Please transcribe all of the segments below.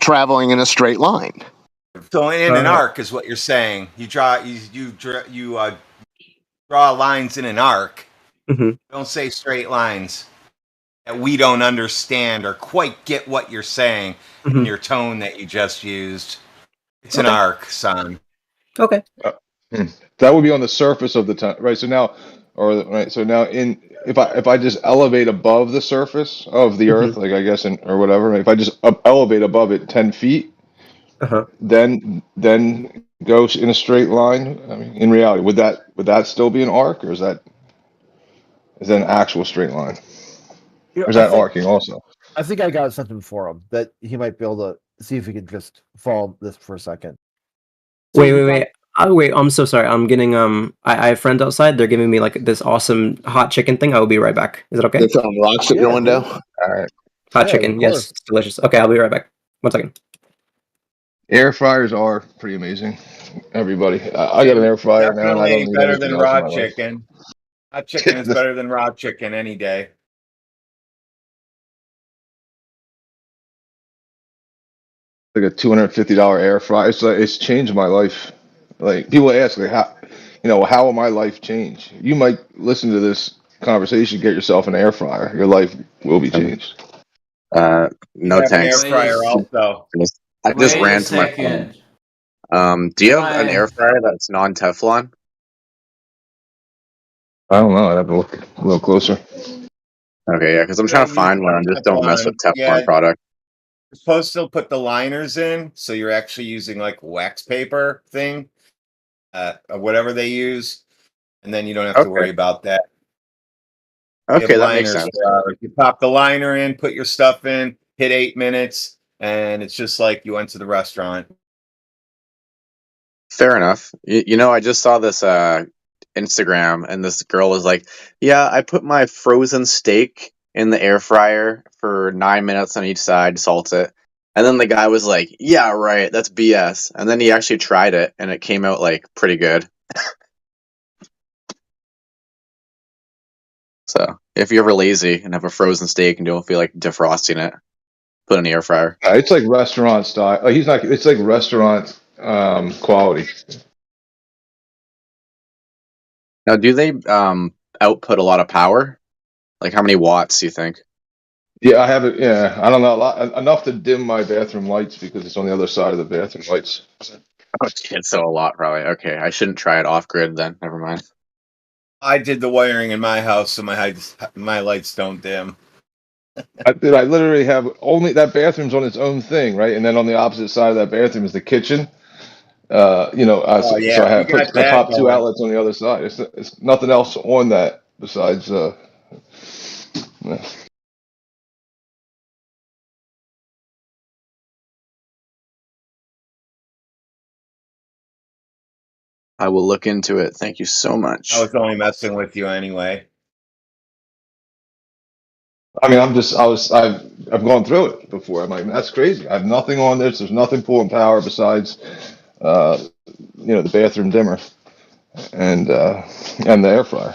traveling in a straight line. So in an arc is what you're saying. You draw draw lines in an arc. Mm-hmm. Don't say straight lines that we don't understand or quite get what you're saying in your tone that you just used. It's an arc, son. Okay. That would be on the surface of the time, right? So now, if I just elevate above the surface of the Earth, like I guess, or whatever, if I just elevate above it 10 feet, then goes in a straight line. I mean, in reality, would that still be an arc, or is that an actual straight line? Or is that arcing also? I think I got something for him that he might be able to see if he can just follow this for a second. So Wait. Wait, I'm so sorry. I'm getting I have friends outside. They're giving me like this awesome hot chicken thing. I will be right back. Is it okay? They're throwing rocks at your window. All right. Hot chicken, yes, it's delicious. Okay, I'll be right back. 1 second. Air fryers are pretty amazing. Everybody, I got an air fryer now, and I don't need better than raw chicken. chicken. Hot chicken is better than raw chicken any day. Like a $250 air fryer. It's changed my life. Like people ask, like how will my life change? You might listen to this conversation, get yourself an air fryer. Your life will be changed. No thanks. Air fryer also. I just ran to my phone. Do you have an air fryer that's non-Teflon? I don't know. I'd have to look a little closer. Okay, yeah, because I'm trying to find one. Just don't mess with Teflon product. You're supposed to put the liners in, so you're actually using like wax paper thing, or whatever they use, and then you don't have to worry about that. Okay, that makes sense. You pop the liner in, put your stuff in, hit 8 minutes, and it's just like you went to the restaurant. Fair enough. I just saw this Instagram, and this girl was like, "Yeah, I put my frozen steak in the air fryer for 9 minutes on each side, salt it." And then the guy was like, "Yeah, right, that's BS." And then he actually tried it, and it came out like pretty good. So if you're ever lazy and have a frozen steak and don't feel like defrosting it, put it in the air fryer. It's like restaurant style. It's like restaurant quality. Now, do they output a lot of power? Like how many watts do you think? Yeah, I have it. Yeah, I don't know, enough to dim my bathroom lights because it's on the other side of the bathroom lights. Okay, so a lot probably. Okay, I shouldn't try it off grid then. Never mind. I did the wiring in my house, so my lights don't dim. I literally have only that bathroom's on its own thing, right? And then on the opposite side of that bathroom is the kitchen. So I have put the top two outlets on the other side. It's nothing else on that besides. I will look into it. Thank you so much. I was only messing with you anyway. I mean, I've gone through it before. I'm like, that's crazy. I have nothing on this. There's nothing pulling power besides, the bathroom dimmer and the air fryer.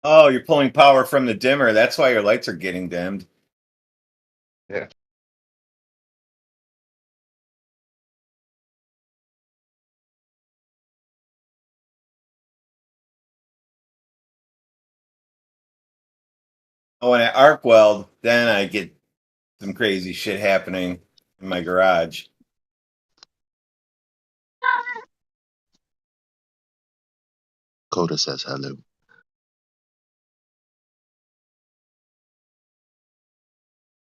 Oh, you're pulling power from the dimmer. That's why your lights are getting dimmed. Yeah. Oh, and at arc weld, then I get some crazy shit happening in my garage. Coda says hello.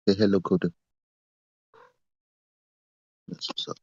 Say hello, Coda. That's what's up.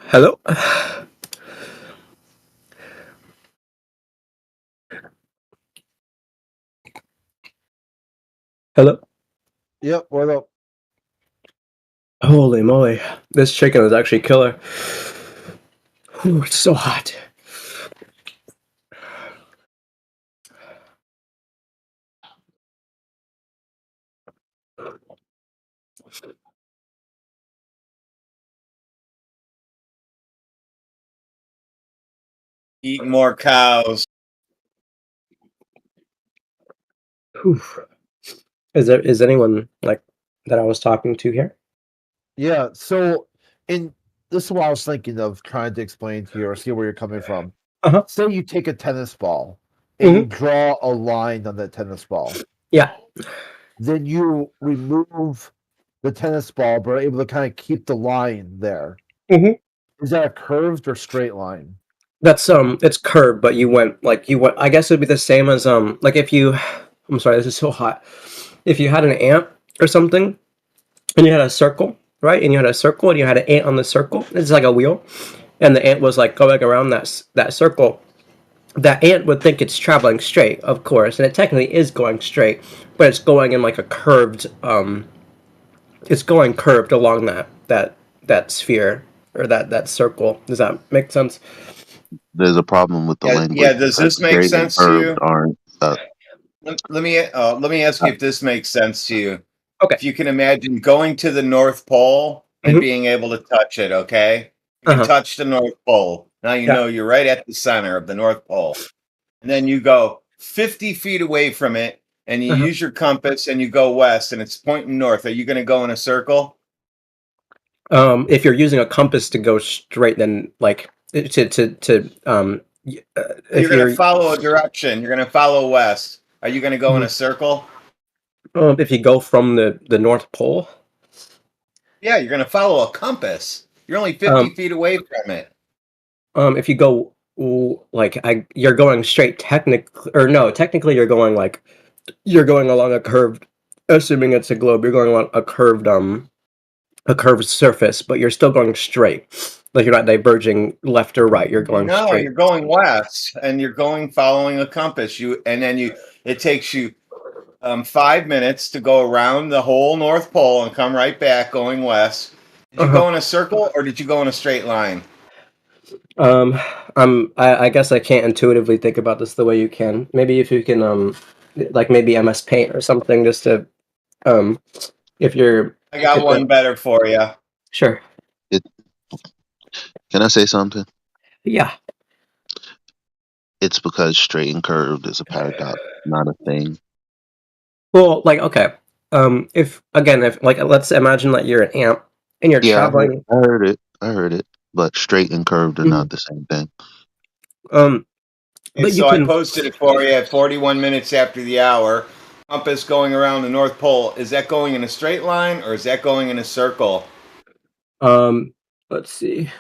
Hello. Hello. Yep, what up? Holy moly, this chicken is actually killer. Whew, it's so hot. Eat more cows. Whew. Is anyone like that I was talking to here? Yeah, so in this is what I was thinking of trying to explain to you or see where you're coming from. Uh-huh. Say you take a tennis ball and you draw a line on that tennis ball. Yeah. Then you remove the tennis ball, but are able to kind of keep the line there. Mhm. Is that a curved or straight line? That's it's curved, but you went I guess it would be the same as like if you I'm sorry, this is so hot. If you had an ant or something and you had a circle, right? And you had a circle and you had an ant on the circle. It's like a wheel. And the ant was like going around that circle. That ant would think it's traveling straight, of course, and it technically is going straight, but it's going in like a curved it's going curved along that sphere or that circle. Does that make sense? There's a problem with the language. Yeah, does this make Straight and sense to you? curved aren't. Let me ask you if this makes sense to you. Okay. If you can imagine going to the North Pole and Mhm. being able to touch it, okay? You can Uh-huh. touch the North Pole. Now you Yeah. know you're right at the center of the North Pole. And then you go 50 feet away from it and you Uh-huh. use your compass and you go west and it's pointing north. Are you going to go in a circle? If you're using a compass to go straight, then like to if You're going to follow a direction. You're going to follow west. Are you going to go in a circle? if you go from the North Pole, Yeah, you're going to follow a compass. You're only 50 feet away from it. if you go you're going straight technically you're going like you're going along a curved, assuming it's a globe, you're going along a curved surface, but you're still going straight. Like you're not diverging left or right. You're going No, straight. you're going west and you're going following a compass. It takes you 5 minutes to go around the whole North Pole and come right back going west. Did you go in a circle or did you go in a straight line? I guess I can't intuitively think about this the way you can. Maybe if you can like maybe MS Paint or something just to if you're I got one better for you. Sure. Can I say something? Yeah. It's because straight and curved is a paradox, not a thing. Well, like okay. If like let's imagine that you're an ant and you're traveling. I heard it. But straight and curved are not the same thing. But So I posted it for you at 41 minutes after the hour. Compass going around the North Pole. Is that going in a straight line or is that going in a circle? Let's see.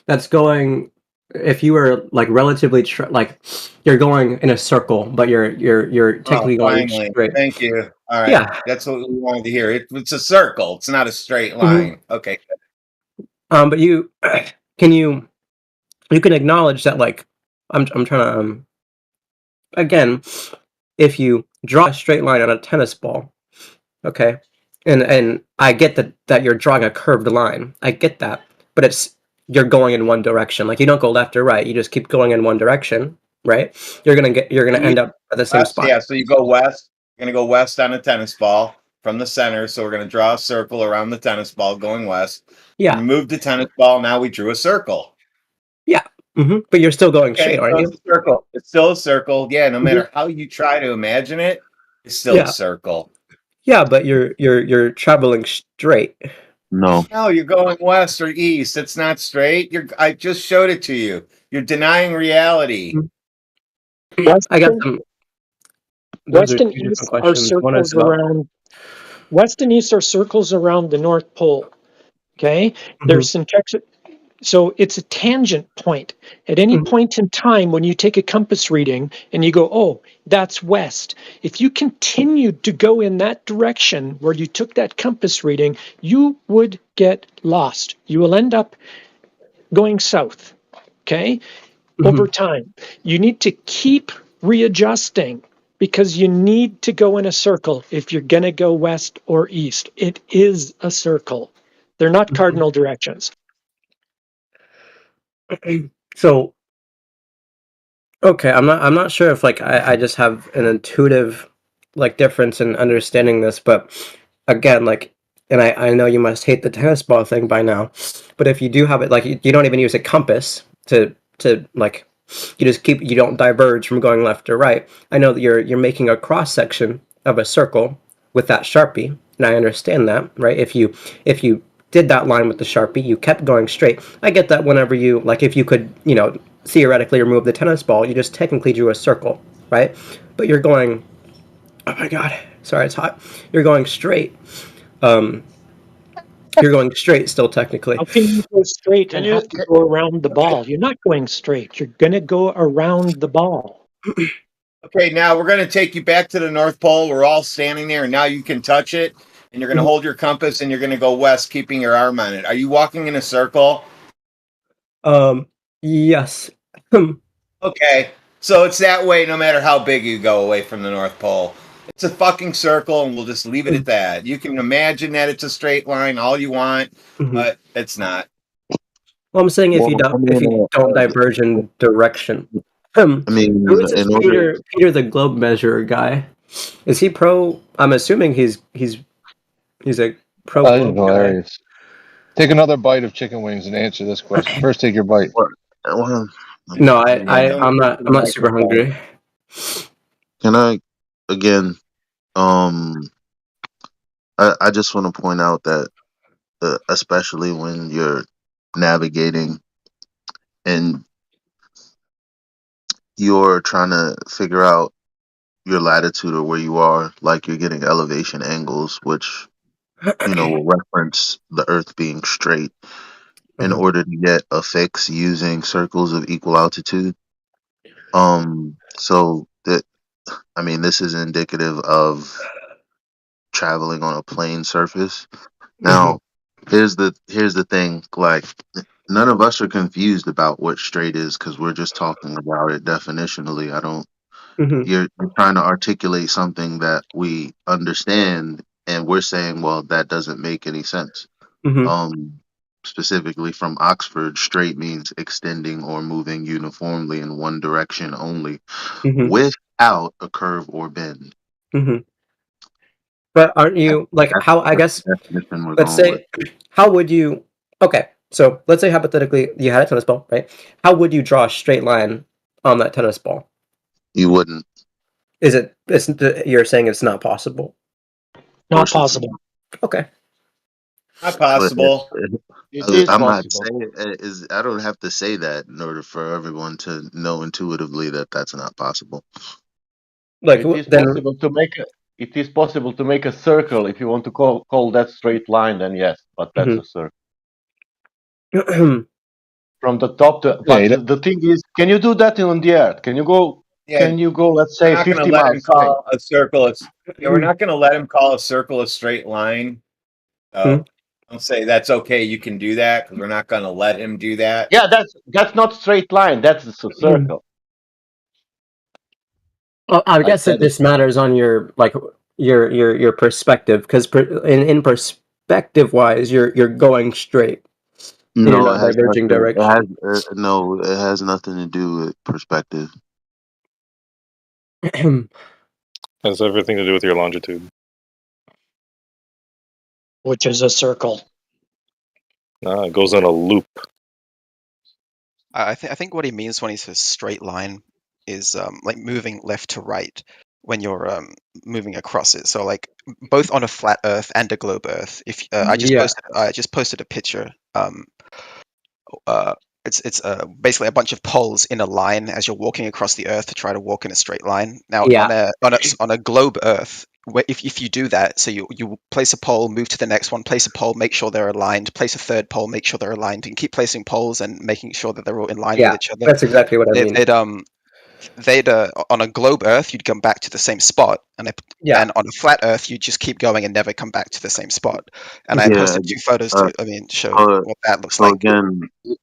That's going. If you were like relatively like you're going in a circle, but you're technically going straight. Thank you. All right. Yeah. That's what we wanted to hear. It's a circle. It's not a straight line. Okay. But you can acknowledge that like I'm trying to again, if you draw a straight line on a tennis ball, okay, and I get that you're drawing a curved line. I get that, but you're going in one direction. Like you don't go left or right. You just keep going in one direction, right? You're gonna end up at the same spot. Yeah. So you go west. You're gonna go west on a tennis ball from the center. So we're gonna draw a circle around the tennis ball going west. Yeah. We moved the tennis ball. Now we drew a circle. Yeah. Mm-hmm. But you're still going straight, aren't you? It's a circle. It's still a circle. Yeah. No matter how you try to imagine it, it's still a circle. Yeah, but you're traveling straight. No, you're going west or east. It's not straight. I just showed it to you. You're denying reality. I got them. West and east are circles around. West and east are circles around the North Pole. Okay, there's So it's a tangent point. At any point in time, when you take a compass reading and you go, oh, that's west, if you continued to go in that direction where you took that compass reading, you would get lost. You will end up going south, okay, over time. You need to keep readjusting because you need to go in a circle if you're going to go west or east. It is a circle. They're not cardinal directions. So, okay, I'm not sure if like I just have an intuitive like difference in understanding this, but again, like, and I know you must hate the tennis ball thing by now, but if you do have it, like you don't even use a compass to like, you don't diverge from going left or right. I know that you're making a cross section of a circle with that Sharpie, and I understand that, right? If you did that line with the Sharpie, you kept going straight. I get that whenever you, like, if you could, theoretically remove the tennis ball, you just technically drew a circle, right? But you're going, oh my god, sorry, it's hot. You're going straight. You're going straight still, technically. How can you go straight and have to go around the ball? You're not going straight. You're going to go around the ball. Okay, now we're going to take you back to the North Pole. We're all standing there, and now you can touch it, and you're going to hold your compass, and you're going to go west, keeping your arm on it. Are you walking in a circle? Yes. Okay, so it's that way no matter how big you go away from the North Pole. It's a fucking circle, and we'll just leave it at that. You can imagine that it's a straight line all you want, but it's not. Well, I'm saying if you don't diverge in direction. I mean, Who is this in order, Peter the globe measurer guy? Is he pro? I'm assuming he's a pro That is globe guy. hilarious. Take another bite of chicken wings and answer this question. First, take your bite. well, No, I'm not super hungry. can I again? I just want to point out that, especially when you're navigating and you're trying to figure out your latitude or where you are, like you're getting elevation angles, which will reference the Earth being straight. In order to get a fix using circles of equal altitude. So that, I mean, this is indicative of traveling on a plane surface. Now, here's the thing, like, none of us are confused about what straight is because we're just talking about it definitionally. You're trying to articulate something that we understand, and we're saying, well, that doesn't make any sense. Specifically from Oxford, straight means extending or moving uniformly in one direction only, without a curve or bend. But aren't you like how? I guess let's say, how would you? Okay, so let's say hypothetically you had a tennis ball, right? How would you draw a straight line on that tennis ball? You wouldn't. You're saying it's not possible? Not possible. Okay. Not possible. I'm not saying I don't have to say that in order for everyone to know intuitively that that's not possible. Like it is possible to make a circle if you want to call that straight line. Then yes, but that's a circle. From the top to. But the thing is, can you do that on the Earth? Can you go? Yeah, can you go? Let's say 50 miles. Call a circle. We're not going to let him call a circle a straight line. Don't say that's okay. You can do that because we're not going to let him do that. Yeah, that's not straight line. That's a circle. Well, I guess this matters on your your perspective, because in perspective wise, you're going straight. No, it has diverging direction. It has nothing to do with perspective. It has everything to do with your longitude, which is a circle. It goes on a loop. I think what he means when he says straight line is like moving left to right when you're moving across it. So like both on a flat Earth and a globe Earth. If I just posted a picture. It's basically a bunch of poles in a line as you're walking across the Earth to try to walk in a straight line. Now on a globe Earth, if you do that, so you place a pole, move to the next one, place a pole, make sure they're aligned, place a third pole, make sure they're aligned, and keep placing poles and making sure that they're all in line Yeah, with each other. that's exactly what I mean. They'd on a globe Earth, you'd come back to the same spot, and on a flat Earth, you'd just keep going and never come back to the same spot. And I posted 2 photos to, show what that looks like.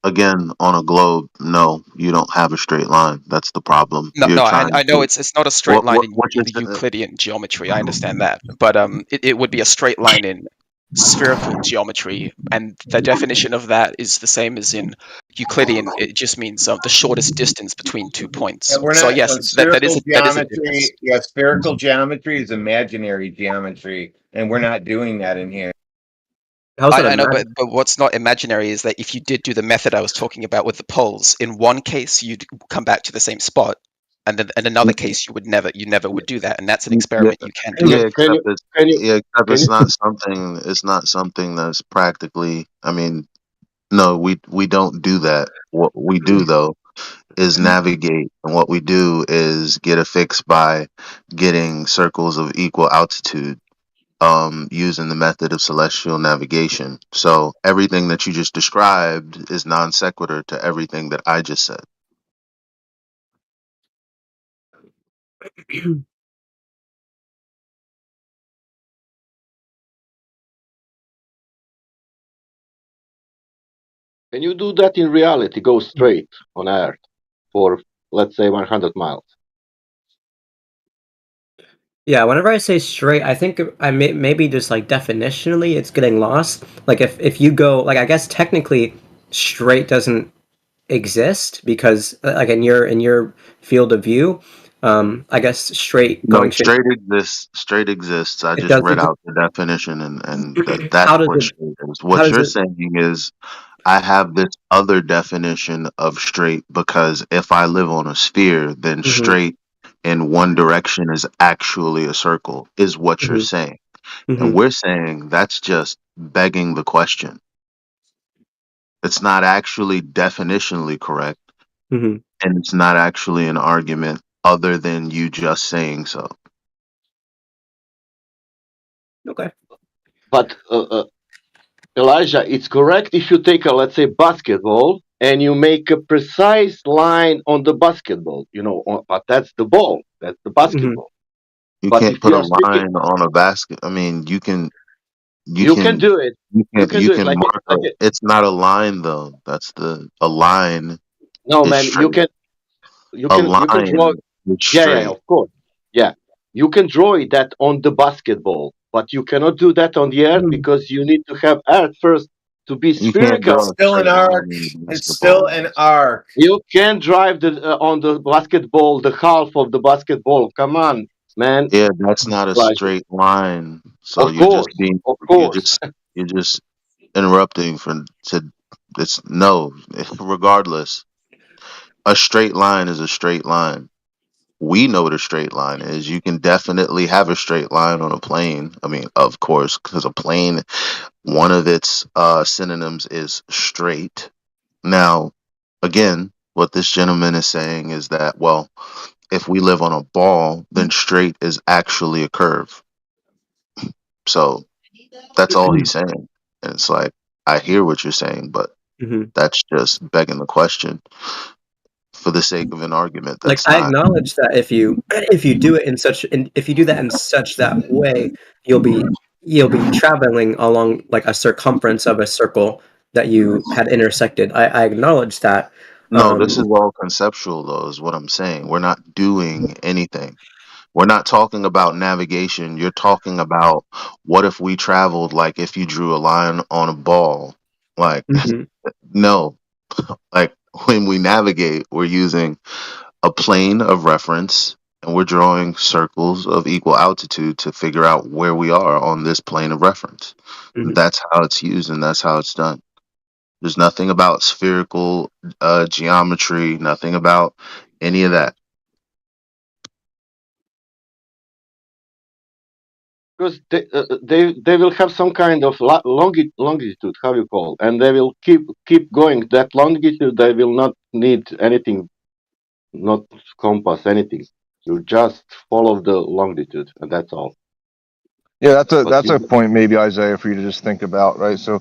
Again, on a globe, no, you don't have a straight line. That's the problem. No, I know it's not a straight line in the Euclidean geometry. I understand that, but it would be a straight line in spherical geometry, and the definition of that is the same as in Euclidean. It just means the shortest distance between 2 points. Yeah, so yes, that is a difference. Yeah, spherical geometry is imaginary geometry, and we're not doing that in here. I know, but what's not imaginary is that if you did do the method I was talking about with the poles, in one case you'd come back to the same spot, and then in another case you never would do that, and that's an experiment you can do. Except it's not something. It's not something that's practically. I mean, no, we don't do that. What we do though is navigate, and what we do is get a fix by getting circles of equal altitude. Using the method of celestial navigation. So everything that you just described is non sequitur to everything that I just said. Can you do that in reality? Go straight on Earth for, let's say, 100 miles. Yeah, whenever I say straight, I think I maybe just like definitionally it's getting lost. Like if you go, like I guess technically straight doesn't exist because like in your field of view, I guess straight going straight exists. Straight exists. I just read out the definition, and that's what straight is. What you're saying is, I have this other definition of straight because if I live on a sphere, then straight in one direction is actually a circle, is what you're saying. And we're saying that's just begging the question. It's not actually definitionally correct, and it's not actually an argument other than you just saying so. Okay. But Elijah, it's correct if you take let's say, basketball, and you make a precise line on the basketball, but that's the ball, that's the basketball. You can't put a line on a basket. I mean, you can do it. You can mark it. It's not a line though. That's a line. No, man, you can draw. Yeah, of course. Yeah, you can draw that on the basketball, but you cannot do that on the Earth because you need to have Earth first to be spherical. It's still an arc. It's still an arc. You can drive on the basketball the half of the basketball. Come on, man. Yeah, that's not a straight line. So you're just interrupting regardless. A straight line is a straight line. We know what a straight line is. You can definitely have a straight line on a plane. I mean, of course, because a plane, one of its synonyms is straight. Now, again, what this gentleman is saying is that, well, if we live on a ball, then straight is actually a curve. So that's all he's saying. And it's like, I hear what you're saying, but that's just begging the question for the sake of an argument. That's I acknowledge that if you do it if you do that in such that way, you'll be traveling along like a circumference of a circle that you had intersected. I acknowledge that. No, this is all conceptual though, is what I'm saying. We're not doing anything. We're not talking about navigation. You're talking about what if we traveled like if you drew a line on a ball. Like no. Like when we navigate, we're using a plane of reference and we're drawing circles of equal altitude to figure out where we are on this plane of reference. That's how it's used and that's how it's done. There's nothing about spherical geometry, nothing about any of that. Because they will have some kind of longitude, how you call, and they will keep going that longitude. They will not need anything, not compass, anything. You just follow the longitude, and that's all. Yeah, that's But a point maybe, Isaiah, for you to just think about, right? So,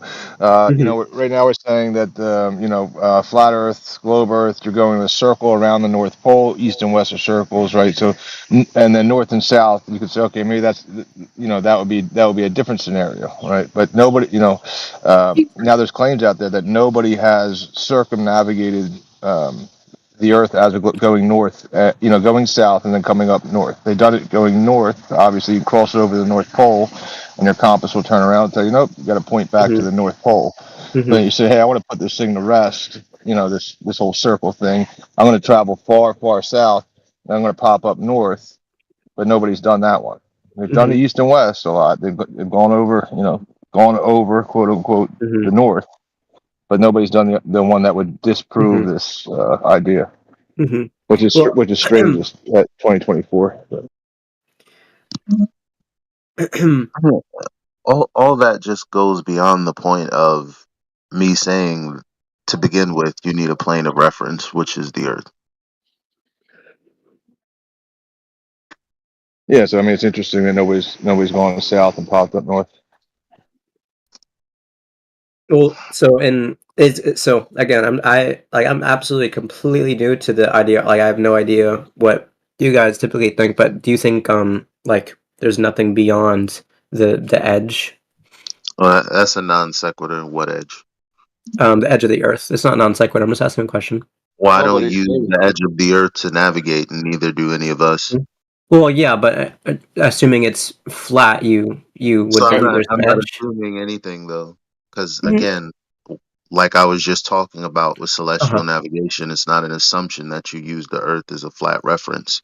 you know, right now we're saying that you know, flat Earth, globe Earth, you're going in a circle around the North Pole. East and west are circles, right? So, and then north and south, you could say, okay, maybe that's, you know, that would be a different scenario, right? But nobody, you know, now there's claims out there that nobody has circumnavigated the Earth as going north, you know, going south and then coming up north. They've done it going north. Obviously, you cross over the North Pole, and your compass will turn around and tell you, nope, you got to point back to the North Pole. Then you say, hey, I want to put this thing to rest. You know, this whole circle thing. I'm going to travel far, far south, and I'm going to pop up north. But nobody's done that one. They've done the east and west a lot. They've gone over, you know, gone over, quote unquote, the north. But nobody's done the one that would disprove this idea, which is strange at 2024. all that just goes beyond the point of me saying to begin with, you need a plane of reference, which is the Earth. Yeah, so I mean, it's interesting that nobody's gone south and popped up north. Well, so so again, I'm absolutely completely new to the idea. Like, I have no idea what you guys typically think, but do you think like there's nothing beyond the edge, Well, that's a non sequitur. What edge? the edge of the Earth? It's not non sequitur. I'm just asking a question. Well, I don't Nobody's use saying the that. edge of the Earth to navigate, and neither do any of us. Well, yeah, but assuming it's flat, you would So say there's I'm an not edge. assuming anything though, because Mhm. again, like I was just talking about with celestial Uh-huh. navigation, it's not an assumption that you use the Earth as a flat reference.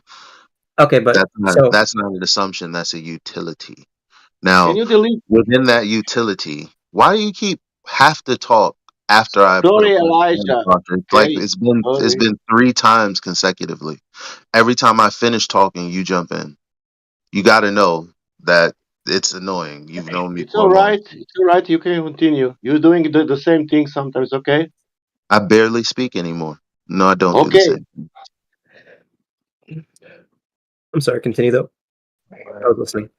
Okay, but That's not an assumption. That's a utility. Can Now, you delete? within that utility, why do you have to talk after I put a Sorry, point Elijah. across it? Like Okay. it's Sorry. been 3 times consecutively. Every time I finish talking, you jump in. You got to know that it's annoying. You've known me It's for all a long. right. It's all right. You can continue. You're doing the same thing sometimes, okay? I barely speak anymore. No, I don't do the Okay. same. I'm sorry. Continue though. I was listening.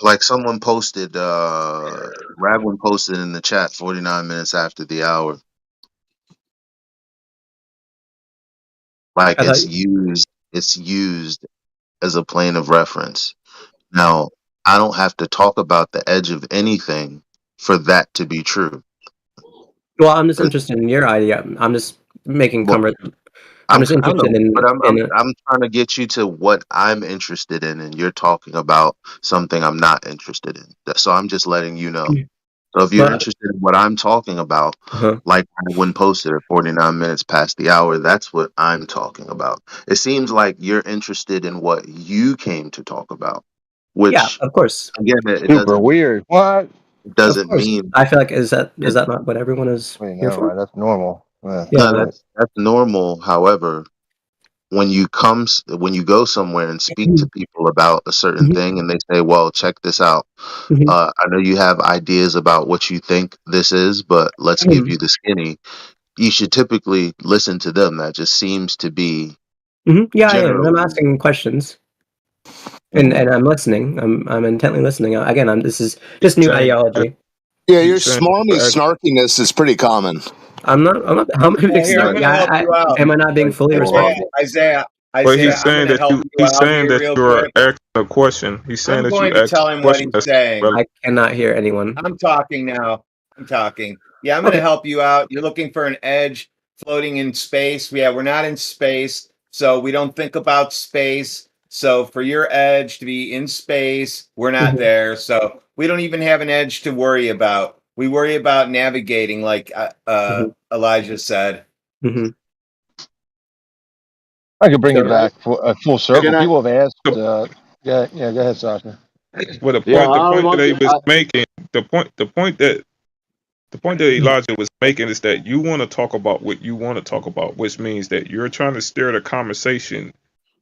Like someone posted, Ragwin posted in the chat 49 minutes after the hour. Like I thought. it's used as a plane of reference. Now, I don't have to talk about the edge of anything for that to be true. Well, I'm just interested in your idea. I'm just making Well, I'm just I interested know, but in it. I'm trying to get you to what I'm interested in, and you're talking about something I'm not interested in. So I'm just letting you know. So if you're But interested in what I'm talking about, like when posted at 49 minutes past the hour, that's what I'm talking about. It seems like you're interested in what you came to talk about, yeah, which of course, again, it Super doesn't weird. What? doesn't course. mean I feel like is that not what everyone is Wait, here never for? mind. That's normal. Yeah. Yeah. no, that's normal. However, when you go somewhere and speak to people about a certain thing and they say, well, check this out. I know you have ideas about what you think this is, but let's give you the skinny. You should typically listen to them. That just seems to be Yeah, I am. I'm generally. asking questions, and I'm listening. I'm intently listening. Again, this is just new ideology. Yeah, your smarmy snarkiness is pretty common. I'm not. How am I being Here, I'm smart? going to help you out. Am I not being fully responsible? Isaiah, But he's I'm saying going to that help you out saying here that real you're quick. asking a question. He's saying I'm that going you to asked tell a him what question. he's saying. I cannot hear anyone. I'm talking now. I'm talking. Yeah, I'm going to help you out. You're looking for an edge floating in space. Yeah, we're not in space, so we don't think about space. So for your edge to be in space, we're not there. So we don't even have an edge to worry about. We worry about navigating, like Elijah said. I could bring it back full circle. Can I? People have asked. Go ahead, Sasha. Well, the Yeah, point that he was making, the point that Elijah was making is that you want to talk about what you want to talk about, which means that you're trying to steer the conversation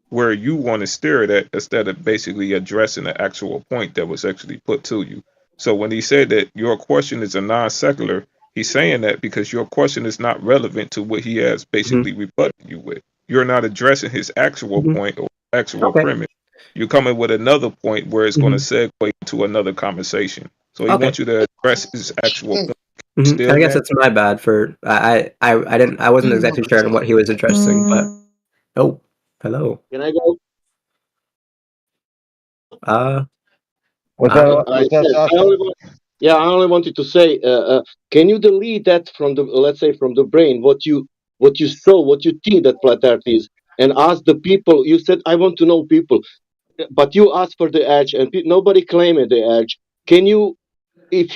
where you want to steer it at instead of basically addressing the actual point that was actually put to you. So when he said that your question is a non-secular, he's saying that because your question is not relevant to what he has basically rebutted you with. You're not addressing his actual point or actual premise. you're coming with another point where it's going to segue to another conversation. So he Okay. wants you to address his actual point. I guess it's my bad for I wasn't exactly sure on what he was addressing, but hello. Can I go? What's I that, said, Sasha? I only wanted to say, can you delete that from the, let's say, from the brain, what you saw, what you think that flat Earth is, and ask the people. You said, I want to know people, but you asked for the edge, and nobody claimed the edge. Can you, if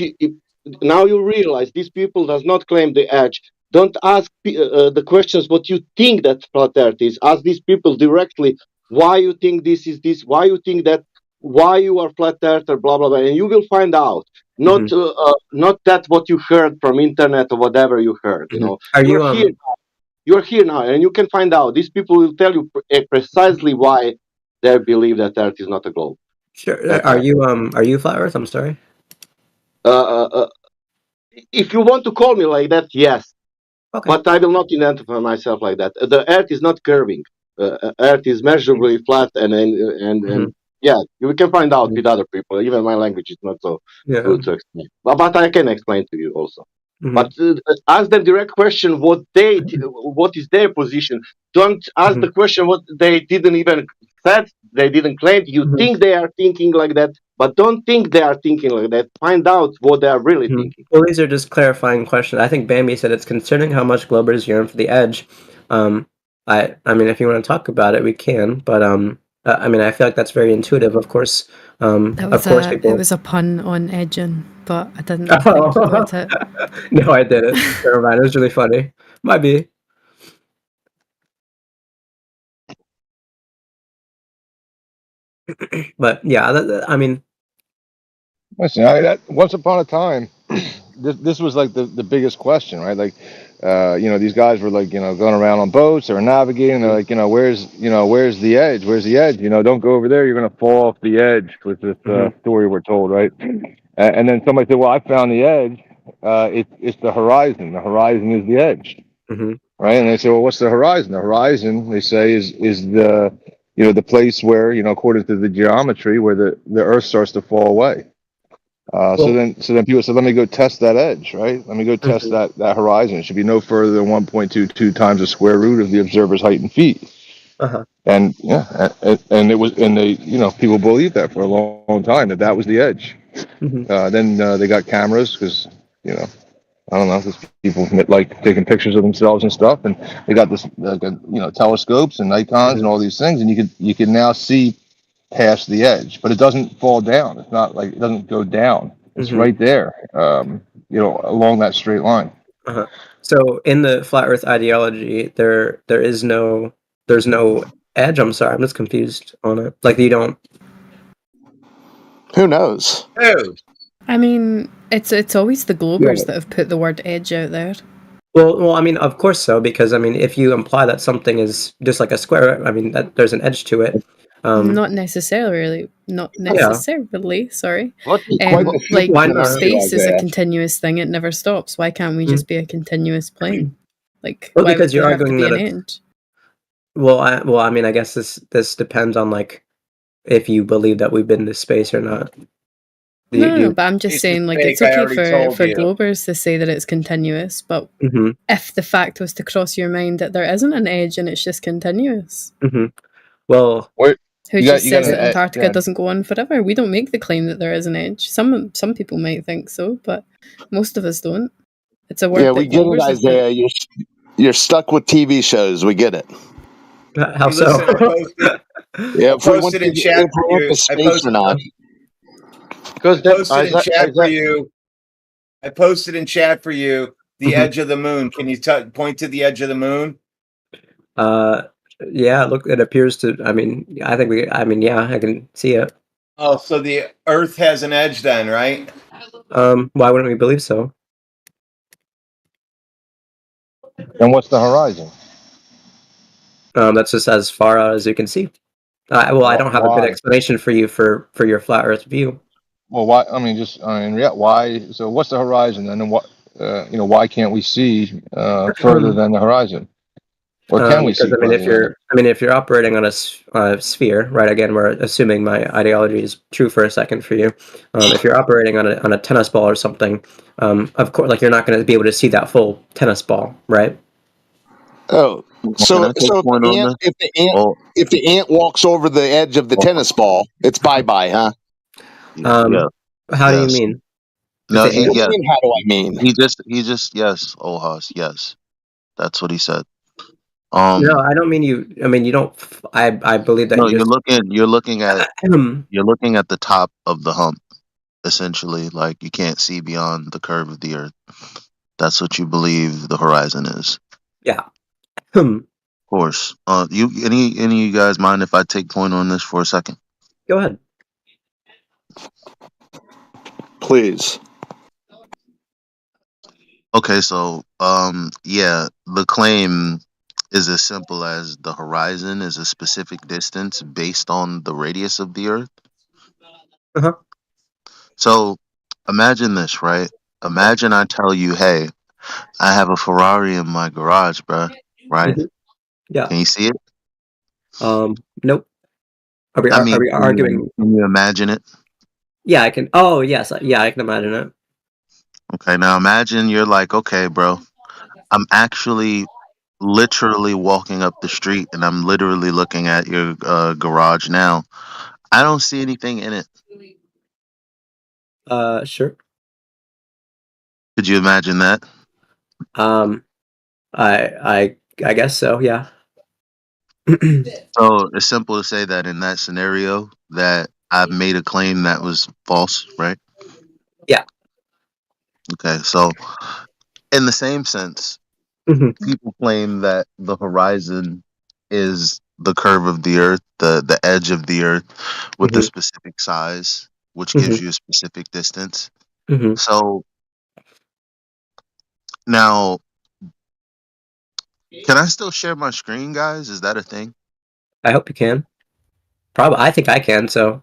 now you realize these people does not claim the edge, don't ask the questions what you think that flat Earth is. Ask these people directly why you think this is this, why you think that, why you are flat earther, blah blah blah, and you will find out. Not not that what you heard from internet or whatever you heard. You know, Are you're here. You're here now, and you can find out. These people will tell you precisely why they believe that Earth is not a globe. Sure. Are you flat Earth? I'm sorry. If you want to call me like that, yes. Okay. But I will not identify myself like that. The Earth is not curving. Earth is measurably flat, and yeah, you can find out with other people. Even my language is not so good to explain, but I can explain to you also. But ask them direct question what is their position. Don't ask the question what they didn't even said, they didn't claim. You think they are thinking like that, but don't think they are thinking like that. Find out what they are really thinking. Well, these are just clarifying questions. I think Bambi said it's concerning how much Globers yearn for the edge. I mean, if you want to talk about it, we can. But I mean, I feel like that's very intuitive. Of course, It was a pun on edging, but I didn't think about it. No, I didn't. Never mind. It was really funny. Might be. But yeah, I mean, listen, once upon a time, this was like the biggest question, right? Like, these guys were like, going around on boats or navigating. They're like, where's the edge? Where's the edge? Don't go over there. You're gonna fall off the edge. With this story we're told, right? And then somebody said, well, I found the edge. It's the horizon. The horizon is the edge, right? And they say, well, what's the horizon? The horizon, they say, is the the place where, according to the geometry, where the Earth starts to fall away. So then people said, let me go test that edge, right? Let me go test that horizon. It should be no further than 1.22 times the square root of the observer's height in feet. And and it was, and they, people believed that for a long time, that was the edge. Then they got cameras because, I don't know, these people like taking pictures of themselves and stuff, and they got this, telescopes and Nikons and all these things, and you can now see past the edge, but it doesn't fall down. It's not like it doesn't go down. It's right there, along that straight line. So in the flat Earth ideology, there's no edge. I'm sorry, I'm just confused on it. Like you don't. Who knows? I mean, it's always the Globers that have put the word edge out there. Well, I mean, of course so, because I mean, if you imply that something is just like a square, I mean, that there's an edge to it. Not necessarily. Sorry. Like space is a continuous thing; it never stops. Why can't we just be a continuous plane? Like, well, why because would you're there have to arguing be that an edge? Well, I mean, I guess this depends on like if you believe that we've been to space or not. No, but I'm just saying, like, it's okay for Globers to say that it's continuous, but if the fact was to cross your mind that there isn't an edge and it's just continuous, well, who just says that Antarctica doesn't go on forever? We don't make the claim that there is an edge. Some people might think so, but most of us don't. It's a word. Yeah, we get it, Isaiah. You're stuck with TV shows. We get it. How so? I posted in chat for you. I posted in chat for you the edge of the moon. Can you point to the edge of the moon? Yeah, look, it appears to. I mean, yeah, I can see it. Oh, so the Earth has an edge then, right? Why wouldn't we believe so? And what's the horizon? That's just as far out as you can see. I don't have a good explanation for you for your flat Earth view. Well, why? I mean, why? So, what's the horizon, and then what? Why can't we see further than the horizon? Or can we Because see further than it? if you're operating on a sphere, right? Again, we're assuming my ideology is true for a second for you. If you're operating on a tennis ball or something, of course, like you're not going to be able to see that full tennis ball, right? Oh, Can so I take point on this? Oh, if the ant walks over the edge of the oh, tennis ball, it's bye bye, huh? yeah, How do you yes. mean? If No, the he ant? What do you yes. mean? How do I mean? He just yes, Ohas, yes. That's what he said. No, I don't mean you. I mean you don't. I believe that No, you just. you're looking at the top of the hump, essentially. Like you can't see beyond the curve of the earth. That's what you believe the horizon is. Yeah. Of course. You any of you guys mind if I take point on this for a second? Go ahead. Please. Okay, so yeah, the claim is as simple as the horizon is a specific distance based on the radius of the earth. Uh-huh. So imagine this, right? Imagine I tell you, hey, I have a Ferrari in my garage, bruh. Right? Yeah. Can you see it? Nope. Are we I mean, arguing? can you imagine it? Yeah, I can. Oh, yes. Yeah, I can imagine it. Okay, now imagine you're like, okay, bro, I'm actually literally walking up the street and I'm literally looking at your garage now. I don't see anything in it. Sure. Could you imagine that? Um, I guess so. Yeah. So it's simple to say that in that scenario that I've made a claim that was false, right? Yeah. Okay, so in the same sense, people claim that the horizon is the curve of the earth, the edge of the earth with a specific size, which gives you a specific distance. So now, can I still share my screen, guys? Is that a thing? I hope you can. Probably. I think I can. So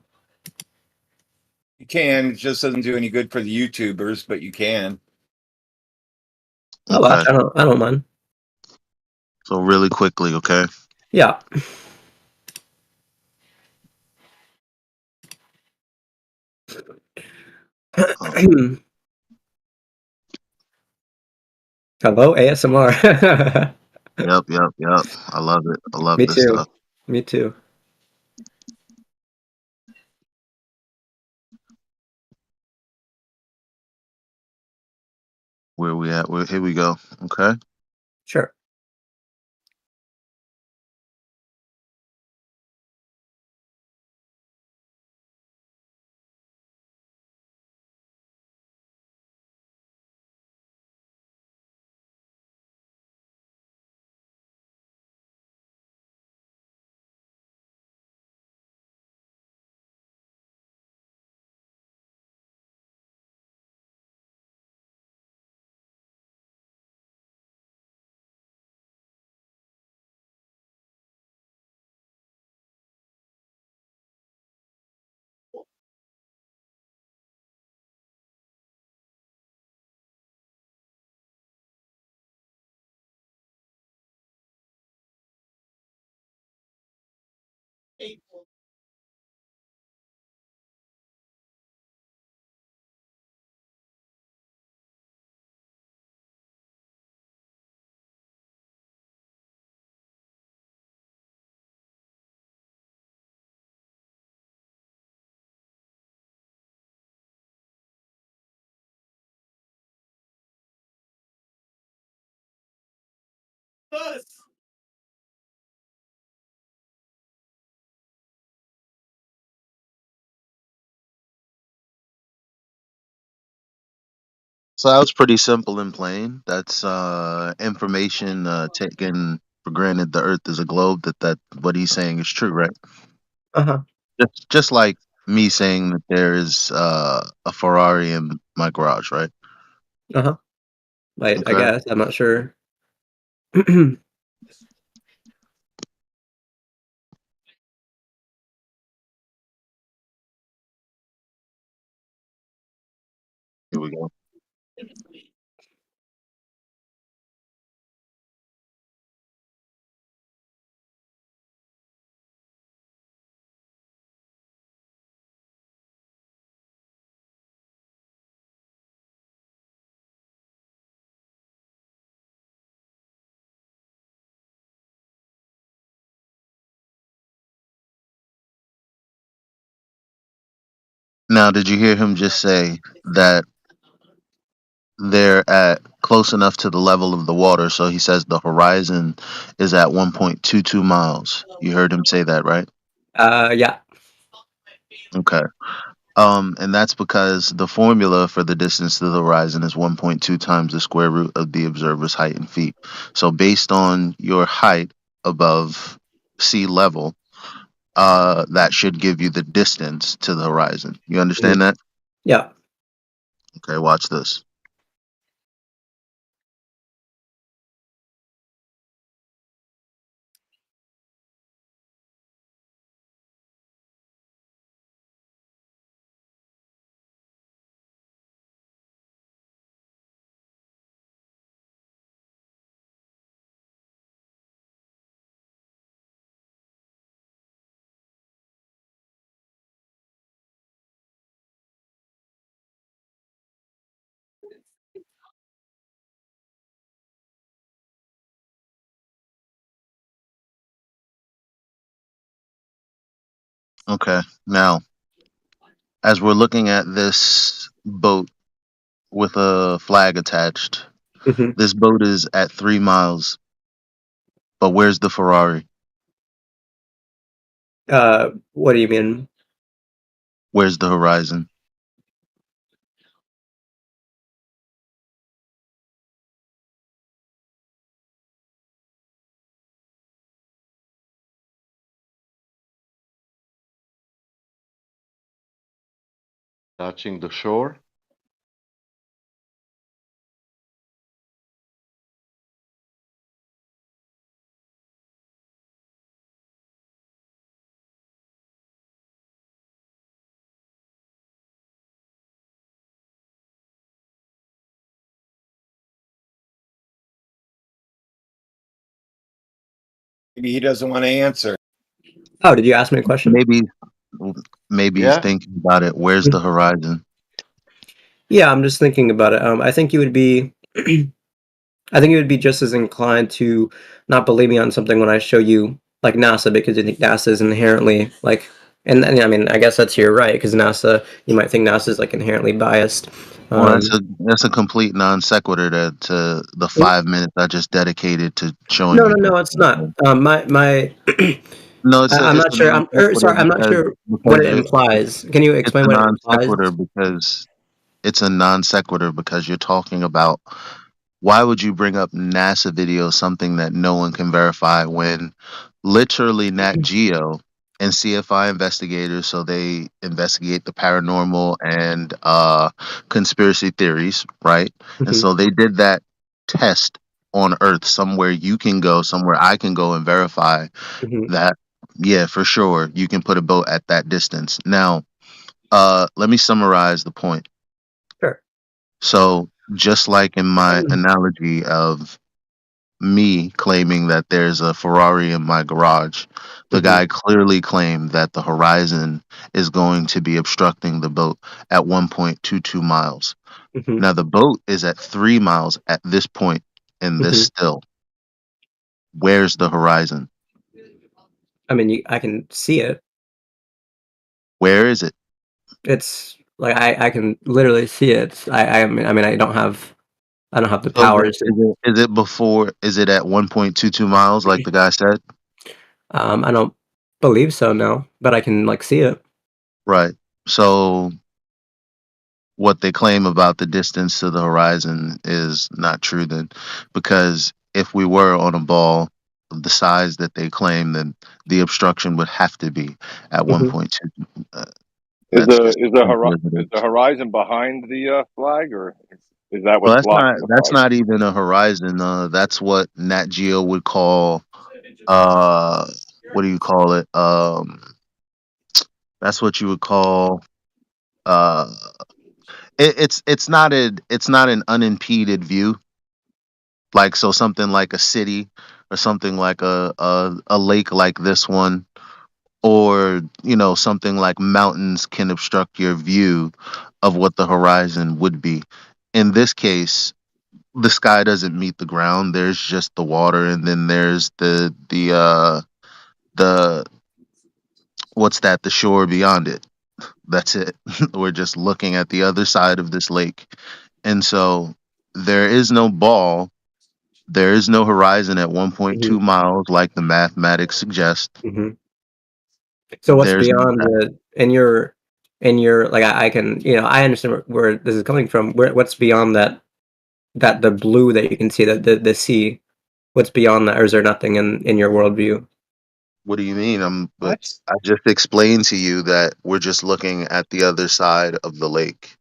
You can. It just doesn't do any good for the YouTubers, but you can. I'll watch. I don't mind. So really quickly, okay? Yeah. Hello, ASMR. Yep. I love it. I love Me this too. stuff. Me too. Where we at? Here we go. Okay. Sure. So that was pretty simple and plain. That's information taken for granted. The Earth is a globe. That what he's saying is true, right? Uh-huh. Just like me saying that there is a Ferrari in my garage, right? Uh-huh. I Okay. guess. I'm not sure. Here we go. Now, did you hear him just say that they're at close enough to the level of the water? So he says the horizon is at 1.22 miles. You heard him say that, right? Yeah. Okay. And that's because the formula for the distance to the horizon is 1.2 times the square root of the observer's height in feet. So based on your height above sea level, that should give you the distance to the horizon. You understand that? Yeah. Okay, watch this. Okay, now, as we're looking at this boat with a flag attached, this boat is at 3 miles, but where's the Ferrari? What do you mean? Where's the horizon? Touching the shore. Maybe he doesn't want to answer. Oh, did you ask me a question? Maybe Yeah. he's thinking about it. Where's the horizon? Yeah, I'm just thinking about it. I think you would be, I think you would be just as inclined to not believe me on something when I show you like NASA, because you think NASA is inherently like, and I mean, I guess that's your right, because NASA, you might think NASA is like inherently biased. Well, that's a complete non sequitur to the 5 minutes I just dedicated to showing you. No, it's not. My No, I'm not sure. I'm not sure what it implies. Can you explain what it implies? It's a non sequitur because you're talking about why would you bring up NASA video, something that no one can verify, when literally Nat Geo and CFI investigators, so they investigate the paranormal and conspiracy theories, right? And so they did that test on Earth, somewhere you can go, somewhere I can go and verify that, yeah, for sure, you can put a boat at that distance. Now, let me summarize the point. Sure. So, just like in my analogy of me claiming that there's a Ferrari in my garage, the guy clearly claimed that the horizon is going to be obstructing the boat at 1.22 miles. Now, the boat is at 3 miles at this point in this still. Where's the horizon? I mean, I can see it. Where is it? It's like I can literally see it. I mean, I don't have the So powers. is it before? Is it at 1.22 miles, like the guy said? I don't believe so, no, but I can like see it. Right. So what they claim about the distance to the horizon is not true then, because if we were on a ball of the size that they claim, then the obstruction would have to be at 1.2. Is the horizon behind the flag, or is that Well, what's blocking the that's flag? not even a horizon. That's what Nat Geo would call what do you call it? That's what you would call it's not an unimpeded view. Like, so something like a city or something like a lake like this one, or something like mountains can obstruct your view of what the horizon would be. In this case, the sky doesn't meet the ground. There's just the water, and then there's the what's that? The shore beyond it. That's it. We're just looking at the other side of this lake. And so there is no ball. There is no horizon at 1.2 miles like the mathematics suggest. So what's There's no beyond the in your like I can I understand where this is coming from. What's beyond that the blue that you can see the sea? What's beyond that, or is there nothing in your worldview? What do you mean? I just explained to you that we're just looking at the other side of the lake.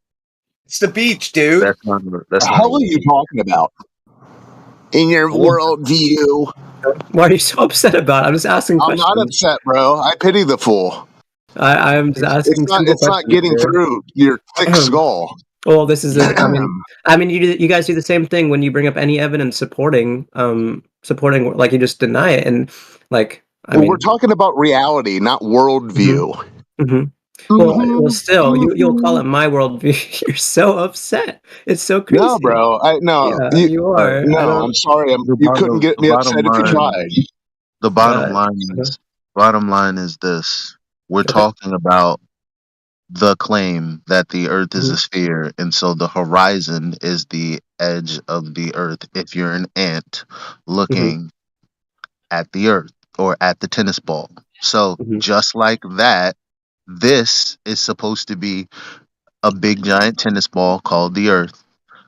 It's the beach, dude. That's not. That's The not. hell are you talking about? In your worldview. Why are you so upset about it? I'm just asking I'm questions. not upset, bro. I pity the fool. I'm just asking. It's not getting through your thick skull. Well, this is. I mean, you guys do the same thing when you bring up any evidence supporting, like you just deny it, and like I mean, we're talking about reality, not worldview. Well, still, you'll call it my worldview. You're so upset. It's so crazy. No, bro. Yeah, you are. No, I'm sorry. You couldn't get me upset if you tried. The bottom line is this: we're talking about the claim that the Earth is a sphere, and so the horizon is the edge of the Earth. If you're an ant looking at the Earth or at the tennis ball, so just like that, this is supposed to be a big giant tennis ball called the Earth,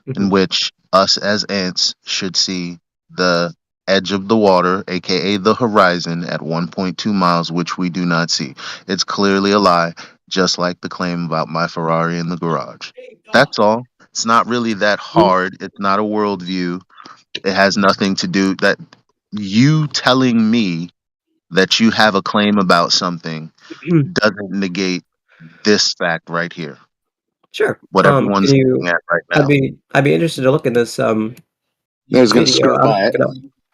in which us as ants should see the edge of the water, aka the horizon, at 1.2 miles, which we do not see. It's clearly a lie, just like the claim about my Ferrari in the garage. That's all. It's not really that hard. It's not a worldview. It has nothing to do that you telling me that you have a claim about something doesn't negate this fact right here. Sure. What everyone's looking at right now. I'd be interested to look at this. There's gonna skirt by it.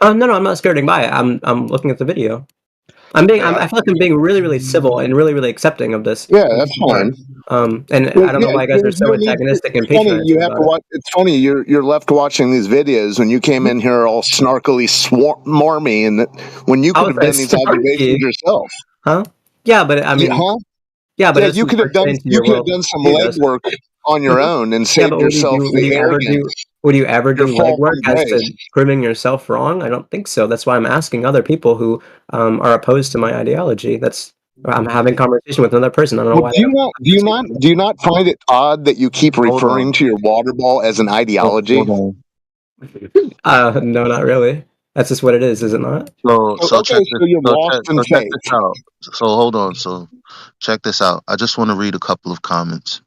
No, I'm not skirting by it. I'm looking at the video. I feel like I'm being really, really civil and really, really accepting of this. Yeah, that's fine. And I don't know why you guys are so antagonistic and patronizing. You have to watch. It's funny you're left watching these videos when you came in here all snarkily smarmy, and when you could have done these observations yourself. Huh? Yeah, but I mean, Yeah, you could have done some legwork on your own and saved yourself the arrogance. Would you ever do legwork as to proving yourself wrong? I don't think so. That's why I'm asking other people who are opposed to my ideology. I'm having conversation with another person. I don't know why. Do you not find it odd that you keep referring to your water ball as an ideology? No, not really. That's just what it is it not? So check this out. So hold on. So check this out. I just want to read a couple of comments.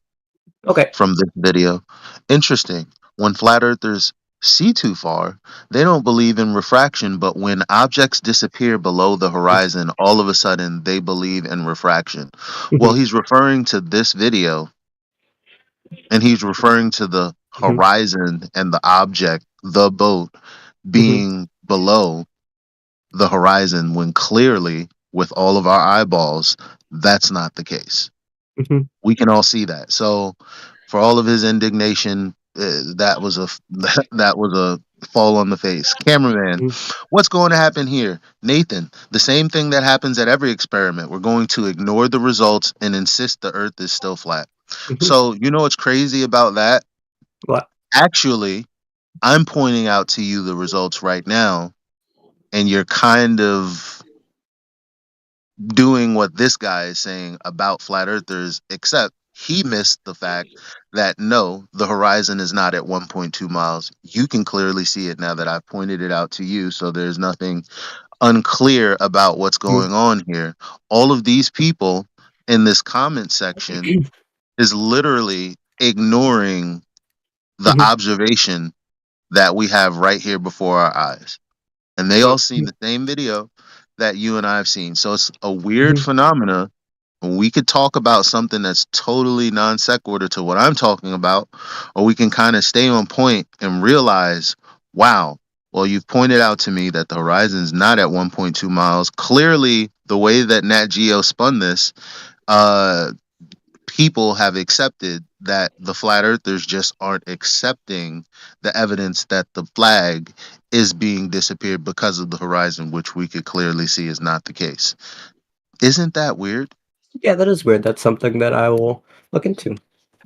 Okay. From this video. Interesting. When flat earthers see too far, they don't believe in refraction, but when objects disappear below the horizon, all of a sudden they believe in refraction. Well, he's referring to this video, and he's referring to the horizon and the object, the boat, being below the horizon, when clearly, with all of our eyeballs, that's not the case. We can all see that. So for all of his indignation, that was a fall on the face. Cameraman, what's going to happen here? Nathan, the same thing that happens at every experiment. We're going to ignore the results and insist the Earth is still flat. So you know what's crazy about that? What? Actually, I'm pointing out to you the results right now, and you're kind of doing what this guy is saying about flat earthers, except he missed the fact that no, the horizon is not at 1.2 miles. You can clearly see it now that I've pointed it out to you, so there's nothing unclear about what's going on here. All of these people in this comment section is literally ignoring the observation that we have right here before our eyes. And they all seen the same video that you and I have seen. So it's a weird phenomena. We could talk about something that's totally non sequitur to what I'm talking about, or we can kind of stay on point and realize, wow, well, you've pointed out to me that the horizon is not at 1.2 miles. Clearly, the way that Nat Geo spun this, people have accepted that the flat earthers just aren't accepting the evidence that the flag is being disappeared because of the horizon, which we could clearly see is not the case. Isn't that weird? Yeah, that is weird. That's something that I will look into.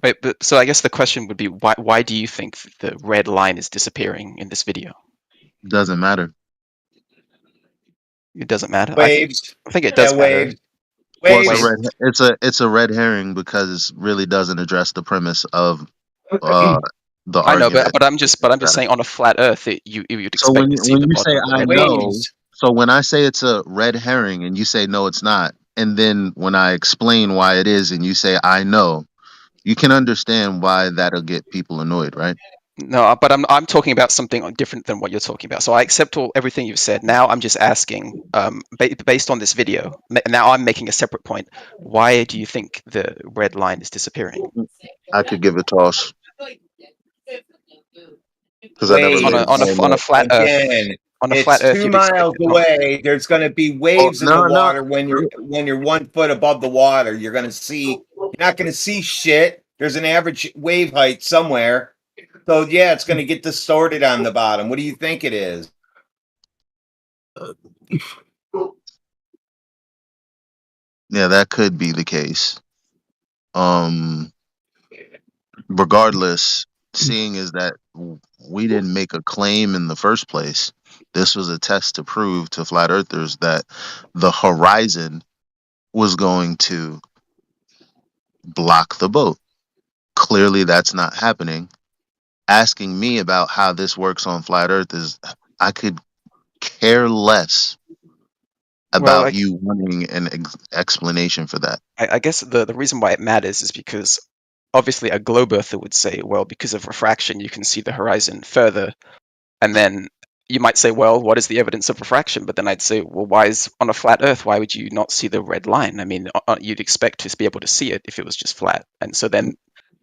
Wait, but so I guess the question would be why do you think the red line is disappearing in this video? Doesn't matter. It doesn't matter. Waves. I think it does matter. Waves. Well, Waves. it's a red herring because it really doesn't address the premise of the I know, argument. but I'm just saying on a flat Earth, you'd So expect to see when the you bottom say of the I red know, line. so when I say it's a red herring and you say no, it's not, and then when I explain why it is and you say I know, you can understand why that'll get people annoyed, right? No, but I'm talking about something different than what you're talking about. So I accept everything you've said. Now I'm just asking, based on this video. Now I'm making a separate point. Why do you think the red line is disappearing? I could give a toss because I never Waves. made on a flat Again, Earth. On a it's flat Earth, 2 you'd expect miles it not. away. There's going to be waves in the water when you're 1 foot above the water. You're not going to see shit. There's an average wave height somewhere. So yeah, it's going to get distorted on the bottom. What do you think it is? Yeah, that could be the case. Regardless, seeing is that we didn't make a claim in the first place. This was a test to prove to flat earthers that the horizon was going to block the boat. Clearly that's not happening. Asking me about how this works on flat earth is, I could care less about you wanting an explanation for that. I guess the reason why it matters is because obviously a globe earther would say, well, because of refraction, you can see the horizon further. And then you might say, well, what is the evidence of refraction? But then I'd say, well, on a flat Earth, why would you not see the red line? I mean, you'd expect to be able to see it if it was just flat. And so then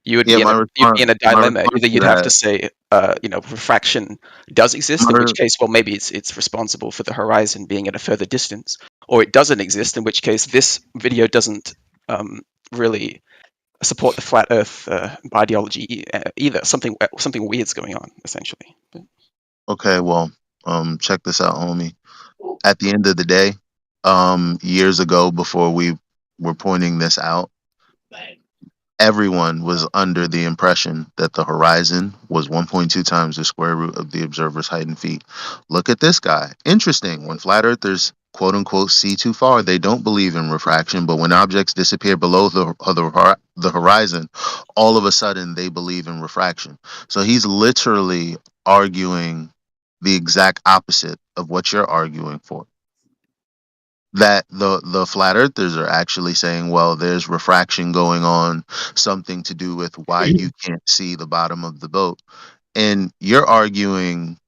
you would be in a dilemma. Either you'd have to say, refraction does exist, in which case, well, maybe it's responsible for the horizon being at a further distance, or it doesn't exist, in which case this video doesn't really support the flat Earth ideology either. Something weird's going on, essentially. Okay, well, check this out, homie. At the end of the day, years ago, before we were pointing this out, everyone was under the impression that the horizon was 1.2 times the square root of the observer's height in feet. Look at this guy. Interesting. When flat earthers quote unquote see too far, they don't believe in refraction, but when objects disappear below the horizon, all of a sudden they believe in refraction. So he's literally arguing the exact opposite of what you're arguing for. That the flat earthers are actually saying, well, there's refraction going on, something to do with why you can't see the bottom of the boat. And you're arguing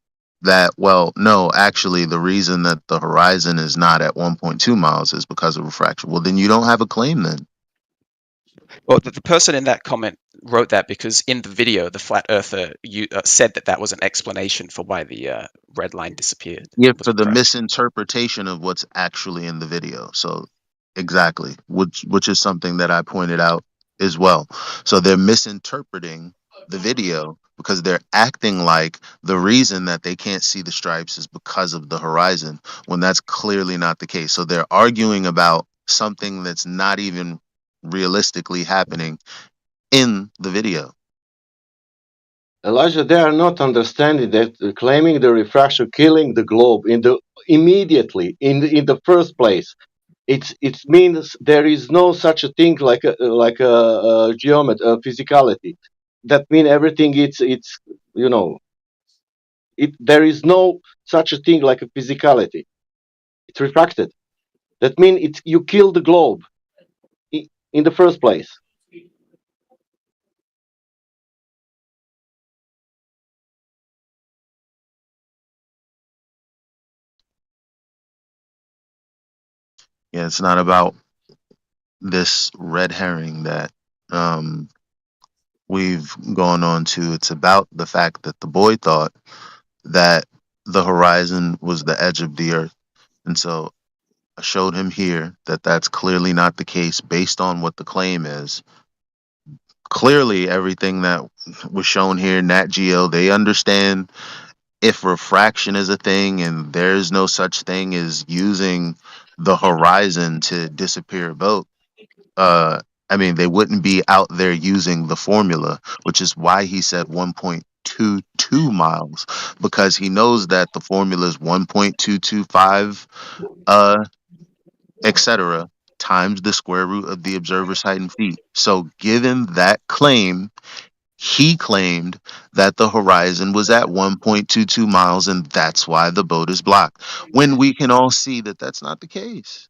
that, well, no, actually the reason that the horizon is not at 1.2 miles is because of refraction. Well, then you don't have a claim then. Well, the person in that comment wrote that because in the video, the flat earther said that was an explanation for why the red line disappeared. Yeah, for the misinterpretation of what's actually in the video. So exactly, which is something that I pointed out as well. So they're misinterpreting the video because they're acting like the reason that they can't see the stripes is because of the horizon, when that's clearly not the case. So they're arguing about something that's not even realistically happening in the video. Elijah, they are not understanding that claiming the refraction, killing the globe immediately in the first place. It means there is no such a thing like a geometry, physicality. That means everything it's there is no such a thing like a physicality. It's refracted. That means you kill the globe in the first place. Yeah, it's not about this red herring that we've gone on to. It's about the fact that the boy thought that the horizon was the edge of the earth. And so I showed him here that that's clearly not the case based on what the claim is. Clearly, everything that was shown here, Nat Geo, they understand if refraction is a thing and there's no such thing as using the horizon to disappear a boat. I mean, they wouldn't be out there using the formula, which is why he said 1.22 miles, because he knows that the formula is 1.225, etc., times the square root of the observer's height in feet. So, given that claim, he claimed that the horizon was at 1.22 miles, and that's why the boat is blocked. When we can all see that that's not the case.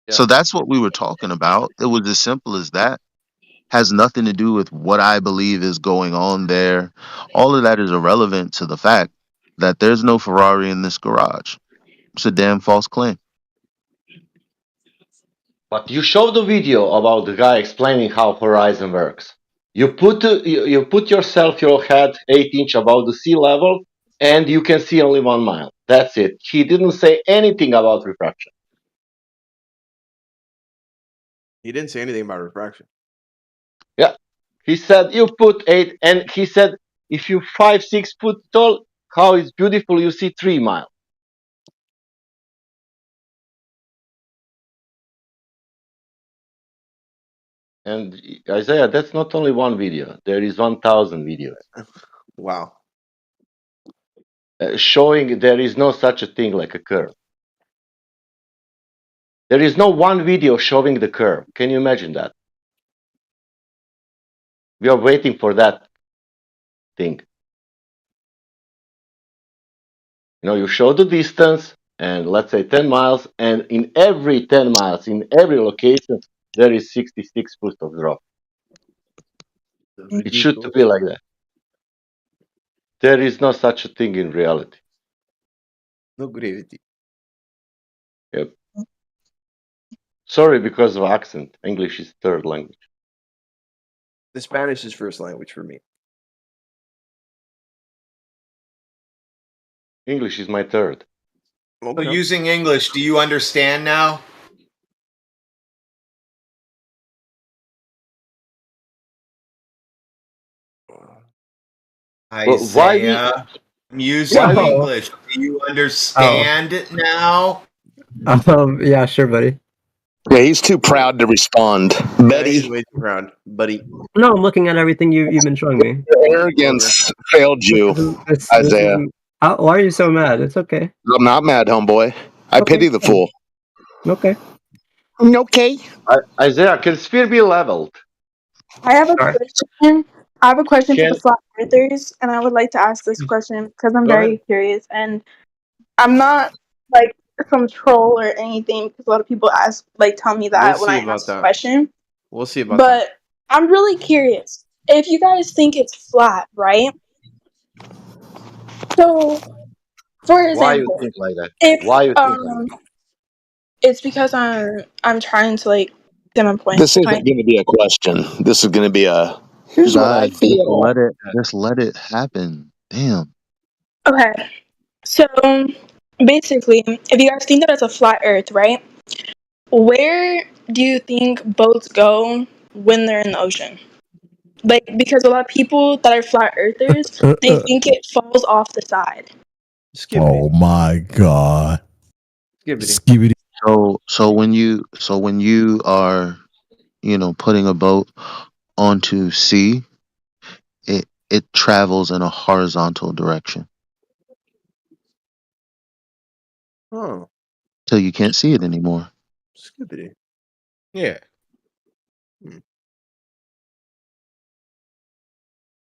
Yeah. So that's what we were talking about. It was as simple as that. Has nothing to do with what I believe is going on there. All of that is irrelevant to the fact that there's no Ferrari in this garage. It's a damn false claim. But you showed the video about the guy explaining how horizon works. You put you put yourself, your head 8 inch above the sea level, and you can see only 1 mile. That's it. He didn't say anything about refraction. He didn't say anything about refraction. Yeah, he said you put 8, and he said if you 5-6 foot tall, how it's beautiful. You see 3 miles. And Isaiah, that's not only one video. There is 1,000 videos. Wow. Showing there is no such a thing like a curve. There is no one video showing the curve. Can you imagine that? We are waiting for that thing. You know, you show the distance, and let's say 10 miles, and in every 10 miles, in every location, there is 66 foot of drop. It should be like that. There is no such a thing in reality. No gravity. Yep. Sorry because of accent. English is third language. The Spanish is first language for me. English is my third. So using English, do you understand now? Isaiah, I'm using English. Do you understand it now? Yeah, sure, buddy. Yeah, he's too proud to respond. Betty. He's way too proud, buddy. No, I'm looking at everything you've been showing me. Your arrogance failed you, Isaiah. Why are you so mad? It's okay. I'm not mad, homeboy. I pity the fool. Okay. Okay. Isaiah, can sphere be leveled? I have a question. I have a question Can- for the flat earthers, and I would like to ask this question because I'm Go very ahead. curious, and I'm not like some troll or anything because a lot of people tell me that We'll when see I about ask the that. question. We'll see about that. But I'm really curious if you guys think it's flat, right? So, for Why you example, think like that? if Why you think like that? it's because I'm trying to get my point. This isn't going to be a question. This is going to be a. Here's what I God, feel. just let it happen. Damn. Okay, so basically, if you guys think that it's a flat Earth, right? Where do you think boats go when they're in the ocean? Like, because a lot of people that are flat earthers, they think it falls off the side. Oh my god. Skibidi. So when you are, putting a boat onto sea, it travels in a horizontal direction. Oh, So you can't see it anymore. Skibidi. Yeah.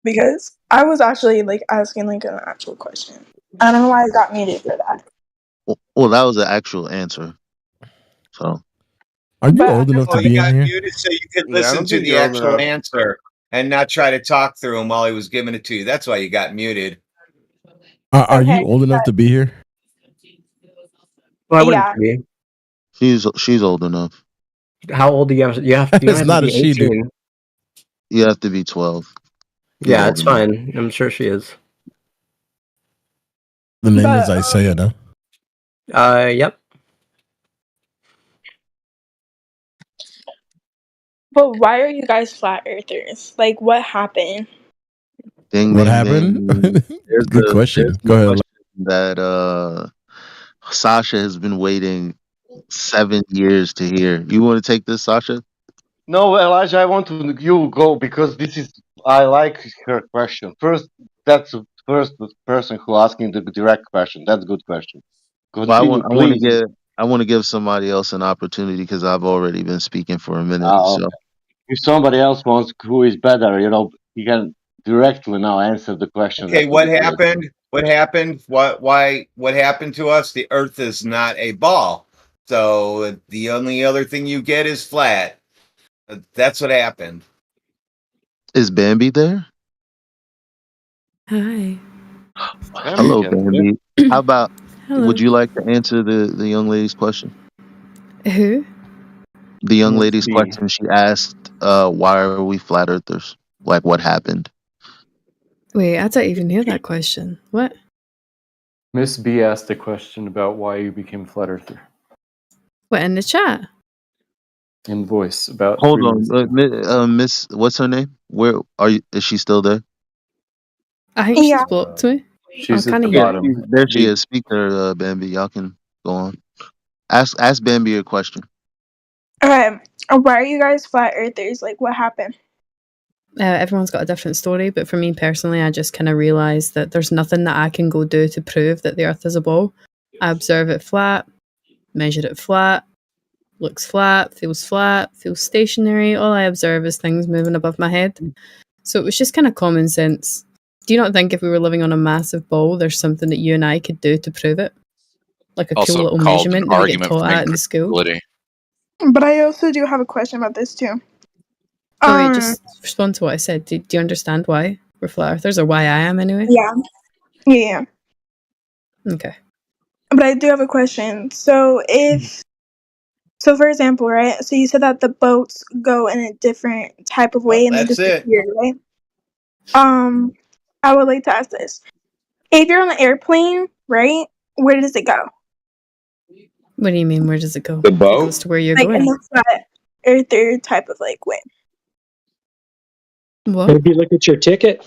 Because I was actually asking an actual question. I don't know why I got muted for that. Well, that was the actual answer. So. Are you old enough to Oh, be you in got here? muted so you could Yeah, I listen don't to think the you're old actual enough. answer and not try to talk through him while he was giving it to you. That's why you got muted. Are you old enough to be here? Well, I wouldn't be. She's old enough. How old do you have? You have It's to not be a she, dude. 18. You have to be 12. You're Yeah, old it's enough. fine. I'm sure she is. The name is Isaiah, no? Yep. But why are you guys flat earthers? Like, what happened? Ding, What ding, happened? ding. There's Good the- question. there's the Go ahead. question that Sasha has been waiting 7 years to hear. You want to take this, Sasha? No, Elijah, I want to you go because I like her question. That's the first person who asking the direct question. That's a good question. Well, I Continue, please. want to give somebody else an opportunity because I've already been speaking for a minute. Okay. So If somebody else wants who is better, he can directly now answer the question. Okay, That what would be great. happened? What happened? What happened to us? The Earth is not a ball. So the only other thing you get is flat. That's what happened. is Bambi there? Hi. Hello, Bambi. How about? Hello. Would you like to answer the young lady's question? Who? The young Miss lady's B. question. She asked, "Why are we flat earthers? Like, what happened?" Wait, I don't even hear that question. What? Miss B asked a question about why you became flat earther. What, in the chat? In voice about. Hold 3 on, minutes ago. Miss. What's her name? Where are you? Is she still there? I think she's blocked me. She's I at can't the hear. bottom. There she is. Speak to her, Bambi. Y'all can go on. Ask Bambi a question. Okay, why are you guys flat earthers? Like, what happened? Everyone's got a different story, but for me personally, I just kind of realised that there's nothing that I can go do to prove that the Earth is a ball. I observe it flat, measure it flat, looks flat, feels stationary. All I observe is things moving above my head. So it was just kind of common sense. Do you not think if we were living on a massive ball, there's something that you and I could do to prove it? Like a Also cool little called measurement an that we get argument taught from at in school? incredulity. But I also do have a question about this too. Oh, wait, just respond to what I said. Do you understand why we're flat earthers, or why I am anyway? Yeah. Okay. But I do have a question. So for example, right? So you said that the boats go in a different type of way and they That's it. disappear, right? I would like to ask this: if you're on an airplane, right? Where does it go? What do you mean? Where does it go? The It boat? goes to where you're Like going. in a flat earther type of like way. What? Maybe look at your ticket.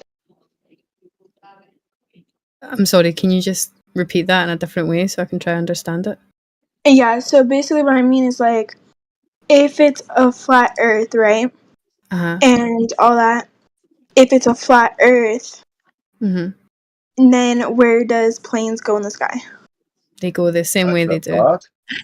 I'm sorry, can you just repeat that in a different way so I can try to understand it? Yeah, so basically what I mean is like if it's a flat earth, right? Uh-huh. And all that, if it's a flat earth, Mm-hmm. then where does planes go in the sky? They go the same way they do.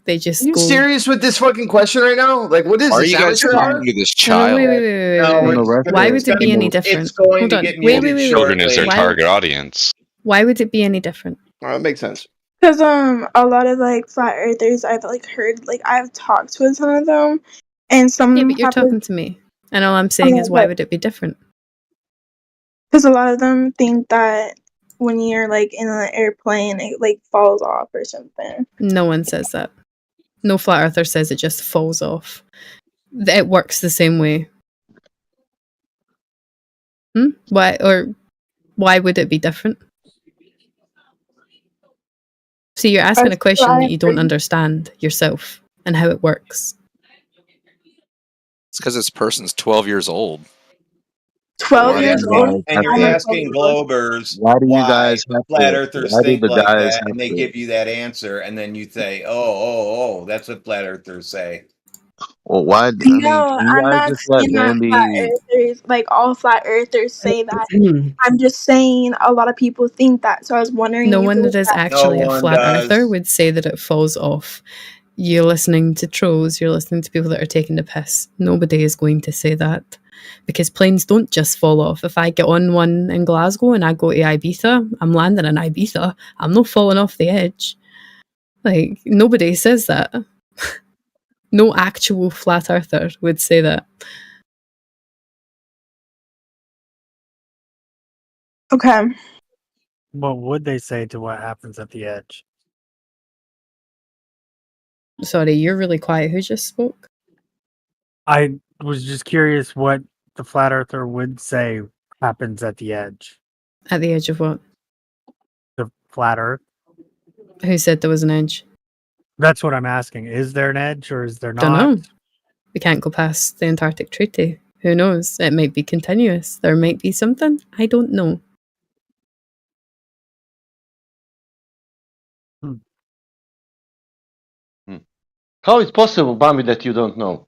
They just Are you go. serious with this fucking question right now? Like, what is Are this? you guys Amateur hour? talking to this No, child? wait. Why would it be any different? It's going Hold to on. get Wait. Children is their Why- target audience. Why would it be any different? That makes sense. Because a lot of like flat earthers I've like heard, like I've talked with some of them, and some Yeah, but you're talking to me, and all I'm saying is, why would it be different? Because a lot of them think that when you're like in an airplane, it like falls off or something. No one says that. No flat earther says it just falls off. It works the same way. Why would it be different? See, you're asking a question that you don't understand yourself and how it works. It's because this person's 12 years old. 12 years old? And you're asking Globers Why do you guys have flat to? earthers Why do think the like guys that, have and they to? give you that answer, and then you say, oh, that's what flat earthers say. Well, why? No, can you I'm guys not just let saying that Bambi? flat earthers, like all flat earthers say that. I'm just saying a lot of people think that. So I was wondering No if one it that was is that. actually a flat earther would say that it falls off. You're listening to trolls, you're listening to people that are taking the piss. Nobody is going to say that. Because planes don't just fall off. If I get on one in Glasgow and I go to Ibiza, I'm landing in Ibiza. I'm not falling off the edge. Like, nobody says that. No actual flat earther would say that. Okay. What would they say to what happens at the edge? Sorry, you're really quiet. Who just spoke? I was just curious what the flat earther would say happens at the edge. At the edge of what? The flat earth. Who said there was an edge? That's what I'm asking. Is there an edge or is there not? Don't know. We can't go past the Antarctic Treaty. Who knows? It might be continuous. There might be something. I don't know. How is possible, Bambi, that you don't know?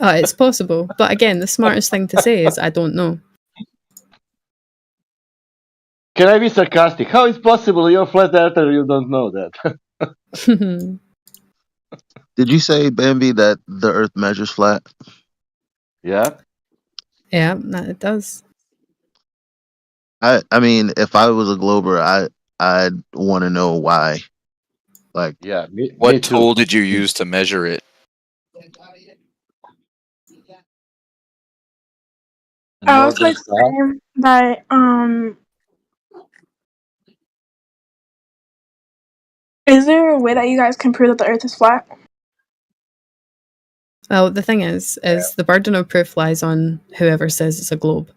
It's possible. But again, the smartest thing to say is, I don't know. Can I be sarcastic? How is possible you're flat earther you don't know that? Did you say, Bambi, that the Earth measures flat? Yeah. Yeah, that it does. I mean, if I was a glober, I'd want to know why. Like, yeah, What tool did you use to measure it? I was like saying that is there a way that you guys can prove that the Earth is flat? Well, the thing is the burden of proof lies on whoever says it's a globe,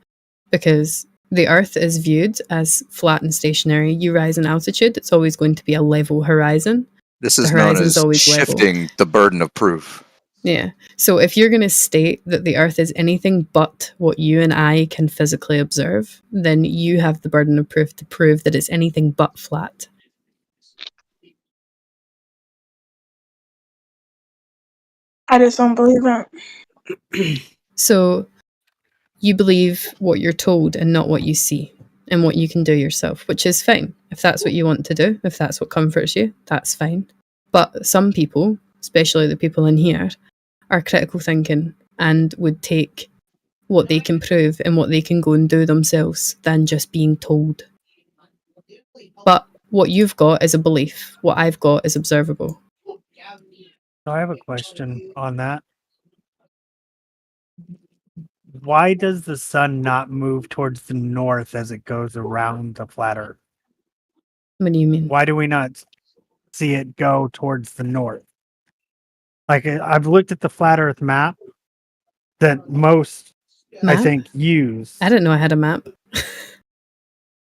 because the Earth is viewed as flat and stationary. You rise in altitude, it's always going to be a level horizon. This The is known horizon's as always level. shifting the burden of proof. Yeah. So if you're going to state that the Earth is anything but what you and I can physically observe, then you have the burden of proof to prove that it's anything but flat. I just don't believe it. So you believe what you're told and not what you see and what you can do yourself, which is fine. If that's what you want to do, if that's what comforts you, that's fine. But some people, especially the people in here, are critical thinking and would take what they can prove and what they can go and do themselves than just being told. But what you've got is a belief. What I've got is observable. So I have a question on that. Why does the sun not move towards the north as it goes around the flat Earth? What do you mean? Why do we not see it go towards the north? Like, I've looked at the flat Earth map that most, I Map? think, use. I didn't know I had a map.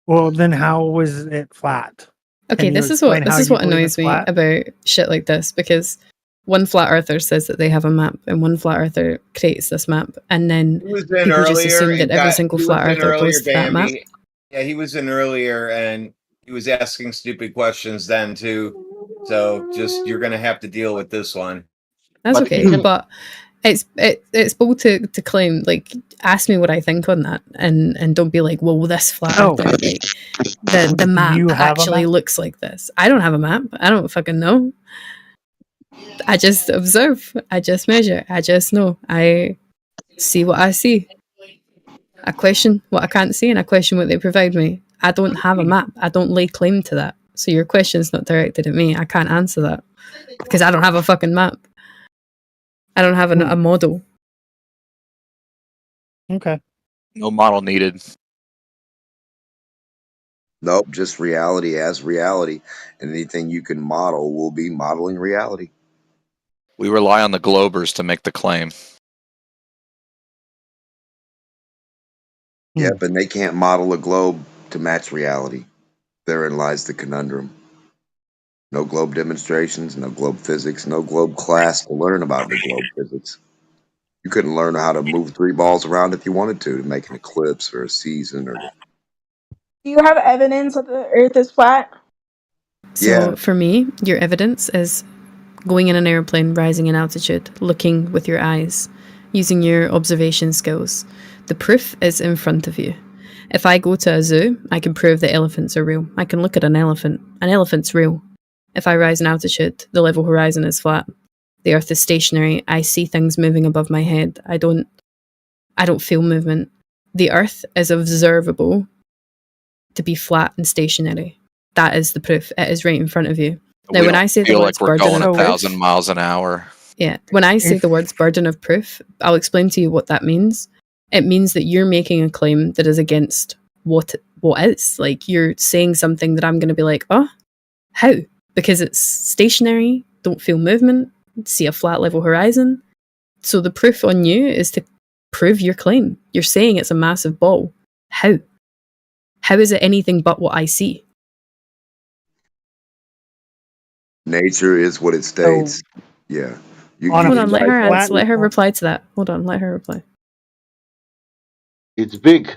Well, then how was it flat? Okay, Can you this is what explain how you believe annoys it's me flat? about shit like this, because one flat earther says that they have a map and one flat earther creates this map, and then He was in people just earlier assume that and every got. single He flat was in earther earlier, goes to that map. Bambi. Yeah, he was in earlier, and he was asking stupid questions then too. So just you're gonna have to deal with this one. That's But okay, even but it's bold to claim, like, ask me what I think on that, and don't be like, well, this flat Oh. earther, like, the Do map you have a actually map? looks like this. I don't have a map. I don't fucking know. I just observe. I just measure. I just know. I see what I see. I question what I can't see, and I question what they provide me. I don't have a map. I don't lay claim to that. So your question's not directed at me. I can't answer that because I don't have a fucking map. I don't have a model. Okay. No model needed. Nope, just reality as reality. And anything you can model will be modeling reality. We rely on the globers to make the claim. Yep, and they can't model a globe to match reality. Therein lies the conundrum. No globe demonstrations, no globe physics, no globe class to learn about the globe physics. You couldn't learn how to move 3 balls around if you wanted to make an eclipse or a season or Do you have evidence that the Earth is flat? So for me, your evidence is going in an airplane, rising in altitude, looking with your eyes, using your observation skills. The proof is in front of you. If I go to a zoo, I can prove that elephants are real. I can look at an elephant. An elephant's real. If I rise in altitude, the level horizon is flat. The earth is stationary. I see things moving above my head. I don't feel movement. The earth is observable to be flat and stationary. That is the proof. It is right in front of you. Now, We when don't I say the feel words like we're burden going of proof, 1,000 miles an hour. yeah, when I say the words burden of proof, I'll explain to you what that means. It means that you're making a claim that is against what is. Like, you're saying something that I'm going to be like, oh, how? Because it's stationary, don't feel movement, see a flat level horizon. So the proof on you is to prove your claim. You're saying it's a massive ball. How? How is it anything but what I see? nature is what it states. Yeah. Hold on, let her guys- answer. Let her reply to that. Hold on, let her reply. it's big.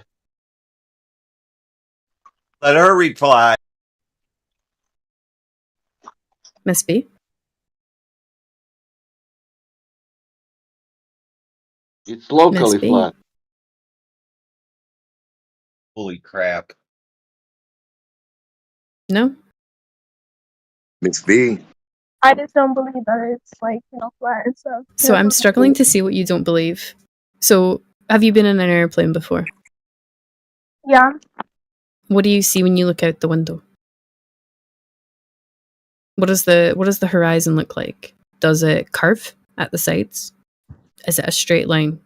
Let her reply. Miss B? It's locally be. flat. Holy crap. No? Miss B. I just don't believe that it's like, flat and stuff. So I'm struggling to see what you don't believe. So, have you been in an airplane before? Yeah. What do you see when you look out the window? What does the horizon look like? Does it curve at the sides? Is it a straight line?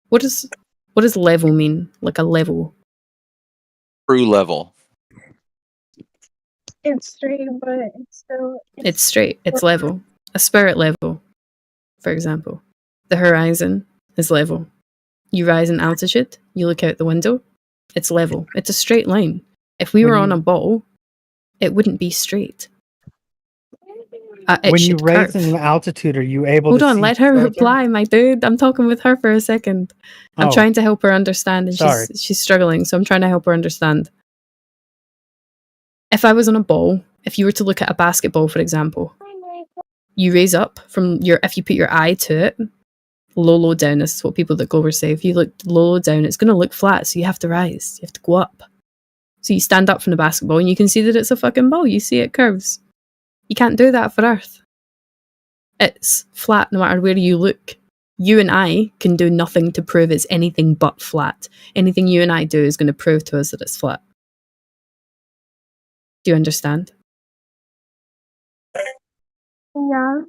What does level mean? Like a level? True level. It's straight, but it's still. It's straight. It's level. A spirit level, for example. The horizon is level. You rise in altitude, you look out the window, it's level. It's a straight line. If we were on a ball, it wouldn't be straight. It When you should raise curve. in altitude, are you able Hold to on, see let her further? reply, my dude. I'm talking with her for a second. I'm Oh. trying to help her understand, and Sorry. she's struggling, so I'm trying to help her understand. If I was on a ball, if you were to look at a basketball, for example, you raise up if you put your eye to it, low down, this is what people that go over say. If you look low down, it's going to look flat, so you have to rise. You have to go up. So you stand up from the basketball, and you can see that it's a fucking ball. You see it curves. You can't do that for Earth. It's flat no matter where you look. You and I can do nothing to prove it's anything but flat. Anything you and I do is going to prove to us that it's flat. Do you understand? Yeah,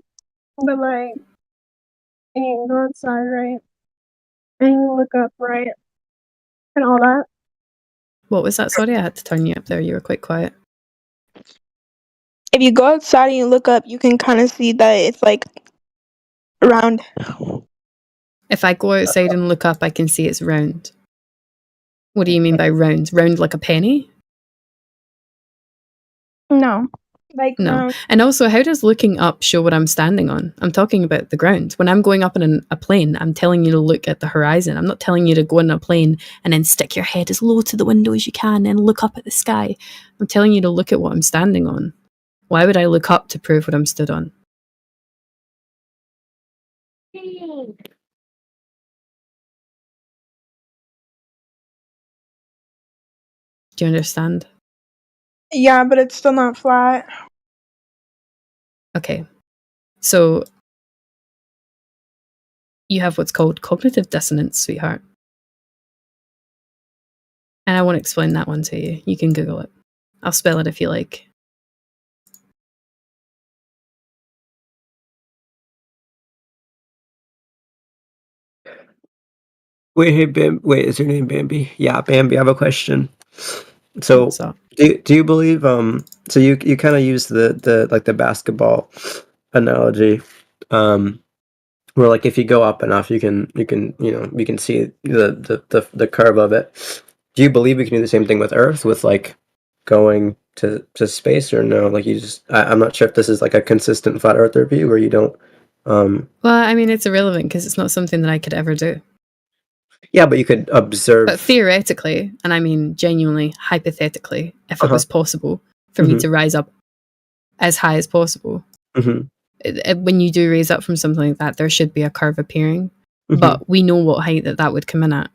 but like, you go outside, right? And you look up, right? And all that. What was that? Sorry, I had to turn you up there. You were quite quiet. If you go outside and you look up, you can kind of see that it's like round. If I go outside and look up, I can see it's round. What do you mean by round? Round like a penny? No. Like, No. And also, how does looking up show what I'm standing on? I'm talking about the ground. When I'm going up in a plane, I'm telling you to look at the horizon. I'm not telling you to go in a plane and then stick your head as low to the window as you can and look up at the sky. I'm telling you to look at what I'm standing on. Why would I look up to prove what I'm stood on? Do you understand? Yeah, but it's still not flat. Okay. So you have what's called cognitive dissonance, sweetheart. And I won't explain that one to you. You can Google it. I'll spell it if you like. Wait, hey, wait, is your name Bambi? Yeah, Bambi, I have a question. So, What's up? do you believe, so you kind of use the like the basketball analogy, where like if you go up enough, you can see the curve of it. Do you believe we can do the same thing with Earth, with like going to space, or no? Like I'm not sure if this is like a consistent flat earther view where you don't. Well, I mean, it's irrelevant because it's not something that I could ever do. Yeah, but you could observe. But theoretically, and I mean genuinely, hypothetically, if it was possible for me to rise up as high as possible, when you do raise up from something like that, there should be a curve appearing. But we know what height that would come in at.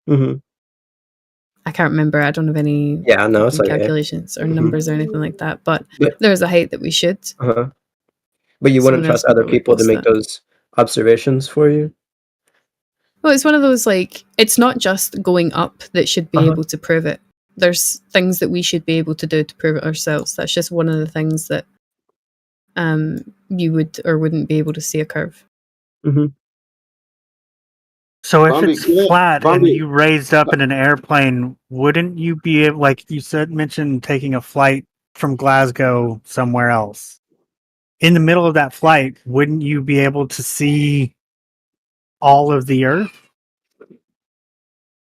I can't remember. I don't have any calculations or numbers or anything like that. But there's a height that we should. But you wouldn't trust other people to make those observations for you? Well, it's one of those, like, it's not just going up that should be able to prove it. There's things that we should be able to do to prove it ourselves. That's just one of the things that you would or wouldn't be able to see a curve. So if it's flat and you raised up in an airplane, wouldn't you be able, like you mentioned taking a flight from Glasgow somewhere else? In the middle of that flight, wouldn't you be able to see all of the Earth?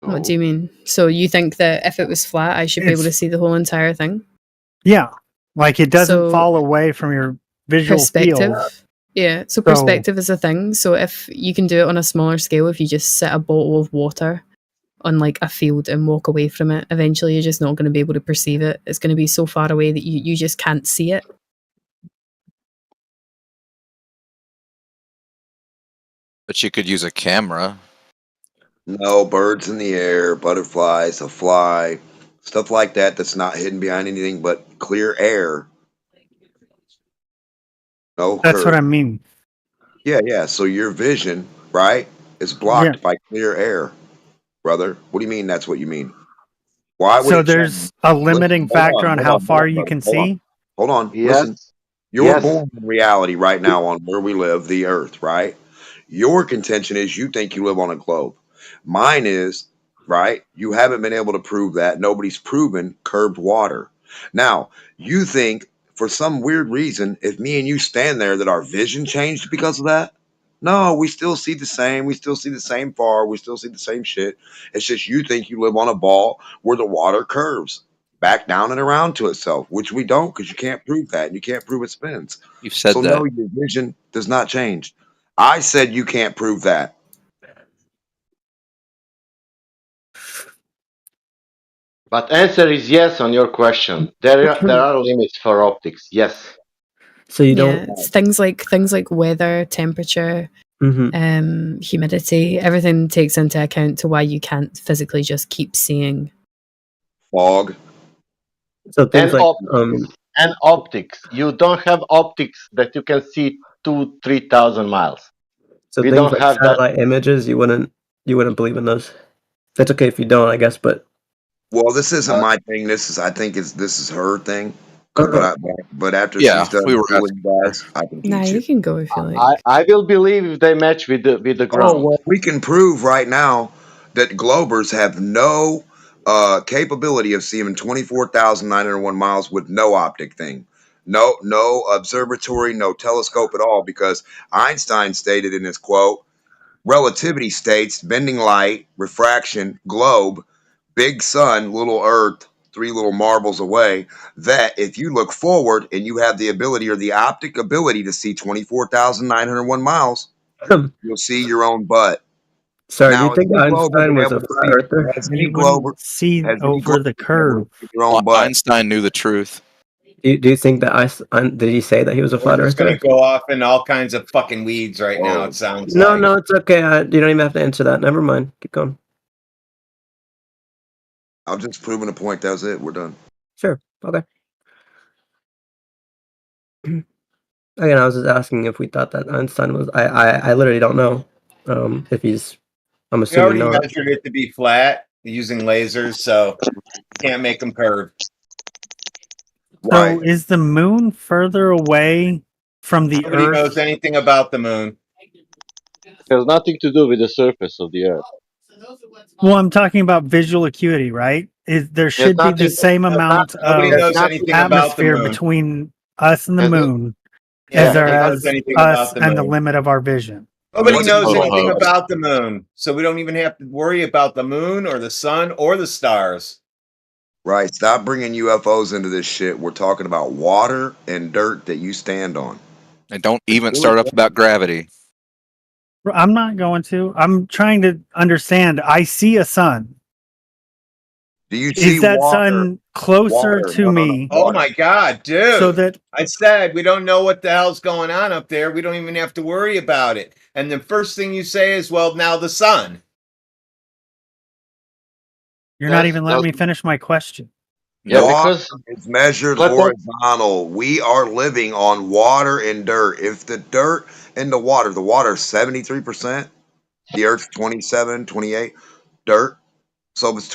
What do you mean? So you think that if it was flat, I should be able to see the whole entire thing? Yeah. Like it doesn't fall away from your visual perspective. field. Yeah, so perspective is a thing. So if you can do it on a smaller scale, if you just set a bottle of water on like a field and walk away from it, eventually you're just not going to be able to perceive it. It's going to be so far away that you just can't see it. But you could use a camera. No, birds in the air, butterflies, a fly, stuff like that that's not hidden behind anything but clear air. No That's what curve. I mean. Yeah. So your vision, right, is blocked by clear air, brother. What do you mean that's what you mean? Why would So it change? there's a limiting factor on how far you can see. Hold on. Yes. Listen. You're born in reality right now on where we live, the earth, right? Your contention is you think you live on a globe. Mine is, right? You haven't been able to prove that. Nobody's proven curved water. Now, you think for some weird reason, if me and you stand there, that our vision changed because of that? No, we still see the same. We still see the same far. We still see the same shit. It's just you think you live on a ball where the water curves back down and around to itself, which we don't because you can't prove that and you can't prove it spins. You've said So that. no, your vision does not change. I said you can't prove that. But answer is yes on your question. There are limits for optics. Yes. So you Yeah, don't. it's things like weather, temperature, humidity. Everything takes into account to why you can't physically just keep seeing. Fog. So things And like optics. You don't have optics that you can see 2,000-3,000 miles. so We things don't like have that. satellite images. You wouldn't believe in those. It's okay if you don't, I guess. But Well, this isn't my thing. This is her thing. But after Yeah, she's done we were fooling you guys, I can Nah, teach you you. can go if you like. I will believe if they match with the ground. Oh well, we can prove right now that Globers have no capability of seeing 24,901 miles with no optic thing. No observatory, no telescope at all, because Einstein stated in his quote, relativity states bending light, refraction, globe, big sun, little earth, three little marbles away, that if you look forward and you have the ability or the optic ability to see 24,901 miles, you'll see your own butt. sorry, Now, do you think if any globe Einstein been was a able to flat see, earther? has You any globe, wouldn't see has any over globe the been able curve. to see your own butt? Einstein knew the truth. Do you think that did he say that he was a We're flat just earther? gonna go off in all kinds of fucking weeds right now. It sounds No, like. no, it's okay. You don't even have to answer that. Never mind. Keep going. I'm just proving a point. That was it. We're done. Sure. Okay. Again, I was just asking if we thought that Einstein was. I literally don't know. If he's. I'm We assuming already not. measured it to be flat using lasers, so can't make them curve. So is the moon further away from the Nobody Earth? knows anything about the moon. It has nothing to do with the surface of the Earth. Well, I'm talking about visual acuity, right? There should be the nothing- same there's amount Nobody of knows anything about the atmosphere moon. between us and the There's no- moon Yeah, as there nobody knows is anything us about the and the moon. limit of our vision. Nobody What's knows total anything hoax? about the moon, so we don't even have to worry about the moon or the sun or the stars. Right. Stop bringing UFOs into this shit. We're talking about water and dirt that you stand on. And don't even start up about gravity. I'm not going to. I'm trying to understand. I see a sun. Do you see Is that water? sun closer Water. to No, me? Oh my God, dude. So that I said we don't know what the hell's going on up there. We don't even have to worry about it. And the first thing you say is, well, now the sun. you're not even letting me finish my question. Yeah, Water because is measured Let that- horizontal. We are living on water and dirt. If the dirt and the water is 73%, the earth's 27, 28, dirt. So if it's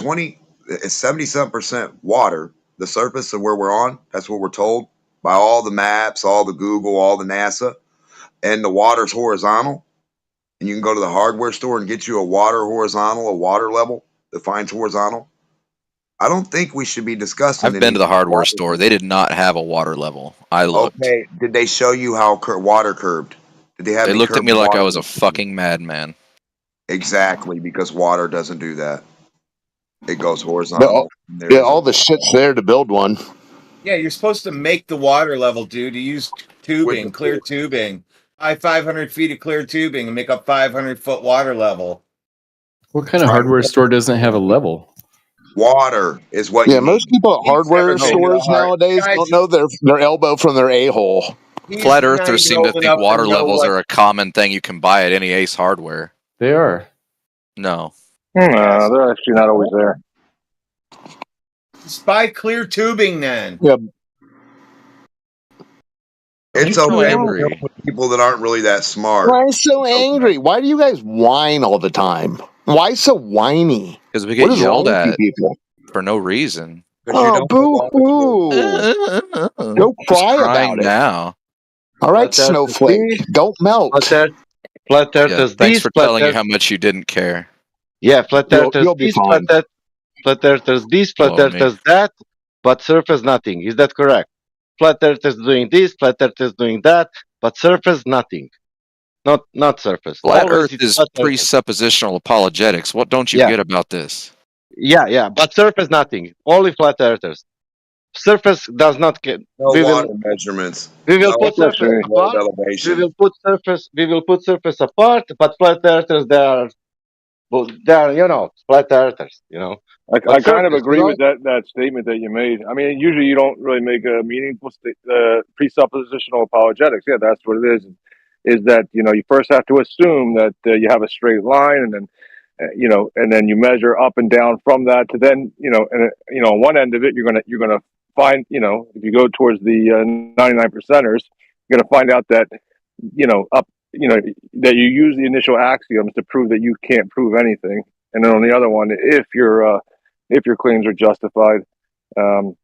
77% water, the surface of where we're on, that's what we're told by all the maps, all the Google, all the NASA, and the water's horizontal. And you can go to the hardware store and get you a water level that finds horizontal. I don't think we should be discussing. I've been to the hardware store. They did not have a water level. I looked. Okay, did they show you how water curved? Did they have? They me looked at curve me like I water? was a fucking madman. Exactly, because water doesn't do that. It goes horizontal. Yeah, all the shit's there to build one. Yeah, you're supposed to make the water level, dude. You use tubing, clear tubing. Buy 500 feet of clear tubing and make a 500-foot water level. What kind of hardware store doesn't have a level? Water is what. Yeah, you most need. people at hardware stores nowadays don't know their elbow from their a-hole. Flat earthers seem to think water levels are a common thing you can buy at any Ace Hardware. They are. No. They're actually not always there. Just buy clear tubing then. Yeah. It's so okay angry. with people that aren't really that smart. Why so angry? Why do you guys whine all the time? Why so whiny? Because we What get is wrong yelled with you at people? for no reason. Oh, boo-hoo. Go Just cry crying about it. now. All right, Flat Earth is Snowflake, this, don't melt. Flat Earth Yeah, is thanks this, for Flat telling you Earth. how much you didn't care. Yeah, Flat Earth is You'll be this, fine. Flat Earth is this, Flat Blow Earth me. is that, but surface nothing. Is that correct? Flat Earth is doing this, Flat Earth is doing that, but surface nothing. Not surface. Flat Always Earth it's is flat earth. presuppositional apologetics. What don't you Yeah. get about this? Yeah, but surface nothing. Only flat earthers. Surface does not get. No We will water measurements. we will No put surface load apart. We elevation. will put surface apart. But flat earthers, they are flat earthers. I But kind of surface, agree with that statement that you made. I mean, usually you don't really make a meaningful presuppositional apologetics. Yeah, that's what it is. Is that you first have to assume that you have a straight line, and then and then you measure up and down from that to then on one end of it you're gonna find if you go towards the 99%ers, you're gonna find out that up that you use the initial axioms to prove that you can't prove anything, and then on the other one, if your claims are justified, and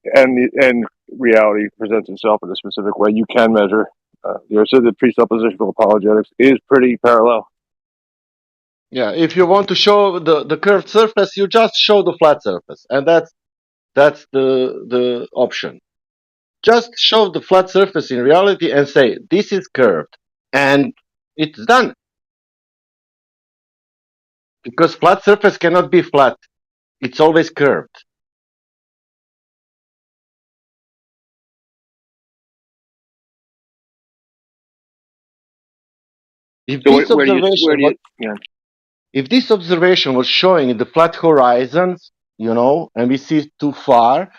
reality presents itself in a specific way, you can measure. So the presuppositional apologetics is pretty parallel. yeah. If you want to show the curved surface, you just show the flat surface, and that's the option. Just show the flat surface in reality and say this is curved, and it's done. Because flat surface cannot be flat; it's always curved. If this observation was showing the flat horizons, and we see too far,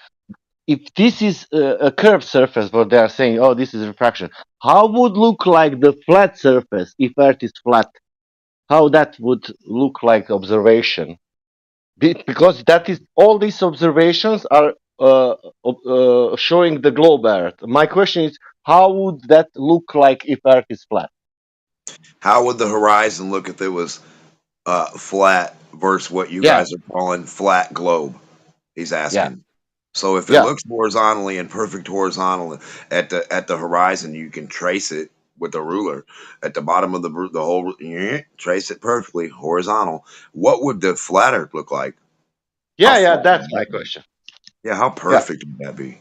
if this is a curved surface, what they are saying, oh, this is refraction, how would look like the flat surface if Earth is flat? How that would look like observation? Because that is all these observations are showing the globe Earth. My question is, how would that look like if Earth is flat? How would the horizon look if it was flat versus what you guys are calling flat globe? He's asking. So if it looks horizontally and perfect horizontal at the horizon, you can trace it with a ruler. At the bottom of the whole, trace it perfectly horizontal. What would the flat Earth look like? That's my question. Yeah, how perfect would that be?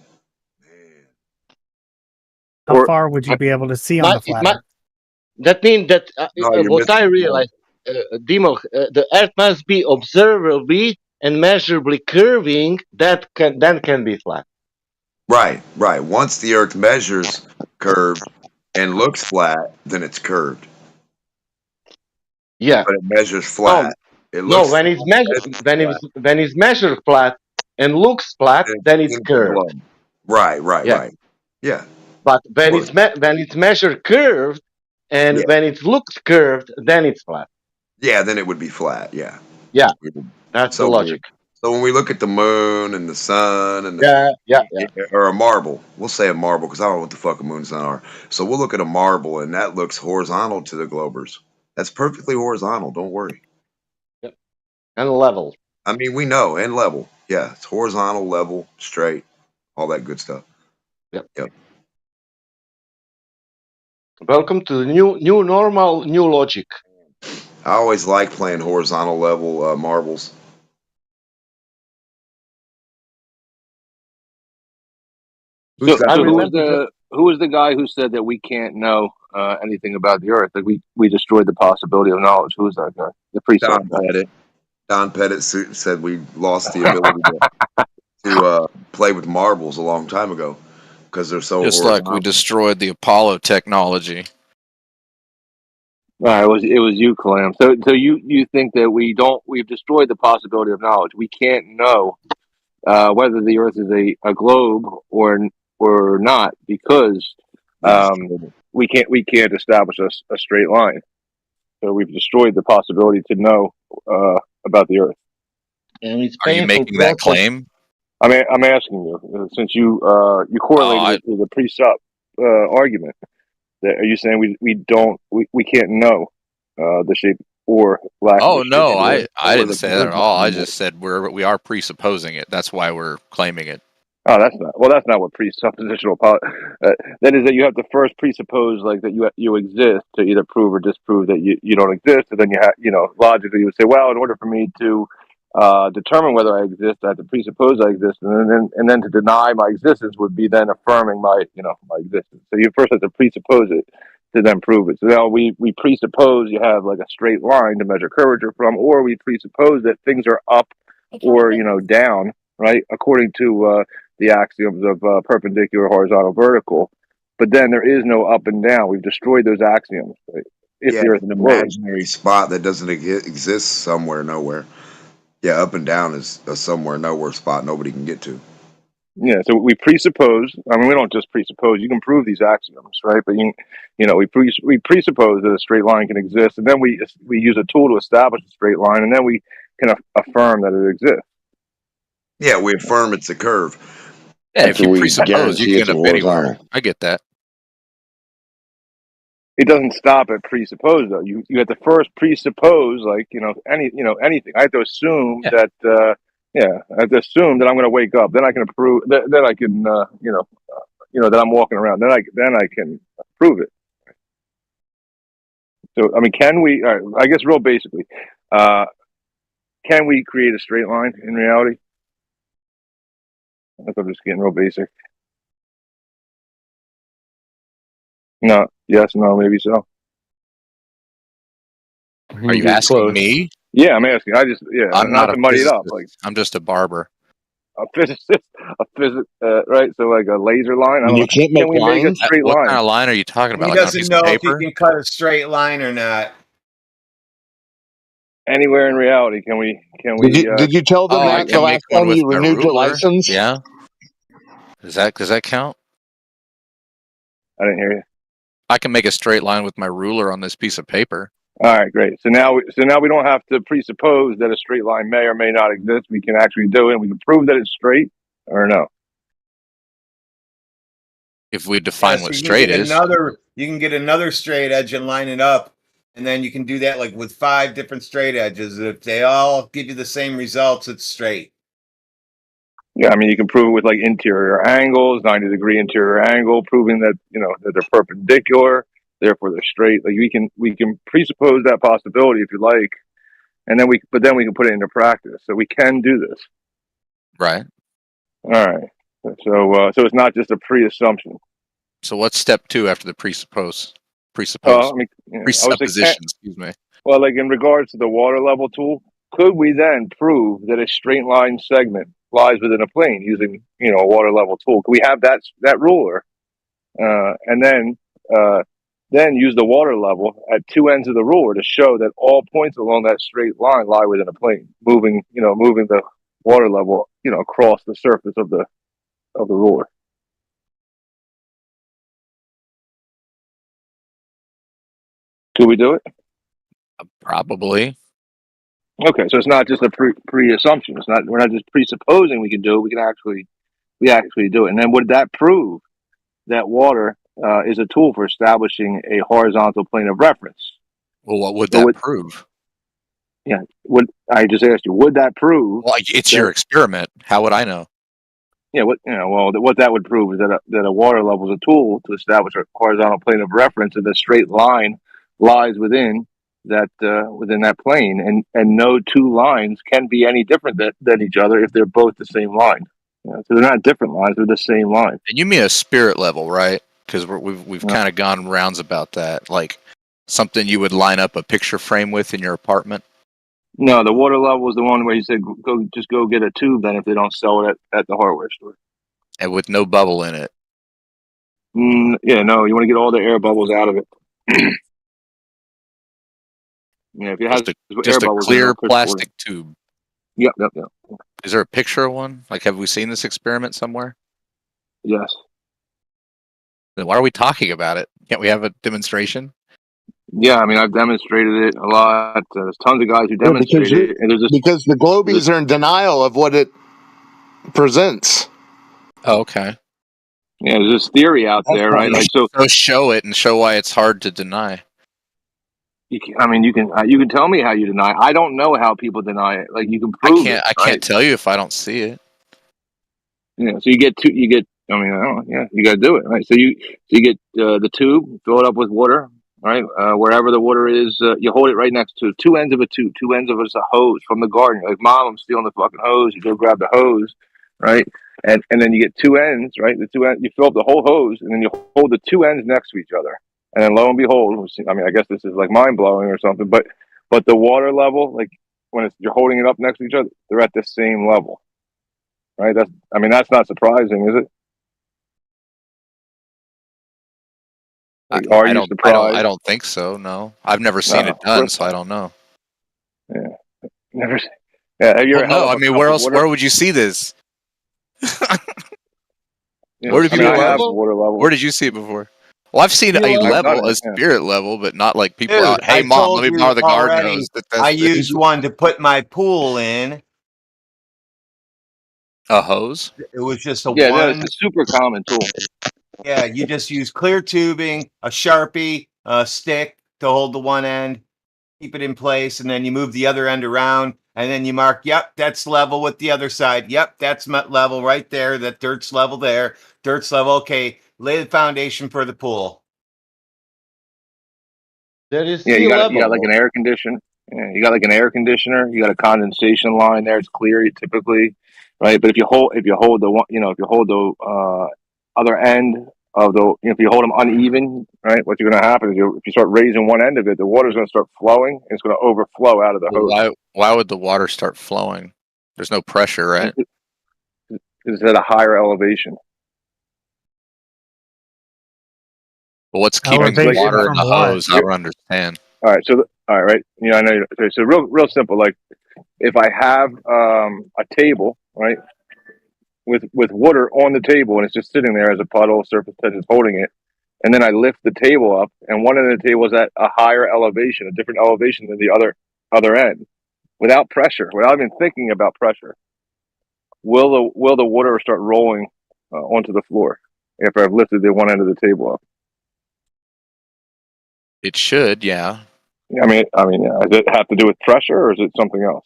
How far would you be able to see on the flat Earth? That means that you're what I missing realized, Dimo, the Earth must be observably and measurably curving. That can be flat. Right. Once the Earth measures curved and looks flat, then it's curved. Yeah, but it measures flat. when it's measured flat and looks flat, then it's curved. Right. Yeah. But when it's measured curved and when it looks curved, then it's flat. Yeah, then it would be flat. Yeah. Yeah. That's the logic. So when we look at the moon and the sun and or a marble, we'll say a marble because I don't know what the fuck a moon and sun are. So we'll look at a marble and that looks horizontal to the globers. That's perfectly horizontal. Don't worry. Yep. And level. I mean, we know, and level. Yeah, it's horizontal, level, straight, all that good stuff. Yep. Welcome to the new normal, new logic. I always like playing horizontal level marbles. Who was the guy who said that we can't know anything about the Earth? Like we destroyed the possibility of knowledge. Who was that guy? The priest. Don Pettit said we lost the ability to play with marbles a long time ago because they're so just horizontal. like we destroyed the Apollo technology. It was you, Kalam. So you think that we've destroyed the possibility of knowledge. We can't know whether the Earth is a globe or not because we can't establish a straight line. So we've destroyed the possibility to know about the Earth. And it's Are you making that claim? I mean, I'm asking you, since you correlated it to the pre-sup argument. Are you saying we can't know the shape or lack of Oh the shape? no, or I didn't the say that at all. I position? just said we are presupposing it. That's why we're claiming it. Oh, that's not what presuppositional. That is that you have to first presuppose like that you exist to either prove or disprove that you don't exist, and then you have logically you would say, well, in order for me to determine whether I exist, I have to presuppose I exist, and then to deny my existence would be then affirming my my existence. So you first have to presuppose it to then prove it. So now we presuppose you have like a straight line to measure curvature from, or we presuppose that things are up or down, right, according to the axioms of perpendicular, horizontal, vertical. But then there is no up and down. We've destroyed those axioms. Right? If Yeah, the it's Earth an floats. imaginary spot that doesn't exist somewhere, nowhere. Yeah, up and down is a somewhere, nowhere spot nobody can get to. Yeah, so we presuppose. I mean, we don't just presuppose. You can prove these axioms, right? But we presuppose that a straight line can exist, and then we use a tool to establish a straight line, and then we can affirm that it exists. Yeah, we affirm it's a curve. Yeah, if you presuppose, guarantee you can it's end up horizontal. anywhere. I get that. It doesn't stop at presuppose though. You have to first presuppose anything. I have to assume that I have to assume that I'm going to wake up. Then I can prove that. Then I can that I'm walking around. Then I can prove it. So I mean, can we? I guess real basically, can we create a straight line in reality? I think I'm just getting real basic. No. Yes. No. Maybe so. Are you asking me? Yeah, I'm asking. I'm not not a to muddy it up. physicist. Like I'm just a barber. a physicist, right? So like a laser line. I don't You know. can't Can make we make a straight What line? kind of line are you talking about? He Like on a doesn't piece know of if he paper? can cut a straight line or not. Anywhere in reality, can we? Did you tell them I that the can make last one time with you my renewed your ruler. license? Yeah. Does that count? I didn't hear you. I can make a straight line with my ruler on this piece of paper. All right, great. So now we don't have to presuppose that a straight line may or may not exist. We can actually do it. And we can prove that it's straight or no. If we define So what you straight can get is. you can get another straight edge and line it up, and then you can do that like with 5 different straight edges. If they all give you the same results, it's straight. Yeah, I mean, you can prove it with like interior angles, 90-degree interior angle, proving that that they're perpendicular, therefore they're straight. Like we can presuppose that possibility if you like, and then we can put it into practice. So we can do this. Right. All right. So it's not just a pre-assumption. So what's step 2 after the presuppose? I mean, I would say Presupposition, excuse me. well, like in regards to the water level tool, could we then prove that a straight line segment lies within a plane using a water level tool? Could we have that ruler, and then use the water level at 2 ends of the ruler to show that all points along that straight line lie within a plane, moving the water level across the surface of the ruler? Could we do it? Probably. Okay, so it's not just a pre-assumption. We're not just presupposing we can do it. We actually do it. And then would that prove that water is a tool for establishing a horizontal plane of reference? Well, what would that prove? Yeah, I just asked you? Would that prove? Well, it's your experiment. How would I know? Yeah, what that would prove is that a water level is a tool to establish a horizontal plane of reference, and the straight line lies within that plane, and no two lines can be any different than each other if they're both the same line. So they're not different lines; they're the same line. And you mean a spirit level, right? Because we've kind of gone rounds about that, like something you would line up a picture frame with in your apartment. No, the water level is the one where you said go get a tube. Then if they don't sell it at the hardware store, and with no bubble in it. Yeah, no, you want to get all the air bubbles out of it. Yeah, if it has just air a bubbles, clear plastic tube. Yep. Is there a picture of one? Like, have we seen this experiment somewhere? Yes. Then why are we talking about it? Can't we have a demonstration? Yeah, I mean, I've demonstrated it a lot. There's tons of guys who Yeah, demonstrate it, and there's just because the Globies are in denial of what it presents. Oh, okay. Yeah, there's this theory out there, right? Like, so show it and show why it's hard to deny. you can tell me how you deny. I don't know how people deny it. Like, you can prove it. I can't tell you if I don't see it. Yeah, so you get. I mean, I don't know. Yeah, you got to do it, right? So you get the tube, fill it up with water, right? Wherever the water is, you hold it right next to two ends of a tube. Two ends of it's a hose from the garden. You're like, Mom, I'm stealing the fucking hose. You go grab the hose, right? And then you get two ends, right? The two ends, you fill up the whole hose, and then you hold the two ends next to each other. And then lo and behold, I mean, I guess this is like mind blowing or something, but the water level, like when you're holding it up next to each other, they're at the same level. Right. That's not surprising, is it? Like, are you surprised? I don't think so. No, I've never seen it done, so I don't know. Yeah, never. Yeah, have you ever? No, I mean, where else? Where would you see this? Where did people Where did you see it before? Well, I've seen a level, a spirit level, but not like people out. Hey, Mom, let me borrow the garden hose. I used one to put my pool in. A hose? It was just a one. one. It's a super common tool. Yeah, you just use clear tubing, a Sharpie, a stick to hold the one end, keep it in place, and then you move the other end around, and then you mark, yep, that's level with the other side. Yep, that's level right there. That dirt's level there. Dirt's level. Okay, lay the foundation for the pool. There is you got like an air conditioner. Yeah, you got like an air conditioner. You got a condensation line there. It's clear typically, right? But if you hold the one, if you hold the other end of the, if you hold them uneven, right? What's going to happen is if you start raising one end of it, the water's going to start flowing. And it's going to overflow out of the hose. Why would the water start flowing? There's no pressure, right? It's at a higher elevation. But what's keeping the water in the hose? I don't understand. All right, right. Yeah, I know. So real simple. Like, if I have a table, right, with water on the table and it's just sitting there as a puddle, surface tension holding it, and then I lift the table up, and one end of the table is at a higher elevation, a different elevation than the other end, without pressure, without even thinking about pressure, will the water start rolling onto the floor after I've lifted the one end of the table up? It should, yeah. I mean, yeah. Does it have to do with pressure, or is it something else?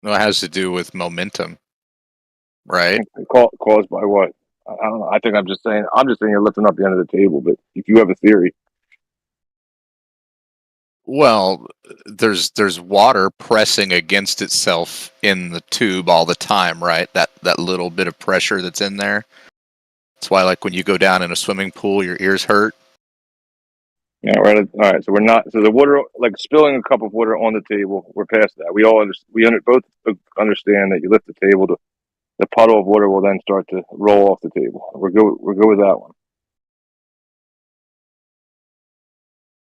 No, it has to do with momentum, right? Caused by what? I don't know. I think I'm just saying you're lifting up the end of the table, but if you have a theory. Well, there's water pressing against itself in the tube all the time, right? That little bit of pressure that's in there. That's why, like, when you go down in a swimming pool, your ears hurt. Yeah, right. All right. So we're not. So the water, like spilling a cup of water on the table, we're past that. We all both understand that you lift the table, the puddle of water will then start to roll off the table. We're good with that one.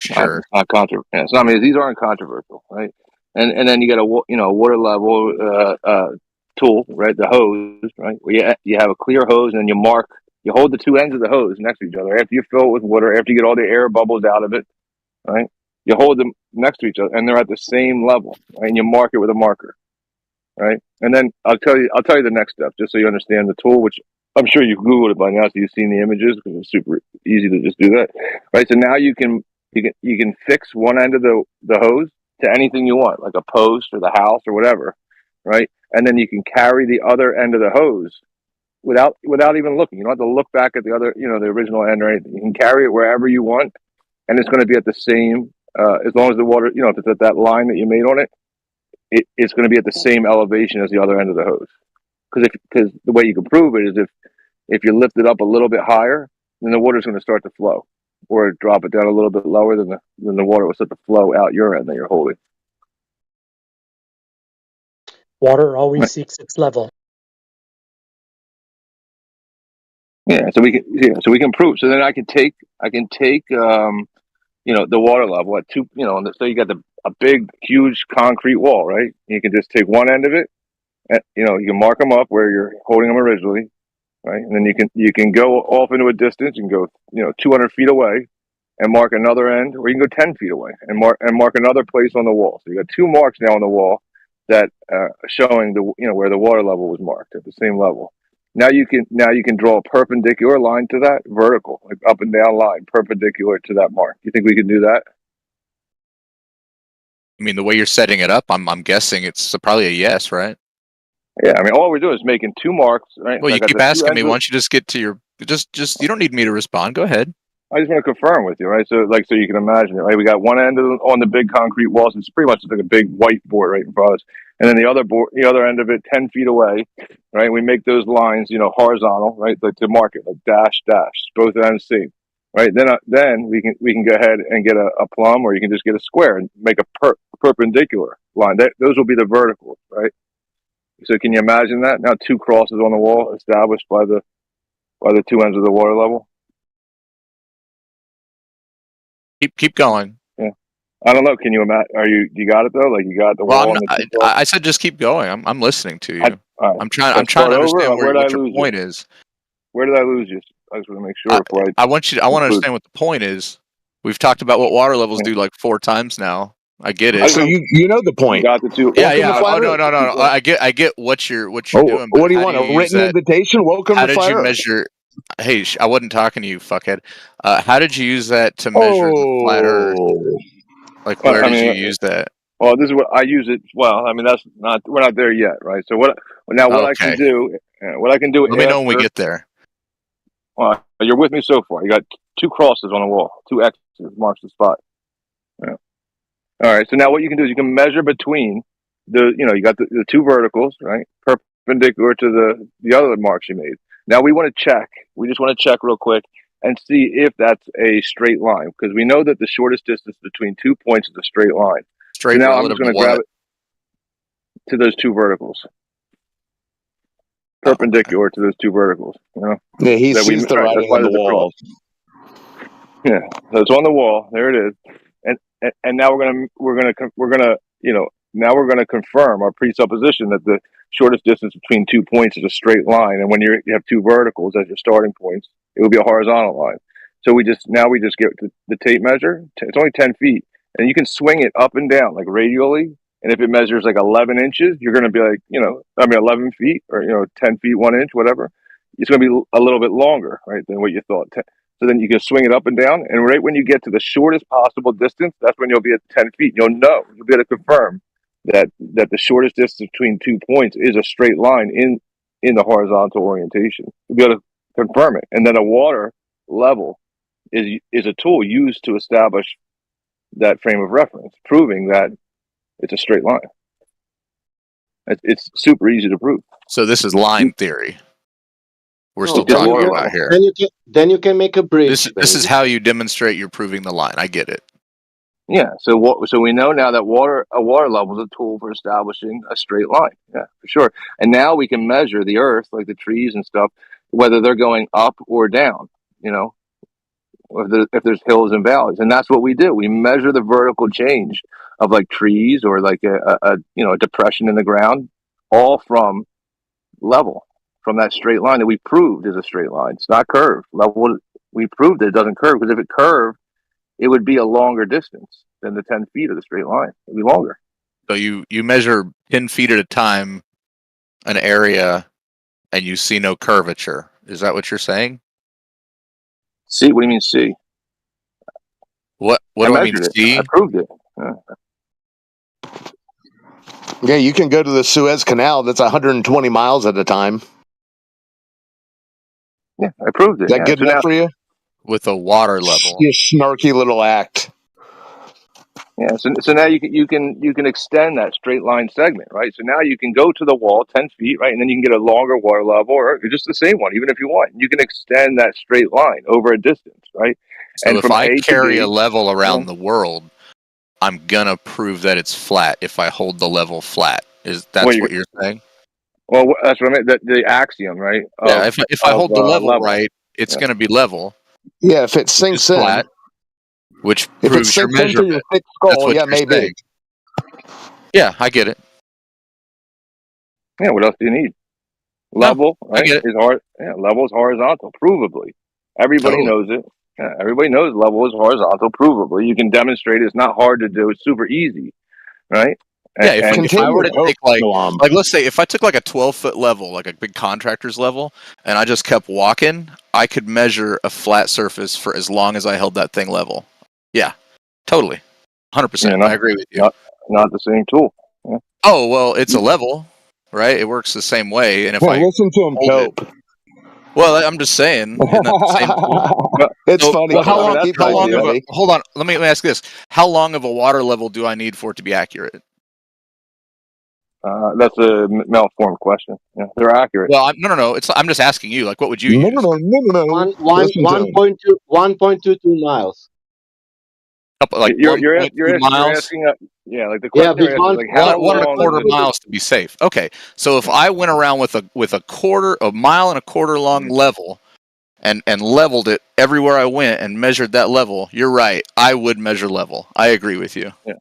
Sure. Not controversial. Yeah, so I mean, these aren't controversial, right? And then you get a water level tool, right? The hose, right? Where you have a clear hose, and then you hold the two ends of the hose next to each other. After you fill it with water, after you get all the air bubbles out of it, right? You hold them next to each other, and they're at the same level, right? And you mark it with a marker, right? And then I'll tell you the next step, just so you understand the tool, which I'm sure you've Googled it by now, so you've seen the images because it's super easy to just do that, right? So now you can fix one end of the hose to anything you want, like a post or the house or whatever, right? And then you can carry the other end of the hose without even looking. You don't have to look back at the other, the original end or anything. You can carry it wherever you want, and it's going to be at the same, as long as the water, if it's at that line that you made on it, it's going to be at the same elevation as the other end of the hose. Because the way you can prove it is if you lift it up a little bit higher, then the water's going to start to flow, or drop it down a little bit lower than the water will start to flow out your end that you're holding. Water always seeks its level. Yeah, so we can prove. So then I can take the water level at two, so you got a big, huge concrete wall, right? You can just take one end of it, and, you can mark them up where you're holding them originally, right? And then you can go off into a distance and go, 200 feet away, and mark another end, or you can go 10 feet away and mark another place on the wall. So you got 2 marks now on the wall that are showing where the water level was marked at the same level. Now you can draw a perpendicular line to that, vertical, like up and down line, perpendicular to that mark. You think we can do that? I mean, the way you're setting it up, I'm guessing it's probably a yes, right? Yeah, I mean, all we're doing is making 2 marks, right? Well, So I you got keep the 2 asking me. ends Why of- don't you just get to your just? You don't need me to respond. Go ahead. I just want to confirm with you, right? So you can imagine it, right? We got one end on the big concrete walls. It's pretty much like a big whiteboard right in front of us, and then the other end of it, 10 feet away, right? We make those lines, horizontal, right? Like to mark it, like dash, both ends same, right? Then we can go ahead and get a plumb, or you can just get a square and make a perpendicular line. Those will be the verticals, right? So can you imagine that? Now 2 crosses on the wall established by the 2 ends of the water level. Keep going. Yeah, I don't know. Can you imagine? You got it though? Like you got the Well, wall. I said just keep going. I'm listening to you. I'm trying to start understand over, what your point is. Where did I lose you? I just want to make sure before I want to understand what the point is. We've talked about what water levels do like 4 times now. I get it. So you know the point. You got the 2. Yeah. Oh no. I get what you're doing. What do you want? A written invitation? Welcome How to did Flat you Earth. measure? Hey, I wasn't talking to you, fuckhead. How did you use that to measure the flat Earth? Like, where did you use that? Well, this is what I use it. Well, I mean, we're not there yet, right? So what I can do? Let me know when we get there. Well, you're with me so far. You got 2 crosses on the wall, 2 X's marks the spot. Yeah. All right. So now what you can do is you can measure between you got the 2 verticals, right, perpendicular to the other marks you made. Now we want to check. We just want to check real quick and see if that's a straight line, because we know that the shortest distance between 2 points is a straight line. Straight. So now I'm just going to grab it to those 2 verticals, perpendicular to those 2 verticals. Yeah, he sees the writing on the wall. Yeah, so it's on the wall. There it is, and now we're gonna confirm our presupposition that the shortest distance between 2 points is a straight line, and when you have 2 verticals as your starting points, it will be a horizontal line. So we just get the tape measure. It's only 10 feet, and you can swing it up and down like radially. And if it measures like 11 inches, you're going to be like 11 feet or 10 feet 1 inch, whatever. It's going to be a little bit longer, right, than what you thought. So then you can swing it up and down, and right when you get to the shortest possible distance, that's when you'll be at 10 feet. You'll be able to confirm that the shortest distance between 2 points is a straight line in the horizontal orientation. You'll be able to confirm it. And then a water level is a tool used to establish that frame of reference, proving that it's a straight line. It's super easy to prove. So this is line theory. We're still talking about here. Then you can make a bridge. This is how you demonstrate you're proving the line. I get it. Yeah. So we know now that a water level is a tool for establishing a straight line. Yeah, for sure. And now we can measure the earth, like the trees and stuff, whether they're going up or down. If there's hills and valleys, and that's what we do. We measure the vertical change of like trees or like a depression in the ground, all from level, from that straight line that we proved is a straight line. It's not curved. Level, we proved that it doesn't curve, because if it curved, it would be a longer distance than the 10 feet of the straight line. It'd be longer. So you measure 10 feet at a time, an area, and you see no curvature. Is that what you're saying? See? What do you mean see? What do I mean see? I proved it. Yeah, you can go to the Suez Canal. That's 120 miles at a time. Yeah, I proved it. Is that good enough for you? With a water level. You snarky little act. Yeah, so now you can extend that straight line segment, right? So now you can go to the wall 10 feet, right, and then you can get a longer water level, or just the same one, even if you want. You can extend that straight line over a distance, right? So if I carry a level around the world, I'm gonna prove that it's flat if I hold the level flat. That's what you're saying? Well, that's what I meant. The axiom, right? Yeah. If I hold the level right, it's gonna be level. Yeah. If it sinks in, flat, which if it proves your sinks into measurement. your thick That's skull, what yeah, you're maybe. saying. Yeah, I get it. Yeah. What else do you need? Level, right? Is hard. Yeah, level is horizontal, provably. Everybody knows it. Everybody knows level is horizontal, provably. You can demonstrate it's not hard to do. It's super easy, right? Yeah, if I were to take like Salam. let's say if I took like a 12-foot level, like a big contractor's level, and I just kept walking, I could measure a flat surface for as long as I held that thing level. Yeah, totally, 100%. I agree with you. Not the same tool. Yeah. Oh well, it's a level, right? It works the same way, and if Well, I listen to him hold cope. it, well, I'm just saying. Isn't that the same tool? It's funny. Well, how Colin. long? Keep How going, long of a? buddy. Hold on. Let me ask this: how long of a water level do I need for it to be accurate? That's a malformed question. Yeah, they're accurate. Well, no. I'm just asking you. Like, what would you use? No. 1.22 miles. Like you're 1.2 miles. asking, like the question you're asking, like how One and a long quarter is it? miles to be safe. Okay, so if I went around with a mile and a quarter long level, and leveled it everywhere I went and measured that level, you're right. I would measure level. I agree with you. Yeah.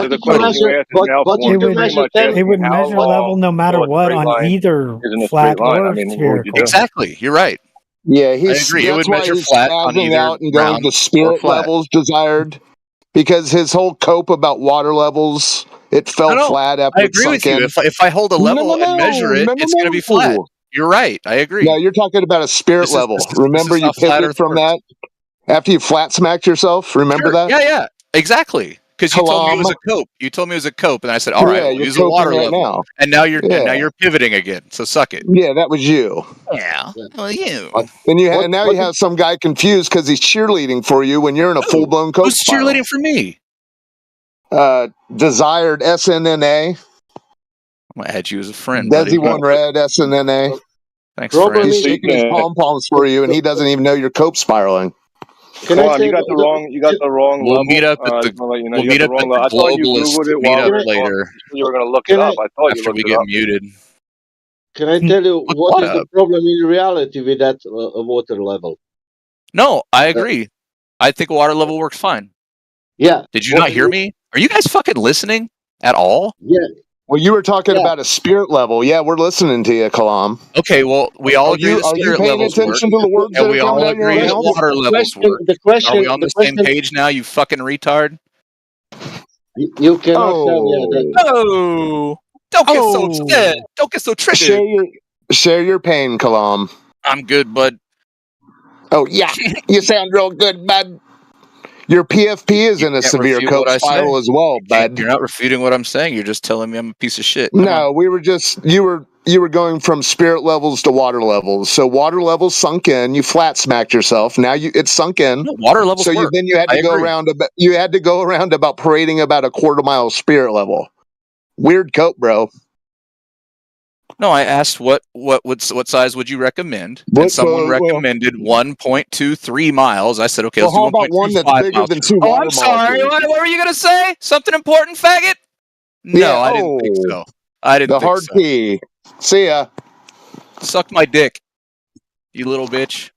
So the question you asked is malformed. You're pretty much It asking would how measure long level no matter till a what straight on line either isn't a flat straight line. or I mean, what would spherical. you do? Exactly. You're right. Yeah, I agree. It would that's why measure he's flat on spazzing either out and going round to or spirit flat. levels desired because his whole cope about water levels, it fell No, flat after I it agree sunk with you. in. If I hold a level and measure it, it's going to be flat. You're right. I agree. No, you're talking about a spirit level. Remember, this is you how flat pivoted Earth from works. that after you flat smacked yourself. Remember that? Yeah, exactly. Because you told me it was a cope. You told me it was a cope, and I said, "All right, Yeah, we'll you're use a water coping right level." now. And now you're Yeah. pivoting again. So suck it. Yeah, that was you. Yeah. Well, you. And now you have some guy confused because he's cheerleading for you when you're in a full blown cope Who's cheerleading for me? Desired SNNA. I'm gonna add you as a friend, buddy. Desi One Red SNNA. Thanks, friend. He's shaking his pom poms for you, and he doesn't even know you're cope spiraling. Hold on, you got the wrong We'll level. meet up at Just wanna let you know, we'll you got meet the up wrong at level. I the thought you globalist Googled it while we meetup were later talking. You were going to look it up. I thought you after we looked it get up. muted. Can I tell you what what is the up? problem in reality with that water level? No, I agree. I think water level works fine. Yeah. Did you not hear me? Are you guys fucking listening at all? Yeah. Well, you were talking about a spirit level. Yeah, we're listening to you, Kalam. Okay, well, we all agree that Are you spirit paying levels work, attention to the words and that we are coming all out of your agree that mouth? water levels work. Are we on the same page now, you fucking retard? You cannot tell me that. Oh, don't get so upset. Don't get so triggered. Share your pain, Kalam. I'm good, bud. Oh yeah, you sound real good, bud. Your PFP is in a Can't severe refute cope what I say. spiral as well, bud. You're not refuting what I'm saying. You're just telling me I'm a piece of shit. Come on. No, we were just you were going from spirit levels to water levels. So water levels sunk in. You flat smacked yourself. Now it's sunk in. No, water levels So work. you had to go around. You had to go around about parading about a quarter mile spirit level. Weird cope, bro. No, I asked what size would you recommend, and someone recommended 1.23 miles. I said, okay, let's do 1.25 about one that's bigger miles. than 2 Oh, water I'm sorry. molecules? What were you gonna say? Something important, faggot? No, Yeah, I didn't think so. I didn't the think hard so. P. See ya. Suck my dick, you little bitch.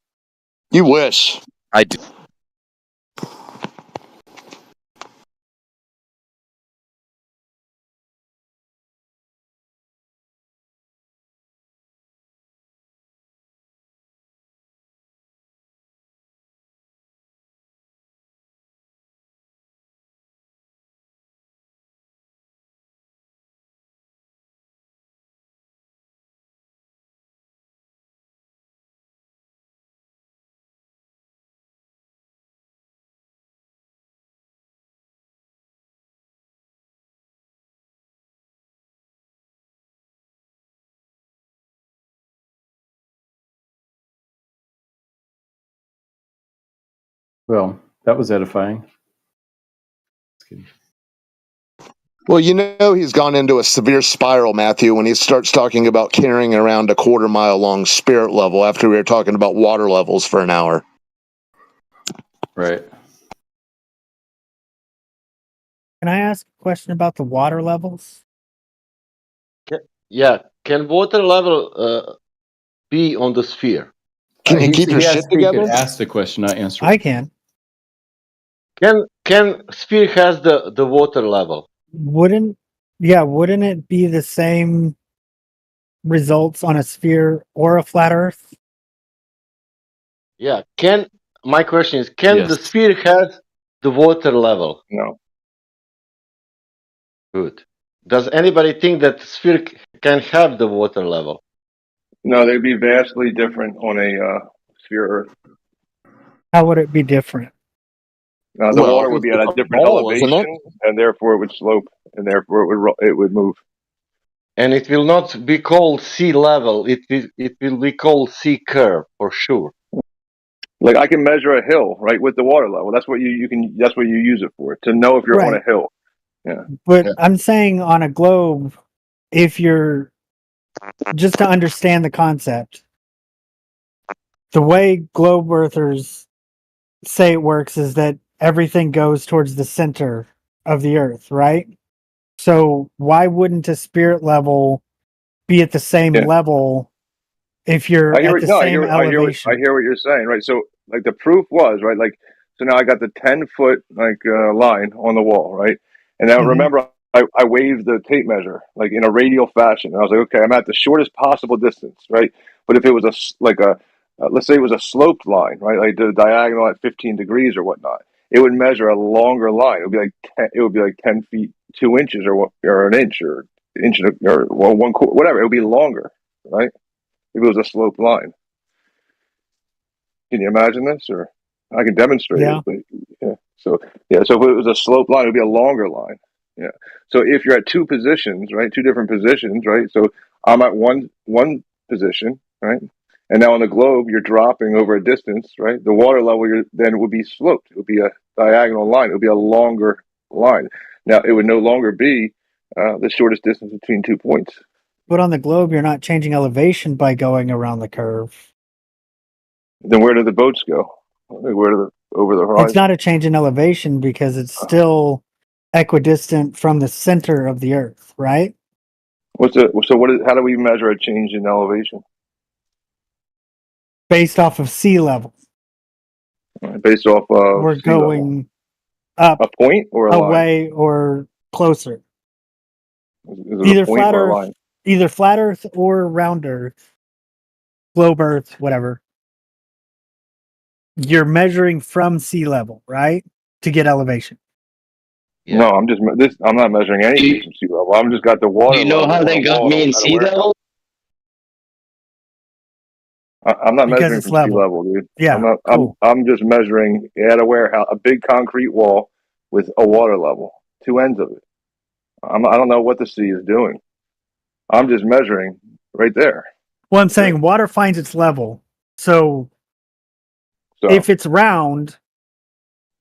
You wish. I do. Well, that was edifying. Well, you know he's gone into a severe spiral, Matthew, when he starts talking about carrying around a quarter mile long spirit level after we were talking about water levels for an hour. Right. Can I ask a question about the water levels? Yeah. Can water level be on the sphere? Can you keep your shit together? Ask the question, not answer. I can. Can sphere has the water level? Wouldn't it be the same results on a sphere or a flat Earth? Yeah. Can My question is: can the Yes. sphere have the water level? No. Good. Does anybody think that the sphere can have the water level? No, they'd be vastly different on a sphere Earth. How would it be different? The water would be at a different elevation, and therefore it would slope, and therefore it would move. And it will not be called sea level. It will be called sea curve for sure. Like I can measure a hill, right, with the water level. That's what you can. That's what you use it for, to know if you're on a Right. hill. Yeah. But I'm saying on a globe, if you're just to understand the concept, the way globe earthers say it works is that everything goes towards the center of the earth, right? So why wouldn't a spirit level be at the same level if you're at the same elevation? I hear what you're saying, right? So, like the proof was, right? Like, so now I got the 10-foot line on the wall, right? And now remember, I waved the tape measure like in a radial fashion. And I was like, okay, I'm at the shortest possible distance, right? But if it was let's say it was a sloped line, right? Like the diagonal at 15 degrees or whatnot, it would measure a longer line. It would be like 10 feet 2 inches or an inch or or 1 quarter, whatever. It would be longer, right? If it was a sloped line. Can you imagine this? Or I can demonstrate it. But yeah. So if it was a sloped line, it would be a longer line. Yeah. So if you're at two positions, right, two different positions, right. So I'm at one position, right, and now on the globe you're dropping over a distance, right. The water level then would be sloped. It would be a diagonal line. It would be a longer line. Now it would no longer be the shortest distance between 2 points. But on the globe, you're not changing elevation by going around the curve. Then where do the boats go? Over the horizon? It's not a change in elevation because it's still equidistant from the center of the earth, right? How do we measure a change in elevation? Based off of sea level. Based off of we're sea going level. up A point or a away line? Or closer. Is it either flat Earth, either flat Earth or round Earth, globe Earth, whatever. You're measuring from sea level, right, to get elevation. Yeah. No, I'm not measuring anything from sea level. I'm just got the water. Do you know how they got me in sea level? I'm not measuring from sea level, dude. Yeah, I'm just measuring at a warehouse, a big concrete wall with a water level, two ends of it. I don't know what the sea is doing. I'm just measuring right there. Well, I'm saying water finds its level. So if it's round,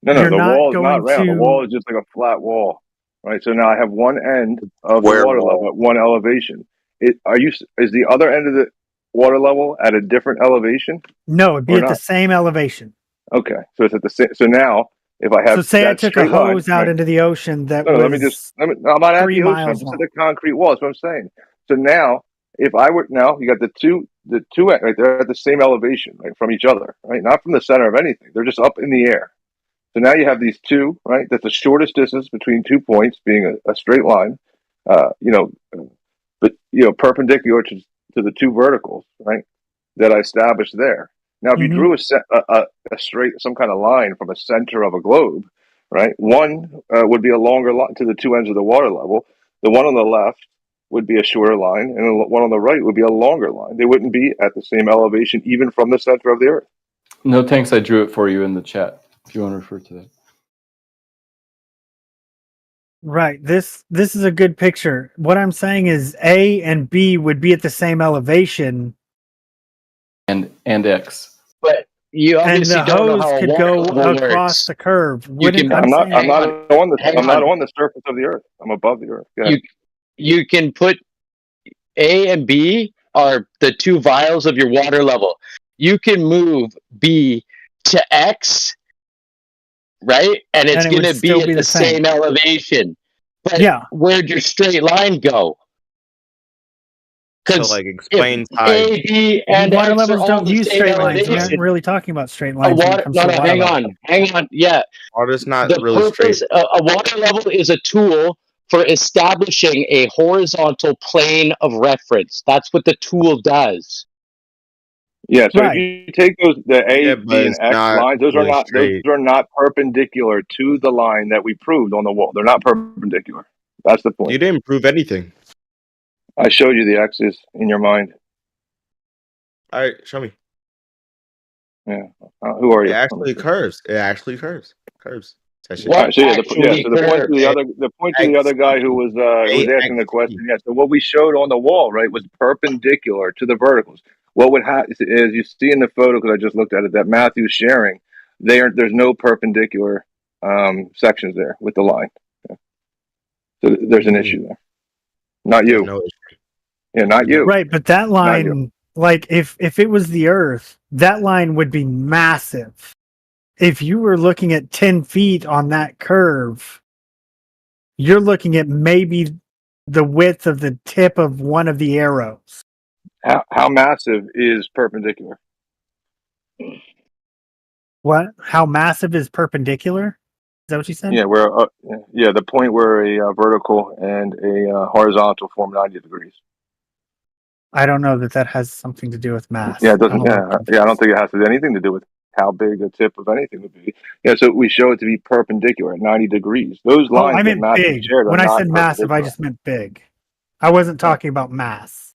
the wall is not round. The wall is just like a flat wall, right? So now I have one end of the water level at one elevation. Is the other end of the water level at a different elevation? No, it'd be at the same elevation. Okay, so it's at the same. So now, if I have, so say I took a hose out into the ocean that was I'm not at the ocean. I'm just at the concrete wall. That's what I'm saying. So now, if I were you got the two right there at the same elevation, right, from each other, right, not from the center of anything. They're just up in the air. So now you have these two, right? That's the shortest distance between 2 points, being a straight line, perpendicular to the two verticals, right? That I established there. Now, if you drew a straight, some kind of line from a center of a globe, right? One would be a longer line to the two ends of the water level. The one on the left would be a shorter line, and the one on the right would be a longer line. They wouldn't be at the same elevation, even from the center of the Earth. No, thanks. I drew it for you in the chat. If you want to refer to that. Right. This is a good picture. What I'm saying is A and B would be at the same elevation. And X. But you obviously and the don't know hose how could go across the curve. I'm not on the surface of the Earth. I'm above the Earth. You can put A and B are the two vials of your water level. You can move B to X, right? And it's going to be at the same elevation. But where'd your straight line go? So, explain A, B, and water X levels don't use straight lines. elevation. We aren't really talking about straight lines. Hang on. Yeah. Water's not the really purpose, straight. A water level is a tool for establishing a horizontal plane of reference. That's what the tool does. Yeah, so Right. if you take the A, Yeah, B, but and it's X not lines, those really straight. are not perpendicular to the line that we proved on the wall. They're not perpendicular. That's the point. You didn't prove anything. I showed you the X's in your mind. All right, show me. Yeah. Who are It you? actually curves. It actually curves. Curves. That shit. All right, so the point to the other guy who was asking the question, yeah. So what we showed on the wall, right, was perpendicular to the verticals. What would happen is you see in the photo, because I just looked at it, that Matthew's sharing, there's no perpendicular sections there with the line. Yeah. So there's an issue there. Not you. No issue. Yeah, not you. Right, but that Not you. line, like if it was the Earth, that line would be massive. If you were looking at 10 feet on that curve, you're looking at maybe the width of the tip of one of the arrows. How massive is perpendicular? What? How massive is perpendicular? Is that what you said? Yeah, the point where a vertical and a horizontal form 90 degrees. I don't know that has something to do with mass. Yeah, it doesn't. I don't think it has anything to do with how big a tip of anything would be. Yeah, so we show it to be perpendicular at 90 degrees. Those lines I meant that Matthew big. shared are When I not said massive, I perpendicular. just meant big. I wasn't talking about mass.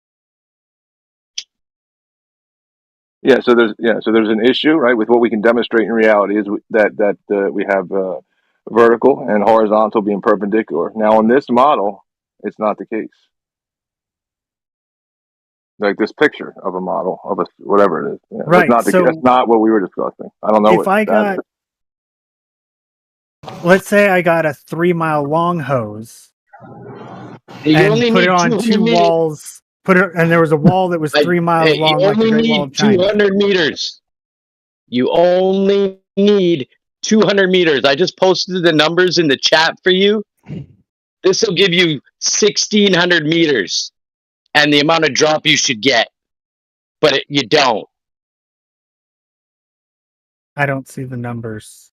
Yeah, so there's an issue, right, with what we can demonstrate in reality is that we have vertical and horizontal being perpendicular. Now on this model, it's not the case. Like this picture of a model of a whatever it is. Yeah, Right, that's not what we were discussing. I don't know if what I that got, let's say I got a 3-mile long hose You and only put need it on 200 two meters. walls, and there was a wall that was 3 miles long, You like the only Great Wall need of China. 200 meters. You only need 200 meters. I just posted the numbers in the chat for you. This will give you 1,600 meters and the amount of drop you should get. But you don't. I don't see the numbers.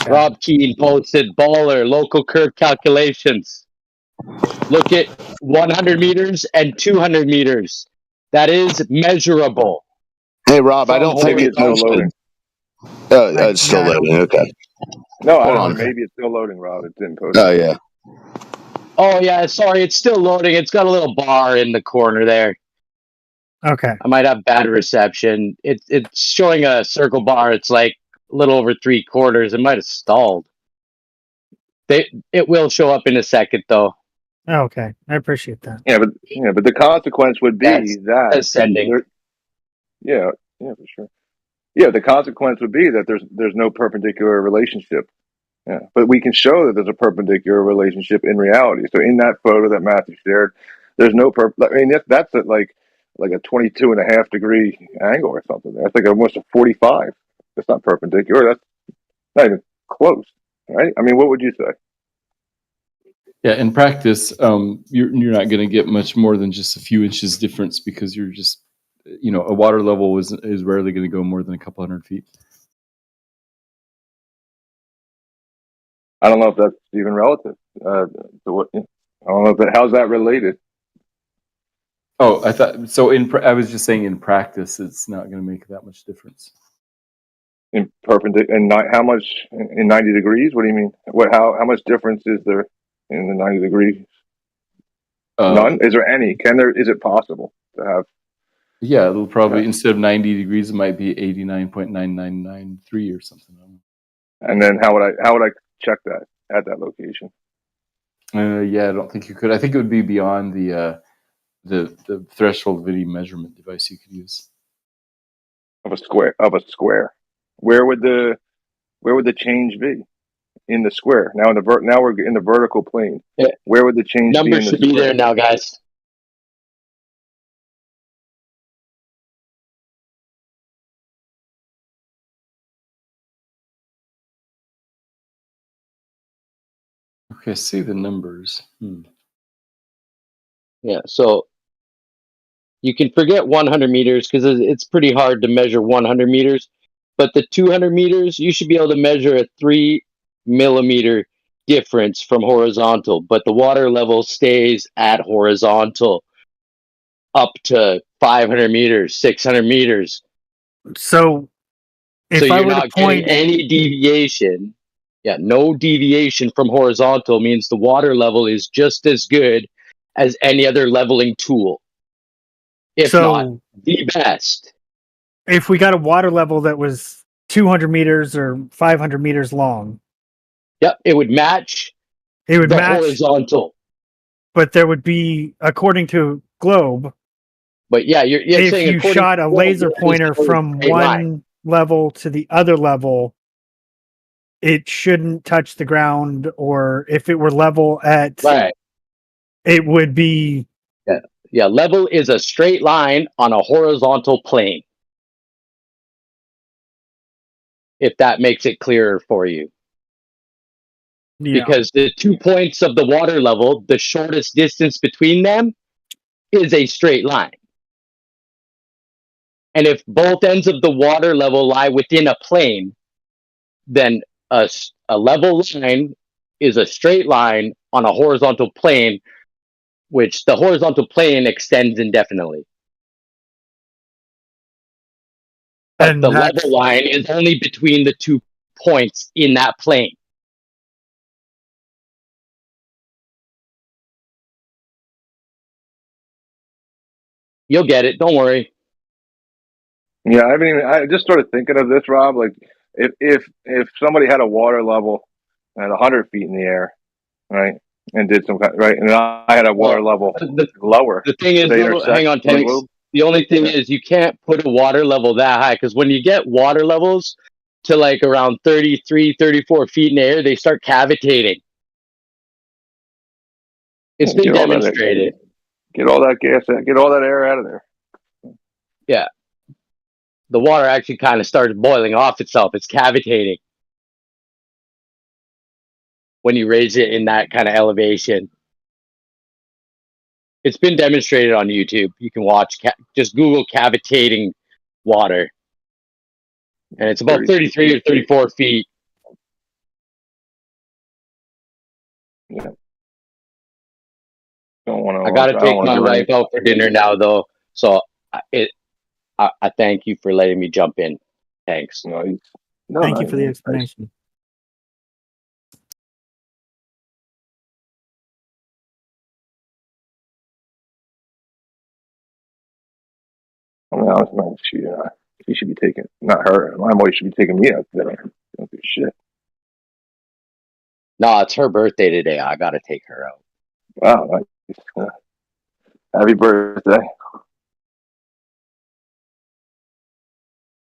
Rob Keane posted baller local curve calculations. Look at 100 meters and 200 meters. That is measurable. Hey, Rob, I don't think maybe it it's still loading. It's still loading. Okay. No, I Hold don't on. know. Maybe it's still loading, Rob. It didn't post. Oh, yeah. Oh yeah, sorry, it's still loading. It's got a little bar in the corner there. Okay. I might have bad reception. It's showing a circle bar. It's like a little over 3/4. It might have stalled. It will show up in a second though. Okay, I appreciate that. Yeah, but the consequence would be that ascending. Yeah, for sure. Yeah, the consequence would be that there's no perpendicular relationship. Yeah, but we can show that there's a perpendicular relationship in reality. So in that photo that Matthew shared, there's no I mean, that's at like a 22.5 degree angle or something. That's like almost a 45. That's not perpendicular. That's not even close, right? I mean, what would you say? Yeah, in practice, you're not going to get much more than just a few inches difference because you're just, a water level is rarely going to go more than a couple hundred feet. I don't know if that's even relative to what. I don't know how's that related. Oh, I thought so. I was just saying, in practice, it's not going to make that much difference. In perpendicular, and how much in 90 degrees? What do you mean? How much difference is there in the 90 degrees? None. Is there any? Is it possible to have? Yeah, it'll probably instead of 90 degrees, it might be 89.9993 or something. And then how would I check that at that location? Yeah, I don't think you could. I think it would be beyond the threshold of any measurement device you could use. Of a square. Where would the change be? In the square. Now we're in the vertical plane. Yeah. Where would the change be? Numbers should be there now, guys. Okay, see the numbers. Yeah, so you can forget 100 meters because it's pretty hard to measure 100 meters. But the 200 meters, you should be able to measure a 3 millimeter difference from horizontal. But the water level stays at horizontal up to 500 meters, 600 meters. So if So I you're were to not getting point, any deviation. Yeah, no deviation from horizontal means the water level is just as good as any other leveling tool, if not so the best. if we got a water level that was 200 meters or 500 meters long, Yep, it would match it would the match, horizontal. but there would be, according to Globe, But yeah, you're if saying you according shot to a Globe, laser there is pointer no from straight line. one level to the other level, it shouldn't touch the ground, or if it were level at, Right. it would be. Yeah. Yeah, level is a straight line on a horizontal plane. If that makes it clearer for you. Yeah. Because the 2 points of the water level, the shortest distance between them is a straight line. And if both ends of the water level lie within a plane, then a level line is a straight line on a horizontal plane, which the horizontal plane extends indefinitely. But And the that's, level line is only between the 2 points in that plane. You'll get it. Don't worry. Yeah, I just started thinking of this, Rob. Like, if somebody had a water level at 100 feet in the air, right, and did some kind, right, and I had a water level lower, The thing is, would they though, intersect hang on, on the Tanks. globe? The only thing is you can't put a water level that high, because when you get water levels to like around 33, 34 feet in the air, they start cavitating. It's been Get all that- demonstrated. Get all that gas, get all that air out of there. Yeah. The water actually kind of starts boiling off itself. It's cavitating when you raise it in that kind of elevation. It's been demonstrated on YouTube. You can watch, just Google cavitating water. And it's about 33 or 34 feet. Yeah. Don't want to. I got to take my wife out for dinner now, though. So I thank you for letting me jump in. Thanks. thank you for the explanation. I mean, honestly, she should be taking, not her. My wife should be taking me out to dinner. Don't do shit. No, it's her birthday today. I got to take her out. Wow, nice. Happy birthday.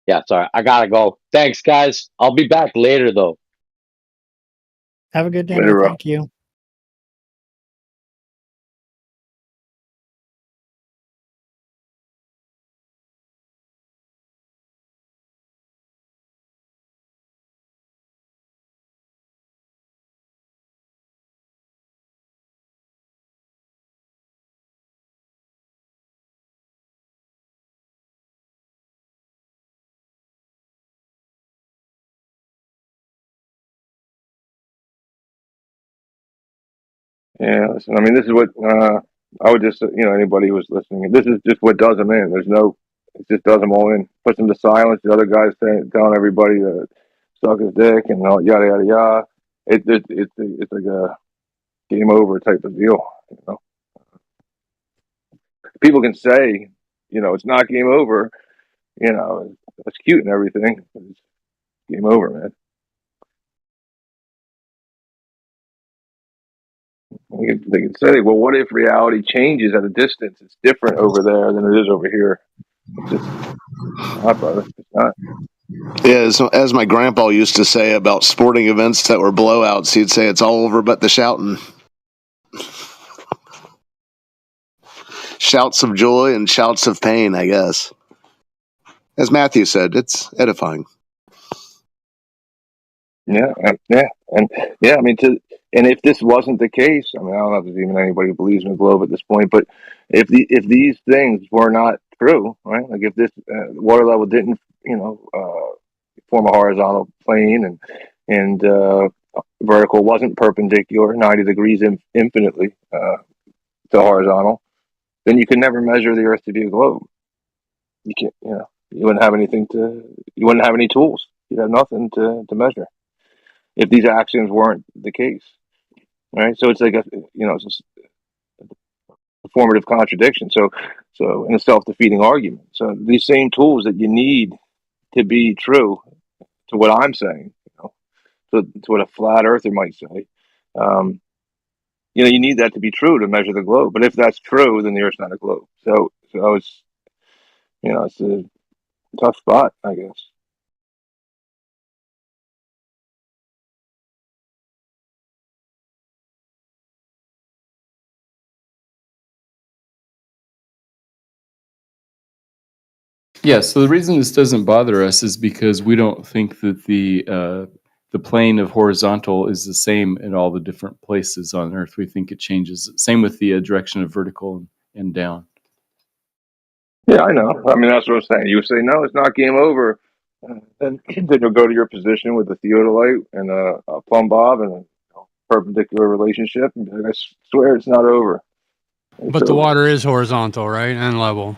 Yeah, sorry. I got to go. Thanks, guys. I'll be back later, though. Have a good dinner. Later, Rob. Thank you. Yeah, listen, I mean, this is what I would just, anybody who's listening, this is just what does them in. It just does them all in. Puts them to silence. The other guy's telling everybody to suck his dick and all, yada, yada, yada. It's like a game over type of deal, People can say, it's not game over, it's cute and everything. It's game over, man. They can say, well, what if reality changes at a distance? It's different over there than it is over here. It's just not, brother. It's not. Yeah, as my grandpa used to say about sporting events that were blowouts, he'd say it's all over but the shouting. Shouts of joy and shouts of pain, I guess. As Matthew said, it's edifying. Yeah. I mean, and if this wasn't the case, I mean, I don't know if there's even anybody who believes in the globe at this point, but if these things were not true, right? Like if this water level didn't, form a horizontal plane and vertical wasn't perpendicular 90 degrees infinitely to horizontal, then you can never measure the Earth to be a globe. You can't, you wouldn't have you wouldn't have any tools. You'd have nothing to measure if these axioms weren't the case, right? So it's like it's just a formative contradiction. So in a self-defeating argument. So these same tools that you need to be true to what I'm saying, to what a flat earther might say, you need that to be true to measure the globe. But if that's true, then the Earth's not a globe. So it's it's a tough spot, I guess. Yeah, so the reason this doesn't bother us is because we don't think that the plane of horizontal is the same in all the different places on Earth. We think it changes. Same with the direction of vertical and down. Yeah, I know. I mean, that's what I'm saying. You say, no, it's not game over. Then you'll go to your position with a theodolite and a plumb bob and a perpendicular relationship. And be like, I swear it's not over. But the water is horizontal, right? And level.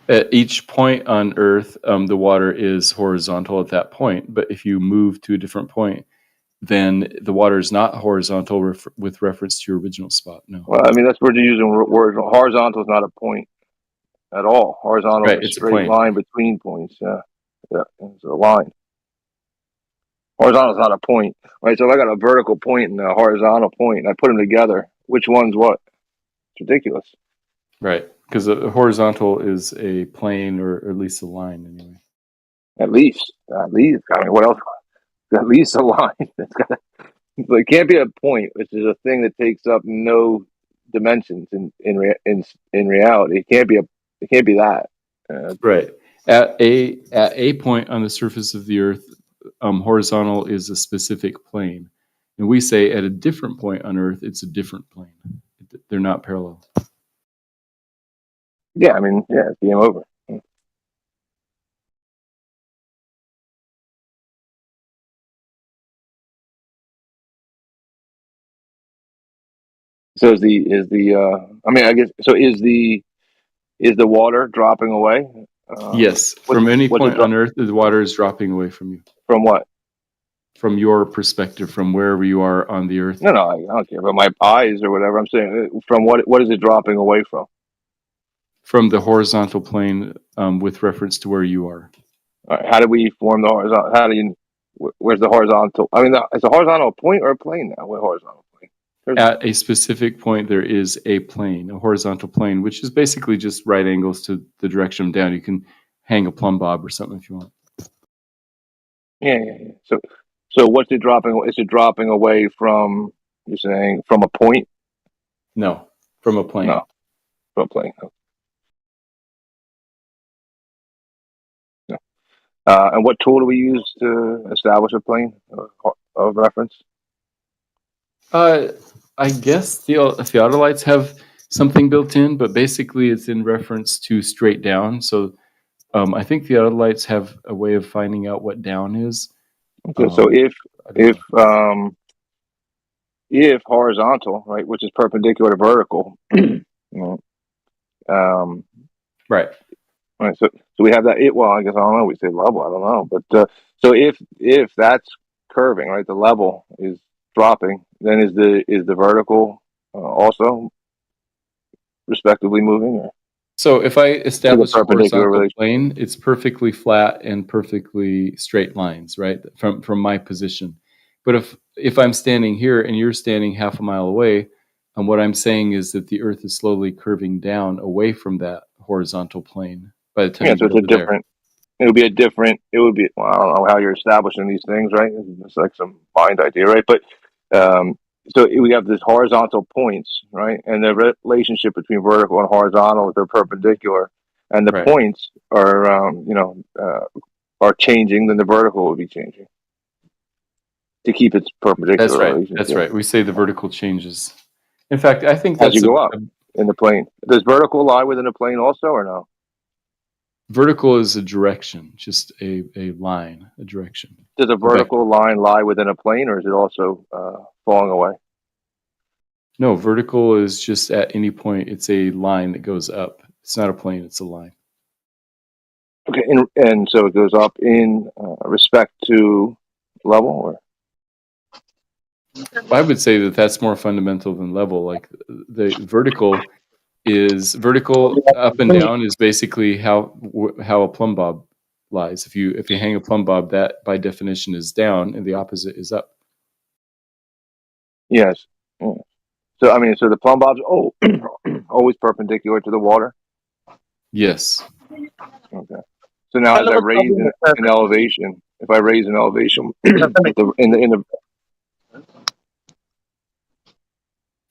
At each point on Earth, the water is horizontal at that point. But if you move to a different point, then the water is not horizontal with reference to your original spot. No. Well, I mean, that's where you're using words. Horizontal is not a point at all. Horizontal is a straight line between points. Yeah, it's a line. Horizontal is not a point, right? So if I got a vertical point and a horizontal point, and I put them together, which one's what? It's ridiculous. Right, because a horizontal is a plane or at least a line anyway. At least. I mean, what else? At least a line. It can't be a point, which is a thing that takes up no dimensions in reality. It can't be that. Right. At a point on the surface of the Earth, horizontal is a specific plane, and we say at a different point on Earth, it's a different plane. They're not parallel. Yeah, I mean, it's game over. So is the water dropping away? Yes, from any point on Earth, the water is dropping away from you. From what? From your perspective, from wherever you are on the Earth. No, I don't care about my eyes or whatever. I'm saying, from what is it dropping away from? From the horizontal plane, with reference to where you are. All right, how do we form the horizontal? Where's the horizontal? I mean, is a horizontal point or a plane now? What horizontal plane? At a specific point, there is a plane, a horizontal plane, which is basically just right angles to the direction of down. You can hang a plumb bob or something if you want. Yeah. So what's it dropping? Is it dropping away from? You're saying from a point? No, from a plane. No, from a plane. No. And what tool do we use to establish a plane of reference? I guess theodolites have something built in, but basically it's in reference to straight down. So I think theodolites have a way of finding out what down is. Okay, so if horizontal, right, which is perpendicular to vertical, right. Right, so we have that. Well, I guess I don't know. We say level. I don't know, but so if that's curving, right, the level is dropping. Then is the vertical also respectively moving? Or? So if I establish a horizontal plane, it's perfectly flat and perfectly straight lines, right, from my position. But if I'm standing here and you're standing half a mile away, and what I'm saying is that the Earth is slowly curving down away from that horizontal plane. By the time so it's a different. It would be. Well, I don't know how you're establishing these things, right? It's like some mind idea, right? But so we have this horizontal points, right? And the relationship between vertical and horizontal, they're perpendicular, and the points are are changing. Then the vertical would be changing to keep its perpendicular. That's right. relationship. That's right. We say the vertical changes. In fact, I think that's as you go up in the plane. Does vertical lie within a plane also, or no? Vertical is a direction, just a line, a direction. Does a vertical line lie within a plane, or is it also falling away? No, vertical is just at any point. It's a line that goes up. It's not a plane. It's a line. Okay, and so it goes up in respect to level, or I would say that that's more fundamental than level. Like the vertical up and down is basically how a plumb bob lies. If you hang a plumb bob, that by definition is down, and the opposite is up. yes. Yeah. So I mean, so the plumb bob's always perpendicular to the water. Yes. Okay. So now, as I raise an elevation, if I raise an elevation in the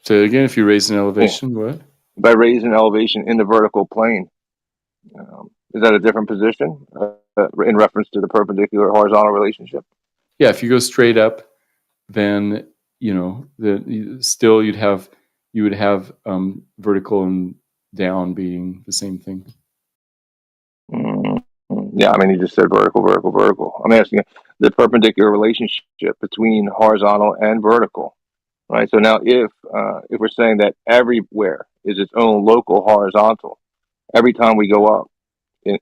So again, if you raise an elevation, what? If I raise an elevation in the vertical plane, is that a different position in reference to the perpendicular horizontal relationship? Yeah, if you go straight up, then you would have vertical and down being the same thing. Yeah, I mean, you just said vertical. I'm asking the perpendicular relationship between horizontal and vertical, right? So now, if we're saying that everywhere is its own local horizontal, every time we go up, in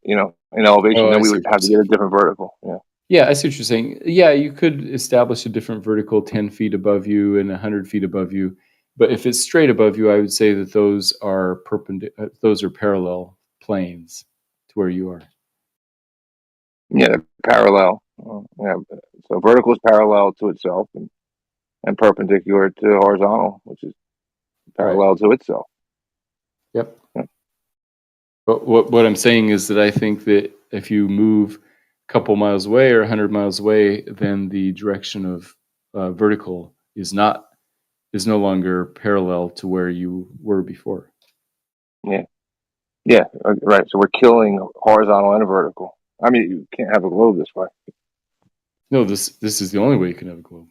elevation, then we would have to get a different vertical. Yeah. Yeah, I see what you're saying. Yeah, you could establish a different vertical 10 feet above you and 100 feet above you. But if it's straight above you, I would say that those are parallel planes to where you are. Yeah, parallel. Yeah, so vertical is parallel to itself, and perpendicular to horizontal, which is parallel to itself. Yep. But what I'm saying is that I think that if you move a couple miles away or 100 miles away, then the direction of vertical is no longer parallel to where you were before. Yeah, right. So we're killing horizontal and vertical. I mean, you can't have a globe this way. No, this is the only way you can have a globe.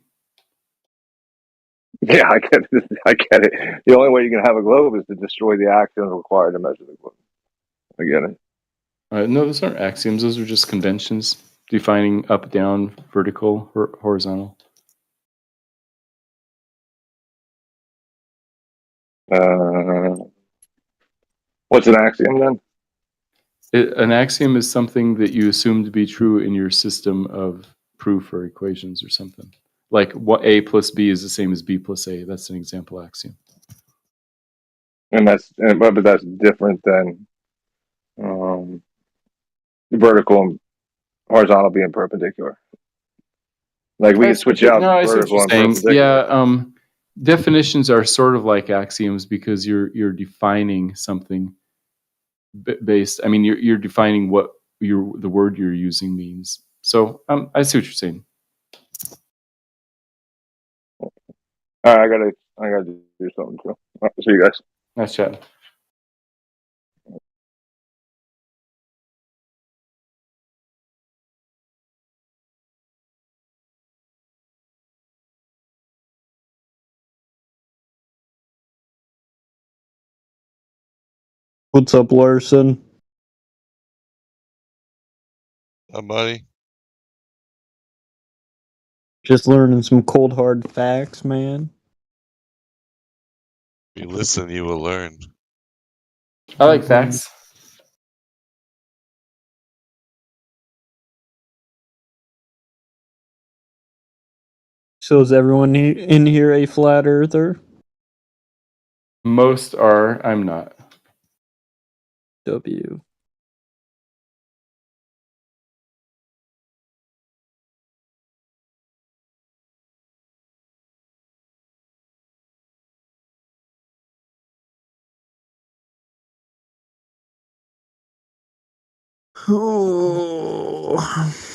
Yeah, I get it. I get it. The only way you can have a globe is to destroy the axioms required to measure the globe. I get it. No, those aren't axioms. Those are just conventions defining up, down, vertical, horizontal. What's an axiom then? An axiom is something that you assume to be true in your system of proof or equations or something. Like what A plus B is the same as B plus A. That's an example axiom. But that's different than vertical and horizontal being perpendicular. Like we can switch out vertical and perpendicular. Yeah, definitions are sort of like axioms because you're defining something based. I mean, you're defining what the word you're using means. So I see what you're saying. All right, I gotta do something too. See you guys. Nice chatting. What's up, Larson? buddy. Just learning some cold hard facts, man. If you listen, you will learn. I like facts. So is everyone in here a flat earther? Most are. I'm not. W. Oh.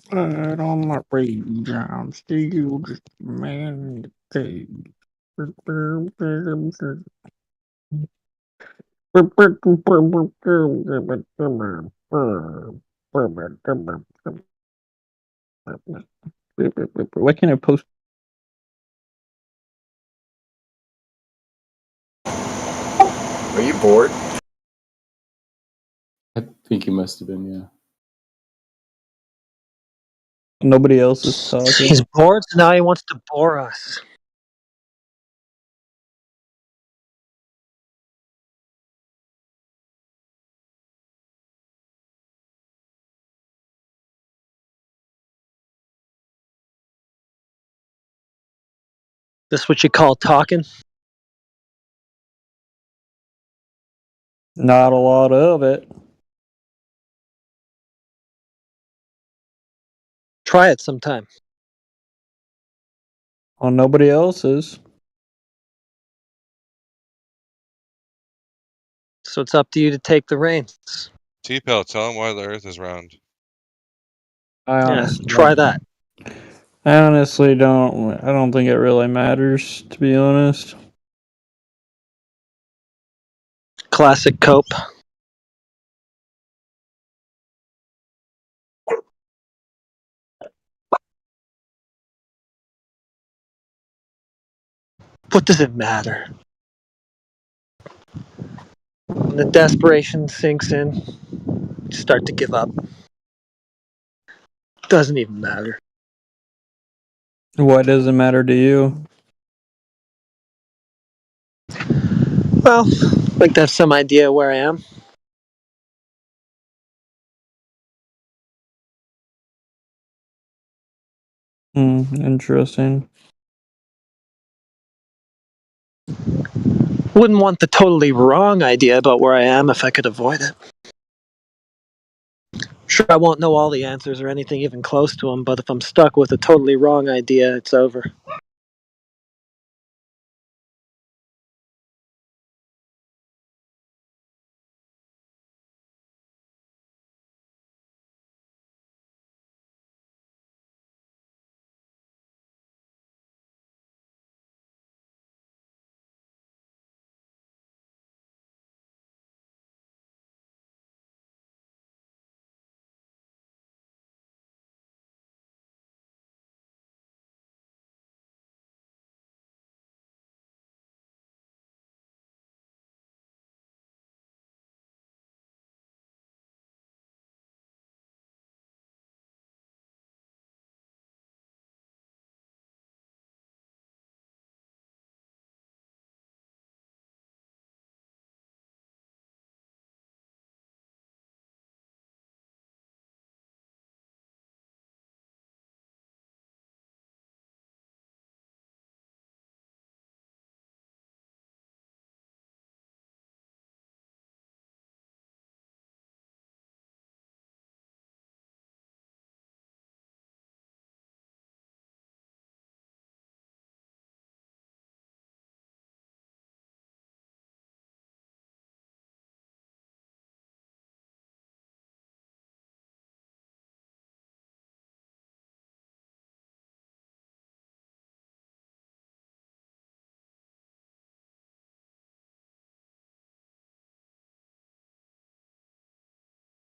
But on my rage, I'm still just a man in the cage. Why can't I post? Are you bored? I think he must have been, yeah. Nobody else is talking. He's bored, so now he wants to bore us. This what you call talking? Not a lot of it. Try it sometime. Well, nobody else is. So it's up to you to take the reins. T-Pel, tell him why the Earth is round. I Yeah, honestly try don't. that. I honestly don't. I don't think it really matters, to be honest. Classic cope. What does it matter? When the desperation sinks in, you start to give up. Doesn't even matter. Why does it matter to you? Well, I'd like to have some idea where I am. Interesting. Wouldn't want the totally wrong idea about where I am if I could avoid it. Sure, I won't know all the answers or anything even close to them, but if I'm stuck with a totally wrong idea, it's over.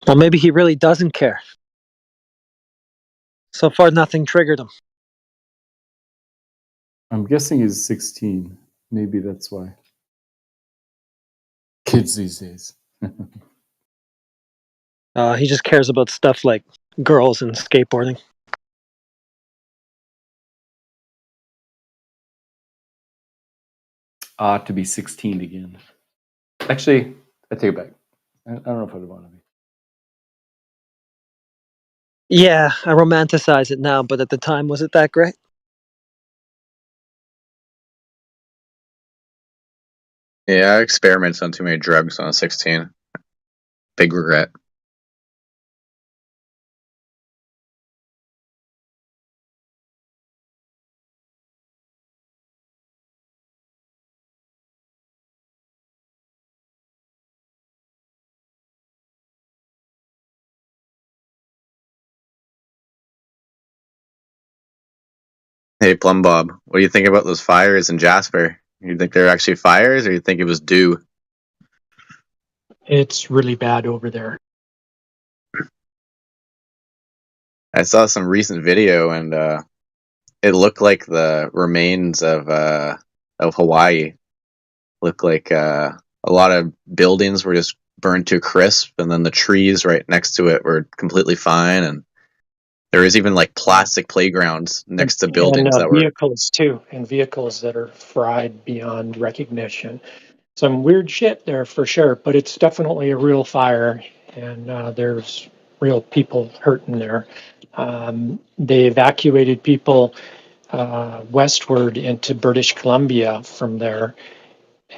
Well, maybe he really doesn't care. So far, nothing triggered him. I'm guessing he's 16. Maybe that's why. Kids these days. He just cares about stuff like girls and skateboarding. To be 16 again. Actually, I take it back. I don't know if I'd want to be. Yeah, I romanticize it now, but at the time, was it that great? Yeah, I experimented on too many drugs when I was 16. Big regret. Hey, Plum Bob, what do you think about those fires in Jasper? You think they're actually fires, or you think it was dew? It's really bad over there. I saw some recent video, and it looked like the remains of Hawaii. Looked like a lot of buildings were just burned to a crisp, and then the trees right next to it were completely fine, and there was even like plastic playgrounds next to buildings that were. Vehicles too, and vehicles that are fried beyond recognition. Some weird shit there for sure, but it's definitely a real fire, and there's real people hurting there. They evacuated people westward into British Columbia from there,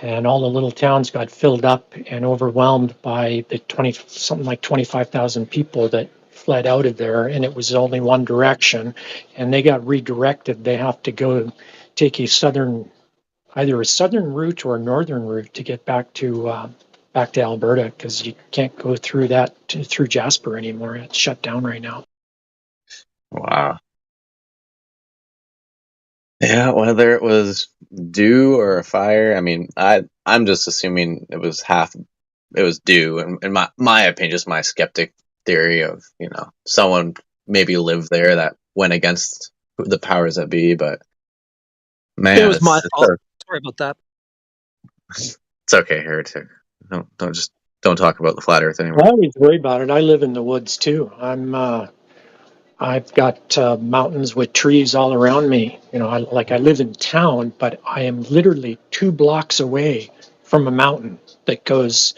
and all the little towns got filled up and overwhelmed by the 25,000 people that fled out of there, and it was only one direction, and they got redirected. They have to go take either a southern route or a northern route to get back to Alberta, because you can't go through through Jasper anymore. It's shut down right now. Wow. Yeah, whether it was dew or a fire, I mean, I'm just assuming it was dew, and in my opinion, just my skeptic theory of, someone maybe lived there that went against the powers that be, but man, It was my fault. Sorry about that. It's okay, Heretic. Don't talk about the flat Earth anymore. I always worry about it. I live in the woods too. I've got mountains with trees all around me. I live in town, but I am literally 2 blocks away from a mountain that goes,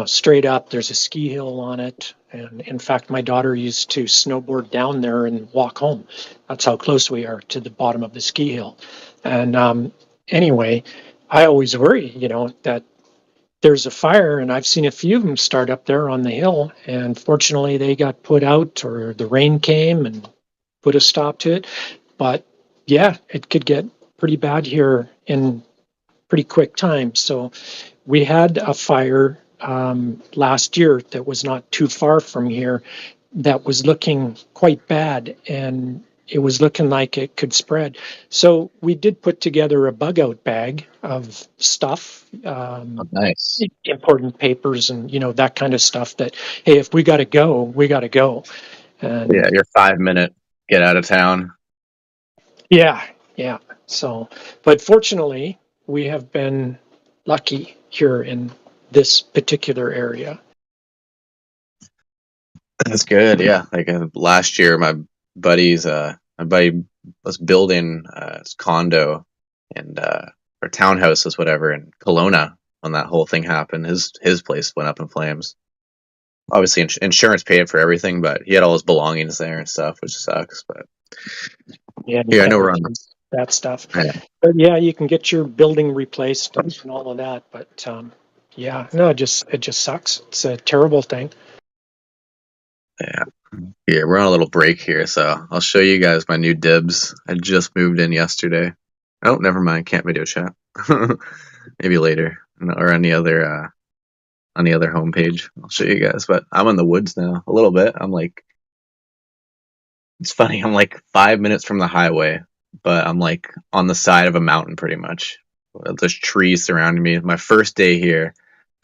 straight up. There's a ski hill on it. And in fact, my daughter used to snowboard down there and walk home. That's how close we are to the bottom of the ski hill. And anyway, I always worry, that there's a fire, and I've seen a few of them start up there on the hill, and fortunately they got put out, or the rain came and put a stop to it. But yeah, it could get pretty bad here in pretty quick time. So we had a fire last year that was not too far from here that was looking quite bad, and it was looking like it could spread. So we did put together a bug out bag of stuff, nice, important papers, and that kind of stuff. That, hey, if we got to go, we got to go. And yeah, your 5-minute get out of town. Yeah. So, but fortunately, we have been lucky here in this particular area. That's good. Yeah, like last year, my buddy was building his condo and or townhouses, whatever, in Kelowna when that whole thing happened. His place went up in flames. Obviously, insurance paid for everything, but he had all his belongings there and stuff, which sucks. But yeah, I know we're on that stuff. Yeah. But yeah, you can get your building replaced and all of that. But yeah, no, it just sucks. It's a terrible thing. Yeah. Yeah, we're on a little break here, so I'll show you guys my new dibs. I just moved in yesterday. Oh, never mind. Can't video chat. Maybe later, or on the other homepage. I'll show you guys. But I'm in the woods now, a little bit. It's funny. I'm like 5 minutes from the highway, but I'm like on the side of a mountain, pretty much. There's trees surrounding me. My first day here,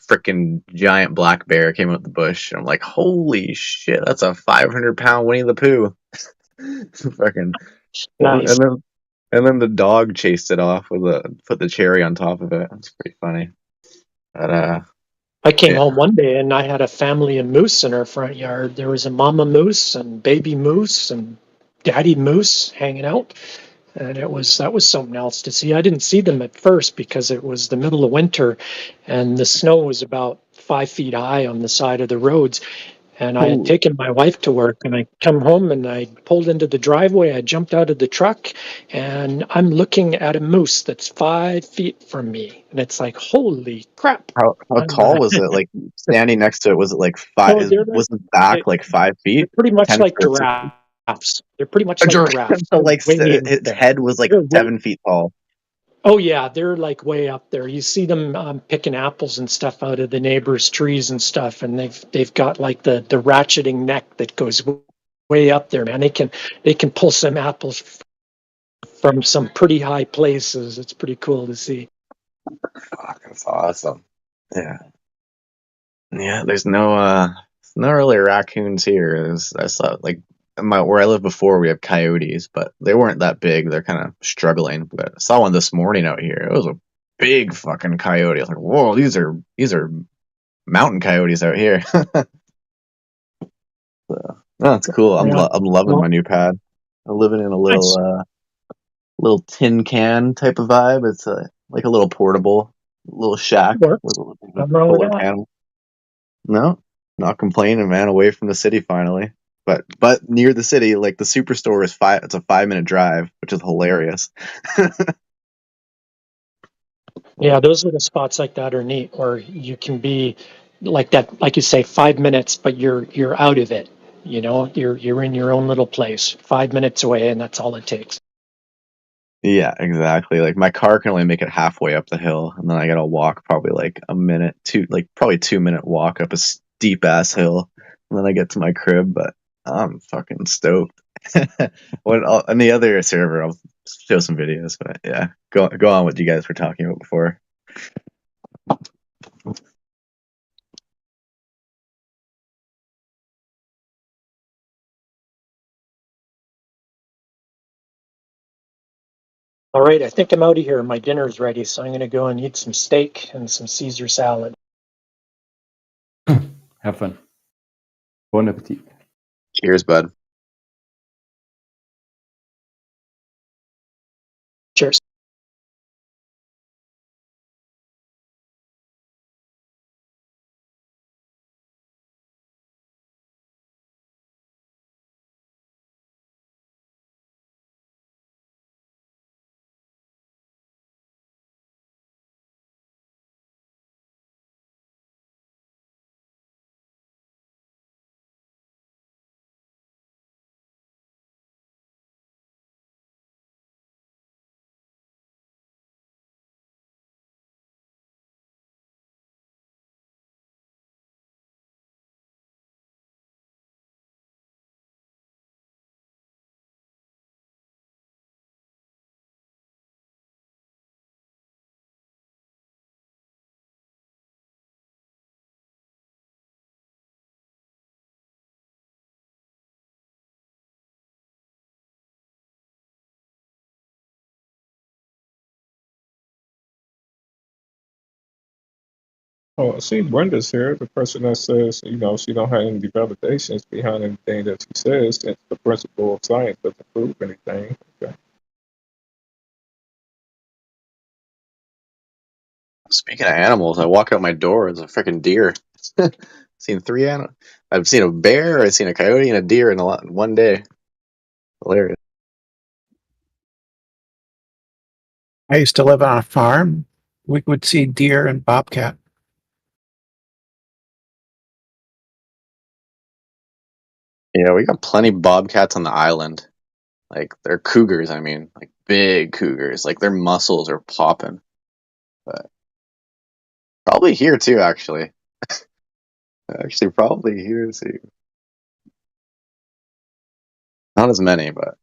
freaking giant black bear came out the bush. I'm like, holy shit, that's a 500-pound Winnie the Pooh. Fucking Nice. and then the dog chased it off put the cherry on top of it. That's pretty funny. But I came yeah. home one day and I had a family of moose in our front yard. There was a mama moose and baby moose and daddy moose hanging out. And that was something else to see. I didn't see them at first because it was the middle of winter and the snow was about 5 feet high on the side of the roads. And I had taken my wife to work and I come home and I pulled into the driveway. I jumped out of the truck and I'm looking at a moose that's 5 feet from me. And it's like, holy crap. How tall was it? Like standing next to it, was it like five? Oh, they're Was it back like 5 feet? pretty much 10 like or 6 feet? giraffes. They're pretty much A like giraffe. giraffes. So like Way up its there. head was like They're way- 7 feet tall. Oh yeah, they're like way up there. You see them picking apples and stuff out of the neighbors' trees and stuff, and they've got like the ratcheting neck that goes way up there, man. They can pull some apples from some pretty high places. It's pretty cool to see. Fuck, that's awesome. Yeah. Yeah, there's no really raccoons here. I saw like where I lived before, we have coyotes, but they weren't that big. They're kind of struggling. But I saw one this morning out here. It was a big fucking coyote. I was like, whoa, these are mountain coyotes out here. So, no, it's cool. I'm loving my new pad. I'm living in a little tin can type of vibe. It's like a little portable little shack with a full of animals. No, not complaining, man. Away from the city finally, but near the city, like the superstore is it's a 5-minute drive, which is hilarious. Yeah, those little spots like that are neat, or you can be like that, like you say, 5 minutes, but you're out of it. You know, you're in your own little place, 5 minutes away, and that's all it takes. Yeah, exactly. Like my car can only make it halfway up the hill, and then I gotta walk probably like a minute, probably 2-minute walk up a steep ass hill, and then I get to my crib. But I'm fucking stoked. On the other server, I'll show some videos. But yeah, go on what you guys were talking about before. All right, I think I'm out of here. My dinner's ready, so I'm going to go and eat some steak and some Caesar salad. Have fun. Bon appetit. Cheers, bud. Cheers. Oh, I see Brenda's here, the person that says, she don't have any validations behind anything that she says, since the principle of science doesn't prove anything. Okay. Speaking of animals, I walk out my door, it's a freaking deer. Seen 3 animals. I've seen a bear, I've seen a coyote, and a deer in one day. Hilarious. I used to live on a farm. We would see deer and bobcat. Yeah, we got plenty of bobcats on the island. Like they're cougars, I mean, like big cougars. Like their muscles are popping. But probably here too, actually. Actually, probably here too. Not as many, but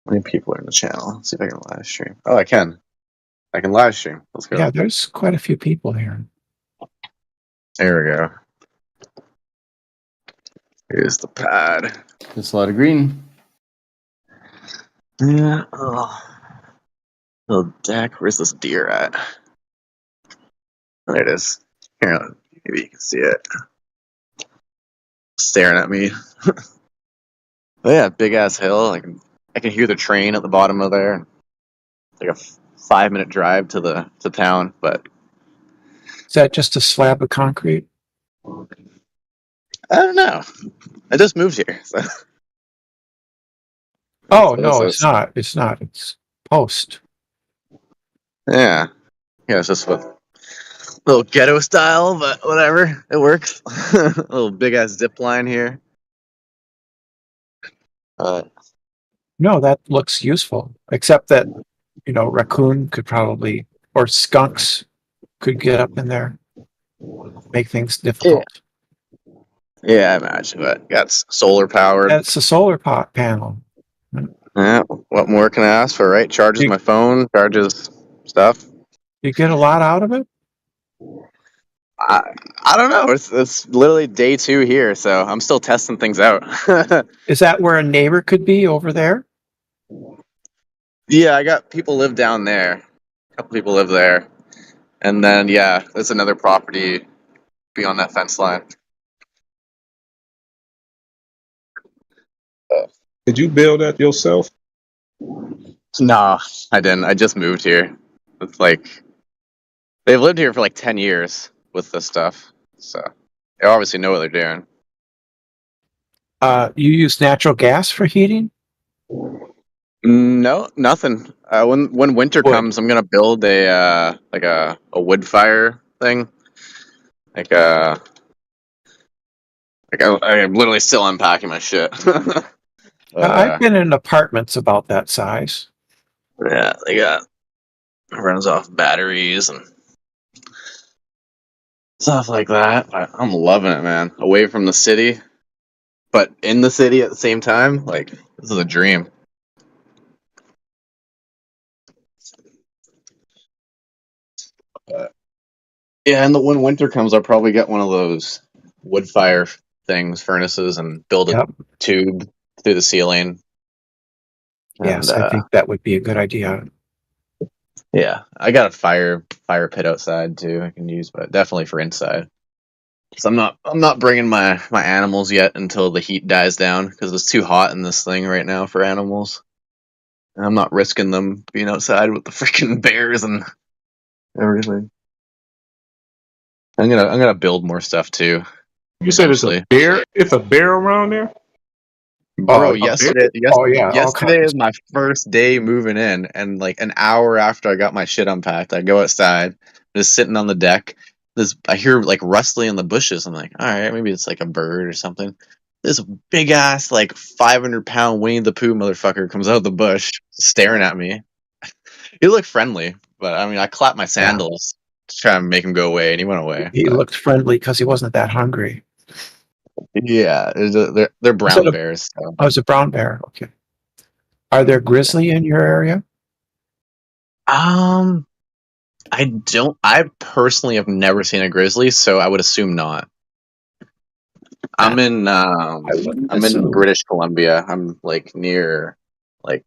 How many people are in the channel? Let's see if I can live stream. Oh, I can. I can live stream. Let's go. Yeah, there's quite a few people here. There we go. Here's the pad. There's a lot of green. Yeah. Oh. Little deck. Where's this deer at? There it is. Here, maybe you can see it. Staring at me. Oh yeah, big ass hill. I can hear the train at the bottom of there. It's like a 5-minute drive to town, but Is that just a slab of concrete? I don't know. I just moved here. So. Oh, no, it's not. It's not. It's post. Yeah. Yeah, it's just with a little ghetto style, but whatever. It works. A little big ass zip line here. No, that looks useful. Except that, raccoon could probably, or skunks could get up in there, make things difficult. Yeah, I imagine. But got solar powered. That's a solar panel. Yeah. What more can I ask for, right? Charges my phone, charges stuff. You get a lot out of it? I don't know. It's literally day 2 here, so I'm still testing things out. Is that where a neighbor could be over there? Yeah, I got people live down there. A couple people live there. And then, yeah, there's another property beyond that fence line. Did you build that yourself? No, I didn't. I just moved here. It's like they've lived here for like 10 years with this stuff, so they obviously know what they're doing. You use natural gas for heating? No, nothing. When winter comes, I'm gonna build a wood fire thing. I'm literally still unpacking my shit. I've been in apartments about that size. Yeah, they got runs off batteries and stuff like that. I'm loving it, man. Away from the city, but in the city at the same time. Like, this is a dream. Yeah, and when winter comes, I'll probably get one of those wood fire furnaces, and build a tube through the ceiling. Yes, I think that would be a good idea. Yeah, I got a fire pit outside too I can use, but definitely for inside. So I'm not bringing my animals yet until the heat dies down, because it's too hot in this thing right now for animals. And I'm not risking them being outside with the freaking bears and everything. I'm gonna build more stuff too. You said it's a bear? It's a bear around there? Bro, yesterday is my first day moving in, and like an hour after I got my shit unpacked, I go outside, just sitting on the deck. I hear like rustling in the bushes. I'm like, all right, maybe it's like a bird or something. This big ass, like 500-pound Winnie the Pooh motherfucker comes out of the bush, staring at me. He looked friendly, but I mean, I clapped my sandals to try and make him go away, and he went away. He looked friendly because he wasn't that hungry. Yeah, they're brown bears. So. Oh, it's a brown bear. Okay. Are there grizzly in your area? I personally have never seen a grizzly, so I would assume not. I'm in British Columbia. I'm like near like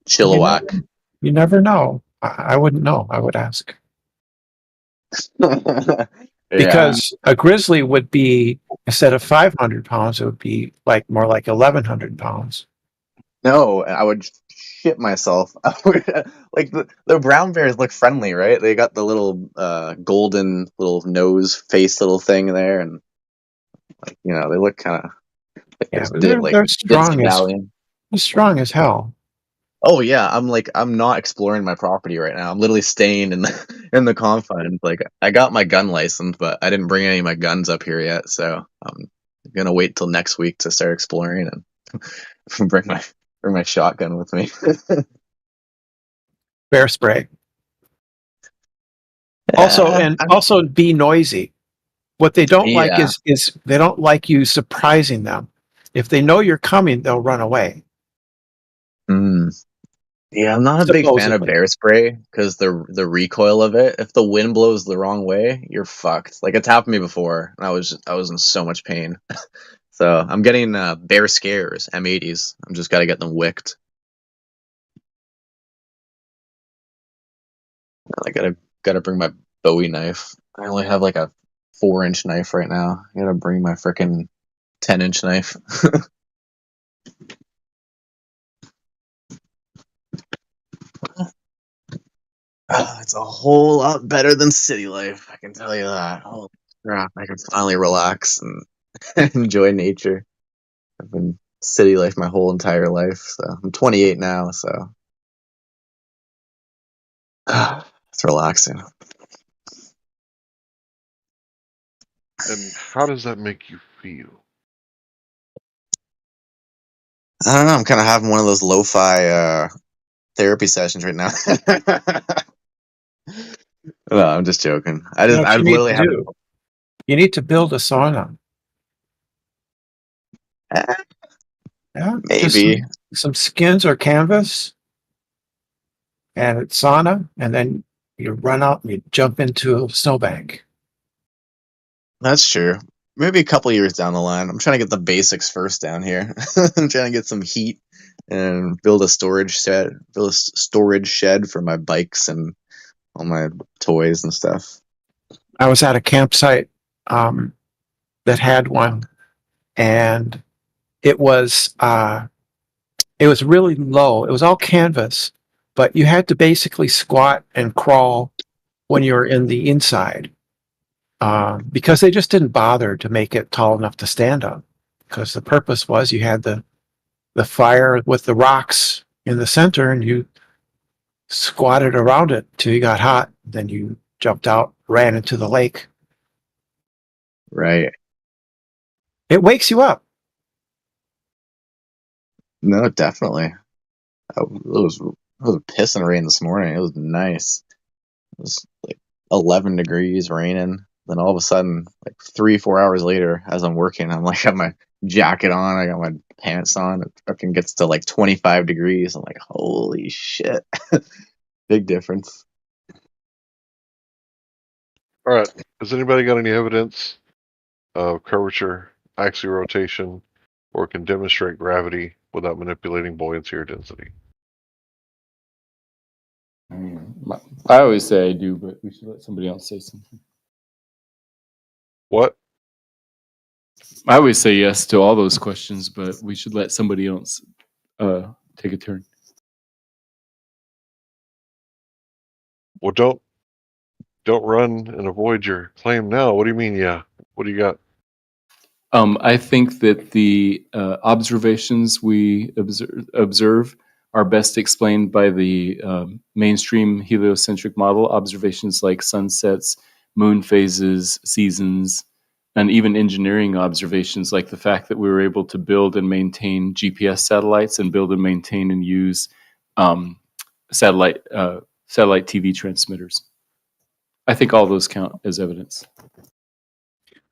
Chilliwack. You never know. I wouldn't know. I would ask. Because a grizzly would be, instead of 500 pounds, it would be like more like 1,100 pounds. No, I would shit myself. Like the brown bears look friendly, right? They got the little golden little nose face little thing there, and like, they look kind of they're strong they're strong as hell. Oh yeah, I'm not exploring my property right now. I'm literally staying in the confines. Like, I got my gun license, but I didn't bring any of my guns up here yet, so I'm gonna wait till next week to start exploring and bring my shotgun with me. Bear spray. Also be noisy. What they don't like is they don't like you surprising them. If they know you're coming, they'll run away. Yeah, I'm not a big fan of Supposedly. bear spray because the recoil of it. If the wind blows the wrong way, you're fucked. Like it's happened to me before, and I was in so much pain. So I'm getting bear scares M80s. I'm just gotta get them wicked. I gotta bring my Bowie knife. I only have like a 4-inch knife right now. I gotta bring my frickin' 10-inch knife. It's a whole lot better than city life, I can tell you that. Holy crap, I can finally relax and enjoy nature. I've been city life my whole entire life, so I'm 28 now, so it's relaxing. And how does that make you feel? I don't know, I'm kind of having one of those lo-fi therapy sessions right now. No, I'm just joking. You know what I you need literally to have do? You need to build a sauna. Yeah, just maybe some skins or canvas, and it's sauna, and then you run out and you jump into a snowbank. that's true. Maybe a couple years down the line. I'm trying to get the basics first down here. I'm trying to get some heat and build a storage shed for my bikes and all my toys and stuff. I was at a campsite that had one, and it was really low. It was all canvas, but you had to basically squat and crawl when you were in the inside because they just didn't bother to make it tall enough to stand on. Because the purpose was you had the fire with the rocks in the center, and you squatted around it till you got hot. Then you jumped out, ran into the lake. Right. It wakes you up. No, definitely. It was pissing rain this morning. It was nice. It was like 11 degrees, raining. Then all of a sudden, like 3-4 hours later, as I'm working, I'm like, got my jacket on, I got my pants on. It fucking gets to like 25 degrees. I'm like, holy shit. Big difference. All right. Has anybody got any evidence of curvature, axial rotation, or can demonstrate gravity without manipulating buoyancy or density? I always say I do, but we should let somebody else say something. What? I always say yes to all those questions, but we should let somebody else take a turn. Well, don't run and avoid your claim now. What do you mean? Yeah. What do you got? I think that the observations we observe are best explained by the mainstream heliocentric model. Observations like sunsets, moon phases, seasons, and even engineering observations like the fact that we were able to build and maintain GPS satellites and build and maintain and use satellite TV transmitters. I think all those count as evidence.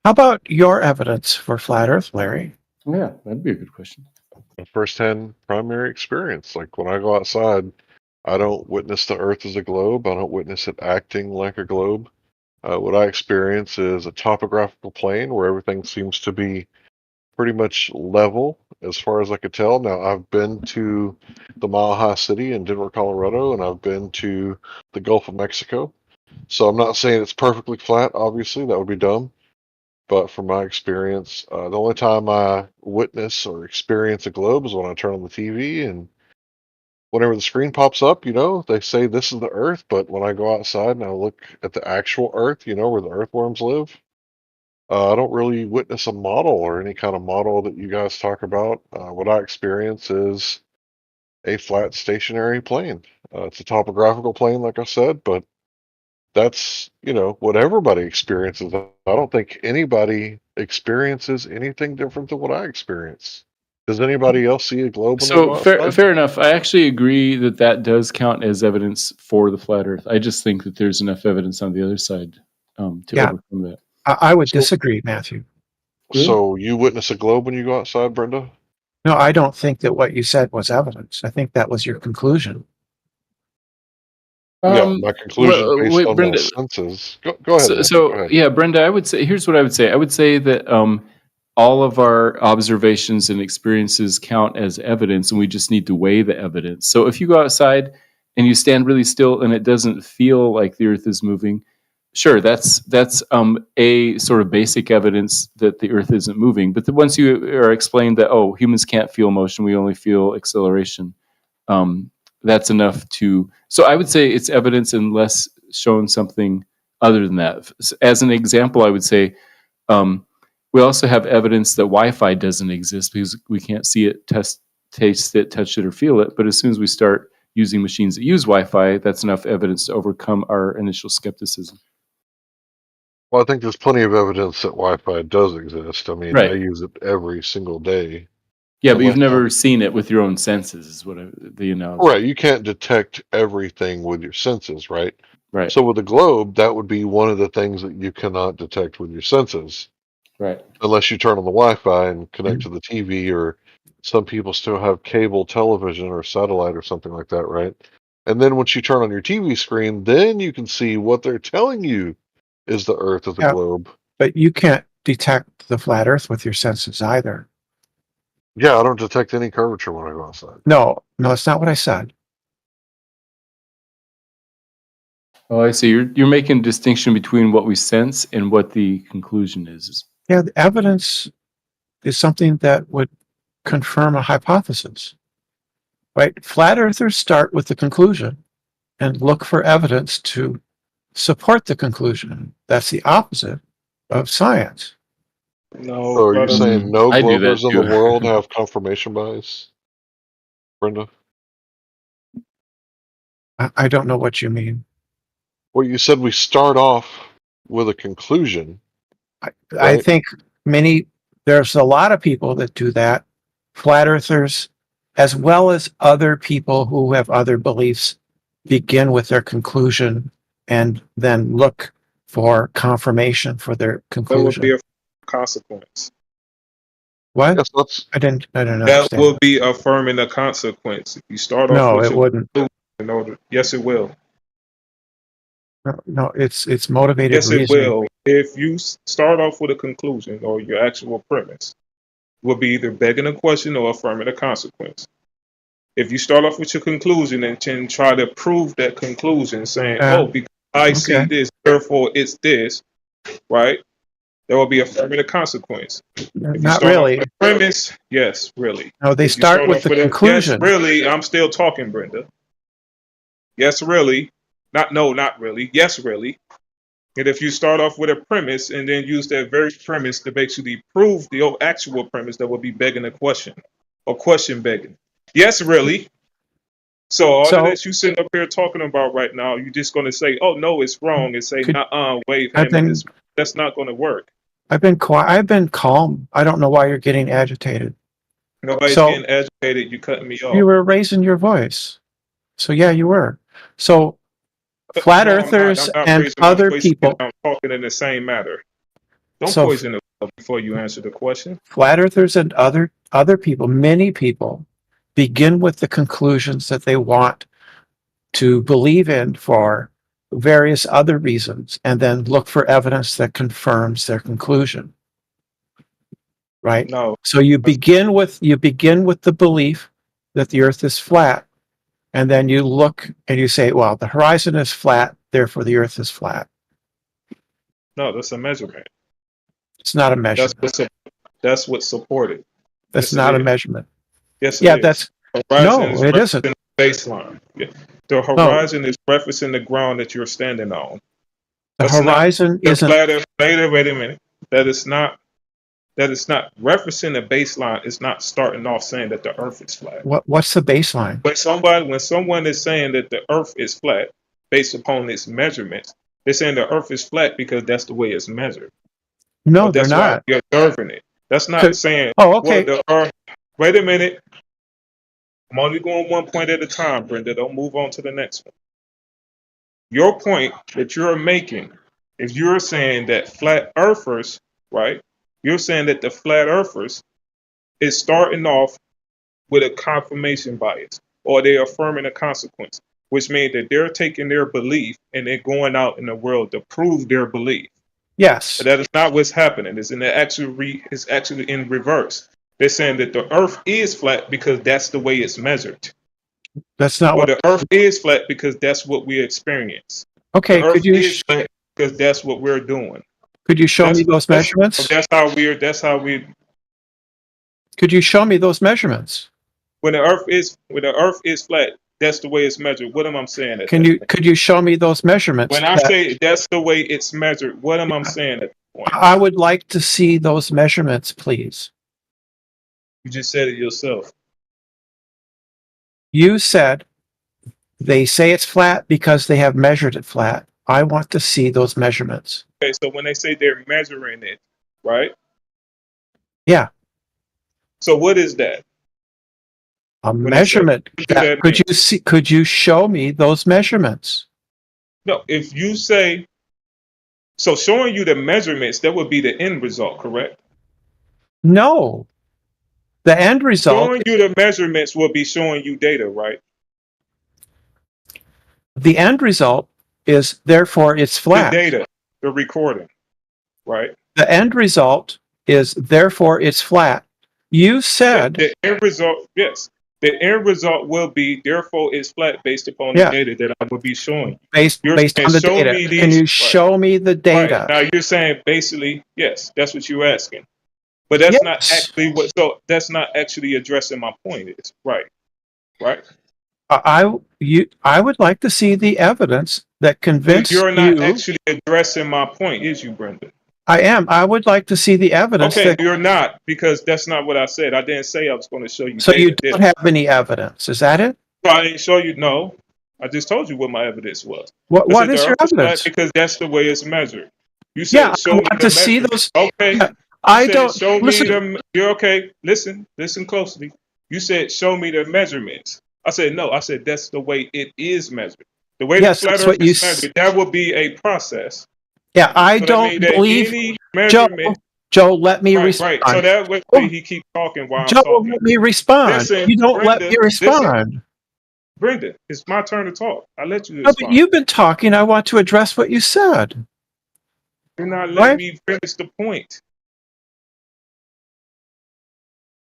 How about your evidence for flat Earth, Larry? Yeah, that'd be a good question. First-hand primary experience. Like when I go outside, I don't witness the Earth as a globe. I don't witness it acting like a globe. What I experience is a topographical plane where everything seems to be pretty much level as far as I could tell. Now, I've been to the Mile High City in Denver, Colorado, and I've been to the Gulf of Mexico. So I'm not saying it's perfectly flat, obviously, that would be dumb. But from my experience, the only time I witness or experience a globe is when I turn on the TV, and whenever the screen pops up, they say this is the Earth, but when I go outside and I look at the actual Earth, where the earthworms live, I don't really witness a model or any kind of model that you guys talk about. What I experience is a flat stationary plane. It's a topographical plane, like I said, but that's, what everybody experiences. I don't think anybody experiences anything different than what I experience. Does anybody else see a globe when they So go outside? fair enough. I actually agree that does count as evidence for the flat Earth. I just think that there's enough evidence on the other side to overcome that. I would disagree, Matthew. So you witness a globe when you go outside, Brenda? No, I don't think that what you said was evidence. I think that was your conclusion. Yeah, my conclusion Well, based wait, on Brenda. my senses. Go ahead, Matthew, So go ahead. yeah, Brenda, I would say here's what I would say. I would say that all of our observations and experiences count as evidence, and we just need to weigh the evidence. So if you go outside and you stand really still and it doesn't feel like the Earth is moving, sure, that's a sort of basic evidence that the Earth isn't moving. But once you are explained that humans can't feel motion, we only feel acceleration. That's enough to. So I would say it's evidence unless shown something other than that. As an example, I would say we also have evidence that Wi-Fi doesn't exist because we can't see it, taste it, touch it, or feel it. But as soon as we start using machines that use Wi-Fi, that's enough evidence to overcome our initial skepticism. Well, I think there's plenty of evidence that Wi-Fi does exist. I mean, I Right. use it every single day. Yeah, but you've Unless never seen it with your own senses, is what the analogy. Right, you can't detect everything with your senses, right? Right. So with a globe, that would be one of the things that you cannot detect with your senses. Right. Unless you turn on the Wi-Fi and connect to the TV, or some people still have cable television or satellite or something like that, right? And then once you turn on your TV screen, then you can see what they're telling you is the Earth as a Yeah. globe. But you can't detect the flat Earth with your senses either. Yeah, I don't detect any curvature when I go outside. No, that's not what I said. Oh, I see. You're making a distinction between what we sense and what the conclusion is. Yeah, the evidence is something that would confirm a hypothesis, right? Flat earthers start with the conclusion and look for evidence to support the conclusion. That's the opposite of science. No, So are you brother. saying no I do that Globers in the too. world have confirmation bias, Brenda? I don't know what you mean. Well, you said we start off with a conclusion. I Right. think there's a lot of people that do that, flat earthers, as well as other people who have other beliefs, begin with their conclusion and then look for confirmation for their That would conclusion. be a consequence. What? Yes, that's I didn't That understand. will be affirming the consequence. If you start off No, with it your wouldn't. in order, yes, it will. No, it's motivated Yes, it reasoning. will. If you start off with a conclusion or your actual premise, will be either begging a question or affirming a consequence. If you start off with your conclusion and then try to prove that conclusion, saying, "Oh, because I see Okay. this, therefore it's this," right? There will be affirming a consequence. If you Not start off really. with a premise, yes, really. No, they If you start with the yes, conclusion. really. I'm still talking, Brenda. Yes, really. Not really. Yes, really. And if you start off with a premise and then use that very premise to basically prove the actual premise, that would be begging a question or question begging. Yes, really. So all So- that you sitting up here talking about right now, you're just going to say, "Oh no, it's wrong," and say, wait a minute, that's not going to work. I've been quiet. I've been calm. I don't know why you're getting agitated. Nobody's So- getting agitated. You cutting me off. You were raising your voice. So yeah, you were. So flat No, I'm not. earthers I'm not and raising my other voice, people, I'm talking in the same matter. Don't So- poison the well before you answer the question. flat earthers and other people, many people begin with the conclusions that they want to believe in for various other reasons and then look for evidence that confirms their conclusion. Right? No. So you begin with the belief that the earth is flat, and then you look and you say, well, the horizon is flat, therefore the earth is flat. No, that's a measurement. It's not a measurement. That's what's supported. That's Yes, it not a is. measurement. Yes, it Yeah, is. that's Horizon no, it isn't. referencing the baseline. Yeah. The horizon is referencing the ground that you're standing on. The That's not horizon the isn't. wait a minute. That is not referencing the baseline. It's not starting off saying that the earth is flat. What's the baseline? When someone is saying that the earth is flat based upon its measurements, they're saying the earth is flat because that's the way it's measured. No, But they're that's not. why you're observing it. That's not Could- saying, Oh, okay. well, the earth. Wait a minute. I'm only going one point at a time, Brenda. Don't move on to the next one. Your point that you're making is you're saying that flat earthers, right? You're saying that the flat earthers is starting off with a confirmation bias, or they're affirming a consequence, which means that they're taking their belief and they're going out in the world to prove their belief. Yes. But that is not what's happening. It's actually in reverse. They're saying that the Earth is flat because that's the way it's measured. That's not Or what. the Earth is flat because that's what we experience. Okay, The Earth could you is flat because that's what we're doing. could you show me those measurements? That's how we. Could you show me those measurements? When the Earth is flat, that's the way it's measured. What am I saying? Could you show me those measurements? When I say that's the way it's measured, what am I saying at that point? I would like to see those measurements, please. You just said it yourself. You said they say it's flat because they have measured it flat. I want to see those measurements. Okay, so when they say they're measuring it, right? Yeah. So what is that? A measurement. Could you show me those measurements? No, if you say, so showing you the measurements, that would be the end result, correct? No. The end result. Showing you the measurements will be showing you data, right? The end result is therefore it's flat. The data, the recording, right? The end result is therefore it's flat. You said the end result, yes. The end result will be therefore it's flat based upon the data that I will be showing. Based on the data. Can you show me the data? Right. Now you're saying basically, yes, that's what you're asking. But that's not actually that's not actually addressing my point is. Right. Right? I would like to see the evidence that convinces you. You're not actually addressing my point, is you, Brendan? I am. I would like to see the evidence. Okay, you're not, because that's not what I said. I didn't say I was going to show you. So you don't have any evidence. Is that it? No, I didn't show you. No, I just told you what my evidence was. What is your evidence? Because that's the way it's measured. You said show me to see those. Okay. I don't. Show listen. me the. You're okay. Listen closely. You said show me the measurements. I said no. I said that's the way it is measured. The way the flat Earth is measured, that will be a process. Yeah, I don't believe. Joe, let me respond. Right. So that way he keeps talking while Joe, I'm talking. Let me respond. Listen, you don't let me respond. Listen. Brenda, it's my turn to talk. I let you No, respond. but you've been talking. I want to address what you said. You're not letting me finish the point.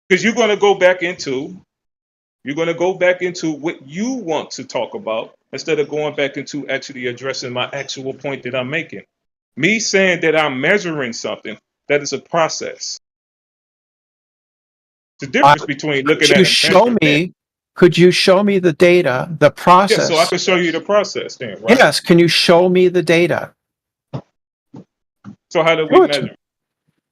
Because you're going to go back into what you want to talk about instead of going back into actually addressing my actual point that I'm making. Me saying that I'm measuring something, that is a process. The difference between looking at Could you show me the data, the process? Yeah, so I can show you the process then, right? Yes, can you show me the data? So how do we measure?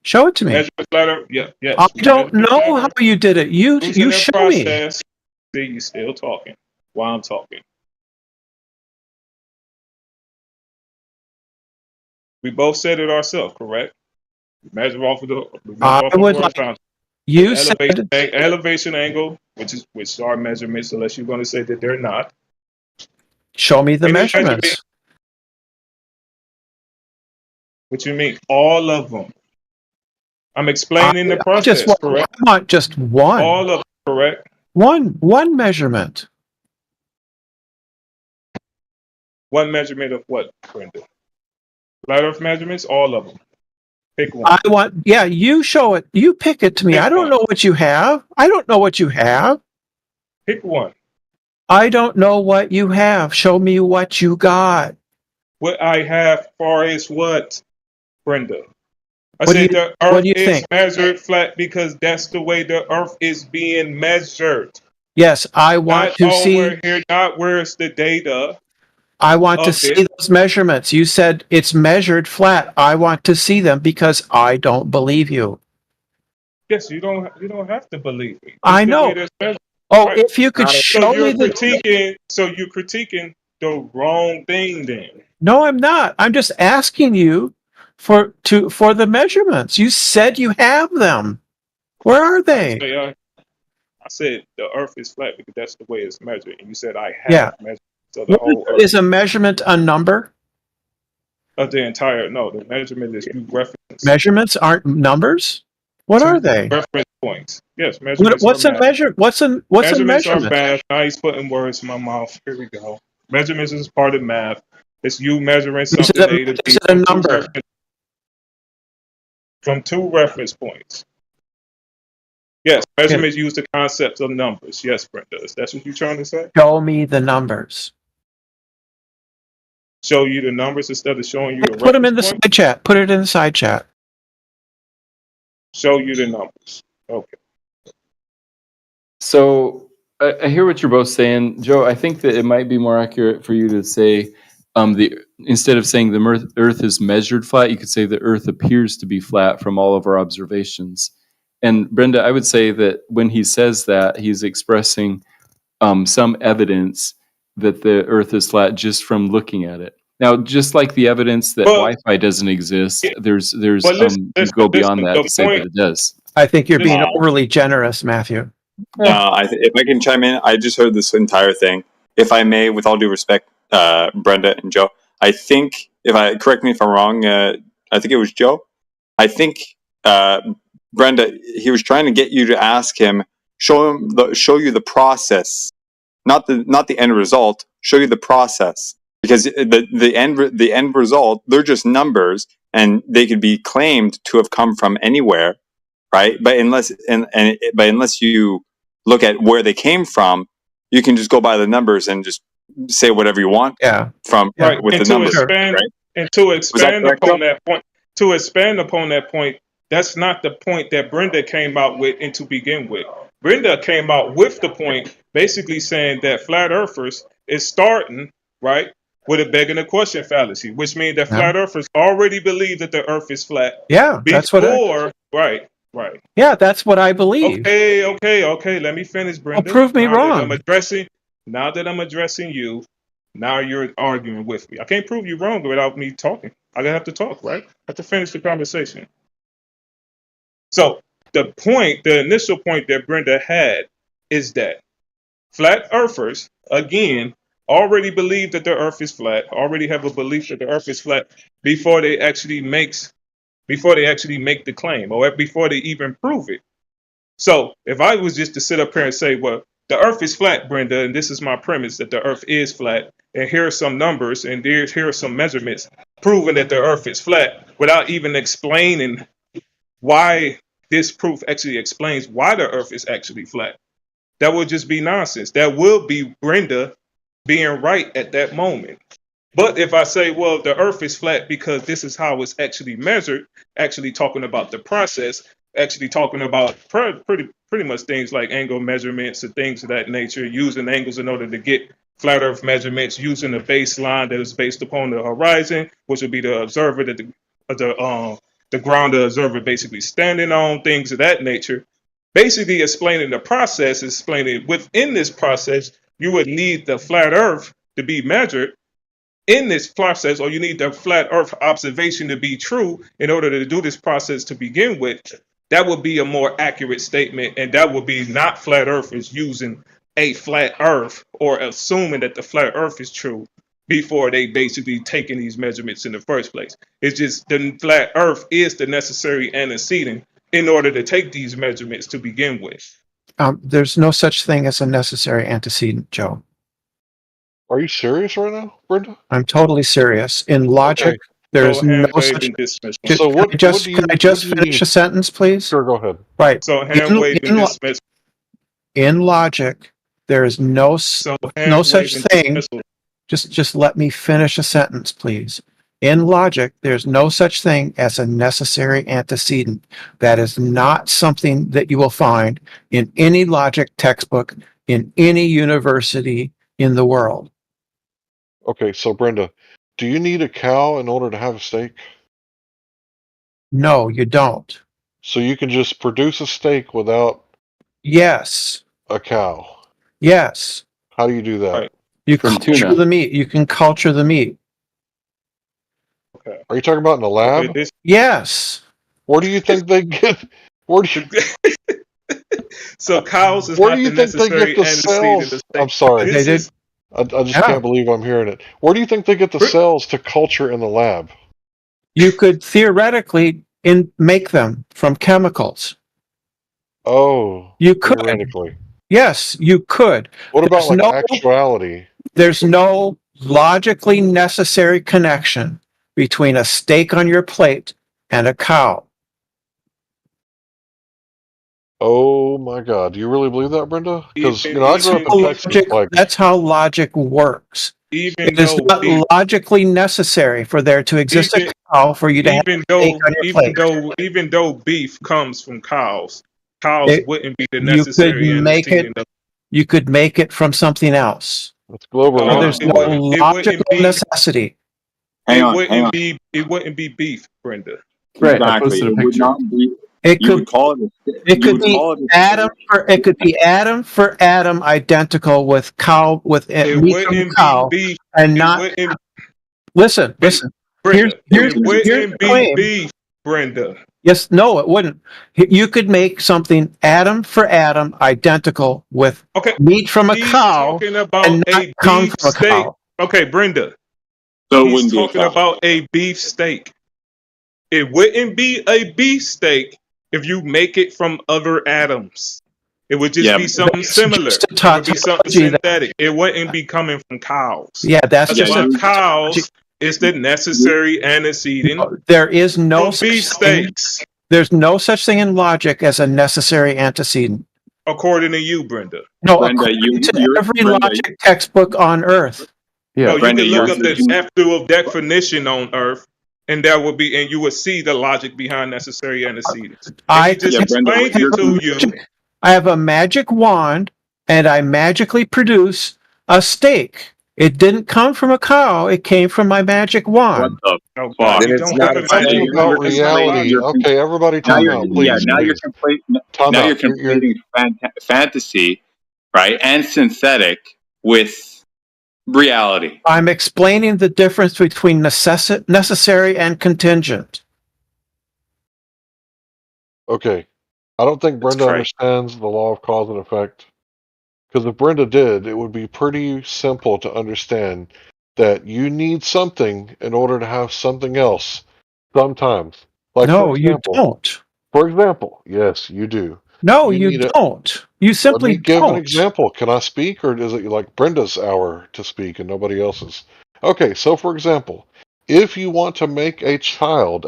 Show it to me. Measure the flat. Yeah. I don't know how you did it. You show me. See, you're still talking while I'm talking. We both said it ourselves, correct? We measure off of the. You said elevation angle, which are measurements, unless you're going to say that they're not. Show me the measurements. What you mean? All of them. I'm explaining the process, correct? I want just one. All of them, correct? One measurement. One measurement of what, Brenda? Flat Earth measurements, all of them. Pick one. You show it. You pick it to me. I don't know what you have. Pick one. I don't know what you have. Show me what you got. What I have far as what, Brenda? I said the Earth is measured flat because that's the way the Earth is being measured. Yes, I want to see. Not where's the data. I want to see those measurements. You said it's measured flat. I want to see them because I don't believe you. Yes, you don't have to believe me. I know. If you could show me So you're critiquing the wrong thing then. No, I'm not. I'm just asking you for the measurements. You said you have them. Where are they? I said the Earth is flat because that's the way it's measured, and you said I have measured. So the whole Earth is a measurement a number? Of the entire the measurement is you reference. Measurements aren't numbers? What are they? points. Yes, measurements What's are a math. measure? What's a Measurements are measurement? math. Now he's putting words in my mouth. Here we go. Measurements is part of math. It's you measuring Is it something a, A to is B it a number? from two reference points. Yes, Okay. measurements use the concept of numbers. Yes, Brenda. Is that what you're trying to say? Show me the numbers. Show you the numbers instead of showing you the Put them in the reference point? side chat. Put it in the side chat. Show you the numbers. Okay. So I hear what you're both saying, Joe. I think that it might be more accurate for you to say instead of saying the Earth is measured flat, you could say the Earth appears to be flat from all of our observations. And Brenda, I would say that when he says that, he's expressing some evidence that the Earth is flat just from looking at it. Now, just like the evidence that Wi-Fi doesn't exist, there's you go beyond that to say that it does. I think you're being overly generous, Matthew. If I can chime in, I just heard this entire thing. If I may, with all due respect, Brenda and Joe, I think, correct me if I'm wrong, I think it was Joe. I think Brenda, he was trying to get you to ask him, show you the process, not the end result. Show you the process, because the end result, they're just numbers, and they could be claimed to have come from anywhere, right? But unless you look at where they came from, you can just go by the numbers and just say whatever you want. Right. With and the numbers, expand, right? And to expand correct, upon Joe? that point, to expand upon that point, that's not the point that Brenda came out with and to begin with. Brenda came out with the point basically saying that flat earthers is starting, right, with a begging the question fallacy, which means that flat earthers already believe that the earth is flat. Yeah, that's what Right. Yeah, that's what I believe. Okay. Let me finish, Brenda. prove me Now that wrong. Now that I'm addressing you, now you're arguing with me. I can't prove you wrong without me talking. I have to talk, right? I have to finish the conversation. So the initial point that Brenda had is that flat earthers, again, already believe that the earth is flat, already have a belief that the earth is flat before they actually make the claim, or before they even prove it. So if I was just to sit up here and say, well, the earth is flat, Brenda, and this is my premise that the earth is flat, and here are some numbers, and here are some measurements proving that the earth is flat, without even explaining why this proof actually explains why the earth is actually flat, that would just be nonsense. That will be Brenda being right at that moment. But if I say, well, the earth is flat because this is how it's actually measured, actually talking about the process, actually talking about pretty much things like angle measurements and things of that nature, using angles in order to get flat earth measurements, using a baseline that is based upon the horizon, which would be the observer that the ground the observer basically standing on, things of that nature. Basically explaining the process, explaining within this process, you would need the flat earth to be measured in this process, or you need the flat earth observation to be true in order to do this process to begin with. That would be a more accurate statement, and that would be not flat earthers using a flat earth or assuming that the flat earth is true before they basically taking these measurements in the first place. It's just the flat earth is the necessary antecedent in order to take these measurements to begin with. There's no such thing as a necessary antecedent, Joe. Are you serious right now, Brenda? I'm totally serious. In logic, there is no such. Can I just finish a sentence, please? Sure, go ahead. Right. So hand wave and dismissal. In logic, there is no such thing. Just let me finish a sentence, please. In logic, there's no such thing as a necessary antecedent. That is not something that you will find in any logic textbook in any university in the world. Okay, so Brenda, do you need a cow in order to have a steak? No, you don't. So you can just produce a steak without Yes. a cow? Yes. How do you do that? Right. You culture the meat. You can culture the meat. Okay. Are you talking about in the lab? Yes. Where do you think they get? Where do you? So cows is Where not do you the think they necessary get the antecedent. cells? I'm sorry. They did. I just can't believe I'm hearing it. Where do you think they get the cells to culture in the lab? You could theoretically make them from chemicals. Oh, You could. theoretically. Yes, you could. What about There's like no, actuality? there's no logically necessary connection between a steak on your plate and a cow. Oh my God, do you really believe that, Brenda? Because Even I grew up in Texas. Logic, that's how logic works. even It is though not beef, logically necessary for there to exist even a cow for you to have even a steak though on your plate. even though beef comes from cows It- wouldn't be the you could necessary make it. antecedent of You could make it from something else. It's global So warming. there's it no wouldn't logical be necessity. Hang on. it wouldn't be beef, Brenda. Right, I Exactly. posted a It would picture. not be. It You could. would call it. It You could would be call it a atom for. It could be atom for atom identical with cow with It meat from wouldn't be cow, beef. and It not. wouldn't, Listen. Brenda. Here's It wouldn't the be claim. beef, Brenda. Yes, no, it wouldn't. You could make something atom for atom identical with Okay, meat from a he's cow talking about and not a come beef from a steak. cow. Okay, Brenda. So it He's wouldn't be a talking cow. about a beef steak. It wouldn't be a beef steak if you make it from other atoms. It would just Yeah, be something That's similar. just a It would be something tautology. synthetic. It wouldn't be coming from cows. Yeah, that's That's just why a cows is the necessary antecedent There is no from beef such thing. steaks, There's no such thing in logic as a necessary antecedent. according to you, Brenda. No, Brenda, according to you're every Brenda. logic textbook on Earth. Yeah, No, you Brenda, can look you're up the actual definition on Earth, and that will be, and you will see the logic behind necessary antecedents. And I he just Yeah, Brenda, explained it to you. I have a magic wand, and I magically produce a steak. It didn't come from a cow. It came from my magic What wand. the Oh, fuck? you Then it's don't not have a a steak. magic Talking You're about wand. That's not reality. logic. Okay, everybody, Now time you're out, please. now you're Please. conflating. Now you're Time out. You're conflating fantasy, right, and synthetic with reality. I'm explaining the difference between necessary and contingent. okay. I don't think That's Brenda crazy. understands the law of cause and effect. Because if Brenda did, it would be pretty simple to understand that you need something in order to have something else sometimes. Like, No, for you example, don't. For example, yes, you do. No, You you need a. don't. You Let simply me give an don't. example. Can I speak, or is it like Brenda's hour to speak and nobody else's? Okay, so for example, if you want to make a child,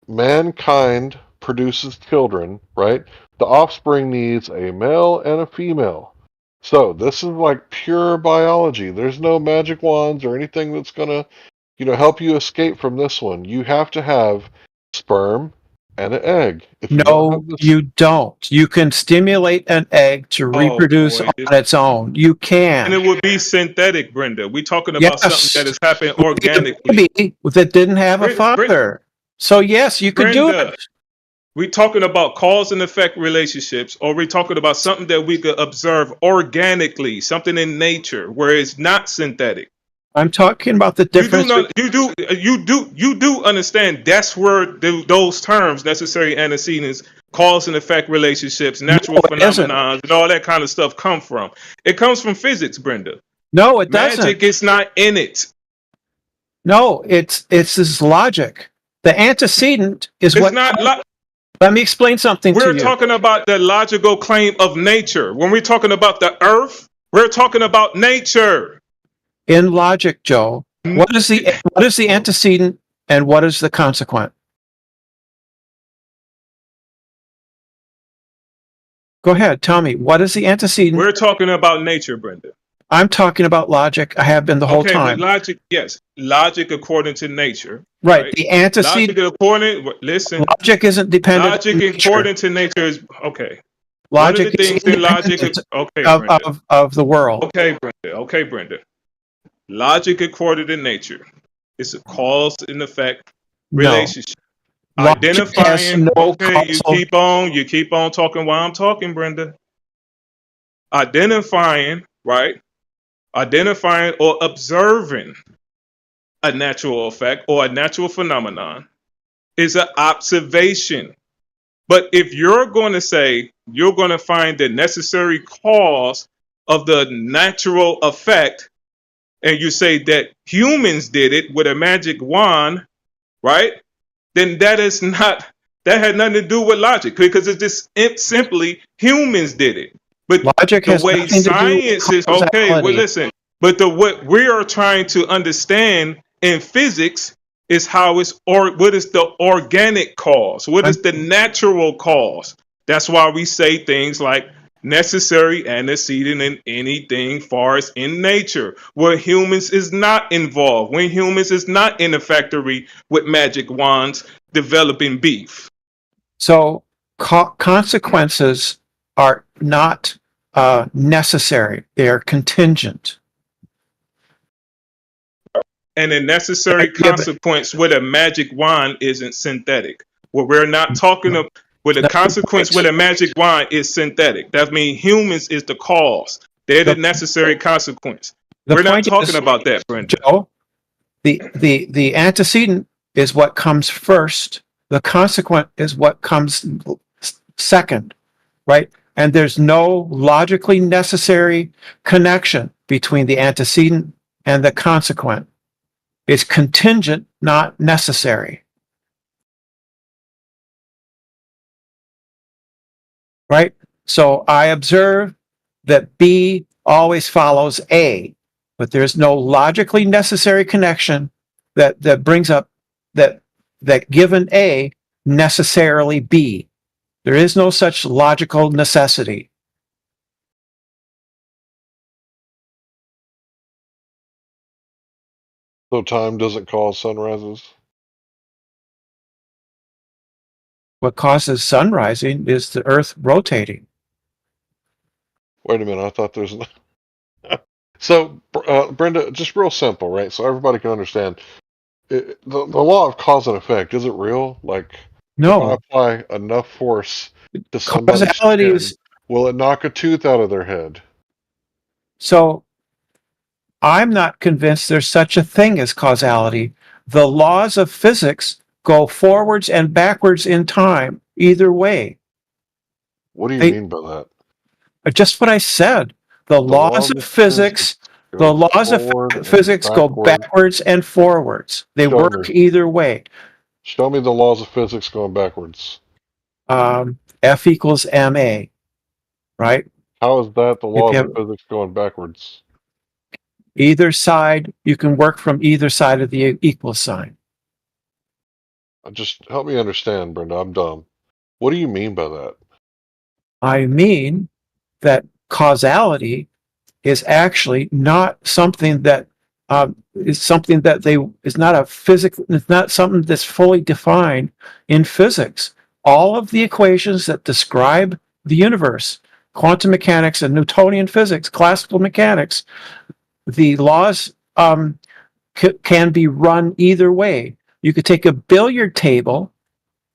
mankind produces children, right? The offspring needs a male and a female. So this is like pure biology. There's no magic wands or anything that's gonna, help you escape from this one. You have to have sperm and an egg. If you don't have No, this, you don't. You can stimulate an egg to Oh reproduce boy, on its own. You and can. it would be synthetic, Brenda. We're talking about something Yes. that has happened You could get a organically. baby that didn't have a father. So yes, you could do Brenda, it. we're talking about cause and effect relationships, or we're talking about something that we could observe organically, something in nature where it's not synthetic. I'm talking about the You do difference. know, you do understand that's where those terms, necessary antecedents, cause and effect relationships, natural it isn't. phenomena, and all that kind of stuff come from. It comes from physics, Brenda. No, it doesn't. Magic is not in it. No, it's this logic. The antecedent is It's what. not. Let me explain something to We're you. talking about the logical claim of nature. When we're talking about the earth, we're talking about nature. In logic, Joe, what is the antecedent and what is the consequent? Go ahead, tell me. What is the antecedent? We're talking about nature, Brenda. I'm talking about logic. I have been the whole Okay, time. but logic, yes, logic according to nature. Right. The antecedent. Logic according. Listen. Logic isn't dependent. Logic on nature. according to nature is okay. Logic One of the is things in logic. independent Okay, of, Brenda. of the world. Okay, Brenda. Okay, Brenda. Logic according to nature is a cause and effect No. relationship. Logic has Identifying. no Okay, you causal. keep on talking while I'm talking, Brenda. Identifying, right? Identifying or observing a natural effect or a natural phenomenon is an observation. But if you're going to say you're going to find the necessary cause of the natural effect, and you say that humans did it with a magic wand, right? Then that is not That had nothing to do with logic because it's just simply humans did it. But Logic the has way nothing to do with science is okay, well, causality. listen. But what we are trying to understand in physics is how it's what is the organic cause? What is the natural cause? That's why we say things like necessary antecedent in anything far as in nature, where humans is not involved, when humans is not in a factory with magic wands developing beef. So consequences are not necessary; they are contingent. And a necessary consequence with a magic wand isn't synthetic. What we're not talking about, with a consequence with a magic wand is synthetic. That means humans is the cause. They're the necessary consequence. We're not talking about that, Brenda. Joe, the antecedent is what comes first. The consequent is what comes second, right? And there's no logically necessary connection between the antecedent and the consequent. It's contingent, not necessary. Right? So I observe that B always follows A, but there's no logically necessary connection that brings up that given A necessarily B. There is no such logical necessity. So time doesn't cause sunrises? What causes sun rising is the Earth rotating. Wait a minute, I thought there's no... So, Brenda, just real simple, right? So everybody can understand. The law of cause and effect, is it real? Like, no. if I apply enough force to somebody's skin, will it knock a tooth out of their head? So, I'm not convinced there's such a thing as causality. The laws of physics go forwards and backwards in time, either way. What do you mean by that? Just what I said. The laws of physics go backwards and forwards. They work either way. Show me the laws of physics going backwards. F equals ma, right? How is that the laws of physics going backwards? Either side, you can work from either side of the equal sign. Just help me understand, Brenda. I'm dumb. What do you mean by that? I mean that causality is actually not something that is not a physical. It's not something that's fully defined in physics. All of the equations that describe the universe, quantum mechanics and Newtonian physics, classical mechanics, the laws can be run either way. You could take a billiard table,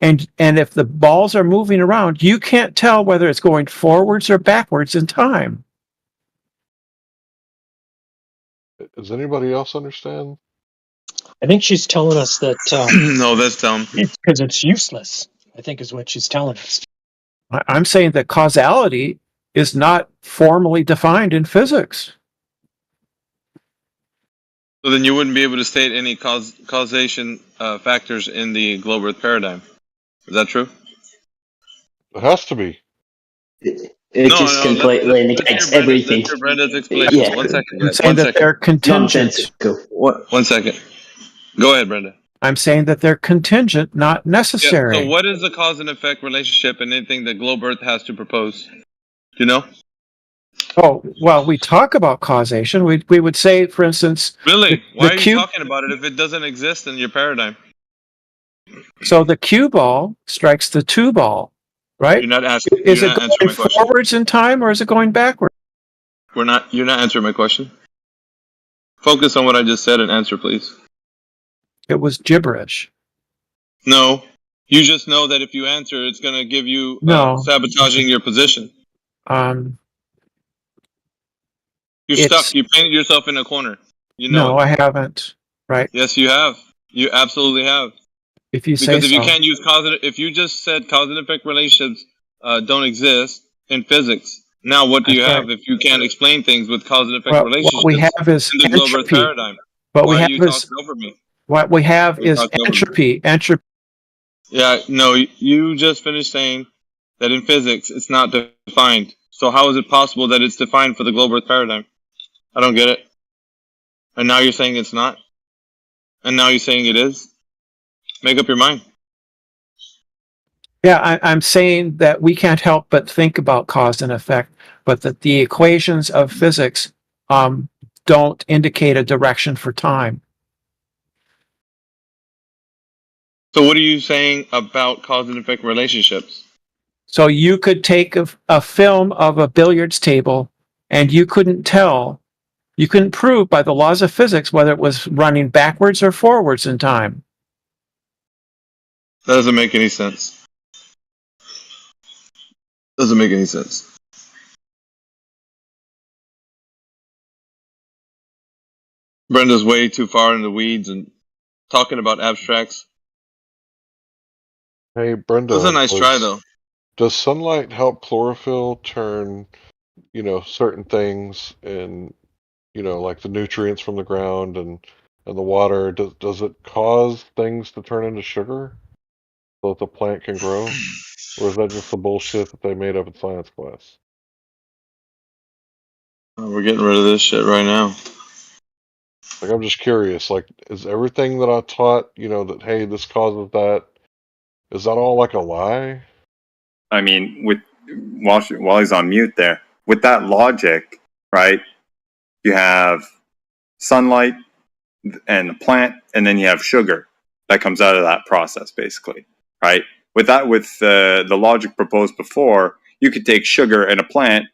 and if the balls are moving around, you can't tell whether it's going forwards or backwards in time. Does anybody else understand? I think she's telling us that no, that's dumb. Because it's useless, I think is what she's telling us. I'm saying that causality is not formally defined in physics. So then you wouldn't be able to state any causation factors in the globe Earth paradigm. Is that true? It has to be. It just completely negates everything. Let's hear Brenda's explanation. Yeah. 1 second, I'm guys. saying 1 that second. they're contingent. 1 second. Go ahead, Brenda. I'm saying that they're contingent, not necessary. Yeah, so what is the cause and effect relationship in anything that globe Earth has to propose? Do you know? Oh, well, we talk about causation. We would say, for instance... Really? Why are you talking about it if it doesn't exist in your paradigm? So the cue ball strikes the two ball, right? You're not asking. Is it going forwards in time or is it going backwards? You're not answering my question. Focus on what I just said and answer, please. It was gibberish. No. You just know that if you answer, it's going to give you sabotaging your position. You're stuck. You painted yourself in a corner. You know. No, I haven't. Right? Yes, you have. You absolutely have. If you say because if you so. can't use if you just said cause and effect relationships don't exist in physics, now what do you have if you can't explain things with cause and effect relationships? What we have is in the globe Earth paradigm. What Why we are have you is talking over me? What we have is entropy. Entropy. Yeah, no, you just finished saying that in physics it's not defined. So how is it possible that it's defined for the globe Earth paradigm? I don't get it. And now you're saying it's not? And now you're saying it is? Make up your mind. Yeah, I'm saying that we can't help but think about cause and effect, but that the equations of physics don't indicate a direction for time. So what are you saying about cause and effect relationships? So you could take a film of a billiards table and you couldn't prove by the laws of physics whether it was running backwards or forwards in time. That doesn't make any sense. Doesn't make any sense. Brenda's way too far in the weeds and talking about abstracts. Hey, Brenda. That's a nice try, though. Does sunlight help chlorophyll turn, certain things in, like the nutrients from the ground and the water? Does it cause things to turn into sugar so that the plant can grow? Or is that just the bullshit that they made up in science class? We're getting rid of this shit right now. Like, I'm just curious, like, is everything that I taught, that, hey, this causes that, is that all like a lie? I mean, while he's on mute there, with that logic, right? You have sunlight and the plant, and then you have sugar that comes out of that process, basically, right? With the logic proposed before, you could take sugar and a plant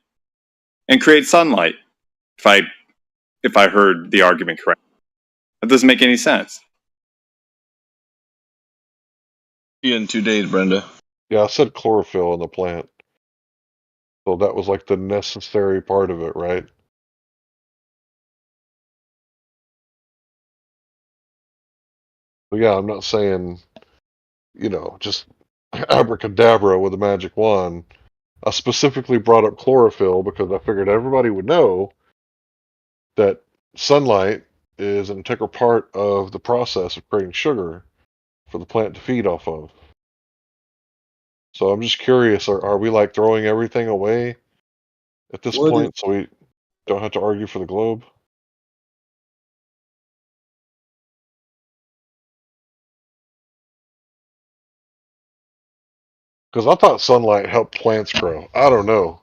and create sunlight. If I heard the argument correct, that doesn't make any sense. In 2 days, Brenda. Yeah, I said chlorophyll in the plant. So that was like the necessary part of it, right? But yeah, I'm not saying, just abracadabra with a magic wand. I specifically brought up chlorophyll because I figured everybody would know that sunlight is an integral part of the process of creating sugar for the plant to feed off of. So I'm just curious, are we like throwing everything away at this point so we don't have to argue for the globe? Because I thought sunlight helped plants grow. I don't know.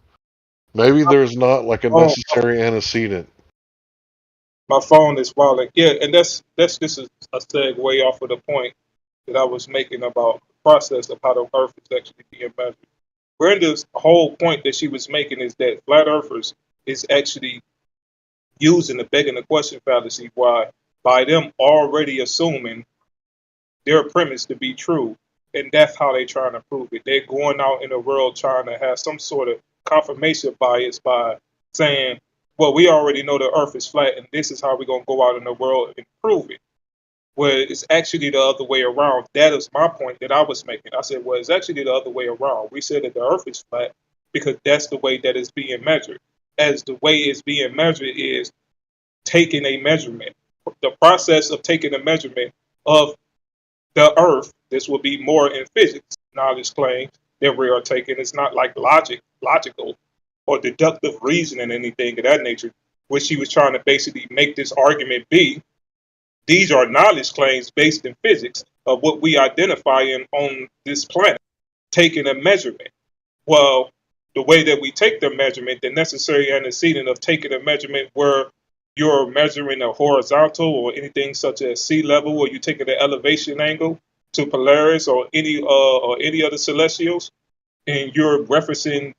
Maybe there's not like a necessary antecedent. My phone is walling. Yeah, and that's just a segue off of the point that I was making about the process of how the Earth is actually being measured. Brenda's whole point that she was making is that flat earthers is actually using the begging the question fallacy, why by them already assuming their premise to be true, and that's how they're trying to prove it. They're going out in the world trying to have some sort of confirmation bias by saying, well, we already know the earth is flat and this is how we're going to go out in the world and prove it. Well, it's actually the other way around. That is my point that I was making. I said, well, it's actually the other way around. We said that the earth is flat because that's the way that it's being measured. As the way it's being measured is taking a measurement. The process of taking a measurement of the earth, this will be more in physics knowledge claims that we are taking. It's not like logical or deductive reasoning, anything of that nature, which she was trying to basically make this argument be. These are knowledge claims based in physics of what we identifying on this planet, taking a measurement. Well, the way that we take the measurement, the necessary antecedent of taking a measurement where you're measuring a horizontal or anything such as sea level, or you taking an elevation angle to Polaris or any other celestials, and you're referencing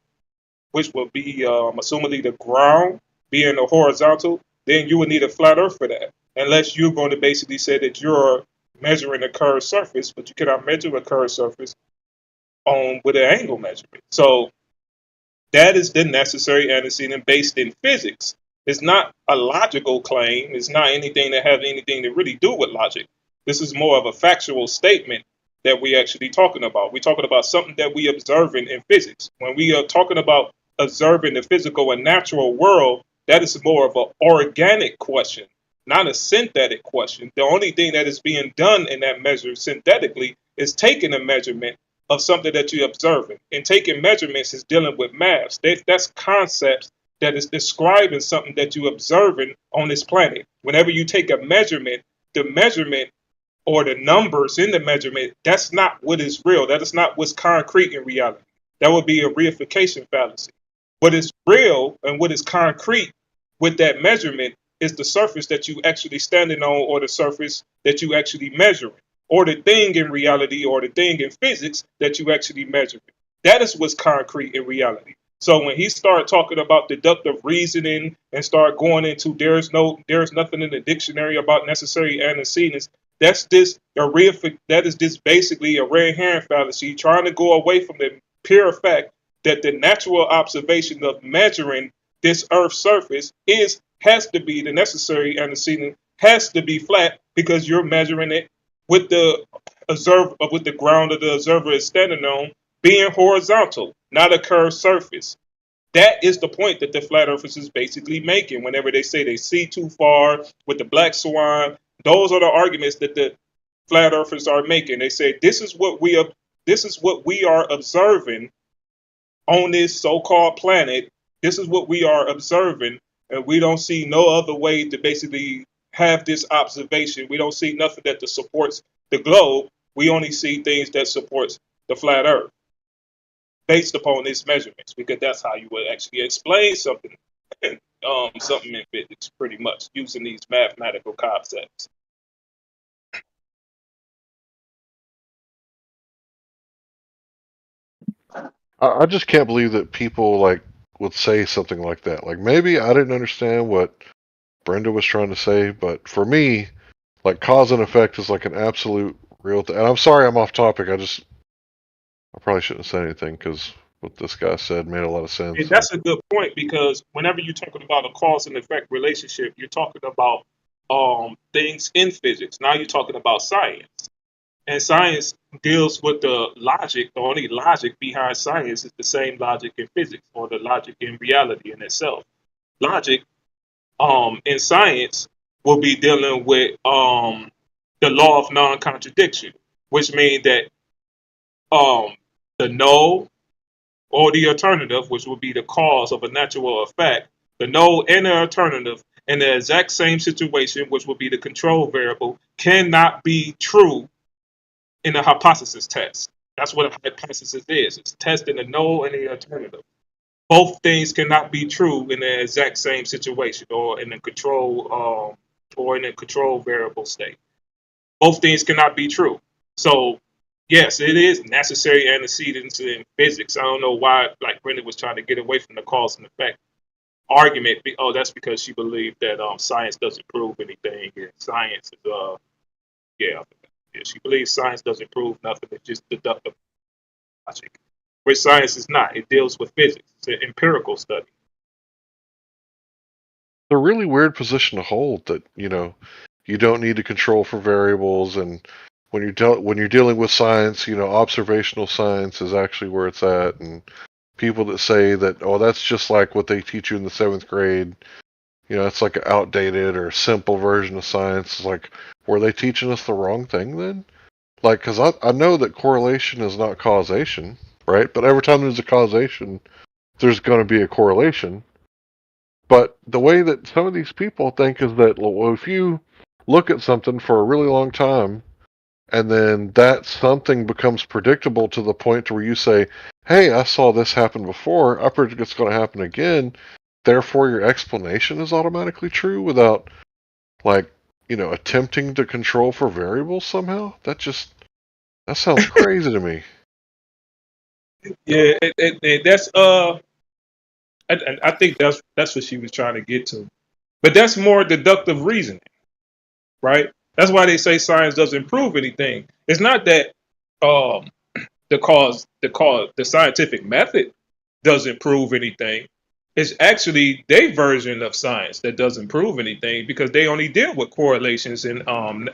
which would be assumedly the ground being a horizontal, then you would need a flat earth for that. Unless you're going to basically say that you're measuring a curved surface, but you cannot measure a curved surface with an angle measurement. So that is the necessary antecedent based in physics. It's not a logical claim. It's not anything that has anything to really do with logic. This is more of a factual statement that we're actually talking about. We're talking about something that we observing in physics. When we are talking about observing the physical and natural world, that is more of an organic question, not a synthetic question. The only thing that is being done in that measure synthetically is taking a measurement of something that you're observing. And taking measurements is dealing with maths. That's concepts that is describing something that you're observing on this planet. Whenever you take a measurement, the measurement or the numbers in the measurement, that's not what is real. That is not what's concrete in reality. That would be a reification fallacy. What is real and what is concrete with that measurement is the surface that you actually standing on, or the surface that you actually measuring, or the thing in reality, or the thing in physics that you actually measuring. That is what's concrete in reality. So when he started talking about deductive reasoning and start going into there's nothing in the dictionary about necessary antecedents, that is just basically a red herring fallacy, trying to go away from the pure fact that the natural observation of measuring this Earth's surface has to be the necessary antecedent, has to be flat, because you're measuring it with the ground of the observer is standing on being horizontal, not a curved surface. That is the point that the flat earthers is basically making. Whenever they say they see too far with the black swan, those are the arguments that the flat earthers are making. They say this is what we are observing on this so-called planet. This is what we are observing, and we don't see no other way to basically have this observation. We don't see nothing that supports the globe. We only see things that supports the flat earth based upon its measurements, because that's how you would actually explain something in physics, pretty much using these mathematical concepts. I just can't believe that people would say something like that. Like, maybe I didn't understand what Brenda was trying to say, but for me, cause and effect is an absolute real thing. And I'm sorry I'm off topic. I probably shouldn't have said anything, because what this guy said made a lot of sense. And that's a good point, because whenever you're talking about a cause and effect relationship, you're talking about things in physics. Now you're talking about science. And science deals with the logic. The only logic behind science is the same logic in physics, or the logic in reality in itself. Logic in science will be dealing with the law of non-contradiction, which means that the no or the alternative, which would be the cause of a natural effect, the no and the alternative in the exact same situation, which would be the control variable, cannot be true in a hypothesis test. That's what a hypothesis is. It's testing the no and the alternative. Both things cannot be true in the exact same situation, or in a control variable state. Both things cannot be true. So yes, it is necessary antecedents in physics. I don't know why, Brenda was trying to get away from the cause and effect argument. Oh, that's because she believed that science doesn't prove anything, and science is she believes science doesn't prove nothing. It's just deductive logic, which science is not. It deals with physics. It's an empirical study. It's a really weird position to hold, that you don't need to control for variables, and when you're dealing with science, observational science is actually where it's at. And people that say that, oh, that's just like what they teach you in the 7th grade, it's like an outdated or simple version of science. It's like, were they teaching us the wrong thing then? Because I know that correlation is not causation, right? But every time there's a causation, there's going to be a correlation. But the way that some of these people think is that, well, if you look at something for a really long time, and then that something becomes predictable to the point where you say, hey, I saw this happen before, I predict it's going to happen again, therefore your explanation is automatically true without, attempting to control for variables somehow? That sounds crazy to me. Yeah, that's I think that's what she was trying to get to. But that's more deductive reasoning, right? That's why they say science doesn't prove anything. It's not that the scientific method doesn't prove anything. It's actually their version of science that doesn't prove anything, because they only deal with correlations and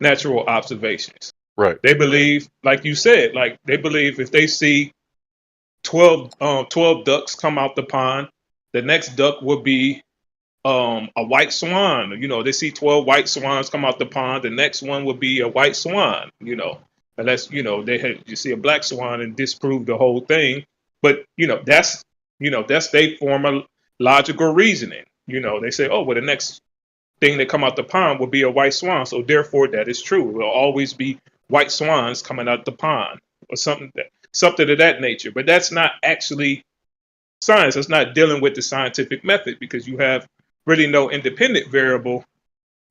natural observations. Right. They believe, like you said, they believe if they see 12 ducks come out the pond, the next duck will be a white swan. They see 12 white swans come out the pond, the next one will be a white swan. unless you see a black swan and disprove the whole thing. But that's they form a logical reasoning. They say, oh, well, the next thing that come out the pond will be a white swan, so therefore that is true. It will always be white swans coming out the pond or something of that nature. But that's not actually science. That's not dealing with the scientific method, because you have really no independent variable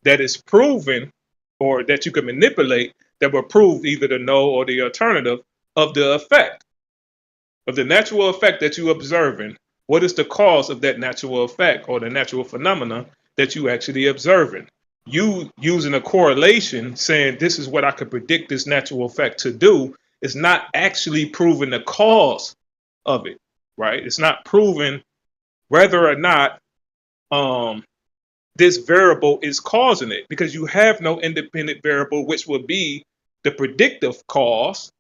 that is proven or that you can manipulate that will prove either the no or the alternative of the effect, of the natural effect that you're observing. What is the cause of that natural effect or the natural phenomena that you actually observing? You using a correlation saying this is what I could predict this natural effect to do is not actually proving the cause of it, right? It's not proving whether or not this variable is causing it, because you have no independent variable, which would be the predictive cause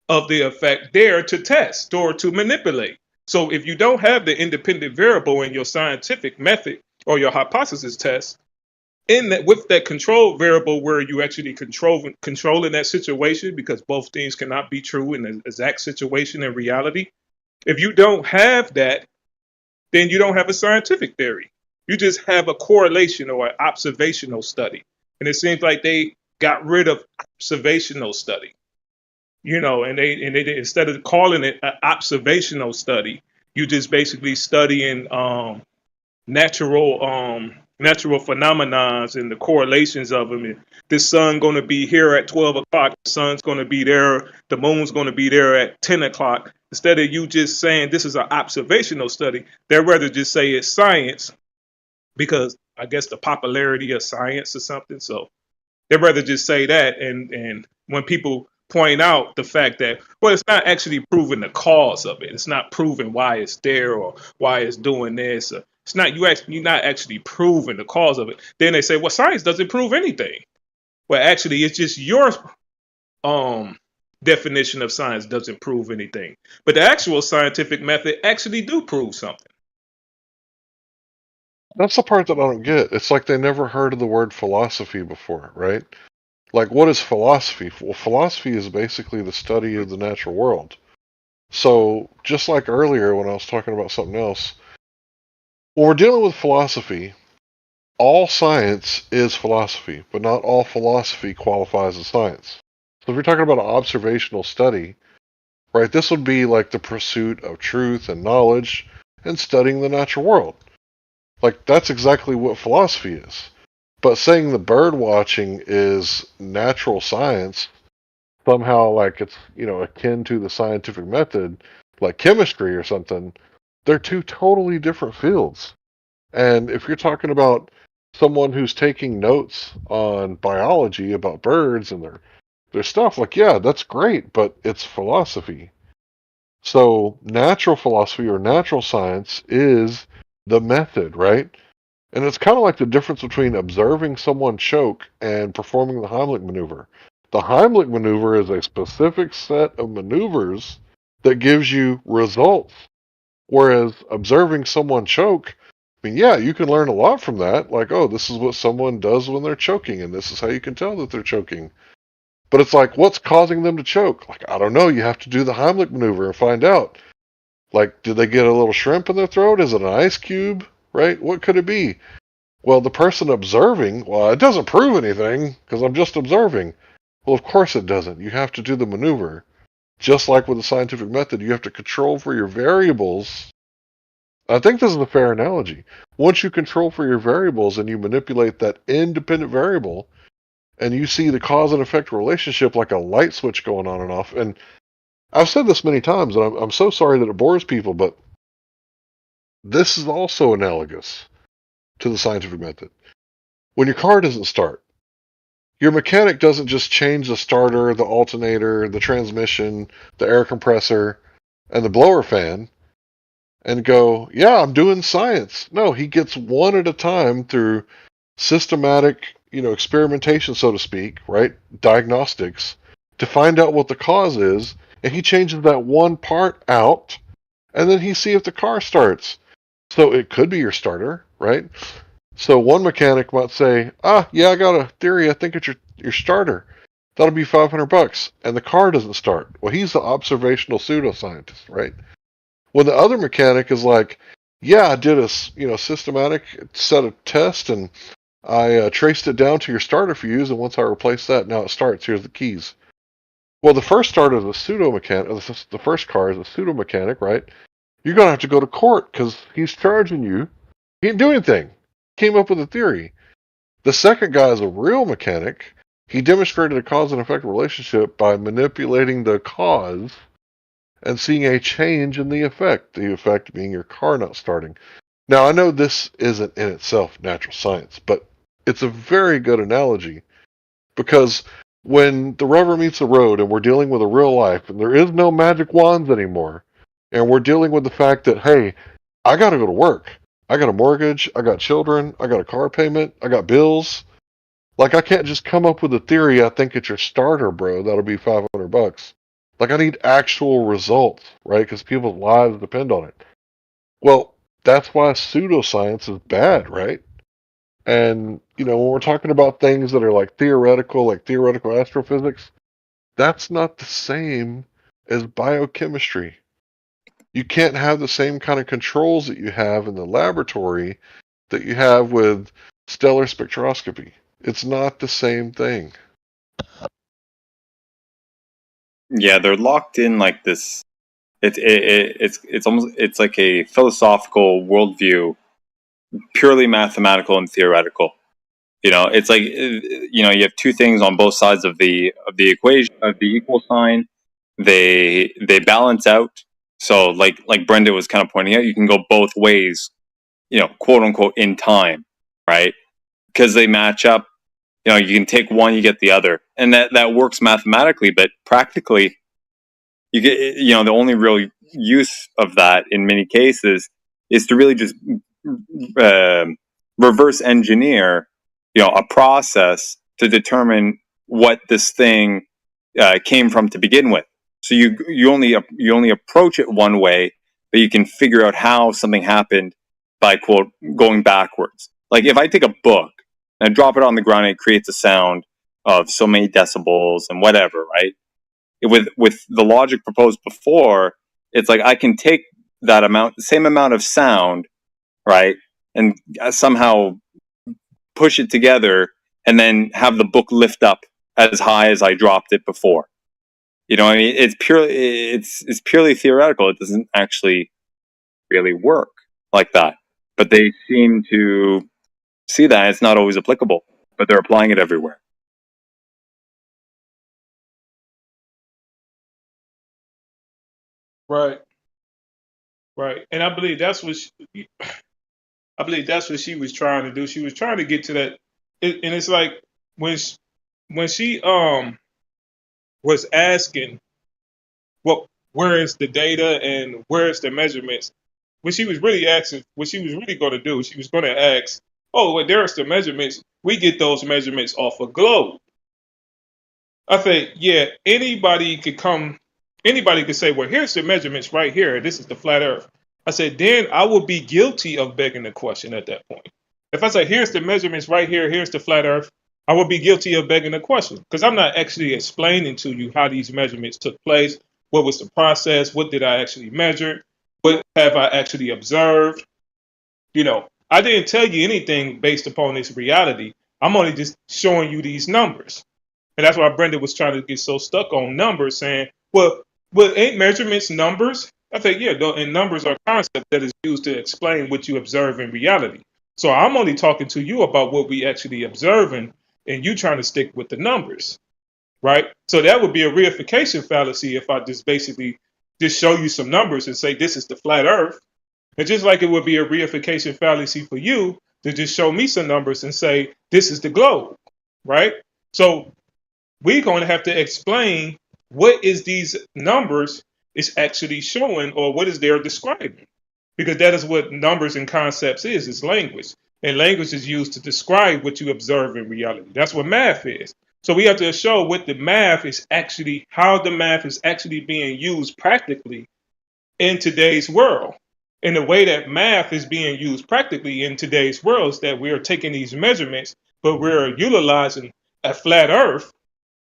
of the effect there to test or to manipulate. So if you don't have the independent variable in your scientific method or your hypothesis test, with that control variable where you actually controlling that situation, because both things cannot be true in the exact situation in reality. If you don't have that, then you don't have a scientific theory. You just have a correlation or an observational study. And it seems like they got rid of observational study. And they instead of calling it an observational study, you just basically studying natural phenomena and the correlations of them. And this sun going to be here at 12 o'clock. The sun's going to be there. The moon's going to be there at 10 o'clock. Instead of you just saying this is an observational study, they'd rather just say it's science, because I guess the popularity of science or something. So they'd rather just say that. And when people point out the fact that, well, it's not actually proving the cause of it. It's not proving why it's there or why it's doing this. It's not you're not actually proving the cause of it. Then they say, well, science doesn't prove anything. Well, actually, it's just your definition of science doesn't prove anything. But the actual scientific method actually do prove something. That's the part that I don't get. It's like they never heard of the word philosophy before, right? Like, what is philosophy? Well, philosophy is basically the study of the natural world. So, just like earlier when I was talking about something else, when we're dealing with philosophy, all science is philosophy, but not all philosophy qualifies as science. So if you're talking about an observational study, right, this would be like the pursuit of truth and knowledge and studying the natural world. Like, that's exactly what philosophy is. But saying the bird watching is natural science, somehow like it's, akin to the scientific method, like chemistry or something, they're two totally different fields. And if you're talking about someone who's taking notes on biology about birds and their stuff, like, yeah, that's great, but it's philosophy. So natural philosophy or natural science is the method, right? And it's kind of like the difference between observing someone choke and performing the Heimlich maneuver. The Heimlich maneuver is a specific set of maneuvers that gives you results. Whereas observing someone choke, I mean, yeah, you can learn a lot from that. Like, oh, this is what someone does when they're choking, and this is how you can tell that they're choking. But it's like, what's causing them to choke? Like, I don't know. You have to do the Heimlich maneuver and find out. Like, did they get a little shrimp in their throat? Is it an ice cube? Right? What could it be? Well, the person observing, well, it doesn't prove anything because I'm just observing. Well, of course it doesn't. You have to do the maneuver. Just like with the scientific method, you have to control for your variables. I think this is a fair analogy. Once you control for your variables and you manipulate that independent variable, and you see the cause and effect relationship like a light switch going on and off. And I've said this many times, and I'm so sorry that it bores people, but this is also analogous to the scientific method. When your car doesn't start, your mechanic doesn't just change the starter, the alternator, the transmission, the air compressor, and the blower fan and go, yeah, I'm doing science. No, he gets one at a time through systematic, experimentation, so to speak, right? Diagnostics, to find out what the cause is, and he changes that one part out, and then he see if the car starts. So it could be your starter, right? So one mechanic might say, yeah, I got a theory, I think it's your starter. That'll be $500, and the car doesn't start. Well, he's the observational pseudoscientist, right? When the other mechanic is like, yeah, I did a systematic set of tests, and I traced it down to your starter fuse, and once I replaced that, now it starts. Here's the keys. Well, the first starter is a pseudo mechanic. The first car is a pseudo mechanic, right? You're gonna have to go to court because he's charging you. He didn't do anything. Came up with a theory. The second guy is a real mechanic. He demonstrated a cause and effect relationship by manipulating the cause and seeing a change in the effect being your car not starting. Now, I know this isn't in itself natural science, but it's a very good analogy because when the rubber meets the road and we're dealing with a real life and there is no magic wands anymore, and we're dealing with the fact that, hey, I got to go to work. I got a mortgage. I got children. I got a car payment. I got bills. Like, I can't just come up with a theory. I think it's your starter, bro. That'll be $500. Like, I need actual results, right? Because people's lives depend on it. Well, that's why pseudoscience is bad, right? And, when we're talking about things that are like theoretical astrophysics, that's not the same as biochemistry. You can't have the same kind of controls that you have in the laboratory that you have with stellar spectroscopy. It's not the same thing. Yeah, they're locked in like this. It's almost like a philosophical worldview, purely mathematical and theoretical. It's like you have two things on both sides of the equation of the equal sign. They balance out. So like Brenda was kind of pointing out, you can go both ways, quote unquote, in time, right? Because they match up. You can take one, you get the other, and that works mathematically, but practically, you get the only real use of that in many cases is to really just reverse engineer, a process to determine what this thing came from to begin with. So you only approach it one way, but you can figure out how something happened by, quote, going backwards. Like if I take a book and I drop it on the ground, it creates a sound of so many decibels and whatever, right? With the logic proposed before, it's like I can take that amount, the same amount of sound, right, and somehow push it together and then have the book lift up as high as I dropped it before. I mean, it's purely theoretical. It doesn't actually really work like that. But they seem to see that it's not always applicable, but they're applying it everywhere. Right. And I believe that's what she was trying to do. She was trying to get to that, and it's like when she was asking, where is the data and where is the measurements? What she was really asking, what she was really going to do, she was going to ask, oh, well, there's the measurements. We get those measurements off a globe. I think, yeah, anybody could say, well, here's the measurements right here. This is the flat earth. I said, then I would be guilty of begging the question at that point. If I say, here's the measurements right here, here's the flat earth, I would be guilty of begging the question because I'm not actually explaining to you how these measurements took place. What was the process? What did I actually measure? What have I actually observed? I didn't tell you anything based upon this reality. I'm only just showing you these numbers. And that's why Brenda was trying to get so stuck on numbers, saying, well, ain't measurements numbers? I think, yeah, and numbers are a concept that is used to explain what you observe in reality. So I'm only talking to you about what we actually observing, and you trying to stick with the numbers, right? So that would be a reification fallacy if I just basically just show you some numbers and say this is the flat earth. And just like it would be a reification fallacy for you to just show me some numbers and say this is the globe, right? So we're going to have to explain what is these numbers is actually showing or what is they're describing. Because that is what numbers and concepts is language. And language is used to describe what you observe in reality. That's what math is. So we have to show what the math is actually, how the math is actually being used practically in today's world. And the way that math is being used practically in today's world is that we are taking these measurements, but we're utilizing a flat earth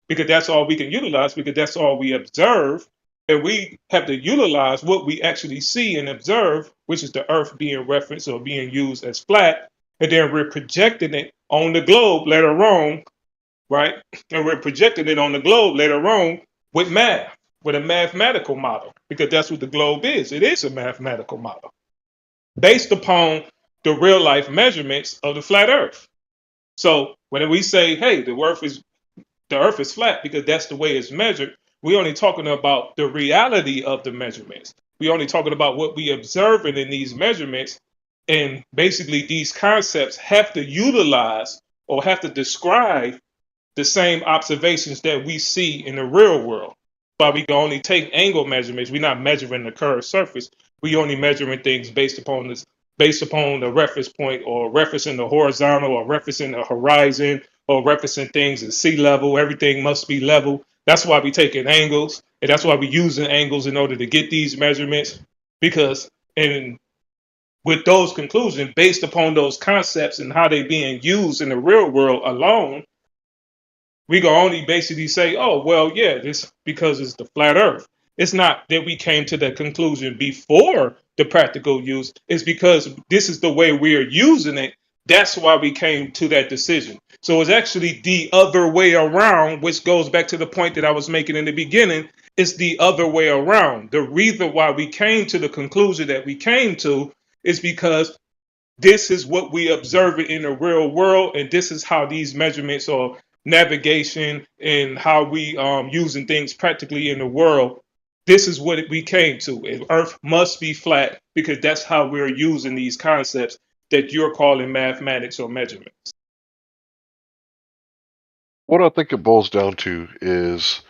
because that's all we can utilize, because that's all we observe. And we have to utilize what we actually see and observe, which is the earth being referenced or being used as flat. And then we're projecting it on the globe later on, right? And we're projecting it on the globe later on with math, with a mathematical model, because that's what the globe is. It is a mathematical model based upon the real life measurements of the flat earth. So when we say, hey, the earth is flat because that's the way it's measured, we're only talking about the reality of the measurements. We're only talking about what we observing in these measurements. And basically these concepts have to utilize or have to describe the same observations that we see in the real world. But we can only take angle measurements. We're not measuring the curved surface. We only measuring things based upon the reference point, or referencing the horizontal, or referencing the horizon, or referencing things at sea level. Everything must be level. That's why we taking angles, and that's why we using angles in order to get these measurements. Because with those conclusions, based upon those concepts and how they're being used in the real world alone, we can only basically say, oh, well, yeah, this because it's the flat earth. It's not that we came to that conclusion before the practical use. It's because this is the way we are using it. That's why we came to that decision. So it's actually the other way around, which goes back to the point that I was making in the beginning. It's the other way around. The reason why we came to the conclusion that we came to is because this is what we observe in the real world, and this is how these measurements are navigation and how we using things practically in the world. This is what we came to. Earth must be flat because that's how we're using these concepts that you're calling mathematics or measurements. What I think it boils down to is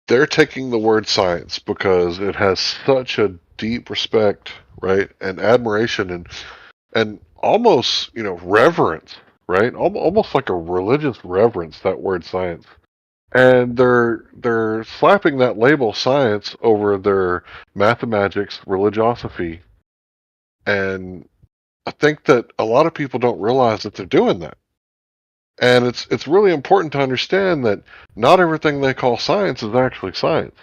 they're taking the word science because it has such a deep respect, right, and admiration and almost, reverence, right? Almost like a religious reverence, that word science. And they're slapping that label science over their mathematics religiosity. And I think that a lot of people don't realize that they're doing that. And it's really important to understand that not everything they call science is actually science.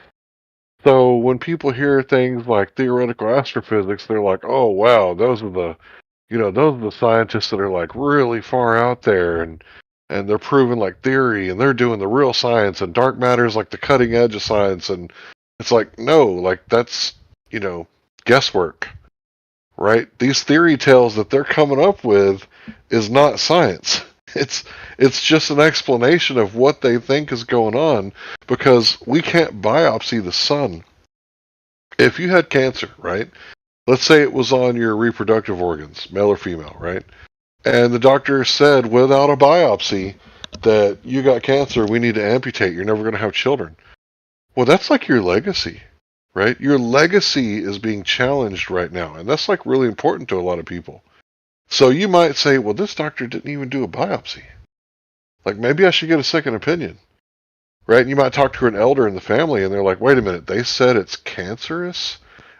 So when people hear things like theoretical astrophysics, they're like, "Oh wow, those are the scientists that are like really far out there, and they're proving like theory, and they're doing the real science, and dark matter is like the cutting edge of science." And it's like, no, like that's guesswork, right? These theory tales that they're coming up with is not science. It's just an explanation of what they think is going on, because we can't biopsy the sun. If you had cancer, right? Let's say it was on your reproductive organs, male or female, right? And the doctor said without a biopsy that you got cancer, we need to amputate, you're never going to have children. Well, that's like your legacy, right? Your legacy is being challenged right now, and that's like really important to a lot of people. So you might say, well, this doctor didn't even do a biopsy. Like, maybe I should get a second opinion, right? And you might talk to an elder in the family, and they're like, wait a minute, they said it's cancerous,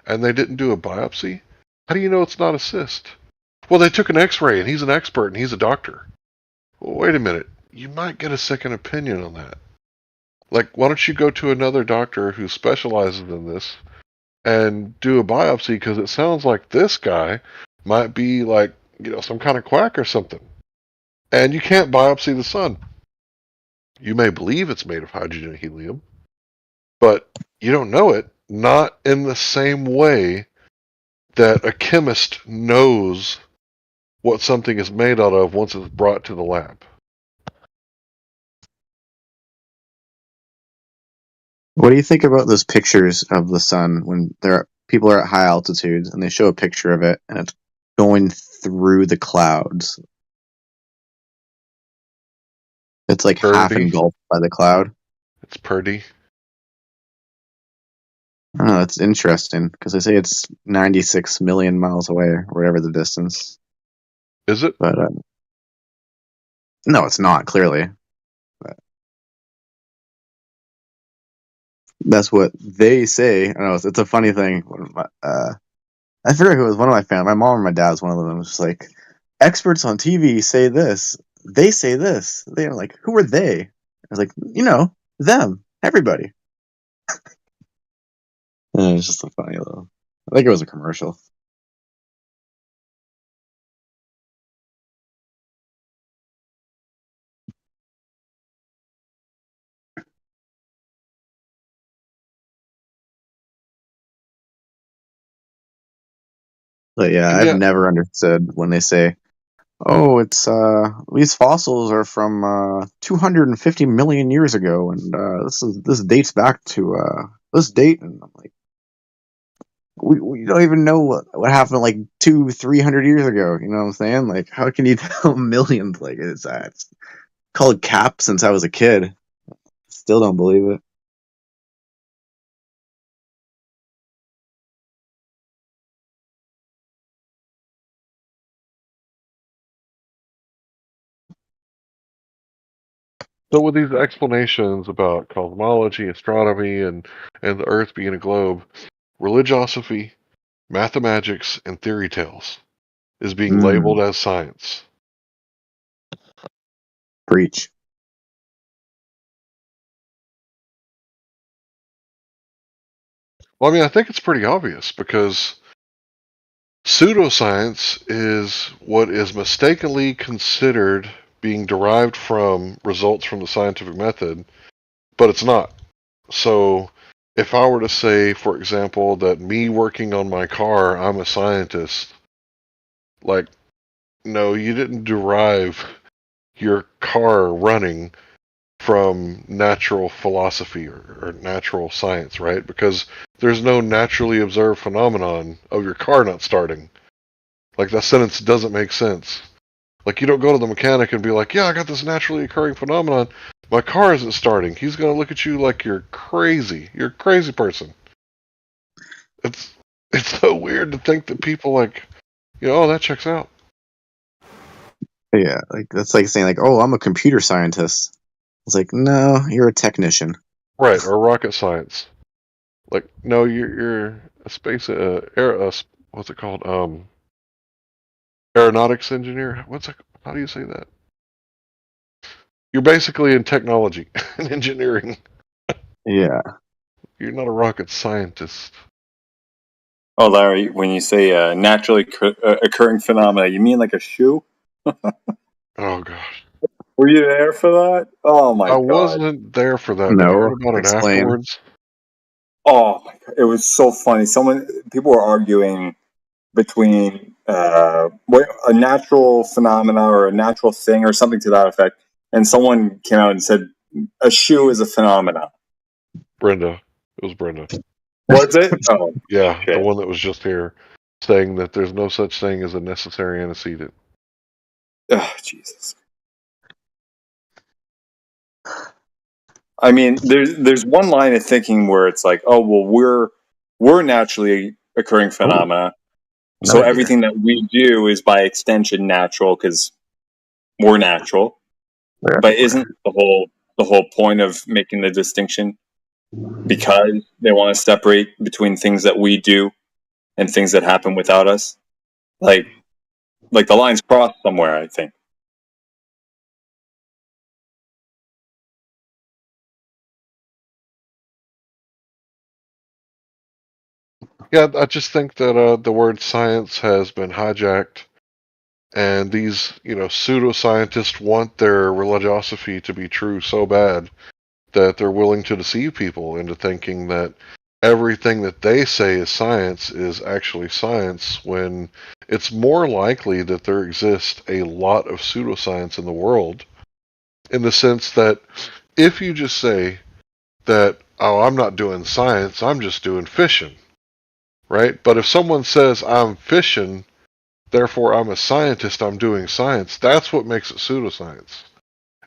and they didn't do a biopsy? How do you know it's not a cyst? Well, they took an x-ray, and he's an expert, and he's a doctor. Well, wait a minute, you might get a second opinion on that. Like, why don't you go to another doctor who specializes in this and do a biopsy, because it sounds like this guy might be like, some kind of quack or something. And you can't biopsy the sun. You may believe it's made of hydrogen and helium, but you don't know it, not in the same way that a chemist knows what something is made out of once it's brought to the lab. What do you think about those pictures of the sun when people are at high altitudes and they show a picture of it and it's going through the clouds? It's like half engulfed by the cloud. It's pretty. I don't know, that's interesting, because they say it's 96 million miles away, or whatever the distance. Is it? But no, it's not, clearly. But that's what they say. I don't know, it's a funny thing. I forget who it was, one of my family. My mom or my dad was one of them. It was just like, experts on TV say this. They say this. They're like, who are they? was like, them, everybody. And it's just a funny little. I think it was a commercial. But yeah, I've never understood when they say, "Oh, it's these fossils are from 250 million years ago, and this dates back to this date." And I'm like, we don't even know what happened like 200-300 years ago. You know what I'm saying? Like, how can you tell millions? Like, it's called cap since I was a kid. Still don't believe it. So with these explanations about cosmology, astronomy, and the Earth being a globe, religiosophy, mathematics, and theory tales is being labeled as science. Preach. Well, I mean, I think it's pretty obvious because pseudoscience is what is mistakenly considered being derived from results from the scientific method, but it's not. So if I were to say, for example, that me working on my car, I'm a scientist, like, no, you didn't derive your car running from natural philosophy or natural science, right? Because there's no naturally observed phenomenon of your car not starting. Like, that sentence doesn't make sense. Like, you don't go to the mechanic and be like, yeah, I got this naturally occurring phenomenon. My car isn't starting. He's going to look at you like you're crazy. You're a crazy person. It's so weird to think that people like, oh, that checks out. Yeah, like that's like saying like, oh, I'm a computer scientist. It's like, no, you're a technician. Right, or rocket science. Like, no, you're a space what's it called? Aeronautics engineer. How do you say that? You're basically in technology and engineering. Yeah. You're not a rocket scientist. Oh, Larry, when you say naturally occurring phenomena, you mean like a shoe? Oh gosh. Were you there for that? Oh my god. I wasn't there for that. No, I heard about it afterwards. Oh my god, it was so funny. People were arguing between a natural phenomena or a natural thing or something to that effect, and someone came out and said a shoe is a phenomena. Brenda. It was Brenda. Was it? Oh, yeah, shit. The one that was just here, saying that there's no such thing as a necessary antecedent. Oh, Jesus. I mean, there's one line of thinking where it's like, oh well, we're naturally occurring phenomena, so everything that we do is by extension natural because we're natural. But isn't the whole point of making the distinction because they want to separate between things that we do and things that happen without us? Like the lines cross somewhere, I think. Yeah, I just think that the word science has been hijacked, and these, pseudoscientists want their religiosity to be true so bad that they're willing to deceive people into thinking that everything that they say is science is actually science, when it's more likely that there exists a lot of pseudoscience in the world, in the sense that if you just say that, oh, I'm not doing science, I'm just doing fishing, right? But if someone says I'm fishing, therefore I'm a scientist, I'm doing science, that's what makes it pseudoscience.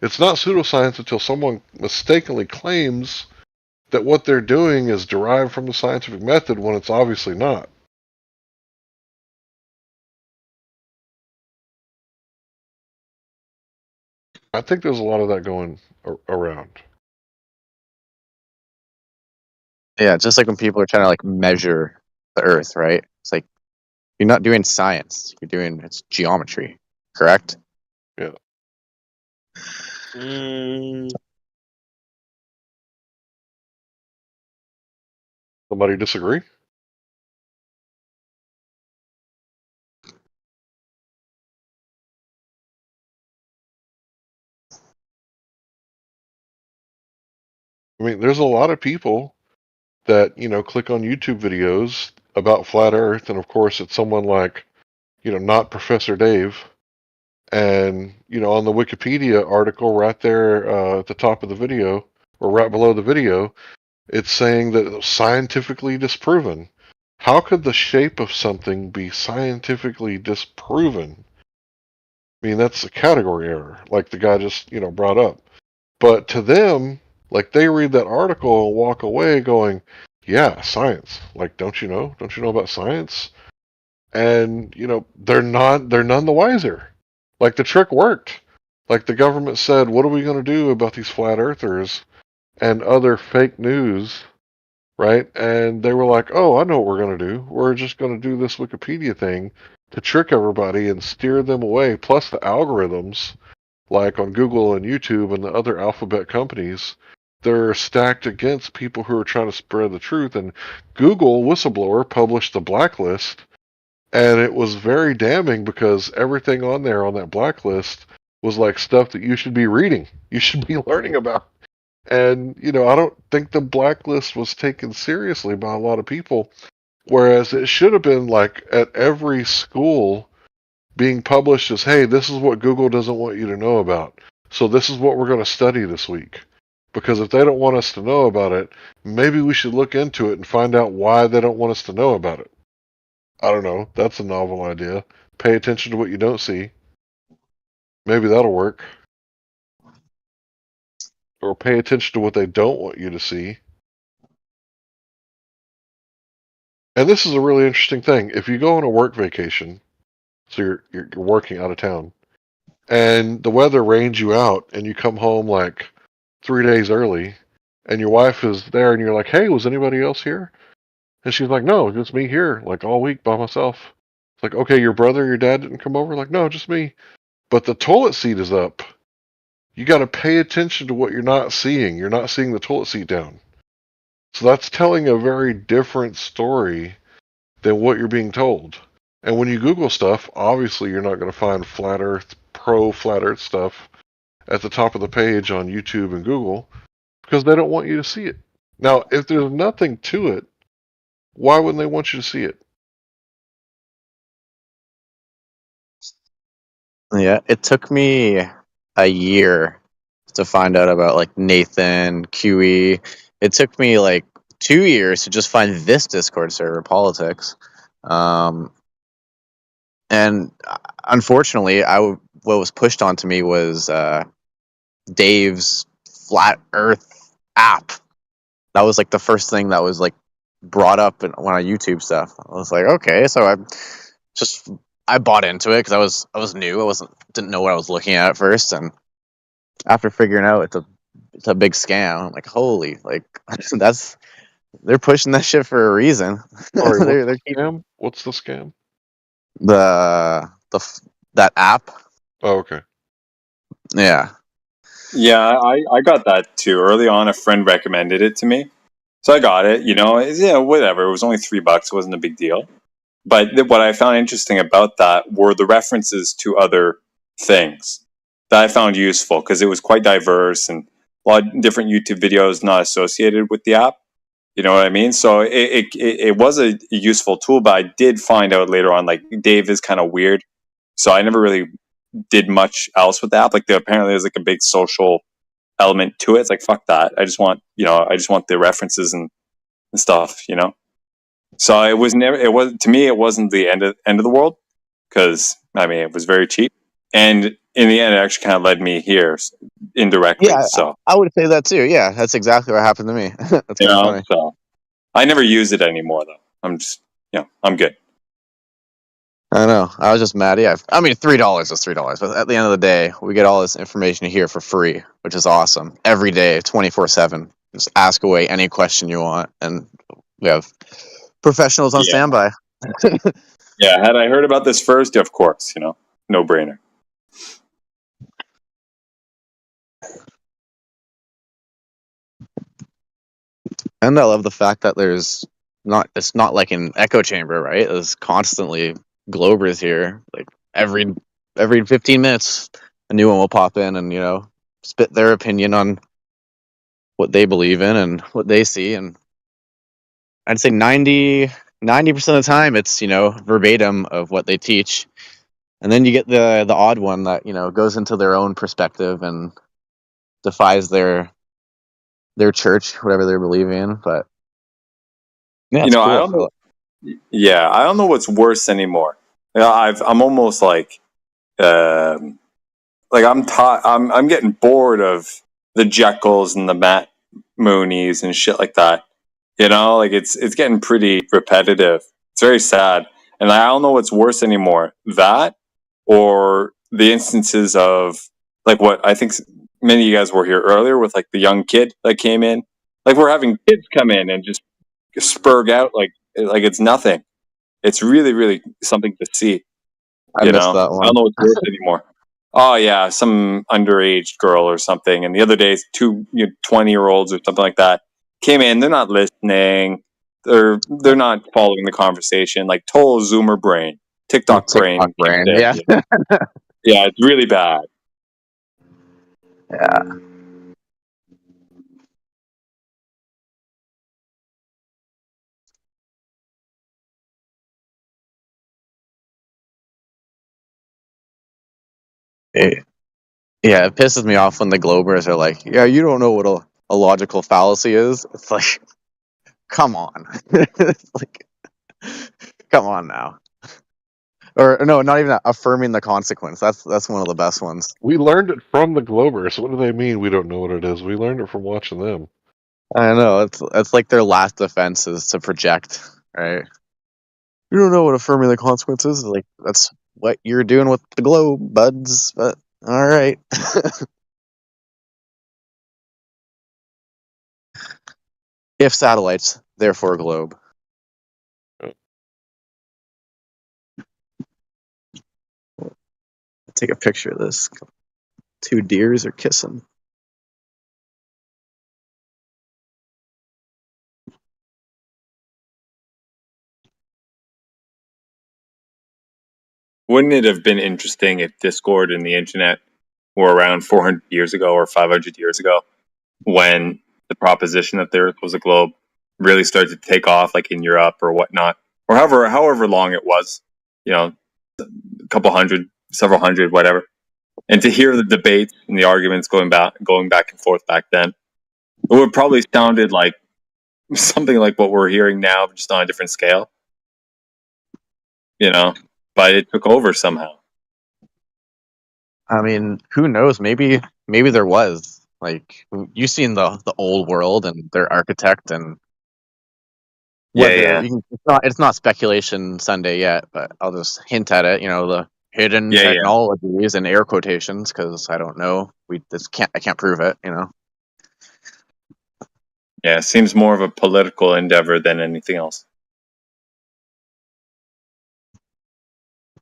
It's not pseudoscience until someone mistakenly claims that what they're doing is derived from the scientific method when it's obviously not. I think there's a lot of that going around. Yeah, just like when people are trying to like measure the Earth, right? It's like you're not doing science; it's geometry, correct? Yeah. Somebody disagree? I mean, there's a lot of people that, click on YouTube videos about flat Earth, and of course it's someone like, not Professor Dave. And, on the Wikipedia article right there at the top of the video, or right below the video, it's saying that it was scientifically disproven. How could the shape of something be scientifically disproven? I mean, that's a category error, like the guy just, brought up. But to them, like, they read that article and walk away going, yeah, science. Like, don't you know? Don't you know about science? And, they're none the wiser. Like, the trick worked. Like, the government said, what are we going to do about these flat earthers and other fake news, right? And they were like, oh, I know what we're going to do. We're just going to do this Wikipedia thing to trick everybody and steer them away. Plus the algorithms, like on Google and YouTube and the other alphabet companies, they're stacked against people who are trying to spread the truth. And Google whistleblower published the blacklist, and it was very damning because everything on there on that blacklist was like stuff that you should be reading, you should be learning about. And, I don't think the blacklist was taken seriously by a lot of people, whereas it should have been like at every school being published as, hey, this is what Google doesn't want you to know about. So this is what we're going to study this week. Because if they don't want us to know about it, maybe we should look into it and find out why they don't want us to know about it. I don't know. That's a novel idea. Pay attention to what you don't see. Maybe that'll work. Or pay attention to what they don't want you to see. And this is a really interesting thing. If you go on a work vacation, so you're working out of town, and the weather rains you out, and you come home like 3 days early, and your wife is there, and you're like, hey, was anybody else here? And she's like, no, just me here, like all week by myself. It's like, okay, your brother, your dad didn't come over? Like, no, just me. But the toilet seat is up. You got to pay attention to what you're not seeing. You're not seeing the toilet seat down. So that's telling a very different story than what you're being told. And when you Google stuff, obviously you're not going to find flat Earth, pro flat Earth stuff at the top of the page on YouTube and Google because they don't want you to see it. Now, if there's nothing to it, why wouldn't they want you to see it? Yeah, it took me a year to find out about like Nathan, QE. It took me like 2 years to just find this Discord server, Politics. And unfortunately, what was pushed onto me was Dave's Flat Earth app. That was like the first thing that was like brought up when I YouTube stuff. I was like, okay, so I bought into it because I was new. Didn't know what I was looking at first, and after figuring out it's a big scam, I'm like, holy, like they're pushing that shit for a reason. Sorry, what's the scam? That app. Oh, okay. Yeah. Yeah, I got that too. Early on, a friend recommended it to me. So I got it, whatever. It was only $3. It wasn't a big deal. But what I found interesting about that were the references to other things that I found useful because it was quite diverse and a lot of different YouTube videos not associated with the app. You know what I mean? So it was a useful tool, but I did find out later on, like, Dave is kind of weird. So I never really did much else with the app. Like, apparently there's like a big social element to it. It's like, fuck that. I just want the references and stuff, So it was to me, it wasn't the end of the world because, I mean, it was very cheap. And in the end, it actually kind of led me here indirectly. Yeah, so I would say that too. Yeah, that's exactly what happened to me. That's kind of funny. So I never use it anymore, though. I'm just, I'm good. I know. I was just mad. Yeah. I mean, $3 is $3, but at the end of the day, we get all this information here for free, which is awesome. Every day, 24/7. Just ask away any question you want, and we have professionals on standby. Yeah, had I heard about this first, of course, no brainer. And I love the fact that there's it's not like an echo chamber, right? There's constantly globers here. Like every 15 minutes, a new one will pop in and spit their opinion on what they believe in and what they see. And I'd say 90% of the time it's verbatim of what they teach. And then you get the odd one that goes into their own perspective and defies their church, whatever they're believing in. But yeah, it's I cool. don't know. Yeah, I don't know what's worse anymore. I'm almost like I'm getting bored of the Jekylls and the Matt Moonies and shit like that. Like it's getting pretty repetitive. It's very sad, and I don't know what's worse anymore: that or the instances of like what I think many of you guys were here earlier with, like the young kid that came in. Like we're having kids come in and just spurg out like it's nothing. It's really, really something to see. I missed that one. I don't know what's worse anymore. Oh yeah, some underage girl or something. And the other day, two 20-year-olds or something like that came in. They're not listening. They're not following the conversation. Like total Zoomer brain, TikTok brain. Yeah. Yeah, it's really bad. Yeah. Yeah, it pisses me off when the Globers are like, yeah, you don't know what a logical fallacy is. It's like, come on. It's like, come on now. Or no, not even that, affirming the consequence. That's one of the best ones. We learned it from the Globers. What do they mean we don't know what it is? We learned it from watching them. I know, it's like their last defense is to project, right? You don't know what affirming the consequence is. Like, that's what you're doing with the globe, buds. But all right. If satellites, therefore globe. Take a picture of this. Two deers are kissing. Wouldn't it have been interesting if Discord and the internet were around 400 years ago or 500 years ago, when the proposition that the Earth was a globe really started to take off, like in Europe or whatnot, or however long it was, a couple hundred, several hundred, whatever, and to hear the debates and the arguments going back and forth back then, it would probably sounded like something like what we're hearing now, just on a different scale. But it took over somehow. I mean, who knows? Maybe there was. Like, you've seen the old world and their architect and Yeah. It's not speculation Sunday yet, but I'll just hint at it. The hidden technologies and air quotations, because I don't know. I can't prove it. Yeah, it seems more of a political endeavor than anything else.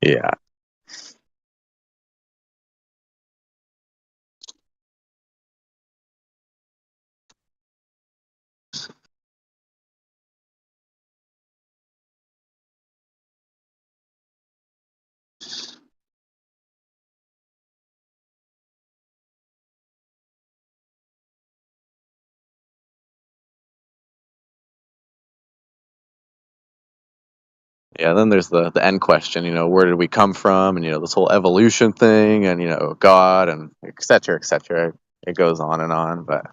Yeah. Yeah, then there's the end question, where did we come from? And, this whole evolution thing and, God and et cetera, et cetera. It goes on and on, but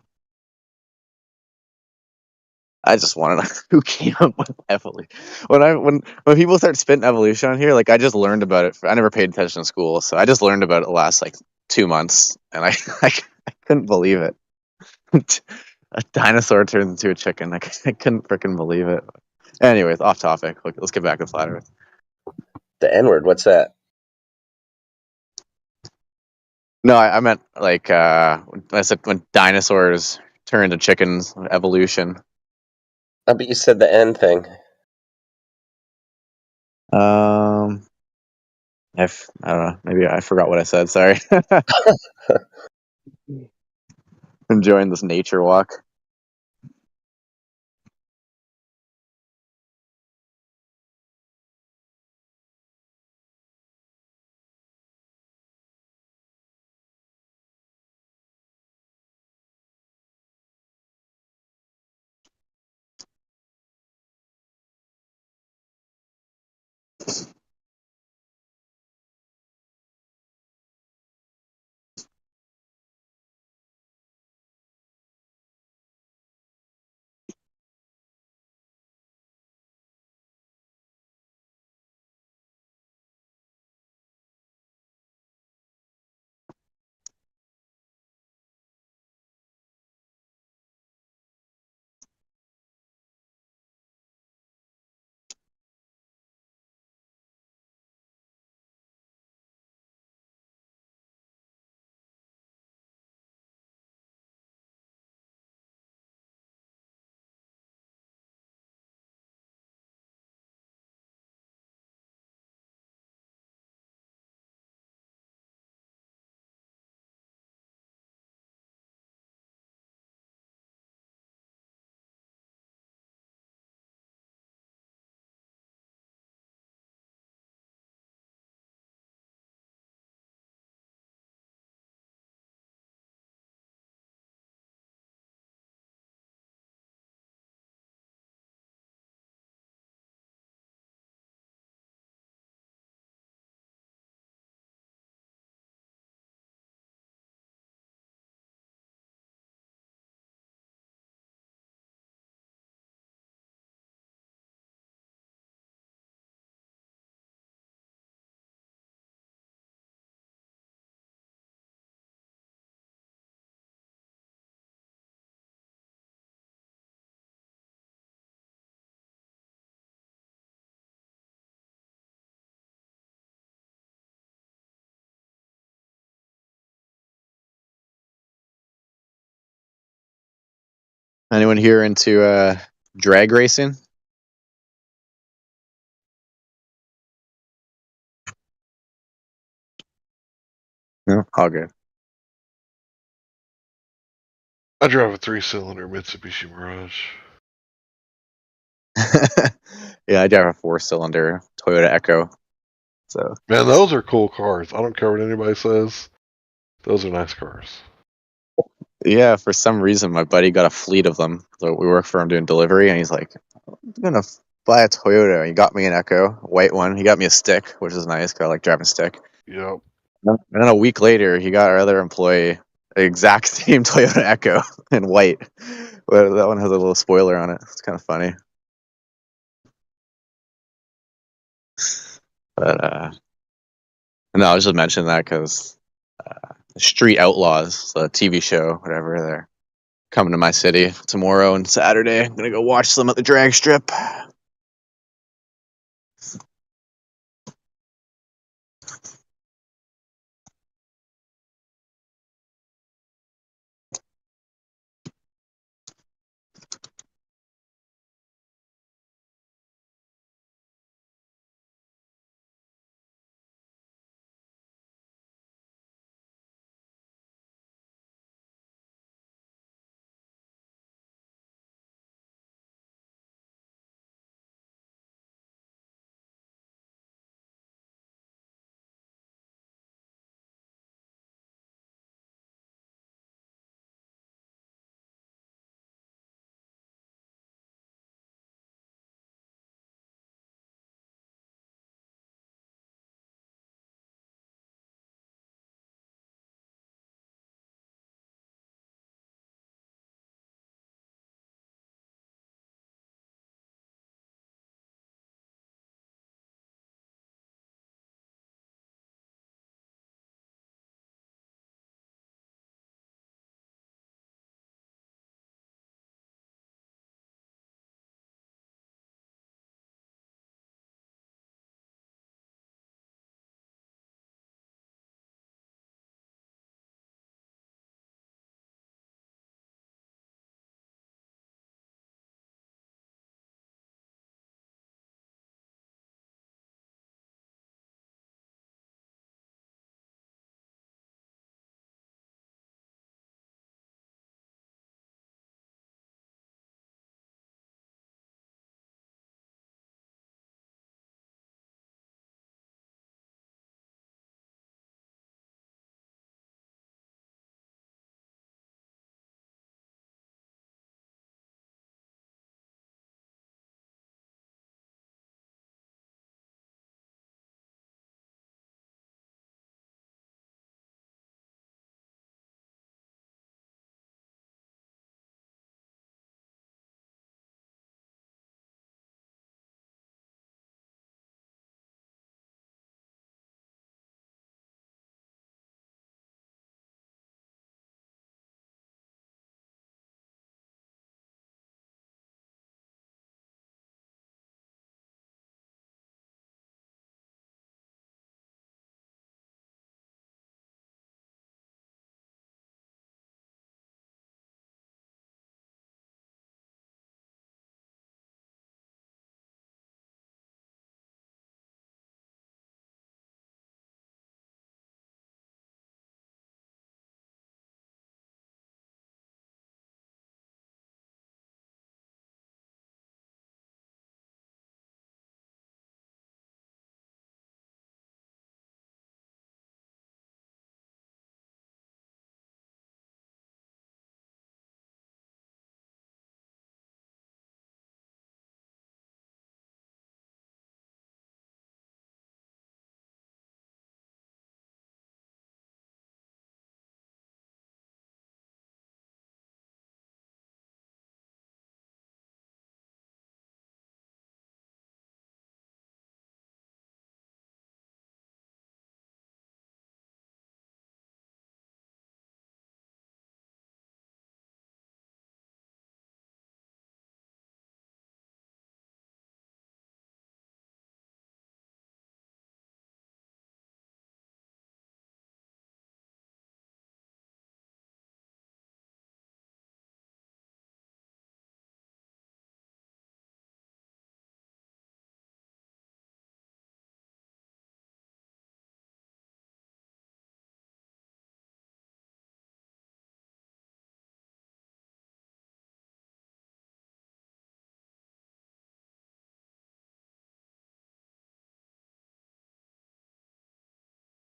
I just want to know who came up with evolution. When people start spitting evolution on here, like, I just learned about it. I never paid attention in school, so I just learned about it the last, 2 months, and I couldn't believe it. A dinosaur turned into a chicken. I couldn't freaking believe it. Anyways, off topic. Let's get back to flat Earth. The N-word, what's that? No, I meant I said when dinosaurs turned to chickens, evolution. I bet you said the N thing. I don't know. Maybe I forgot what I said. Sorry. Enjoying this nature walk. Anyone here into drag racing? No, all good. I drive a 3-cylinder Mitsubishi Mirage. Yeah, I drive a 4-cylinder Toyota Echo. So Man, those are cool cars. I don't care what anybody says. Those are nice cars. yeah, for some reason my buddy got a fleet of them. So we work for him doing delivery, and he's like, "I'm gonna buy a Toyota." He got me an Echo, a white one. He got me a stick, which is nice. 'Cause I like driving stick. Yep. And then a week later, he got our other employee the exact same Toyota Echo in white. But that one has a little spoiler on it. It's kind of funny. But no, I was just mentioning that because Street Outlaws, the TV show, whatever, they're coming to my city tomorrow and Saturday. I'm gonna go watch them at the drag strip.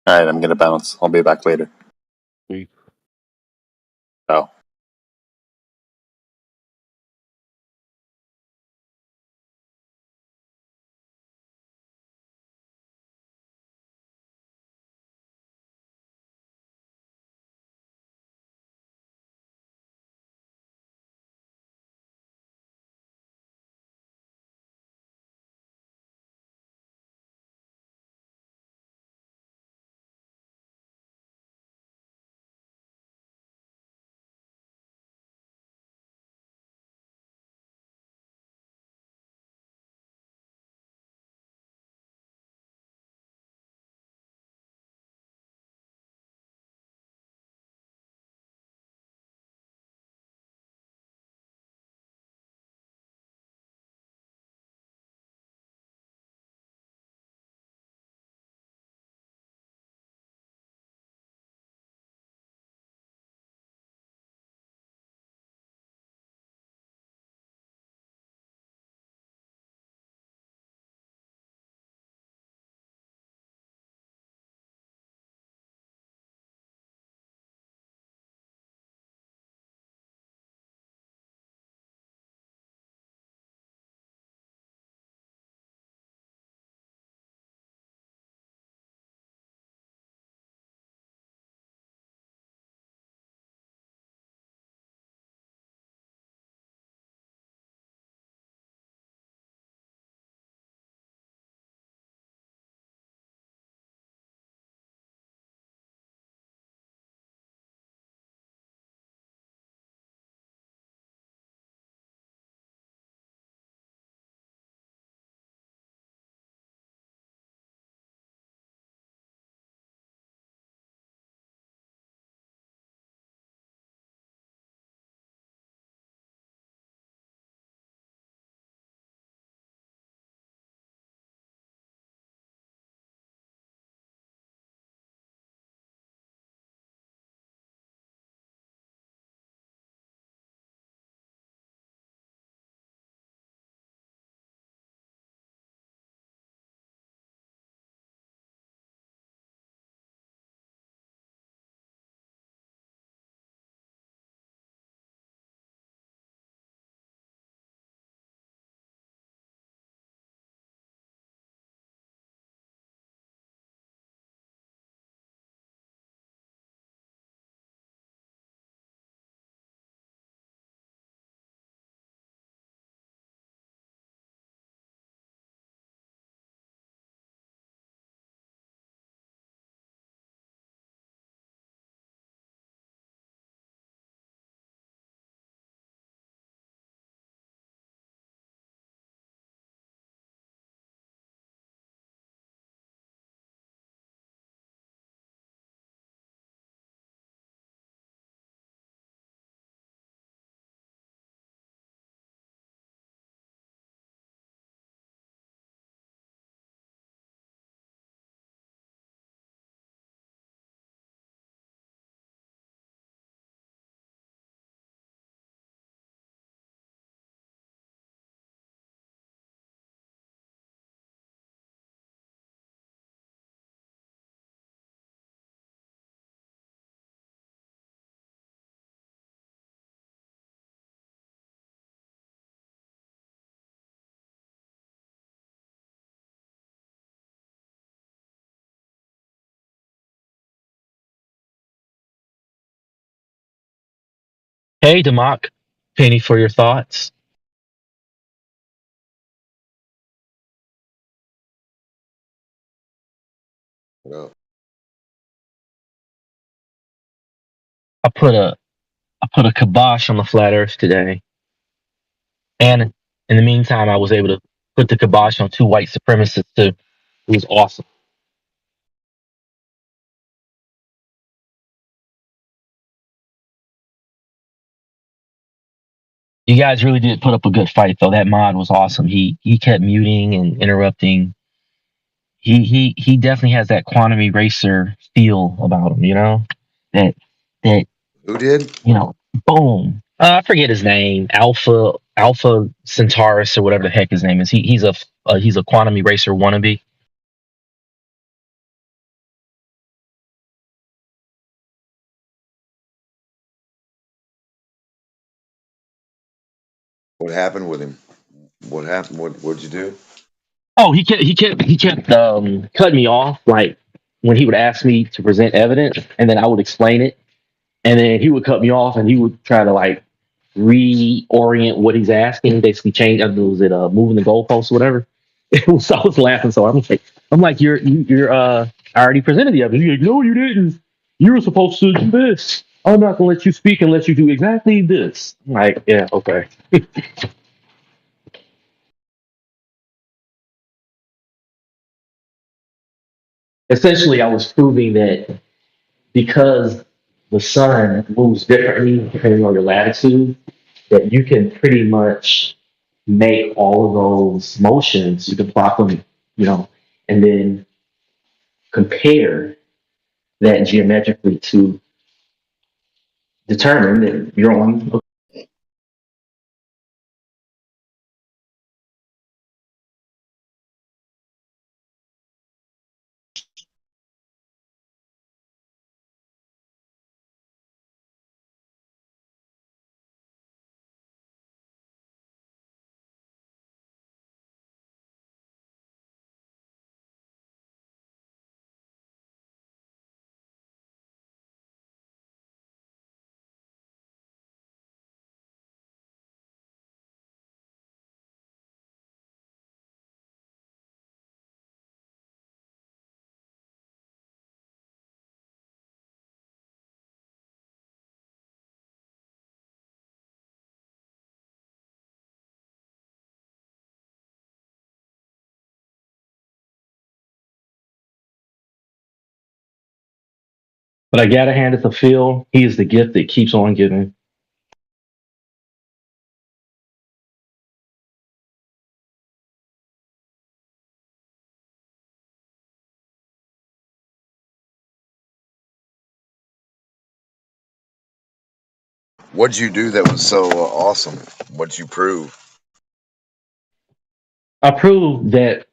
All right, I'm gonna bounce. I'll be back later. Oh. Hey, Democ. Penny for your thoughts. No. I put a kibosh on the flat Earth today, and in the meantime, I was able to put the kibosh on two white supremacists too. It was awesome. You guys really did put up a good fight, though. That mod was awesome. He kept muting and interrupting. He definitely has that quantum eraser feel about him. You know that Who did? you know. Boom. I forget his name. Alpha Centaurus or whatever the heck his name is. He's a quantum eraser wannabe. What happened with him? What happened? What'd you do? Oh, he kept cutting me off, like when he would ask me to present evidence, and then I would explain it, and then he would cut me off, and he would try to like reorient what he's asking, basically change. Was it moving the goalposts or whatever? So I was laughing. So I'm like, you're I already presented the evidence. He's like, no, you didn't. You were supposed to do this. I'm not gonna let you speak unless you do exactly this. I'm like, yeah, okay. Essentially, I was proving that because the sun moves differently depending on your latitude, that you can pretty much make all of those motions, you can plot them, and then compare that geometrically to determine that you're on. But I gotta hand it to Phil. He is the gift that keeps on giving. What'd you do that was so awesome? What'd you prove? I proved that.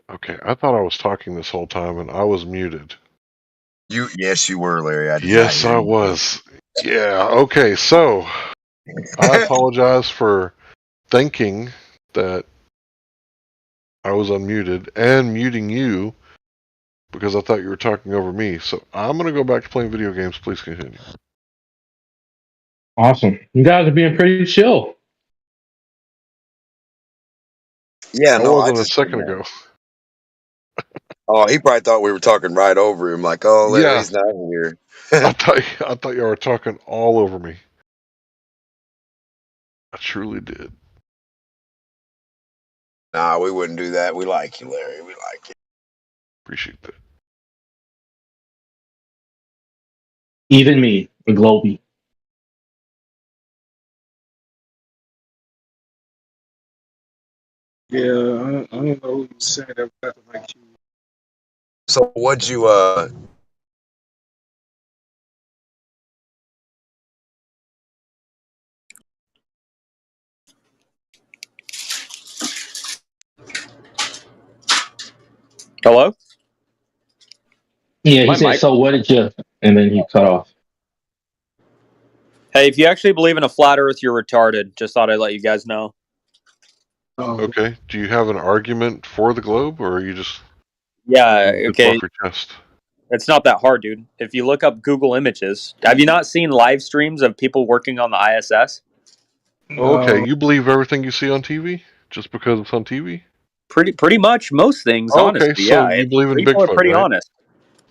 Okay. I thought I was talking this whole time and I was muted. Yes, you were, Larry. I did Yes, not hear I you. was. Yeah. Okay. So I apologize for thinking that I was unmuted and muting you because I thought you were talking over me. So I'm going to go back to playing video games. Please continue. Awesome. You guys are being pretty chill. Yeah, I no, I wasn't a just second ago. Oh, he probably thought we were talking right over him. Like, oh, Yeah. Larry's not here. I thought you were talking all over me. I truly did. Nah, we wouldn't do that. We like you, Larry. We like you. Appreciate that. Even me, a Globey. Yeah, I don't know who you saying that was like you. So what'd you Hello? Yeah, he My said, mic. so what did you? And then he cut off. Hey, if you actually believe in a flat Earth, you're retarded. Just thought I'd let you guys know. Okay. Do you have an argument for the globe, or are you just Yeah, it's okay. off your chest? It's not that hard, dude. If you look up Google Images, have you not seen live streams of people working on the ISS? Oh, okay. You believe everything you see on TV just because it's on TV? Pretty much most things, honestly. Okay, so Yeah, you believe in people are Bigfoot, pretty right? honest.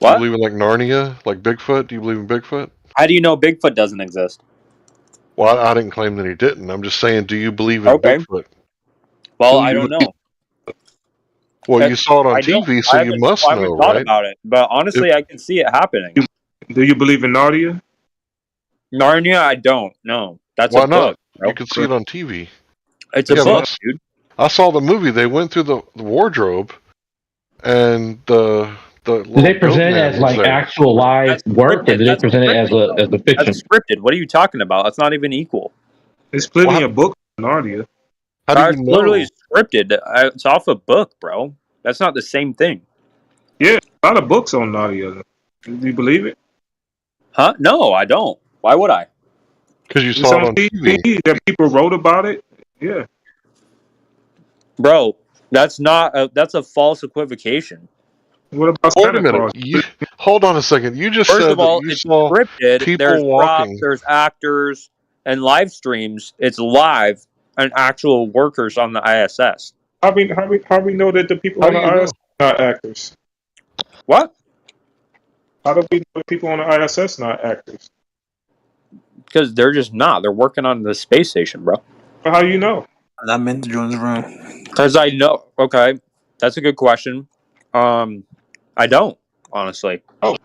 Do you What? believe in like Narnia, like Bigfoot? Do you believe in Bigfoot? How do you know Bigfoot doesn't exist? Well, I didn't claim that he didn't. I'm just saying, do you believe in Okay. Bigfoot? Well, I don't know. Well, you saw it on I don't. TV, so I you haven't. must I haven't know, thought right? about it, but honestly, I can see it happening. Do you believe in Narnia? Narnia, I don't. No, that's Why a not? book. Bro. You could see it on TV. It's a book, dude. I saw the movie. They went through the wardrobe, and the Did they present it as like actual live work, or did they present it as a fiction? That's scripted. What are you talking about? That's not even equal. There's plenty of books on Narnia. It's literally scripted. It's off a book, bro. That's not the same thing. Yeah, a lot of books on Narnia. Do you believe it? Huh? No, I don't. Why would I? Because you It's saw it on on TV. TV. That people wrote about it. Yeah. Bro, that's a false equivocation. What about Wait a Santa minute. Claus? Hold on a second. You just First said of that all, you it's saw scripted. There's people props, walking. there's actors, and live streams. It's live and actual workers on the ISS. How we know that the people How on do the you know? ISS are not actors? What? How do we know the people on the ISS not actors? Because they're just not. They're working on the space station, bro. But how you know? I meant to join the room. Because I know. Okay, that's a good question. I don't, honestly. Oh.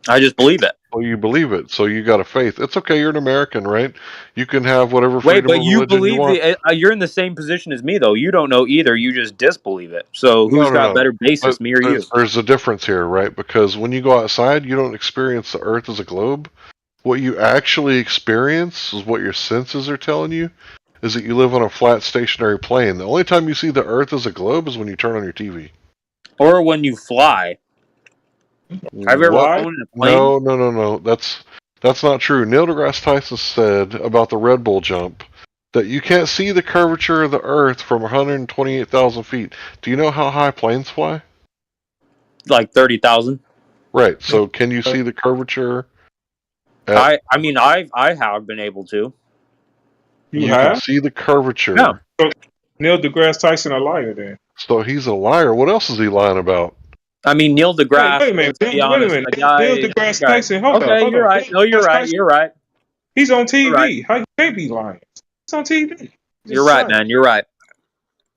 I just believe it. Well, you believe it, so you got a faith. It's okay. You're an American, right? You can have whatever Wait, freedom but of you religion you believe want. you're in the same position as me, though. You don't know either. You just disbelieve it. So who's got No. better basis, But me or you? there's a difference here, right? Because when you go outside, you don't experience the Earth as a globe. What you actually experience is what your senses are telling you, is that you live on a flat, stationary plane. The only time you see the Earth as a globe is when you turn on your TV. Or when you fly. Have you ever What? flown in a plane? No. That's not true. Neil deGrasse Tyson said about the Red Bull jump that you can't see the curvature of the Earth from 128,000 feet. Do you know how high planes fly? Like 30,000. Right. So can you see the curvature? I mean, I have been able to. You can have? see the curvature. Yeah. So Neil deGrasse Tyson a liar then? So he's a liar. What else is he lying about? I mean, Neil deGrasse. Wait a minute. Let's be Wait a honest, minute. the guy. Neil deGrasse guy- Tyson. Hold okay, on. you're right. No, you're right. You're right. He's on TV. You're right. How you can't be lying? It's on TV. You're right, man. You're right.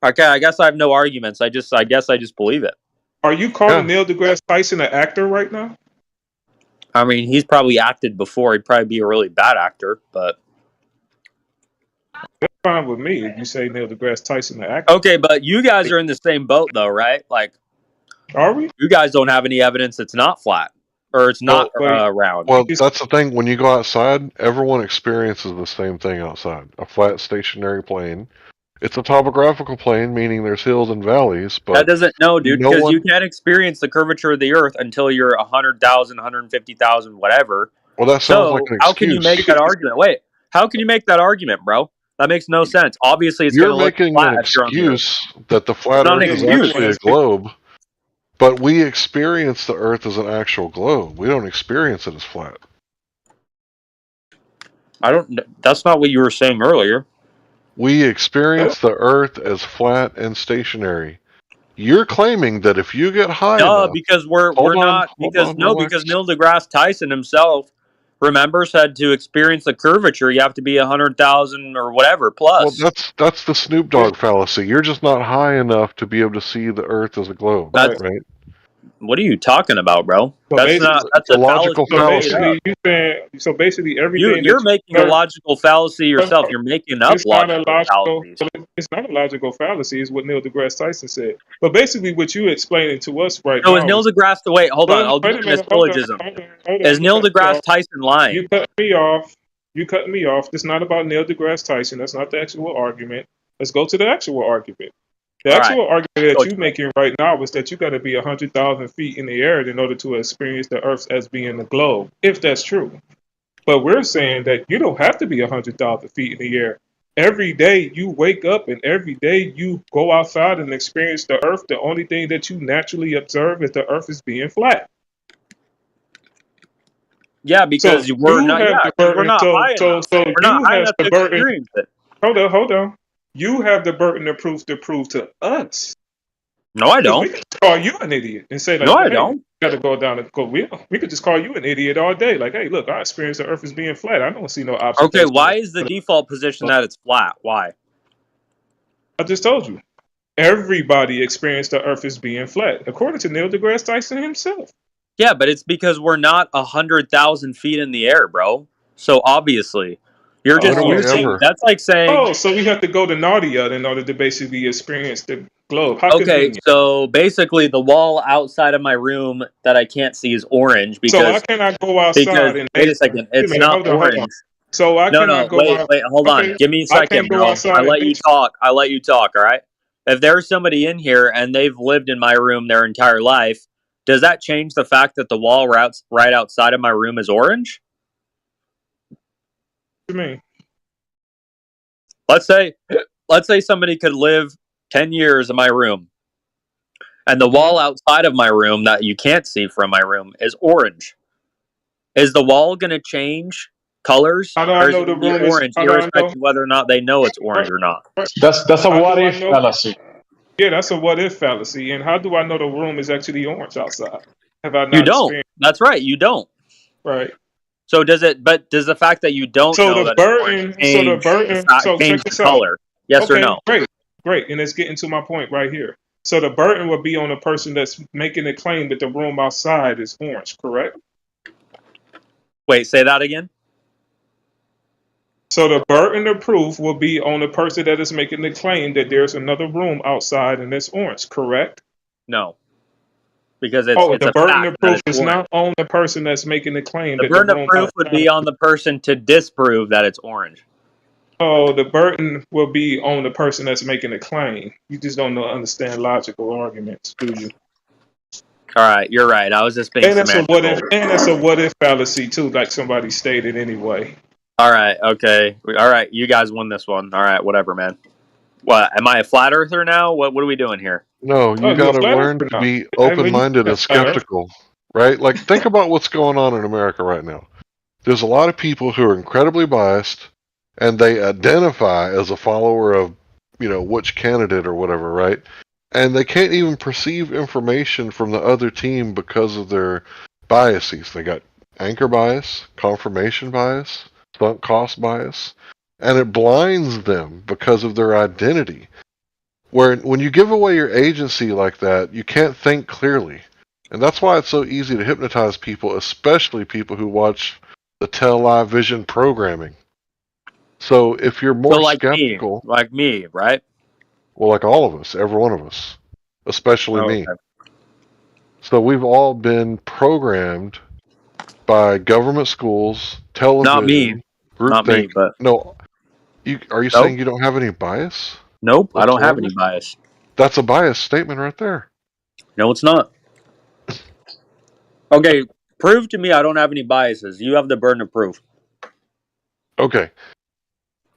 Okay, I guess I have no arguments. I guess I just believe it. Are you calling Neil deGrasse Tyson an actor right now? I mean, he's probably acted before. He'd probably be a really bad actor, but That's fine with me if you say Neil deGrasse Tyson an actor. okay. But you guys are in the same boat, though, right? Like, are we? You guys don't have any evidence it's not flat or it's not round. Well, that's the thing. When you go outside, everyone experiences the same thing outside. A flat, stationary plane. It's a topographical plane, meaning there's hills and valleys. But that doesn't dude, no because one- you can't experience the curvature of the Earth until you're 100,000, 150,000, whatever. Well, that sounds like an how can you excuse. make that argument? Wait, how can you make that argument, bro? That makes no sense. Obviously, it's going You're to look making flat an if you're on the Earth. excuse that the flat It's not Earth an is excuse. actually a globe, but we experience the Earth as an actual globe. We don't experience it as flat. That's not what you were saying earlier. We experience the Earth as flat and stationary. You're claiming that if you get high enough, because we're not because Neil deGrasse Tyson himself, remember, said to experience the curvature you have to be 100,000 or whatever plus. Well, that's the Snoop Dogg fallacy. You're just not high enough to be able to see the Earth as a globe, right? What are you talking about, bro? So That's basically- not. That's a a logical fallacy. Basically, you saying so. Basically, everything You're making a logical fallacy yourself. You're making up It's not a logical fallacies. It's not a logical fallacy. It's what Neil deGrasse Tyson said. But basically, what you explaining to us right So now is Neil deGrasse? Wait, hold on. I'll Wait a give you this minute, hold on, syllogism. hold on. Is Neil You cut me deGrasse off. Tyson lying? You cut me off. You cut me off. It's not about Neil deGrasse Tyson. That's not the actual argument. Let's go to the actual argument. The All actual right. argument that you're making right now is that you got to be 100,000 feet in the air in order to experience the Earth as being a globe, if that's true. But we're saying that you don't have to be 100,000 feet in the air. Every day you wake up and every day you go outside and experience the Earth, the only thing that you naturally observe is the Earth is being flat. Yeah, because So we're you not. have Yeah, the 'cause we're burden. not So high enough. We're you not high have enough the to burden. experience it. Hold on. You have the burden of proof to prove to us. No, I 'Cause don't. We could just call you an idiot and say like, No, I hey, don't. you got to go down and go. We could just call you an idiot all day. Like, hey, look, I experience the Earth as being flat. I don't see no obstacle. Okay, why is the default position that it's flat? Why? I just told you. Everybody experienced the Earth as being flat, according to Neil deGrasse Tyson himself. Yeah, but it's because we're not 100,000 feet in the air, bro. So obviously, you're just using. That's like saying. Oh, so we have to go to Nadia in order to basically experience the globe. How Okay, convenient. so basically, the wall outside of my room that I can't see is orange because. So I cannot go outside Because and wait a second, it's not hold on. orange. So I No, cannot go wait, out. hold on. Okay, Give me a I second, can't go bro. outside I and let you think- talk. All right. If there's somebody in here and they've lived in my room their entire life, does that change the fact that the wall right outside of my room is orange? you mean? Let's say somebody could live 10 years in my room, and the wall outside of my room that you can't see from my room is orange. Is the wall going to change colors, How do I or is know it the going to be room is? orange, How do I know? irrespective of whether or not they know it's orange or not? That's a How what do I if know? fallacy. Yeah, that's a what if fallacy. And how do I know the room is actually orange outside? Have I You not don't. experienced? That's right. You don't. Right. So does it? But does the fact that you don't So know the that it's orange burden. So the burden. So check change the this out. color? Yes or Okay, no? great. And it's getting to my point right here. So the burden would be on the person that's making the claim that the room outside is orange, correct? Wait, say that again. So the burden of proof will be on the person that is making the claim that there's another room outside and it's orange, correct? No, because it's Oh, the a burden fact of that proof it's is orange. not on the person that's making the claim The that the burden of room proof would outside. be on the person to disprove that it's orange. Oh, the burden will be on the person that's making the claim. You just don't understand logical arguments, do you? All right, you're right. I was just being And that's a what if, semantical. and that's a what if fallacy too, like somebody stated anyway. All right, okay. All right, you guys won this one. All right, whatever, man. What, am I a flat earther now? What are we doing here? No, Oh, you you're a got to flat learn earther to now. be I mean, open-minded you're and a flat earther. skeptical, right? Like, think about what's going on in America right now. There's a lot of people who are incredibly biased, and they identify as a follower of, which candidate or whatever, right? And they can't even perceive information from the other team because of their biases. They got anchor bias, confirmation bias, sunk cost bias, and it blinds them because of their identity. Where when you give away your agency like that, you can't think clearly. And that's why it's so easy to hypnotize people, especially people who watch the Tell Live Vision programming. So if you're more skeptical, like me, right? well, like all of us, every one of us, especially me. Okay. So we've all been programmed by government schools, television, Not me, groupthink. but No, are you saying you don't have any bias? Nope, I don't have whatsoever? any bias. That's a bias statement right there. No, it's not. Okay, prove to me I don't have any biases. You have the burden of proof. Okay.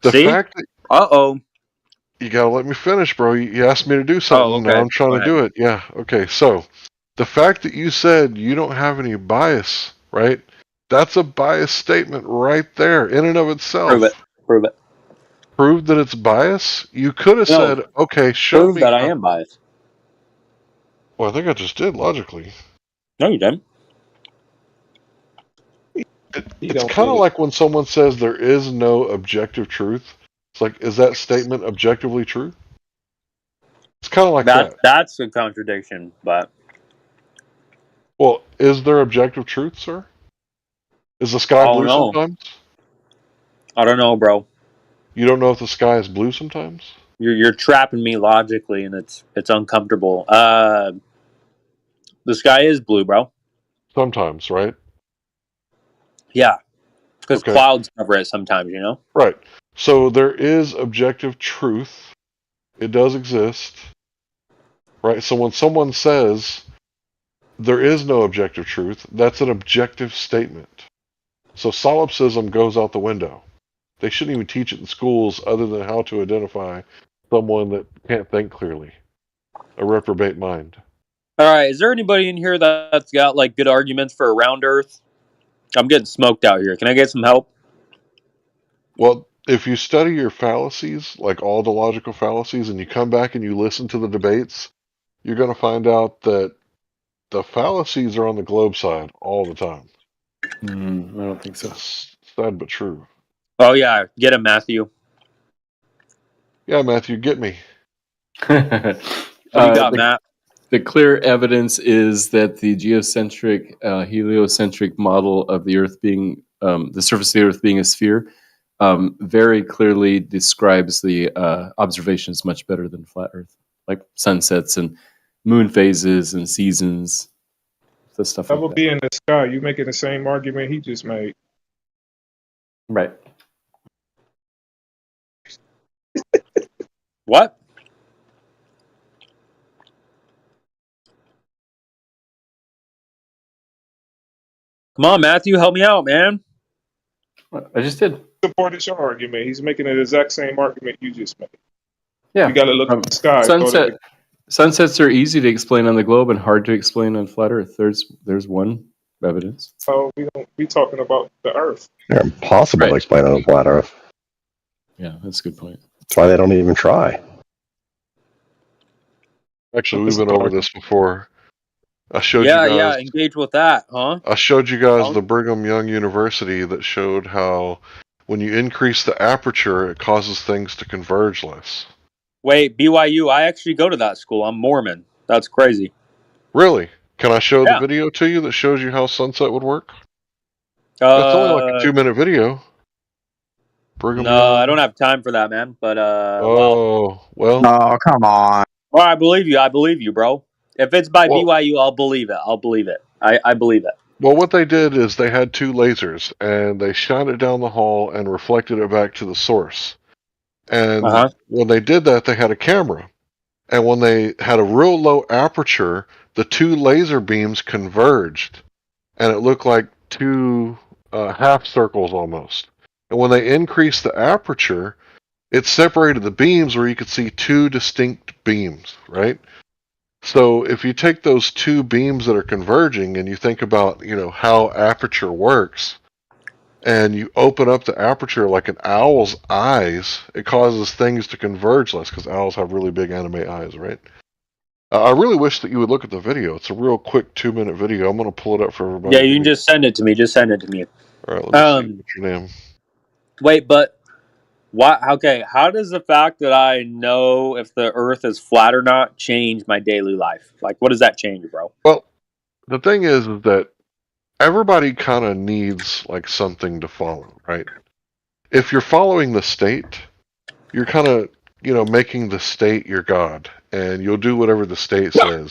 The See? fact that you gotta let me finish, bro. You asked me to do something. Now I'm trying to do it. Yeah. Okay. So the fact that you said you don't have any bias, right? That's a bias statement right there in and of itself. Prove it. Prove that it's bias? You could have said, okay, show Prove me. that I am biased. Well, I think I just did logically. No, you didn't. It's kind of like when someone says there is no objective truth. It's like, is that statement objectively true? It's kind of like that. That's a contradiction, but. Well, is there objective truth, sir? Is the sky blue sometimes? I don't know, bro. You don't know if the sky is blue sometimes? You're trapping me logically, and it's uncomfortable. The sky is blue, bro. Sometimes, right? Yeah, because clouds cover it sometimes, you know? Right. So there is objective truth. It does exist. Right? So when someone says there is no objective truth, that's an objective statement. So solipsism goes out the window. They shouldn't even teach it in schools other than how to identify someone that can't think clearly. A reprobate mind. All right, is there anybody in here that's got like good arguments for a round Earth? I'm getting smoked out here. Can I get some help? Well, if you study your fallacies, like all the logical fallacies, and you come back and you listen to the debates, you're going to find out that the fallacies are on the globe side all the time. I don't think so. It's sad but true. Oh yeah, get him, Matthew. Yeah, Matthew, get me. What do you got, Matt? The clear evidence is that the geocentric, heliocentric model of the Earth being, the surface of the Earth being a sphere, very clearly describes the observations much better than flat Earth, like sunsets and moon phases and seasons, the stuff That like would that. be in the sky. You making the same argument he just made. Right. What? Come on, Matthew, help me out, man. I just did. supported your argument. He's making the exact same argument you just made. Yeah. You got to look at the sky. Sunsets are easy to explain on the globe and hard to explain on flat Earth. There's one evidence. So we talking about the Earth. They're impossible to explain on a flat Earth. Yeah, that's a good point. That's why they don't even try. Actually, we've been over this before. I showed Yeah, you guys. yeah, engage with that, huh? I showed you guys the Brigham Young University that showed how when you increase the aperture, it causes things to converge less. Wait, BYU, I actually go to that school. I'm Mormon. That's crazy. Really? Can I show Yeah. the video to you that shows you how sunset would work? That's only like a 2-minute video. Brigham No, Young. I don't have time for that, man. But well. Oh, come on. Well, I believe you, bro. If it's by BYU, I'll believe it. I believe it. Well, what they did is they had 2 lasers, and they shot it down the hall and reflected it back to the source. And when they did that, they had a camera. And when they had a real low aperture, the 2 laser beams converged. And it looked like 2 half circles almost. And when they increased the aperture, it separated the beams where you could see 2 distinct beams, right? So if you take those 2 beams that are converging and you think about, how aperture works, and you open up the aperture like an owl's eyes, it causes things to converge less because owls have really big anime eyes, right? I really wish that you would look at the video. It's a real quick 2-minute video. I'm going to pull it up for everybody. Yeah, you can just send it to me. All right, let me see. What's your name? Wait, but why? Okay, how does the fact that I know if the Earth is flat or not change my daily life? Like, what does that change, bro? Well, the thing is that everybody kind of needs like something to follow, right? If you're following the state, you're kind of, making the state your god, and you'll do whatever the state says.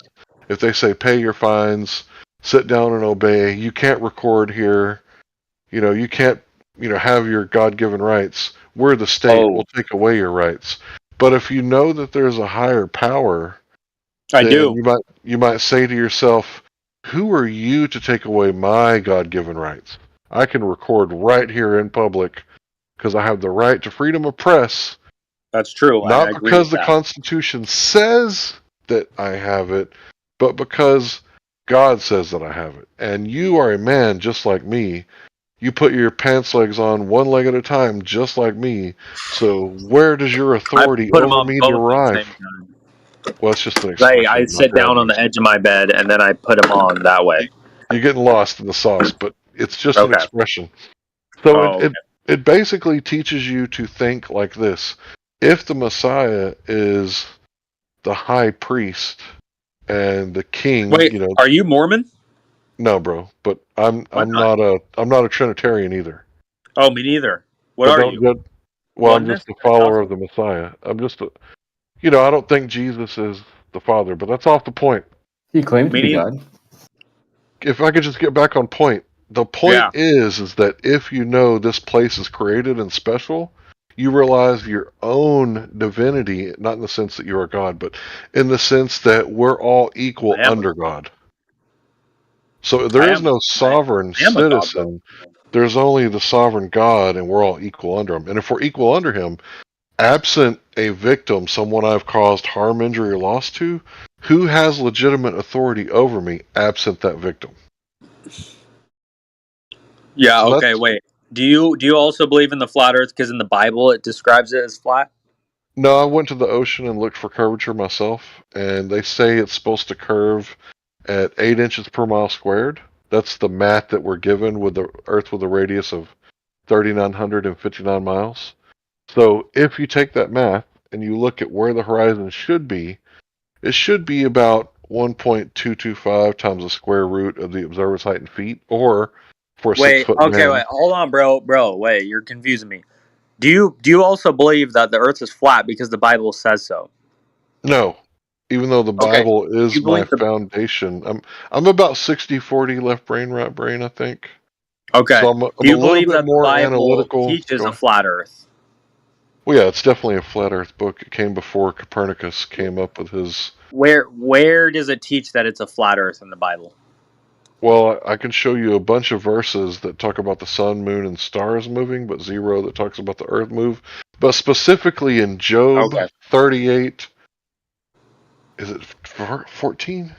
If they say pay your fines, sit down and obey, you can't record here, you can't, have your God-given rights. We're the state. We'll take away your rights. But if you know that there's a higher power, you might say to yourself, who are you to take away my God-given rights? I can record right here in public because I have the right to freedom of press. That's true. Not because the Constitution says that I have it, but because God says that I have it. And you are a man just like me. You put your pants legs on one leg at a time, just like me. So where does your authority over me derive? Well, it's just an expression. I sit down on the edge of my bed and then I put them on that way. You're getting lost in the sauce, but it's just an expression. So it basically teaches you to think like this. If the Messiah is the high priest and the king, wait, are you Mormon? No, bro. But I'm not a Trinitarian either. Oh, me neither. What are you? I'm just a follower of the Messiah. I'm just I don't think Jesus is the Father, but that's off the point. He claimed to be God. If I could just get back on point. The point is that if you know this place is created and special, you realize your own divinity, not in the sense that you are God, but in the sense that we're all equal under God. So there is no sovereign citizen. There's only the sovereign God, and we're all equal under him. And if we're equal under him, absent a victim, someone I've caused harm, injury, or loss to, who has legitimate authority over me absent that victim? Yeah, so okay, wait. Do you also believe in the flat Earth? Because in the Bible it describes it as flat? No, I went to the ocean and looked for curvature myself, and they say it's supposed to curve at 8 inches per mile squared. That's the math that we're given with the Earth with a radius of 3,959 miles. So if you take that math and you look at where the horizon should be, it should be about 1.225 times the square root of the observer's height in feet, or for a 6 foot man. Wait, hold on, bro, wait, you're confusing me. Do you also believe that the Earth is flat because the Bible says so? No. Even though the Bible is my foundation, I'm about 60-40 left brain, right brain, I think. Okay. So I'm do you believe that the Bible teaches a flat Earth? Well, yeah, it's definitely a flat Earth book. It came before Copernicus came up with his. Where does it teach that it's a flat Earth in the Bible? Well, I can show you a bunch of verses that talk about the sun, moon, and stars moving, but zero that talks about the earth move. But specifically in Job 38, is it 14?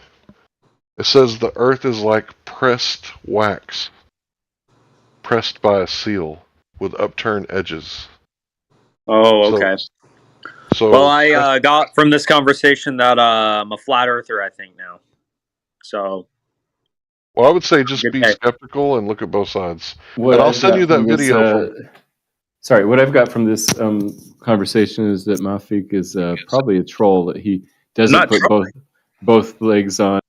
It says the earth is like pressed wax, pressed by a seal with upturned edges. Oh, okay. So well, I got from this conversation that I'm a flat earther, I think, now. So. Well, I would say just be skeptical and look at both sides. What and I'll I've send got you that from this, video. Sorry, what I've got from this conversation is that Mafik is probably a troll, that he doesn't put both legs on.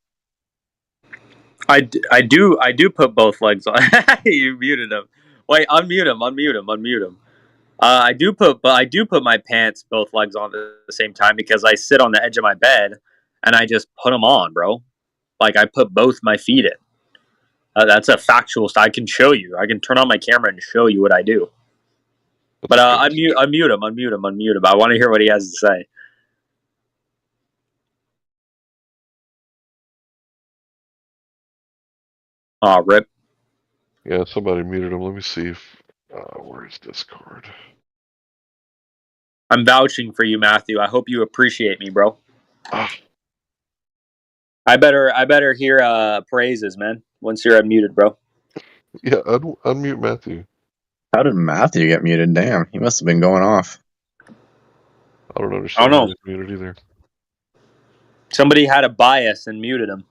I do put both legs on. You muted him. Wait, unmute him. I do put my pants both legs on at the same time because I sit on the edge of my bed and I just put them on, bro. Like I put both my feet in. That's a factual. I can show you. I can turn on my camera and show you what I do. But unmute him. I want to hear what he has to say. Oh, rip. Yeah, somebody muted him. Let me see if where's Discord? I'm vouching for you, Matthew. I hope you appreciate me, bro. I better hear praises, man. Once you're unmuted, bro. Yeah, unmute Matthew. How did Matthew get muted? Damn, he must have been going off. I don't understand. I don't know. Muted either. Somebody had a bias and muted him.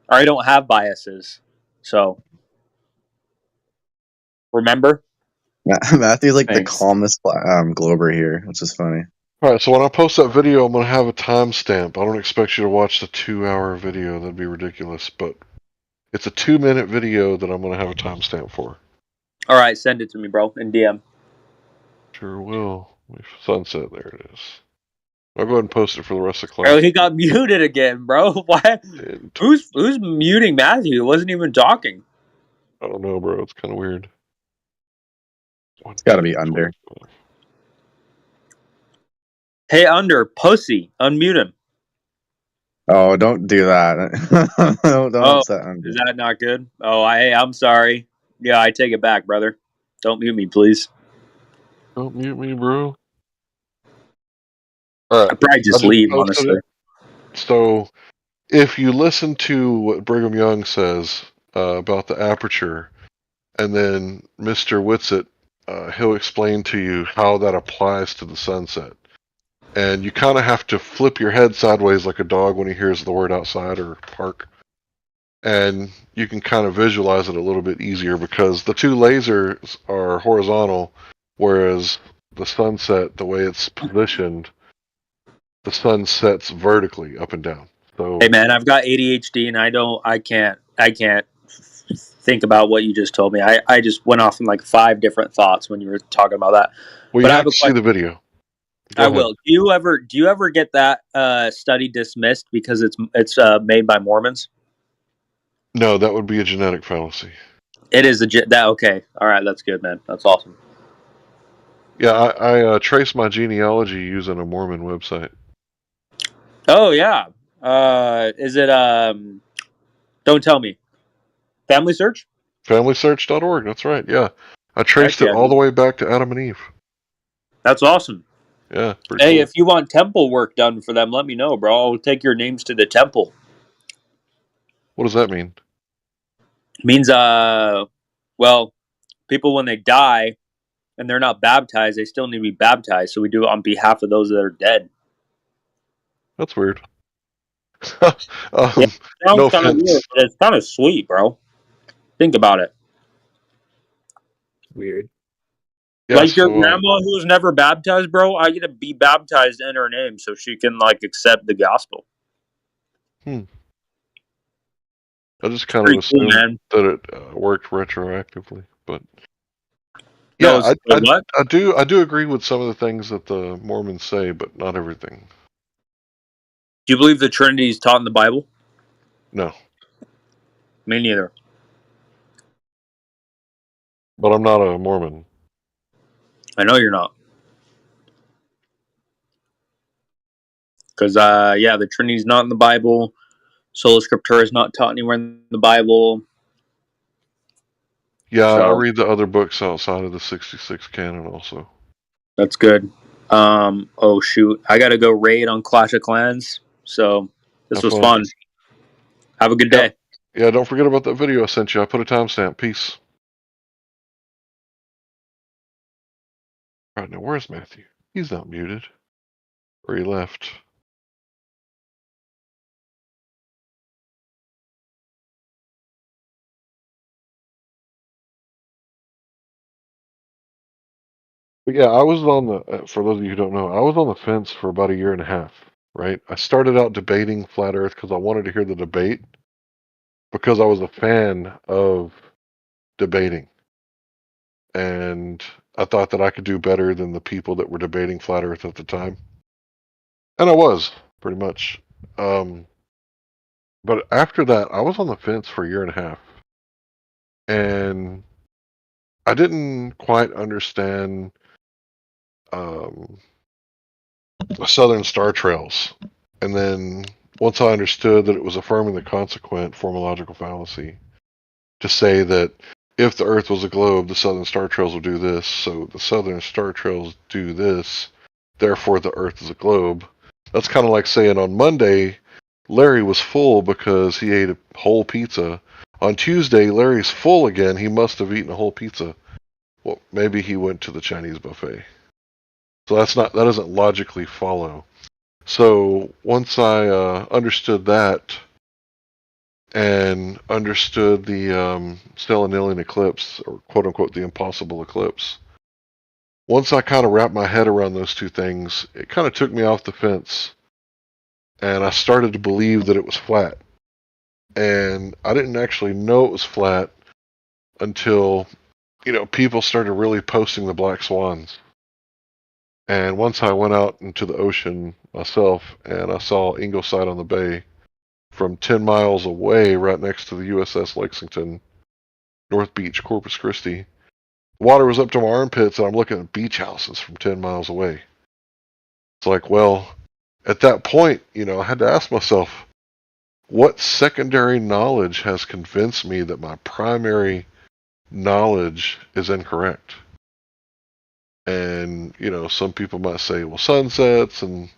Or I don't have biases, so remember. Matthew's like the calmest Glober here, which is funny. Alright, so when I post that video, I'm going to have a timestamp. I don't expect you to watch the 2-hour video. That'd be ridiculous. But it's a 2-minute video that I'm going to have a timestamp for. All right, send it to me, bro, in DM. Sure will. Sunset, there it is. I'll go ahead and post it for the rest of the class. Oh, he got muted again, bro. Why? Who's muting Matthew? He wasn't even talking. I don't know, bro. It's kind of weird. It's got to be under. Hey, under pussy, unmute him. Oh, don't do that. don't upset under. Is that not good? Oh, I'm sorry. Yeah, I take it back, brother. Don't mute me, please. Don't mute me, bro. All right. I'd probably just leave, honestly. So, if you listen to what Brigham Young says about the aperture, and then Mr. Whitsitt, he'll explain to you how that applies to the sunset. And you kind of have to flip your head sideways like a dog when he hears the word outside or park. And you can kind of visualize it a little bit easier because the two lasers are horizontal, whereas the sunset, the way it's positioned, the sun sets vertically up and down. So, hey man, I've got ADHD and I can't think about what you just told me. I just went off in like 5 different thoughts when you were talking about that. Well, you have to see the video. I will. Do you ever get that study dismissed because it's made by Mormons? No, that would be a genetic fallacy. It is okay. All right, that's good, man. That's awesome. Yeah, I trace my genealogy using a Mormon website. Oh yeah. Is it don't tell me. Family Search? FamilySearch.org, that's right, yeah. I traced it all the way back to Adam and Eve. That's awesome. Yeah. Hey, cool. if you want temple work done for them, let me know, bro. I'll take your names to the temple. What does that mean? It means well, people when they die and they're not baptized, they still need to be baptized. So we do it on behalf of those that are dead. That's weird. Yeah, sounds no kind of weird, but it's kind of sweet, bro. Think about it. Weird. Yeah, like your grandma who's never baptized, bro. I get to be baptized in her name so she can like accept the gospel. I just kind of assumed that it worked retroactively, but yeah, I do agree with some of the things that the Mormons say, but not everything. Do you believe the Trinity is taught in the Bible? No. Me neither. But I'm not a Mormon. I know you're not. Because, the Trinity is not in the Bible. Sola Scriptura is not taught anywhere in the Bible. Yeah, I So read the other books outside of the 66 canon also. that's good. Oh shoot, I gotta go raid on Clash of Clans. So this Have was fun. fun. Have a good Yep. day. Yeah, don't forget about that video I sent you. I put a timestamp. Peace. Right now, where's Matthew? He's not muted. Or he left. But yeah, I was on the, for those of you who don't know, I was on the fence for about a year and a half, right? I started out debating Flat Earth because I wanted to hear the debate because I was a fan of debating. And I thought that I could do better than the people that were debating Flat Earth at the time. And I was, pretty much. But after that, I was on the fence for a year and a half. And I didn't quite understand the Southern Star Trails. And then once I understood that it was affirming the consequent formological fallacy to say that if the Earth was a globe, the Southern Star Trails would do this, so the Southern Star Trails do this, therefore the Earth is a globe. That's kind of like saying on Monday, Larry was full because he ate a whole pizza. On Tuesday, Larry's full again. He must have eaten a whole pizza. Well, maybe he went to the Chinese buffet. So that doesn't logically follow. So once I understood that and understood the stellanillion eclipse, or quote unquote the impossible eclipse, once I kind of wrapped my head around those two things, it kind of took me off the fence, and I started to believe that it was flat. And I didn't actually know it was flat until, people started really posting the black swans. And once I went out into the ocean myself and I saw Ingleside on the Bay from 10 miles away, right next to the USS Lexington, North Beach, Corpus Christi, the water was up to my armpits and I'm looking at beach houses from 10 miles away. It's like, well, at that point, I had to ask myself, what secondary knowledge has convinced me that my primary knowledge is incorrect? And, some people might say, well, sunsets and,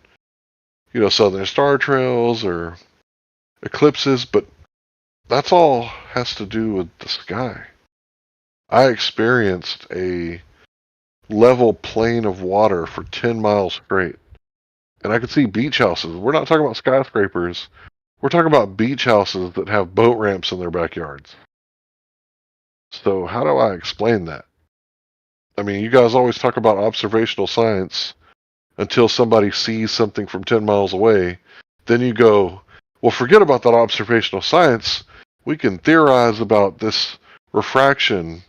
Southern Star Trails or eclipses, but that's all has to do with the sky. I experienced a level plane of water for 10 miles straight. And I could see beach houses. We're not talking about skyscrapers. We're talking about beach houses that have boat ramps in their backyards. So how do I explain that? I mean, you guys always talk about observational science until somebody sees something from 10 miles away. Then you go, well, forget about that observational science. We can theorize about this refraction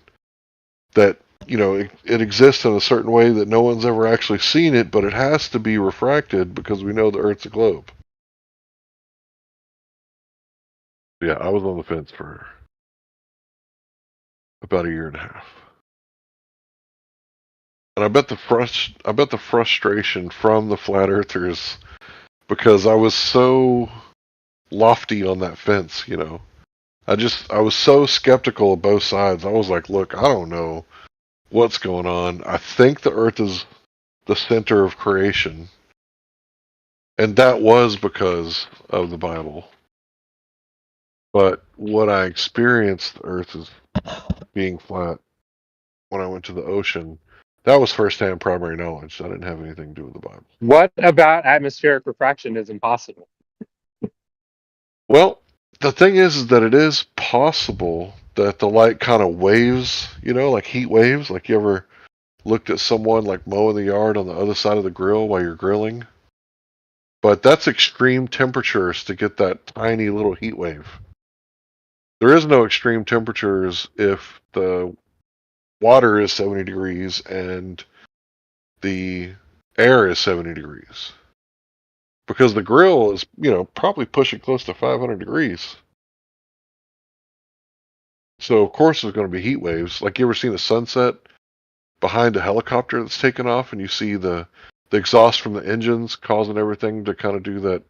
that, it exists in a certain way that no one's ever actually seen it, but it has to be refracted because we know the Earth's a globe. Yeah, I was on the fence for about a year and a half. And I bet the frustration from the flat earthers, because I was so lofty on that fence, I was so skeptical of both sides. I was like, look, I don't know what's going on. I think the earth is the center of creation. And that was because of the Bible. But what I experienced, the earth is being flat, when I went to the ocean, that was firsthand primary knowledge. I didn't have anything to do with the Bible. What about atmospheric refraction is impossible? Well, the thing is that it is possible that the light kind of waves, like heat waves. Like, you ever looked at someone like mowing the yard on the other side of the grill while you're grilling? But that's extreme temperatures to get that tiny little heat wave. There is no extreme temperatures if the water is 70 degrees and the air is 70 degrees. Because the grill is, probably pushing close to 500 degrees. So, of course, there's going to be heat waves. Like, you ever seen a sunset behind a helicopter that's taken off and you see the exhaust from the engines causing everything to kind of do that,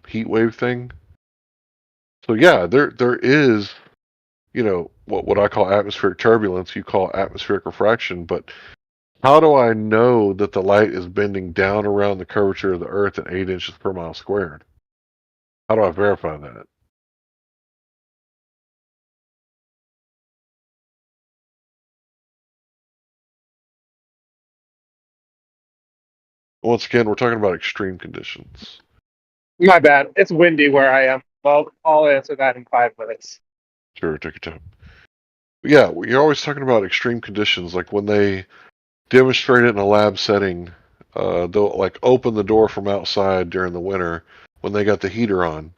heat wave thing? So, yeah, there is, what I call atmospheric turbulence, you call atmospheric refraction, but how do I know that the light is bending down around the curvature of the Earth at 8 inches per mile squared? How do I verify that? Once again, we're talking about extreme conditions. My bad. It's windy where I am. Well, I'll answer that in 5 minutes. Sure, take your time. But yeah, you're always talking about extreme conditions, like when they demonstrate it in a lab setting, they'll like open the door from outside during the winter when they got the heater on,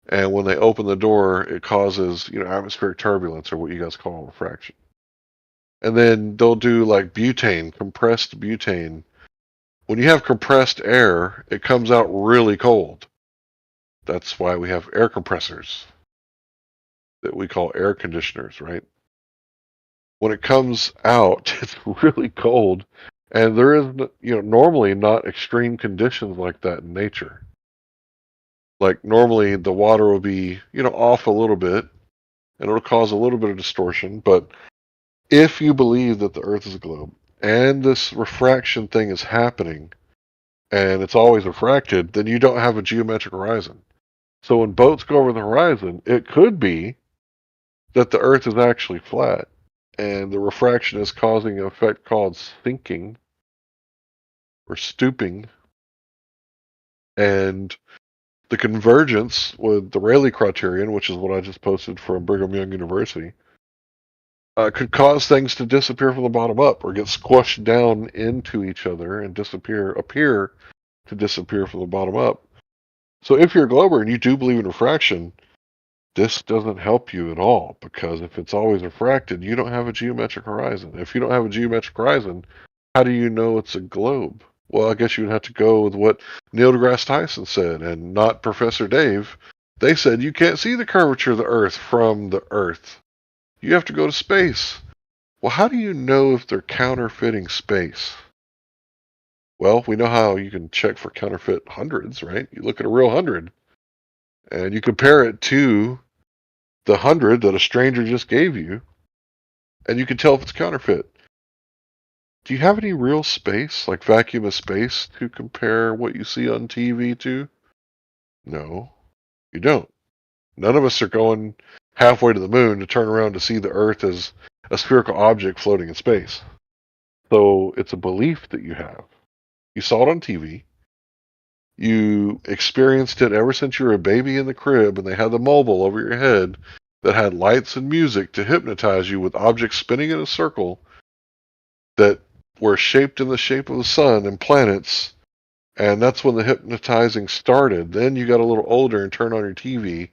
and when they open the door, it causes atmospheric turbulence, or what you guys call refraction. And then they'll do like butane, compressed butane. When you have compressed air, it comes out really cold. That's why we have air compressors that we call air conditioners, right? When it comes out, it's really cold, and there is, normally not extreme conditions like that in nature. Like normally the water will be, off a little bit, and it'll cause a little bit of distortion. But if you believe that the Earth is a globe and this refraction thing is happening, and it's always refracted, then you don't have a geometric horizon. So when boats go over the horizon, it could be that the Earth is actually flat, and the refraction is causing an effect called sinking or stooping. And the convergence with the Rayleigh criterion, which is what I just posted from Brigham Young University, could cause things to disappear from the bottom up, or get squished down into each other and appear to disappear from the bottom up. So if you're a glober and you do believe in refraction, this doesn't help you at all, because if it's always refracted, you don't have a geometric horizon. If you don't have a geometric horizon, how do you know it's a globe? Well, I guess you would have to go with what Neil deGrasse Tyson said, and not Professor Dave. They said you can't see the curvature of the Earth from the Earth. You have to go to space. Well, how do you know if they're counterfeiting space? Well, we know how you can check for counterfeit hundreds, right? You look at a real 100, and you compare it to the 100 that a stranger just gave you, and you can tell if it's counterfeit. Do you have any real space, like vacuum of space, to compare what you see on TV to? No, you don't. None of us are going halfway to the moon to turn around to see the Earth as a spherical object floating in space. So it's a belief that you have. You saw it on TV. You experienced it ever since you were a baby in the crib, and they had the mobile over your head that had lights and music to hypnotize you with objects spinning in a circle that were shaped in the shape of the sun and planets. And that's when the hypnotizing started. Then you got a little older and turned on your TV,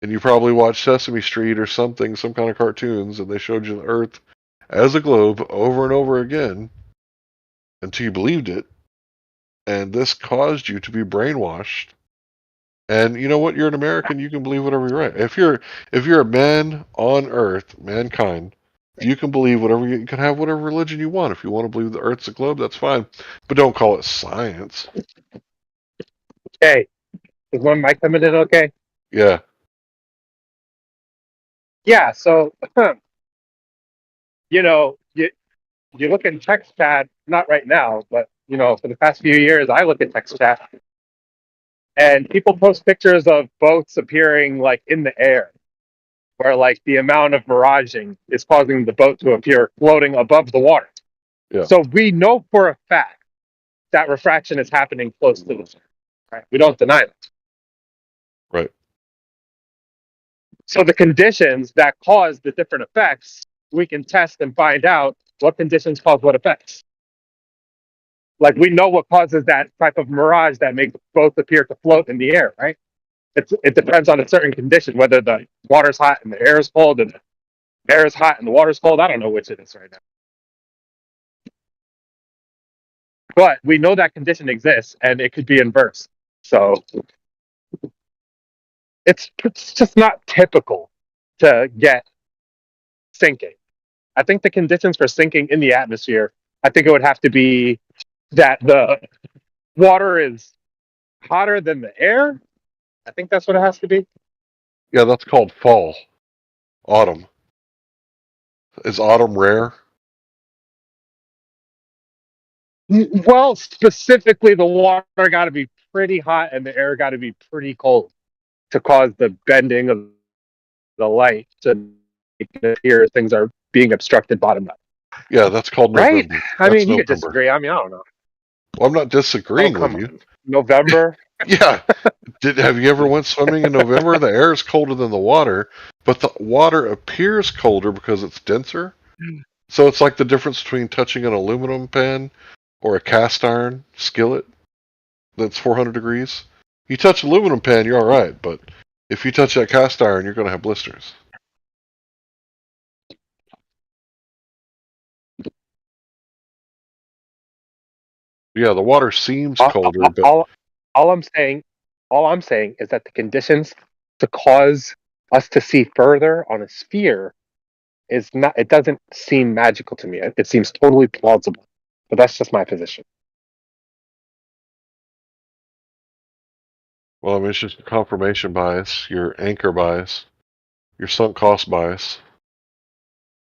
and you probably watched Sesame Street or something, some kind of cartoons, and they showed you the Earth as a globe over and over again until you believed it. And this caused you to be brainwashed. And you know what? You're an American. You can believe whatever you want. If you're a man on Earth, mankind, you can believe whatever you can have whatever religion you want. If you want to believe the Earth's a globe, that's fine. But don't call it science. Okay. Is one mic coming in okay? Yeah. Yeah, so you look in text chat, not right now, but for the past few years I look at text chat, and people post pictures of boats appearing like in the air, where like the amount of miraging is causing the boat to appear floating above the water. Yeah. So we know for a fact that refraction is happening close to the surface, right? We don't deny that. Right. So the conditions that cause the different effects, we can test and find out what conditions cause what effects. Like we know what causes that type of mirage that makes boats appear to float in the air, right? It depends on a certain condition, whether the water's hot and the air is cold, and the air is hot and the water's cold. I don't know which it is right now. But we know that condition exists, and it could be inverse. So it's just not typical to get sinking. I think the conditions for sinking in the atmosphere, I think it would have to be that the water is hotter than the air. I think that's what it has to be. Yeah, that's called fall. Autumn. Is autumn rare? Well, specifically, the water got to be pretty hot and the air got to be pretty cold to cause the bending of the light to make it appear things are being obstructed bottom up. Yeah, that's called Right? November. I That's mean, you could November. disagree. I mean, I don't know. Well, I'm not disagreeing Oh, with come you. on. November? Yeah. Have you ever went swimming in November? The air is colder than the water, but the water appears colder because it's denser. So it's like the difference between touching an aluminum pan or a cast iron skillet that's 400 degrees. You touch aluminum pan, you're all right, but if you touch that cast iron, you're going to have blisters. Yeah, the water seems colder, but all I'm saying is that the conditions to cause us to see further on a sphere is not. It doesn't seem magical to me. It seems totally plausible. But that's just my position. well, I mean, it's just your confirmation bias, your anchor bias, your sunk cost bias.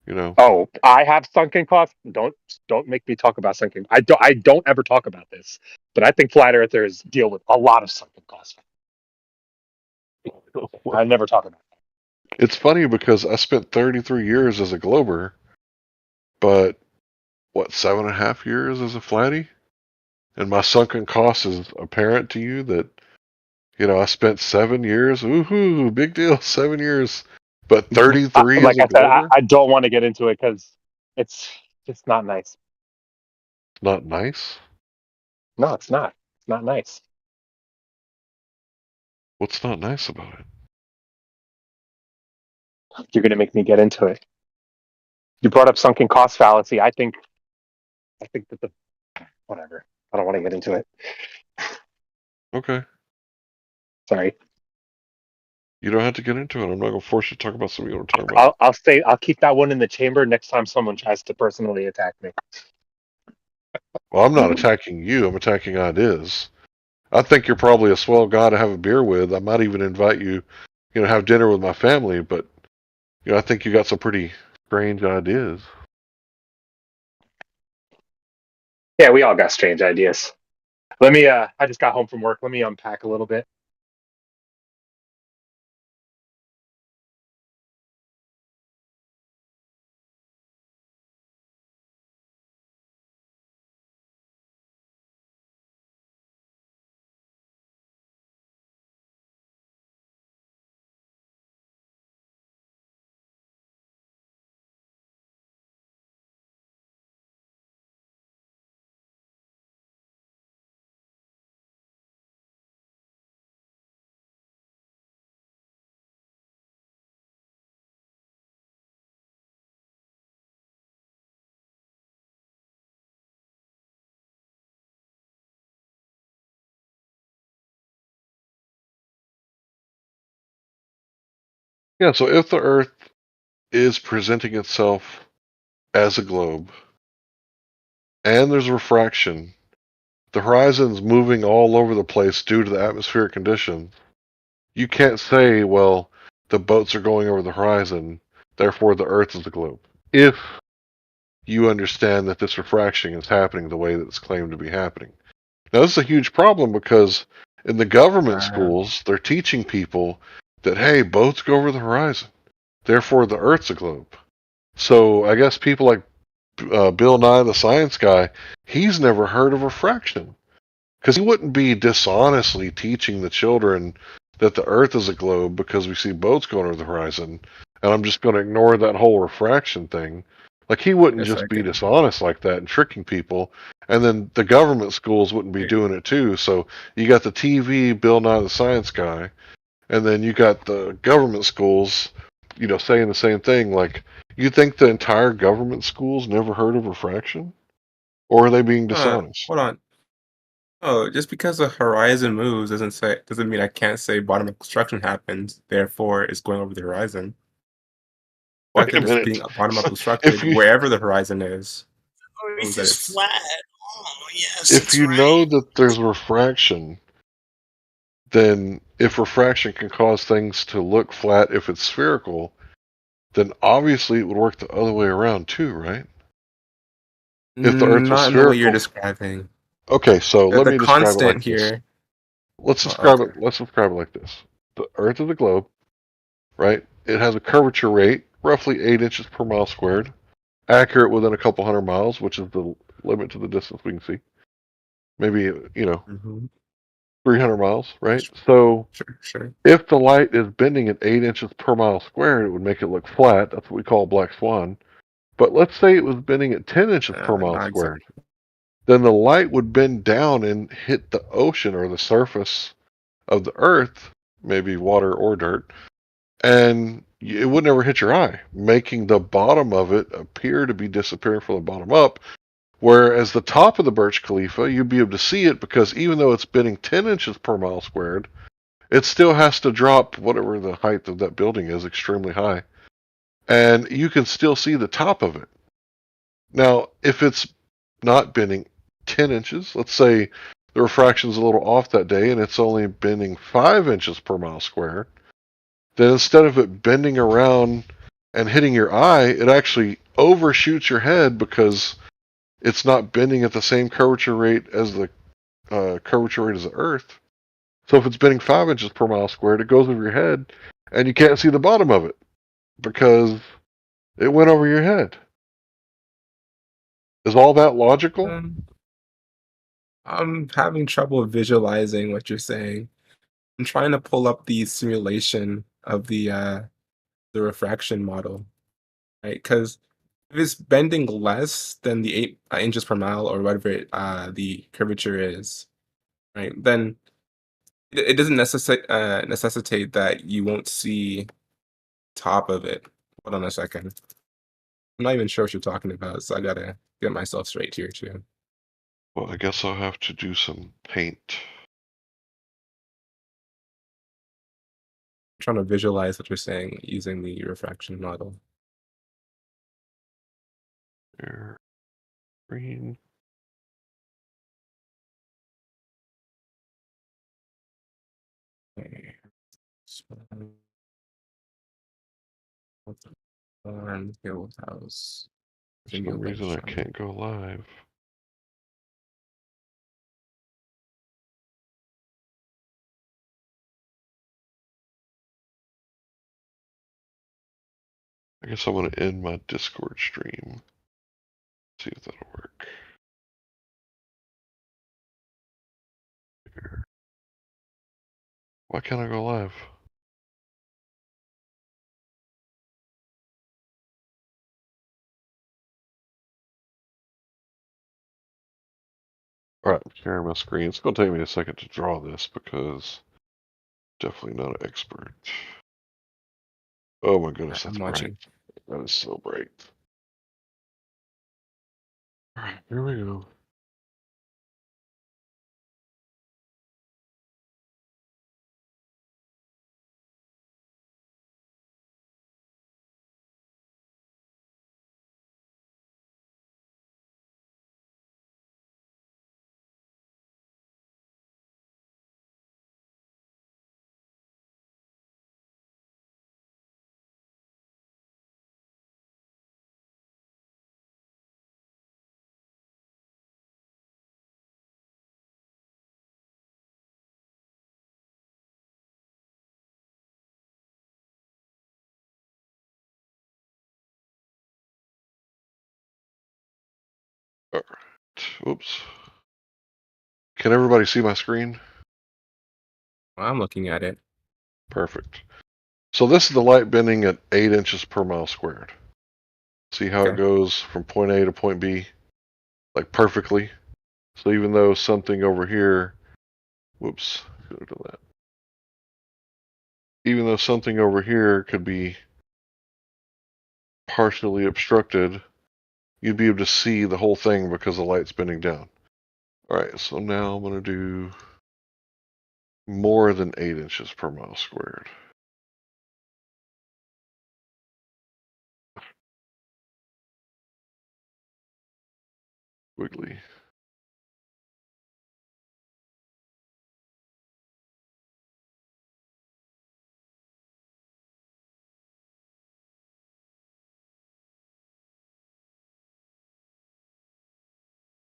You know. Oh, I have sunken costs. Don't make me talk about sunken. I don't ever talk about this. But I think flat earthers deal with a lot of sunken costs. I never talk about it. It's funny because I spent 33 years as a Glober, but what, 7.5 years as a flatty? And my sunken cost is apparent to you that, I spent 7 years. Woohoo, big deal, 7 years. But 33 Like as a I said, Glober? I don't want to get into it because it's just not nice. Not nice? No, it's not. It's not nice. What's not nice about it? You're going to make me get into it. You brought up sunken cost fallacy. I think that whatever. I don't want to get into it. Okay. Sorry. You don't have to get into it. I'm not going to force you to talk about something you want to talk about. I'll keep that one in the chamber next time someone tries to personally attack me. Well, I'm not attacking you. I'm attacking ideas. I think you're probably a swell guy to have a beer with. I might even invite you, have dinner with my family, but, I think you got some pretty strange ideas. Yeah, we all got strange ideas. Let me, I just got home from work. Let me unpack a little bit. Yeah, so if the Earth is presenting itself as a globe, and there's refraction, the horizon's moving all over the place due to the atmospheric conditions, you can't say, well, the boats are going over the horizon, therefore the Earth is a globe. If you understand that this refraction is happening the way that it's claimed to be happening. Now, this is a huge problem because in the government schools, they're teaching people that, hey, boats go over the horizon, therefore the Earth's a globe. So I guess people like Bill Nye, the science guy, he's never heard of refraction. Because he wouldn't be dishonestly teaching the children that the Earth is a globe because we see boats going over the horizon, and I'm just going to ignore that whole refraction thing. Like, he wouldn't just be dishonest like that and tricking people, and then the government schools wouldn't be doing it too. So you got the TV Bill Nye the Science Guy, and then you got the government schools, saying the same thing. Like, you think the entire government schools never heard of refraction? Or are they being dishonest? Hold on. Oh, just because the horizon moves doesn't mean I can't say bottom obstruction happens. Therefore, it's going over the horizon. Why Wait a could this minute. being bottom up obstructed wherever the horizon is? Earth that is it's- flat. Oh, yes. If that's you right. know that there's refraction, then if refraction can cause things to look flat if it's spherical, then obviously it would work the other way around too, right? If the Earth was Not in the way you're spherical. describing. Okay, so let The me describe it constant like this. here. Let's Oh, describe okay. it. Let's describe it like this: the Earth is a globe, right? It has a curvature rate, roughly 8 inches per mile squared, accurate within a couple hundred miles, which is the limit to the distance we can see. Maybe 300 miles, right? So Sure. if the light is bending at 8 inches per mile squared, it would make it look flat. That's what we call a black swan. But let's say it was bending at 10 inches per mile Not squared. exactly. Then the light would bend down and hit the ocean or the surface of the Earth, maybe water or dirt, and it would never hit your eye, making the bottom of it appear to be disappearing from the bottom up. Whereas the top of the Burj Khalifa, you'd be able to see it because even though it's bending 10 inches per mile squared, it still has to drop whatever the height of that building is extremely high. And you can still see the top of it. Now, if it's not bending 10 inches, let's say the refraction's a little off that day and it's only bending 5 inches per mile squared, then instead of it bending around and hitting your eye, it actually overshoots your head because it's not bending at the same curvature rate as the curvature rate as the Earth. So if it's bending 5 inches per mile squared, it goes over your head and you can't see the bottom of it because it went over your head. Is all that logical? I'm having trouble visualizing what you're saying. I'm trying to pull up the simulation of the refraction model, right? Because if it's bending less than the 8 inches per mile or whatever the curvature is, right? Then it doesn't necessitate that you won't see top of it. Hold on a second. I'm not even sure what you're talking about, so I gotta get myself straight here too. Well, I guess I'll have to do some paint. I'm trying to visualize what you're saying using the refraction model. There, green. Okay. Guild House. For some reason, I can't go live. I guess I'm going to end my Discord stream. See if that'll work. Here. Why can't I go live? Alright, I'm sharing my screen. It's going to take me a second to draw this because definitely not an expert. Oh my goodness, that's I'm watching. bright. That is so bright. Alright, here we go. Alright, whoops. Can everybody see my screen? I'm looking at it. Perfect. So this is the light bending at 8 inches per mile squared. See how it goes from point A to point B? Like perfectly. So even though something over here, whoops, should have done that. Even though something over here could be partially obstructed, you'd be able to see the whole thing because the light's bending down. Alright, so now I'm going to do more than 8 inches per mile squared. Wiggly.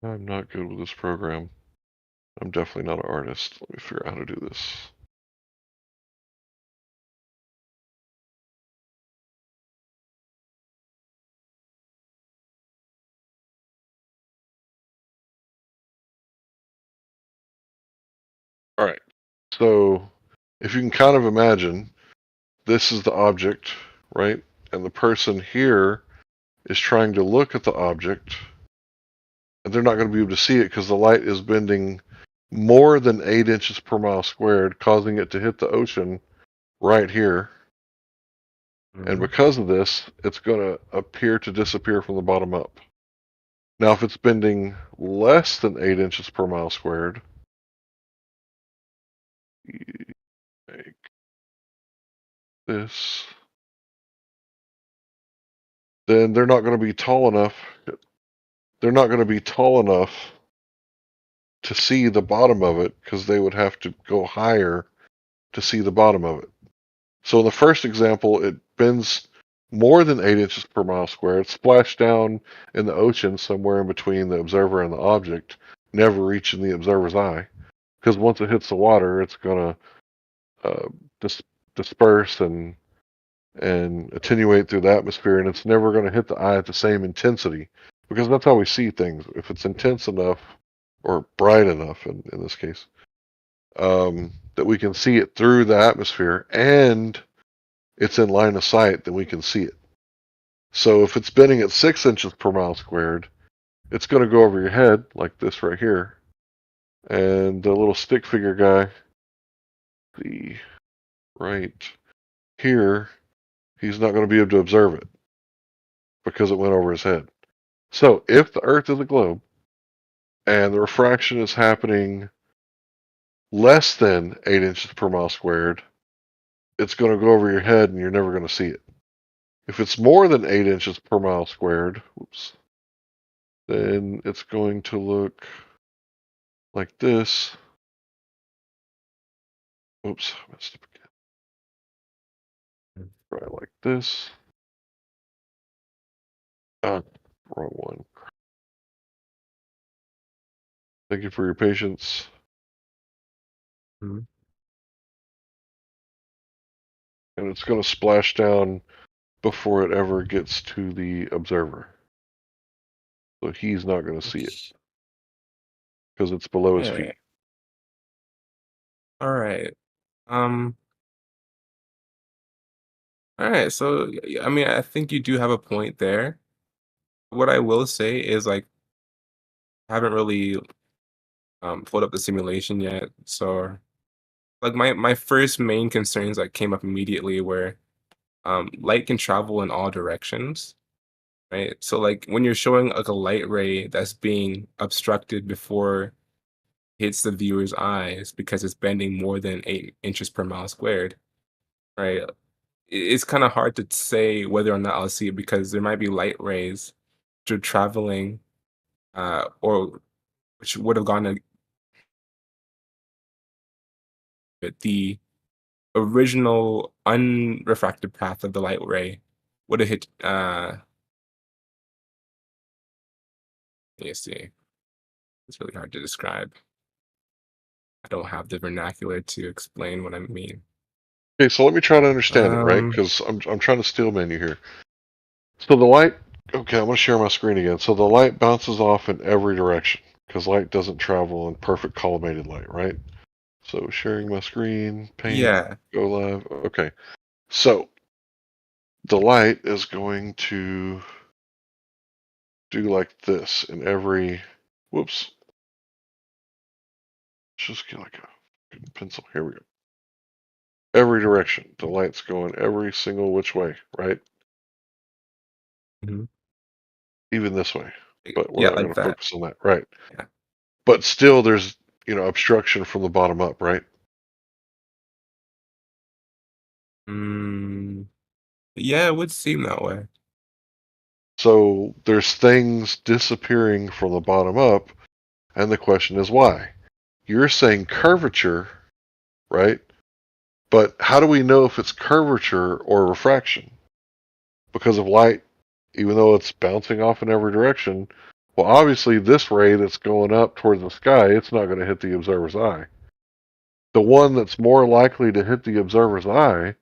I'm not good with this program. I'm definitely not an artist. Let me figure out how to do this. All right. So if you can kind of imagine, this is the object, right? And the person here is trying to look at the object, and they're not going to be able to see it because the light is bending more than 8 inches per mile squared, causing it to hit the ocean right here. And because of this, it's going to appear to disappear from the bottom up. Now, if it's bending less than 8 inches per mile squared, make this, then they're not going to be tall enough. They're not going to be tall enough to see the bottom of it because they would have to go higher to see the bottom of it. So in the first example, it bends more than 8 inches per mile squared, splashed down in the ocean somewhere in between the observer and the object, never reaching the observer's eye. Because once it hits the water, it's going to disperse and attenuate through the atmosphere, and it's never going to hit the eye at the same intensity. Because that's how we see things. If it's intense enough, or bright enough in this case, that we can see it through the atmosphere and it's in line of sight, then we can see it. So if it's bending at 6 inches per mile squared, it's going to go over your head like this right here. And the little stick figure guy, the right here, he's not going to be able to observe it because it went over his head. So if the Earth is a globe and the refraction is happening less than 8 inches per mile squared, it's going to go over your head and you're never going to see it. If it's more than 8 inches per mile squared, then it's going to look like this. Oops, I messed up again. Try like this. Wrong one. Thank you for your patience. And it's going to splash down before it ever gets to the observer. So he's not going to see it because it's below his feet. All right. All right. So, I mean, I think you do have a point there. What I will say is, like, I haven't really pulled up the simulation yet. So, like, my first main concerns that came up immediately were light can travel in all directions, right? So, like, when you're showing like a light ray that's being obstructed before it hits the viewer's eyes because it's bending more than 8 inches per mile squared, right? It's kind of hard to say whether or not I'll see it because there might be light rays which are traveling, or which would have gone the original unrefracted path of the light ray would have hit. Let me see. It's really hard to describe. I don't have the vernacular to explain what I mean. Okay, so let me try to understand it, right? Because I'm trying to steel man you here. So the light. Okay, I'm going to share my screen again. So the light bounces off in every direction because light doesn't travel in perfect collimated light, right? So sharing my screen, paint, Yeah. go live. Okay, so the light is going to do like this in every. Whoops. Let's just get like a pencil. Here we go. Every direction. The light's going every single which way, right? Even this way. But we're Yeah, not like going to that. focus on that, right? Yeah. But still, there's obstruction from the bottom up, right? Yeah, it would seem that way. So there's things disappearing from the bottom up, and the question is why? You're saying curvature, right? But how do we know if it's curvature or refraction? Because of light, even though it's bouncing off in every direction, Well, obviously, this ray that's going up towards the sky, it's not going to hit the observer's eye. The one that's more likely to hit the observer's eye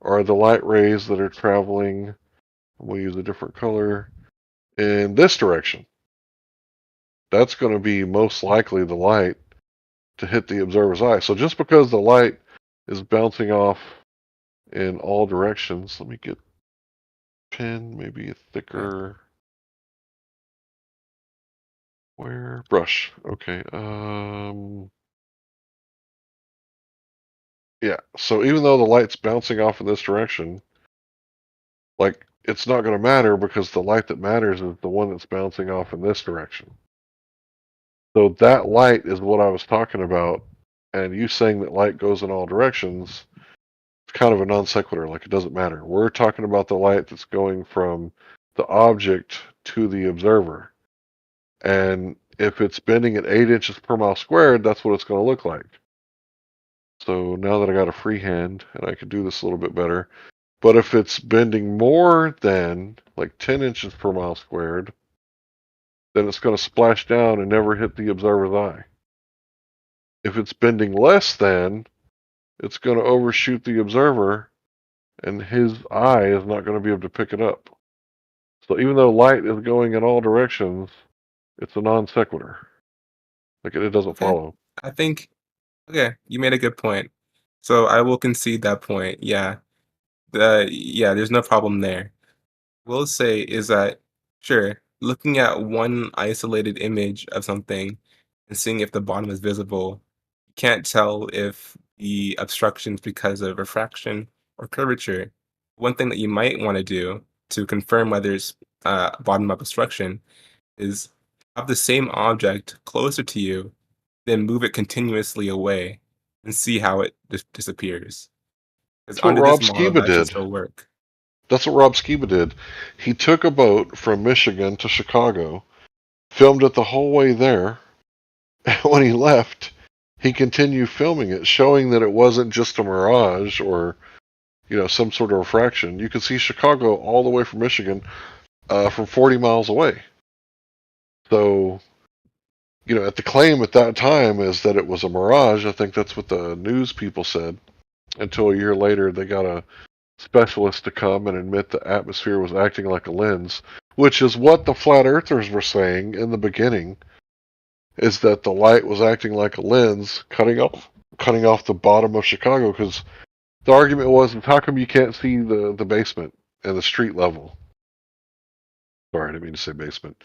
are the light rays that are traveling, we'll use a different color, in this direction. That's going to be most likely the light to hit the observer's eye. So just because the light is bouncing off in all directions, let me get pen, maybe a thicker where brush. Okay. Yeah. So even though the light's bouncing off in this direction, like it's not going to matter because the light that matters is the one that's bouncing off in this direction. So that light is what I was talking about. And you saying that light goes in all directions, it's kind of a non sequitur. Like it doesn't matter. We're talking about the light that's going from the object to the observer. And if it's bending at 8 inches per mile squared, that's what it's going to look like. So now that I got a free hand and I can do this a little bit better, but if it's bending more than like 10 inches per mile squared, then it's going to splash down and never hit the observer's eye. If it's bending less than, it's going to overshoot the observer and his eye is not going to be able to pick it up. So even though light is going in all directions, it's a non sequitur. Like it doesn't follow. I think, okay, you made a good point. So I will concede that point. Yeah. There's no problem there. Will say is that, sure, looking at one isolated image of something and seeing if the bottom is visible, you can't tell if the obstruction's because of refraction or curvature. One thing that you might want to do to confirm whether it's bottom-up obstruction is have the same object closer to you, then move it continuously away and see how it disappears. Because That's what under Rob this model, Skiba that should did. still work. That's what Rob Skiba did. He took a boat from Michigan to Chicago, filmed it the whole way there, and when he left, he continued filming it, showing that it wasn't just a mirage or, some sort of refraction. You could see Chicago all the way from Michigan, from 40 miles away. So, at the claim at that time is that it was a mirage. I think that's what the news people said. Until a year later, they got a specialist to come and admit the atmosphere was acting like a lens, which is what the flat earthers were saying in the beginning, is that the light was acting like a lens, cutting off the bottom of Chicago, because the argument was, how come you can't see the basement and the street level? Sorry, I didn't mean to say basement.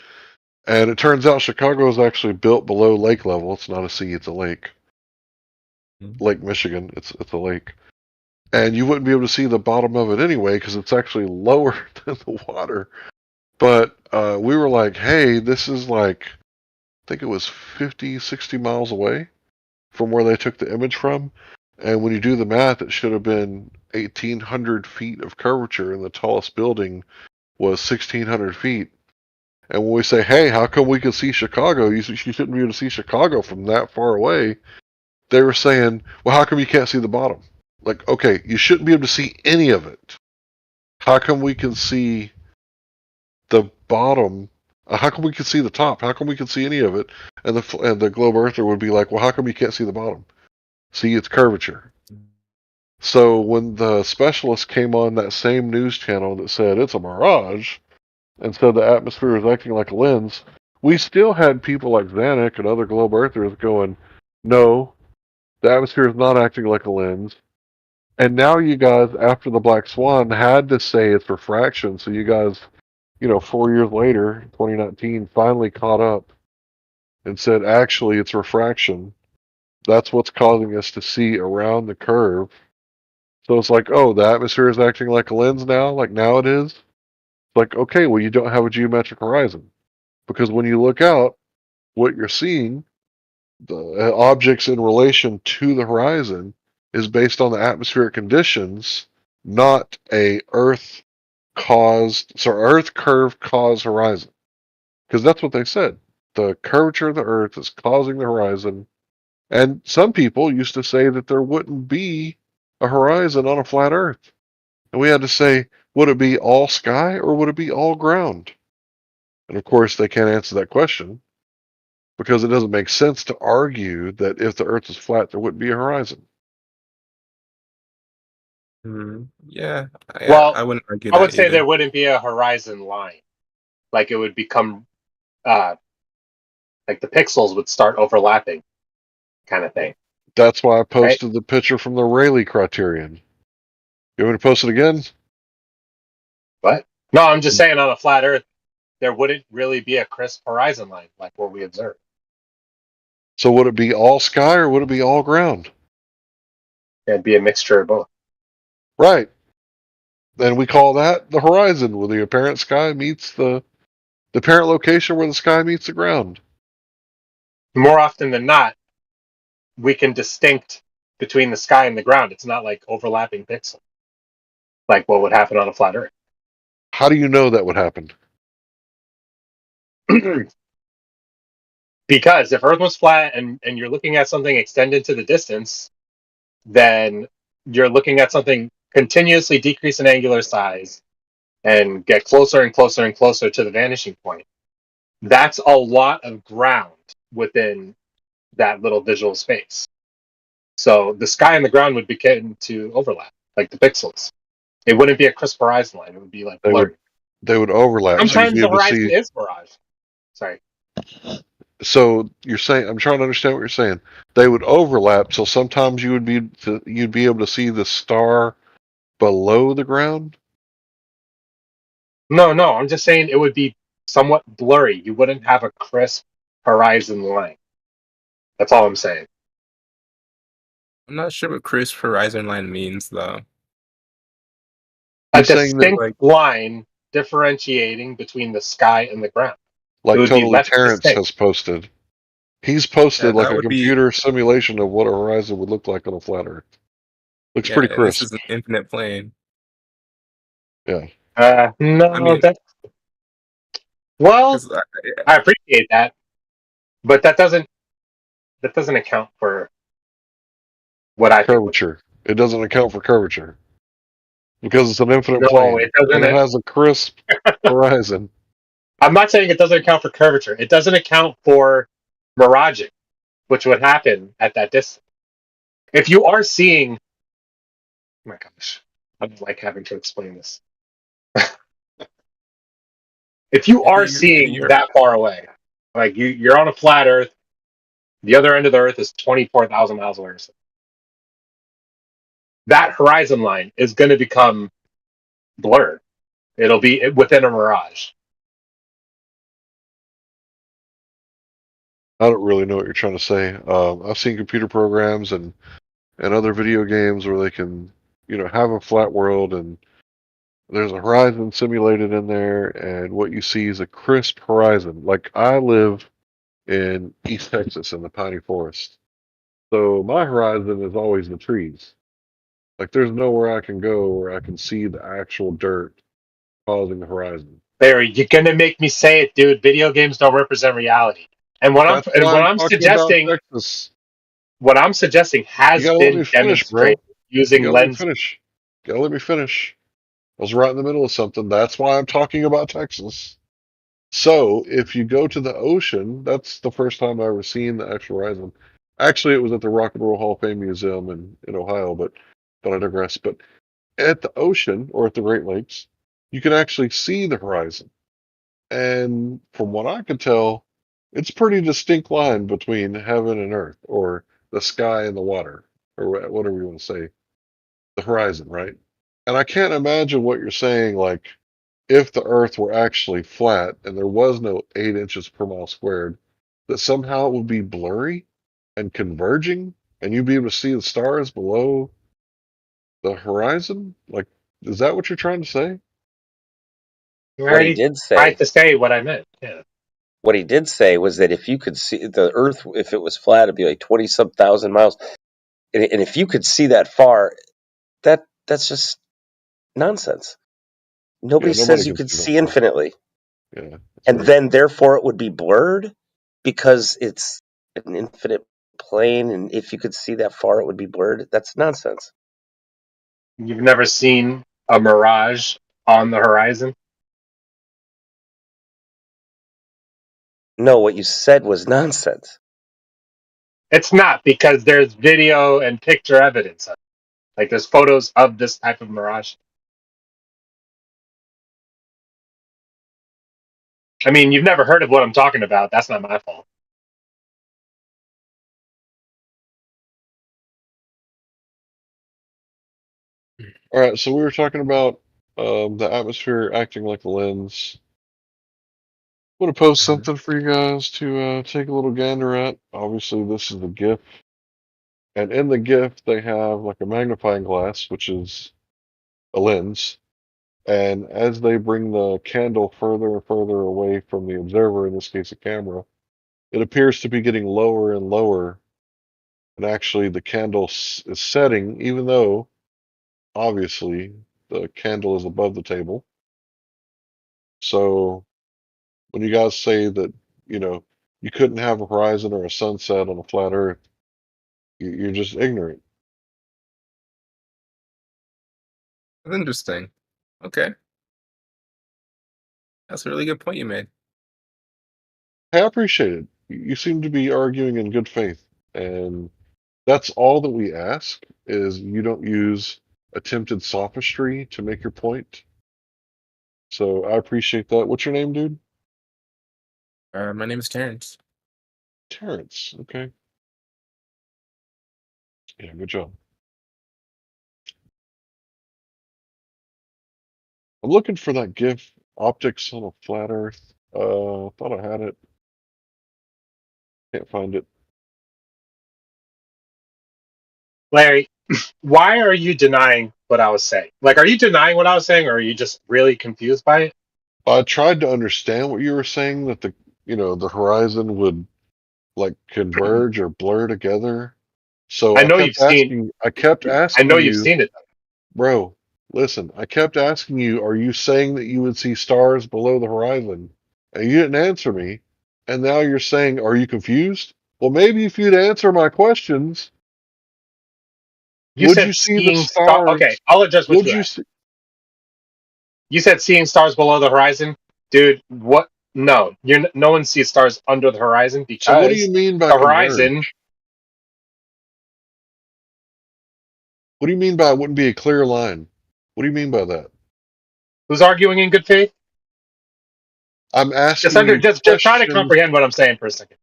And it turns out Chicago is actually built below lake level. It's not a sea, it's a lake. Lake Michigan, it's a lake. And you wouldn't be able to see the bottom of it anyway because it's actually lower than the water. But we were like, hey, this is like, I think it was 50, 60 miles away from where they took the image from. And when you do the math, it should have been 1,800 feet of curvature, and the tallest building was 1,600 feet. And when we say, hey, how come we can see Chicago? You shouldn't be able to see Chicago from that far away. They were saying, well, how come you can't see the bottom? Like, okay, you shouldn't be able to see any of it. How come we can see the bottom? How come we can see the top? How come we can see any of it? And the globe earther would be like, well, how come you can't see the bottom? See, it's curvature. So when the specialist came on that same news channel that said it's a mirage and said the atmosphere is acting like a lens, we still had people like Zanuck and other globe earthers going, no, the atmosphere is not acting like a lens. And now you guys, after the Black Swan, had to say it's refraction. So you guys, 4 years later, 2019, finally caught up and said, actually, it's refraction. That's what's causing us to see around the curve. So it's like, oh, the atmosphere is acting like a lens now? Like now it is? It's like, okay, well, you don't have a geometric horizon. Because when you look out, what you're seeing, the objects in relation to the horizon, is based on the atmospheric conditions, not a Earth curve cause horizon. Because that's what they said. The curvature of the Earth is causing the horizon. And some people used to say that there wouldn't be a horizon on a flat Earth. And we had to say, would it be all sky or would it be all ground? And of course, they can't answer that question because it doesn't make sense to argue that if the Earth is flat, there wouldn't be a horizon. Yeah, Well, I wouldn't argue I would that say there either. wouldn't be a horizon line. Like it would become, like the pixels would start overlapping, kind of thing. That's why I Right? posted the picture from the Rayleigh criterion. You want me to post it again? What? No, I'm just saying on a flat Earth, there wouldn't really be a crisp horizon line like what we observe. So would it be all sky or would it be all ground? It'd be a mixture of both. Right. And we call that the horizon, where the apparent sky meets the apparent location where the sky meets the ground. More often than not, we can distinct between the sky and the ground. It's not like overlapping pixels, like what would happen on a flat Earth. How do you know that would happen? Because if Earth was flat and you're looking at something extended to the distance, then you're looking at something continuously decrease in angular size and get closer and closer and closer to the vanishing point. That's a lot of ground within that little visual space. So the sky and the ground would begin to overlap, like the pixels. It wouldn't be a crisp horizon line. It would be like blurry. They would overlap. Sometimes so the horizon is mirage. Sorry. So you're saying, I'm trying to understand what you're saying. They would overlap, so sometimes you'd be able to see the star below the ground. No, I'm just saying it would be somewhat blurry. You wouldn't have a crisp horizon line. That's all I'm saying. I'm not sure what crisp horizon line means though. A You're saying that, distinct line differentiating between the sky and the ground. It like would be Totally less Terrence distinct. has posted. He's posted Yeah, like that a would be computer simulation of what a horizon would look like on a flat Earth. Looks pretty and this crisp. is an infinite plane. Yeah. No, I mean, well, 'cause I appreciate that, but that doesn't account for what I think. Curvature. It doesn't account for curvature because it's an infinite No, plane it doesn't. and it has a crisp horizon. I'm not saying it doesn't account for curvature. It doesn't account for miraging, which would happen at that distance. If you are seeing, oh my gosh, I don't like having to explain this. If you are seeing that far away, like you're on a flat Earth, the other end of the Earth is 24,000 miles away or something. That horizon line is going to become blurred. It'll be within a mirage. I don't really know what you're trying to say. I've seen computer programs and other video games where they can, have a flat world and there's a horizon simulated in there, and what you see is a crisp horizon. Like I live in East Texas in the piney forest, so my horizon is always the trees. Like there's nowhere I can go where I can see the actual dirt causing the horizon. Barry, you're going to make me say it, dude. Video games don't represent reality. And what That's why I'm I'm talking about suggesting, Texas. what I'm suggesting You has gotta let been me finish, bro. demonstrated using You gotta let me lenses. finish. Gotta let me finish. I was right in the middle of something. That's why I'm talking about Texas. So if you go to the ocean, that's the first time I ever seen the actual horizon. Actually, it was at the Rock and Roll Hall of Fame Museum in Ohio, but I digress. But at the ocean or at the Great Lakes, you can actually see the horizon. And from what I could tell, it's a pretty distinct line between heaven and earth, or the sky and the water, or whatever you want to say, the horizon, right? And I can't imagine what you're saying, like if the earth were actually flat and there was no 8 inches per mile squared, that somehow it would be blurry and converging and you'd be able to see the stars below the horizon? Like, is that what you're trying to say? I What he already did tried say, to say what I meant. Yeah. what he did say was that if you could see the Earth, if it was flat, it'd be like 20-some thousand miles, and if you could see that far, that's just nonsense. Nobody Yeah, nobody says you can could see that see far. infinitely, Yeah, that's and right. then therefore it would be blurred because it's an infinite plane, and if you could see that far, it would be blurred. That's nonsense. You've never seen a mirage on the horizon? No, what you said was nonsense. It's not, because there's video and picture evidence of it. Like there's photos of this type of mirage. I mean, you've never heard of what I'm talking about. That's not my fault. All right, so we were talking about the atmosphere acting like a lens. I'm going to post something for you guys to take a little gander at. Obviously, this is the GIF. And in the GIF, they have like a magnifying glass, which is a lens. And as they bring the candle further and further away from the observer, in this case a camera, it appears to be getting lower and lower. And actually, the candle is setting, even though obviously the candle is above the table. So when you guys say that, you couldn't have a horizon or a sunset on a flat Earth, you're just ignorant. That's interesting. Okay. That's a really good point you made. Hey, I appreciate it. You seem to be arguing in good faith, and that's all that we ask, is you don't use attempted sophistry to make your point. So I appreciate that. What's your name, dude? My name is Terrence. Terrence. Okay. Yeah, good job. I'm looking for that GIF, optics on a flat Earth. Thought I had it. Can't find it. Larry, why are you denying what I was saying? Like, are you denying what I was saying, or are you just really confused by it? I tried to understand what you were saying, that the horizon would like converge or blur together. So I know you've seen. I kept asking I know you've you, seen it. bro, listen, I kept asking you, are you saying that you would see stars below the horizon? And you didn't answer me. And now you're saying, are you confused? Well, maybe if you'd answer my questions, You would said you see the seeing stars? Okay, I'll address what Would you you asked. see? You said seeing stars below the horizon, dude. What? No, no one sees stars under the horizon, So what do you because mean by the horizon. converge? What do you mean by it wouldn't be a clear line? What do you mean by that? Who's arguing in good faith? I'm asking you Just try to questions. comprehend what I'm saying for a second.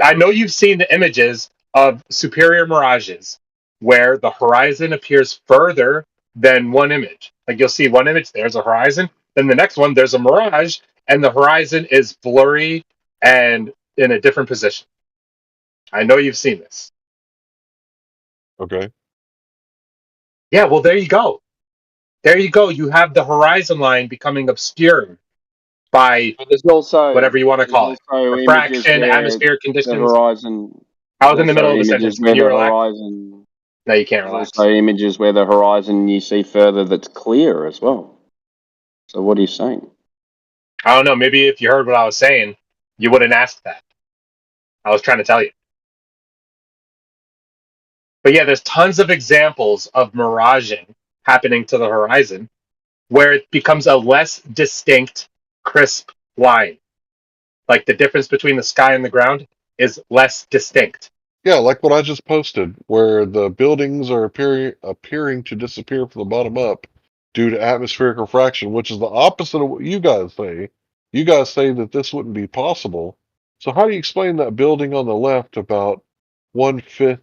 I know you've seen the images of superior mirages where the horizon appears further than one image. Like you'll see one image, there's a horizon. Then the next one, there's a mirage, and the horizon is blurry and in a different position. I know you've seen this. Okay. Yeah, well, there you go. There you go. You have the horizon line becoming obscured by But there's also whatever you want to call it. images Refraction, where atmospheric the conditions. horizon. I was There's in the middle also of a images sentence. where Can you the relax? horizon. No, you can't There's relax. also images where the horizon you see further that's clear as well. So what are you saying? I don't know. Maybe if you heard what I was saying, you wouldn't ask that. I was trying to tell you. But yeah, there's tons of examples of miraging happening to the horizon where it becomes a less distinct, crisp line. Like the difference between the sky and the ground is less distinct. Yeah, like what I just posted, where the buildings are appearing to disappear from the bottom up due to atmospheric refraction, which is the opposite of what you guys say. You guys say that this wouldn't be possible. So how do you explain that building on the left, about 1/5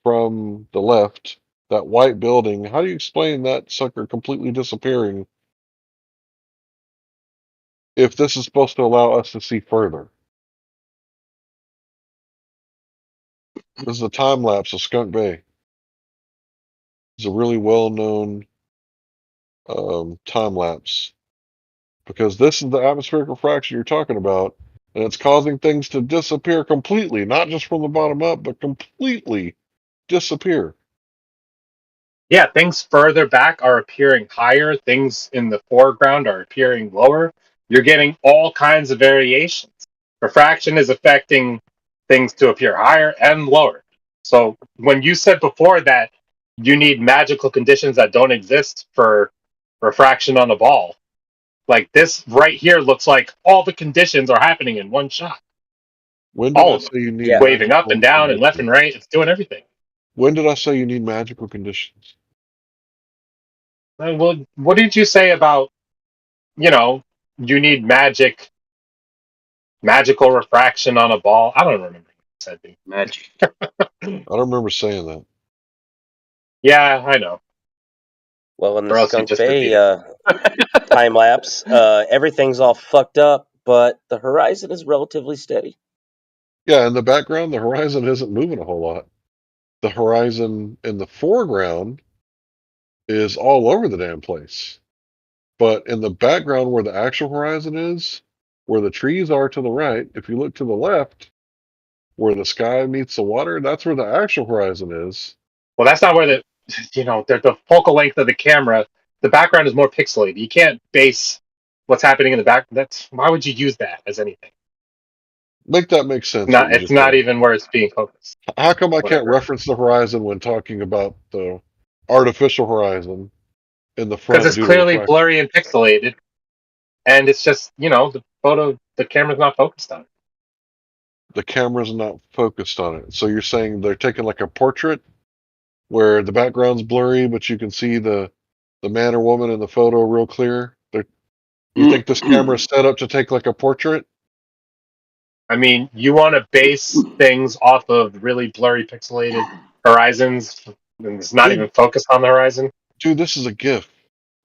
from the left, that white building? How do you explain that sucker completely disappearing if this is supposed to allow us to see further? This is a time lapse of Skunk Bay. It's a really well-known time lapse, because this is the atmospheric refraction you're talking about, and it's causing things to disappear completely, not just from the bottom up, but completely disappear. Yeah, things further back are appearing higher. Things in the foreground are appearing lower. You're getting all kinds of variations. Refraction is affecting things to appear higher and lower. So when you said before that you need magical conditions that don't exist for refraction on a ball, Like this right here looks like all the conditions are happening in one shot. When did All I of them. say you need Yeah. Waving up and magical down and left and conditions? right. It's doing everything. When did I say you need magical conditions? Well, what did you say about, you need magical refraction on a ball? I don't remember what you said. Dude. Magic. I don't remember saying that. Yeah, I know. Well, in Or the else you Skunk just Bay repeat it. time lapse, everything's all fucked up, but the horizon is relatively steady. Yeah, in the background, the horizon isn't moving a whole lot. The horizon in the foreground is all over the damn place. But in the background where the actual horizon is, where the trees are to the right, if you look to the left, where the sky meets the water, that's where the actual horizon is. Well, that's not where the focal length of the camera, the background is more pixelated. You can't base what's happening in the back. Why would you use that as anything? Make that make sense, what you It's just not said. even where it's being focused. How come I can't Whatever. reference the horizon when talking about the artificial horizon in the Because front it's due to clearly refraction? blurry and pixelated, and it's just the camera's not focused on it. The camera's not focused on it. So you're saying they're taking like a portrait where the background's blurry, but you can see the man or woman in the photo real clear? You think this camera's set up to take like a portrait? I mean, you want to base things off of really blurry, pixelated horizons, and it's not even focused on the horizon. Dude, this is a GIF.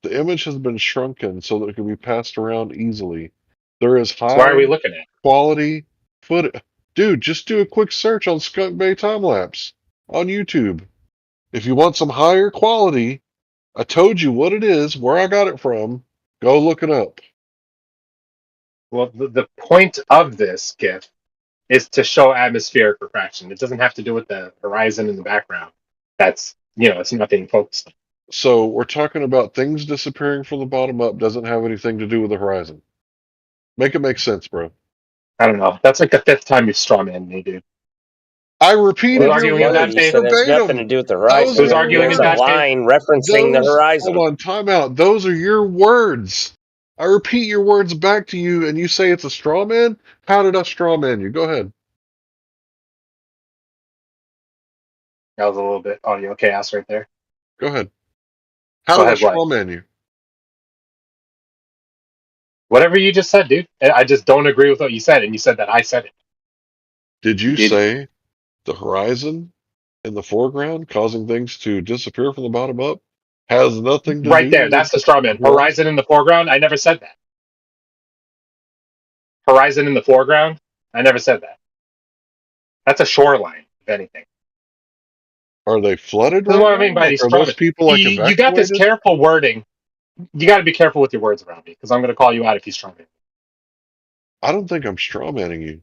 The image has been shrunken so that it can be passed around easily. There is So why are we high looking at? quality footage. Dude, just do a quick search on Skunk Bay time lapse on YouTube. If you want some higher quality, I told you what it is, where I got it from. Go look it up. Well, the point of this GIF is to show atmospheric refraction. It doesn't have to do with the horizon in the background. That's it's not being focused on. So we're talking about things disappearing from the bottom up doesn't have anything to do with the horizon. Make it make sense, bro. I don't know. That's like the 5th time you've strawmanned me, dude. I repeated Who's your arguing in that words You phase? said it has nothing to verbatim. do with the Those horizon. Who's are arguing in There's a that phase? line referencing the horizon. Hold on, time out. Those are your words. I repeat your words back to you, and you say it's a straw man? How did I straw man you? Go ahead. That was a little bit audio chaos right there. Go ahead. How Go did I ahead, what? straw man you? Whatever you just said, dude. I just don't agree with what you said, and you said that I said it. Did you say the horizon in the foreground causing things to disappear from the bottom up has nothing to Right do there. with That's the straw man. the horizon? Horizon in the foreground. I never said that. Horizon in the foreground. I never said that. That's a shoreline, if anything. Are they flooded This is right what I now? mean by Like, these are straw those men. people like You got this evacuated? careful wording. You got to be careful with your words around me, because I'm going to call you out if you straw man. I don't think I'm straw manning you.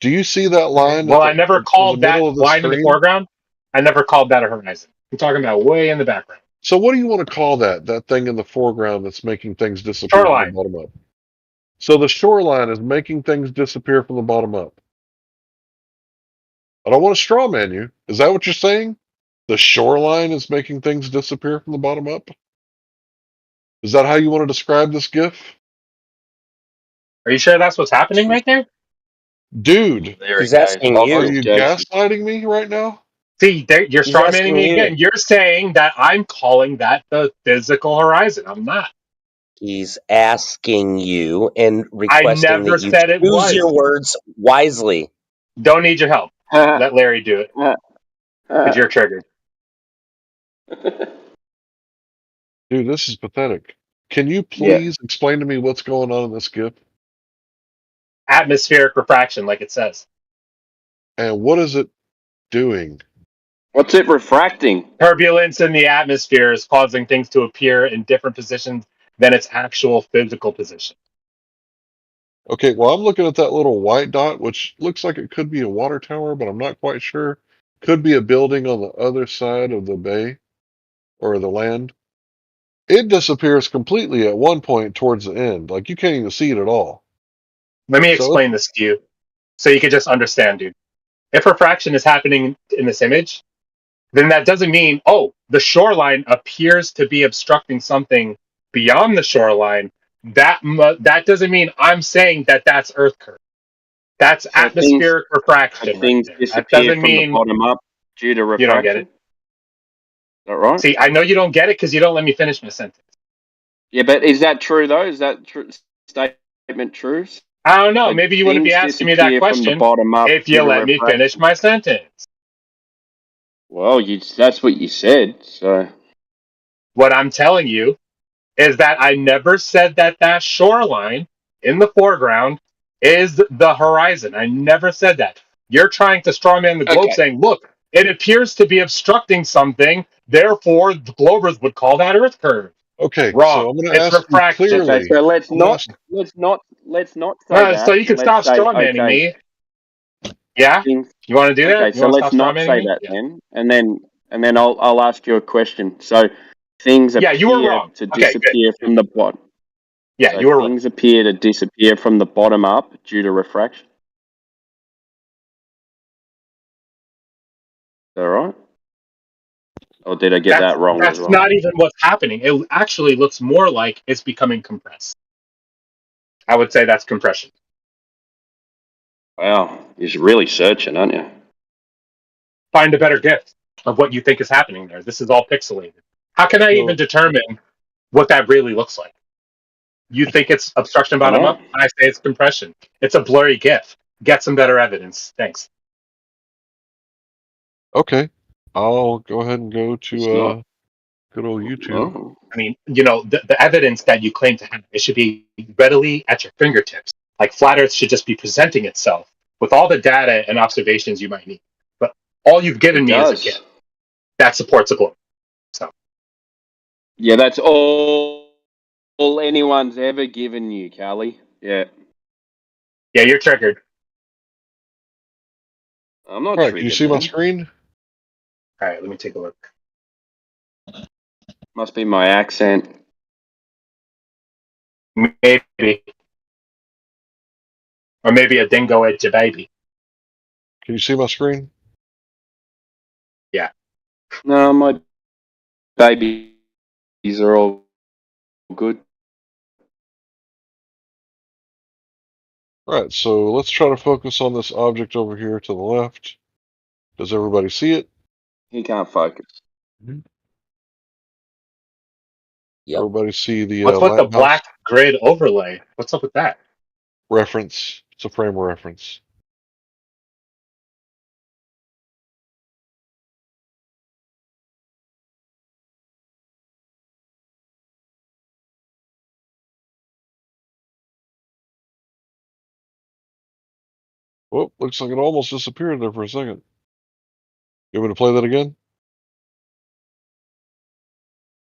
Do you see that line Well, I in never the called that middle of the line in the screen? foreground. I never called that a horizon. I'm talking about way in the background. So what do you want to call that? That thing in the foreground that's making things disappear from the Shoreline. bottom up. So the shoreline is making things disappear from the bottom up. I don't want to straw man you. Is that what you're saying? The shoreline is making things disappear from the bottom up? Is that how you want to describe this GIF? Are you sure that's what's happening right there? Dude, He's asking are you. you gaslighting me right now? See, you're He's strawmanning asking me you. again. You're saying that I'm calling that the physical horizon. I'm not. He's asking you and I requesting never that you said it choose was. your words wisely. Don't need your help. Let Larry do it. Because you're triggered. Dude, this is pathetic. Can you please explain to me what's going on in this GIF? Atmospheric refraction, like it says. And what is it doing? What's it refracting? Turbulence in the atmosphere is causing things to appear in different positions than its actual physical position. Okay, well, I'm looking at that little white dot, which looks like it could be a water tower, but I'm not quite sure. Could be a building on the other side of the bay or the land. It disappears completely at one point towards the end. Like, you can't even see it at all. Let me So explain this to you so you can just understand, dude. If refraction is happening in this image, then that doesn't mean, oh, the shoreline appears to be obstructing something beyond the shoreline That doesn't mean I'm saying that that's Earth curve. That's So atmospheric refraction right things there. That disappear doesn't from the mean bottom up due to you don't get it. refraction. Is that right? See, I know you don't get it because you don't let me finish my sentence. Yeah, but is that true though? Is that statement true? I don't know. Like, Maybe you wouldn't be things asking me that disappear from the question bottom up if due you to let me refraction. finish my sentence. Well, that's what you said. So what I'm telling you is that I never said that that shoreline in the foreground is the horizon. I never said that. You're trying to strawman the globe okay, saying, look, it appears to be obstructing something. Therefore, the Globers would call that Earth curve. Okay, Wrong. so I'm going to It's ask you refraction. okay. clearly. So let's I'm gonna not ask, say that. So you can Let's stop say strawmanning okay. me. Yeah? Things, You want to do okay, that? You so want to let's stop not strawmanning say me? that Yeah. then, and then I'll ask you a question. So things Yeah, you were appear wrong. to Okay, good. disappear from the bottom. Yeah, So you were wrong. things appear to disappear from the bottom up due to refraction. Is that right? Or did I get that wrong as That's well? not even what's happening. It actually looks more like it's becoming compressed. I would say that's compression. Wow, you're really searching, aren't you? Find a better gift of what you think is happening there. This is all pixelated. How can I even so, determine what that really looks like? You think it's obstruction I don't bottom know. up? I say it's compression. It's a blurry GIF. Get some better evidence. Thanks. okay, I'll go ahead and go It's to not. good old YouTube. No. I mean, the evidence that you claim to have, it should be readily at your fingertips. Like Flat Earth should just be presenting itself with all the data and observations you might need. But all you've given It me is a does. GIF that supports a globe. So Yeah, that's all anyone's ever given you, Callie. Yeah. yeah, you're triggered. I'm not All right, can you triggered, see my man. screen? All right, let me take a look. Must be my accent. Maybe. Or maybe a dingo ate your baby. Can you see my screen? Yeah. No, my babies are all good. All right, so let's try to focus on this object over here to the left. Does everybody see it? He can't focus. Everybody see the What's with the lighthouse black grid overlay? What's up with that? reference? It's a frame of reference. Oh, looks like it almost disappeared there for a second. You want me to play that again?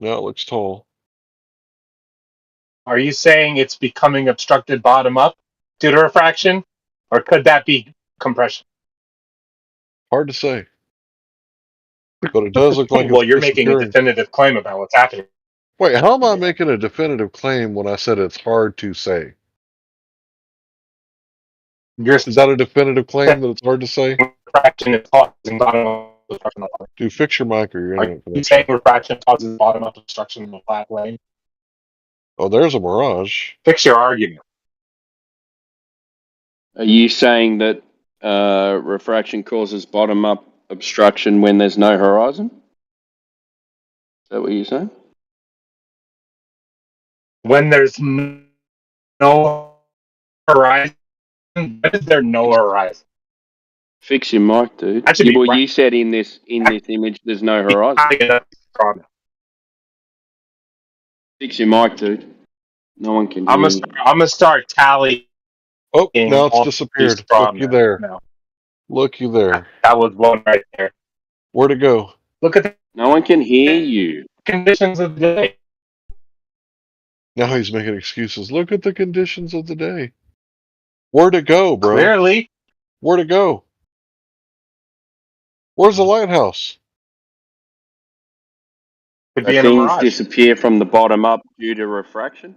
Now it looks tall. Are you saying it's becoming obstructed bottom up due to refraction? Or could that be compression? Hard to say. But it does look like Well, it's you're making a disappearing. definitive claim about what's happening. Wait, how am I making a definitive claim when I said it's hard to say? Is that a definitive claim that it's hard to say? Refraction is causing bottom up obstruction. Dude, fix your mic or your Are internet you connection. saying refraction causes bottom up obstruction in the flat plane? Oh, there's a mirage. Fix your argument. Are you saying that refraction causes bottom up obstruction when there's no horizon? Is that what you're saying? When there's no horizon, when is there no horizon? Fix your mic, dude. That should be right. You said in this image there's no horizon. Fix your mic, dude. No one can hear I'm you. gonna start tallying. Oh, now it's all disappeared. these Look you there. now. Look you there. That was one right there. Where'd it go? Look at the No one can hear you. conditions of the day. Now he's making excuses. Look at the conditions of the day. Where'd it go, bro? Clearly. Where'd it go? Where's the lighthouse? Could be in a Things mirage. disappear from the bottom up due to refraction?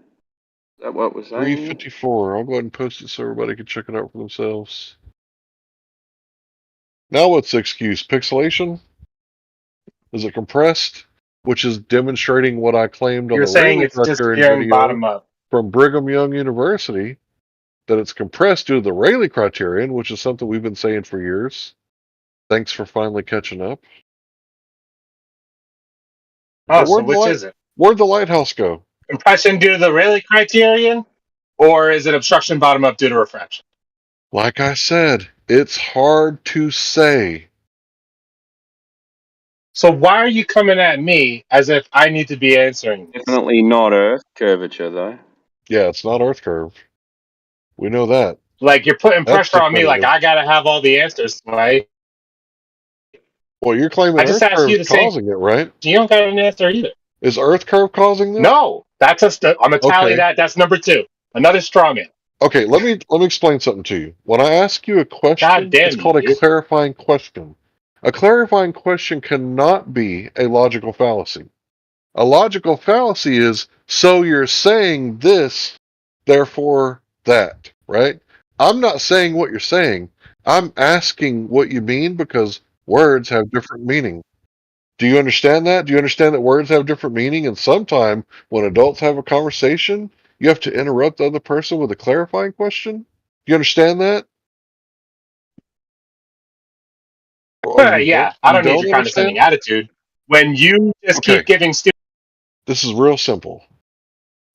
Is that what we're saying? 354. I'll go ahead and post it so everybody can check it out for themselves. Now what's the excuse? Pixelation? Is it compressed? Which is demonstrating what I claimed on You're the saying ring it's reflector in disappearing video bottom up. from Brigham Young University that it's compressed due to the Rayleigh criterion, which is something we've been saying for years. Thanks for finally catching up. Oh, But so which is it? where'd the lighthouse go? Compression due to the Rayleigh criterion, or is it obstruction bottom up due to refraction? Like I said, it's hard to say. So why are you coming at me as if I need to be answering this? Definitely not Earth curvature, though. Yeah, it's not Earth curve. We know that. Like you're putting That's pressure on me, like definitive. I gotta have all the answers, right? Well, you're claiming I just Earth asked you curve's the same. causing it, right? You don't got an answer either. Is Earth curve causing this? No, that's I'm gonna tally Okay. that. That's number 2. Another straw man. Okay, let me explain something to you. When I ask you a question, God damn it's you, called a dude. clarifying question. A clarifying question cannot be a logical fallacy. A logical fallacy is, so you're saying this, therefore that, right? I'm not saying what you're saying. I'm asking what you mean because words have different meaning. Do you understand that? Do you understand that words have different meaning? And sometimes when adults have a conversation, you have to interrupt the other person with a clarifying question? Do you understand that? Or Yeah, I you don't need don't your condescending understand? attitude. When you just Okay, keep giving stupid. this is real simple.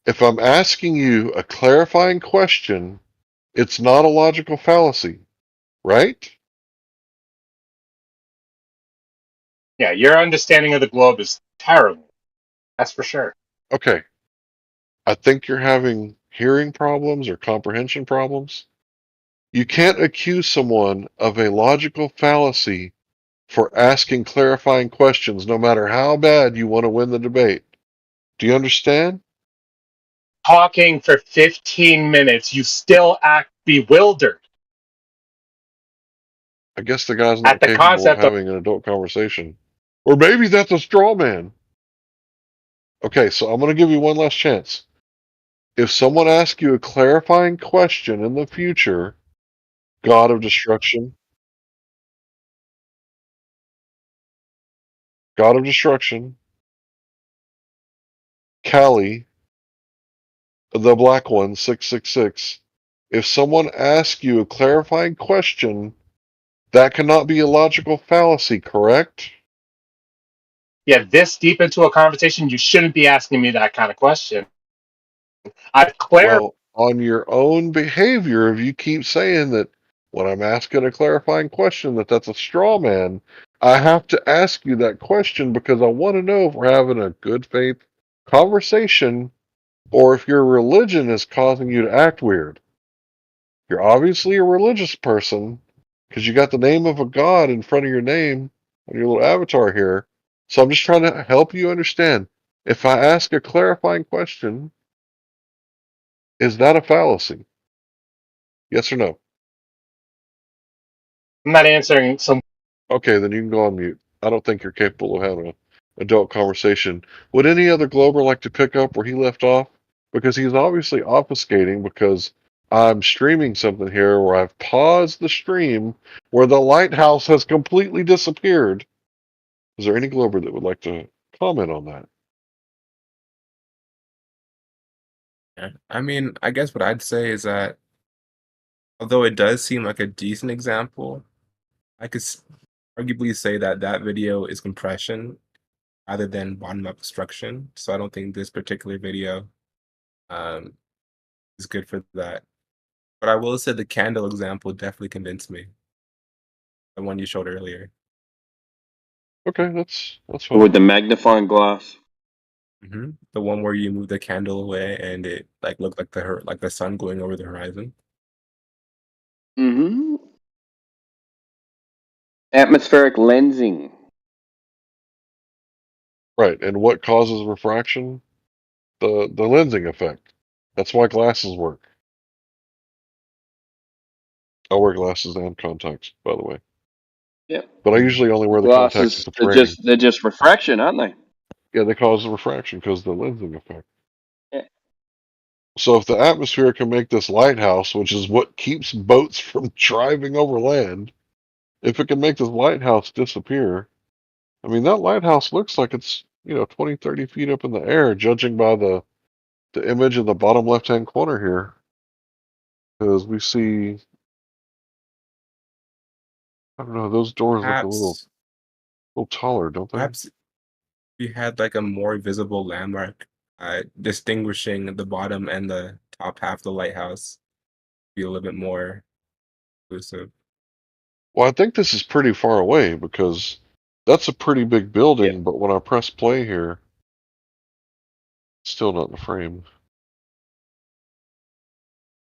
If I'm asking you a clarifying question, it's not a logical fallacy, right? Yeah, your understanding of the globe is terrible. That's for sure. Okay, I think you're having hearing problems or comprehension problems. You can't accuse someone of a logical fallacy for asking clarifying questions, no matter how bad you want to win the debate. Do you understand? Talking for 15 minutes, you still act bewildered I guess the guy's at not the capable of concept of. having an adult conversation. Or maybe that's a straw man. Okay, so I'm going to give you one last chance. If someone asks you a clarifying question in the future, God of Destruction, God of Destruction, Callie, the black one, 666, if someone asks you a clarifying question, that cannot be a logical fallacy, correct? Yeah, this deep into a conversation, you shouldn't be asking me that kind of question. I've clarified. Well, on your own behavior, if you keep saying that when I'm asking a clarifying question that's a straw man, I have to ask you that question because I want to know if we're having a good faith conversation or if your religion is causing you to act weird. You're obviously a religious person because you got the name of a god in front of your name on your little avatar here. So I'm just trying to help you understand. If I ask a clarifying question, is that a fallacy? Yes or no? I'm not answering some. Okay, then you can go on mute. I don't think you're capable of having an adult conversation. Would any other Glober like to pick up where he left off? Because he's obviously obfuscating because I'm streaming something here where I've paused the stream where the lighthouse has completely disappeared. Is there any Glober that would like to comment on that? Yeah. I mean, I guess what I'd say is that although it does seem like a decent example, I could arguably say that that video is compression rather than bottom-up obstruction. So I don't think this particular video um, is good for that. But I will say the candle example definitely convinced me. The one you showed earlier. Okay, that's fine. With the magnifying glass. The one where you move the candle away and it like looked like the sun going over the horizon. Mm-hmm. Atmospheric lensing. Right, and what causes refraction? The lensing effect. That's why glasses work. I wear glasses and contacts, by the way. Yep. But I usually only wear the contacts Glasses, if it's raining. they're just refraction, aren't they? Yeah, they cause refraction because of the lensing effect. Yeah. So if the atmosphere can make this lighthouse, which is what keeps boats from driving over land, if it can make this lighthouse disappear, I mean, that lighthouse looks like it's, 20, 30 feet up in the air, judging by the the image in the bottom left-hand corner here, because we see, I don't know, those doors look a little taller, don't they? Perhaps you had like a more visible landmark distinguishing the bottom and the top half of the lighthouse, be a little bit more exclusive. Well, I think this is pretty far away because that's a pretty big building, but when I press play here, it's still not in the frame.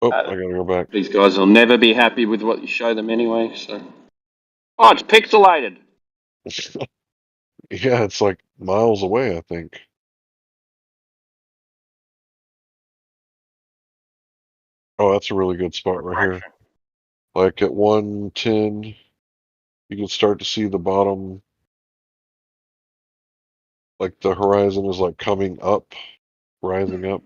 Oh, I gotta go back. These guys will never be happy with what you show them anyway. So, oh, it's pixelated. Yeah, it's like miles away, I think. Oh, that's a really good spot right here. Like at 110, you can start to see the bottom, like the horizon is like coming up, rising up.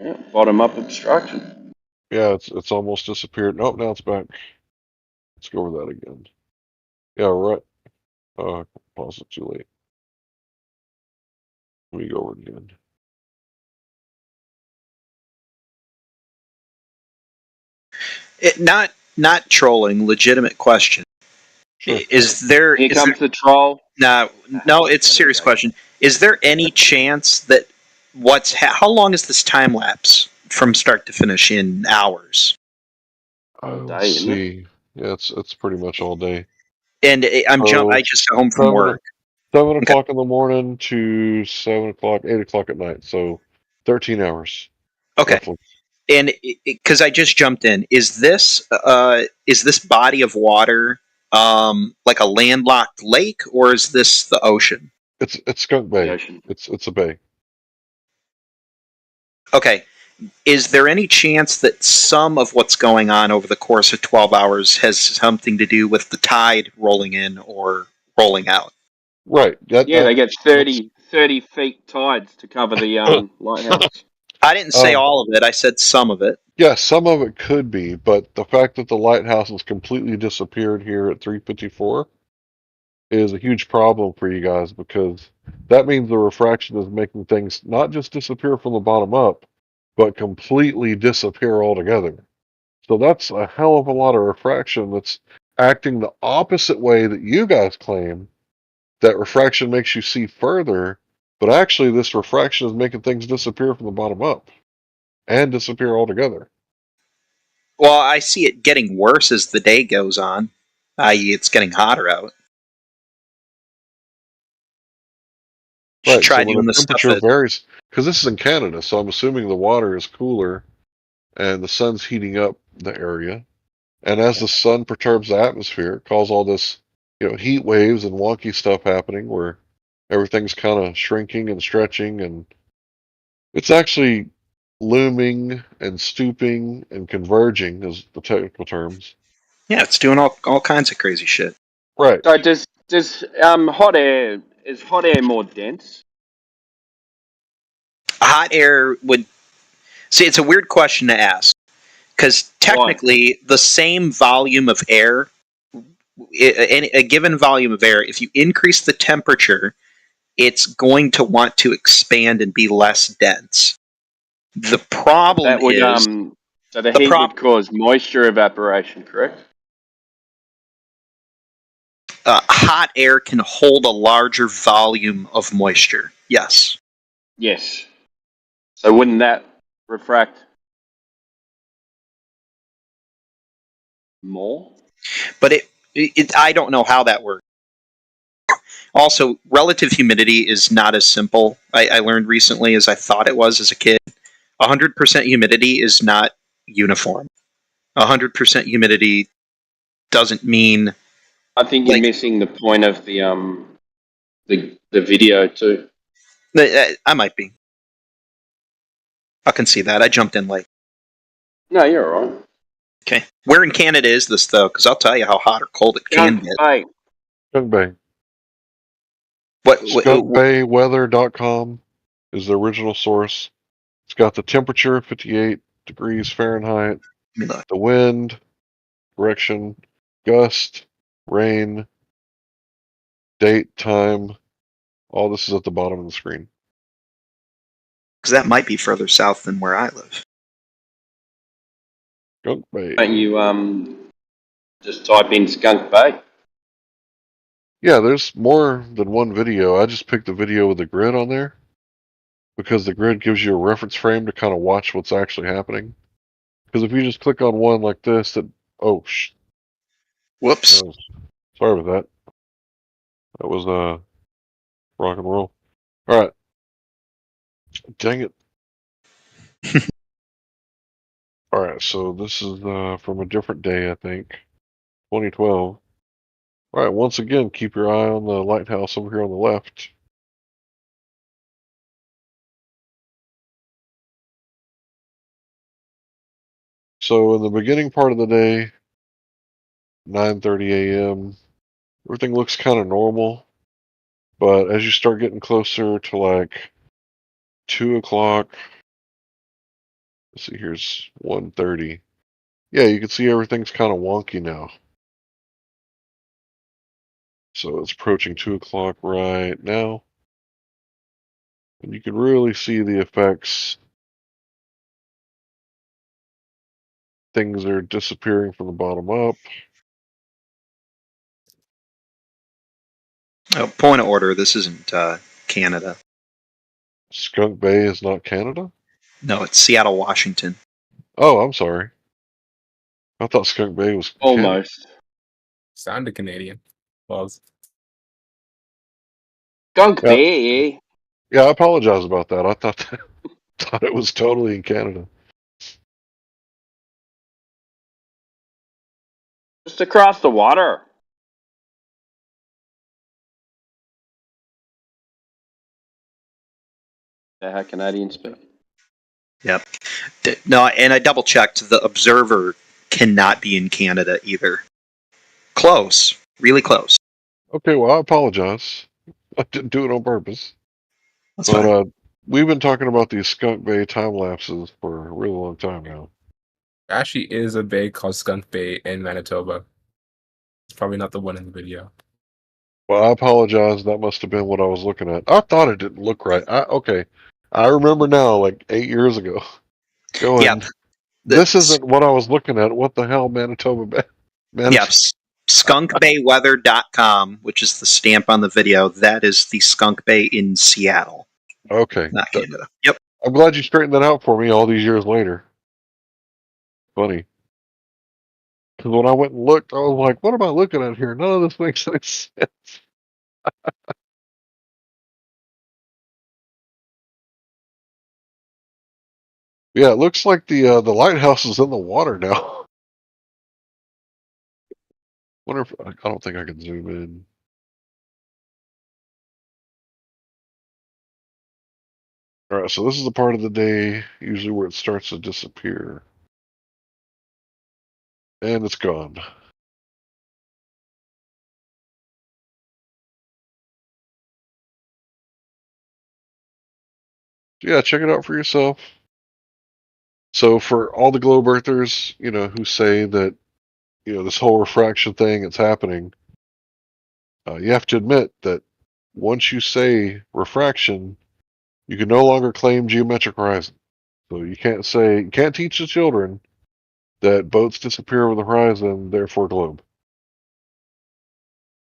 Yeah, bottom up obstruction. Yeah, it's almost disappeared. Nope, now it's back. Let's go over that again. Yeah, right. Pause it too late. Let me go over it again. Not trolling, legitimate question. Sure. Is there Here comes the troll? No, it's a serious question. Is there any chance that how long is this time lapse from start to finish in hours? Let's see. Yeah, it's pretty much all day. And I just got home from work. 7 o'clock in the morning to 7 o'clock, 8 o'clock at night. So 13 hours. Okay. Roughly. And because I just jumped in, is this body of water like a landlocked lake, or is this the ocean? It's Skunk Bay. It's a bay. Okay. Is there any chance that some of what's going on over the course of 12 hours has something to do with the tide rolling in or rolling out? Right. They get 30 feet tides to cover the lighthouse. I didn't say all of it. I said some of it. Yeah, some of it could be, but the fact that the lighthouse has completely disappeared here at 354 is a huge problem for you guys, because that means the refraction is making things not just disappear from the bottom up, but completely disappear altogether. So that's a hell of a lot of refraction that's acting the opposite way that you guys claim that refraction makes you see further, but actually this refraction is making things disappear from the bottom up and disappear altogether. Well, I see it getting worse as the day goes on, i.e. it's getting hotter out. Right, Try so when doing the the stuff temperature that varies, because this is in Canada, so I'm assuming the water is cooler and the sun's heating up the area. And as the sun perturbs the atmosphere, it causes all this, heat waves and wonky stuff happening where everything's kind of shrinking and stretching, and it's actually looming and stooping and converging is the technical terms. Yeah, it's doing all kinds of crazy shit. Right. So does hot air more dense? Hot air would see. It's a weird question to ask because technically the same volume of air, a given volume of air, if you increase the temperature, it's going to want to expand and be less dense. The problem That would is so the heat would cause moisture evaporation, correct? hot air can hold a larger volume of moisture. Yes. Yes. So wouldn't that refract more? But I don't know how that works. Also, relative humidity is not as simple. I learned recently as I thought it was as a kid. 100% humidity is not uniform. 100% humidity doesn't mean. I think you're missing the point of the video too. I might be. I can see that. I jumped in late. No, you're all right. Okay. Where in Canada is this, though? Because I'll tell you how hot or cold it can get. Skunk Bay. What? SkunkBayWeather.com is the original source. It's got the temperature, 58 degrees Fahrenheit, the wind, direction, gust, rain, date, time, All this is at the bottom of the screen. Because that might be further south than where I live. Skunk Bay. Don't you just type in Skunk Bay? Yeah, there's more than one video. I just picked the video with the grid on there because the grid gives you a reference frame to kind of watch what's actually happening. Because if you just click on one like this, whoops. Sorry about that. That was rock and roll. All right. Dang it. All right, so this is from a different day, I think. 2012. All right, once again, keep your eye on the lighthouse over here on the left. So in the beginning part of the day, 9:30 a.m., everything looks kind of normal. But as you start getting closer to like 2 o'clock, let's see, here's 1:30. Yeah, you can see everything's kind of wonky now. So it's approaching 2 o'clock right now. And you can really see the effects. Things are disappearing from the bottom up. Oh, point of order. This isn't Canada. Skunk Bay is not Canada? No, it's Seattle, Washington. Oh, I'm sorry. I thought Skunk Bay was Almost. Sounded Canadian. Was. Skunk Yeah. Bay. Yeah, I apologize about that. I thought it was totally in Canada. Just across the water. That's how Canadians speak. Yep. No, and I double checked. The Observer cannot be in Canada either. Close. Really close. Okay, well, I apologize. I didn't do it on purpose. That's but fine. we've been talking about these Skunk Bay time lapses for a really long time now. There actually is a bay called Skunk Bay in Manitoba. It's probably not the one in the video. Well, I apologize. That must have been what I was looking at. I thought it didn't look right. Okay. I remember now, like 8 years ago. Going, Yep. this isn't what I was looking at. What the hell, Manitoba Bay? Yes. Skunkbayweather.com, which is the stamp on the video, that is the Skunk Bay in Seattle. Okay. Not Canada. Yep. I'm glad you straightened that out for me all these years later. Funny. Because when I went and looked, I was like, what am I looking at here? None of this makes any sense. Yeah, it looks like the lighthouse is in the water now. Wonder if I don't think I can zoom in. All right, so this is the part of the day usually where it starts to disappear, and it's gone. Yeah, check it out for yourself. So for all the globe earthers, who say that, this whole refraction thing, it's happening, you have to admit that once you say refraction, you can no longer claim geometric horizon. So you can't teach the children that boats disappear over the horizon, therefore globe.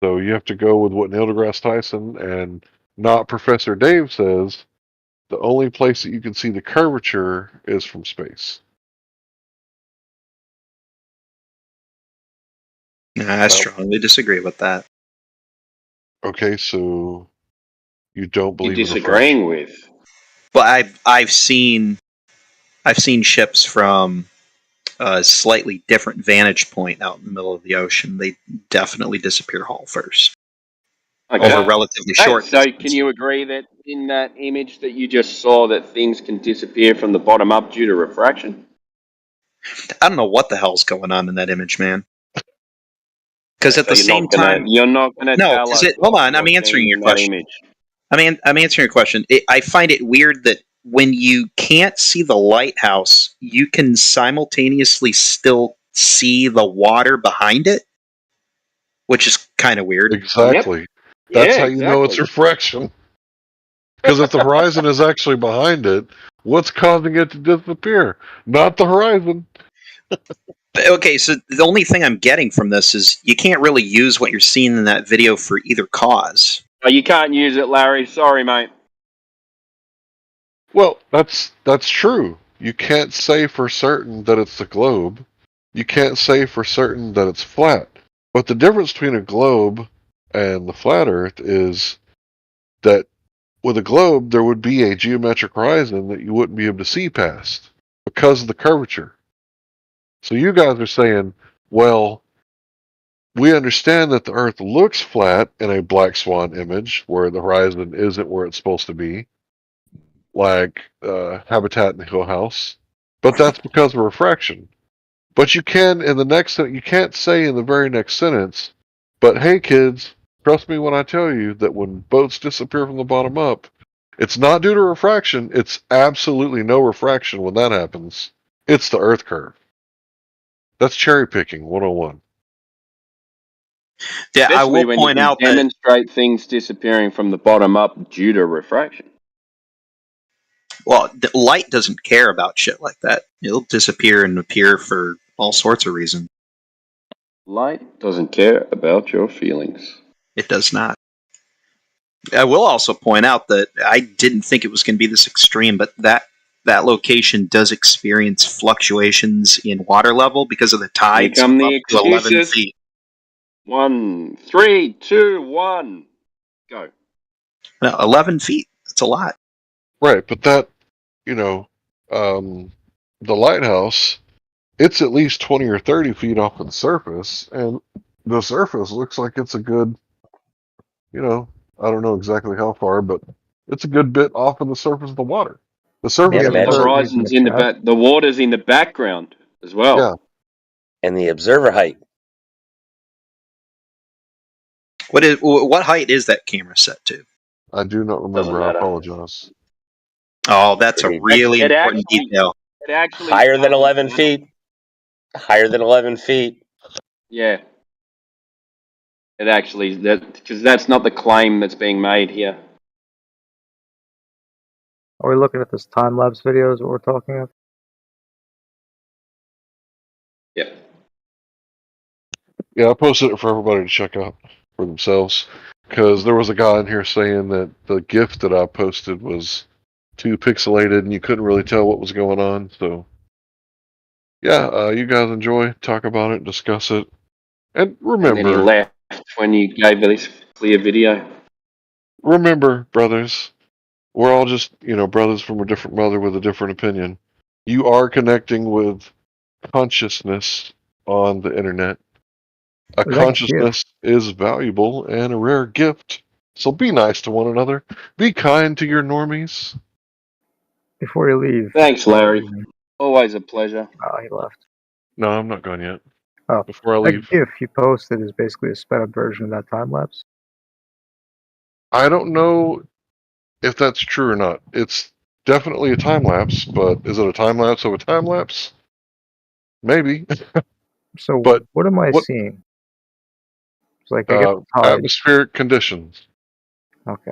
So you have to go with what Neil deGrasse Tyson and not Professor Dave says. The only place that you can see the curvature is from space. I strongly disagree with that. Okay, so you don't believe You're disagreeing with? Well, I've seen ships from a slightly different vantage point out in the middle of the ocean. They definitely disappear hull first. Okay. Over relatively Hey, short. so can you agree that in that image that you just saw that things can disappear from the bottom up due to refraction? I don't know what the hell's going on in that image, man. Because at the same time, you're not going to tell us. Hold on, I'm what's answering in your that question. image. I'm answering your question. I find it weird that when you can't see the lighthouse, you can simultaneously still see the water behind it, which is kind of weird. Exactly. That's how you know it's refraction. Because if the horizon is actually behind it, what's causing it to disappear? Not the horizon. Okay, so the only thing I'm getting from this is you can't really use what you're seeing in that video for either cause. Oh, you can't use it, Larry. Sorry, mate. Well, that's true. You can't say for certain that it's the globe. You can't say for certain that it's flat. But the difference between a globe and the flat Earth is that with a globe, there would be a geometric horizon that you wouldn't be able to see past because of the curvature. So you guys are saying, well, we understand that the Earth looks flat in a black swan image where the horizon isn't where it's supposed to be, like Habitat in the Hill House, but that's because of refraction. But you can in the next you can't say in the very next sentence, but hey kids, trust me when I tell you that when boats disappear from the bottom up, it's not due to refraction, it's absolutely no refraction when that happens. It's the Earth curve. That's cherry picking 101. Yeah, I Especially will when you point can out that demonstrate things disappearing from the bottom up due to refraction. well, the light doesn't care about shit like that. It'll disappear and appear for all sorts of reasons. Light doesn't care about your feelings. It does not. I will also point out that I didn't think it was going to be this extreme, but that location does experience fluctuations in water level because of the tides Here come up the to 11 excuses. feet. 1, 3, 2, 1, go. No, 11 feet. That's a lot. Right, but that, the lighthouse, it's at least 20 or 30 feet off of the surface, and the surface looks like it's a good, I don't know exactly how far, but it's a good bit off of the surface of the water. The surface of The the Earth. horizon's in the back. The water's in the background as well. Yeah. And the observer height. What height is that camera set to? I do not remember. I apologize. Oh, that's a really It important actually- detail. It actually Higher than doesn't 11 matter. feet. Higher than 11 feet. Yeah. It actually, because that's not the claim that's being made here. Are we looking at this time lapse video? Is what we're talking about? Yeah. Yeah, I posted it for everybody to check out for themselves. Because there was a guy in here saying that the GIF that I posted was too pixelated and you couldn't really tell what was going on. So, yeah, you guys enjoy, talk about it, discuss it. And And then he remember, left when you gave this clear video. remember, brothers, we're all just, brothers from a different mother with a different opinion. You are connecting with consciousness on the internet. A That consciousness is valuable and a rare gift. So be nice to one another. Be kind to your normies. Before you leave. Thanks, Larry. Always a pleasure. Oh, he left. No, I'm not gone yet. Oh, Before I that leave, GIF you posted is basically a sped up version of that time lapse. I don't know if that's true or not. It's definitely a time lapse, but is it a time lapse of a time lapse? Maybe. So, But what am I what- seeing? It's like I get the tide. atmospheric conditions. Okay.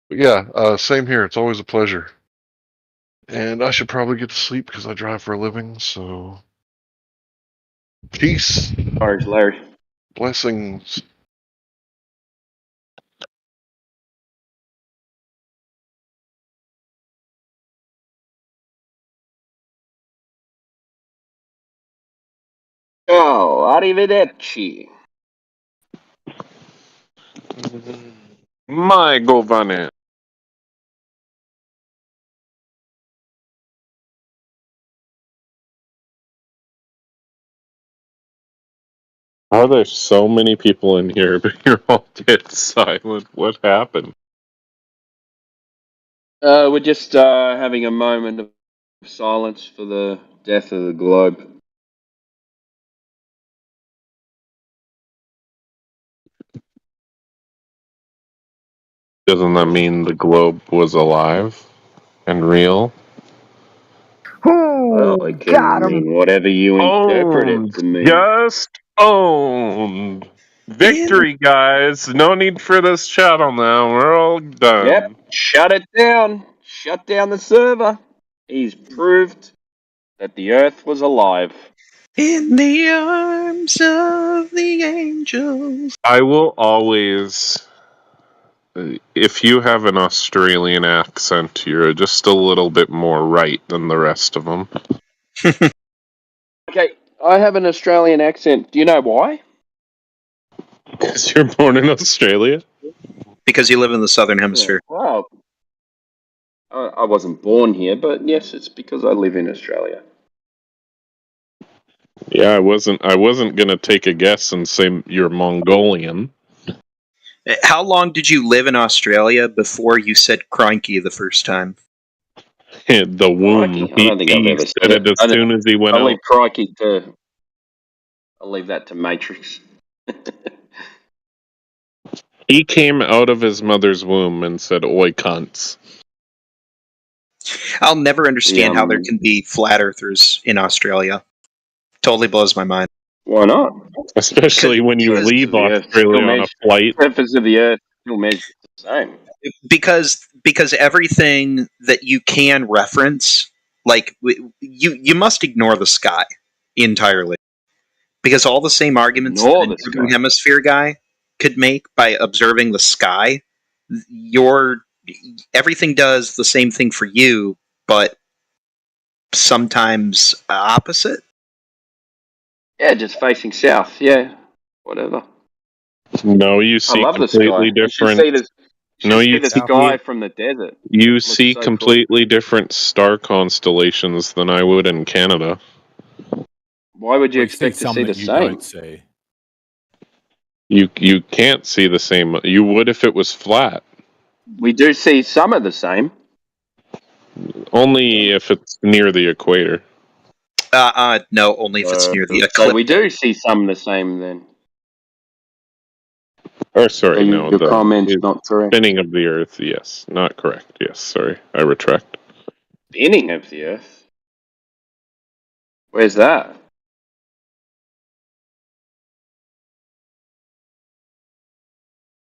But yeah, same here. It's always a pleasure. And I should probably get to sleep because I drive for a living, so peace. Orange Larry. Blessings. Oh, arrivederci. My Giovanni. Are there so many people in here, but you're all dead silent? What happened? We're just having a moment of silence for the death of the globe. Doesn't that mean the globe was alive and real? Well, it can mean whatever you interpret it to mean. Just owned. Victory, guys. No need for this channel now. We're all done. Yep. Shut it down. Shut down the server. He's proved that the Earth was alive. In the arms of the angels. I will always. If you have an Australian accent, you're just a little bit more right than the rest of them. Okay, I have an Australian accent. Do you know why? Because you're born in Australia? Because you live in the southern hemisphere. Wow. I wasn't born here, but yes, it's because I live in Australia. Yeah, I wasn't gonna take a guess and say you're Mongolian. How long did you live in Australia before you said cranky the first time? The womb. Crikey, I don't think I've ever said it as soon as he went I'll out. leave Crikey to. I'll leave that to Matrix. He came out of his mother's womb and said, "Oi, cunts." I'll never understand how there can be flat earthers in Australia. Totally blows my mind. Why not? Especially when you leave Australia on a flight. Surface of the Earth still measures the same. Because everything that you can reference, like you must ignore the sky entirely, because all the same arguments that the Northern Hemisphere guy could make by observing the sky, everything does the same thing for you, but sometimes opposite. Yeah, just facing south. Yeah, whatever. No, you see I love completely the sky. different. No, you see the sky from the desert. You see completely different star constellations than I would in Canada. Why would you expect to see the same? Say. You can't see the same. You would if it was flat. We do see some of the same. Only if it's near the equator. No, only if it's near the eclipse. So we do see some of the same then. Or sorry, So no. your The comment's not correct. spinning of the Earth, yes, not correct. Yes, sorry, I retract. Spinning of the Earth? Where's that?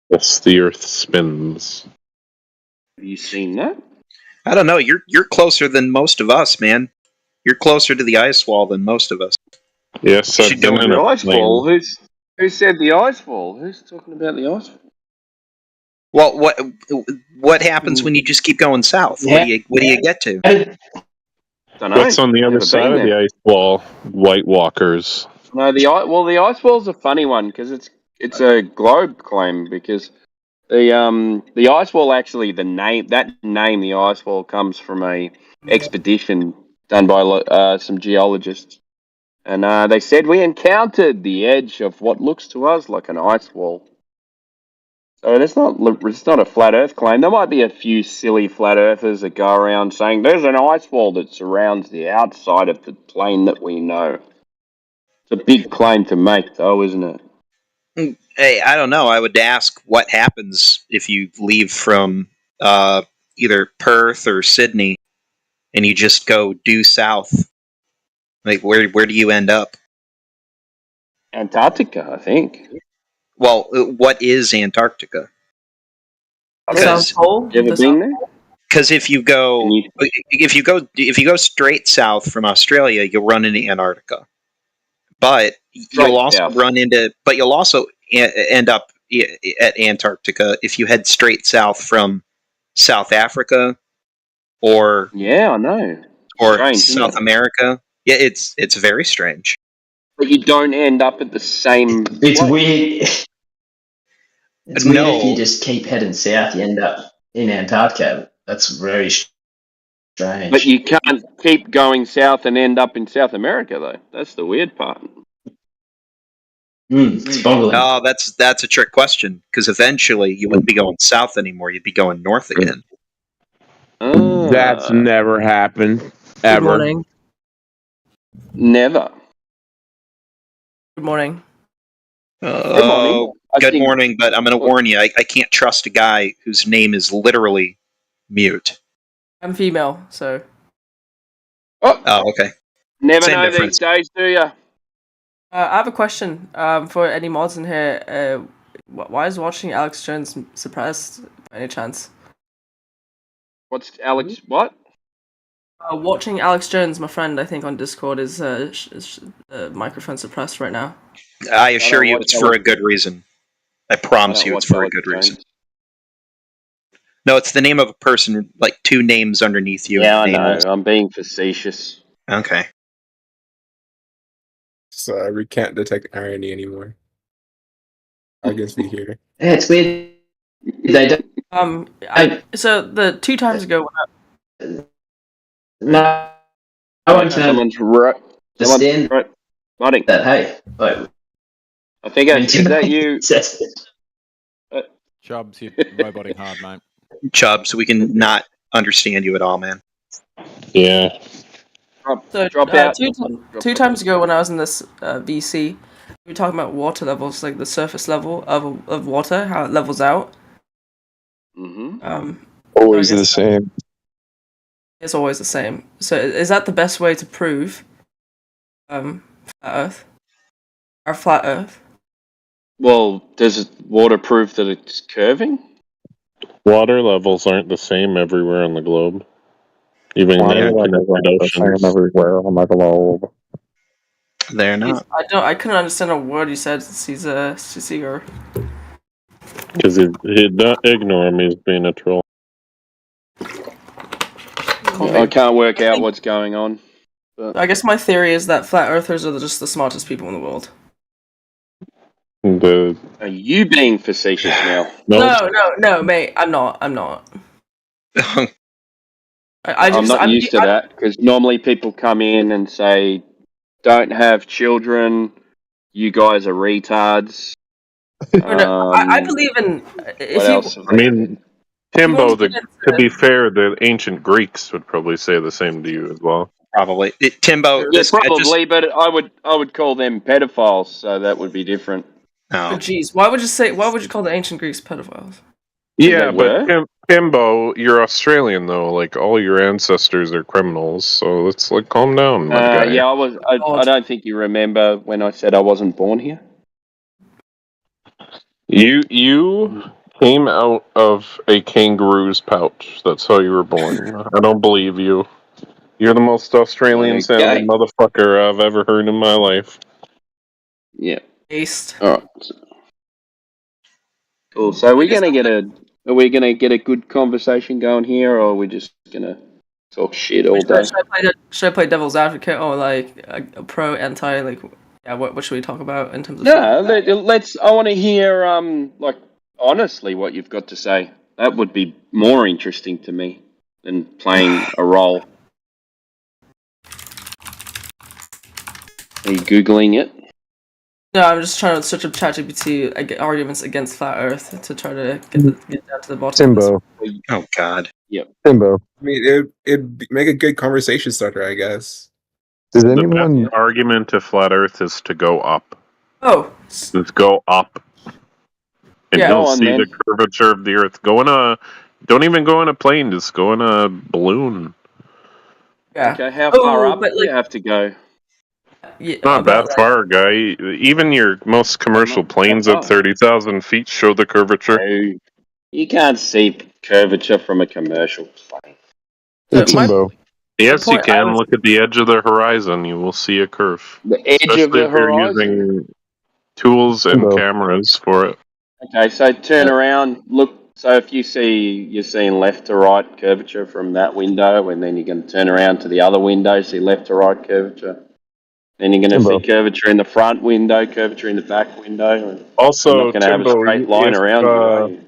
Yes, the Earth spins. Have you seen that? I don't know. You're closer than most of us, man. You're closer to the ice wall than most of us. Yes, I've been in the ice wall. Who said the ice wall? Who's talking about the ice wall? Well, what happens when you just keep going south? Yeah. What do you get to? Don't know. What's on the other Never side been of the there. ice wall? White Walkers. No, the ice wall's a funny one because it's a globe claim because the ice wall actually the name the ice wall comes from a expedition done by some geologists, and they said we encountered the edge of what looks to us like an ice wall. So it's not a flat Earth claim. There might be a few silly flat earthers that go around saying there's an ice wall that surrounds the outside of the plane that we know. It's a big claim to make, though, isn't it? Hey, I don't know. I would ask what happens if you leave from either Perth or Sydney and you just go due south. Like, where do you end up? Antarctica, I think. Well, what is Antarctica? South Pole. You ever been there? Because if you go straight south from Australia, you'll run into Antarctica. But you'll also end up at Antarctica if you head straight south from South Africa or I know. Or Strange, isn't South it? America. Yeah, it's very strange. But you don't end up at the same. It's place. weird. It's weird if you just keep heading south, you end up in Antarctica. That's very strange. But you can't keep going south and end up in South America, though. That's the weird part. It's boggling. Oh, that's a trick question because eventually you wouldn't be going south anymore. You'd be going north again. That's never happened. Ever. Good morning. Never. Good morning. Good morning, but I'm going to warn you. I can't trust a guy whose name is literally mute. I'm female, so. Oh, okay. Never Same know difference. these days, do you? I have a question for any mods in here. Why is watching Alex Jones suppressed by any chance? What's Alex? What? Watching Alex Jones, my friend, I think on Discord, is microphone suppressed right now. I assure you, it's for a good reason. I promise you, it's for a good reason. No, it's the name of a person, like 2 names underneath you. Yeah, I know. I'm being facetious. Okay. So we can't detect irony anymore. I guess we hear. Yeah, it's weird. They don't. So the 2 times ago, No, I want to Someone's understand Nodding. that. Hey, like, I think is that you? Chubbs, you're roboting hard, mate. Chubbs, we can not understand you at all, man. Yeah. So, drop out. Two times ago, when I was in this VC, we were talking about water levels, like the surface level of water, how it levels out. Mm-hmm. Always the same. It's always the same. So, is that the best way to prove flat Earth? Our flat Earth? Well, does water prove that it's curving? Water levels aren't the same everywhere on the globe. Even connected oceans. Everywhere on the globe. They're not. I couldn't understand a word you said. He's a seeger. Because he'd not ignore him, he's being a troll. I can't work out what's going on. But I guess my theory is that flat earthers are just the smartest people in the world. Are you being facetious now? No, mate. I'm not. I'm not used to that because normally people come in and say, "Don't have children. You guys are retards." I believe in. I mean, Timbo, to be fair, the ancient Greeks would probably say the same to you as well. Probably. Timbo, Yeah, probably, but I would call them pedophiles, so that would be different. Oh, jeez. Why would you call the ancient Greeks pedophiles? Yeah, but Timbo, you're Australian though. Like all your ancestors are criminals, so let's calm down, my guy. Yeah, I don't think you remember when I said I wasn't born here. You came out of a kangaroo's pouch. That's how you were born. I don't believe you. You're the most Australian sounding motherfucker I've ever heard in my life. Yeah. East. All right. Cool. So are we gonna get a good conversation going here, or are we just gonna talk shit all day? Should I play devil's advocate or like a pro anti? Like, yeah. What should we talk about in terms of? No, let's. I want to hear like honestly what you've got to say. That would be more interesting to me than playing a role. Are you Googling it? No, I'm just trying to search up ChatGPT arguments against flat Earth to try to get down to the bottom. Timbo. Oh God. Yep. Timbo. I mean, it'd make a good conversation starter, I guess. Does The anyone? best argument to flat Earth is to go up. Oh. Just go up, and Yeah. you'll see the curvature of the Earth. Don't even go in a plane. Just go in a balloon. Yeah. Okay. How far up do you have to go? Yeah, Not that far, guy. Even your most commercial planes at 30,000 feet show the curvature. You can't see curvature from a commercial plane. Timbo. Yes, you can. Look at the edge of the horizon. You will see a curve. The edge Especially of the if you're horizon? using tools and cameras for it. Okay, so turn around, look. So if you're seeing left to right curvature from that window, and then you're going to turn around to the other window, see left to right curvature. Then you're going to see curvature in the front window, curvature in the back window. And Also, you're not going to have a straight line around you, are you?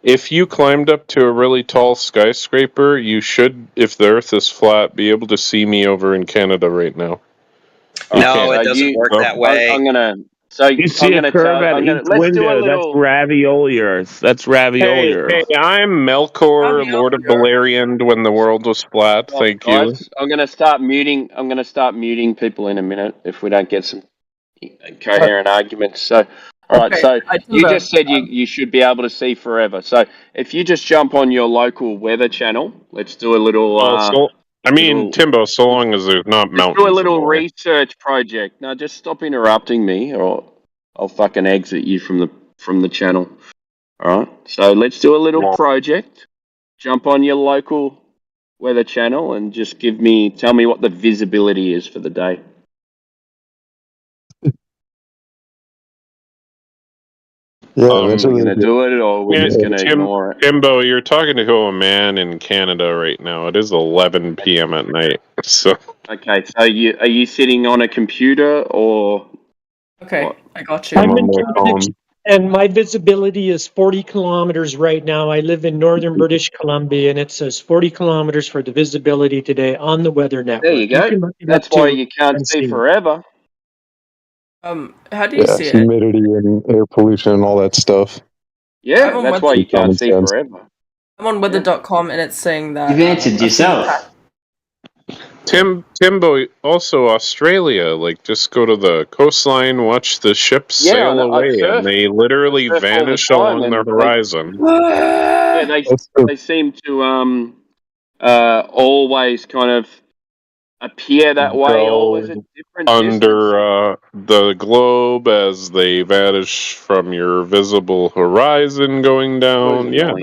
if you climbed up to a really tall skyscraper, you should, if the Earth is flat, be able to see me over in Canada right now. No, it doesn't work that way. I'm gonna. So You see a curve at each window. That's ravioli Earth. That's ravioli Earth. Hey, I'm Melkor, Lord of Beleriand, when the world was flat. Thank you. Guys, I'm gonna start muting people in a minute if we don't get some coherent arguments. So, all right. So you just said you should be able to see forever. So if you just jump on your local weather channel, let's do a little. I mean, Timbo, so long as there's not Just mountains. do a little in the way. research project. No, just stop interrupting me, or I'll fucking exit you from the channel. All right. So let's do a little project. Jump on your local weather channel and just tell me what the visibility is for the day. Yeah, Are we eventually. going to do it, or we're just going to ignore it? Timbo, you're talking to a man in Canada right now. It is 11 p.m. at night. So Okay, so are you sitting on a computer or? Okay, I got you. I'm in Canada, and my visibility is 40 kilometers right now. I live in northern British Columbia, and it says 40 kilometers for the visibility today on the Weather Network. There you go. can look it That's up why too you can't and see forever. How do you Yeah, see it? humidity and air pollution and all that stuff. Yeah, I'm on that's why you Common can't see sense. forever. I'm on weather.com and it's saying that. You've answered I've seen yourself. Timbo, also Australia. Like, just go to the coastline, watch the ships Yeah, sail I away, surf. and they literally surf all the vanish time along the and horizon. Yeah, they seem to always kind of appear that way. Or is it different distance? Under the globe as they vanish from your visible horizon going down. Yeah.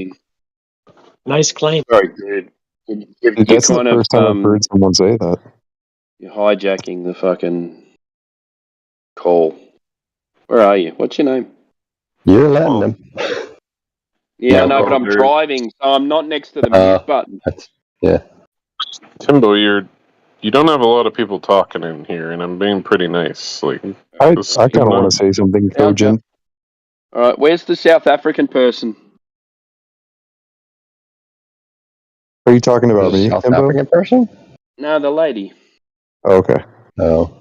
Nice claim. Very good. You're That's the kind first time I've heard someone say that. You're hijacking the fucking call. Where are you? What's your name? You're letting them. Yeah, I No, know, but I'm they're- driving, so I'm not next to the mute button. Yeah. Timbo, you don't have a lot of people talking in here, and I'm being pretty nice. Like, I kind of want to say something cogent. All right, where's the South African person? Are you talking about me, South Timbo? African person? No, the lady. Oh, okay. Oh.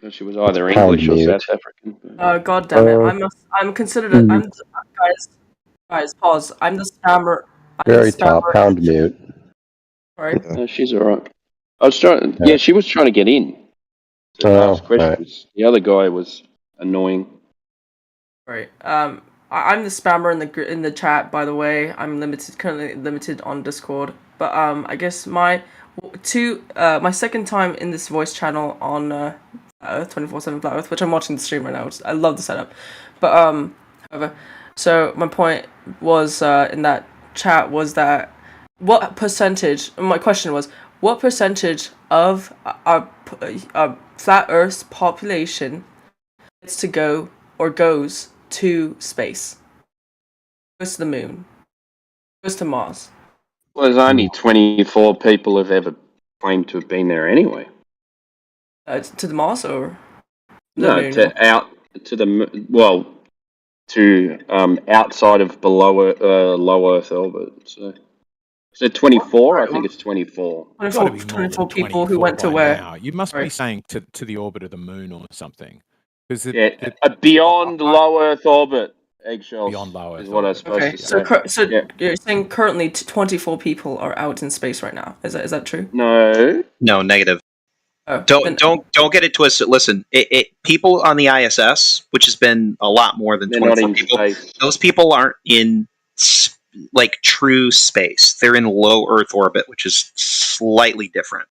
She was either Pound English or mute. South African. God damn it! I'm considered. Guys, pause. I'm the spammer. Very top, pound mute. Sorry. No, she's all right. I was trying. Yeah, she was trying to get in. To ask questions. The other guy was annoying. Right. I'm the spammer in the chat. By the way, I'm currently limited on Discord. But I guess my second time in this voice channel on Earth 24/7 Flat Earth, which I'm watching the stream right now. I love the setup. But however, so my point was in that chat was that what percentage? My question was what percentage of our Flat Earth's population gets to go or goes to space, goes to the moon, goes to Mars. Well, there's only 24 people who've ever claimed to have been there anyway. To the Mars or No, moon, outside of low Earth orbit. So 24. I think it's 24. 24 people who went to where? Now. You must be saying to the orbit of the moon or something. Beyond low Earth orbit. Eggshells. Beyond low Earth is what I was supposed to say. So you're saying currently 24 people are out in space right now. Is that true? No. No, negative. Oh, Don't get it twisted. Listen, people on the ISS, which has been a lot more than 24 people. Space. Those people aren't in like true space. They're in low Earth orbit, which is slightly different.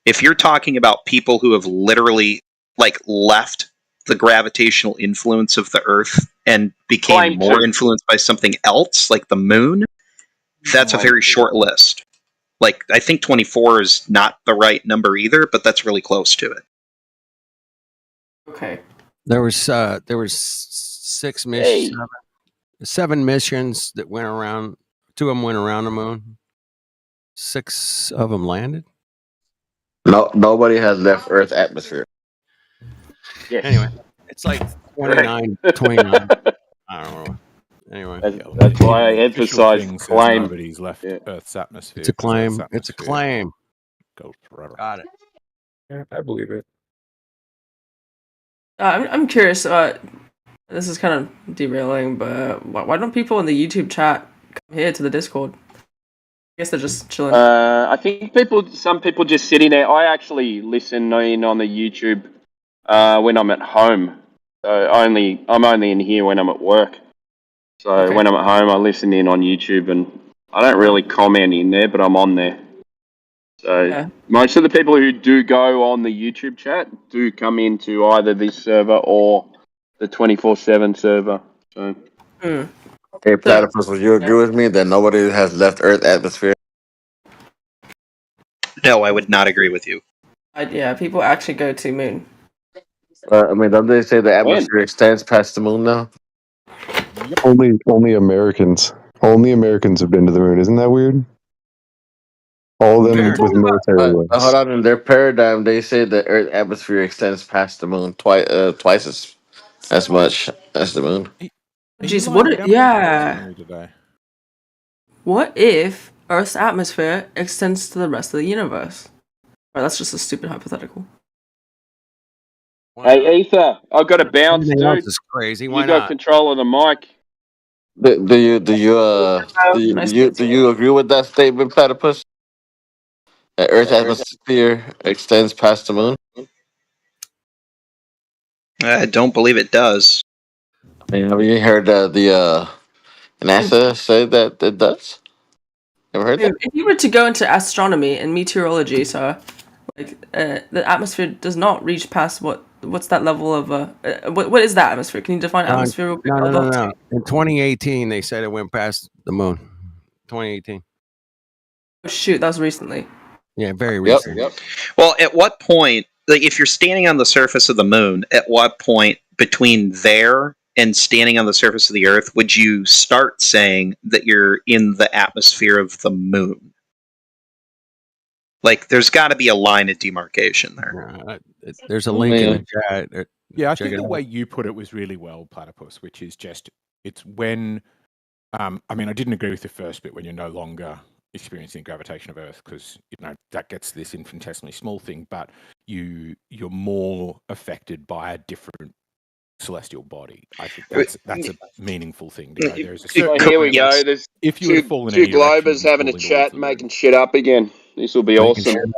If you're talking about people who have literally like left the gravitational influence of the Earth and became more influenced by something else, like the moon, that's a very short list. Like, I think 24 is not the right number either, but that's really close to it. Okay. There was 6 missions, 7 missions that went around. 2 of them went around the moon. 6 of them landed. No, nobody has left Earth's atmosphere. Yes. Anyway, it's like 29. I don't know. Anyway, that's why I emphasize claim. Nobody's left Earth's atmosphere. It's a claim. Earth's It's a atmosphere claim. Goes forever. Got it. Yeah, I believe it. I'm curious. This is kind of derailing, but why don't people in the YouTube chat come here to the Discord? I guess they're just chilling. I think some people just sitting there. I actually listen in on the YouTube when I'm at home. So I'm only in here when I'm at work. So when I'm at home, I listen in on YouTube, and I don't really comment in there, but I'm on there. So most of the people who do go on the YouTube chat do come into either this server or the 24/7 server. So. Hey, Platypus, would you agree with me that nobody has left Earth atmosphere? No, I would not agree with you. Yeah, people actually go to moon. I mean, don't they say the atmosphere extends past the moon now? Only Americans. Only Americans have been to the moon. Isn't that weird? All of them with military links. Hold on, in their paradigm, they say the Earth atmosphere extends past the moon twice as much as the moon. Jeez, what if Earth's atmosphere extends to the rest of the universe? Right, that's just a stupid hypothetical. Hey, Ether, I've got to bounce, Everything dude. else is crazy. You Why got not? control of the mic. Do you agree with that statement, Platypus? The Earth's atmosphere extends past the moon. I don't believe it does. I mean, have you heard the NASA say that it does? Ever heard that? If you were to go into astronomy and meteorology, so like the atmosphere does not reach past what's that level of what is that atmosphere? Can you define atmosphere? real quick? No. In 2018, they said it went past the moon. 2018. Oh, shoot, that was recently. Yeah, very recent. Well, at what point, like if you're standing on the surface of the moon, at what point between there and standing on the surface of the Earth would you start saying that you're in the atmosphere of the moon? Like, there's got to be a line of demarcation there. There's a link in the chat. Yeah, I Check think it the out. way you put it was really well, Platypus, which is just, it's when, I mean, I didn't agree with the first bit when you're no longer experiencing gravitation of Earth, because, you know, that gets this infinitesimally small thing, but you're more affected by a different celestial body. I think that's a meaningful thing. To go. There's a certain Here we go. There's if you two, were to fall in two any direction, Globers you'd having a fall in chat, making shit up again. This will be awesome.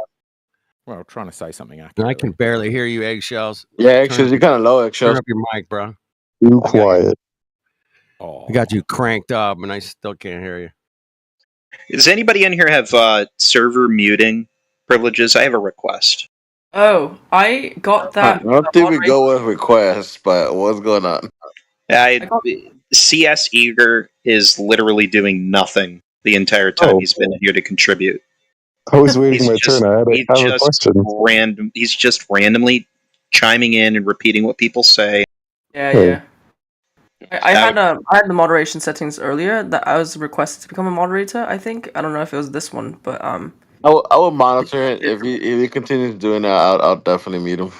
Well, trying to say something accurate. I can barely hear you, Eggshells. Yeah, Eggshells, you're kind of low, Eggshells. Turn up your mic, bro. Too quiet. I got you cranked up, and I still can't hear you. Does anybody in here have server muting privileges? I have a request. Oh, I got that. I don't think we go with requests, but what's going on? CS Eager is literally doing nothing the entire time he's been here to contribute. I was waiting my turn. I have a question. He's just randomly chiming in and repeating what people say. Yeah. I had the moderation settings earlier that I was requested to become a moderator. I think I don't know if it was this one, but I will monitor it. If he continues doing that, I'll definitely mute him.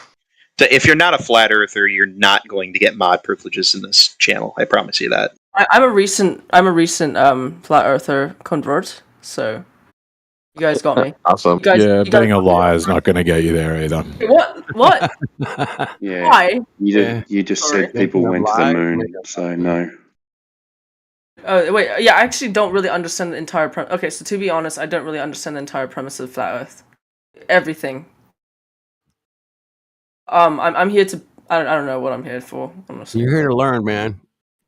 If you're not a flat earther, you're not going to get mod privileges in this channel. I promise you that. I'm a recent flat earther convert, so you guys got me. Awesome. Being a liar is not going to get you there either. What? Yeah. Why? You just said people went to the moon, so no. Oh wait, yeah, I actually don't really understand the entire premise. Okay, so to be honest, I don't really understand the entire premise of flat Earth. Everything. I'm here to. I don't know what I'm here for. Honestly. You're here to learn, man.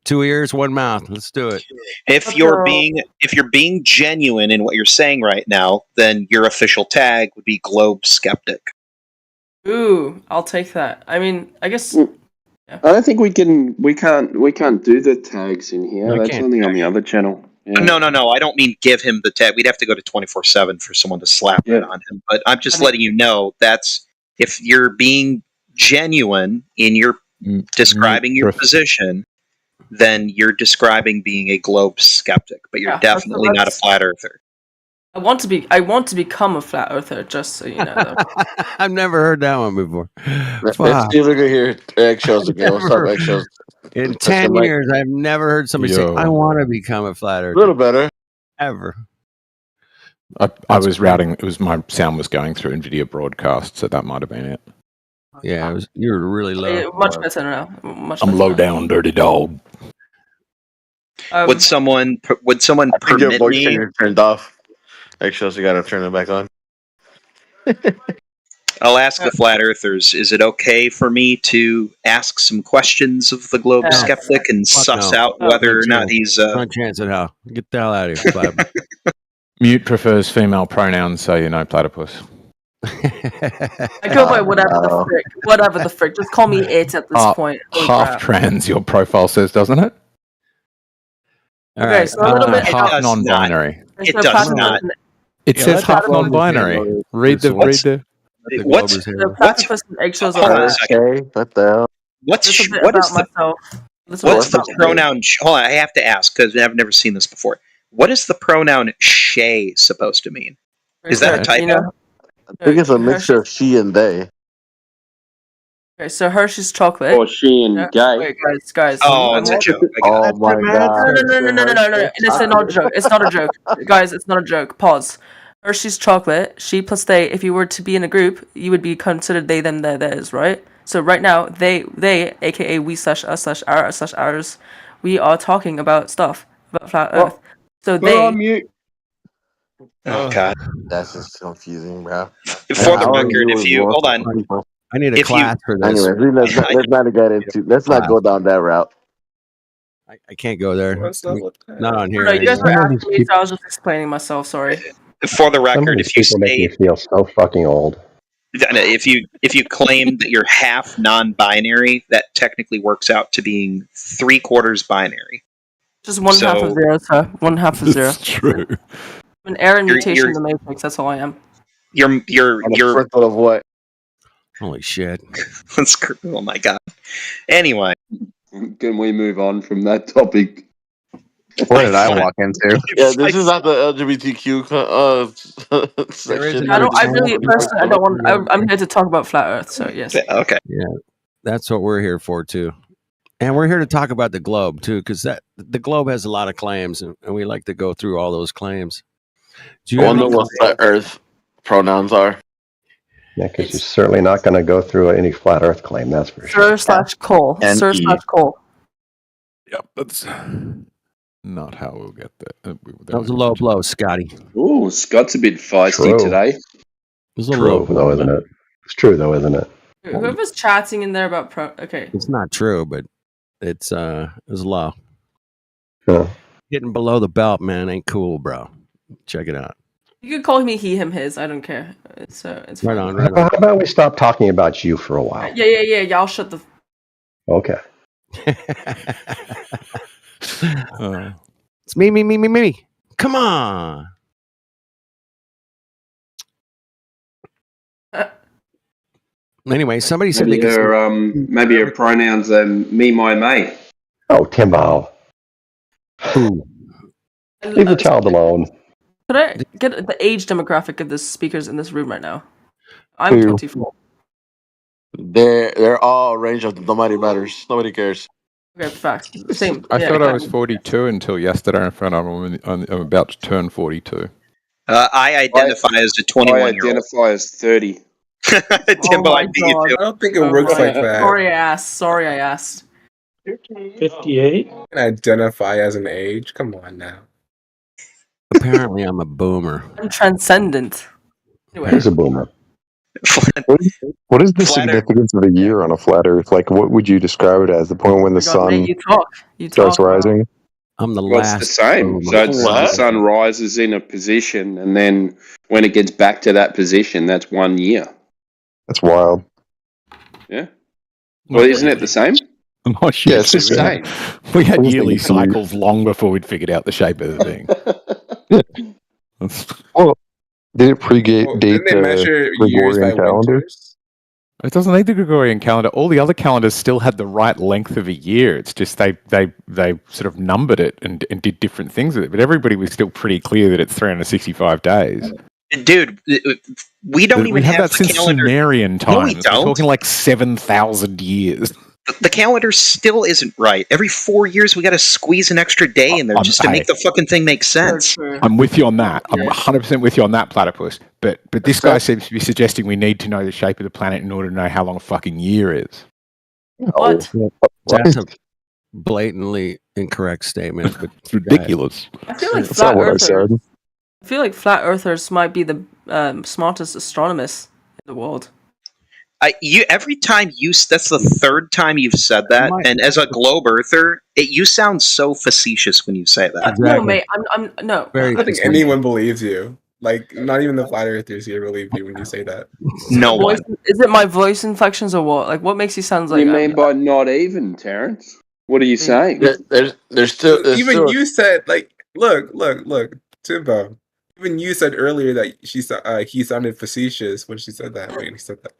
2 ears, 1 mouth. Let's do it. If you're being genuine in what you're saying right now, then your official tag would be Globe Skeptic. Ooh, I'll take that. I mean, I guess. I don't think we can't do the tags in here. No, That's can't. only on the other channel. Yeah. No. I don't mean give him the tag. We'd have to go to 24/7 for someone to slap it on him. But I'm just letting you know that's if you're being genuine in your describing your position, then you're describing being a Globe Skeptic. But you're definitely not a flat earther. I want to become a flat earther, just so you know. Though. I've never heard that one before. Let's see if we can hear Eggshells again. What's up, Eggshells? In 10 years, I've never heard somebody say, I want to become a flat earther. A little better. Ever. I was routing. It was my sound was going through NVIDIA broadcast, so that might have been it. Yeah, you were really low. Much better now. I'm low down, dirty dog. Would someone permit your voice me? changer turned off. Eggshells, you gotta turn it back on. I'll ask the flat earthers, is it okay for me to ask some questions of the Globe Skeptic and suss out whether or not he's no chance at hell. Get the hell out of here, flat. Mute prefers female pronouns, so you know, platypus. I go by whatever the frick. Whatever the frick. Just call me it at this point. Holy Half crap. trans, your profile says, doesn't it? All Okay, right. so a little bit half about- non-binary. Okay, It so does platypus not. and- It Yeah, says let half the globers non-binary. handle it. Read the What's- read the What's globers The handle it. platypus and eggshells Hold on are a second. Okay, what the hell? What's just a bit what about is the myself. what's the pronoun? Hold on, I have to ask because I've never seen this before. What is the pronoun "shay" supposed to mean? Is that a typo? You know, I think it's a mixture of she and they. okay, so Hershey's chocolate. Or she and gay. Wait, guys. Oh, it's a joke. I got it. Oh my god. No. It's not a joke. It's not a joke. Guys, it's not a joke. Pause. Hershey's chocolate, she plus they, if you were to be in a group, you would be considered they, them, their, theirs, right? So right now, they, aka we slash us slash our slash ours, we are talking about stuff, about flat earth. So they... Oh god. That's just confusing, bro. For the record, if you hold on, I need a if you- class for this. Anyway, let's not get into. Let's not go down that route. I can't go there. Not on here. No, you guys were anyway. asking me, so I was just explaining myself, sorry. for the record, if you make me say feel so fucking old. if you claim that you're half non-binary, that technically works out to being 3/4 binary. Just one half of zero, sir. One half of zero. It's true. An error and You're- mutation in you're- the matrix, that's all I am. You're of what? Holy shit. Oh my god. Anyway, can we move on from that topic? What did I walk into? Yeah, this is not the LGBTQ section. I really, personally, I don't want. I'm here to talk about flat Earth, so yes. Okay. Yeah, that's what we're here for too, and we're here to talk about the globe too, because the globe has a lot of claims, and we like to go through all those claims. Do I wonder what flat Earth pronouns are. Yeah, because you're certainly not going to go through any flat Earth claim. That's for sure. Sir/Cole. N-E. Sir/Cole. Yep, that's not how we'll get there. That was a low blow, Scotty. Ooh, Scott's a bit feisty True. today. It was a True, low blow. though, isn't it? It's true, though, isn't it? Whoever's chatting in there about okay. It's not true, but it was low. Yeah. Getting below the belt, man, ain't cool, bro. Check it out. You could call me he, him, his. I don't care. It's Right fine. on, right How on. about we stop talking about you for a while? Yeah. Y'all shut the. Okay. It's me. Come on. Anyway, somebody said Maybe they could. maybe her pronouns are me, my mate. Oh, Timbo. Leave the child alone. Could I get the age demographic of the speakers in this room right now? I'm Who? 24. They're all a range of nobody matters. Nobody cares. Okay, fact. Same. I yeah, thought I was exactly. 42 until yesterday. In front of I'm about to turn 42. I identify as a 21-year-old. I identify as 30. Timbo, Oh I my beat you God. too. I don't think it works like that. Sorry, I asked. 58. You can identify as an age. Come on now. Apparently, I'm a boomer. I'm transcendent. Anyway, He's a boomer. What is the Flat Earth. significance of a year on a flat Earth? Like, what would you describe it as? The point when the God, mate, sun you talk. You starts talk. rising? I'm the Well, it's last. the same. boomer. So it's, the What? sun rises in a position, and then when it gets back to that position, that's 1 year. That's wild. Yeah. Well, isn't it the same? Oh shit! Yeah, it's the same. We had I was yearly thinking- cycles long before we'd figured out the shape of the thing. Well, did it predate Well, didn't they the measure years Gregorian by calendar? winters? It doesn't need the Gregorian calendar. All the other calendars still had the right length of a year. It's just they sort of numbered it and did different things with it. But everybody was still pretty clear that it's 365 days. Dude, we don't even we have that the since calendar. Sumerian No, times. we We're don't. talking like 7,000 years. The calendar still isn't right. Every 4 years, we got to squeeze an extra day in there just to make the fucking thing make sense. I'm with you on that. I'm 100% with you on that, Platypus. But this guy seems to be suggesting we need to know the shape of the planet in order to know how long a fucking year is. What? That's a blatantly incorrect statement. But It's ridiculous. I feel like That's flat not what I earthers. said. I feel like flat earthers might be the smartest astronomers in the world. Every time that's the third time you've said that, and as a globe earther, you sound so facetious when you say that. No, mate. I'm no. I don't think anyone believes you. Like, not even the flat earthers here believe you when you say that. No Voice, is it my voice inflections or what? Like, what makes you sound What do like? you mean by not even, Terrence? What are you saying? There's still Even you said, like, look, Timbo. Even you said earlier that he sounded facetious when she said that. When he said that.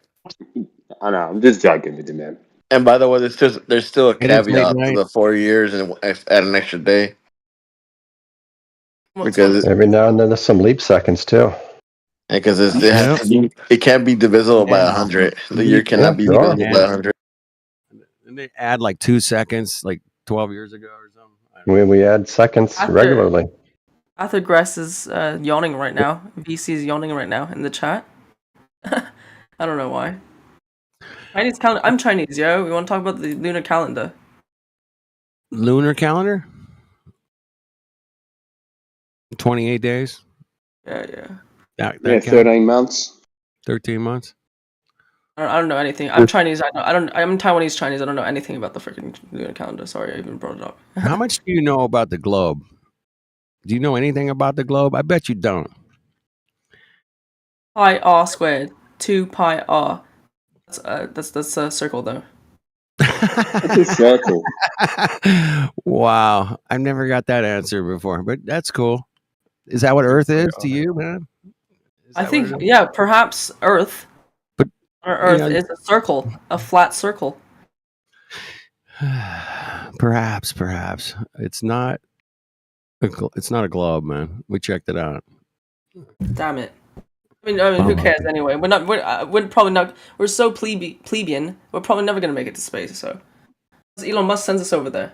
I know. I'm just joking with you, man. And by the way, there's still a It is late caveat to night. the 4 years and add an extra day. Because Every now and then there's some leap seconds too. Because it can't be divisible by 100. The year cannot be divisible by 100. And they add like 2 seconds, like 12 years ago or something. We add seconds regularly. Arthur is yawning right now. VC is yawning right now in the chat. I don't know why. Chinese calendar. I'm Chinese, yo. We want to talk about the lunar calendar. Lunar calendar? 28 days? Yeah. That 13 months. 13 months? I don't know anything. I'm Chinese. I'm Taiwanese Chinese. I don't know anything about the freaking lunar calendar. Sorry, I even brought it up. How much do you know about the globe? Do you know anything about the globe? I bet you don't. Pi r squared. 2 pi r. That's a circle though. It's a circle. Wow, I've never got that answer before, but that's cool. Is that what Earth is to you, man? I think perhaps Earth. Earth is a circle, a flat circle. Perhaps it's not. It's not a globe, man. We checked it out. Damn it. I mean, who cares anyway? We're probably not. We're so plebeian. We're probably never gonna make it to space. So Elon Musk sends us over there.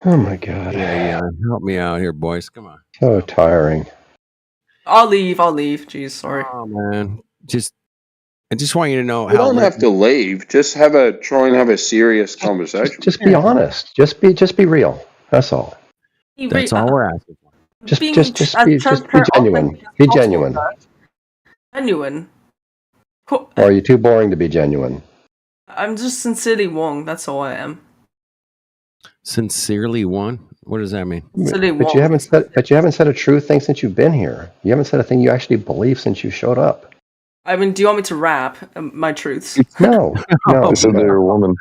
Oh my god. Yeah. Help me out here, boys. Come on. So tiring. I'll leave. Jeez, sorry. Oh man, I just want you to know You don't have to leave. Just try and have a serious conversation. Just be honest. Just be real. That's all. That's all we're asking for. Just be genuine. Be genuine. Genuine. Or are you too boring to be genuine? I'm just sincerely Wong. That's all I am. Sincerely Wong? What does that mean? But you haven't said a true thing since you've been here. You haven't said a thing you actually believe since you showed up. I mean, do you want me to rap my truths? No. So they're a woman.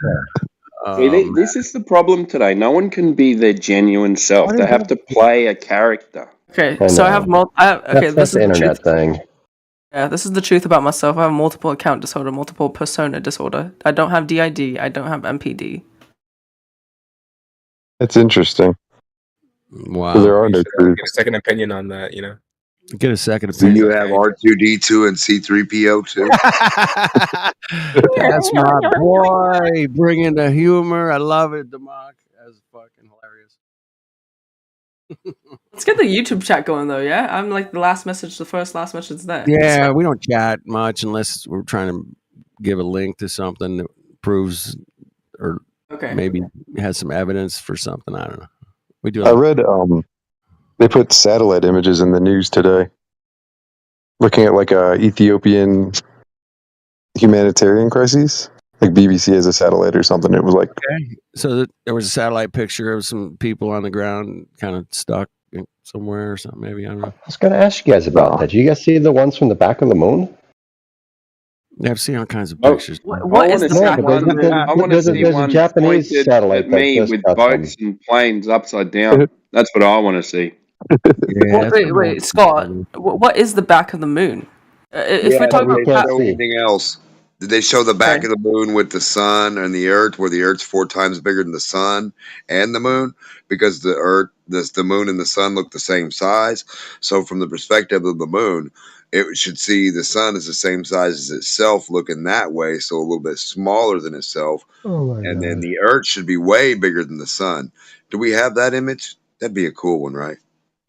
See, this is the problem today. No one can be their genuine self. They have to play a character. Okay, so I have that's the internet thing. Yeah, this is the truth about myself. I have multiple account disorder, multiple persona disorder. I don't have DID. I don't have MPD. That's interesting. Wow. So there are no truths. Get a second opinion on that, you know. Get a second Do opinion. you have R2D2 and C3PO too? That's my boy, bringing the humor. I love it, Democ. That's fucking hilarious. Let's get the YouTube chat going though, yeah? I'm like the first last message there. Yeah, we don't chat much unless we're trying to give a link to something that proves or maybe has some evidence for something. I don't know. We do. I read they put satellite images in the news today, looking at like a Ethiopian humanitarian crisis. Like BBC has a satellite or something. It was like So there was a satellite picture of some people on the ground, kind of stuck somewhere or something. Maybe I don't know. I was going to ask you guys about that. Did you guys see the ones from the back of the moon? I've seen all kinds of pictures. What is the back one? I want to see one Japanese pointed satellite at me that with just boats and planes upside down. That's what I want to see. Wait, Scott. What is the back of the moon? If we're talking did they about show anything else? Did they show the back of the moon with the sun and the earth, where the earth's 4 times bigger than the sun and the moon? Because the earth, the moon and the sun look the same size. So from the perspective of the moon, it should see the sun is the same size as itself, looking that way, so a little bit smaller than itself. And then the earth should be way bigger than the sun. Do we have that image? That'd be a cool one, right?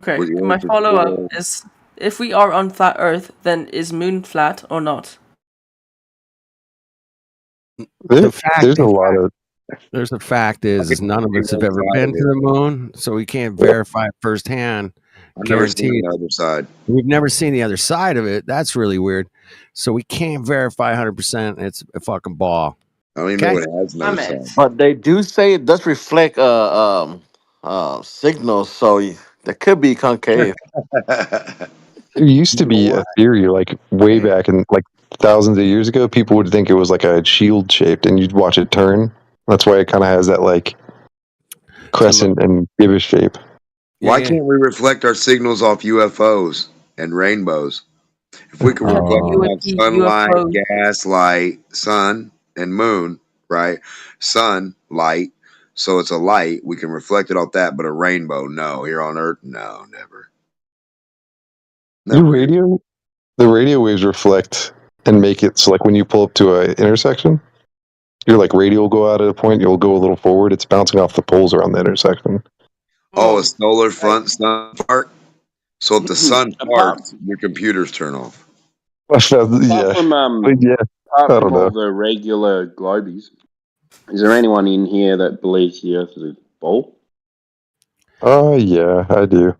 Okay, Where the my earth is follow-up bigger. is, if we are on flat Earth, then is moon flat or not? The fact There's a lot of There's the fact is none of us have ever been to the moon, so we can't verify firsthand I've never seen Guaranteed. the other side. We've never seen the other side of it. That's really weird. So we can't verify 100%. It's a fucking ball. I don't even know what it has another side. But they do say it does reflect signals, so that could be concave. There used to be a theory, like way back in like thousands of years ago, people would think it was like a shield shaped, and you'd watch it turn. That's why it kind of has that like crescent and gibbous shape. Why can't we reflect our signals off UFOs and rainbows? If we could reflect them off sunlight, UFO. gas, light, sun, and moon, right? Sun, light. So it's a light. We can reflect it off that, but a rainbow, no. Here on Earth, no, never. The radio waves reflect and make it so like when you pull up to an intersection, your like radio will go out at a point, you'll go a little forward, it's bouncing off the poles around the intersection. Oh, a solar front sun part. So if the sun parts, your computers turn off. Apart from, yeah. apart I from don't all know. the regular globies, is there anyone in here that believes the Earth is a ball? Yeah, I do.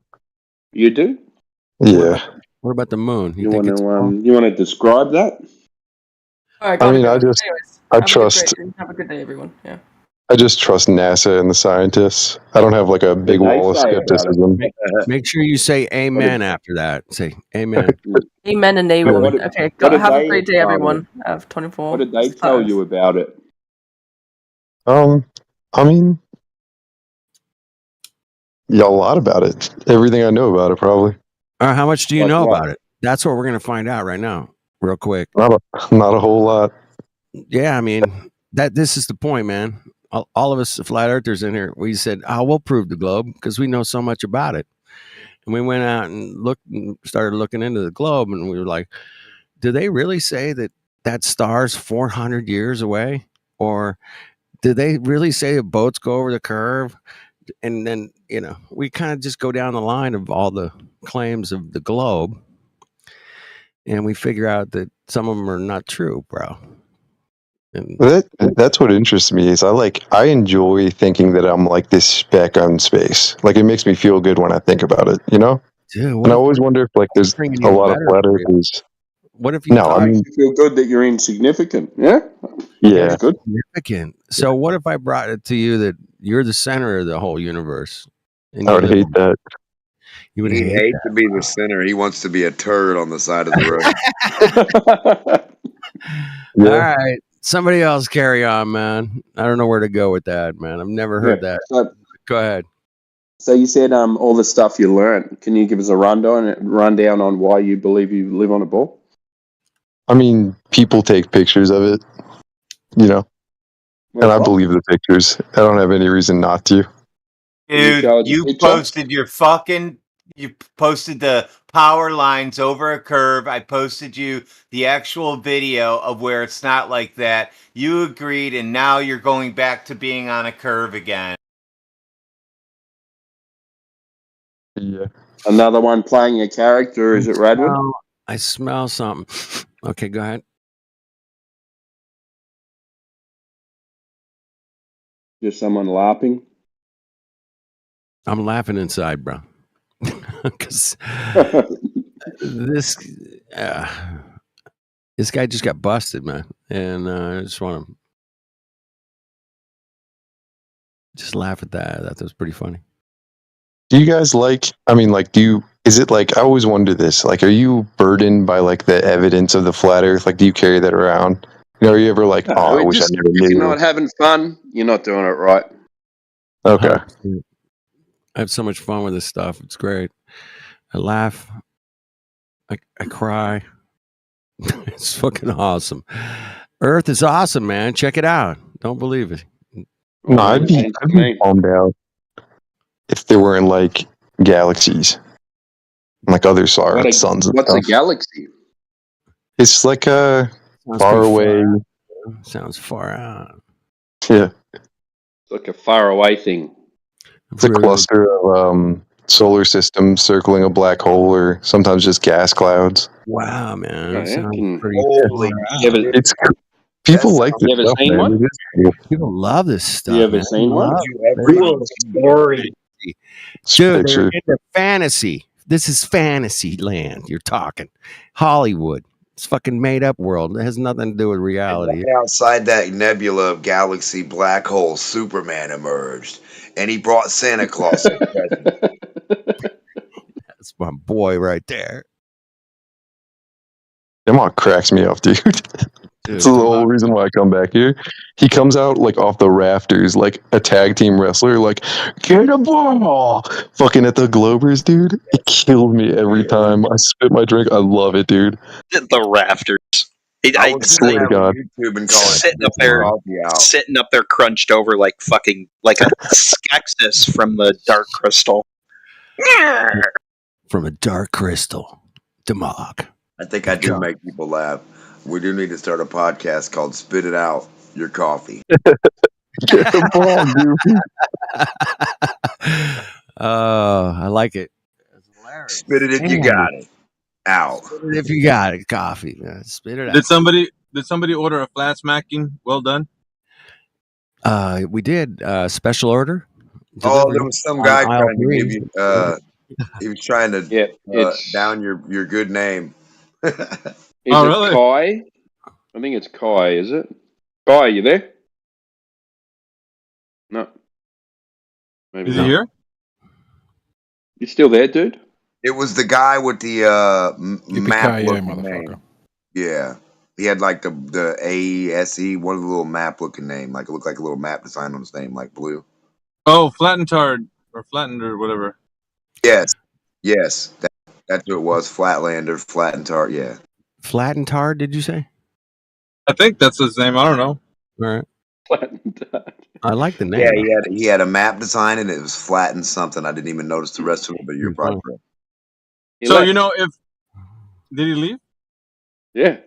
You do? Yeah. What about the moon? You want to describe that? All right, I mean, anyways, I trust. have a good day, everyone. Yeah. I just trust NASA and the scientists. I don't have like a big wall of skepticism. Make sure you say amen after that. Say amen. Amen and amen. What did- Okay, what did have a they, great day, everyone. Have 24. What did they tell you about it? I mean, yeah, a lot about it. Everything I know about it, probably. How much do you Like know what? about it? That's what we're going to find out right now, real quick. Not a whole lot. Yeah, I mean, this is the point, man. All of us flat earthers in here, we said, we'll prove the globe because we know so much about it. And we went out and started looking into the globe, and we were like, do they really say that star's 400 years away? Or do they really say that boats go over the curve? And then, we kind of just go down the line of all the claims of the globe, and we figure out that some of them are not true, bro. That's what interests me is I enjoy thinking that I'm like this speck on space. Like it makes me feel good when I think about it, Dude, And I always wonder if like there's bringing a you lot of better flat for you. earthers. What if you No, I mean, You feel good that you're insignificant, yeah? yeah. That's good. Significant. So what if I brought it to you that you're the center of the whole universe? And I you would live hate that. You would He'd hate hate that. to be the center. He wants to be a turd on the side of the road. All right. Somebody else carry on, man. I don't know where to go with that, man. I've never heard that. So, Go ahead. so you said all the stuff you learned. Can you give us a rundown on why you believe you live on a ball? I mean, people take pictures of it, and I believe the pictures. I don't have any reason not to. Dude, you posted you posted the power lines over a curve. I posted you the actual video of where it's not like that. You agreed, and now you're going back to being on a curve again. Yeah. Another one playing a character. Is it Radwin? I smell something. Okay, go ahead. Just someone laughing. I'm laughing inside, bro. Because this guy just got busted, man. And I just want to just laugh at that. That was pretty funny. Do you guys is it like, I always wonder this, like, are you burdened by like the evidence of the flat earth? Like, do you carry that around? Are you ever like, I wish I never If you're knew? not having fun, you're not doing it right. Okay. I have so much fun with this stuff. It's great. I laugh. I cry. It's fucking awesome. Earth is awesome, man. Check it out. Don't believe it. No, I'd be bummed out if there weren't like galaxies, like other suns and stuff. What's a galaxy? It's like a Sounds far pretty away. Sounds far out. Yeah, It's like a far away thing. it's a cluster of solar systems circling a black hole, or sometimes just gas clouds. Wow, man. Yeah, Sounds pretty Holy, It's people like this You ever stuff, seen man. one? It is cool. People love this stuff. You ever man. seen one? Love Cool story. Dude, they're Picture. into fantasy. This is fantasy land. You're talking Hollywood. It's fucking made up world. It has nothing to do with reality. Right outside that nebula of galaxy black hole, Superman emerged, and he brought Santa Claus a present. That's my boy right there. Demok cracks me up, dude. That's the whole reason why I come back here. He comes out like off the rafters, like a tag team wrestler, like get a ball, fucking at the Globers, dude. It killed me every time. I spit my drink. I love it, dude. The rafters. I swear to God. YouTube and call it sitting up there crunched over like fucking like a Skeksis from the Dark Crystal. From a Dark Crystal, Demok. I think I do make people laugh. We do need to start a podcast called "Spit It Out Your Coffee." Get the ball, I like it. Spit it if you got it. Out. Spit it if you got it. Coffee. Spit it out. Did somebody order a flat smacking? Well done. We did special order. Oh, there was some guy trying to give you. He was trying to down your good name. Is it Kai? I think it's Kai, is it? Kai, are you there? No. Maybe Is he here? You still there, dude? It was the guy with the map looking name. Yeah. He had like the AESE, one of the little map looking name. Like it looked like a little map design on his name, like blue. Oh, Flattentard or Flattened or whatever. Yes. That's what it was. Flatlander, Flattentard, yeah. Flattentard, did you say? I think that's his name. I don't know. All right. I like the name. Yeah, he had a map design and it was flattened something. I didn't even notice the rest of it, but you're probably correct. So you know if did he leave? Yeah.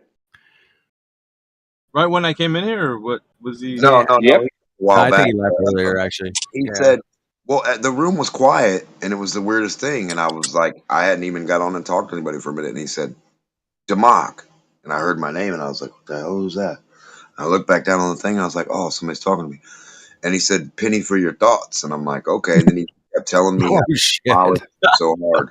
Right when I came in here, or what was he? No. I think he left earlier. Actually, he said, "Well, the room was quiet, and it was the weirdest thing." And I was like, I hadn't even got on and talked to anybody for a minute, and he said, "Demok," and I heard my name, and I was like, "What the hell was that?" I looked back down on the thing, and I was like, "Oh, somebody's talking to me." And he said, "Penny for your thoughts," and I'm like, "Okay." And then he kept telling me how to polish so hard,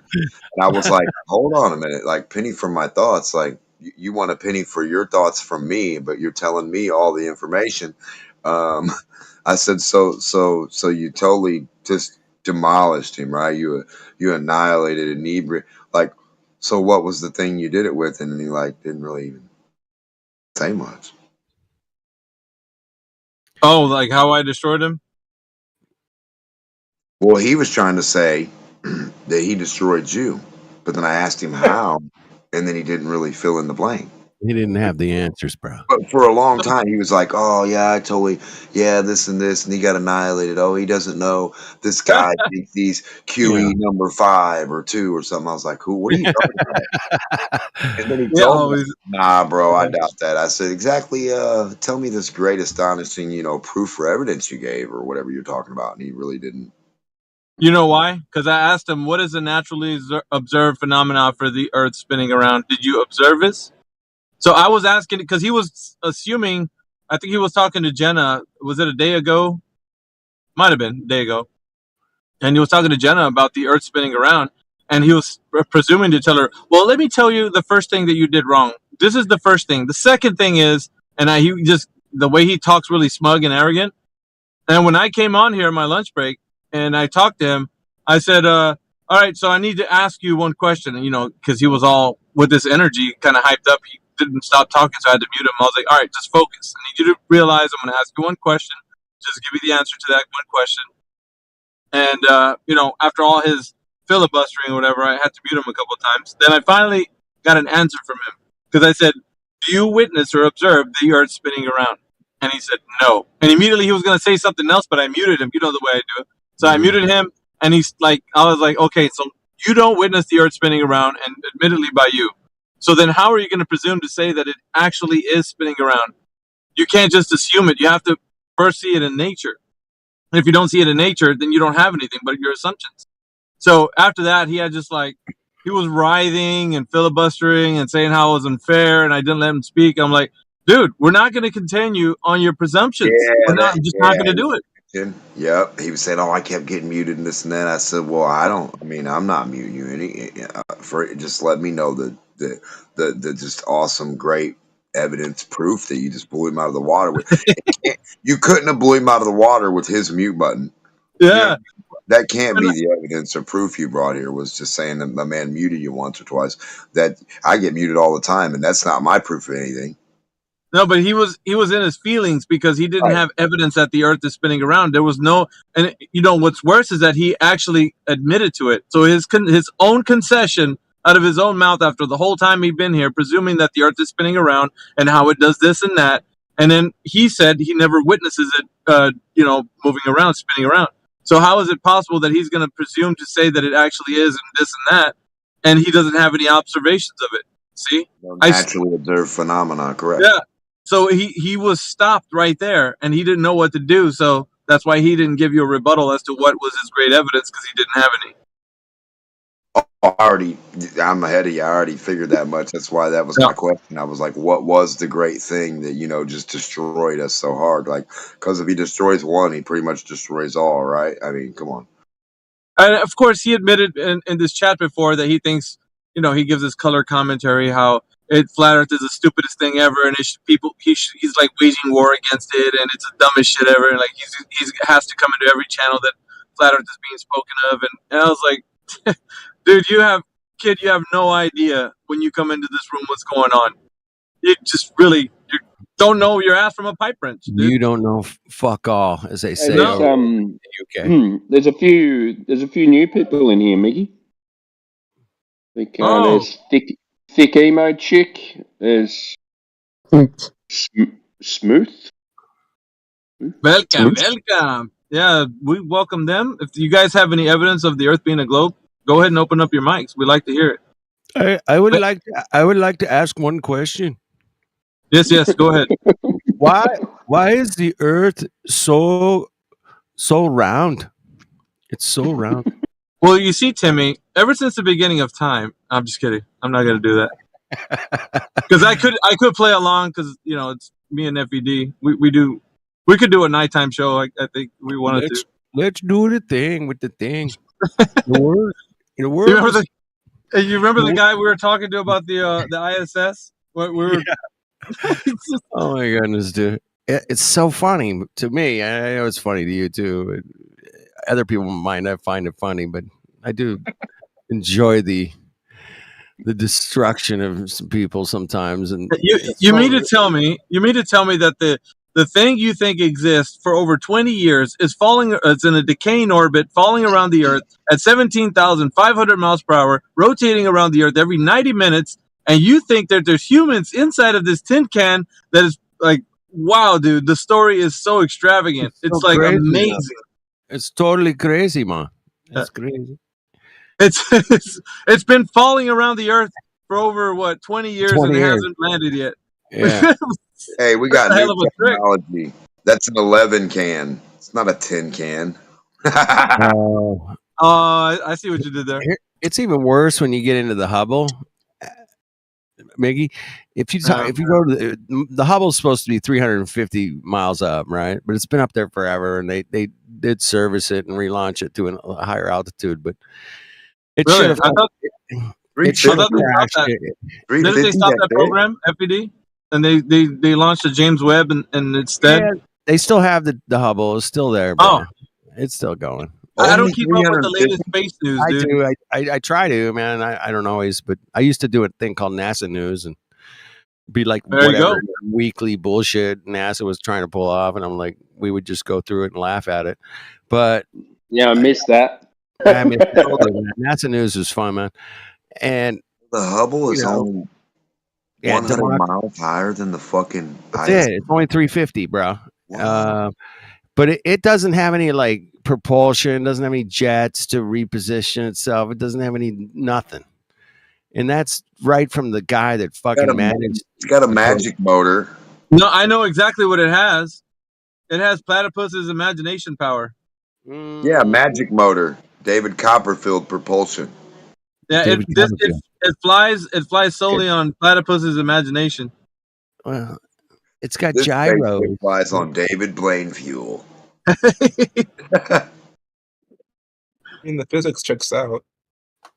and I was like, "Hold on a minute, like penny for my thoughts, like." You want a penny for your thoughts from me, but you're telling me all the information. I said, so you totally just demolished him, right? You annihilated inebriate. Like, so what was the thing you did it with? And he like didn't really even say much. Oh, like how I destroyed him? Well, he was trying to say that he destroyed you, but then I asked him how. And then he didn't really fill in the blank. He didn't have the answers, bro. But for a long time, he was like, "Oh yeah, this and this," and he got annihilated. Oh, he doesn't know this guy thinks he's QE number 5 or 2 or something. I was like, "Who? What are you talking about?" And then he told me, "Nah, bro, I doubt that." I said, "Exactly. Tell me this great, astonishing, proof for evidence you gave, or whatever you're talking about." And he really didn't. You know why? Because I asked him, what is a naturally observed phenomenon for the Earth spinning around? Did you observe this? So I was asking, because he was assuming, I think he was talking to Jenna, was it a day ago? Might have been a day ago. And he was talking to Jenna about the Earth spinning around, and he was presuming to tell her, well, let me tell you the first thing that you did wrong. This is the first thing. The second thing is, and the way he talks really smug and arrogant. And when I came on here in my lunch break, and I talked to him, I said, all right, so I need to ask you one question, because he was all with this energy kind of hyped up. He didn't stop talking, so I had to mute him. I was like, all right, just focus. I need you to realize I'm going to ask you one question. Just give me the answer to that one question. And, after all his filibustering or whatever, I had to mute him a couple of times. Then I finally got an answer from him, because I said, do you witness or observe the Earth spinning around? And he said, no. And immediately he was going to say something else, but I muted him. You know the way I do it. So I muted him, and he's like, I was like, okay, so you don't witness the Earth spinning around, and admittedly by you. So then how are you going to presume to say that it actually is spinning around? You can't just assume it. You have to first see it in nature. And if you don't see it in nature, then you don't have anything but your assumptions. So after that, he had just like, he was writhing and filibustering and saying how it was unfair, and I didn't let him speak. I'm like, dude, we're not going to continue on your presumptions. We're not going to do it. Yep. He was saying, "Oh, I kept getting muted and this and that." I said, "Well, I'm not muting you any. Just let me know the just awesome, great evidence proof that you just blew him out of the water with. You couldn't have blew him out of the water with his mute button. Yeah. That can't be the evidence or proof you brought here. Was just saying that my man muted you once or twice. That I get muted all the time, and that's not my proof of anything." No, but he was in his feelings because he didn't have evidence that the Earth is spinning around. There was no, and what's worse is that he actually admitted to it. So his own concession out of his own mouth after the whole time he'd been here, presuming that the Earth is spinning around and how it does this and that, and then he said he never witnesses it, moving around, spinning around. So how is it possible that he's going to presume to say that it actually is and this and that, and he doesn't have any observations of it? See, Naturally observed phenomena, correct? Yeah. So he was stopped right there, and he didn't know what to do. So that's why he didn't give you a rebuttal as to what was his great evidence, because he didn't have any. I'm ahead of you. I already figured that much. That's why that was my question. I was like, what was the great thing that, just destroyed us so hard? Like, because if he destroys one, he pretty much destroys all, right? I mean, come on. And of course, he admitted in this chat before that he thinks, he gives his color commentary how flat Earth is the stupidest thing ever, and he's like waging war against it, and it's the dumbest shit ever, and like he has to come into every channel that flat Earth is being spoken of, and I was like, dude, you have no idea when you come into this room what's going on. You just really don't know your ass from a pipe wrench, dude. You don't know fuck all, as they say. There's, in the UK. there's a few new people in here, Miggy. I think there's thick emo chick. There's smooth. Welcome. Yeah, we welcome them. If you guys have any evidence of the Earth being a globe, go ahead and open up your mics. We'd like to hear it. I would like to ask one question. Yes, go ahead. Why is the Earth so round? It's so round. Well, you see, Timmy, ever since the beginning of time, I'm just kidding. I'm not gonna do that because I could play along because it's me and FED. We could do a nighttime show. I think we wanted to. Let's do the thing with the thing. The word. You remember the guy we were talking to about the ISS? What we were. Oh my goodness, dude! It's so funny to me. I know it's funny to you too. Other people might not find it funny, but I do enjoy the destruction of some people sometimes. And you mean to tell me that the thing you think exists for over 20 years is falling? It's in a decaying orbit, falling around the Earth at 17,500 miles per hour, rotating around the Earth every 90 minutes. And you think that there's humans inside of this tin can that is like, wow, dude, the story is so extravagant. It's so like crazy, amazing. Man. It's totally crazy, man. It's crazy. It's been falling around the Earth for over 20 years and it hasn't landed yet. Yeah. Hey, we got new technology. That's an 11 can. It's not a 10 can. I see what you did there. It's even worse when you get into the Hubble. Miggy, if you go to the Hubble's supposed to be 350 miles up, right? But it's been up there forever, and they did service it and relaunch it to a higher altitude. But it really? should have. Didn't they stop that program, FED? And they launched the James Webb and instead they still have the Hubble. It's still there. But it's still going. I don't keep up with the latest space news, dude. I try to, man. I don't always, but I used to do a thing called NASA News and be like whatever weekly bullshit NASA was trying to pull off, and I'm like, we would just go through it and laugh at it. But yeah, I missed that. I mean, NASA News was fun, man. And the Hubble is only 100 miles higher than the fucking. It's only 350, bro. Wow. But it doesn't have any like propulsion, doesn't have any jets to reposition itself. It doesn't have any nothing. And that's right from the guy that fucking managed. It's got a magic motor. No, I know exactly what it has. It has Platypus's imagination power. Yeah, magic motor. David Copperfield propulsion. Yeah, it flies solely on Platypus's imagination. Well, it's got gyros. It flies on David Blaine fuel. I mean, the physics checks out.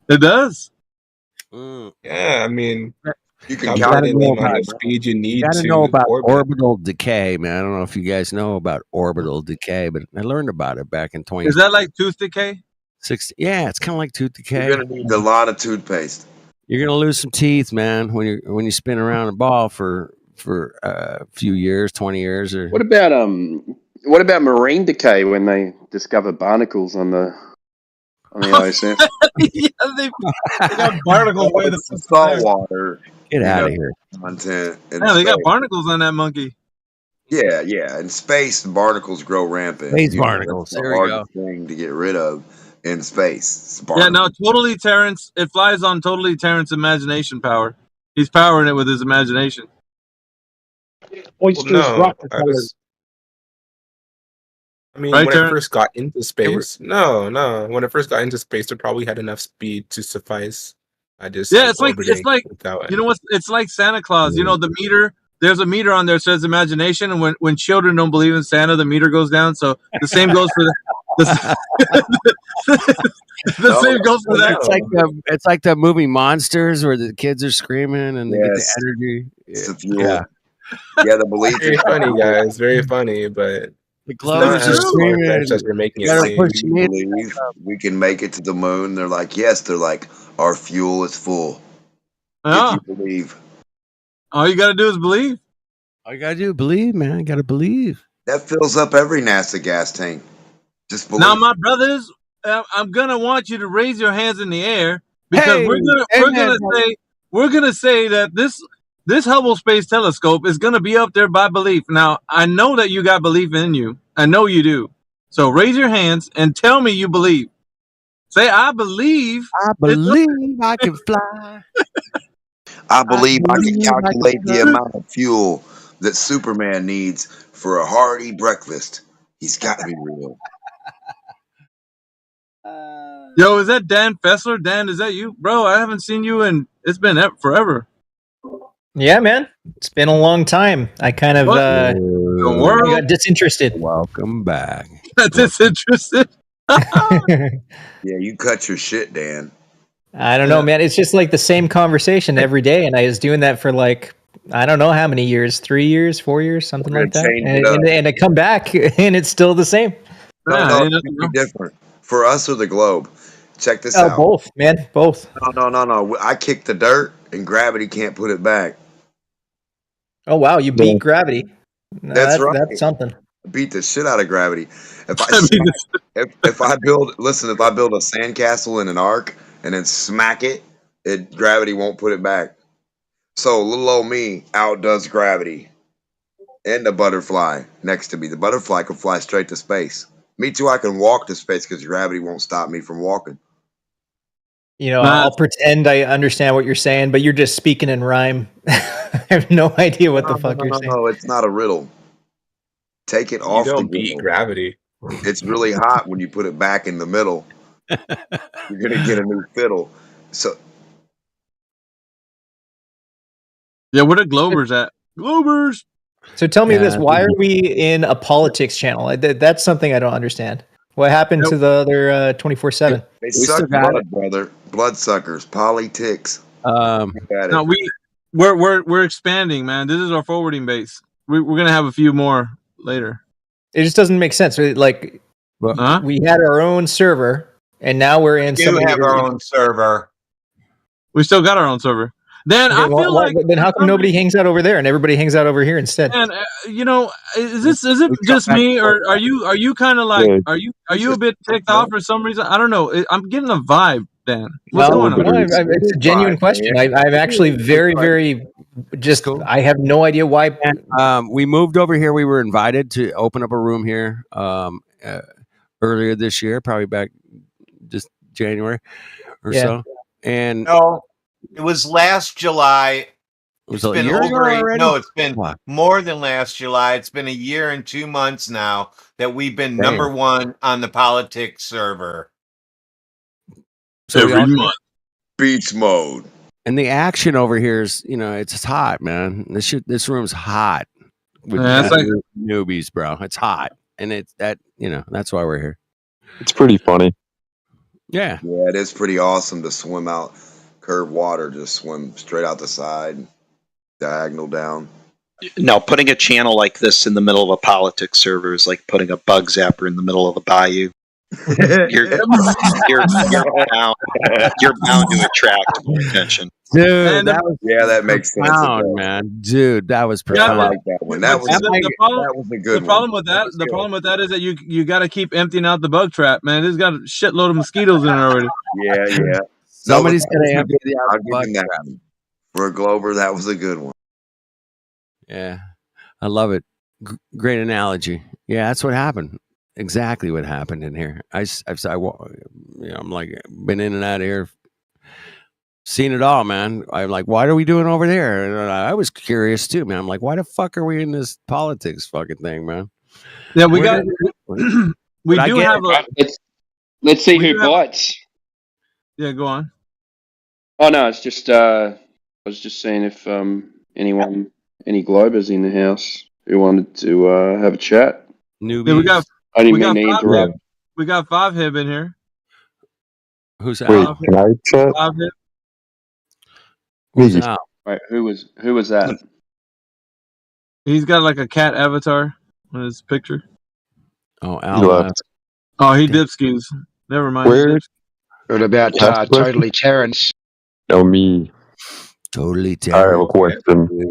It does. Yeah, I mean, You can calculate count the it. amount of speed you You need got to to know about orbit. orbital decay, man. I don't know if you guys know about orbital decay, but I learned about it back in 20. Is that like tooth decay? 60. Yeah, it's kind of like tooth decay. You're gonna need a lot of toothpaste. You're gonna lose some teeth, man, when you spin around a ball for a few years, 20 years, or What about marine decay when they discover barnacles on the ISS? Yeah, they got barnacles way the fuck Salt there. water. Get out of here. Content. Yeah, they got barnacles on that monkey. Yeah. In space, barnacles grow rampant. Space You know, barnacles. That's the There we go. hardest thing to get rid of in space. It's Yeah, barnacles. no, totally Terrence. It flies on totally Terrence's imagination power. He's powering it with his imagination. Oysters, Well, no, Rockefeller. I mean, Right, when Terrence? it first got into space, no. When it first got into space, it probably had enough speed to suffice. I just Yeah, it's like without you know what? It's like Santa Claus. You know the meter. There's a meter on there that says imagination, and when children don't believe in Santa, the meter goes down. So the same goes for the same goes for that. It's like the movie Monsters where the kids are screaming and they get the Yes. energy. It's the fuel. Yeah. Yeah, the belief. Very funny, guys. Very funny, but the globes are screaming. as you're making it gotta seem. push We believe we can make it to the moon. They're like, yes. They're like, our fuel is full. Yeah. If you believe. All you gotta do is believe. All you gotta do is believe, man. You gotta believe. That fills up every NASA gas tank. Just believe. Now, my brothers, I'm gonna want you to raise your hands in the air because Hey, we're gonna say that this Hubble Space Telescope is gonna be up there by belief. Now, I know that you got belief in you. I know you do. So raise your hands and tell me you believe. Say, I believe. I believe I can fly. I believe I can calculate the amount of fuel that Superman needs for a hearty breakfast. He's got to be real. Yo, is that Dan Fessler? Dan, is that you? Bro, I haven't seen you in, it's been forever. Yeah, man. It's been a long time. I kind of got disinterested. Welcome back. Disinterested? Yeah, you cut your shit, Dan. I don't know, man. It's just like the same conversation every day, and I was doing that for like I don't know how many years, 3 years, 4 years, something like that. And I come back and it's still the same. No, it's different. For us or the globe. Check this out. Both, man. Both. No. I kicked the dirt and gravity can't put it back. Oh wow, you beat gravity. No, That's right. That's something. I beat the shit out of gravity. If I build a sandcastle in an arc and then smack it, gravity won't put it back. So little old me outdoes gravity. And the butterfly next to me. The butterfly can fly straight to space. Me too, I can walk to space because gravity won't stop me from walking. You know, I'll pretend I understand what you're saying, but you're just speaking in rhyme. I have no idea what the fuck you're saying. No, it's not a riddle. Take it off. You don't the beat riddle. gravity. It's really hot when you put it back in the middle. You're gonna get a new fiddle. So yeah, where the Globers at? Globers. So tell me this: why are we in a politics channel? That's something I don't understand. What happened to the other 24/7? They suck blood, brother. Bloodsuckers, politics. No, we're expanding, man. This is our forwarding base. We're gonna have a few more later. It just doesn't make sense. Like we had our own server, and now we're in. We do have our own server. We still got our own server. Then I feel like then how come nobody hangs out over there and everybody hangs out over here instead? And you know, is it just me, or are you kind of like are you a bit ticked off for some reason? I don't know. I'm getting a vibe, Dan. What's going on? It's a genuine question. I'm actually very just. I have no idea why. We moved over here. We were invited to open up a room here earlier this year, probably back just January or so. And no, it was last July. Was it's it a been year ago over already? No, it's been more than last July. It's been a year and 2 months now that we've been number one on the politics server. So every month. Beach mode. And the action over here is, it's hot, man. This room's hot with Yeah, it's like newbies, bro. It's hot, and it's that that's why we're here. It's pretty funny. Yeah. Yeah, it is pretty awesome to swim out curved water, just swim straight out the side, diagonal down. No, putting a channel like this in the middle of a politics server is like putting a bug zapper in the middle of a bayou. You're bound to attract attention. Dude, that was that makes sense. profound, man. Dude, that was profound. I like that one. That was a good The problem with that, is that you got to keep emptying out the bug trap, man. It's got a shitload of mosquitoes in it already. Yeah. Somebody's gonna empty I'll the give bug him that trap. one. For a Glober, that was a good one. Yeah, I love it. Great analogy. Yeah, that's what happened. Exactly what happened in here. I'm like been in and out of here, seen it all, man. I'm like, what are we doing over there? And I was curious too, man. I'm like, why the fuck are we in this politics fucking thing, man? Yeah, we got. We do have a. Let's see who bites. Yeah, go on. Oh no, it's just I was just seeing if any Globers in the house who wanted to have a chat. Newbies. Yeah, we got. I didn't mean to interrupt. We got 5 Hib in here. Who's Wait, can I chat? 5 Hib. Who's out? Wait, who was that? He's got like a cat avatar on his picture. Oh, He Al. left. Oh, he dipskis. Never mind. Where? What about Totally Terrence? No, me. Totally I have a question.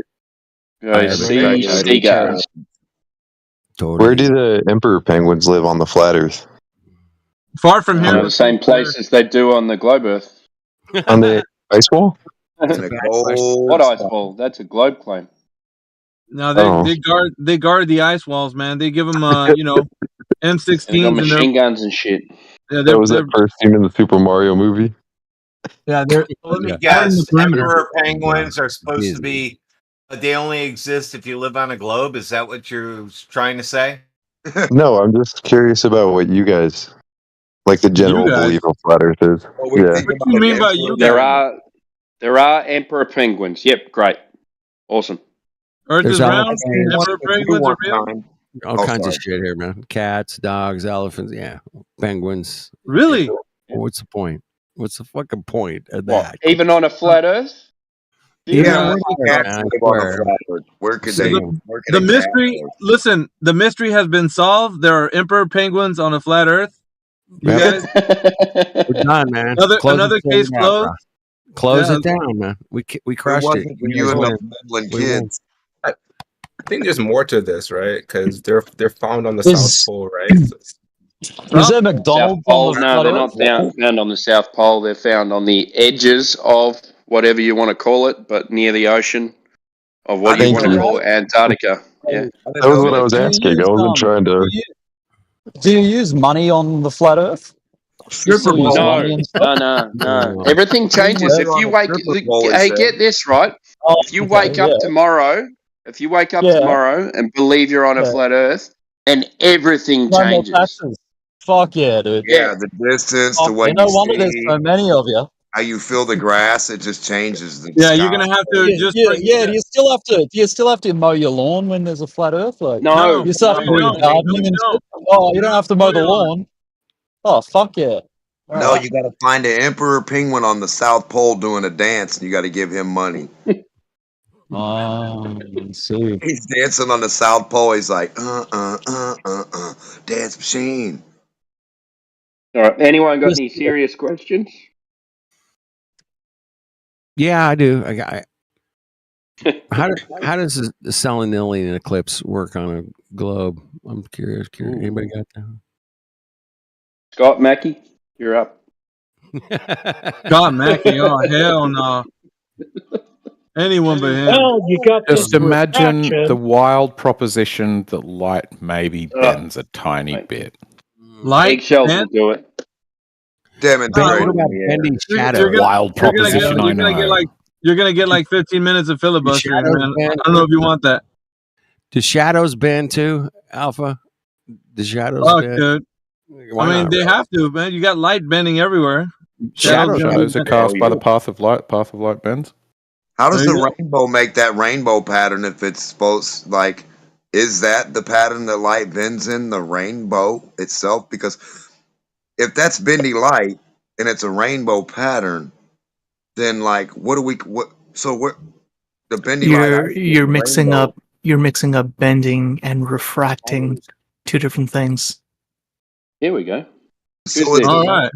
Where do the emperor penguins live on the flat Earth? Far from here. The same place as they do on the globe Earth. On the ice wall? What ice wall? That's a globe claim. No, they guard the ice walls, man. They give them M16s They got machine guns and shit. Yeah, that was that first scene in the Super Mario movie. Yeah, they're. Let me guess. Emperor penguins are supposed to be. They only exist if you live on a globe. Is that what you're trying to say? No, I'm just curious about what you guys, like the general belief of flat Earth is. What do you mean by you? There are emperor penguins. Yep, great, awesome. Earth is round. Emperor penguins are real. All kinds of shit here, man. Cats, dogs, elephants, penguins. Really? What's the point? What's the fucking point of that? Even on a flat Earth? Yeah. Where could they? The mystery. Listen, the mystery has been solved. There are emperor penguins on a flat Earth. You guys, we're done, man. Another case closed. Close it down, man. We crushed it. Kids. I think there's more to this, right? Because they're found on the South Pole, right? Is there McDonald's? No, they're not found on the South Pole. They're found on the edges of whatever you want to call it, but near the ocean of what you want to call Antarctica. Yeah, that was what I was asking. I wasn't trying to. Do you use money on the flat Earth? No. Everything changes. If you wake, get this right. If you wake up tomorrow, and believe you're on a flat Earth, and everything changes. Fuck yeah, dude. Yeah, the distance, the way no wonder there's so many of you. How you feel the grass, it just changes. You're gonna have to just. Do you still have to mow your lawn when there's a flat Earth? Like, no, you still have to do gardening and shit. Oh, you don't have to mow the lawn. Oh, fuck yeah. No, you got to find an emperor penguin on the South Pole doing a dance, and you got to give him money. See. He's dancing on the South Pole. He's like, dance machine. All right. Anyone got any serious questions? Yeah, I do. How does the Salinilian eclipse work on a globe? I'm curious. Anybody got that? Scott Mackey, you're up. Scott Mackey, oh hell no. Anyone but him. Well, you got just imagine the wild proposition that light maybe bends a tiny bit. Light eggshells will do it. Demonstrate. Bending shadow. Wild proposition. You're gonna get like 15 minutes of filibustering, man. I don't know if you want that. Do shadows bend too, Alpha? The shadows bend? Dude. They have to, man. You got light bending everywhere. Shadows are cast by the path of light. Path of light bends. How does the rainbow make that rainbow pattern if it's supposed Is that the pattern that light bends in, the rainbow itself? Because if that's bendy light and it's a rainbow pattern, then like what the bendy light You're mixing up bending and refracting, two different things. Here we go. So it's All right.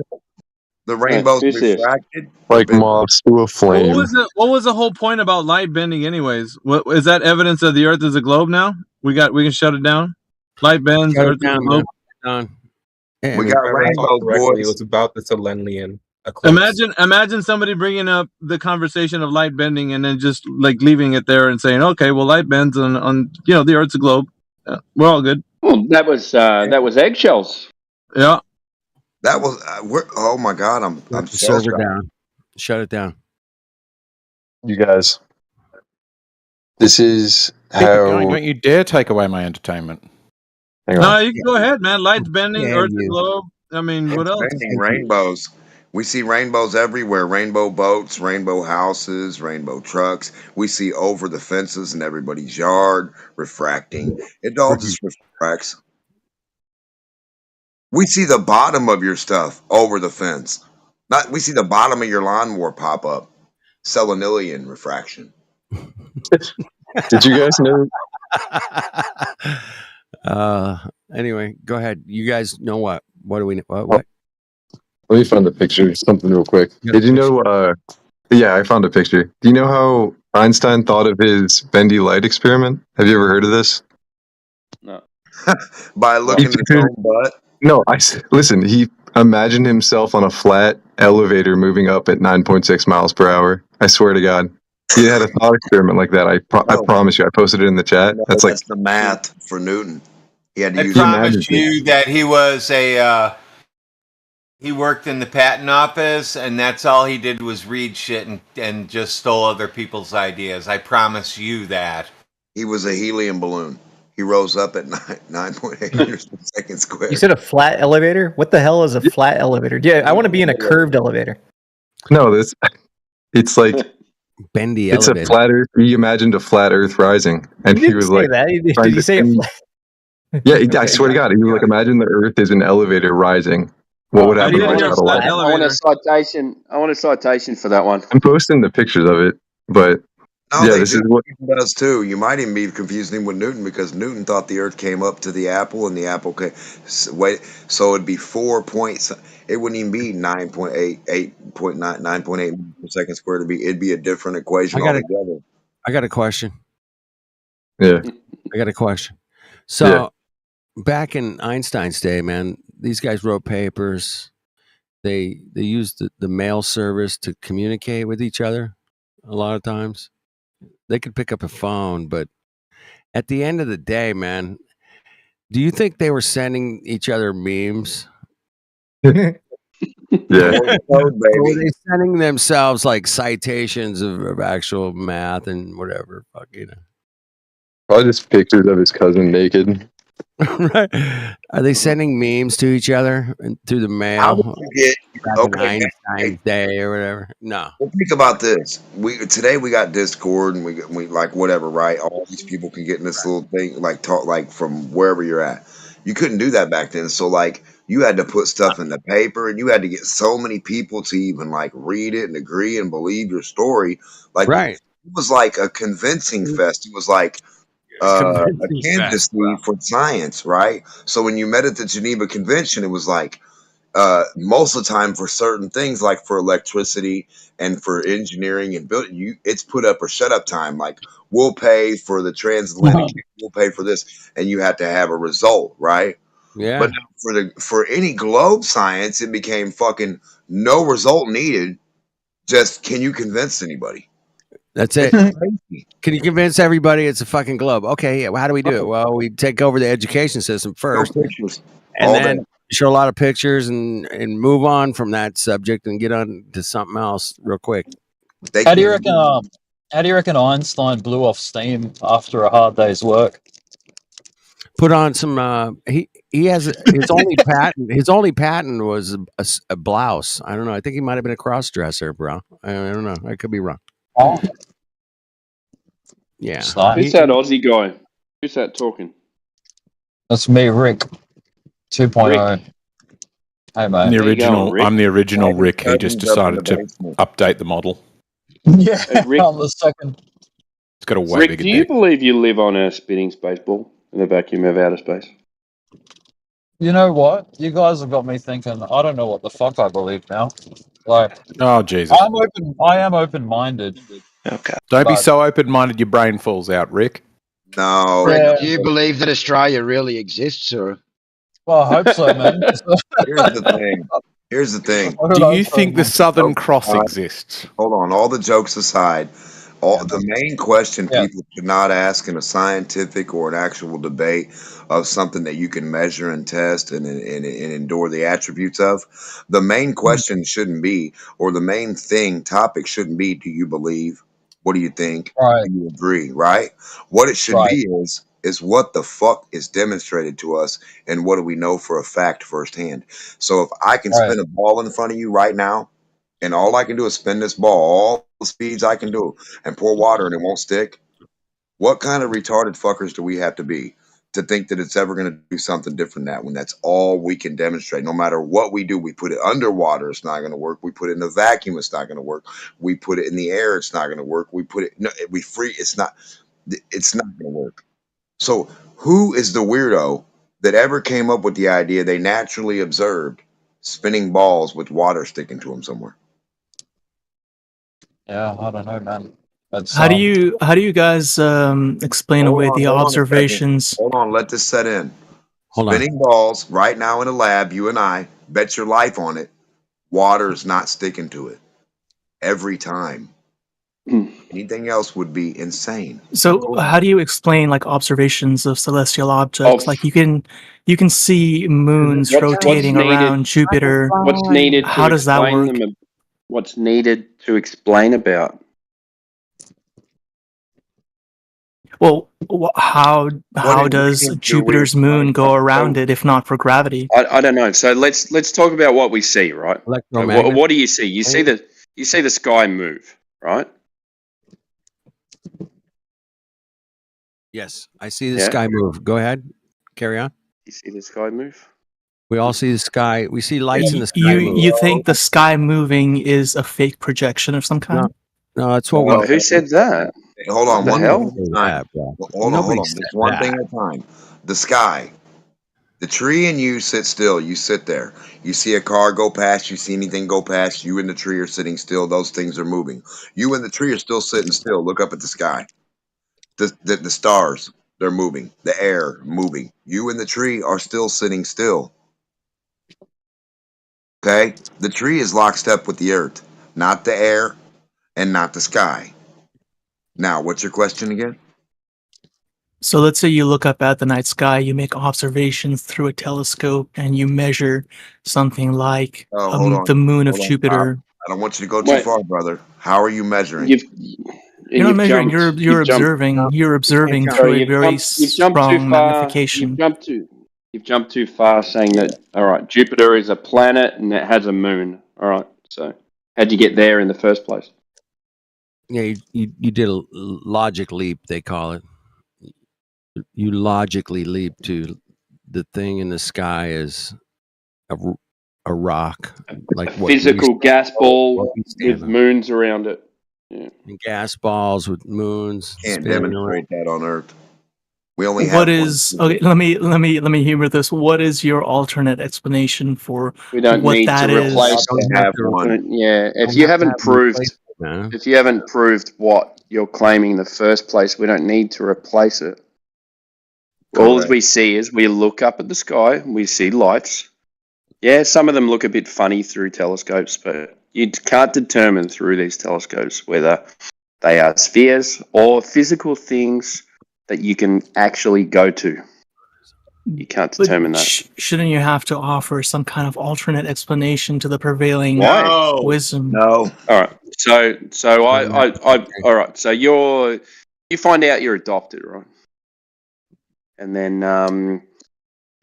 the rainbow's who's this? refracted. Like moths to a flame. What was the whole point about light bending, anyways? What is that evidence that the Earth is a globe now? We can shut it down. Light bends. Shut it Earth is a down, globe. man. Yeah, We if got I recall rainbows, correctly, boys. it was about the Selenian eclipse. Imagine somebody bringing up the conversation of light bending and then just like leaving it there and saying, "Okay, well, light bends on the Earth's a globe. We're all good." Well, that was eggshells. Yeah. That was oh my god, I'm Shut the so server sorry. down. Shut it down. You guys, this is Keep it going. how. Don't you dare take away my entertainment. Hang No, on. you can go ahead, man. Light's bending. Yeah, Earth's a you. globe. I mean, what else? Bending rainbows. We see rainbows everywhere. Rainbow boats, rainbow houses, rainbow trucks. We see over the fences in everybody's yard, refracting. It all just refracts. We see the bottom of your stuff over the fence. We see the bottom of your lawnmower pop up. Selenilian refraction. Did you guys know? Anyway, go ahead. You guys know what? What do we? What? Let me find the picture. Something real quick. Did you know? Yeah, I found a picture. Do you know how Einstein thought of his bendy light experiment? Have you ever heard of this? No. By looking at his own butt. No, listen. He imagined himself on a flat elevator moving up at 9.6 miles per hour. I swear to God, he had a thought experiment like that. I promise you. I posted it in the chat. No, That's the math for Newton. He had to I use. promise you that he was he worked in the patent office, and that's all he did was read shit and just stole other people's ideas. I promise you that. He was a helium balloon. He rose up at 9.8 meters per second squared. You said a flat elevator? What the hell is a flat elevator? Yeah, I want to be in a curved elevator. No, it's like bendy it's elevator. a flat Earth. He imagined a flat Earth rising, and he was like, that. Did you say a flat? Yeah, I swear to God, he was like, imagine the Earth is an elevator rising. What would happen? I want a citation. I want a citation for that one. I'm posting the pictures of it, but yeah, this is what does too. You might even be confusing him with Newton because Newton thought the Earth came up to the apple and the apple came. So it'd be 4 points. It wouldn't even be 9.8, 8.9, 9.8 per second squared. It'd be a different equation altogether. I got a question. Yeah, I got a question. So back in Einstein's day, man, these guys wrote papers. They used the mail service to communicate with each other. A lot of times, they could pick up a phone, but at the end of the day, man, do you think they were sending each other memes? Yeah. Or were they sending themselves like citations of actual math and whatever? Fuck, you know. Probably just pictures of his cousin naked. Right? Are they sending memes to each other and through the mail? How did you get Einstein's day or whatever? No. Well, think about this. Today we got Discord and we like whatever, right? All these people can get in this little thing, like talk like from wherever you're at. You couldn't do that back then. So like you had to put stuff in the paper and you had to get so many people to even like read it and agree and believe your story. Like it was like a convincing fest. It was like a candidacy for science, right? So when you met at the Geneva Convention, it was like most of the time for certain things, like for electricity and for engineering and building, it's put up or shut up time. Like we'll pay for the transatlantic, we'll pay for this, and you have to have a result, right? Yeah. But for any globe science, it became fucking no result needed. Just can you convince anybody? That's it. Can you convince everybody it's a fucking globe? Okay, yeah, well, how do we do it? Well, we take over the education system first, and then show a lot of pictures and move on from that subject and get on to something else real quick. How do you reckon Einstein blew off steam after a hard day's work? Put on some. He has his only patent. His only patent was a blouse. I don't know. I think he might have been a cross dresser, bro. I don't know. I could be wrong. Oh. Yeah. Who's that Aussie guy? Who's that talking? That's me, Rick. 2.0. Hey, mate. The There you go, original. Rick. I'm the original Well, Rick who the just cousin's up in decided the to basement. update the model. Yeah, Rick, on the second. It's got a way Rick, bigger do you dick. believe you live on a spinning space ball in the vacuum of outer space? You know what? You guys have got me thinking. I don't know what the fuck I believe now. Like, Oh Jesus! I am open-minded. Okay. Don't be But- so open-minded. Your brain falls out, Rick. No. Yeah. Do you believe that Australia really exists, or? Well, I hope so, man. Here's the thing. Here's the thing. Do you think the Southern Cross exists? Hold on. All the jokes aside, the main question Yeah. people should not ask in a scientific or an actual debate of something that you can measure and test and endure the attributes of, the main question shouldn't be, or the main topic shouldn't be, do you believe? What do you think? Right. Do you agree? Right? What it should Right. be is what the fuck is demonstrated to us and what do we know for a fact firsthand. So if I can Right. spin a ball in front of you right now, and all I can do is spin this ball all the speeds I can do and pour water and it won't stick, what kind of retarded fuckers do we have to be to think that it's ever going to do something different than that when that's all we can demonstrate? No matter what we do, we put it underwater, it's not going to work. We put it in a vacuum, it's not going to work. We put it in the air, it's not going to work. We put it, no, we free, it's not going to work. So who is the weirdo that ever came up with the idea they naturally observed spinning balls with water sticking to them somewhere? Yeah, I don't know, man. That's, How do you guys explain away the Hold on a second. observations? Hold on, let this set in. Hold on. Spinning balls right now in a lab, you and I, bet your life on it, water is not sticking to it every time. Anything else would be insane. So how do you explain like observations of celestial objects? Like you can see moons rotating around Jupiter. What's needed? How does that work? What's needed to explain about? Well, how does Jupiter's moon go around it if not for gravity? I don't know. So let's talk about what we see, right? So what do you see? You see the sky move, right? Yes, I see the Yeah. sky move. Go ahead. Carry on. You see the sky move? We all see the sky. We see lights in the sky. You think the sky moving is a fake projection of some kind? No, that's what Well, who said that? Hey, hold on, What the one hell? thing at a time. Hold on. Just one thing at a time. The sky. The tree and you sit still. You sit there. You see a car go past. You see anything go past. You and the tree are sitting still. Those things are moving. You and the tree are still sitting still. Look up at the sky. The stars, they're moving. The air, moving. You and the tree are still sitting still. Okay? The tree is lockstep with the earth, not the air and not the sky. Now, what's your question again? So let's say you look up at the night sky, you make observations through a telescope, and you measure something like Hold on. the moon of Hold on. Jupiter. I don't want you to go too far, brother. How are you measuring? You're not measuring. You're observing. You're observing through a very strong magnification. You've jumped too far, saying that. All right, Jupiter is a planet and it has a moon. All right, so how'd you get there in the first place? Yeah, you did a logic leap, they call it. You logically leap to the thing in the sky is a rock, like A physical gas ball with moons around it. Yeah. And gas balls with moons. Can't spinning demonstrate that on Earth. We only have What is okay? Let me humor this. What is your alternate explanation for We don't what need that to is? replace. Yeah, if you haven't proved, what you're claiming in the first place, we don't need to replace it. All we see is we look up at the sky, and we see lights. Yeah, some of them look a bit funny through telescopes, but you can't determine through these telescopes whether they are spheres or physical things that you can actually go to. You can't determine that. Shouldn't you have to offer some kind of alternate explanation to the prevailing wisdom? No. All right. So I all right. So you find out you're adopted, right? And then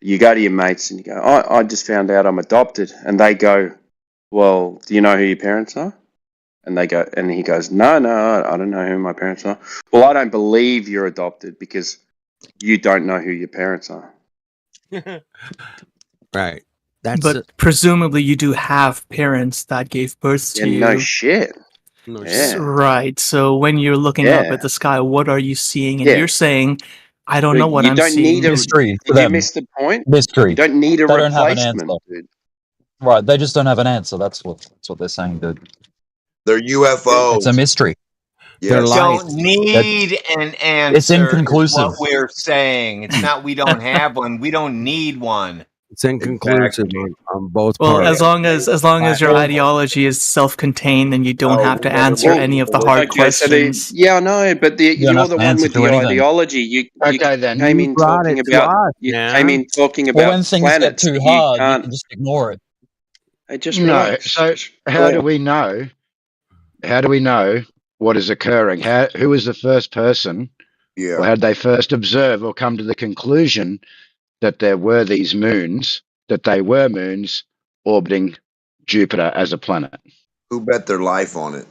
you go to your mates and you go, I just found out I'm adopted. And they go, well, do you know who your parents are? And they go, and he goes, no, I don't know who my parents are. Well, I don't believe you're adopted because You don't know who your parents are. Right. That's But presumably you do have parents that gave birth to Yeah, you. no shit. no Yeah. Right. So when you're looking up Yeah. at the sky, what are you seeing? And Yeah. you're saying, I don't know what You I'm don't seeing. need a Mystery for Did you them. miss the point? Mystery. You don't need a They don't have an replacement, answer. dude. Right, they just don't have an answer. That's what they're saying, dude. They're UFOs. It's a mystery. They're Yes. light. Don't need an answer. It's inconclusive. Is what we're saying. It's not we don't have one. We don't need one. It's inconclusive on both Well, parts. as long as your ideology is self-contained and you don't have to answer any of the hard questions. Yeah, I know, but don't you're have the to one answer with to the anything. ideology. You Okay, then. came You in brought talking it to about us, you man. came in talking Well, about when things planets. get too You hard, you can't. can just ignore it. Hey, just No. relax. So Just how do relax. we know? How do we know what is occurring? Who was the first person, or Yeah. had they first observed or come to the conclusion that there were these moons, that they were moons orbiting Jupiter as a planet? Who bet their life on it?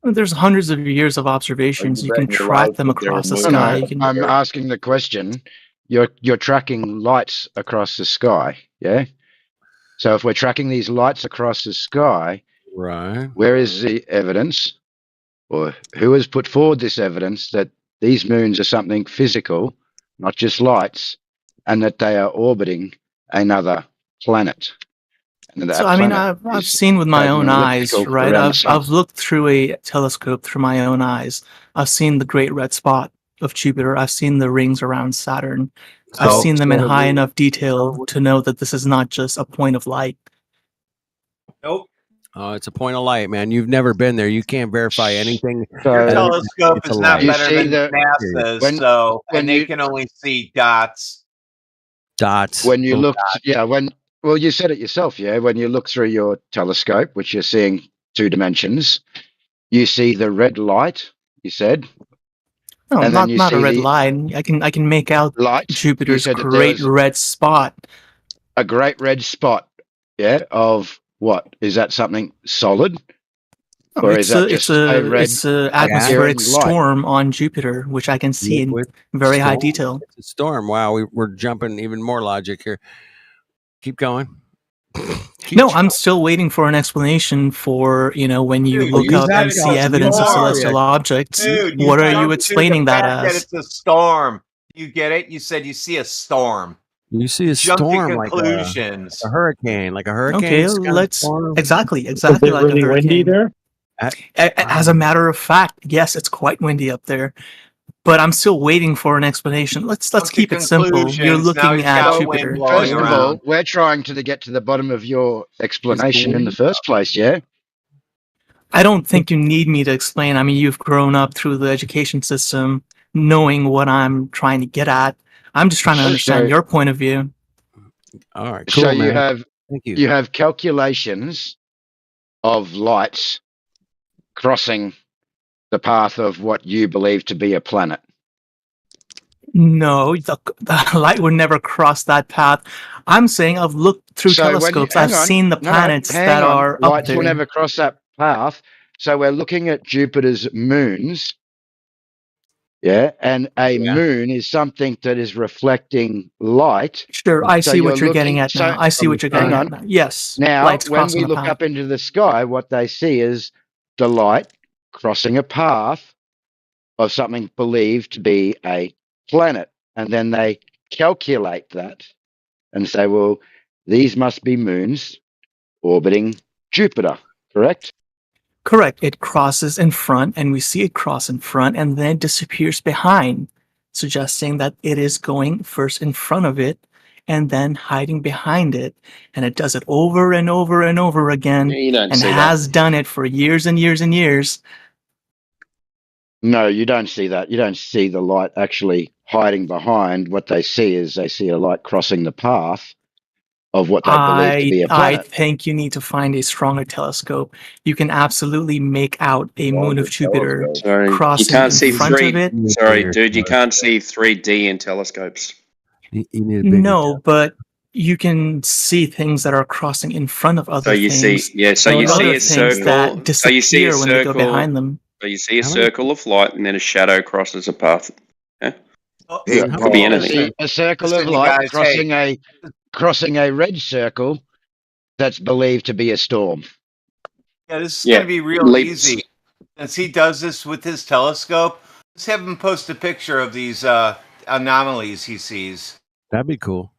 There's hundreds of years of observations. you You can betting your track life them that they're across the moving? sky. No, You can. I'm asking the question. You're tracking lights across the sky, yeah? So if we're tracking these lights across the sky, Right. where is the evidence, or who has put forward this evidence that these moons are something physical, not just lights, and that they are orbiting another planet? And that So I mean, planet I've is seen with my taking own an eyes, elliptical right? around the sun. I've looked through a telescope through my own eyes. I've seen the great red spot of Jupiter. I've seen the rings around Saturn. I've So- seen them in so high we- enough detail to know that this is not just a point of light. Nope. Oh, it's a point of light, man. You've never been there. You can't verify anything. Your So telescope It's is a not light. you better see than the NASA's, when so when and they you can only see dots. Dots. when you Little look, yeah, well, you said it yourself, yeah. When you look through your telescope, which you're seeing 2 dimensions, you see the red light. You said, No, and then you not a see red the line. I can make out light. You Jupiter's said that there great was red spot. a great red spot, yeah. Of what is that? Something solid, No, or is that just a red it's a appearing atmospheric light? storm on Jupiter, which I can see in Liquid very high storm. detail. It's a storm. Wow, we're jumping even more logic here. Keep going. Keep No, trying. I'm still waiting for an explanation for, when you Dude, look you up said and it's see a evidence of storm. celestial objects. Dude, you What are you jumped to explaining the that fact as? it's a storm. You get it? You said you see a storm. You see a Jump to storm like conclusions. a hurricane, like a hurricane. Okay, It's got a let's storm. exactly Is like it a really windy hurricane. there? As a matter of fact, yes, it's quite windy up there. But I'm still waiting for an explanation. Let's keep it simple. You're conclusions. Now looking he's at got Jupiter. wind blowing First of around. all, we're trying to get to the bottom of your explanation in the first place, yeah. I don't think you need me to explain. I mean, you've grown up through the education system, knowing what I'm trying to get at. I'm just trying to understand So- your point of view. All right, cool, So you man. have Thank you. you have calculations of lights crossing the path of what you believe to be a planet. No, the light would never cross that path. I'm saying I've looked through So when you- telescopes. hang I've on. seen the No, no, planets hang that on. are up Lights will there. never cross that path. So we're looking at Jupiter's moons. Yeah, and a moon is something that is reflecting light. Sure, I So see what you're you're getting looking- at now. so- I see what you're hang getting on. at now. Yes. Now, lights when crossing we the look path. up into the sky, what they see is the light crossing a path of something believed to be a planet. And then they calculate that and say, well, these must be moons orbiting Jupiter, correct? Correct. It crosses in front, and we see it cross in front, and then it disappears behind, suggesting that it is going first in front of it and then hiding behind it. And it does it over and over and over again, Yeah, you don't and see that. has done it for years and years and years. No, you don't see that. You don't see the light actually hiding behind. What they see is they see a light crossing the path of what they believe to be a I planet. think you need to find a stronger telescope. You can absolutely make out a moon of Jupiter Sorry, you crossing can't in see front three. of it. Sorry, dude, you can't see 3D in telescopes. You need a bigger No, but you can see things that are crossing in front of other So you things. see, yeah. So or you see other a things circle. that So you see a disappear when they go circle. behind them. So you see a How many- circle of light, and then a shadow crosses a path. Yeah. Yeah, Ping could be pong. anything. A circle Listen, of you light guys, hey, crossing a red circle that's believed to be a storm. yeah, this is Yeah, going to be real leaps. easy. Since he does this with his telescope, let's have him post a picture of these anomalies he sees. That'd be cool.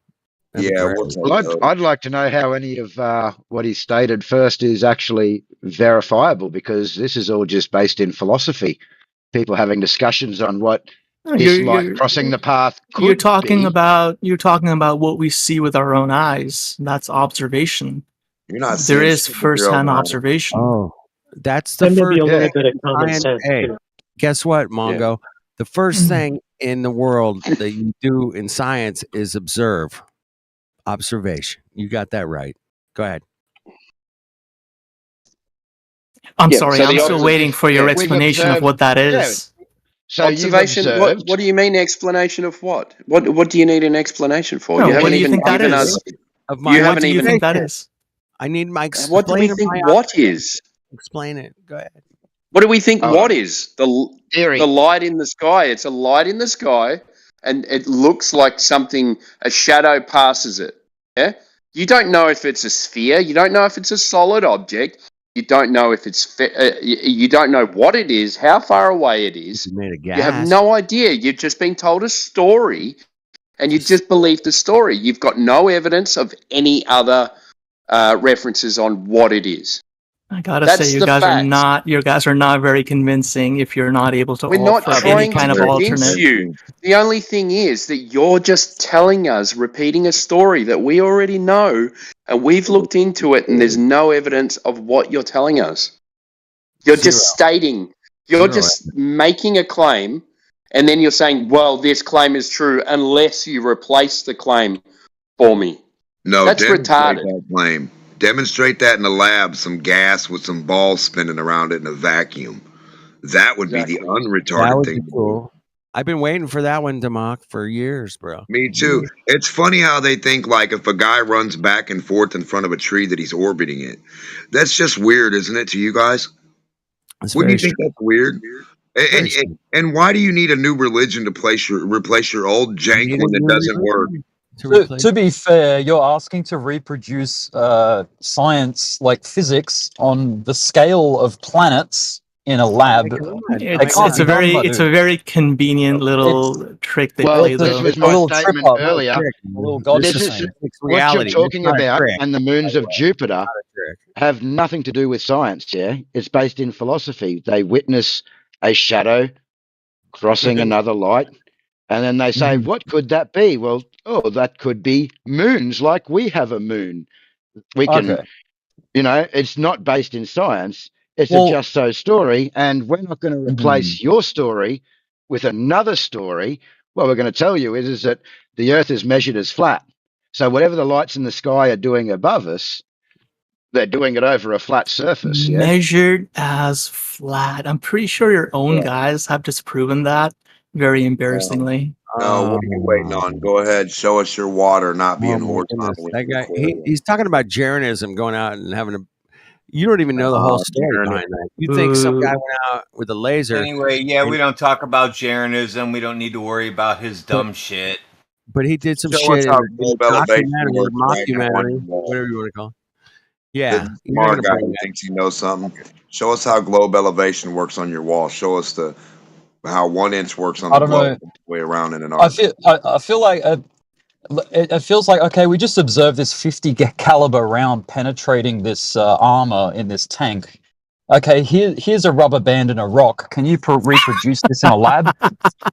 That'd be Yeah, great. what's up, Well, Doug? I'd like to know how any of what he stated first is actually verifiable, because this is all just based in philosophy. People having discussions on what No, this light crossing the path could you're talking be. about what we see with our own eyes. That's observation. You're not There seeing is shit with your own first-hand eyes. observation. Oh, that's the Then maybe first. a little Yeah. bit of common Science, sense. hey, too. guess what, Mongo? The first thing in the world that you do in science is observe. Observation. You got that right. Go ahead. I'm Yeah, sorry, so I'm the still waiting for your we've explanation of observed- what that yeah. is. So Observation? you've What observed. do you mean explanation of what? What do you need an explanation for? No, you what haven't do you even think that given is? us. Of my You What haven't do you even. think that is? I need my What do we explain of think my what is? explain it. Go ahead. What do we think Oh, what is? Theory. The light in the sky. It's a light in the sky, and it looks like something. A shadow passes it. Yeah. You don't know if it's a sphere. You don't know if it's a solid object. You don't know if it's. You don't know what it is. How far away it is. You made a gas. You have no idea. You've just been told a story, and you just believe the story. You've got no evidence of any other references on what it is. I gotta That's say, you the guys facts. are not very convincing if you're not able to We're not offer any trying kind to of convince alternate. you. The only thing is that you're just telling us, repeating a story that we already know, and we've looked into it, and there's no evidence of what you're telling us. You're just stating, you're just making a claim, and then you're saying, well, this claim is true unless you replace the claim for me. No, That's demonstrate retarded. that claim. Demonstrate that in the lab, some gas with some balls spinning around it in a vacuum. That would be the That unretarded would thing be to do. cool. I've been waiting for that one, Democ, for years, bro. Me too. It's funny how they think like if a guy runs back and forth in front of a tree that he's orbiting it. That's just weird, isn't it, to you guys? It's Wouldn't you very think that's weird? And why do you need a new religion to replace your old jank need a one that new doesn't work? To be fair, you're asking to reproduce science like physics on the scale of planets in a lab. It's a very convenient little trick they Well, play, this though. was my statement earlier. This is what you're talking about, and the moons of Jupiter have nothing to do with science. Yeah, it's based in philosophy. They witness a shadow crossing another light, and then they say, "What could that be?" Well, that could be moons, like we have a moon. We can, it's not based in science. It's a just so story, and we're not going to replace your story with another story. What we're going to tell you is that the Earth is measured as flat. So whatever the lights in the sky are doing above us, they're doing it over a flat surface. Yeah? Measured as flat. I'm pretty sure your own guys have disproven that very embarrassingly. No, what are you waiting on? Go ahead, show us your water, not being horizontal. That guy, he's talking about Jeranism going out and having a. You don't even know the whole story behind that. You think some guy went out with a laser. Anyway, yeah, we don't talk about Jeranism. We don't need to worry about his dumb shit. But he did some Show us shit how in globe elevation works right now on mockumentary, your wall. whatever you want to call it. Yeah. The smart guy who thinks he knows something. Show us how globe elevation works on your wall. Show us how 1 inch works on I the don't globe know. way around in an I arc. feel like it feels like, okay, we just observed this 50 caliber round penetrating this armor in this tank. Okay, here's a rubber band and a rock. Can you reproduce this in a lab?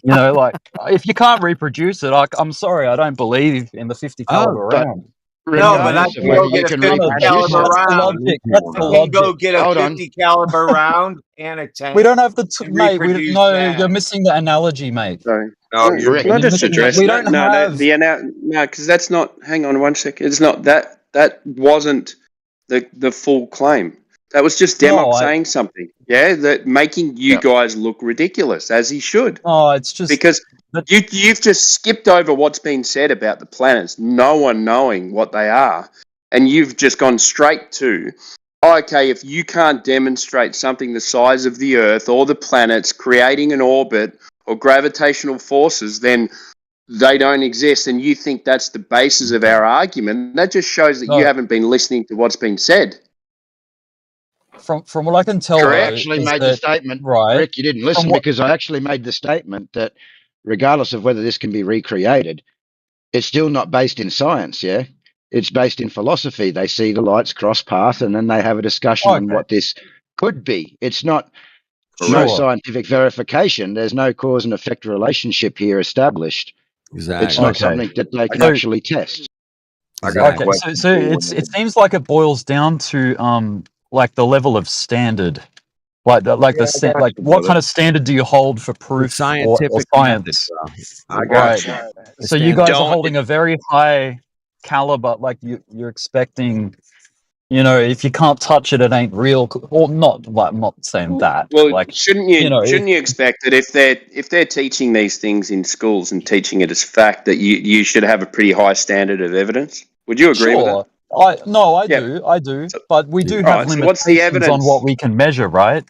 You know, like, if you can't reproduce it, I'm sorry, I don't believe in the 50 caliber round. No, but I can go get a 50 caliber round. That's the I can go logic. get a 50 caliber round and a tank. We don't have the and mate. reproduce No, that. you're missing the analogy, mate. Sorry. No, Can I just address we that? don't have. No, because that's not. Hang on 1 second. It's not that. That wasn't the full claim. That was just Demok saying something. Yeah, that making you guys look ridiculous, as he should. Oh, it's just because you've just skipped over what's been said about the planets, no one knowing what they are, and you've just gone straight to, okay, if you can't demonstrate something the size of the Earth or the planets creating an orbit or gravitational forces, then they don't exist, and you think that's the basis of our argument. That just shows that you haven't been listening to what's been said. From what I can tell, I actually made the statement, right? Rick, you didn't listen because I actually made the statement that regardless of whether this can be recreated, it's still not based in science, yeah? It's based in philosophy. They see the lights cross path and then they have a discussion on what this could be. It's not no scientific verification. There's no cause and effect relationship here established. Exactly. It's not something that they can actually test. So it seems like it boils down to like the level of standard, like what kind of standard do you hold for proof scientific or science? I got you. So you guys are holding a very high caliber, like you're expecting. You know, if you can't touch it, it ain't real. Or not. Like, I'm not saying that. Well, like, shouldn't you? know, shouldn't you expect that if they're teaching these things in schools and teaching it as fact, that you should have a pretty high standard of evidence? Would you agree with that? I do. But we do have limitations what's the evidence on what we can measure, right?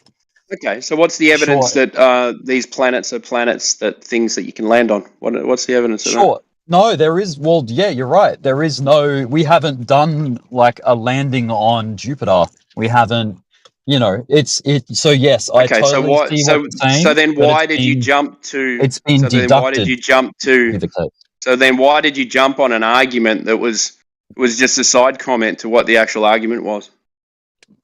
Okay, so what's the evidence that these planets are planets, that things that you can land on? What's the evidence of that? No, there is. Well, yeah, you're right. There is no. We haven't done like a landing on Jupiter. We haven't. You know, So yes, I totally see what you're saying. So then, why did you jump to? It's been deducted. Then why did you jump to? So then, why did you jump on an argument that was just a side comment to what the actual argument was?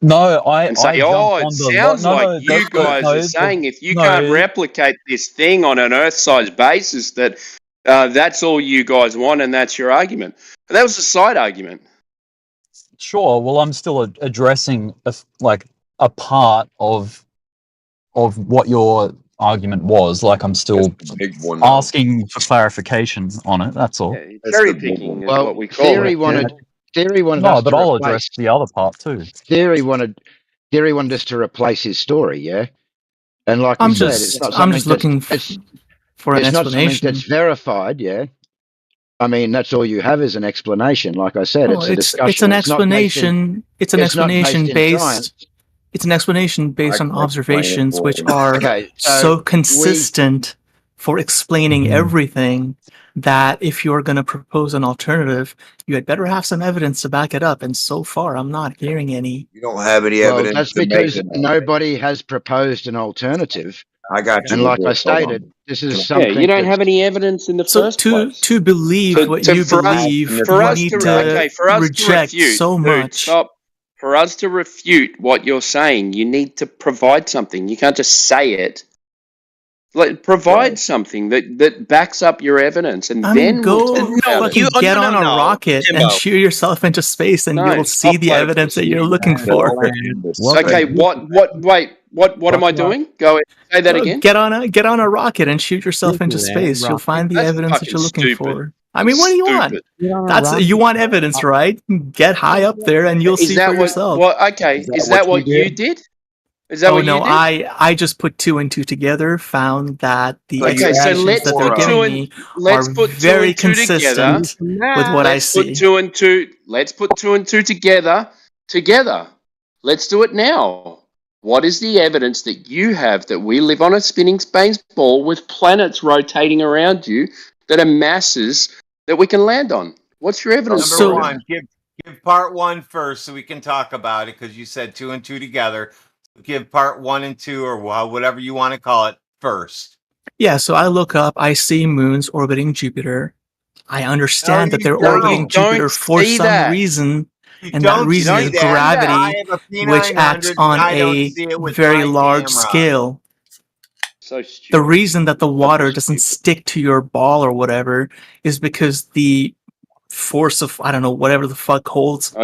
No, and say, it sounds like you guys are saying if you can't replicate this thing on an Earth-sized basis, that that's all you guys want, and that's your argument. But that was a side argument. Sure. Well, I'm still addressing a part of what your argument was. Like, I'm still asking for clarification on it. That's all. Cherry picking is what we call Theory it. wanted. No, but I'll address the other part too. Theory wanted us to replace his story, yeah. And like I'm you said, it's not I'm just looking for an it's not something explanation. that's verified, yeah. I mean, that's all you have is an explanation. Like I said, it's a discussion. It's an explanation. It's an explanation based. It's an explanation based on observations which are so consistent for explaining everything that if you're going to propose an alternative, you had better have some evidence to back it up. And so far, I'm not hearing any. You don't have any evidence. That's because nobody has proposed an alternative. I got you. And like I stated, this is something. You don't have any evidence in the first place. To believe what you believe, you need to reject so much. For us to refute what you're saying, you need to provide something. You can't just say it. Provide something that backs up your evidence, and then get on a rocket and shoot yourself into space, and you'll see the evidence that you're looking for. Okay, what am I doing? Go ahead, say that again. Get on a rocket and shoot yourself into space. You'll find the evidence that you're looking for. I mean, what do you want? You want evidence, right? Get high up there, and you'll see for yourself. Is that what you did? Is that what you did? I just put 2 and 2 together, found that the explanations that they're giving me are very consistent with what I see. Let's put 2 and 2 together. Let's do it now. What is the evidence that you have that we live on a spinning space ball with planets rotating around you that are masses that we can land on? What's your evidence? Number one, give part 1 first so we can talk about it, because you said 2 and 2 together. Give part 1 and 2, or whatever you want to call it, first. Yeah, so I look up, I see moons orbiting Jupiter. I understand that they're orbiting Jupiter for some reason, and that reason is gravity, which acts on a very large scale. The reason that the water doesn't stick to your ball or whatever is because the force of, I don't know, whatever the fuck holds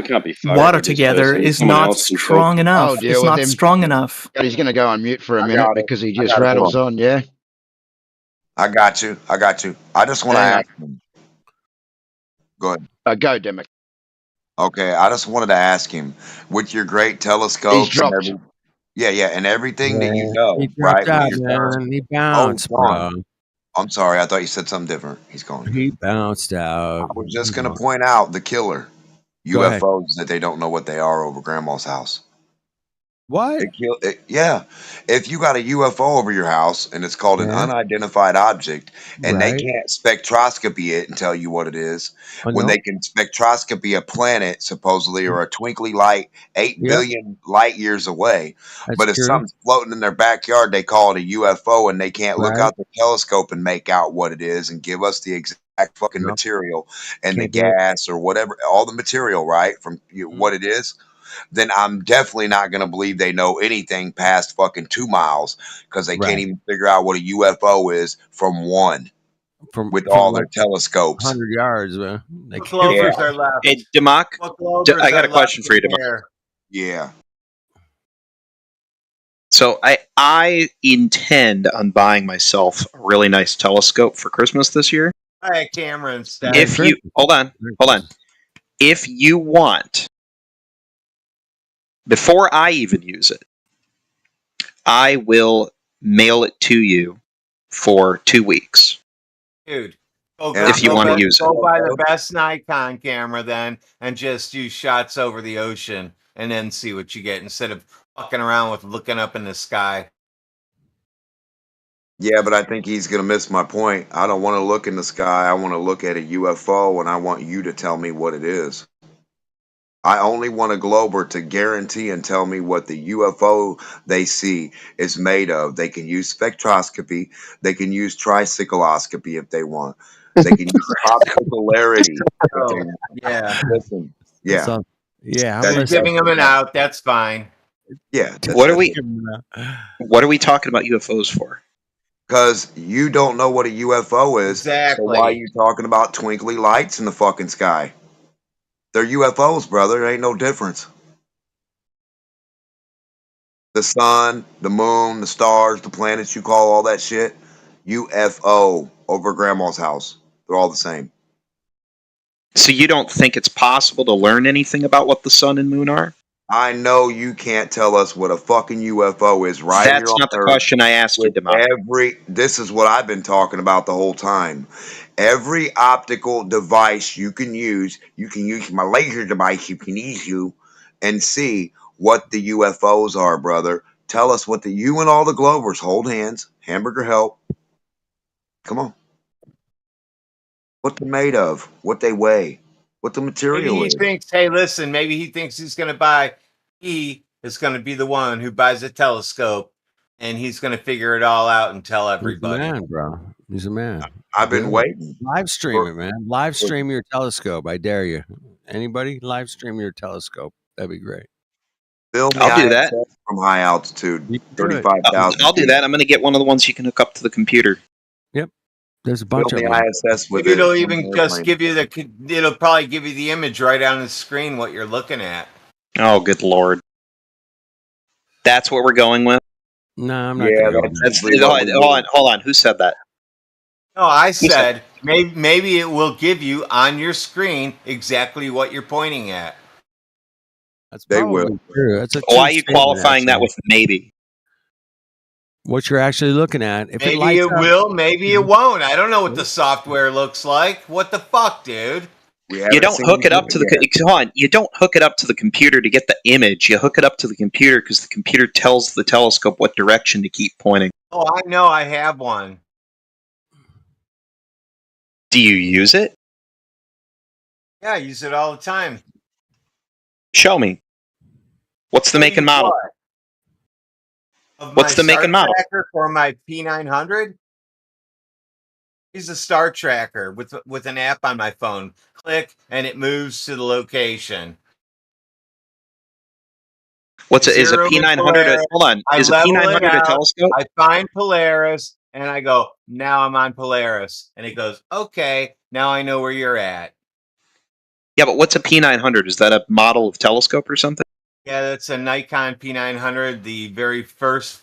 water together is not strong enough. It's not strong enough. He's going to go on mute for a minute because he just rattles on, yeah? I got you. I just want to ask him. Go ahead. Go, Demick. Okay, I just wanted to ask him, with your great telescopes and everything that you know, right? He bounced, bro. I'm sorry, I thought you said something different. He's gone. He bounced out. I was just going to point out the killer UFOs that they don't know what they are over Grandma's house. What? Yeah. If you got a UFO over your house and it's called an unidentified object and they can't spectroscopy it and tell you what it is, when they can spectroscopy a planet, supposedly, or a twinkly light 8 billion light years away, but if something's floating in their backyard, they call it a UFO and they can't look out the telescope and make out what it is and give us the exact fucking material and the gas or whatever, all the material, right, from what it is, then I'm definitely not going to believe they know anything past fucking 2 miles because they can't even figure out what a UFO is from one with all their telescopes. 100 yards, man. Clovers are left. Hey, Democ, I got a question for you, Democ. Yeah. So I intend on buying myself a really nice telescope for Christmas this year. I had camera instead. If you hold on. If you want, before I even use it, I will mail it to you for 2 weeks. Dude, if you want to use it. Go buy the best Nikon camera then and just use shots over the ocean and then see what you get instead of fucking around with looking up in the sky. Yeah, but I think he's going to miss my point. I don't want to look in the sky. I want to look at a UFO and I want you to tell me what it is. I only want a Glober to guarantee and tell me what the UFO they see is made of. They can use spectroscopy. They can use tricycloscopy if they want. They can use popcularity. Listen. Yeah. You're giving them an out. That's fine. Yeah. What are we talking about UFOs for? Because you don't know what a UFO is. Exactly. So why are you talking about twinkly lights in the fucking sky? They're UFOs, brother. There ain't no difference. The sun, the moon, the stars, the planets, you call all that shit UFO over grandma's house. They're all the same. So you don't think it's possible to learn anything about what the sun and moon are? I know you can't tell us what a fucking UFO is right here. That's not the question I asked you, Democ. This is what I've been talking about the whole time. Every optical device you can use my laser device, you can use and see what the UFOs are, brother. Tell us what you and all the Glovers, hold hands, hamburger help. Come on. What they're made of, what they weigh, what the material Maybe is. he thinks, hey, listen, maybe he thinks he is going to be the one who buys a telescope and he's going to figure it all out and tell everybody. He's a man, bro. He's a man. I've been waiting. Live stream it, man. Live stream your telescope. I dare you. Anybody? Live stream your telescope. That'd be great. I'll do that. From high altitude, 35,000. I'll do that. I'm going to get one of the ones you can hook up to the computer. Yep. There's a bunch of the them. ISS with Maybe it'll even just give you it'll probably give you the image right on the screen what you're looking at. Oh, good Lord. That's what we're going with? No, I'm not. Hold on. Who said that? No, I said maybe it will give you on your screen exactly what you're pointing at. That's they will. True. That's Why are you qualifying that with maybe? What you're actually looking at. If Maybe it will, maybe it won't. I don't know what the software looks like. What the fuck, dude? You don't hook it up to you don't hook it up to the computer to get the image. You hook it up to the computer because the computer tells the telescope what direction to keep pointing. Oh, I know. I have one. Do you use it? Yeah, I use it all the time. Show me. What's the make and model? What's the make and model? For my P900? Use a star tracker with an app on my phone. Click, and it moves to the location. Is a P900? Hold on. Is a P900 a telescope? I find Polaris, and I go, now I'm on Polaris. And it goes, okay, now I know where you're at. Yeah, but what's a P900? Is that a model of telescope or something? Yeah, that's a Nikon P900, the very first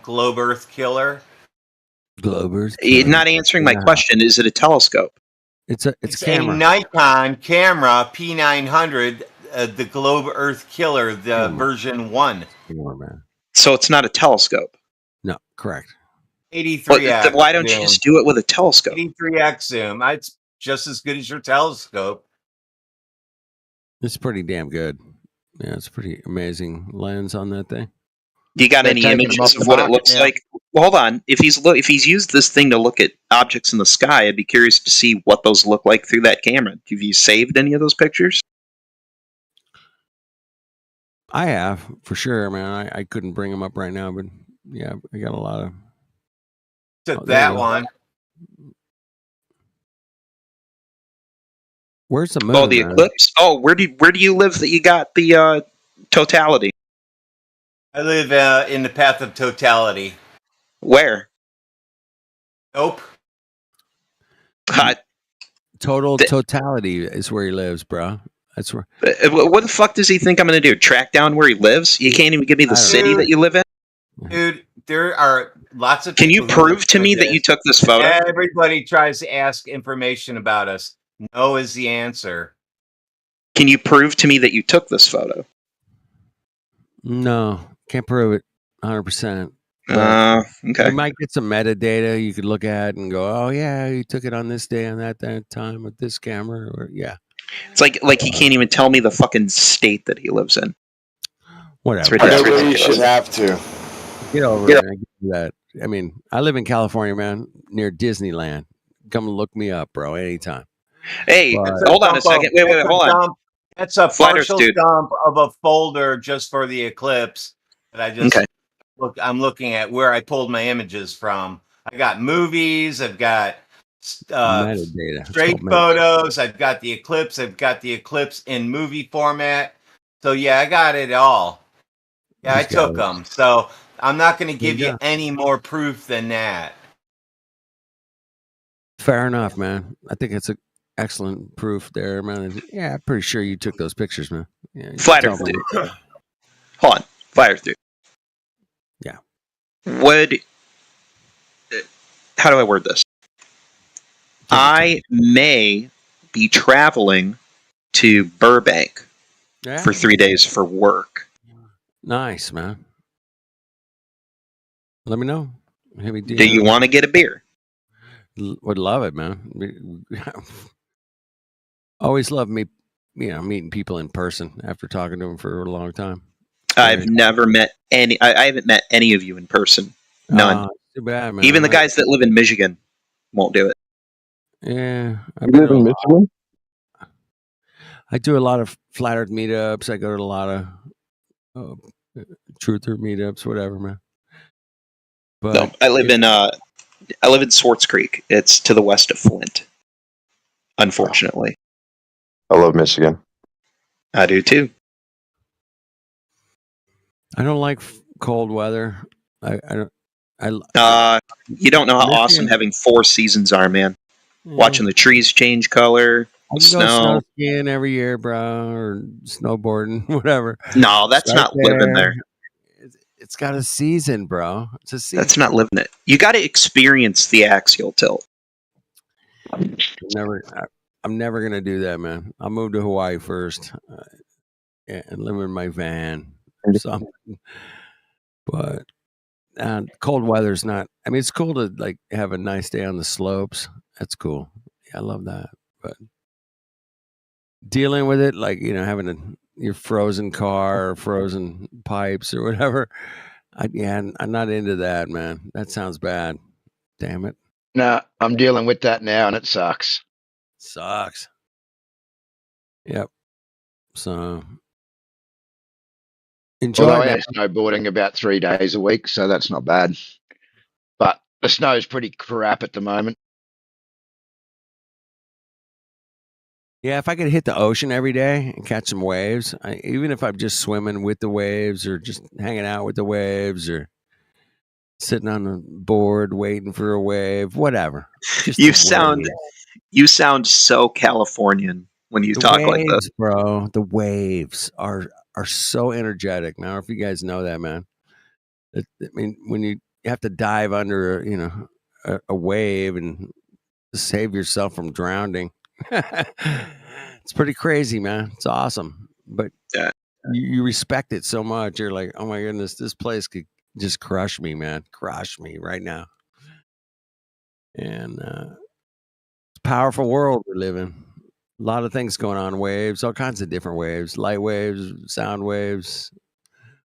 globe Earth killer. Globe Earth. You're not answering my question. Is it a telescope? It's a camera. A Nikon camera P900, the globe Earth killer, the version 1. So it's not a telescope. No, correct. 83x. Why don't you just do it with a telescope? 83x zoom. It's just as good as your telescope. It's pretty damn good. Yeah, it's a pretty amazing lens on that thing. You got They're any taking them images off of the what it market looks now. like? Well, hold on. If he's used this thing to look at objects in the sky, I'd be curious to see what those look like through that camera. Have you saved any of those pictures? I have for sure, man. I couldn't bring them up right now, but yeah, I got a lot of. Took there that you go. one. Where's the moon? Oh, the man? eclipse. Oh, where do you live that you got the totality? I live in the path of totality. Where? Nope. Totality is where he lives, bro. That's where. What the fuck does he think I'm going to do? Track down where he lives? You can't even give me the city that you live in? Dude, there are lots of Can you people who prove to do me that this. you took this photo? Everybody tries to ask information about us. No is the answer. Can you prove to me that you took this photo? No, can't prove it 100%. Okay. You might get some metadata you could look at and go, oh, yeah, you took it on this day, on that time with this camera. Or, yeah. It's like he can't even tell me the fucking state that he lives in. Whatever. Nobody should have to. Get over it. And get that. I mean, I live in California, man, near Disneyland. Come look me up, bro, anytime. Hey, hold on a second. Wait, hold on. That's a Flat Earth partial dude. dump of a folder just for the eclipse that I just I'm looking at where I pulled my images from. I got movies. I've got metadata. straight photos. I've got the eclipse. I've got the eclipse in movie format. So yeah, I got it all. Yeah, I took them. So I'm not going to give you any more proof than that. Fair enough, man. I think it's an excellent proof there, man. Yeah, I'm pretty sure you took those pictures, man. Yeah, Flat Earth dude. Hold on. Flat Earth dude. Yeah. How do I word this? I may be traveling to Burbank for 3 days for work. Nice, man. Let me know. Do you want to get a beer? Would love it, man. Always love meeting people in person after talking to them for a long time. I've never met any. I haven't met any of you in person. None. Too bad, man. Even the guys that live in Michigan won't do it. Yeah, You live in Michigan? I do a lot of Flat Earth meetups. I go to a lot of truther meetups, whatever, man. But no, I live in Swartz Creek. It's to the west of Flint. Unfortunately, I love Michigan. I do too. I don't like cold weather. I don't. You don't know how awesome having 4 seasons are, man. Watching the trees change color, I can snow. go snow skiing every year, bro, or snowboarding, whatever. No, that's not living there. It's got a season, bro. It's a season. That's not living it. You got to experience the axial tilt. I'm never gonna do that, man. I'll move to Hawaii first and live in my van or something. But cold weather's not. I mean, it's cool to like have a nice day on the slopes. That's cool. Yeah, I love that. But dealing with it, like having your frozen car, or frozen pipes, or whatever. I'm not into that, man. That sounds bad. Damn it. No, I'm dealing with that now, and it sucks. Sucks. Yep. So enjoy Although I that. am snowboarding about 3 days a week, so that's not bad. But the snow's pretty crap at the moment. Yeah, if I could hit the ocean every day and catch some waves, even if I'm just swimming with the waves or just hanging out with the waves or sitting on the board waiting for a wave, whatever. Just You the sound so Californian when you talk like waves, this, bro. The waves are so energetic. Now, if you guys know that, man, I mean, when you have to dive under, a wave and save yourself from drowning. It's pretty crazy, man. It's awesome, but you respect it so much. You're like, oh my goodness, this place could just crush me, man. Crush me right now. And it's a powerful world we live in. A lot of things going on. Waves, all kinds of different waves. Light waves, sound waves,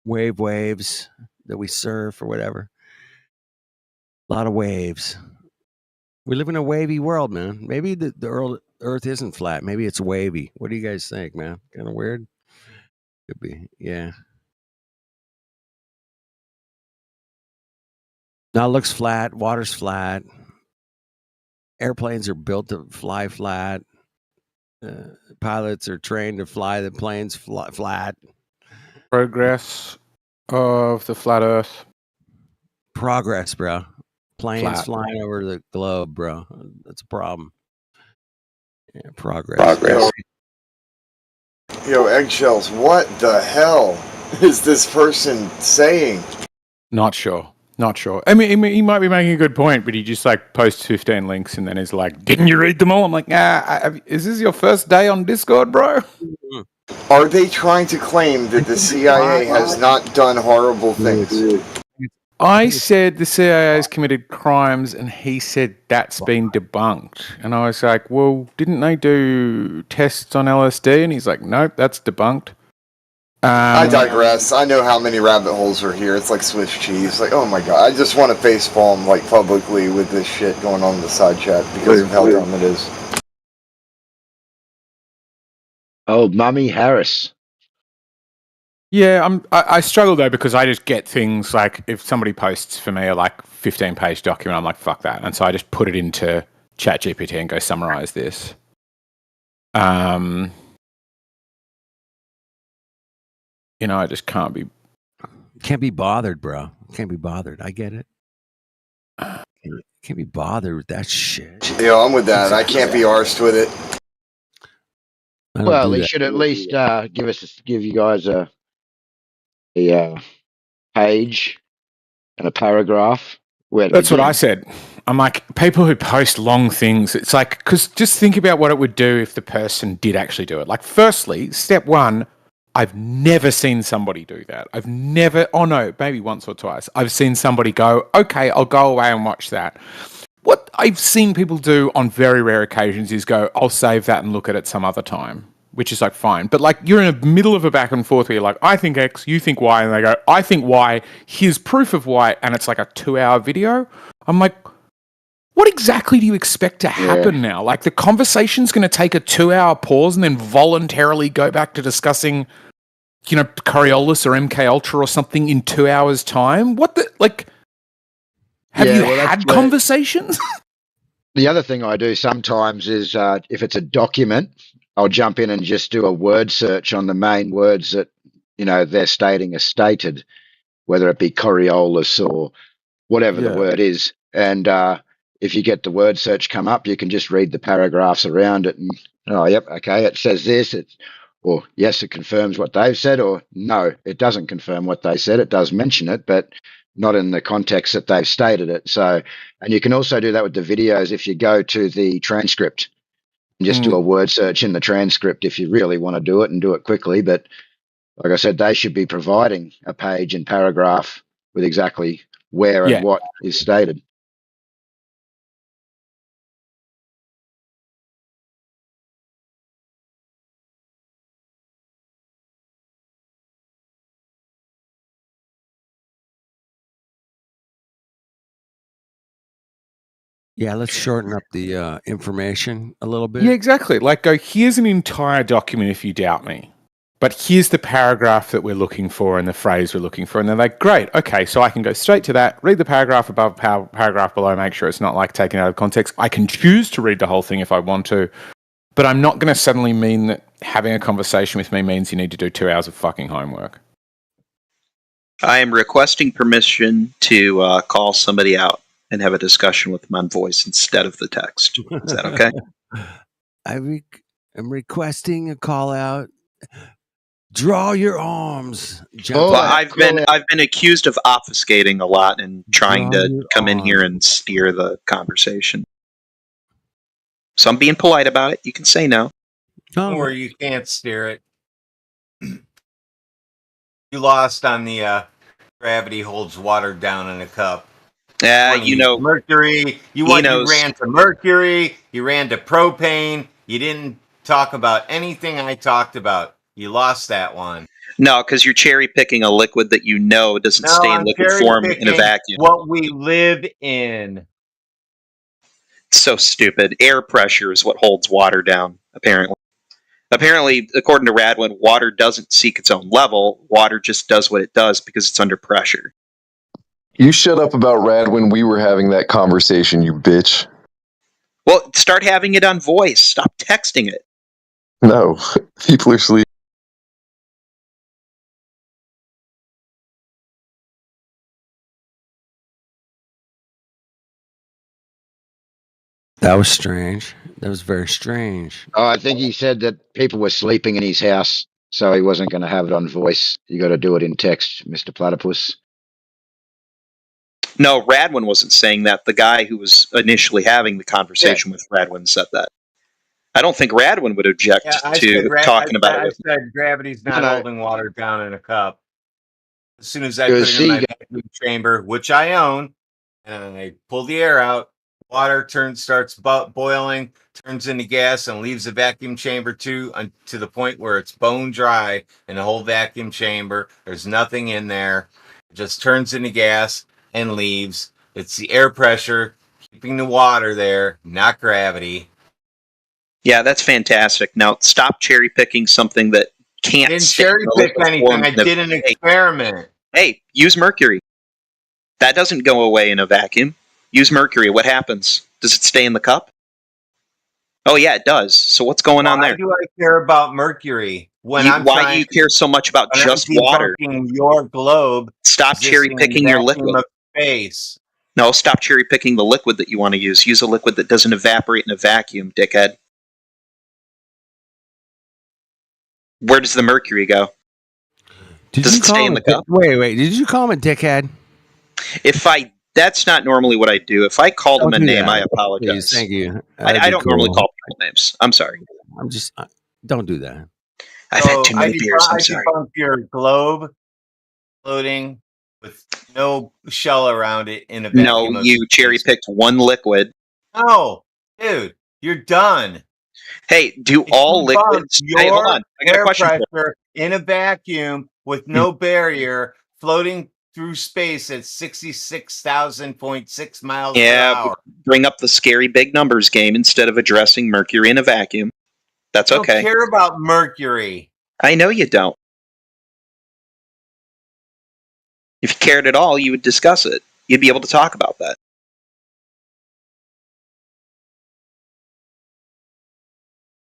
waves. that we surf or whatever. A lot of waves. We live in a wavy world, man. Maybe the Earth isn't flat. Maybe it's wavy. What do you guys think, man? Kind of weird. Could be, yeah. Now it looks flat. Water's flat. Airplanes are built to fly flat. Pilots are trained to fly the planes flat. Progress of the flat Earth. Progress, bro. Planes Flat. flying over the globe, bro. That's a problem. Yeah, progress. Yo, eggshells, what the hell is this person saying? Not sure. I mean, he might be making a good point, but he just like posts 15 links and then is like, "Didn't you read them all?" I'm like, is this your first day on Discord, bro? Are they trying to claim that the CIA has not done horrible things? I said the CIA has committed crimes, and he said that's been debunked. And I was like, well, didn't they do tests on LSD? And he's like, nope, that's debunked. I digress. I know how many rabbit holes are here. It's like Swiss cheese. Like, oh my god, I just want to facepalm like publicly with this shit going on in the side chat because of how dumb it is. Oh, Mummy Harris. Yeah, I struggle though because I just get things like if somebody posts for me a like 15-page document, I'm like, fuck that. And so I just put it into ChatGPT and go summarize this. You know, I just can't be bothered, bro. Can't be bothered. I get it. Can't be bothered with that shit. Yeah, I'm with that. I can't be arsed with it. Well, he should at least give you guys a page and a paragraph. That's what I said. I'm like, people who post long things, it's like, because just think about what it would do if the person did actually do it. Like, firstly, step one, I've never seen somebody do that. Maybe once or twice. I've seen somebody go, okay, I'll go away and watch that. What I've seen people do on very rare occasions is go, I'll save that and look at it some other time, which is like fine. But like you're in the middle of a back and forth where you're like, I think X, you think Y, and they go, I think Y, here's proof of Y, and it's like a 2-hour video. I'm like, what exactly do you expect to happen now? Like the conversation's going to take a 2-hour pause and then voluntarily go back to discussing, you know, Coriolis or MK Ultra or something in 2 hours time? What the, like, have you had conversations? The other thing I do sometimes is if it's a document, I'll jump in and just do a word search on the main words that, you know, they're stating as stated, whether it be Coriolis or whatever the word is. And if you get the word search come up, you can just read the paragraphs around it and, oh, yep, okay, it says this, or yes, it confirms what they've said, or no, it doesn't confirm what they said. It does mention it, but not in the context that they've stated it. So, and you can also do that with the videos if you go to the transcript and just do a word search in the transcript if you really want to do it and do it quickly. But like I said, they should be providing a page and paragraph with exactly where and what is stated. Yeah, let's shorten up the information a little bit. Yeah, exactly. Like, go, here's an entire document if you doubt me. But here's the paragraph that we're looking for and the phrase we're looking for. And they're like, great, okay, so I can go straight to that, read the paragraph above, paragraph below, make sure it's not like taken out of context. I can choose to read the whole thing if I want to. But I'm not going to suddenly mean that having a conversation with me means you need to do 2 hours of fucking homework. I am requesting permission to call somebody out and have a discussion with them on voice instead of the text. Is that okay? I'm requesting a call out. Draw your arms. Well, I've been accused of obfuscating a lot and trying to come in here and steer the conversation. So I'm being polite about it. You can say no. Or you can't steer it. You lost on the gravity holds water down in a cup. You know, Mercury. You ran to Mercury. You ran to propane. You didn't talk about anything I talked about. You lost that one. No, because you're cherry picking a liquid that you know doesn't No, stay in I'm liquid cherry form in a picking vacuum. what we live in. So stupid. Air pressure is what holds water down, apparently. Apparently, according to Radwin, water doesn't seek its own level. Water just does what it does because it's under pressure. You shut up about Rad when we were having that conversation, you bitch. Well, start having it on voice. Stop texting it. No, people are sleeping. That was strange. That was very strange. Oh, I think he said that people were sleeping in his house, so he wasn't going to have it on voice. You got to do it in text, Mr. Platypus. No, Radwin wasn't saying that. The guy who was initially having the conversation with Radwin said that. I don't think Radwin would object to talking about it. I said gravity's not holding water down in a cup. As soon as I Good put it in my see. vacuum chamber, which I own, and I pull the air out, water starts boiling, turns into gas, and leaves the vacuum chamber to the point where it's bone dry in the whole vacuum chamber. There's nothing in there. It just turns into gas and leaves. It's the air pressure keeping the water there, not gravity. Yeah, that's fantastic. Now, stop cherry picking something that can't. I didn't cherry pick anything. I did an experiment. Hey, use mercury. That doesn't go away in a vacuum. Use mercury. What happens? Does it stay in the cup? Oh yeah, it does. So what's going on there? Why do I care about mercury when why do you care so much about just water? Your globe. Stop cherry picking your liquid. Of space. No, stop cherry picking the liquid that you want to use. Use a liquid that doesn't evaporate in a vacuum, dickhead. Where does the mercury go? Does it stay in the cup? Wait. Did you call him a dickhead? That's not normally what I do. If I called him a name, I apologize. Please, thank you. I don't normally call people names. I'm sorry. Don't do that. I've had too many beers. I'm sorry. I debunked your globe floating with no shell around it in a vacuum. No, you cherry picked one liquid. No, dude, you're done. Hey, do all liquids? Hey, hold on. I got a question for you. In a vacuum with no barrier, floating through space at 66,000.6 miles per hour. Bring up the scary big numbers game instead of addressing mercury in a vacuum. That's okay. I don't care about mercury. I know you don't. If you cared at all, you would discuss it. You'd be able to talk about that.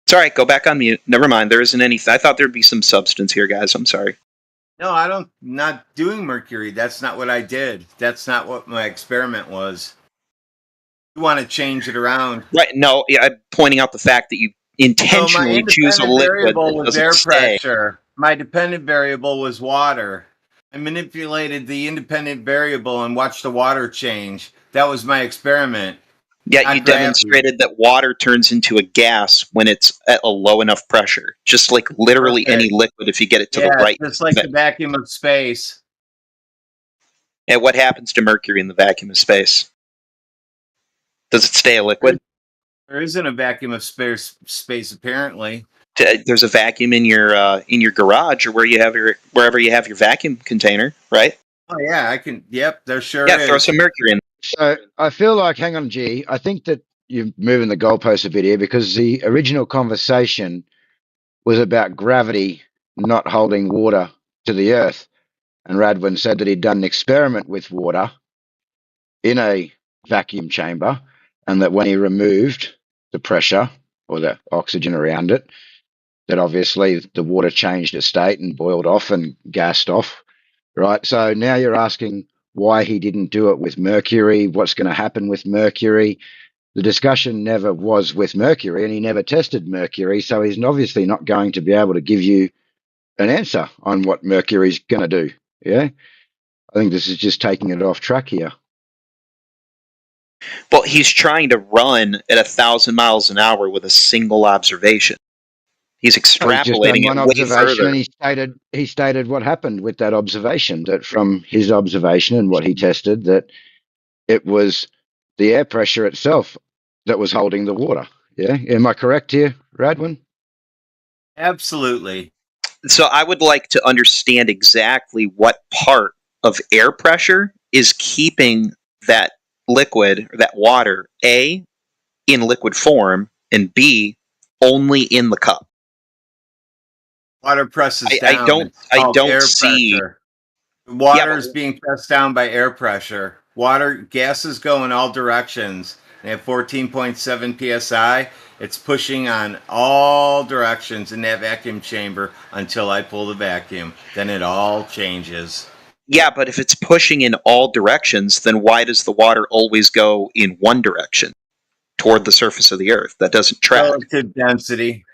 It's all right. Go back on mute. Never mind. There isn't anything. I thought there'd be some substance here, guys. I'm sorry. No, I'm not doing mercury. That's not what I did. That's not what my experiment was. You want to change it around. Right. No, I'm pointing out the fact that you intentionally choose a liquid that doesn't stay. Pressure. My dependent variable was water. I manipulated the independent variable and watched the water change. That was my experiment. Yet you demonstrated that water turns into a gas when it's at a low enough pressure. Just like literally any liquid if you get it to the right. Just like the vacuum of space. And what happens to mercury in the vacuum of space? Does it stay a liquid? There isn't a vacuum of space apparently. There's a vacuum in your garage or wherever you have your vacuum container, right? Oh yeah, I can. Yep, there sure is. Yeah, throw some mercury in. So I feel like, hang on, G. I think that you're moving the goalposts a bit here because the original conversation was about gravity not holding water to the earth, and Radwin said that he'd done an experiment with water in a vacuum chamber, and that when he removed the pressure or the oxygen around it, that obviously the water changed its state and boiled off and gassed off, right? So now you're asking why he didn't do it with mercury, what's going to happen with mercury. The discussion never was with mercury, and he never tested mercury, so he's obviously not going to be able to give you an answer on what mercury's going to do, yeah? I think this is just taking it off track here. Well, he's trying to run at 1,000 miles an hour with a single observation. He's extrapolating one observation, and he stated what happened with that observation. That from his observation and what he tested, that it was the air pressure itself that was holding the water. Yeah, am I correct here, Radwin? Absolutely. So I would like to understand exactly what part of air pressure is keeping that liquid or that water, A, in liquid form, and B, only in the cup. Water presses I down. don't It's called air see. pressure. Water is being pressed down by air pressure. Gases go in all directions. They have 14.7 psi. It's pushing on all directions in that vacuum chamber until I pull the vacuum. Then it all changes. Yeah, but if it's pushing in all directions, then why does the water always go in one direction, toward the surface of the Earth? That doesn't track. Relative density.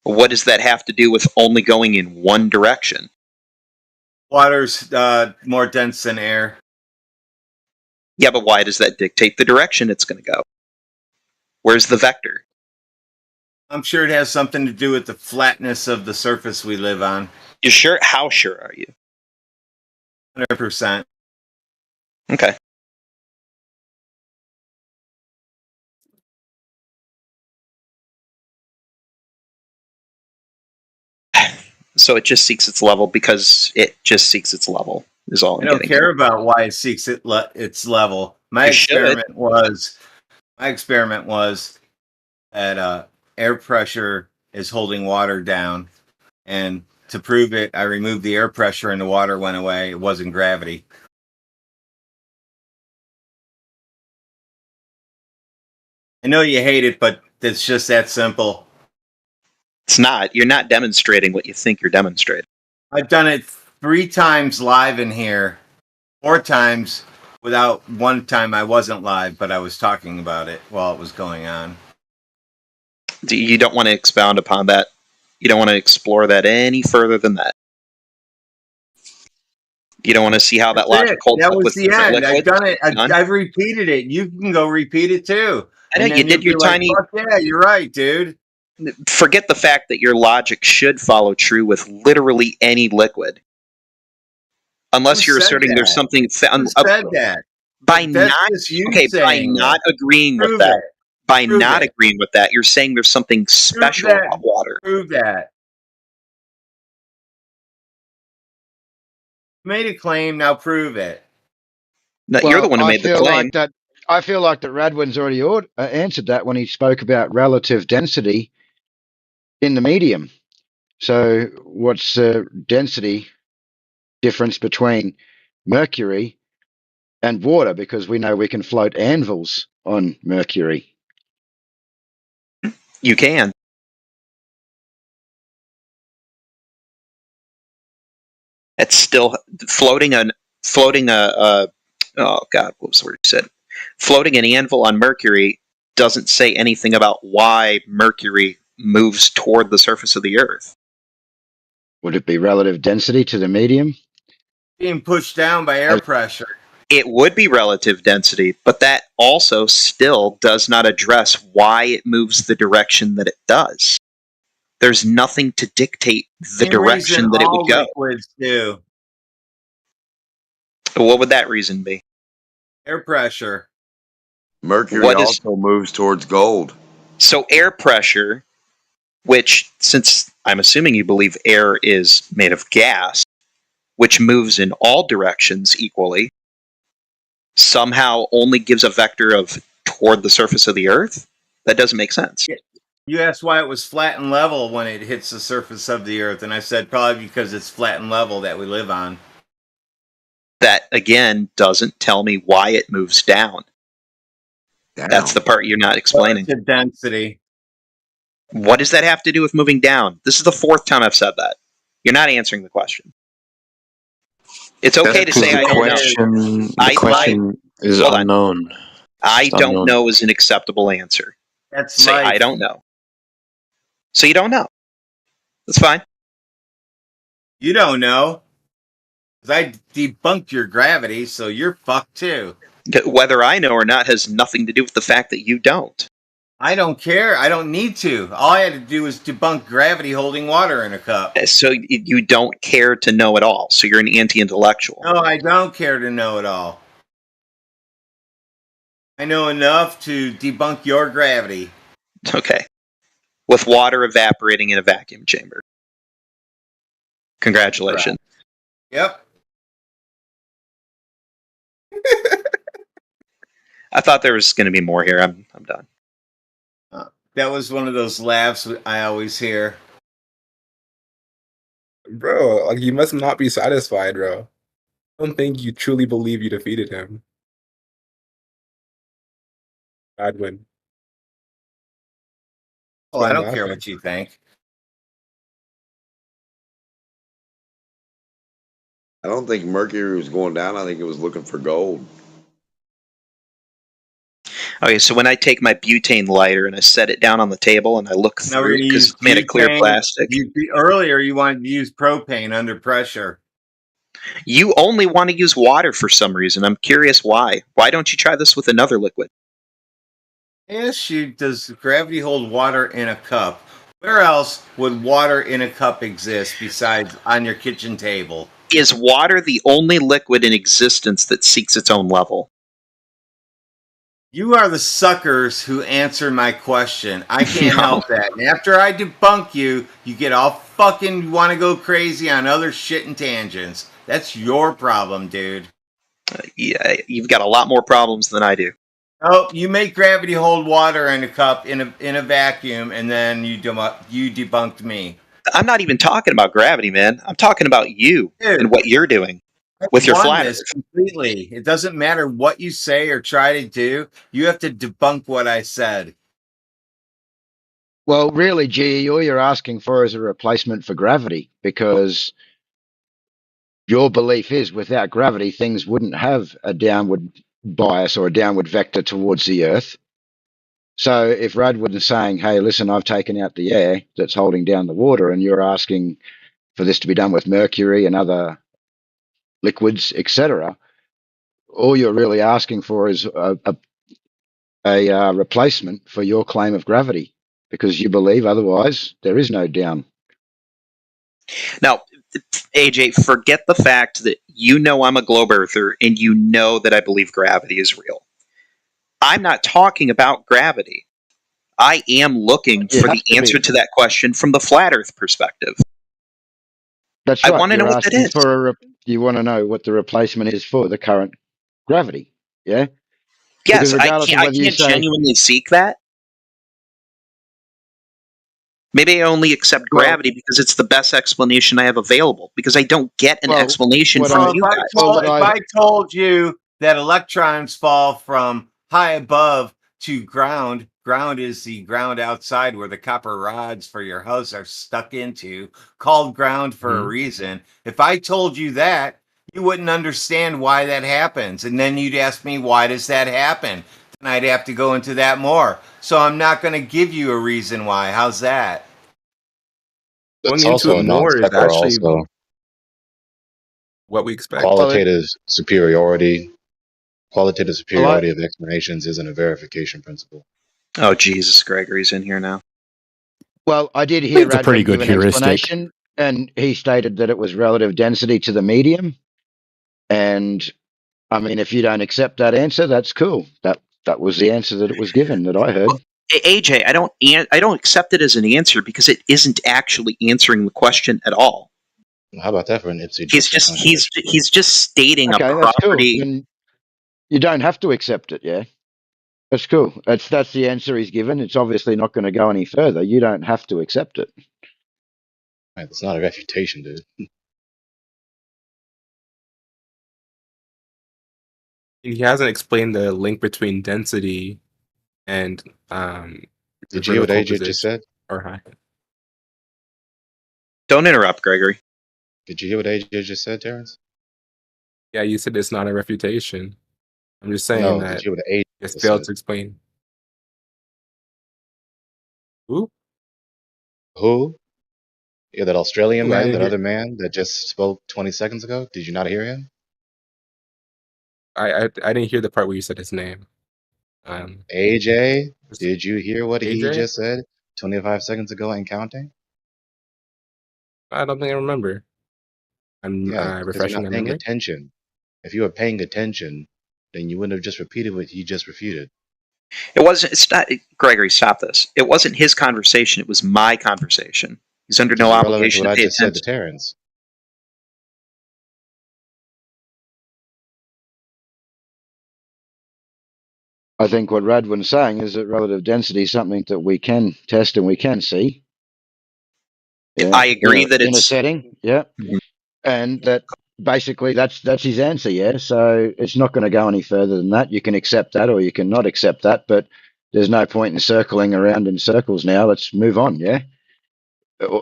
What does that have to do with only going in one direction? Water's more dense than air. Yeah, but why does that dictate the direction it's going to go? Where's the vector? I'm sure it has something to do with the flatness of the surface we live on. You sure? How sure are you? 100%. Okay. So it just seeks its level because it just seeks its level. Is all I don't care about why it seeks its level. My experiment was that air pressure is holding water down, and to prove it, I removed the air pressure and the water went away. It wasn't gravity. I know you hate it, but it's just that simple. It's not. You're not demonstrating what you think you're demonstrating. I've done it 3 times live in here, 4 times without. One time I wasn't live, but I was talking about it while it was going on. You don't want to expound upon that. You don't want to explore that any further than that. You don't want to see how that logic holds up with the end. liquid? I've done it. I've repeated it. You can go repeat it too. I know you did your tiny. Yeah, you're right, dude. Forget the fact that your logic should follow true with literally any liquid, unless you're asserting there's something. Who said that? By not agreeing with that. By not agreeing with that, you're saying there's something special about water. Prove that. You made a claim, now prove it. No, you're the one who made the claim. I feel like that Radwin's already answered that when he spoke about relative density in the medium. So what's the density difference between mercury and water? Because we know we can float anvils on mercury. You can. It's still floating oh God, what was the word you said? Floating an anvil on mercury doesn't say anything about why mercury moves toward the surface of the Earth. Would it be relative density to the medium? Being pushed down by air pressure. It would be relative density, but that also still does not address why it moves the direction that it does. There's nothing to dictate the direction that it would go. Liquids do. What would that reason be? Air pressure. Mercury also moves towards gold. So air pressure, which, since I'm assuming you believe air is made of gas, which moves in all directions equally, somehow only gives a vector of toward the surface of the Earth? That doesn't make sense. You asked why it was flat and level when it hits the surface of the Earth, and I said probably because it's flat and level that we live on. That, again, doesn't tell me why it moves down. That's the part you're not explaining. Relative density. What does that have to do with moving down? This is the 4th time I've said that. You're not answering the question. It's okay to say I don't know. The question is unknown. I don't know is an acceptable answer. That's say I don't know. So you don't know. That's fine. You don't know. Because I debunked your gravity, so you're fucked too. Whether I know or not has nothing to do with the fact that you don't. I don't care. I don't need to. All I had to do was debunk gravity holding water in a cup. So you don't care to know at all. So you're an anti-intellectual. No, I don't care to know it all. I know enough to debunk your gravity. Okay. With water evaporating in a vacuum chamber. Congratulations. Yep. I thought there was going to be more here. I'm done. That was one of those laughs I always hear. Bro, like, you must not be satisfied, bro. I don't think you truly believe you defeated him. Bad win. Oh, I don't care what you think. I don't think Mercury was going down. I think it was looking for gold. Okay, so when I take my butane lighter and I set it down on the table and I look through because it's made of clear plastic. Earlier, you wanted to use propane under pressure. You only want to use water for some reason. I'm curious why. Why don't you try this with another liquid? Yes, does gravity hold water in a cup? Where else would water in a cup exist besides on your kitchen table? Is water the only liquid in existence that seeks its own level? You are the suckers who answer my question. I can't help that. And after I debunk you, you get all fucking want to go crazy on other shit and tangents. That's your problem, dude. Yeah, you've got a lot more problems than I do. Oh, you make gravity hold water in a cup in a vacuum, and then you debunked me. I'm not even talking about gravity, man. I'm talking about you and what you're doing with your flat Earth. Completely. It doesn't matter what you say or try to do. You have to debunk what I said. Well, really, G, all you're asking for is a replacement for gravity, because your belief is without gravity, things wouldn't have a downward bias or a downward vector towards the Earth. So if Radwood is saying, hey, listen, I've taken out the air that's holding down the water, and you're asking for this to be done with mercury and other liquids, etc., all you're really asking for is a replacement for your claim of gravity, because you believe otherwise there is no down. Now, AJ, forget the fact that you know I'm a globe earther and you know that I believe gravity is real. I'm not talking about gravity. I am looking for the answer to that question from the flat Earth perspective. That's right. I want to know what that is. You want to know what the replacement is for the current gravity, yeah? Yes, I can't genuinely seek that. Maybe I only accept gravity because it's the best explanation I have available, because I don't get an explanation from you guys. If I told you that electrons fall from high above to ground, ground is the ground outside where the copper rods for your house are stuck into, called ground for a reason. If I told you that, you wouldn't understand why that happens. And then you'd ask me, why does that happen? Then I'd have to go into that more. So I'm not going to give you a reason why. How's that? That's also a non-sequitur also. What we expect. Qualitative superiority of explanations isn't a verification principle. Oh, Jesus, Gregory's in here now. Well, I did hear It's a pretty good give an heuristic. explanation, and he stated that it was relative density to the medium. And I mean, if you don't accept that answer, that's cool. That was the answer that it was given that I heard. Well, AJ, I don't accept it as an answer because it isn't actually answering the question at all. How about that for an Ipsy? He's just stating a property. Cool. You don't have to accept it, yeah. That's cool. That's the answer he's given. It's obviously not going to go any further. You don't have to accept it. Right, that's not a refutation, dude. He hasn't explained the link between density and Did you hear what AJ just said? Or high. Don't interrupt, Gregory. Did you hear what AJ just said, Terrence? Yeah, you said it's not a refutation. I'm just saying that did you hear what AJ it's just failed said? to explain. Who? Who? Yeah, that Australian Who? I man, didn't that hear- other man that just spoke 20 seconds ago. Did you not hear him? I didn't hear the part where you said his name. AJ, did you hear what he AJ? just said 25 seconds ago and counting? I don't think I remember. I'm Yeah, because refreshing you're my not paying memory. attention. If you were paying attention, then you wouldn't have just repeated what he just refuted. It's not, Gregory, stop this. It wasn't his conversation. It was my conversation. He's under no Irrelevant to obligation what to I pay just said attention. to Terrence. I think what Radwin's saying is that relative density is something that we can test and we can see. Yeah, I agree that in a it's setting, yeah, and that basically that's his answer. Yeah, so it's not going to go any further than that. You can accept that, or you can not accept that. But there's no point in circling around in circles now. Let's move on. Yeah,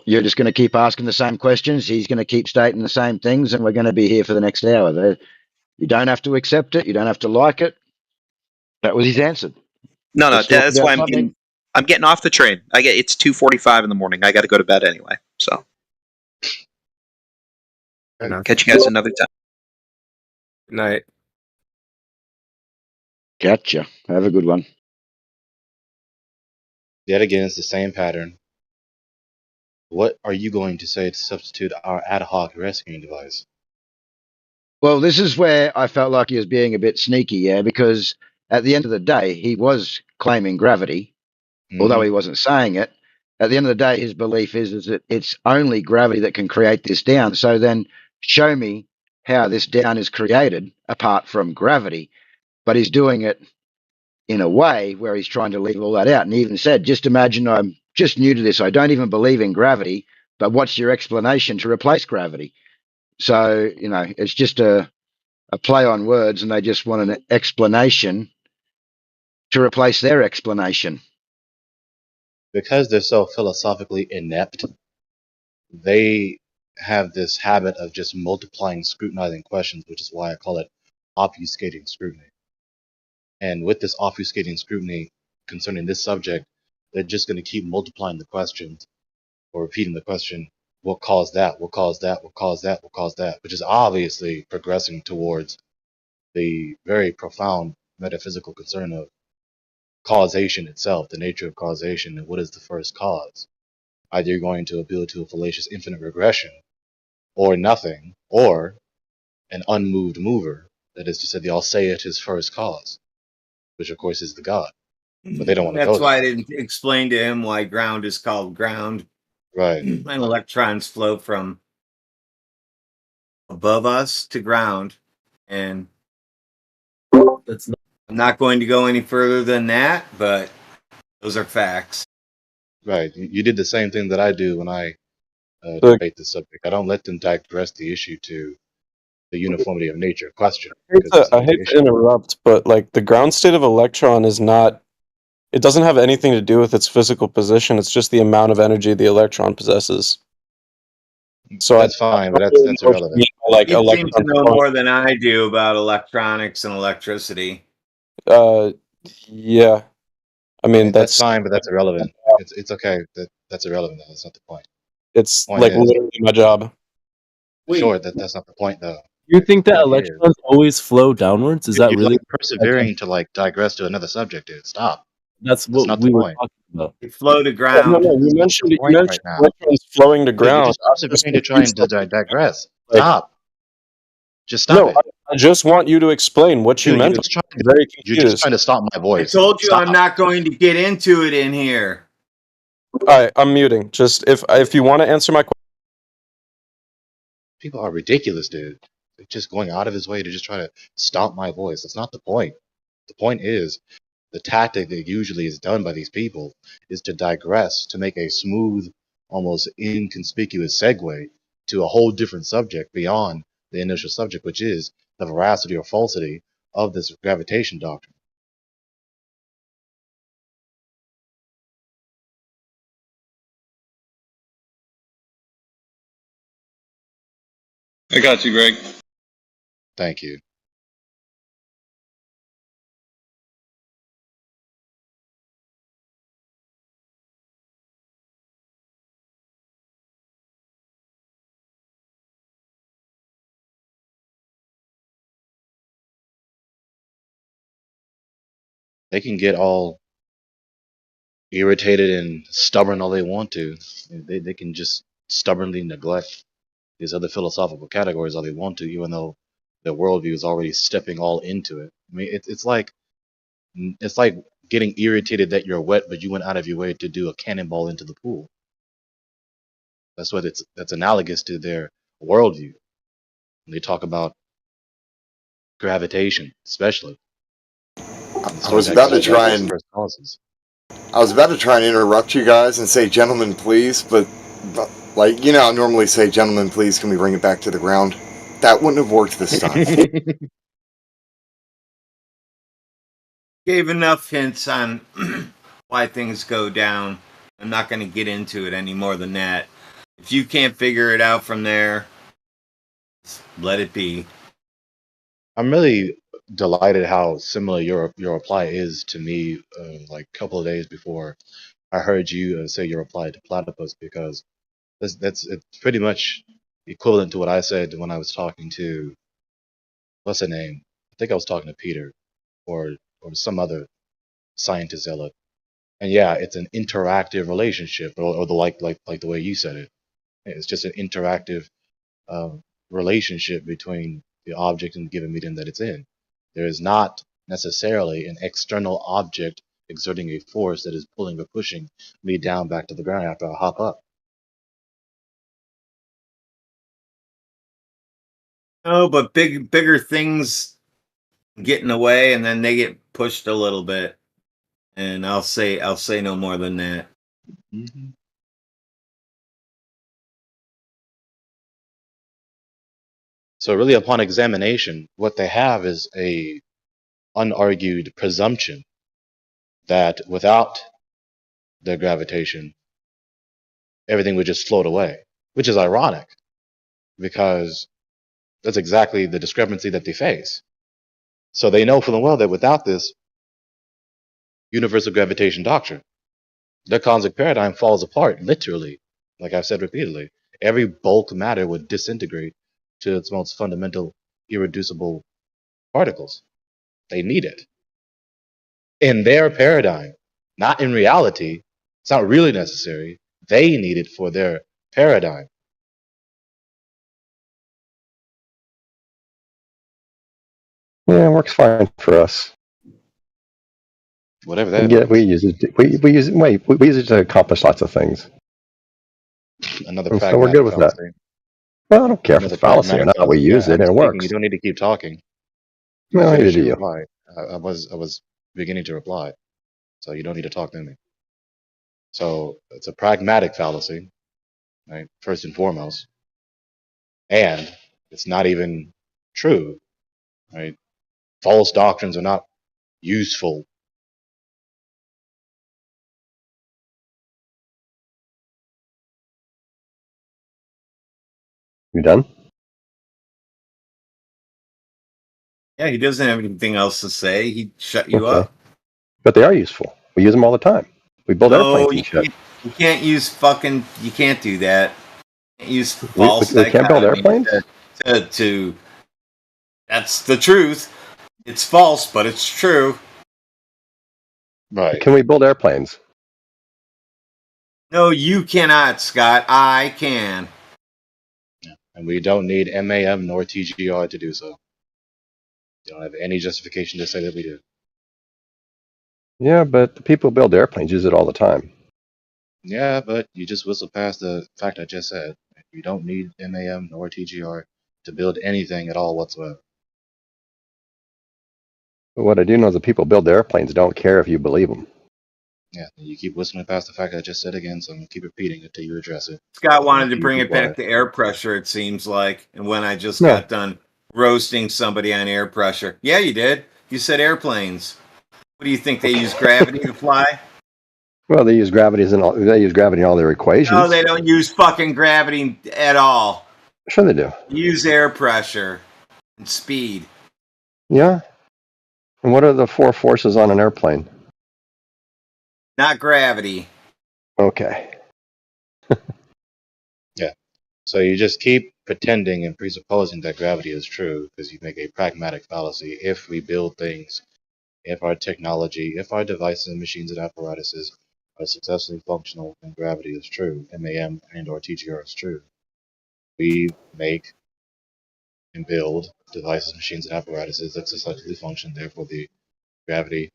you're just going to keep asking the same questions. He's going to keep stating the same things, and we're going to be here for the next hour. You don't have to accept it. You don't have to like it. That was his answer. no. Let's talk That's about why something. I'm getting off the train. It's 2:45 in the morning. I got to go to bed anyway. So catch you guys another time. Good night. Gotcha. Have a good one. Yet again, it's the same pattern. What are you going to say to substitute our ad hoc rescuing device? Well, this is where I felt like he was being a bit sneaky, yeah, because at the end of the day, he was claiming gravity, although he wasn't saying it. At the end of the day, his belief is that it's only gravity that can create this down. So then show me how this down is created apart from gravity. But he's doing it in a way where he's trying to leave all that out. And he even said, just imagine I'm just new to this. I don't even believe in gravity, but what's your explanation to replace gravity? So, it's just a play on words, and they just want an explanation to replace their explanation. Because they're so philosophically inept, they have this habit of just multiplying scrutinizing questions, which is why I call it obfuscating scrutiny. And with this obfuscating scrutiny concerning this subject, they're just going to keep multiplying the questions or repeating the question, what caused that, what caused that, what caused that, what caused that, which is obviously progressing towards the very profound metaphysical concern of causation itself, the nature of causation, and what is the first cause. Either you're going to appeal to a fallacious infinite regression, or nothing, or an unmoved mover, that is to say, the Alseat is first cause, which of course is the God. But they don't want to go That's why I there. didn't explain to him why ground is called ground. Right. And electrons flow from above us to ground. And I'm not going to go any further than that, but those are facts. Right. You did the same thing that I do when I debate the subject. I don't let them digress the issue to the uniformity of nature question. I hate to interrupt, but like the ground state of electron is not, it doesn't have anything to do with its physical position. It's just the amount of energy the electron possesses. So that's fine, but that's irrelevant. Like you seem to know more than I do about electronics and electricity. Yeah. I mean, that's fine, but that's irrelevant. It's okay. That's irrelevant. That's not the point. It's like literally my job. Sure, that's not the point though. You think that electrons always flow downwards? Is that You're really like persevering to like digress to another subject, dude? Stop. That's what not we the were point. talking about? They flow to ground. No, you mentioned right now. electrons flowing to Dude, ground. you're just persevering to try and digress. Stop. Just stop it. I just want you to explain what you meant. You're just trying to stop my voice. I told you Stop. I'm not going to get into it in here. All right, I'm muting. Just if you want to answer my question. People are ridiculous, dude. They're just going out of his way to just try to stop my voice. That's not the point. The point is, the tactic that usually is done by these people is to digress, to make a smooth, almost inconspicuous segue to a whole different subject beyond the initial subject, which is the veracity or falsity of this gravitation doctrine. I got you, Greg. Thank you. They can get all irritated and stubborn all they want to. They can just stubbornly neglect these other philosophical categories all they want to, even though their worldview is already stepping all into it. I mean, it's like getting irritated that you're wet, but you went out of your way to do a cannonball into the pool. That's analogous to their worldview. When they talk about gravitation, especially. I was about to try and interrupt you guys and say, "Gentlemen, please," but like I normally say, "Gentlemen, please, can we bring it back to the ground?" That wouldn't have worked this time. Gave enough hints on why things go down. I'm not going to get into it any more than that. If you can't figure it out from there, let it be. I'm really delighted how similar your reply is to me. Like a couple of days before I heard you say your reply to Platypus, because it's pretty much equivalent to what I said when I was talking to, what's her name? I think I was talking to Peter or some other scientist zealot. And yeah, it's an interactive relationship, or the like the way you said it. It's just an interactive relationship between the object and the given medium that it's in. There is not necessarily an external object exerting a force that is pulling or pushing me down back to the ground after I hop up. No, but bigger things get in the way, and then they get pushed a little bit. And I'll say no more than that. Mm-hmm. So really, upon examination, what they have is a unargued presumption that without their gravitation, everything would just float away, which is ironic because that's exactly the discrepancy that they face. So they know full well that without this universal gravitation doctrine, their cosmic paradigm falls apart, literally, like I've said repeatedly. Every bulk matter would disintegrate to its most fundamental, irreducible particles. They need it. In their paradigm, not in reality. It's not really necessary. They need it for their paradigm. Yeah, it works fine for us. Whatever that we use it. We use it to accomplish lots of things. Another so we're good with fallacy. that. Well, I don't care if it's fallacy or not. We use it and it works. You don't need to keep talking. No, neither do you. Reply. I was beginning to reply, so you don't need to talk to me. So it's a pragmatic fallacy, right? First and foremost, and it's not even true, right? False doctrines are not useful. You done? Yeah, he doesn't have anything else to say. He shut you up. But they are useful. We use them all the time. We build airplanes and shit. You can't use fucking. You can't do that. You can't use false. We can't build airplanes. To that's the truth. It's false, but it's true. Right. Can we build airplanes? No, you cannot, Scott. I can. And we don't need MAM nor TGR to do so. You don't have any justification to say that we do. Yeah, but the people who build airplanes use it all the time. Yeah, but you just whistled past the fact I just said. You don't need MAM nor TGR to build anything at all whatsoever. But what I do know is the people who build the airplanes don't care if you believe them. Yeah, you keep whistling past the fact I just said again, so I'm going to keep repeating it until you address it. Scott wanted to bring it back to air pressure, it seems like. And when I just got done roasting somebody on air pressure. Yeah, you did. You said airplanes. What do you think? They use gravity to fly? Well, they use gravity in all their equations. No, they don't use fucking gravity at all. Sure they do. They use air pressure and speed. Yeah. And what are the four forces on an airplane? Not gravity. Okay. Yeah. So you just keep pretending and presupposing that gravity is true because you make a pragmatic fallacy. If we build things, if our technology, if our devices and machines and apparatuses are successfully functional, then gravity is true. MAM and or TGR is true. We make and build devices, machines, and apparatuses that successfully function. Therefore, the gravity,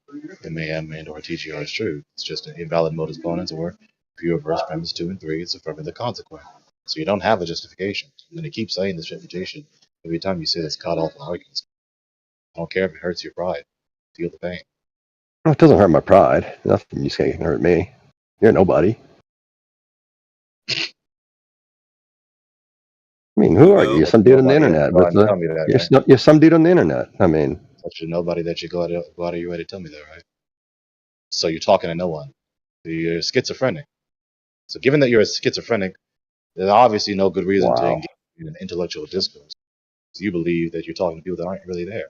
MAM, and or TGR is true. It's just an invalid mode exponents, or if you reverse premise 2 and 3, it's affirming the consequent. So you don't have a justification. And then you keep saying this refutation every time you say this cut off arguments. I don't care if it hurts your pride. Feel the pain. Well, it doesn't hurt my pride. Nothing you say can hurt me. You're nobody. I mean, who are you? You're some dude on the internet. Go ahead and tell me that, man. You're some dude on the internet. I mean, Such a nobody that you go out of your way to tell me that, right? So you're talking to no one. You're schizophrenic. So given that you're a schizophrenic, there's obviously no good reason to engage in an intellectual discourse. You believe that you're talking to people that aren't really there.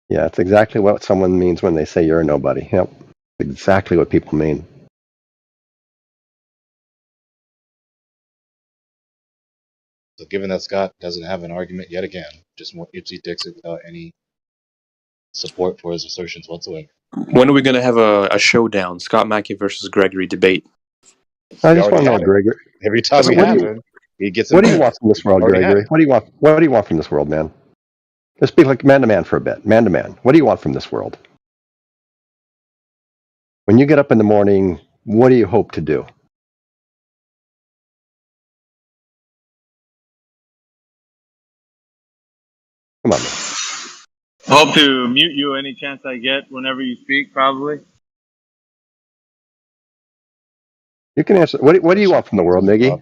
yeah, it's exactly what someone means when they say you're a nobody. Yep, exactly what people mean. So given that Scott doesn't have an argument yet again, just more itchy dicks it without any support for his assertions whatsoever. When are we going to have a showdown? Scott Mackey versus Gregory debate. I just want to know, Gregory. Every time we have him, he gets. What do you want from this world, Gregory? What do you want? What do you want from this world, man? Let's speak like man to man for a bit. Man to man. What do you want from this world? When you get up in the morning, what do you hope to do? Come on, man. I hope to mute you any chance I get whenever you speak, probably. You can answer. What do you want from the world, Miggy?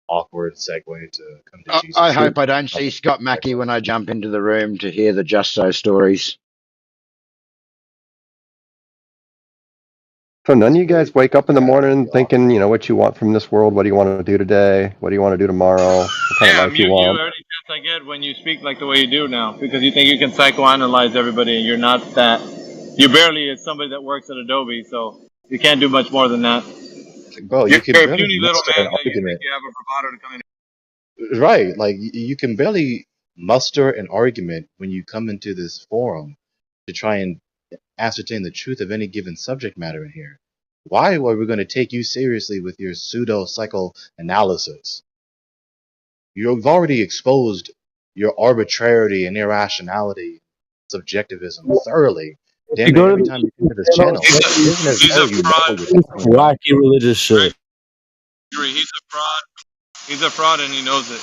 Awkward segue to come to Jesus. I hope I don't see Scott Mackey when I jump into the room to hear the Just So stories. So none of you guys wake up in the morning thinking, what you want from this world? What do you want to do today? What do you want to do tomorrow? What kind of life mute you want? you every chance I get when you speak like the way you do now, because you think you can psychoanalyze everybody, and you're not that. You barely is somebody that works at Adobe, so you can't do much more than that. Bro, you're you can a barely puny little muster man an that you argument. think you have a bravado to come in. Right, like you can barely muster an argument when you come into this forum to try and ascertain the truth of any given subject matter in here. Why are we going to take you seriously with your pseudo psychoanalysis? You've already exposed your arbitrarity and irrationality, subjectivism thoroughly. Damn it, every time you come to this channel, isn't as though you know what you're talking about. Wacky religious shit. He's a fraud. He's a fraud, and he knows it.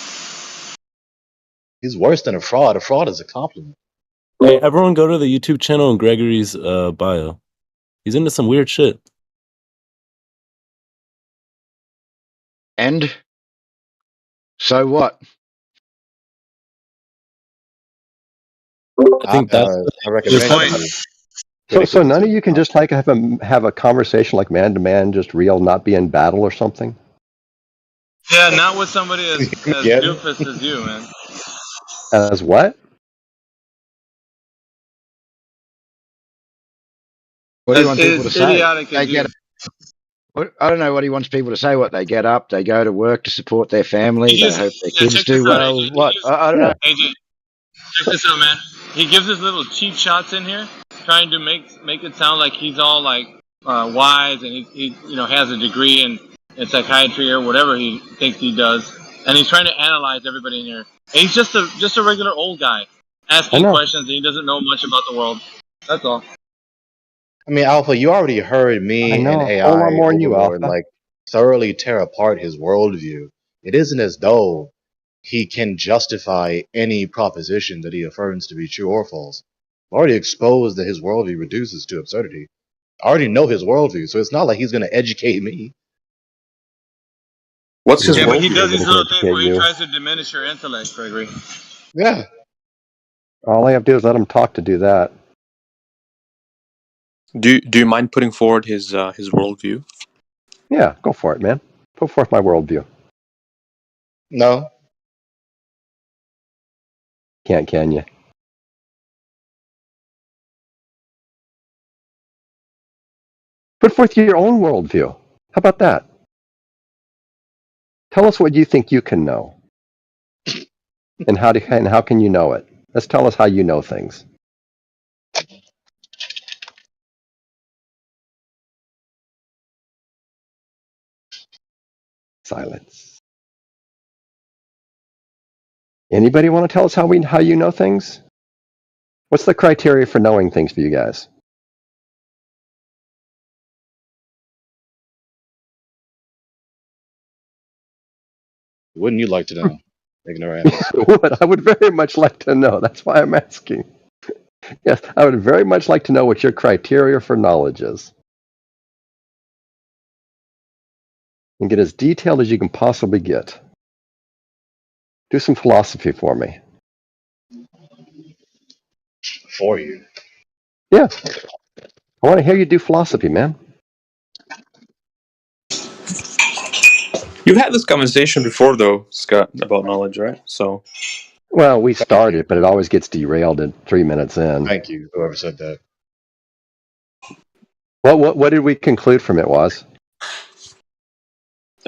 He's worse than a fraud. A fraud is a compliment. Hey, everyone go to the YouTube channel in Gregory's bio. He's into some weird shit. And so what? I think that's I recommend you. So none of you can just like have a conversation like man to man, just real, not be in battle or something. Yeah, not with somebody as Yeah. doofus as you, man. As what? What do you want people to As say? idiotic They as you. get. I don't know what he wants people to say. What they get up, they go to work to support their family. He They just- hope their yeah, kids check do this out, well. AJ. What? I don't know. AJ, check this out, man. He gives us little cheap shots in here, trying to make it sound like he's all like wise and he has a degree in psychiatry or whatever he thinks he does, and he's trying to analyze everybody in here. And he's just a regular old guy asking questions, and he doesn't know much about the world. That's all. I mean, Alpha, you already heard me I know and a whole lot AI more than you, Overlord, Alpha. like thoroughly tear apart his worldview. It isn't as though he can justify any proposition that he affirms to be true or false. I've already exposed that his worldview reduces to absurdity. I already know his worldview, so it's not like he's going to educate me. What's his Yeah, but he worldview? does these Gonna little things educate where he you. tries to diminish your intellect, Gregory. Yeah. All I have to do is let him talk to do that. Do you mind putting forward his worldview? Yeah, go for it, man. Put forth my worldview. No. Can you? Put forth your own worldview. How about that? Tell us what you think you can know, and how can you know it? Let's tell us how you know things. Silence. Anybody want to tell us how you know things? What's the criteria for knowing things for you guys? Wouldn't you like to know? Ignorant. I would very much like to know. That's why I'm asking. Yes, I would very much like to know what your criteria for knowledge is. And get as detailed as you can possibly get. Do some philosophy for me. For you. Yeah. I want to hear you do philosophy, man. You've had this conversation before, though, Scott, about knowledge, right? So. Well, we started, but it always gets derailed at 3 minutes in. Thank you, whoever said that. What did we conclude from it, Was?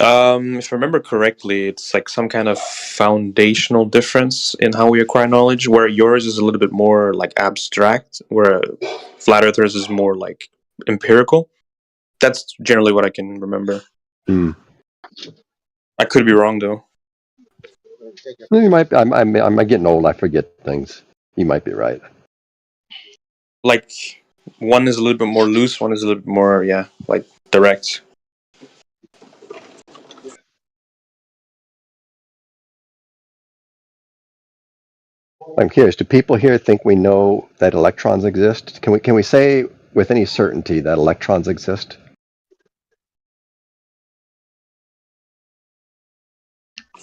If I remember correctly, it's like some kind of foundational difference in how we acquire knowledge, where yours is a little bit more like abstract, where Flat Earthers is more like empirical. That's generally what I can remember. Hmm. I could be wrong, though. You might. I'm getting old. I forget things. You might be right. Like, one is a little bit more loose, one is a little bit more, like direct. I'm curious. Do people here think we know that electrons exist? Can we say with any certainty that electrons exist?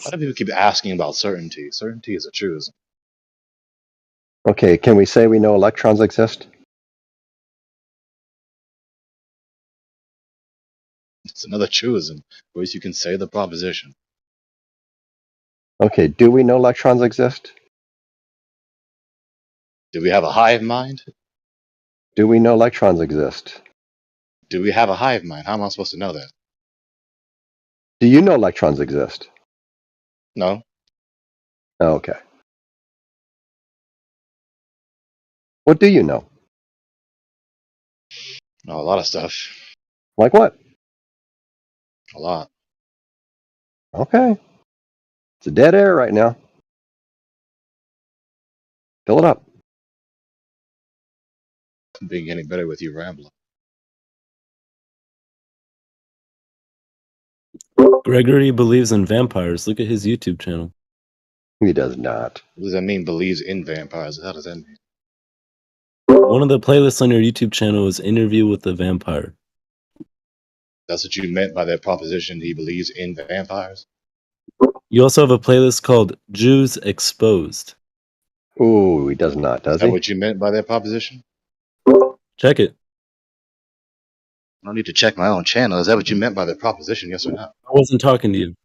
Why do people keep asking about certainty? Certainty is a truism. Okay. Can we say we know electrons exist? It's another truism, whereas you can say the proposition. Okay. Do we know electrons exist? Do we have a hive mind? Do we know electrons exist? Do we have a hive mind? How am I supposed to know that? Do you know electrons exist? No. Oh, okay. What do you know? No, a lot of stuff. Like what? A lot. Okay. It's a dead air right now. Fill it up. Couldn't be any better with you rambling. Gregory believes in vampires. Look at his YouTube channel. He does not. What does that mean, believes in vampires? How does that mean? One of the playlists on your YouTube channel is Interview with the Vampire. That's what you meant by that proposition, he believes in vampires? You also have a playlist called Jews Exposed. Ooh, he does not, does Is that he? what you meant by that proposition? Check it. I don't need to check my own channel. Is that what you meant by that proposition, yes or no? I wasn't talking to you.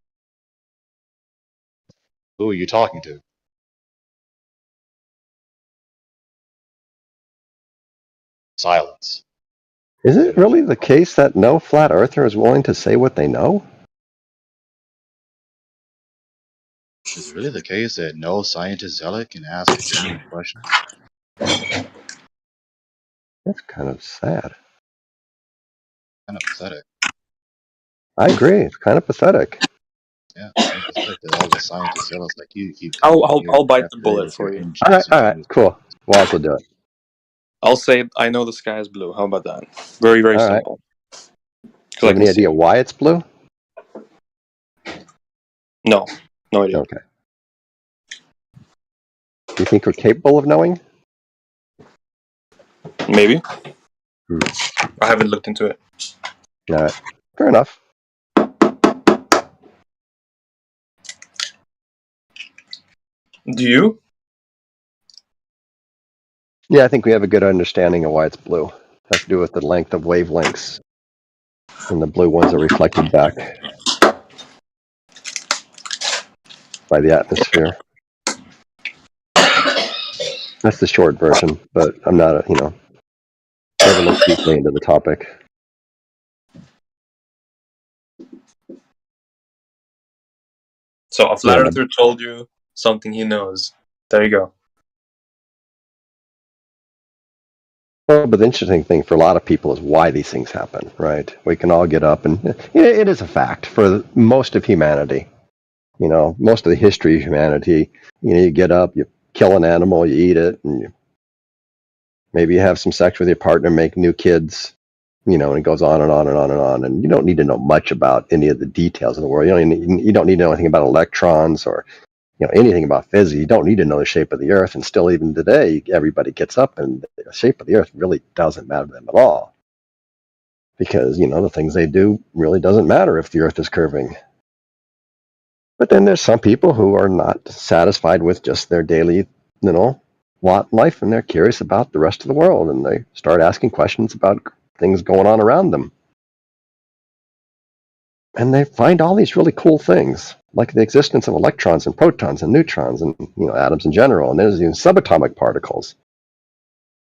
Who are you talking to? Silence. Is it really the case that no flat earther is willing to say what they know? Is it really the case that no scientist zealot can ask a genuine question? That's kind of sad. Kind of pathetic. I agree. It's kind of pathetic. Yeah, it's kind of pathetic that all the scientist zealots like you keep. I'll bite the bullet for you. All right, cool. We'll also do it. I'll say I know the sky is blue. How about that? Very, very All right. simple. Do you have any idea why it's blue? No, no idea. Okay. Do you think we're capable of knowing? Maybe. I haven't looked into it. All right. Fair enough. Do you? Yeah, I think we have a good understanding of why it's blue. It has to do with the length of wavelengths. And the blue ones are reflected back by the atmosphere. That's the short version, but I'm not, never looked deeply into the topic. So a flat earther told you something he knows. There you go. Well, but the interesting thing for a lot of people is why these things happen, right? We can all get up and it is a fact for most of humanity. Most of the history of humanity, you get up, you kill an animal, you eat it, and maybe you have some sex with your partner, make new kids, and it goes on and on and on and on. And you don't need to know much about any of the details in the world. You don't need to know anything about electrons or, anything about physics. You don't need to know the shape of the Earth, and still, even today, everybody gets up, and the shape of the Earth really doesn't matter to them at all, because the things they do really doesn't matter if the Earth is curving. But then there's some people who are not satisfied with just their daily, lot life, and they're curious about the rest of the world, and they start asking questions about things going on around them. And they find all these really cool things, like the existence of electrons and protons and neutrons and atoms in general, and there's even subatomic particles.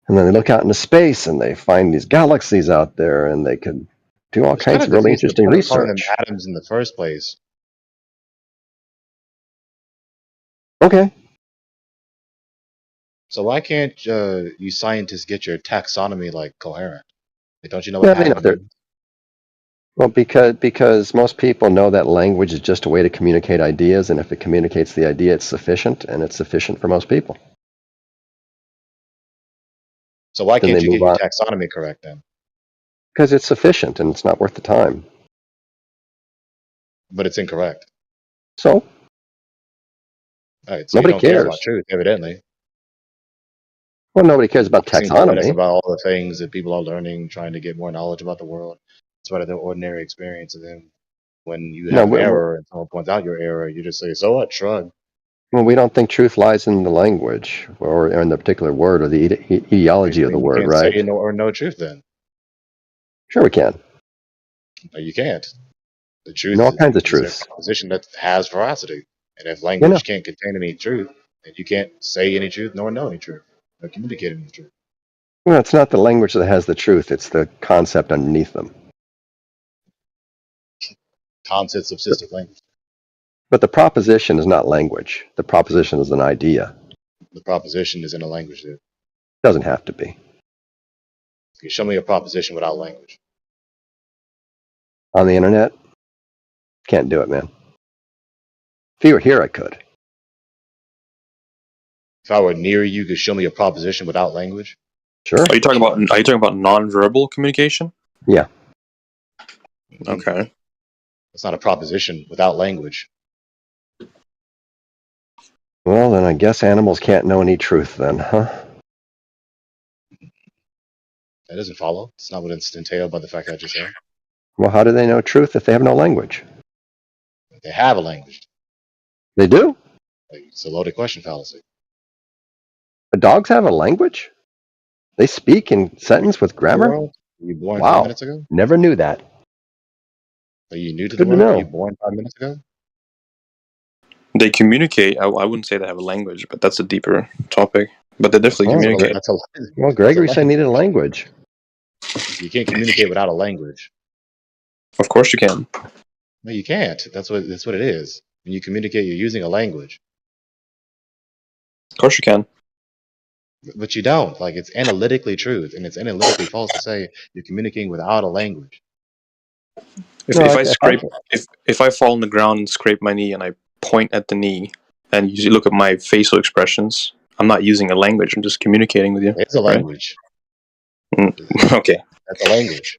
And then they look out into space and they find these galaxies out there, and they could do all It's kinds kind of of really defeats the interesting point of calling them research. atoms in the first place. Okay. So why can't you scientists get your taxonomy coherent? Don't you know what Yeah, they know atom they're means? well because most people know that language is just a way to communicate ideas, and if it communicates the idea, it's sufficient, and it's sufficient for most people. So why Then can't they you get move your on taxonomy correct then? because it's sufficient and it's not worth the time. But it's incorrect. So All right, so you nobody don't care about cares. truth, evidently. Well, nobody cares about You seem poetic taxonomy. about all the things that people are learning, trying to get more knowledge about the world. It's part of their ordinary experience. And then when you No, have an error and someone points out your error, you just say, "So what? Shrug." well, we don't think truth lies in the language or in the particular word or the etiology of the Then you word, can't say right? no or no truth. Then Sure, we can. no, you can't. The You truth know all kinds of is a truths. proposition that has veracity. And if You know, language can't contain any truth, then you can't say any truth nor know any truth or communicate any truth. well, it's not the language that has the truth; it's the concept underneath them. Concept subsistive language. But the proposition is not language. The proposition is an idea. The proposition is in a language. Dude. It doesn't have to be. You show me a proposition without language. On the internet, can't do it, man. If you were here, I could. If I were near you, could show me a proposition without language. Sure. Are you talking about non-verbal communication? Yeah. Okay. It's not a proposition without language. Well, then I guess animals can't know any truth then, huh? That doesn't follow. It's not what it's entailed by the fact I just said. Well, how do they know truth if they have no language? They have a language. They do? It's a loaded question fallacy. The dogs have a language? They speak in sentence with grammar? World? Were you born 5 Wow. minutes ago? Never knew that. Are you new to Good the to world? Were know. you born 5 minutes ago? They communicate. I wouldn't say they have a language, but that's a deeper topic. But they definitely Oh, communicate. That's a well, Gregory said needed a language. You can't communicate without a language. Of course you can. No, you can't. That's what it is. When you communicate, you're using a language. Of course you can. But you don't. It's analytically truth, and it's analytically false to say you're communicating without a language. If I scrape, if I fall on the ground and scrape my knee and I point at the knee and you look at my facial expressions, I'm not using a language. I'm just communicating with you. It's a right? language. Okay. That's a language.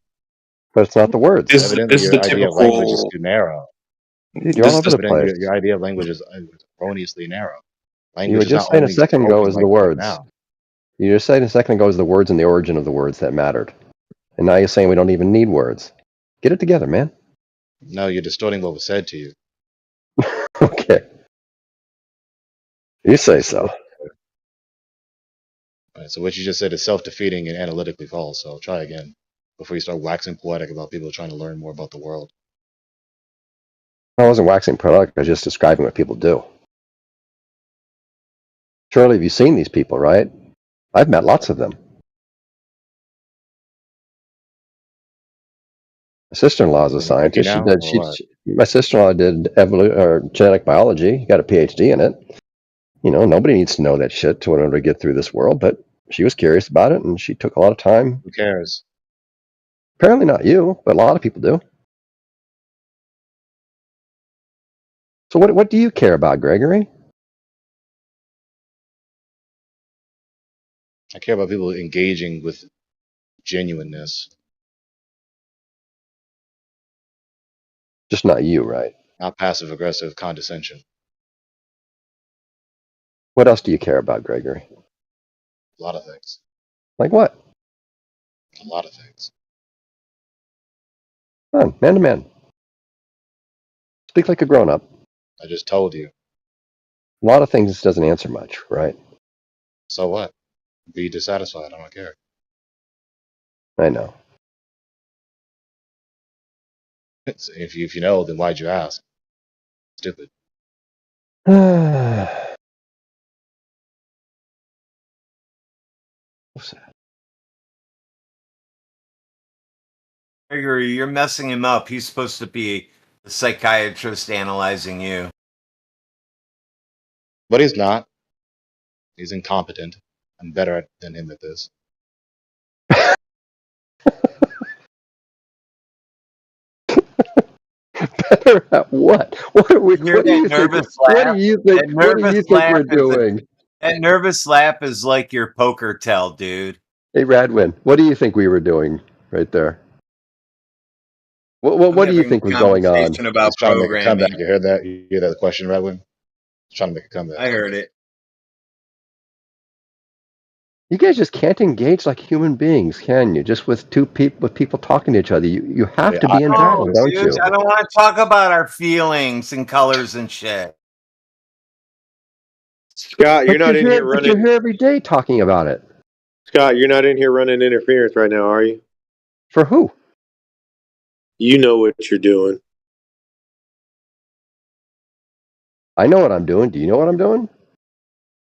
But it's not the words. Evidently, This is your the idea of language is typical. too narrow. Dude, you're all over the Evidently, place. your idea of language is erroneously narrow. You Language were is just not saying a only second ago spoken is the like words. now. You just said a second ago is the words and the origin of the words that mattered. And now you're saying we don't even need words. Get it together, man. No, you're distorting what was said to you. Okay. You say so. Right, so what you just said is self-defeating and analytically false. So try again before you start waxing poetic about people trying to learn more about the world. I wasn't waxing poetic. I was just describing what people do. Surely, you've seen these people, right? I've met lots of them. My sister-in-law is a scientist. now, My sister-in-law did genetic biology. Got a PhD in it. Nobody needs to know that shit in order to get through this world. But she was curious about it, and she took a lot of time. Who cares? Apparently not you, but a lot of people do. So what do you care about, Gregory? I care about people engaging with genuineness, Just not you, right? not passive-aggressive condescension. What else do you care about, Gregory? A lot of things. Like what? A lot of things. Come on, man to man. Speak like a grown-up. I just told you. A lot of things doesn't answer much, right? So what? Be dissatisfied. I don't care. I know. If you know, then why'd you ask? Stupid. Gregory, you're messing him up. He's supposed to be the psychiatrist analyzing you. But he's not. He's incompetent. I'm better than him at this. Better at what? What are we? Hear What do that you think? nervous What laugh? do you think? That What do you nervous think laugh we're is doing? that nervous laugh is like your poker tell, dude. Hey, Radwin, what do you think we were doing right there? What do you think was going on? Conversation about He's trying to make a programming. comeback. You heard that? You hear that question, Redwin? He's trying to make a comeback. I heard it. You guys just can't engage like human beings, can you? Just with people talking to each other. You have to be in battle, don't you? Dude, I don't want to talk about our feelings and colors and shit. Scott, you're not in here But you're running. here every day talking about it. Scott, you're not in here running interference right now, are you? For who? You know what you're doing. I know what I'm doing. Do you know what I'm doing?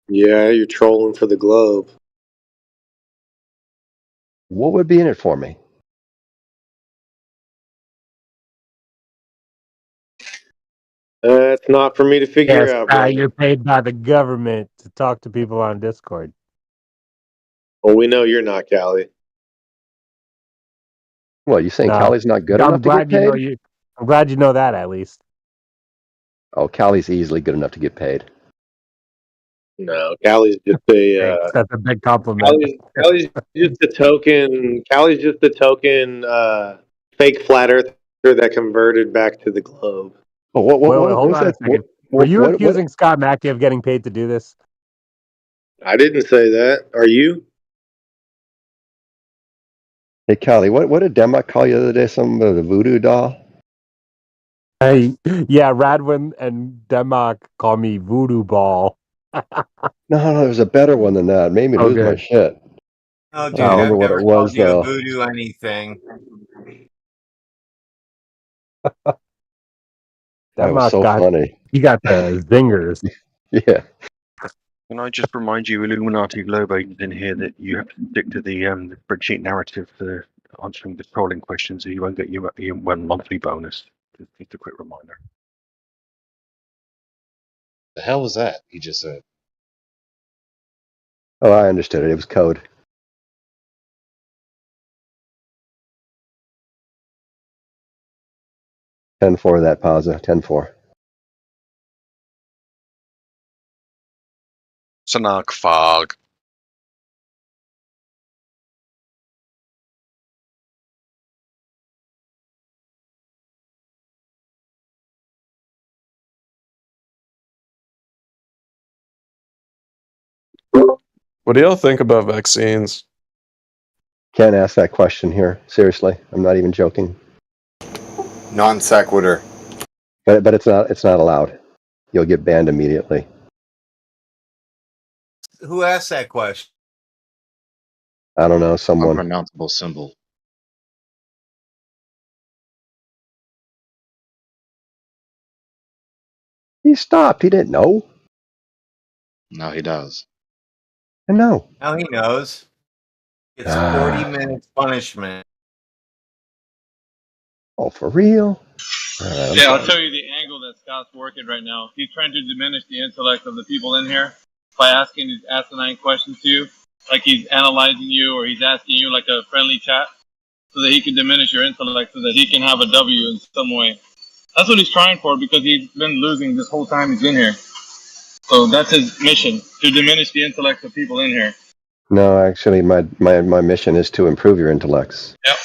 Yeah, you're trolling for the globe. What would be in it for me? That's not for me to figure Yes, out, bro. you're paid by the government to talk to people on Discord. Well, we know you're not, Callie. Well, you saying No, Callie's not good I'm enough to get glad you know paid? I'm glad you know that at least. Oh, Callie's easily good enough to get paid. No, Callie's just a. That's a big compliment. Callie's just a token. Callie's just a token fake flat earther that converted back to the globe. Oh, Wait, hold what's on a that? second. Were you accusing Scott Mackey of getting paid to do this? I didn't say that. Are you? Hey, Callie, what did Democ call you the other day? Something about the voodoo doll? Hey, yeah, Radwin and Democ call me Voodoo Ball. No, there's a better one than that. It made me lose my Okay. shit. Oh, I dude, don't I've remember what never it called was. you a voodoo anything. That was Democ so funny. You got the zingers. Yeah. Can I just remind you, Illuminati Globe agents in here, that you have to stick to the spreadsheet narrative for answering the trolling questions, or you won't get your one monthly bonus. Just a quick reminder. The hell was that? He just said. Oh, I understood it. It was code. 10-4 that pausa. 10-4. Sanark fog. What do y'all think about vaccines? Can't ask that question here. Seriously, I'm not even joking. Non sequitur. But it's not allowed. You'll get banned immediately. Who asked that question? I don't know, someone. Unpronounceable symbol. He stopped. He didn't know. No, he does. I know. Now he knows. It's 40 minutes punishment. Oh, for real? Yeah, I'll tell you the angle that Scott's working right now. He's trying to diminish the intellect of the people in here by asking these asinine questions to you, like he's analyzing you or he's asking you like a friendly chat, so that he can diminish your intellect, so that he can have a W in some way. That's what he's trying for, because he's been losing this whole time he's been here. So that's his mission, to diminish the intellect of people in here. No, actually, my mission is to improve your intellects. Yep.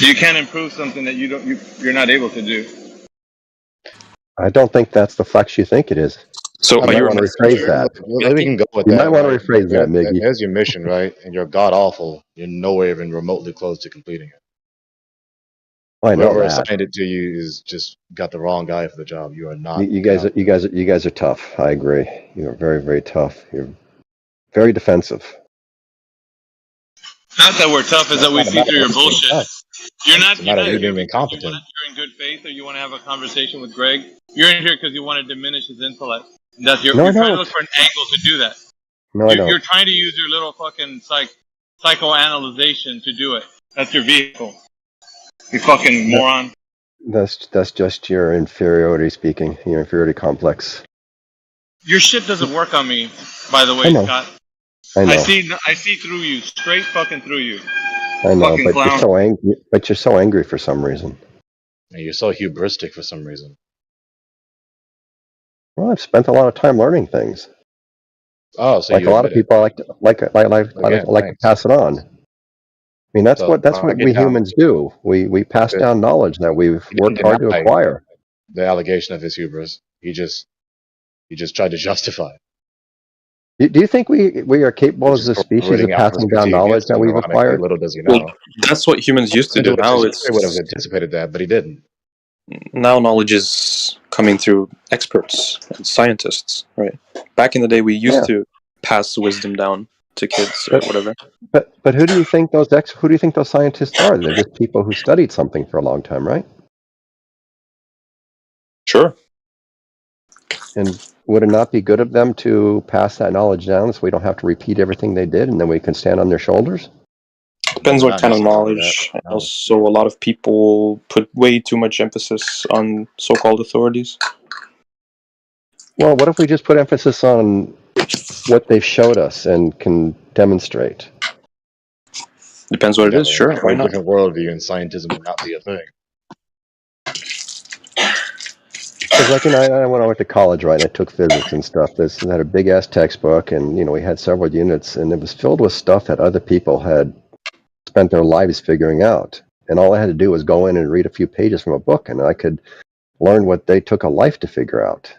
You can't improve something that you're not able to do. I don't think that's the flex you think it is. So I are mean, you want to rephrase that. maybe we can go with You that, might want to right? rephrase that, Miggy. There's your mission, right? And you're god awful. You're nowhere even remotely close to completing it. I know Whoever that. assigned it to you is just got the wrong guy for the job. You are You, not. you guys are tough. I agree. You're very, very tough. You're very defensive. Not that we're tough, is that we It's not a see matter through of your us being bullshit. tough. You're not. It's a You're matter of not you here being because incompetent. you're in good faith, or you want to have a conversation with Greg. You're in here because you want to diminish his intellect. That's No, I you're trying to don't. look for an angle to do that. No, I don't. You're trying to use your little fucking psychoanalyzation to do it. That's your vehicle. You fucking No, moron. that's just your inferiority speaking. Your inferiority complex. Your shit doesn't work on me, by the I way, know. Scott. I know. I see through you, straight fucking through you. I know. Fucking But clown. you're so angry. But you're so angry for some reason. And you're so hubristic for some reason. Well, I've spent a lot of time learning things. Oh, so Like you a lot of admit it. people, I like Again, to thanks. pass it on. I mean, that's So what I we get down. humans do. We pass But down knowledge that we've he didn't worked hard to deny acquire. the allegation of his hubris. He just tried to justify it. Do you think we are capable Which as is a species of corroborating Alpha's passing down critique knowledge against that him, we've ironically. acquired? Little does he Well, know. that's what humans used to do. Now Intellectually would have it's anticipated that, but he didn't. now knowledge is coming through experts and scientists, right? Back in the day, we used Yeah. to pass wisdom down to kids or But whatever. but who do you think who do you think those scientists are? They're just people who studied something for a long time, right? Sure. And would it not be good of them to pass that knowledge down so we don't have to repeat everything they did and then we can stand on their shoulders? Depends No, what not kind of necessarily knowledge. that. And also, a lot of people put way too much emphasis on so-called authorities. Well, what if we just put emphasis on what they've showed us and can demonstrate? Depends what it Yeah, is. but Sure, a why very not? different worldview, and scientism would not be a thing. Because, like, when I went to college, right, I took physics and stuff. This had a big ass textbook, and we had several units, and it was filled with stuff that other people had spent their lives figuring out. And all I had to do was go in and read a few pages from a book, and I could learn what they took a life to figure out.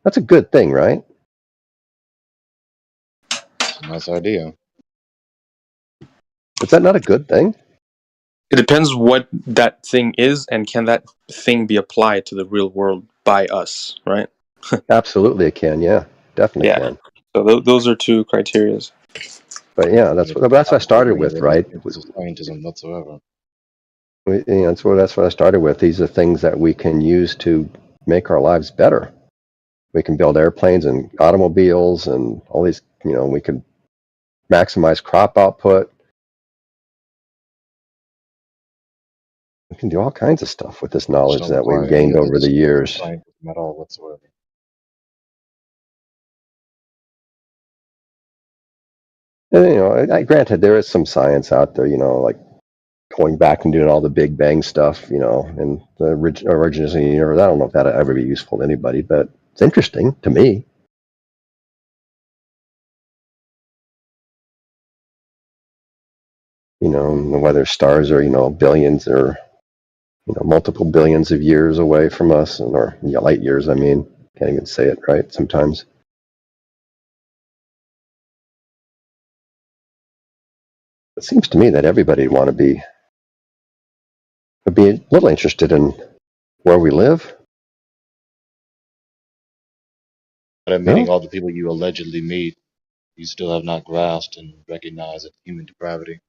That's a good thing, right? It's a nice idea. Is that not a good thing? It depends what that thing is, and can that thing be applied to the real world by us, right? Absolutely, it can. Yeah, definitely Yeah. can. So those are two criterias. But yeah, that's what I started with, right? It's scientism whatsoever. That's what I started with. These are things that we can use to make our lives better. We can build airplanes and automobiles and all these. We can maximize crop output. We can do all kinds of stuff with this knowledge Don't that we've require any gained of over this the years. scientism at all whatsoever. And, granted, there is some science out there, like going back and doing all the Big Bang stuff, and the origins of the universe. I don't know if that'll ever be useful to anybody, but it's interesting to me. Whether stars are, billions or, multiple billions of years away from us, or light years, I mean. Can't even say it right sometimes. It seems to me that everybody would be a little interested in where we live. But admitting all the people you allegedly meet, you still have not grasped and recognized human depravity.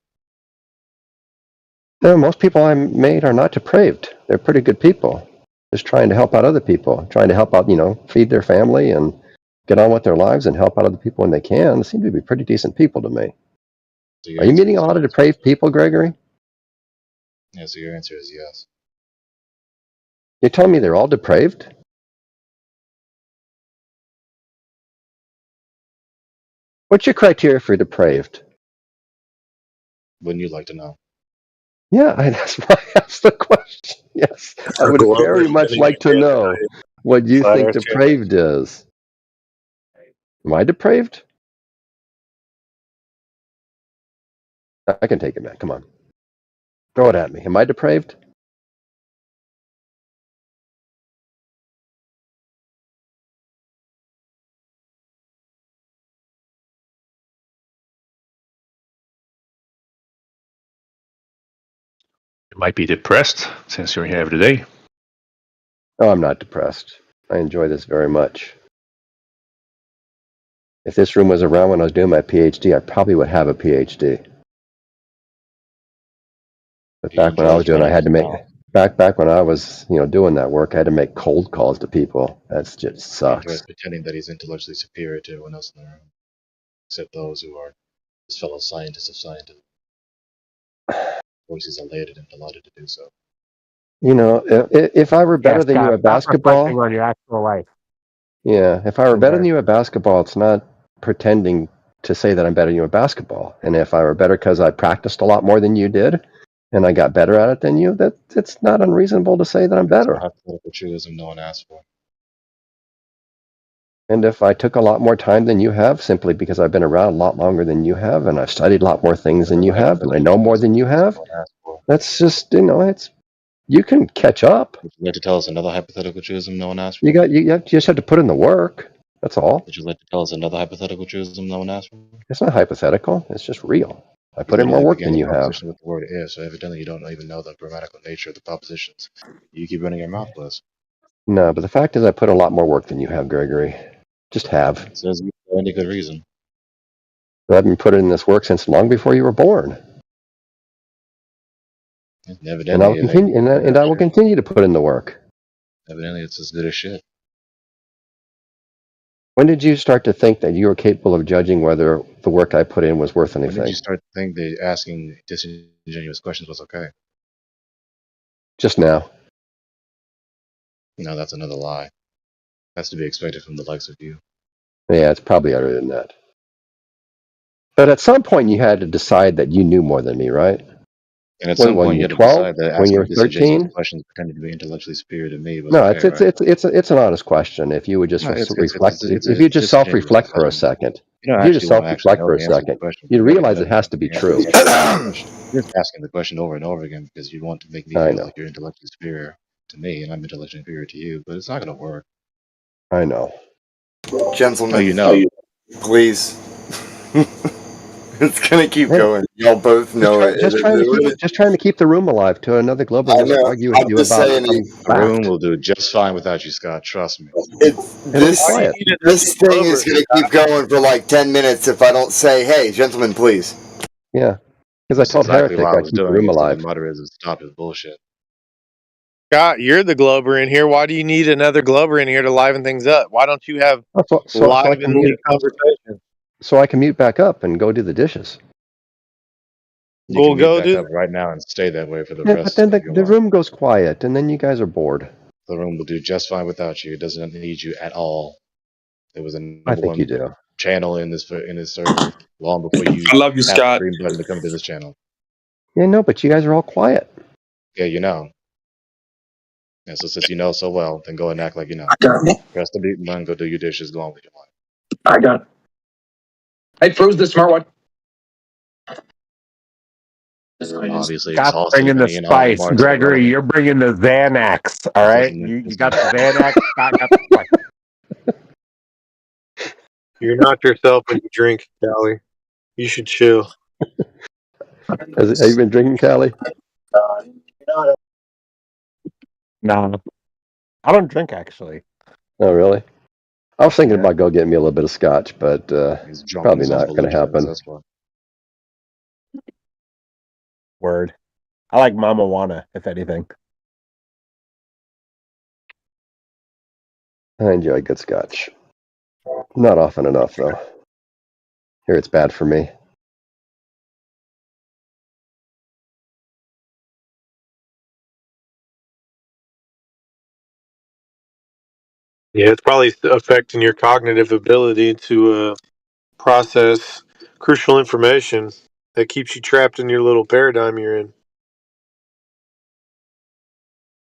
Most people I made are not depraved. They're pretty good people. Just trying to help out other people, trying to help out, feed their family and get on with their lives and help out other people when they can. They seem to be pretty decent people to me. So Are you meeting a lot of depraved people, Gregory? Yeah, so your answer is yes. You're telling me they're all depraved? What's your criteria for depraved? Wouldn't you like to know? Yeah, that's why I asked the question. Yes, I would very much like to know what you think depraved is. Am I depraved? I can take it, man. Come on. Throw it at me. Am I depraved? You might be depressed since you're here every day. Oh, I'm not depressed. I enjoy this very much. If this room was around when I was doing my PhD, I probably would have a PhD. But You back when enjoy I was doing, I had to make now. back when I was doing that work, I had to make cold calls to people. That's just He enjoys sucks. pretending that he's intellectually superior to everyone else in the room, except those who are his fellow scientists of scientists. Of course, he's elated and delighted to do so. If I were better Yes, than you Scott, at stop reflecting basketball, on your actual life. yeah, if I were better than Embarrassing. you at basketball, it's not pretending to say that I'm better than you at basketball. And if I were better because I practiced a lot more than you did, and I got better at it than you, it's not unreasonable to say that I'm It's a better. hypothetical truism no one asked for. And if I took a lot more time than you have, simply because I've been around a lot longer than you have, and I've studied a lot more things than you have, and I know more than you have, that's just it's you can catch up. Would you like to tell us another hypothetical truism no one asked for? You just have to put in the work. That's all. Would you like to tell us another hypothetical truism no one asked for? It's not hypothetical. It's just real. I put in You more literally work began than the you have. proposition with the word "if," so evidently you don't even know the grammatical nature of the propositions. You keep running your mouth, Bliss. No, but the fact is, I put a lot more work than you have, Gregory. Just have. It says you for any good reason. I've been putting in this work since long before you were born, and I Evidently, will it ain't continue. And I will continue to put in the work. evidently it's as good as shit. When did you start to think that you were capable of judging whether the work I put in was worth When did anything? you start to think that asking disingenuous questions was okay? Just now. No, that's another lie. That's to be expected from the likes of you. Yeah, it's probably other than that. But at some point, you had to decide that you knew more than me, right? And at When some were point, you you had to 12? decide that When you asking were disingenuous 13? questions pretending to be intellectually superior to me was No, okay, right? it's an honest question. If you would just No, reflect, it's if a you just disingenuous self-reflect for a question. second, You don't if you just actually want to actually self-reflect know for a the answer to the second, question. you'd You already realize know it has to be the answer to true. the question. You're just asking the question over and over again because you want to make me I feel know. like you're intellectually superior to me and I'm intellectually superior to you, but it's not going to work. I know. Gentlemen, Oh, you know. please. It's gonna keep Hey, going. Y'all both know it. just trying to keep the room alive to another Glober I wants to know. argue with I'm you just about saying some The room fact. will do just fine without you, Scott. Trust me. It'll be quiet. This thing is gonna keep going for like 10 minutes if I don't say, "Hey, gentlemen, please." Yeah, because I That's told exactly Heretic why I I was keep the doing room it, so the alive. moderators would stop his bullshit. Scott, you're the Glober in here. Why do you need another Glober in here to liven things up? Why don't you have So I can mute. lively conversation? So I can mute back up and go do the dishes. You We'll can mute go back do. up right now and stay that way for the Yeah, but rest then of your the life. room goes quiet, and then you guys are bored. The room will do just fine without you. It doesn't need you at all. It was a I number think you one do. channel in this server long before you I love you, tapped the Scott. green button to come to this channel. Yeah, no, but you guys are all quiet. Yeah, you know. And so since you know so well, then go and act like you know. Press the mute button, go do your dishes, go on with your life. I got it. I froze the smartwatch. Obviously Scott's exhausted bringing of the any and all spice. remarks Gregory, irrelevant. you're bringing the Xanax. All right, you got the Xanax. Scott got the spice. You're not yourself when you drink, Callie. You should chill. Have you been drinking, Callie? No, I don't drink actually. Oh, really? I was thinking about go getting me a little bit of scotch, but He's drunk probably on his own not going to belligerence, happen. that's why. Word. I like Mama Juana, if anything. I enjoy good scotch. Not often enough, though. Here it's bad for me. Yeah, it's probably affecting your cognitive ability to process crucial information that keeps you trapped in your little paradigm you're in.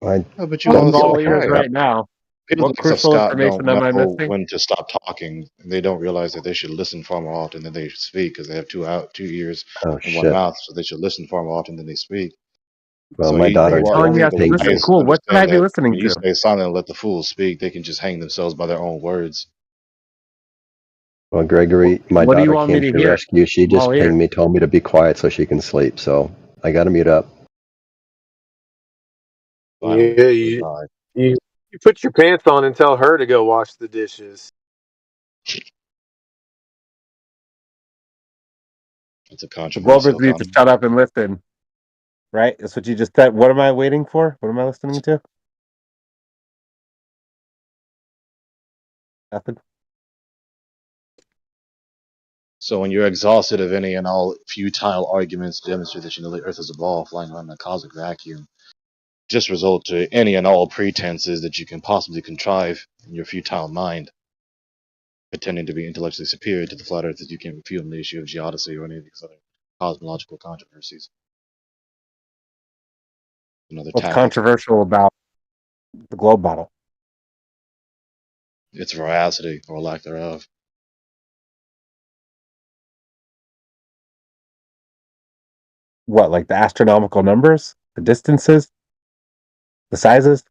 I Oh, but you I'm also all ears try. right now. People What like so crucial Scott don't information am I know missing? when to stop talking. They don't realize that they should listen far more often than they speak because they have two ears Oh, and one shit. mouth, so they should listen far more often than they speak. Well, So my daughter they Telling me I won't should go listen. wise to Cool. What should I understand be that listening when you to? stay silent and let the fools speak, they can just hang themselves by their own words. Well, Gregory, my What do you daughter want me came to to hear? rescue. She I'm all just ears. pinged me, told me to be quiet so she can sleep. So I got to mute up. Finally, Yeah, we're dry. you put your pants on and tell her to go wash the dishes. It's a The controversial Globers need to comment. shut up and listen. Right? That's what you just said. What am I waiting for? What am I listening to? Nothing. So when you're exhausted of any and all futile arguments to demonstrate that you know the Earth is a ball flying around in a cosmic vacuum, just result to any and all pretenses that you can possibly contrive in your futile mind, pretending to be intellectually superior to the flat Earth that you can't refute on the issue of geodesy or any of these other cosmological controversies. Another What's tactic. controversial about the globe model? Its veracity or lack thereof. What, like the astronomical numbers, the distances, the sizes?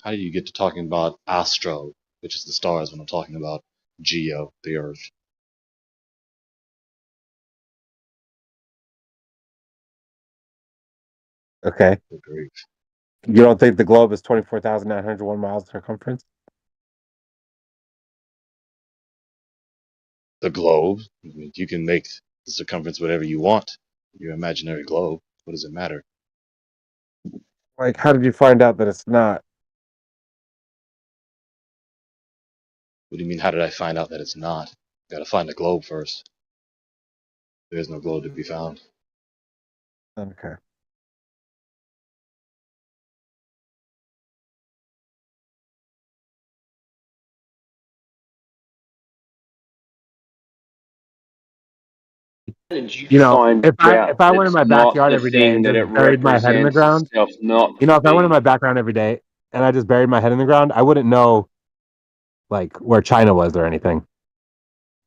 How do you get to talking about astro, which is the stars, when I'm talking about geo, the Earth? Okay. Good grief. You don't think the globe is 24,901 miles circumference? The globe. I mean, you can make the circumference whatever you want. Your imaginary globe. What does it matter? Like, how did you find out that it's not? What do you mean, how did I find out that it's not? Gotta find the globe first. There is no globe to be found. Okay. How did you You know, find if I out went in it's my not backyard the every day thing and that just it buried my head in the represents ground, itself not you know, if I went in being? my background every day and I just buried my head in the ground, I wouldn't know like where China was or anything.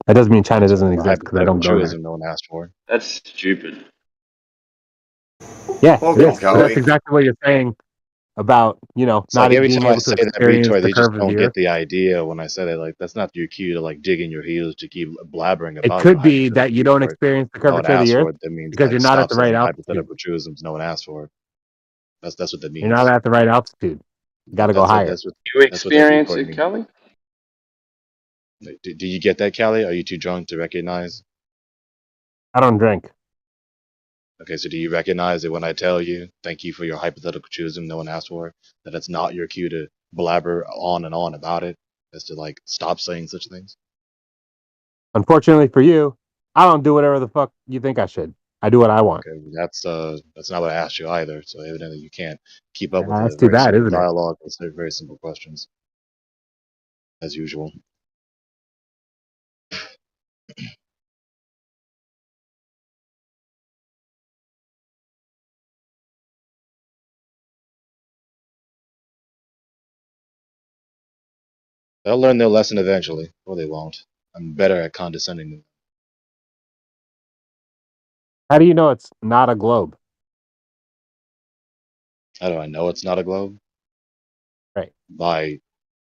That doesn't mean China That's doesn't another exist because I hypothetical don't go there. truism no one asked for. That's stupid. Yeah, it Welcome, is. But that's Kelly. exactly what you're saying about, you know, It's not like every being time I able to say that experience retort, the they just curve of don't the get earth. the idea when I said it. Like, that's not your cue to like dig in your heels to keep blabbering It about your could be that hypothetical you don't retort. experience the No one curvature of the asked earth for it. That means because you're like not at stop the right saying altitude. hypothetical truisms no one asked for. That's what that You're not means. at the right altitude. You got to go higher. You That's what that experience retort it, means. Kelly? Like, do you get that, Callie? Are you too drunk to recognize? I don't drink. Okay, so do you recognize that when I tell you, thank you for your hypothetical truism no one asked for, that it's not your cue to blabber on and on about it, as to like stop saying such things? Unfortunately for you, I don't do whatever the fuck you think I should. I do what I want. Okay, that's not what I asked you either. So evidently you can't keep up with That's a too very bad, simple isn't it? dialogue with very simple questions, as usual. They'll learn their lesson eventually, or they won't. I'm better at condescending than How do you know it's not a globe? how do I know it's not a globe? Right. By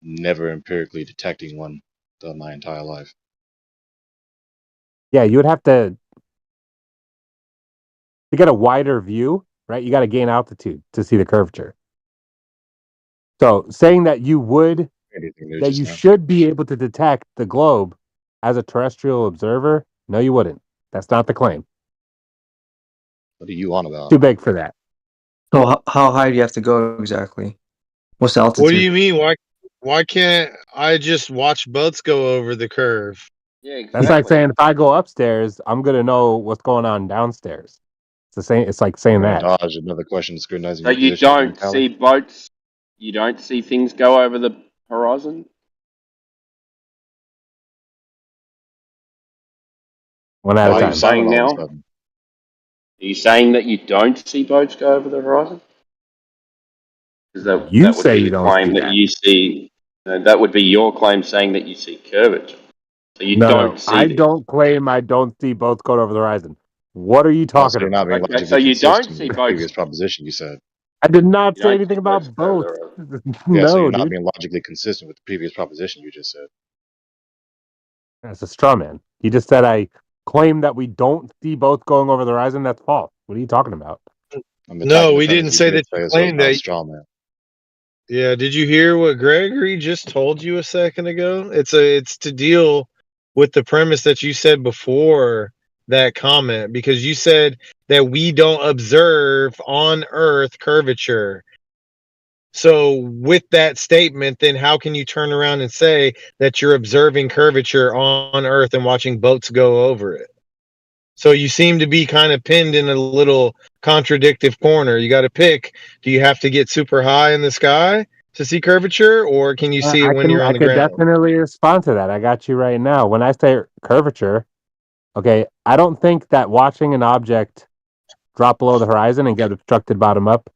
never empirically detecting one throughout my entire life. Yeah, you would have to get a wider view, right? You got to gain altitude to see the curvature. So saying that you would, Anything new that just you now? should be able to detect the globe as a terrestrial observer, no, you wouldn't. That's not the claim. What are you on about? Too big for that. So how high do you have to go exactly? What's the altitude? What do you mean? Why can't I just watch boats go over the curve? Yeah, exactly. That's like saying if I go upstairs, I'm gonna know what's going on downstairs. It's the same. It's like saying You're gonna that. dodge another question scrutinizing So your you position again, don't Callie? see boats, you don't see things go over the horizon? One at Are a you time. saying All of a now? sudden. Are you saying that you don't see boats go over the horizon? Because You that would say be you the don't see claim that that. you see. That would be your claim saying that you see curvature. So you don't No. see I this. don't claim I don't see boats going over the horizon. What are you Oh, so talking you're not about? being Okay, so logically you don't consistent see with the boats. previous proposition you said. I did not You say don't anything see boats about go over boats. the horizon. Yeah, so No, you're not dude. being logically consistent with the previous proposition you just said. That's a straw man. You just said I claim that we don't see boats going over the horizon. That's false. What are you talking about? I'm No, attacking the we premise didn't you say did that you say, so it's claimed not a that. straw man. Yeah, did you hear what Gregory just told you a second ago? It's to deal with the premise that you said before that comment, because you said that we don't observe on Earth curvature. So with that statement, then how can you turn around and say that you're observing curvature on Earth and watching boats go over it? So you seem to be kind of pinned in a little contradictive corner. You got to pick. Do you have to get super high in the sky to see curvature, or can you see it when you're on I the could ground? definitely respond to that. I got you right now. When I say curvature, okay, I don't think that watching an object drop below the horizon and get obstructed bottom up,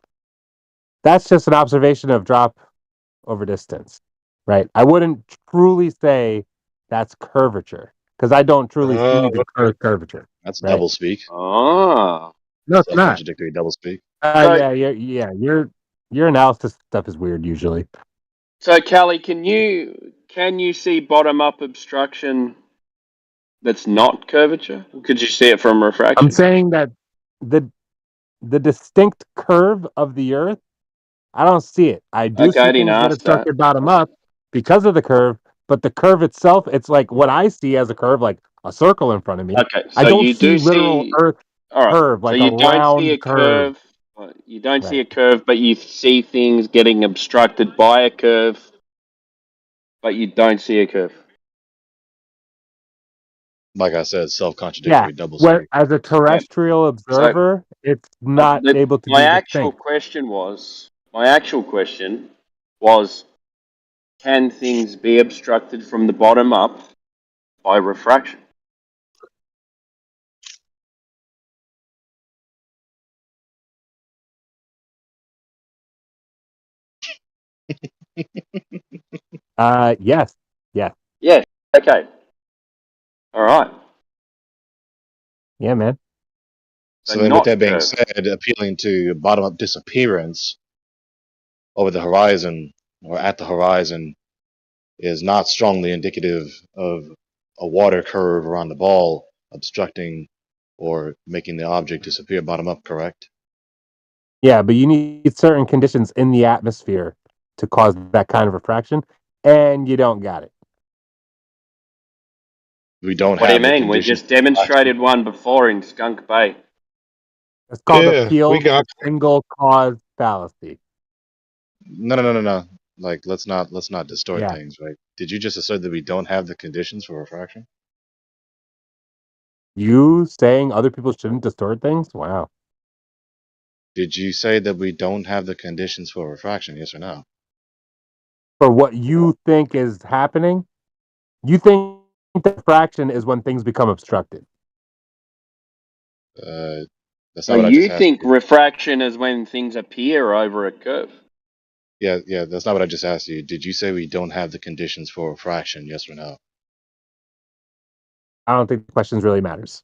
that's just an observation of drop over distance, right? I wouldn't truly say that's curvature because I don't truly see the curvature. That's right? double speak. Ah. No, it's not. Self-contradictory double speak. So- Yeah, your analysis stuff is weird usually. So, Callie, can you see bottom up obstruction that's not curvature? Could you see it from refraction? I'm saying that the distinct curve of the Earth, I don't see it. I do Okay, I see didn't things get ask that. obstructed bottom up because of the curve, but the curve itself, it's like what I see as a curve, like a circle in front of me. Okay, so I don't you see do literal see. Earth All right. curve, So like you a don't see a round curve. You don't see Right. a curve, but you see things getting obstructed by a curve, but you don't see a curve. Like I said, Yeah, self-contradictory double well, speak. as a terrestrial So observer, it's not able to my be actual distinct. question was, can things be obstructed from the bottom up by refraction? Yes. Yeah. Yes. Okay. All right. Yeah, man. So then, with that being said, appealing to bottom-up disappearance over the horizon or at the horizon is not strongly indicative of a water curve around the ball obstructing or making the object disappear bottom up, correct? Yeah, but you need certain conditions in the atmosphere to cause that kind of refraction, and you don't got it. We don't What do you have the mean? We conditions. just demonstrated one before in Skunk Bay. It's called Yeah, appeal we got. to single cause fallacy. No. Like, let's not distort Yeah. things, right? Did you just assert that we don't have the conditions for refraction? You saying other people shouldn't distort things? Wow. Did you say that we don't have the conditions for refraction? Yes or no? For what you think is happening, you think diffraction is when things become obstructed. That's So not what I you just asked think you. refraction is when things appear over a curve? Yeah, that's not what I just asked you. Did you say we don't have the conditions for refraction? Yes or no? I don't think the question really matters.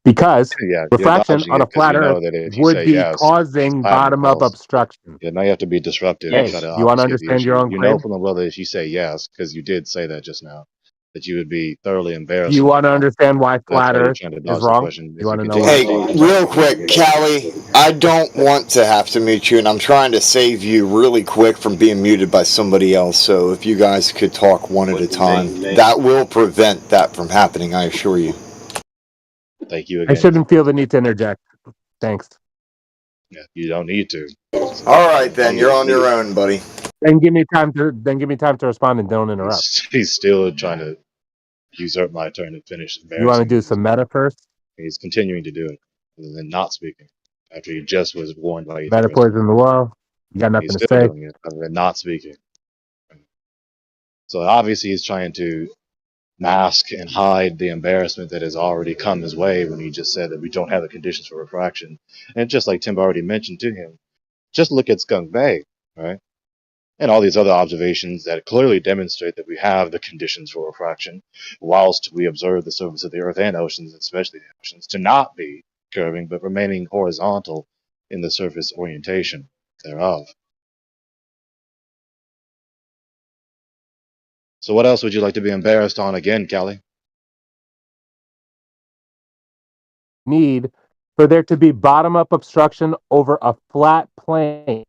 Because Yeah, you're refraction dodging on it a because flat you Earth know that if you would say be yes, causing platinum bottom up falls. obstruction. Yeah, now you have to be disruptive and Hey, try to you want to obfuscate the understand your issue. own You know claim? full well that if you say yes, because you did say that just now, that you would be thoroughly Do embarrassed you from want the to call. understand why That's flat why you're Earth trying to is dodge the wrong? question. You If you want to know continue why? to Hey, dodge real the question, quick, Callie, I don't want to have to mute you, and I'm trying to save you really quick from being muted by somebody else. So if you guys could talk one at a time, that will prevent that from happening, I assure you. thank you I again. shouldn't feel the need to interject. Thanks. Yeah, you don't need to. All right, then, you're on your own, buddy. Then give me time to respond and don't interrupt. He's still trying to usurp my turn to finish You want to embarrassing do me. some meta first? He's continuing to do it, and then not speaking after he just was warned by Ethan Christie. Metaphors in the wall. You got He's nothing to still say. doing it, other than not speaking. So obviously he's trying to mask and hide the embarrassment that has already come his way when he just said that we don't have the conditions for refraction. And just like Tim already mentioned to him, just look at Skunk Bay, right? And all these other observations that clearly demonstrate that we have the conditions for refraction, whilst we observe the surface of the Earth and oceans, especially the oceans, to not be curving but remaining horizontal in the surface orientation thereof. So what else would you like to be embarrassed on again, Callie? Need For there to be bottom-up obstruction over a flat plane,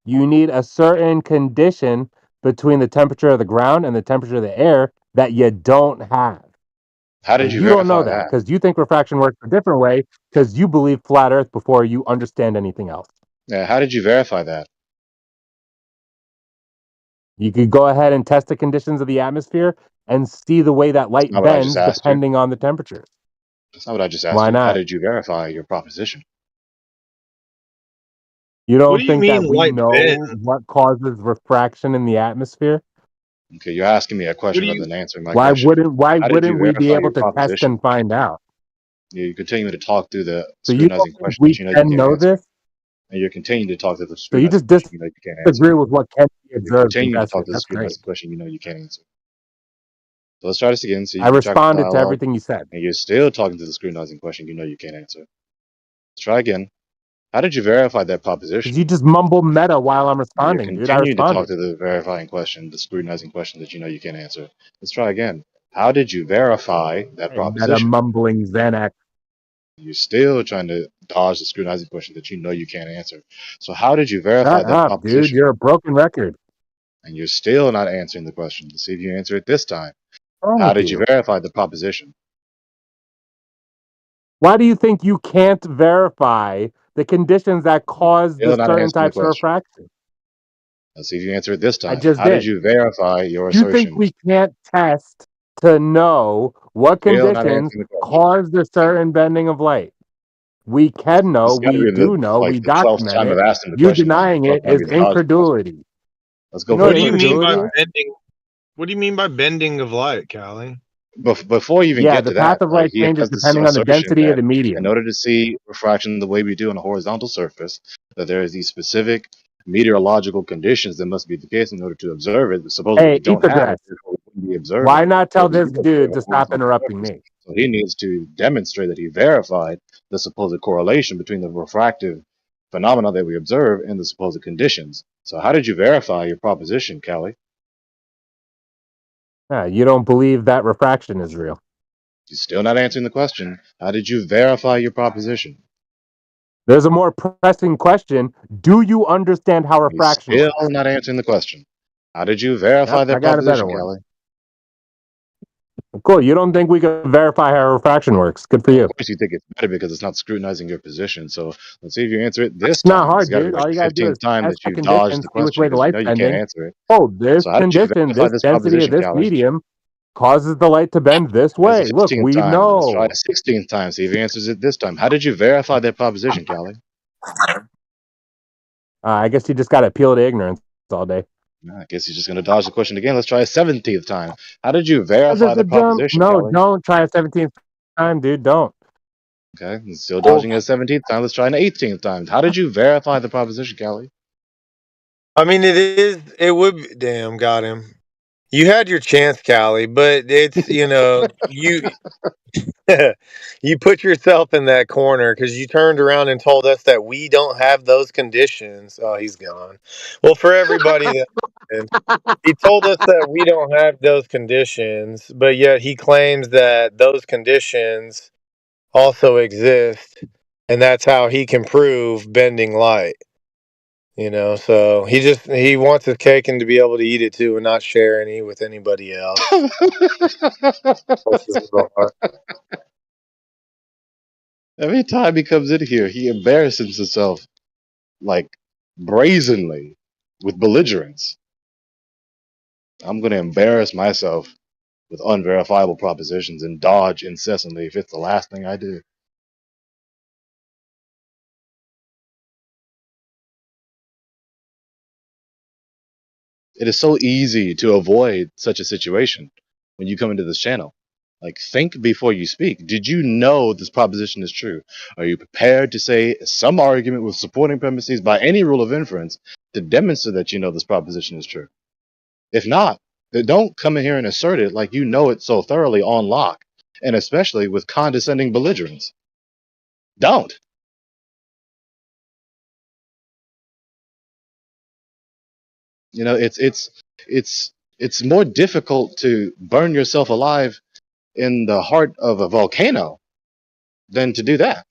you need a certain condition between the temperature of the ground and the temperature of the air that you don't have. How did you You don't know verify that that? because you think refraction works a different way because you believe flat Earth before you understand anything else. Yeah, how did you verify that? You could go ahead and test the conditions of the atmosphere and see the way that light Not what I just bends asked you. depending on the temperatures. That's not what I just asked Why you. How not? did you verify your proposition? You What don't do you think that mean we light bend? know what causes refraction in the atmosphere? Okay, you're asking me a What question do rather you? than answering my Why question. How did you wouldn't we be verify able your to test proposition? and find out? You continue to talk through the So you don't scrutinizing think question that we you know you can can't know answer. this? And you're continuing to talk to the So you scrutinizing just question you know you can't answer. disagree with what can be You observed and continue to talk tested. to the That's great. scrutinizing question you know you can't answer. So let's try this again so you I can track the responded to dialogue. everything you said. And you're still talking to the scrutinizing question you know you can't answer. Let's try again. How did you verify that proposition? Because you just mumble meta while I'm You're responding, dude. I continuing to talk responded. to the verifying question, the scrutinizing question that you know you can't answer. Let's try again. How did you verify that Hey, meta proposition? mumbling Xanax. You're still trying to dodge the scrutinizing question that you know you can't answer. So how did you verify Shut that up, dude. proposition? You're a broken record. And you're still not answering the question. Let's see if you answer it this time. What's wrong How with did you you? verify the proposition? Why do you think you can't verify the conditions that cause the Still not certain answering the types of question. refraction? Let's see if you answer it this I time. just How did did. you verify your You think assertion? we can't test to know what Still not conditions answering the question. cause the certain bending of light? We can know, It's got to we be do know, like we the 12th document time I've it. asked him the You question now. denying 12th it time is he's dodged the question. incredulity. Let's go You know for what What do you mean by incredulity is? bending? What do you mean by bending of light, Callie? Before you even Yeah, get the to path that, of light he changes has this depending on the assertion density of that the in medium. order to see refraction the way we do on a horizontal surface, that there is these specific meteorological conditions that must be the case in order to observe it. But supposedly we Hey, don't have it, Ecodrax, therefore we wouldn't be observing why not tell what we this do observe dude on to a stop horizontal interrupting surface. me? So he needs to demonstrate that he verified the supposed correlation between the refractive phenomena that we observe and the supposed conditions. So how did you verify your proposition, Callie? You don't believe that refraction is real. You're still not answering the question. How did you verify your proposition? There's a more pressing question. Do you understand how You're refraction still works? not answering the question. How did you verify Yep, I that got a better proposition, one. Kelly? Cool. You don't think we can verify how refraction works? Good for Of you. course, you think it's better because it's not scrutinizing your position. So let's see if you answer it this It's not time. It's hard, got to be dude. like All you the gotta do is 15th time test that the you've dodged conditions, the see which question way the because you light's know you can't bending. answer it. Oh, this So how did you condition, verify this this density of proposition, this Kelly? medium causes the light to bend this It's the way. Look, 15th we time. Let's try know. the 16th time. See if he answers it this time. How did you verify that proposition, Kelly? I guess you just gotta appeal to ignorance all day. I guess he's just going to dodge the question again. Let's try a 17th time. How did you verify the proposition, No, Kelly? don't try a 17th time, dude. Don't. Okay, he's still dodging a 17th time. Let's try an 18th time. How did you verify the proposition, Kelly? I mean, it would be, damn, got him. You had your chance, Callie, but it's, you you put yourself in that corner because you turned around and told us that we don't have those conditions. Oh, he's gone. Well, for everybody that he told us that we don't have those conditions, but yet he claims that those conditions also exist, and that's how he can prove bending light. So he wants his cake and to be able to eat it too and not share any with anybody else. Bless his little heart. Every time he comes in here, he embarrasses himself like brazenly with belligerence. I'm going to embarrass myself with unverifiable propositions and dodge incessantly if it's the last thing I do. It is so easy to avoid such a situation when you come into this channel. Like, think before you speak. Did you know this proposition is true? Are you prepared to say some argument with supporting premises by any rule of inference to demonstrate that you know this proposition is true? If not, then don't come in here and assert it like you know it so thoroughly on lock, and especially with condescending belligerence. Don't. It's more difficult to burn yourself alive in the heart of a volcano than to do that.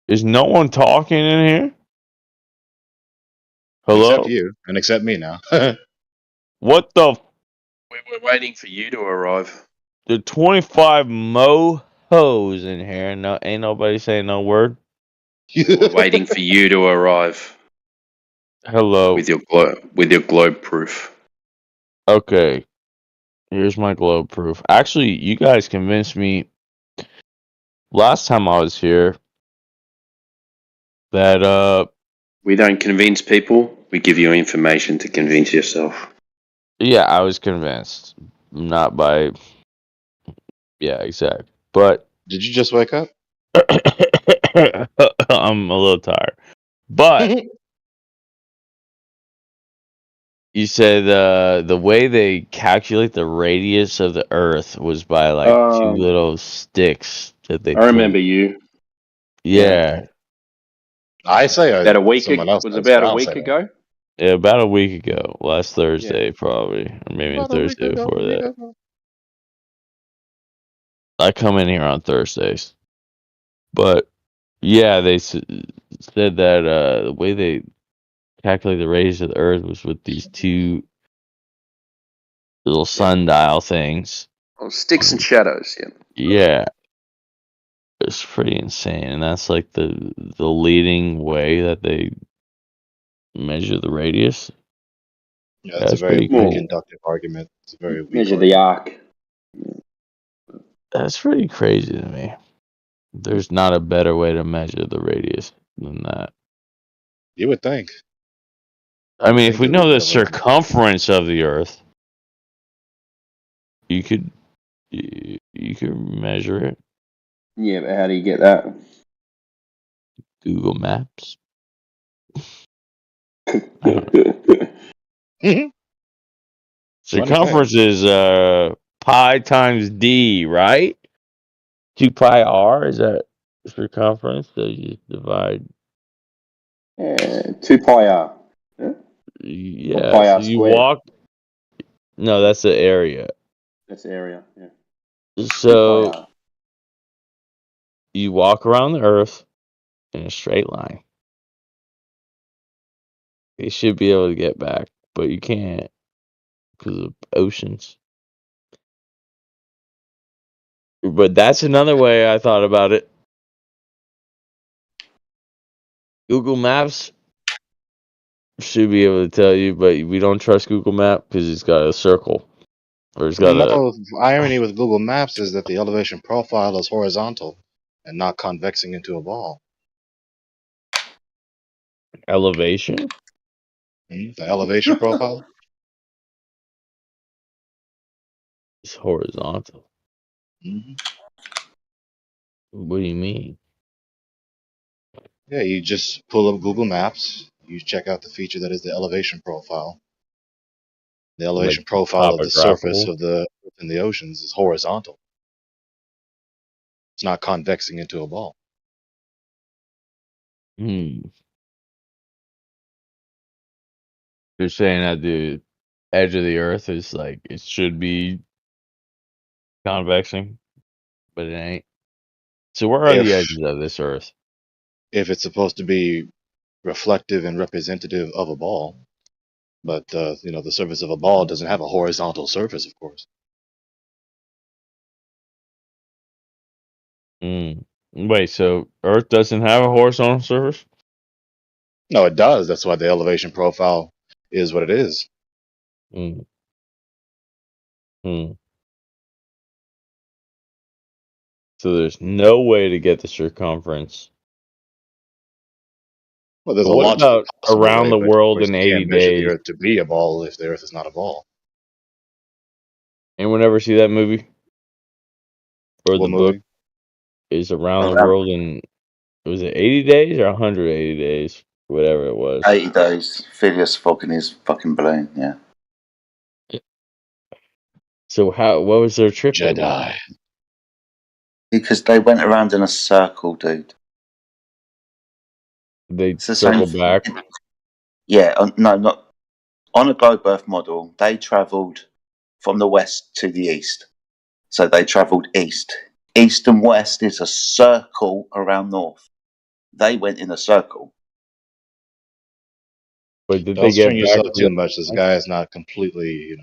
Is no one talking in here? Hello? Except you, and except me now. What the? We're waiting for you to arrive. The 25 mo-hos in here. No, ain't nobody saying no word. We're waiting for you to arrive Hello. with your globe proof. Okay. Here's my globe proof. Actually, you guys convinced me last time I was here that We don't convince people. We give you information to convince yourself. yeah, I was convinced. Not by yeah, exactly. But Did you just wake up? I'm a little tired. But you said the way they calculate the radius of the Earth was by like two little sticks that they I remember you. Yeah. I say That a week someone else was does, about but I a don't week say that. ago. Yeah, about a week ago. Last Thursday probably. Or maybe About a week Thursday ago, before week that. ago. I come in here on Thursdays. But yeah, they said that the way they calculate the radius of the Earth was with these two little sundial things. Oh, sticks and shadows. Yeah. Yeah, it's pretty insane, and that's like the leading way that they measure the radius. Yeah, that's a That's very pretty weak crazy. inductive argument. It's a very weak Measure the argument. arc. That's pretty crazy to me. There's not a better way to measure the radius than that. You would think. I mean, if we know the that way. circumference of the Earth, you could measure it. Yeah, but how do you get that? Google Maps. Circumference is pi times d, right? 2 pi r is that circumference? So you divide. 2 pi r. Yeah. Yeah. pi So r you squared. walk. No, that's the area. That's the area. Yeah. So 2 pi r. you walk around the Earth in a straight line. You should be able to get back, but you can't because of oceans. But that's another way I thought about it. Google Maps should be able to tell you, but we don't trust Google Map because it's got a circle. Or it's got No, the irony with Google Maps is that the elevation profile is horizontal and not convexing into a ball. elevation. The elevation profile? It's horizontal. Mm-hmm. What do you mean? Yeah, you just pull up Google Maps, you check out the feature that is the elevation profile. The elevation Like profile of the surface topographical? of the in the oceans is horizontal. It's not convexing into a ball. You're saying that the edge of the Earth is like it should be convexing, but it ain't. So where are the edges of this Earth? If it's supposed to be reflective and representative of a ball, but the surface of a ball doesn't have a horizontal surface, of course. Wait, so Earth doesn't have a horizontal surface? No, it does. That's why the elevation profile is what it is. So there's no way to get the circumference. Well, there's But a what logical about possible around way, the but of world course in you 80 can't measure the days? Earth to be a ball if the Earth is not a ball. Anyone ever see that movie? Or What the book movie? is around the world in, was it 80 days or 180 days? Whatever it was. 80 days. Phileas Fogg in his fucking balloon, yeah. So what was their trip? Jedi. Because they went around in a circle, dude. They It's the circle same back? Yeah, no, not on a globe Earth model. They travelled from the west to the east, so they travelled east. East and west is a circle around north. they went in a circle. But did they Don't get string back yourself to too the much. This guy is not completely,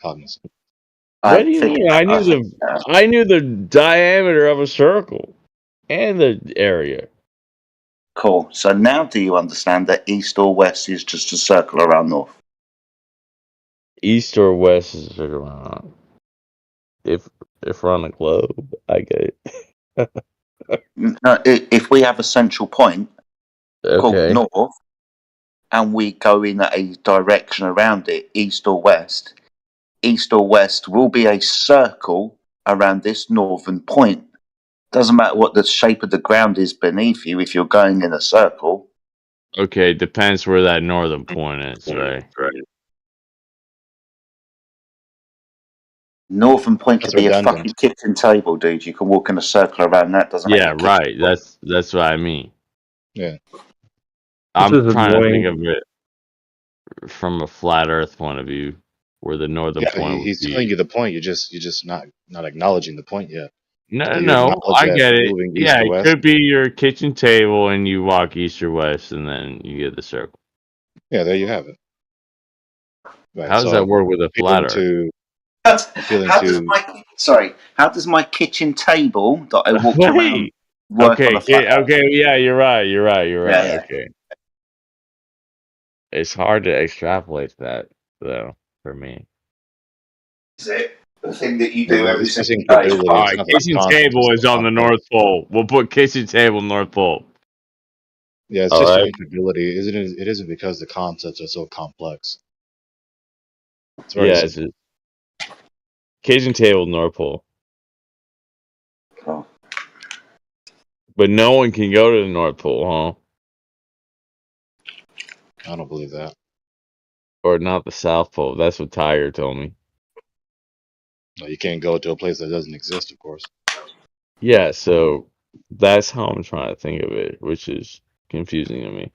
cognizant. What do you mean? I knew the diameter of a circle and the area. Cool. So now do you understand that east or west is just a circle around north? East or west is around. If we're on a globe, I get it. No, if we have a central point called Okay. north, and we go in a direction around it, east or west will be a circle around this northern point. Doesn't matter what the shape of the ground is beneath you if you're going in a circle. Okay, depends where that northern point is, right? Northern point That's could be a redundant. fucking kitchen table, dude. You can walk in a circle around that. Doesn't make Yeah, it a kitchen right. table. That's what I mean. Yeah. I'm This is trying to think annoying. of it from a flat Earth point of view, where the northern Yeah, point would he's be. telling you the point. You're just not acknowledging the point yet. No, Do you no, acknowledge I that get it. moving east Yeah, or it west? could be your kitchen table, and you walk east or west, and then you get the circle. Yeah, there you have it. Right. How does that work with a flat Earth? How does my kitchen table that I walked around Wait. work on Okay. a flat Earth? Okay. Yeah, you're right. Yeah. Okay. It's hard to extrapolate that, though, for me. Is it the thing that you Yeah, do we're every discussing single day? probability. All It's right, not the kitchen concept, table it's is the on the context. North Pole. We'll put kitchen table North Pole. Yeah, it's All just right. your probability. It isn't because the concepts are so complex. It's very Yeah, simple. it's kitchen table North Pole. Oh. But no one can go to the North Pole, I don't believe that. or not the South Pole. That's what Tiger told me. No, you can't go to a place that doesn't exist, of course. Yeah, so that's how I'm trying to think of it, which is confusing to me.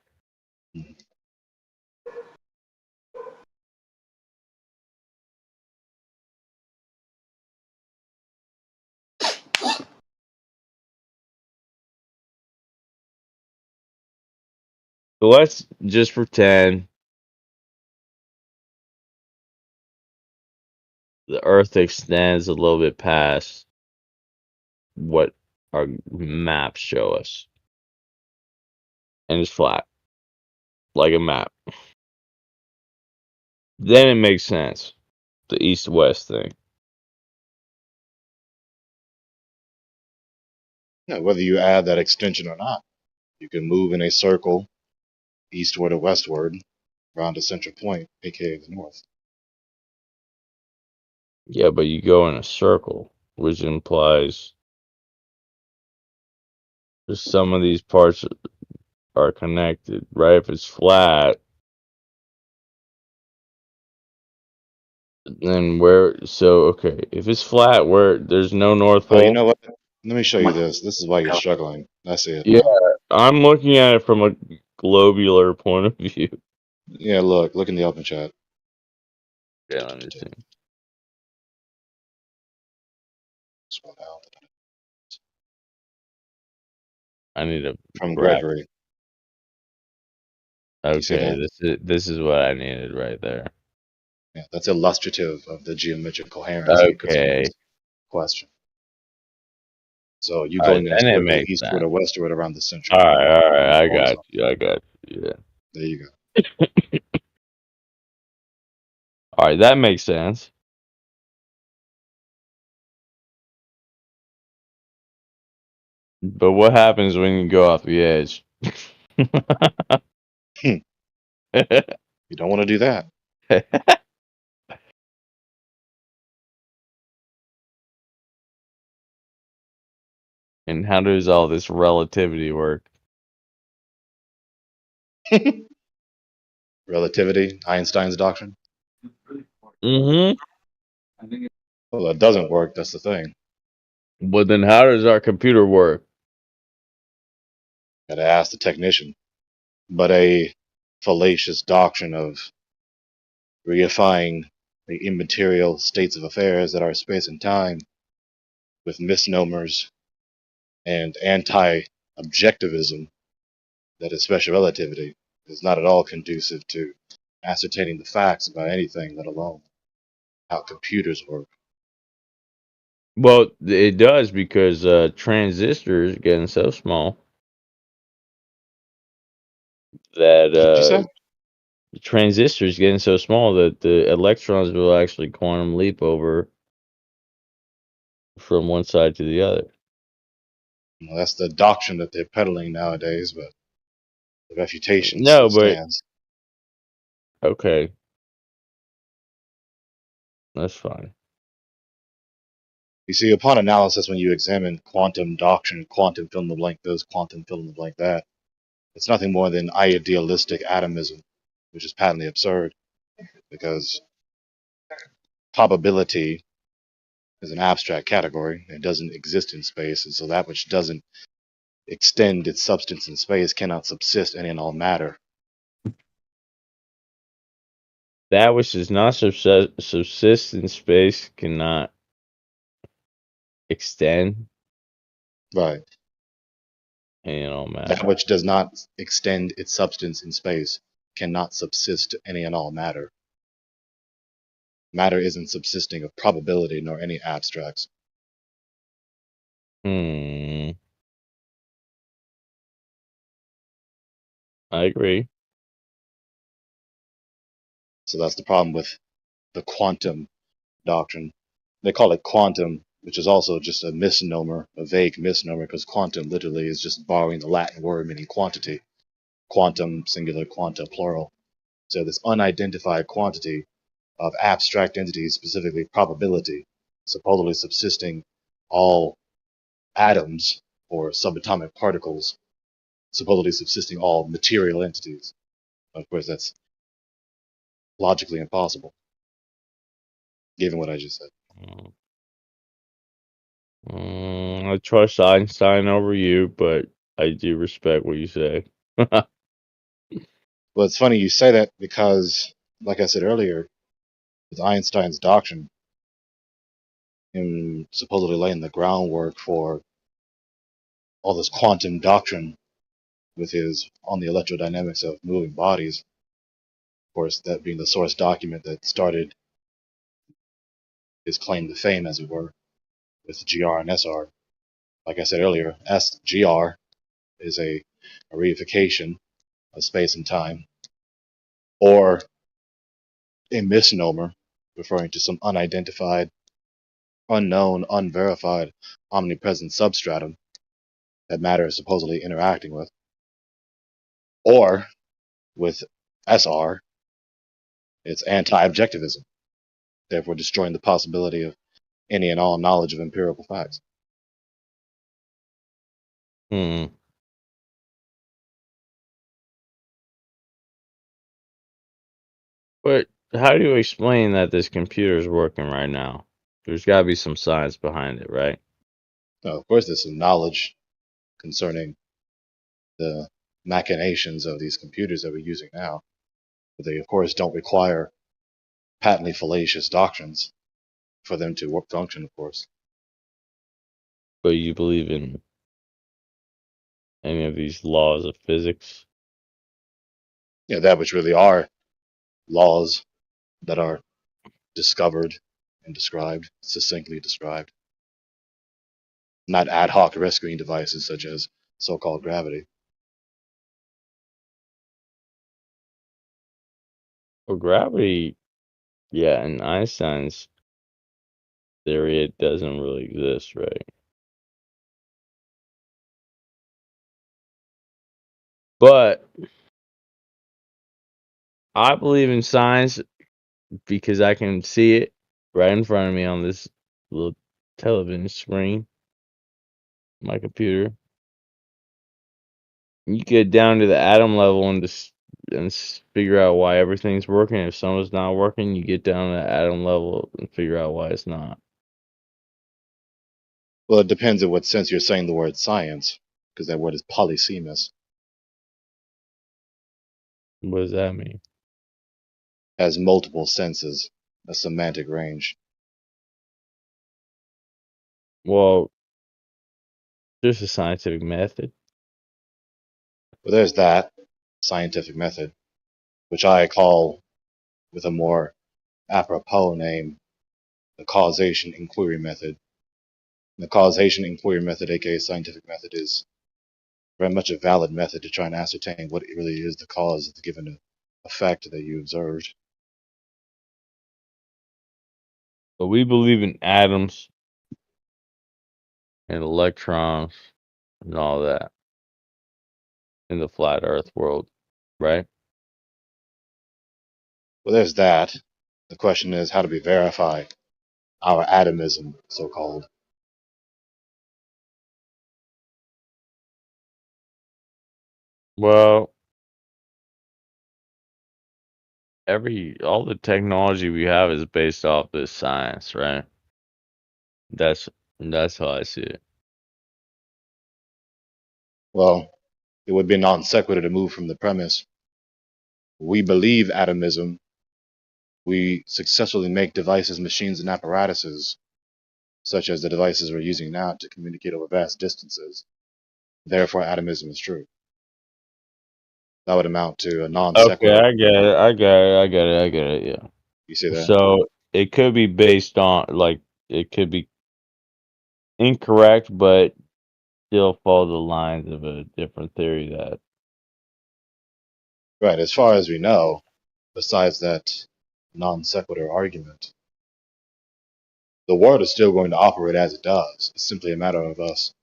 So let's just pretend the Earth extends a little bit past what our maps show us. And it's flat, like a map. Then it makes sense, the east-west thing. Yeah, whether you add that extension or not, you can move in a circle eastward or westward around a central point, aka the north. Yeah, but you go in a circle, which implies some of these parts are connected, right? If it's flat, then okay, if it's flat, where there's no North Pole. Oh, you know what? Let me show you this. This is why you're struggling. I see it. Yeah, Now. I'm looking at it from a globular point of view. Yeah, look in the open chat. Yeah, I understand. I need a From graph. Gregory. Okay, this is what I needed right there. Yeah, that's illustrative of the geometric coherency Okay. question. So you All going right, in a then it circle makes eastward sense. or westward around the central. All right, I got you. Yeah. There you go. All right, that makes sense. But what happens when you go off the edge? You don't want to do that. And how does all this relativity work? Relativity, Einstein's doctrine. Mm-hmm. Well, that doesn't work. That's the thing. But then how does our computer work? Gotta ask the technician. But a fallacious doctrine of reifying the immaterial states of affairs that are space and time with misnomers and anti-objectivism that is special relativity is not at all conducive to ascertaining the facts about anything, let alone how computers work. Well, it does because transistors getting so small that What did you say? the transistors getting so small that the electrons will actually quantum leap over from one side to the other. Well, that's the doctrine that they're peddling nowadays, but the refutation No, still but stands. okay, that's fine. You see, upon analysis, when you examine quantum doctrine, quantum fill in the blank this, quantum fill in the blank that, it's nothing more than idealistic atomism, which is patently absurd because probability is an abstract category. It doesn't exist in space, and so that which doesn't extend its substance in space cannot subsist in all matter. That which does not subsist in space cannot extend Right. in all That matter. which does not extend its substance in space cannot subsist any and all matter. Matter isn't subsisting of probability nor any abstracts. I agree. So that's the problem with the quantum doctrine. They call it quantum, which is also just a misnomer, a vague misnomer, because quantum literally is just borrowing the Latin word meaning quantity. Quantum, singular, quanta, plural. So this unidentified quantity of abstract entities, specifically probability, supposedly subsisting all atoms or subatomic particles, supposedly subsisting all material entities. Of course, that's logically impossible, given what I just said. I trust Einstein over you, but I do respect what you say. Well, it's funny you say that because, like I said earlier, with Einstein's doctrine, him supposedly laying the groundwork for all this quantum doctrine with his on the electrodynamics of moving bodies, of course, that being the source document that started his claim to fame, as it were, with GR and SR. Like I said earlier, SGR is a reification of space and time, or a misnomer referring to some unidentified, unknown, unverified, omnipresent substratum that matter is supposedly interacting with. Or with SR, it's anti-objectivism, therefore destroying the possibility of any and all knowledge of empirical facts. But how do you explain that this computer is working right now? There's got to be some science behind it, right? Now, of course, there's some knowledge concerning the machinations of these computers that we're using now, but they, of course, don't require patently fallacious doctrines for them to work function, of course. But you believe in any of these laws of physics? Yeah, that which really are laws that are discovered and described, succinctly described, not ad hoc rescuing devices such as so-called gravity. Well, gravity, yeah, in Einstein's theory, it doesn't really exist, right? But I believe in science because I can see it right in front of me on this little television screen, my computer. You get down to the atom level and figure out why everything's working. If something's not working, you get down to the atom level and figure out why it's not. Well, it depends in what sense you're saying the word science, because that word is polysemous. What does that mean? Has multiple senses, a semantic range. Well, there's a scientific method. Well, there's that scientific method, which I call, with a more apropos name, the causation inquiry method. And the causation inquiry method, aka scientific method, is very much a valid method to try and ascertain what really is the cause of the given effect that you observed. But we believe in atoms and electrons and all that in the flat Earth world, right? Well, there's that. The question is, how do we verify our atomism, so called? Well, all the technology we have is based off this science, right? That's that's how I see it. Well, it would be non sequitur to move from the premise. We believe atomism. We successfully make devices, machines, and apparatuses, such as the devices we're using now to communicate over vast distances. Therefore, atomism is true. That would amount to a non Okay, sequitur. I get it. I get it. I get it. I get it. Yeah. You see that? So it could be based on it could be incorrect, but still follow the lines of a different theory that Right. As far as we know, besides that non sequitur argument, the world is still going to operate as it does. It's simply a matter of us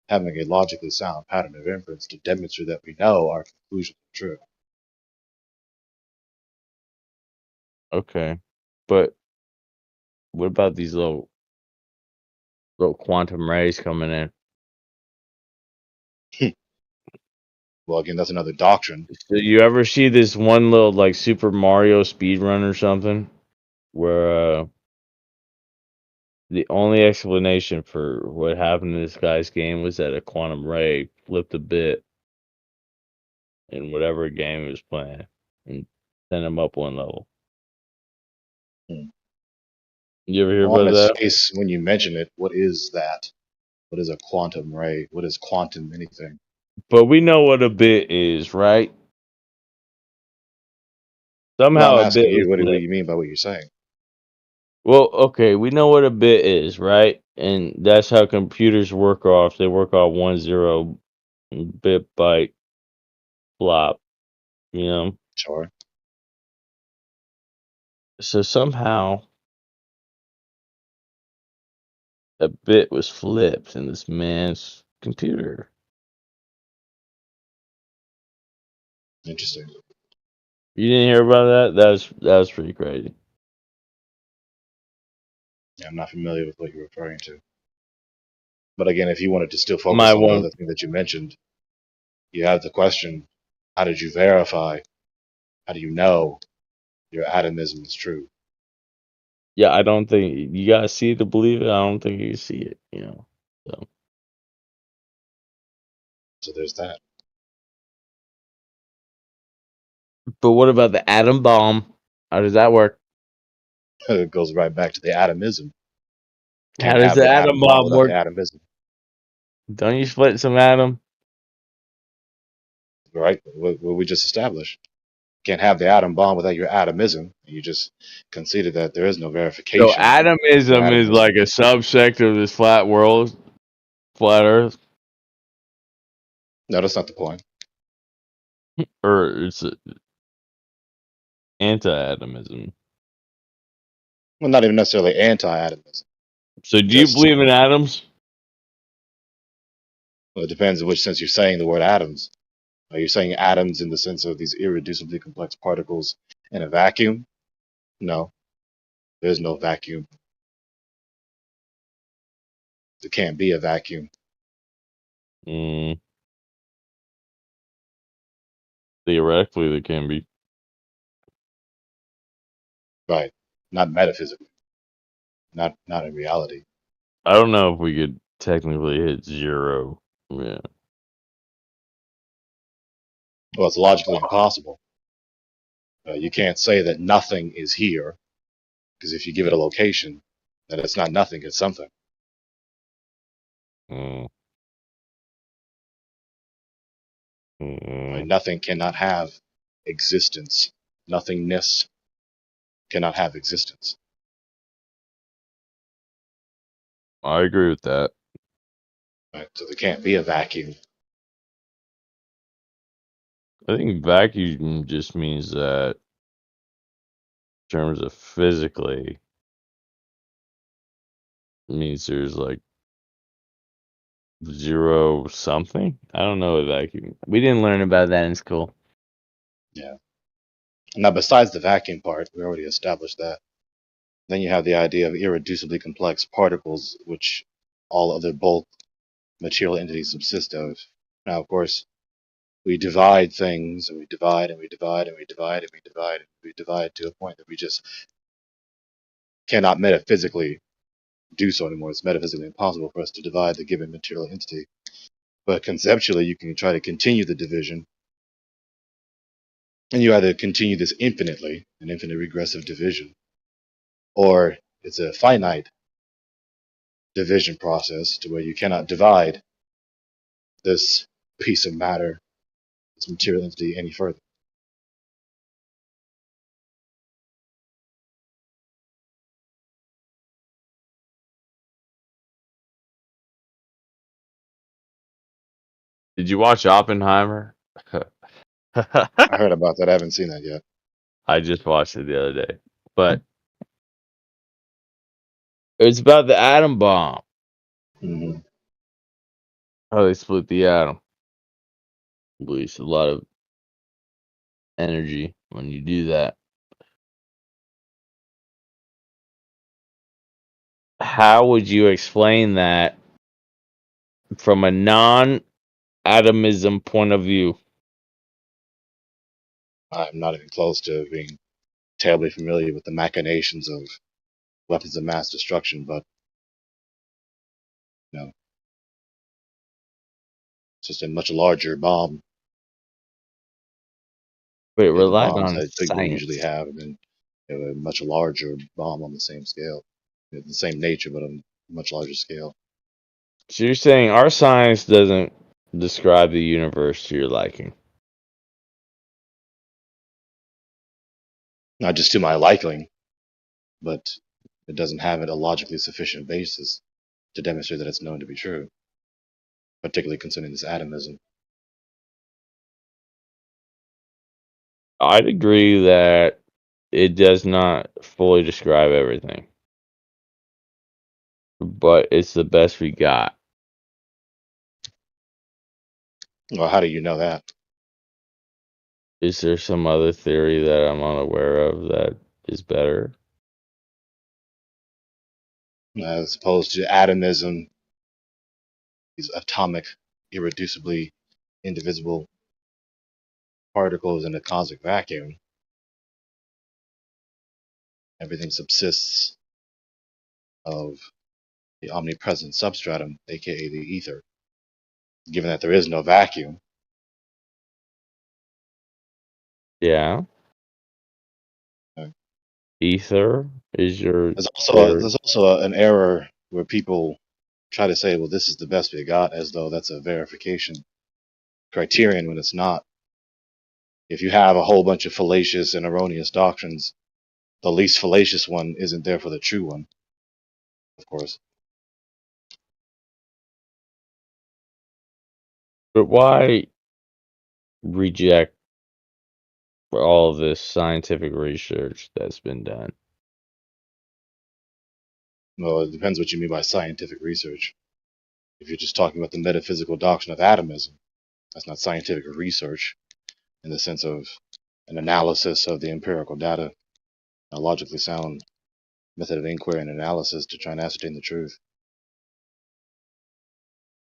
having a logically sound pattern of inference to demonstrate that we know our conclusions are true. okay. But what about these little quantum rays coming in? Well, again, that's another doctrine. So you ever see this one little like Super Mario speed run or something where the only explanation for what happened in this guy's game was that a quantum ray flipped a bit in whatever game he was playing and sent him up one level. Hmm. You ever hear Well, on about its that? face, when you mention it, what is that? What is a quantum ray? What is quantum anything? But we know what a bit is, right? No, I'm Somehow a bit asking was you, what do flipped. you mean by what you're saying? Well, okay, we know what a bit is, right? And that's how computers work off. They work off 1-0 bit byte flop, you know? Sure. So somehow a bit was flipped in this man's computer. Interesting. You didn't hear about that? That was pretty crazy. Yeah, I'm not familiar with what you're referring to. But again, if you wanted to still My focus on the one other thing that you mentioned, you have the question, how did you verify? How do you know your atomism is true? Yeah, I don't think you gotta see it to believe it. I don't think you see it, you know. So So there's that. but what about the atom bomb? How does that work? It goes right back to the atomism. How Can't does have the the atom atom bomb bomb without the work? atomism, Don't you split some atom? right? What we just established. Can't have the atom bomb without your atomism. You just conceded that there is no So verification for atomism is atomism. like a subsector of this flat world, flat Earth, No, that's not the point. or it's anti-atomism. Well, not even necessarily anti-atomism. So do you Just, believe in atoms? well, it depends in which sense you're saying the word atoms. Are you saying atoms in the sense of these irreducibly complex particles in a vacuum? No, there's no vacuum. There can't be a vacuum. Mm, theoretically, they can be. Right. Not metaphysically. Not in reality. I don't know if we could technically hit zero. Yeah. Well, it's logically impossible. You can't say that nothing is here, because if you give it a location, then it's not nothing, it's something. Mm. Right? Nothing cannot have existence. Nothingness cannot have existence. I agree with that. Right? So there can't be a vacuum. I think vacuum just means that in terms of physically, it means there's like zero something. I don't know what vacuum. We didn't learn about that in school. Yeah. Now, besides the vacuum part, we already established that. Then you have the idea of irreducibly complex particles, which all other bulk material entities subsist of. Now, of course, we divide things, and we divide, and we divide, and we divide, and we divide, and we divide to a point that we just cannot metaphysically do so anymore. It's metaphysically impossible for us to divide the given material entity. But conceptually, you can try to continue the division, and you either continue this infinitely, an infinite regressive division, or it's a finite division process to where you cannot divide this piece of matter, this material entity, any further. Did you watch Oppenheimer? I heard about that. I haven't seen that yet. I just watched it the other day. But it's about the atom bomb. Mm-hmm. How they split the atom. Release a lot of energy when you do that. How would you explain that from a non-atomism point of view? I'm not even close to being terribly familiar with the machinations of weapons of mass destruction, but you know, it's just a much larger bomb But it than the relied bombs on that people usually science. have, and then a much larger bomb on the same scale, the same nature, but on a much larger scale. So you're saying our science doesn't describe the universe to your liking? Not just to my liking, but it doesn't have a logically sufficient basis to demonstrate that it's known to be true, particularly concerning this atomism. I'd agree that it does not fully describe everything, but it's the best we got. Well, how do you know that? Is there some other theory that I'm unaware of that is better? As opposed to atomism, these atomic, irreducibly indivisible particles in a cosmic vacuum. Everything subsists of the omnipresent substratum, aka the ether. Given that there is no vacuum, Yeah. uh, Ether is your there's theory. also an error where people try to say, well, this is the best we got, as though that's a verification criterion when it's not. If you have a whole bunch of fallacious and erroneous doctrines, the least fallacious one isn't therefore the true one, of course. But why reject all of this scientific research that's been done? Well, it depends what you mean by scientific research. If you're just talking about the metaphysical doctrine of atomism, that's not scientific research in the sense of an analysis of the empirical data, a logically sound method of inquiry and analysis to try and ascertain the truth.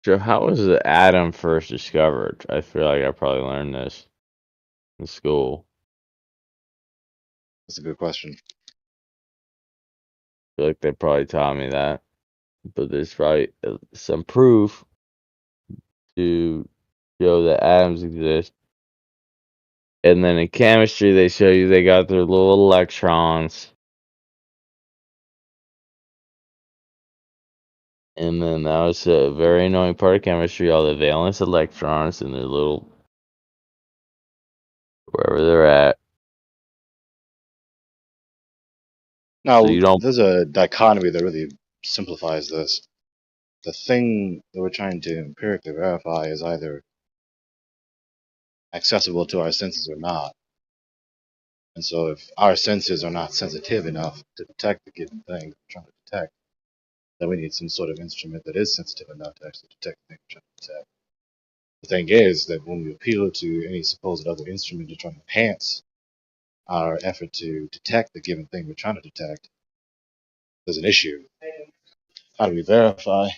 So how was the atom first discovered? I feel like I probably learned this in school. That's a good question. I feel like they probably taught me that. But there's probably some proof to show that atoms exist. And then in chemistry, they show you they got their little electrons. And then that was a very annoying part of chemistry, all the valence electrons and their little wherever they're at. Now, So you don't. there's a dichotomy that really simplifies this. The thing that we're trying to empirically verify is either accessible to our senses or not. And so if our senses are not sensitive enough to detect the given thing that we're trying to detect, then we need some sort of instrument that is sensitive enough to actually detect the thing we're trying to detect. The thing is that when we appeal to any supposed other instrument to try to enhance our effort to detect the given thing we're trying to detect, there's an issue. How do we verify?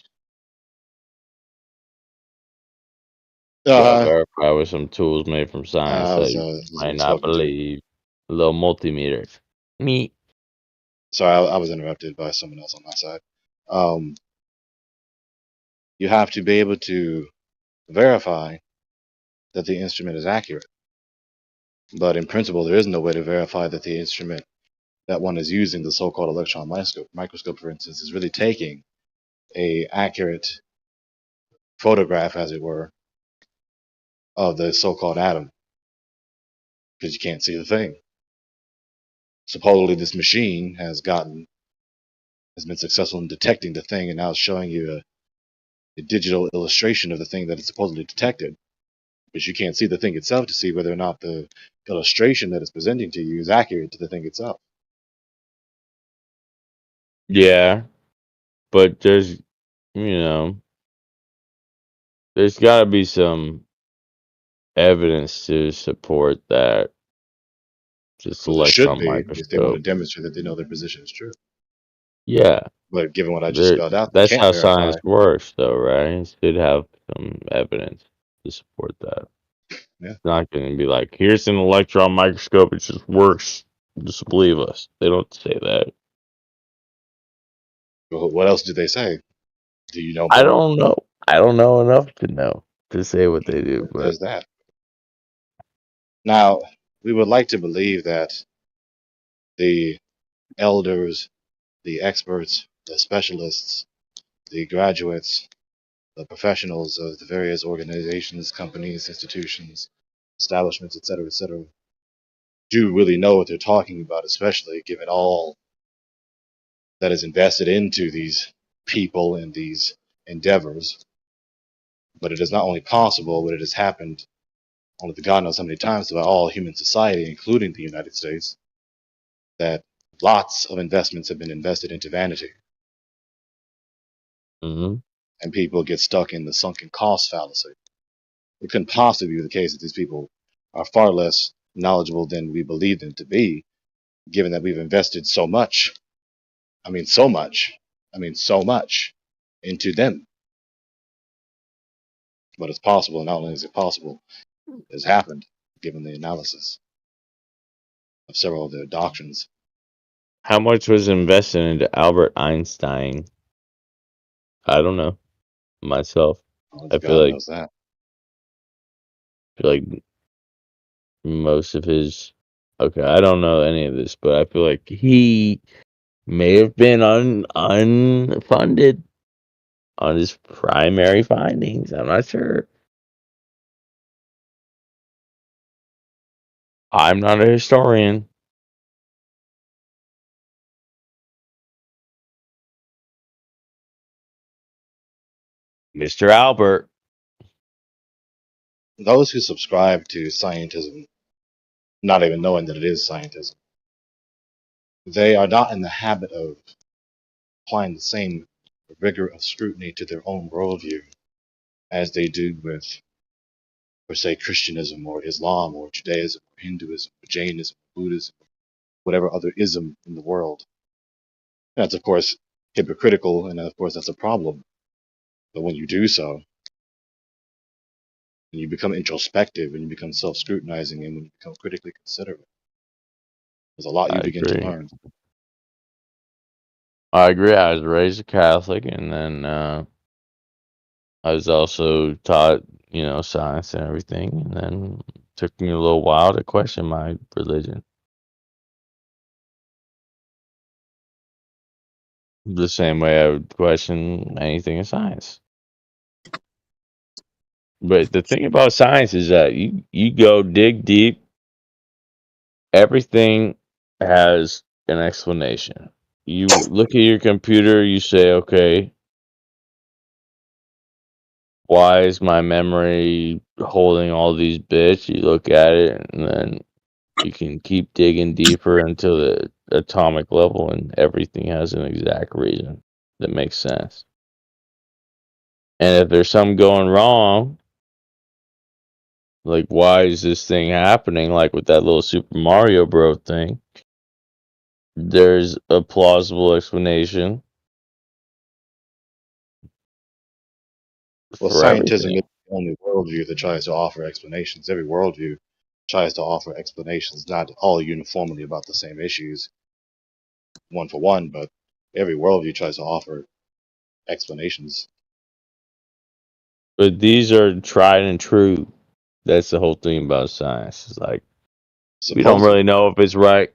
Well, verify with some tools made from science I that was, you was might being not spoken to. believe. A little multimeter. Me. Sorry, I was interrupted by someone else on my side. You have to be able to verify that the instrument is accurate. But in principle, there is no way to verify that the instrument that one is using, the so-called electron microscope, for instance, is really taking a accurate photograph, as it were, of the so-called atom, because you can't see the thing. Supposedly, this machine has been successful in detecting the thing, and now it's showing you a digital illustration of the thing that it's supposedly detected. But you can't see the thing itself to see whether or not the illustration that it's presenting to you is accurate to the thing itself. Yeah, but there's, there's got to be some evidence to support that. Just Well, there should electron be if they want to microscope. demonstrate that they know their position is true. Yeah, But given what I just spelled out, they that's can't how verify. science works, though, right? It should have some evidence to support that. Yeah. It's not going to be like, here's an electron microscope, it just works. Just believe us. They don't say that. Well, what else do they say? Do you know I more? don't know. I don't know enough to know to say what they do, but There's that. Now, we would like to believe that the elders, the experts, the specialists, the graduates, the professionals of the various organizations, companies, institutions, establishments, etc., do really know what they're talking about, especially given all that is invested into these people and these endeavors. But it is not only possible, but it has happened only to God knows how many times throughout all human society, including the United States, that lots of investments have been invested into vanity. And people get stuck in the sunken cost fallacy. It couldn't possibly be the case that these people are far less knowledgeable than we believe them to be, given that we've invested so much. I mean, so much into them. But it's possible, and not only is it possible, it has happened, given the analysis of several of their doctrines. how much was invested into Albert Einstein? I don't know myself. Only I God knows that. feel like most of his. Okay, I don't know any of this, but I feel like he may have been unfunded on his primary findings. I'm not sure. I'm not a historian. Mr. Albert. Those who subscribe to scientism, not even knowing that it is scientism, they are not in the habit of applying the same rigor of scrutiny to their own worldview as they do with, per se, Christianism or Islam or Judaism or Hinduism or Jainism or Buddhism, whatever other ism in the world. That's, of course, hypocritical, and of course, that's a problem. But when you do so, and you become introspective and you become self-scrutinizing and when you become critically considerate, there's a lot you I begin to agree. learn. I agree. I was raised a Catholic, and then I was also taught, science and everything, and then it took me a little while to question my religion. The same way I would question anything in science. But the thing about science is that you go dig deep everything has an explanation. You look at your computer, you say, okay, why is my memory holding all these bits? You look at it, and then you can keep digging deeper into the atomic level, and everything has an exact reason that makes sense. And if there's something going wrong, like why is this thing happening, like with that little Super Mario Bros. Thing, there's a plausible explanation Well, for scientism everything. is the only worldview that tries to offer explanations. Every worldview tries to offer explanations, not all uniformly about the same issues, one for one, but every worldview tries to offer explanations. But these are tried and true. That's the whole thing about science. It's like we don't really Supposedly, know if it's right.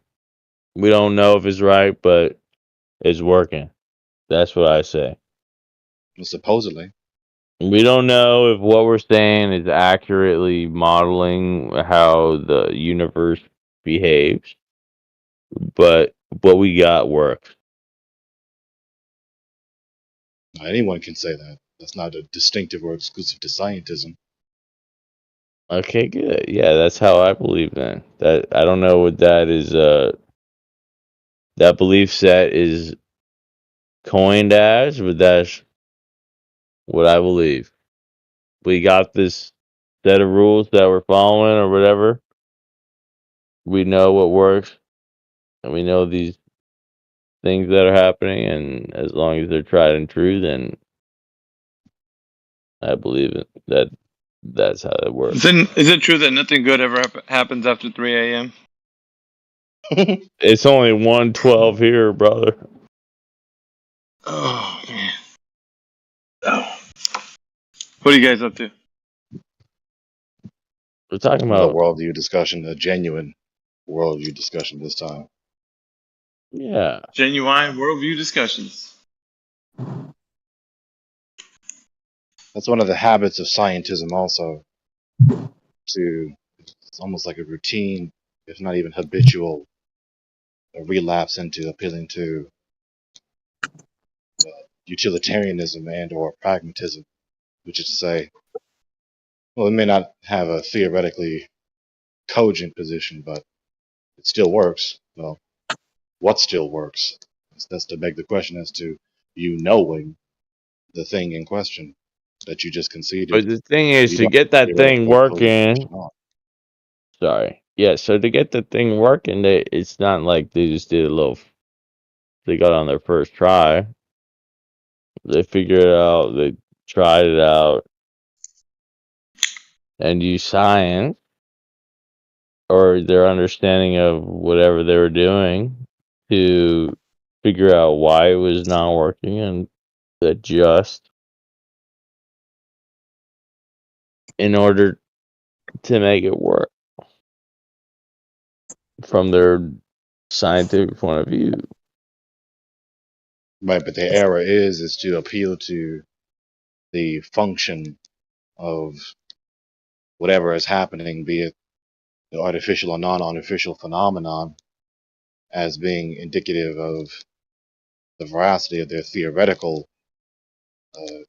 We don't know if it's right, but it's working. That's what I say. supposedly. We don't know if what we're saying is accurately modeling how the universe behaves, but what we got works. Anyone can say that. That's not a distinctive or exclusive to scientism. Okay, good. Yeah, that's how I believe then. That I don't know what that is that belief set is coined as, but that's what I believe. We got this set of rules that we're following or whatever. We know what works, and we know these things that are happening, and as long as they're tried and true, then I believe it. That's how it works. Is it true that nothing good ever happens after 3 a.m.? It's only 1:12 here, brother. Oh, man. What are you guys up to? We're talking Another about worldview discussion, a genuine worldview discussion this time. yeah. Genuine worldview discussions. That's one of the habits of scientism also, it's almost like a routine, if not even habitual, a relapse into appealing to utilitarianism and or pragmatism, which is to say, well, it may not have a theoretically cogent position, but it still works. Well, what still works? That's to beg the question as to you knowing the thing in question that you just conceded. But the thing is, You to don't get that thing theoretically cogent working, position on. sorry. Yeah, so to get the thing working, it's not like they just did a little. They got on their first try. They figured it out. They tried it out and used science or their understanding of whatever they were doing to figure out why it was not working and adjust in order to make it work from their scientific point of view. Right, but the error is to appeal to the function of whatever is happening, be it the artificial or non-artificial phenomenon, as being indicative of the veracity of their theoretical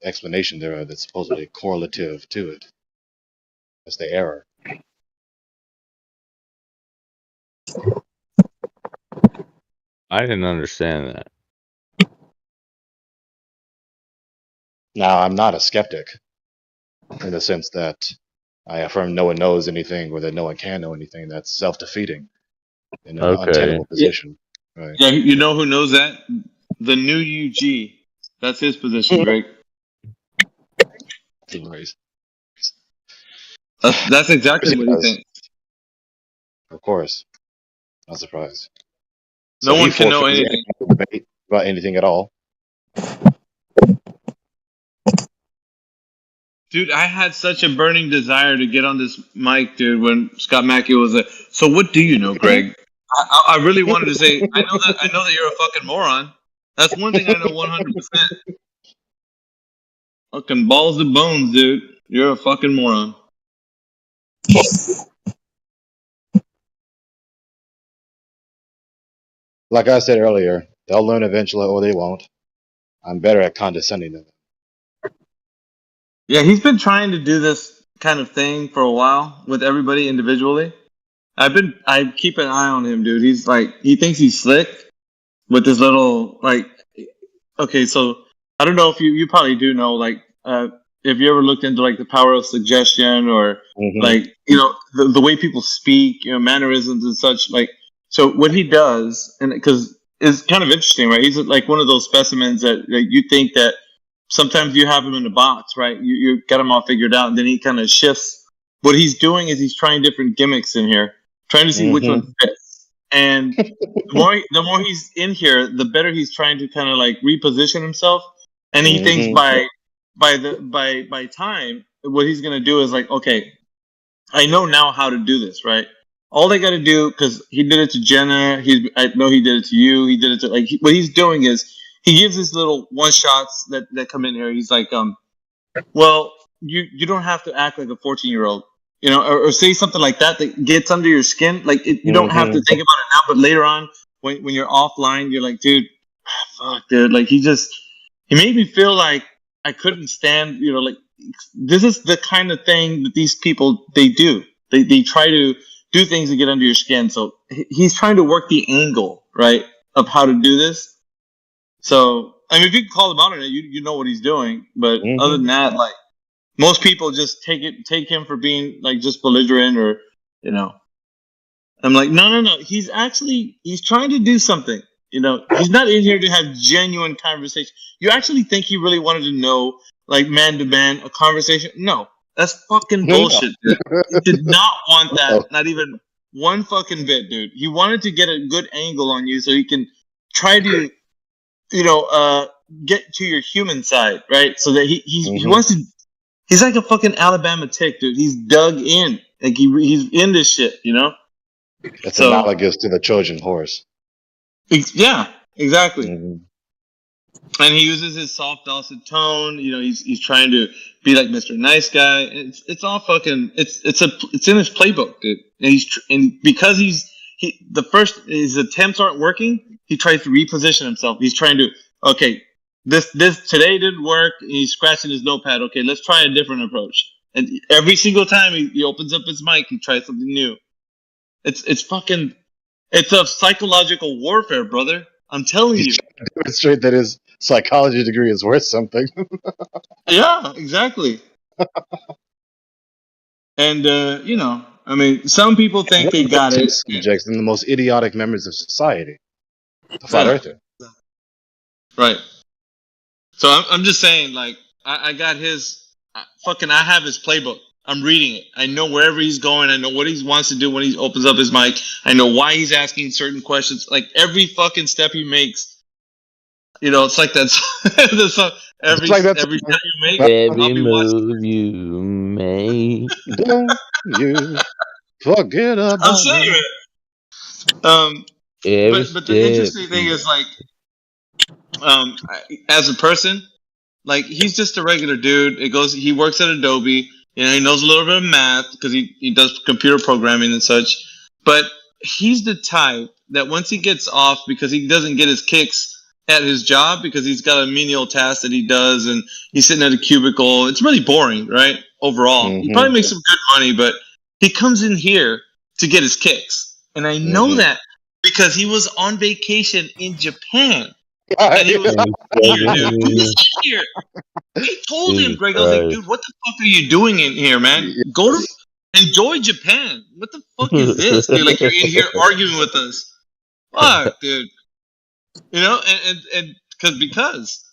explanation there that's supposedly correlative to it. That's the error. I didn't understand that. Now, I'm not a skeptic in the sense that I affirm no one knows anything or that no one can know anything. That's self-defeating in an Okay. untenable position. Right. Yeah, you know who knows that? The new UG. That's his position, Greg. That's exactly what he thinks. Of course. Not surprised. No So one he can know forfeits anything. any debate about anything at all. Dude, I had such a burning desire to get on this mic, dude, when Scott Mackey was like, so what do you know, Greg? I really wanted to say, I know that you're a fucking moron. That's one thing I know 100%. Fucking balls and bones, dude. You're a fucking moron. Like I said earlier, they'll learn eventually, or they won't. I'm better at condescending than them. Yeah, he's been trying to do this kind of thing for a while with everybody individually. I keep an eye on him, dude. He's like, he thinks he's slick with this little, like, okay, so I don't know if you probably do know, like, if you ever looked into like the power of suggestion or like, you know, the way people speak, you know, mannerisms and such. Like, so what he does, and because it's kind of interesting, right? He's like one of those specimens that you think that sometimes you have him in a box, right? You got him all figured out, and then he kind of shifts. What he's doing is he's trying different gimmicks in here, trying to see which one fits. And the more he's in here, the better he's trying to kind of like reposition himself. And he thinks by time, what he's gonna do is like, okay, I know now how to do this, right? All they got to do, because he did it to Jenna, I know he did it to you, he did it to like what he's doing is he gives these little one shots that come in here. He's like, well, you don't have to act like a 14-year-old, you know, or say something like that gets under your skin. Like you don't have to think about it now, but later on, when you're offline, you're like, dude, fuck, dude. Like he made me feel like I couldn't stand, you know, like this is the kind of thing that these people they do. They try to do things to get under your skin. So he's trying to work the angle, right, of how to do this. So I mean, if you can call him out on it, you know what he's doing. But other than that, like most people just take him for being like just belligerent or, you know. I'm like, no. He's trying to do something. You know, he's not in here to have genuine conversation. You actually think he really wanted to know, like man to man, a conversation? No, that's fucking bullshit, dude. He did not want that, not even one fucking bit, dude. He wanted to get a good angle on you so he can try to, you know, get to your human side, right? So that he wants to. He's like a fucking Alabama tick, dude. He's dug in, like he's in this shit, you know. It's analogous to the Trojan horse. Yeah, exactly. And he uses his soft, dulcet tone. You know, he's trying to be like Mr. Nice Guy. It's all fucking. It's in his playbook, dude. And because his attempts aren't working, he tries to reposition himself. He's trying to this today didn't work. And he's scratching his notepad. Okay, let's try a different approach. And every single time he opens up his mic, he tries something new. It's fucking. It's a psychological warfare, brother. I'm telling you. Demonstrate that his psychology degree is worth something. Yeah, exactly. And you know, I mean, some people think they got it. Subjects and the most idiotic members of society, the flat earther. Right. So I'm just saying, like, I got his I have his playbook. I'm reading it. I know wherever he's going. I know what he wants to do when he opens up his mic. I know why he's asking certain questions. Like every fucking step he makes, you know, it's like that's every step you make. Every move you make. Don't you forget about I'm saying it. But the interesting thing is, like, as a person, like he's just a regular dude. He works at Adobe. You know, he knows a little bit of math because he does computer programming and such. But he's the type that once he gets off because he doesn't get his kicks at his job because he's got a menial task that he does and he's sitting at a cubicle. It's really boring, right? Overall. He probably makes some good money, but he comes in here to get his kicks. And I know that because he was on vacation in Japan. And he was here. I told him, Greg, I was like, dude, what the fuck are you doing in here, man? Go to enjoy Japan. What the fuck is this? Dude, like, you're in here arguing with us. Fuck, dude. You know, and because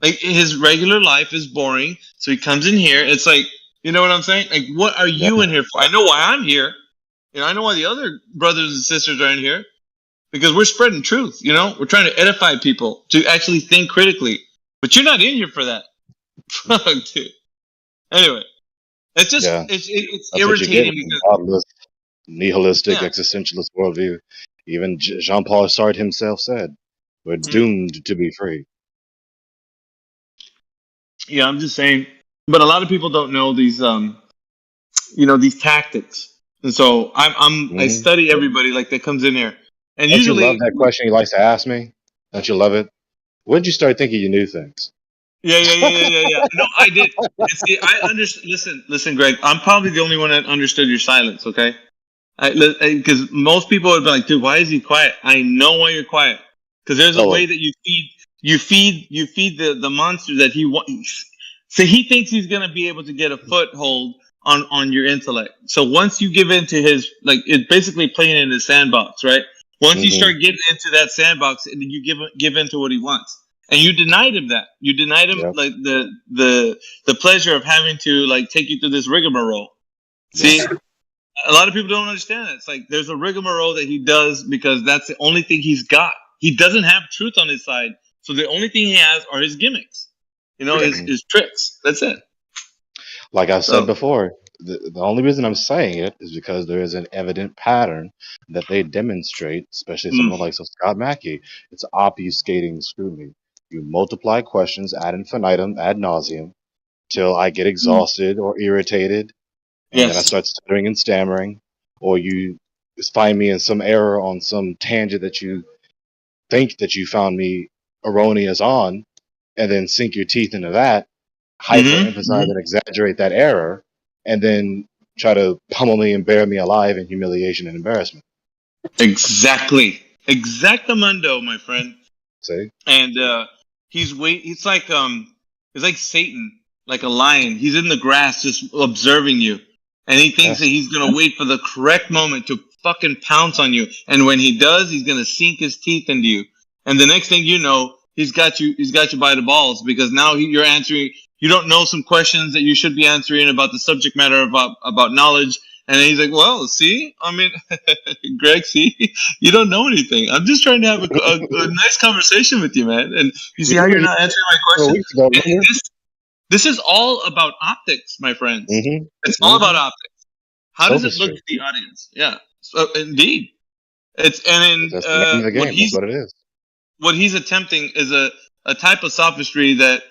like his regular life is boring, so he comes in here. It's like, you know what I'm saying? Like, what are you in here for? I know why I'm here. You know, I know why the other brothers and sisters are in here. Because we're spreading truth, you know? We're trying to edify people to actually think critically. But you're not in here for that. Fuck, dude. Anyway, it's just, it's irritating. Because nihilistic, existentialist worldview. Even Jean-Paul Sartre himself said, we're doomed to be free. Yeah, I'm just saying. But a lot of people don't know these, you know, these tactics. And so I study everybody like that comes in here. And Don't you usually, love that question he likes to ask me? Don't you love it? When did you start thinking you knew things? yeah. No, I did. And see, I understand. Listen, Greg. I'm probably the only one that understood your silence. Okay, because most people would be like, "Dude, why is he quiet?" I know why you're quiet. Because there's a way that you feed the monster that he wants. So he thinks he's gonna be able to get a foothold on your intellect. So once you give in to his, like, it's basically playing in his sandbox, right? Once you start getting into that sandbox, and you give in to what he wants. And you denied him that. You denied him like the pleasure of having to like take you through this rigmarole. See, a lot of people don't understand that. It's like there's a rigmarole that he does because that's the only thing he's got. He doesn't have truth on his side, so the only thing he has are his gimmicks. You know, his tricks. That's it. Like I said before, the only reason I'm saying it is because there is an evident pattern that they demonstrate, especially someone like Scott Mackey. It's obfuscating scrutiny. You multiply questions ad infinitum, ad nauseum, till I get exhausted or irritated, and then I start stuttering and stammering, or you find me in some error on some tangent that you think that you found me erroneous on, and then sink your teeth into that, hyper-emphasize and exaggerate that error, and then try to pummel me and bury me alive in humiliation and embarrassment. Exactly. Exactamundo, my friend. See? And it's like Satan, like a lion. He's in the grass just observing you. And he thinks that he's gonna wait for the correct moment to fucking pounce on you. And when he does, he's gonna sink his teeth into you. And the next thing you know, he's got you by the balls, because now you're answering. You don't know some questions that you should be answering about the subject matter about knowledge. And then he's like, well, see, I mean, Greg, see, you don't know anything. I'm just trying to have a nice conversation with you, man. And you see how you're not answering my question? This is all about optics, my friends. It's all about optics. How does it look to the audience? Yeah, so, indeed. That's the name of the game. That's what it is. What he's attempting is a type of sophistry that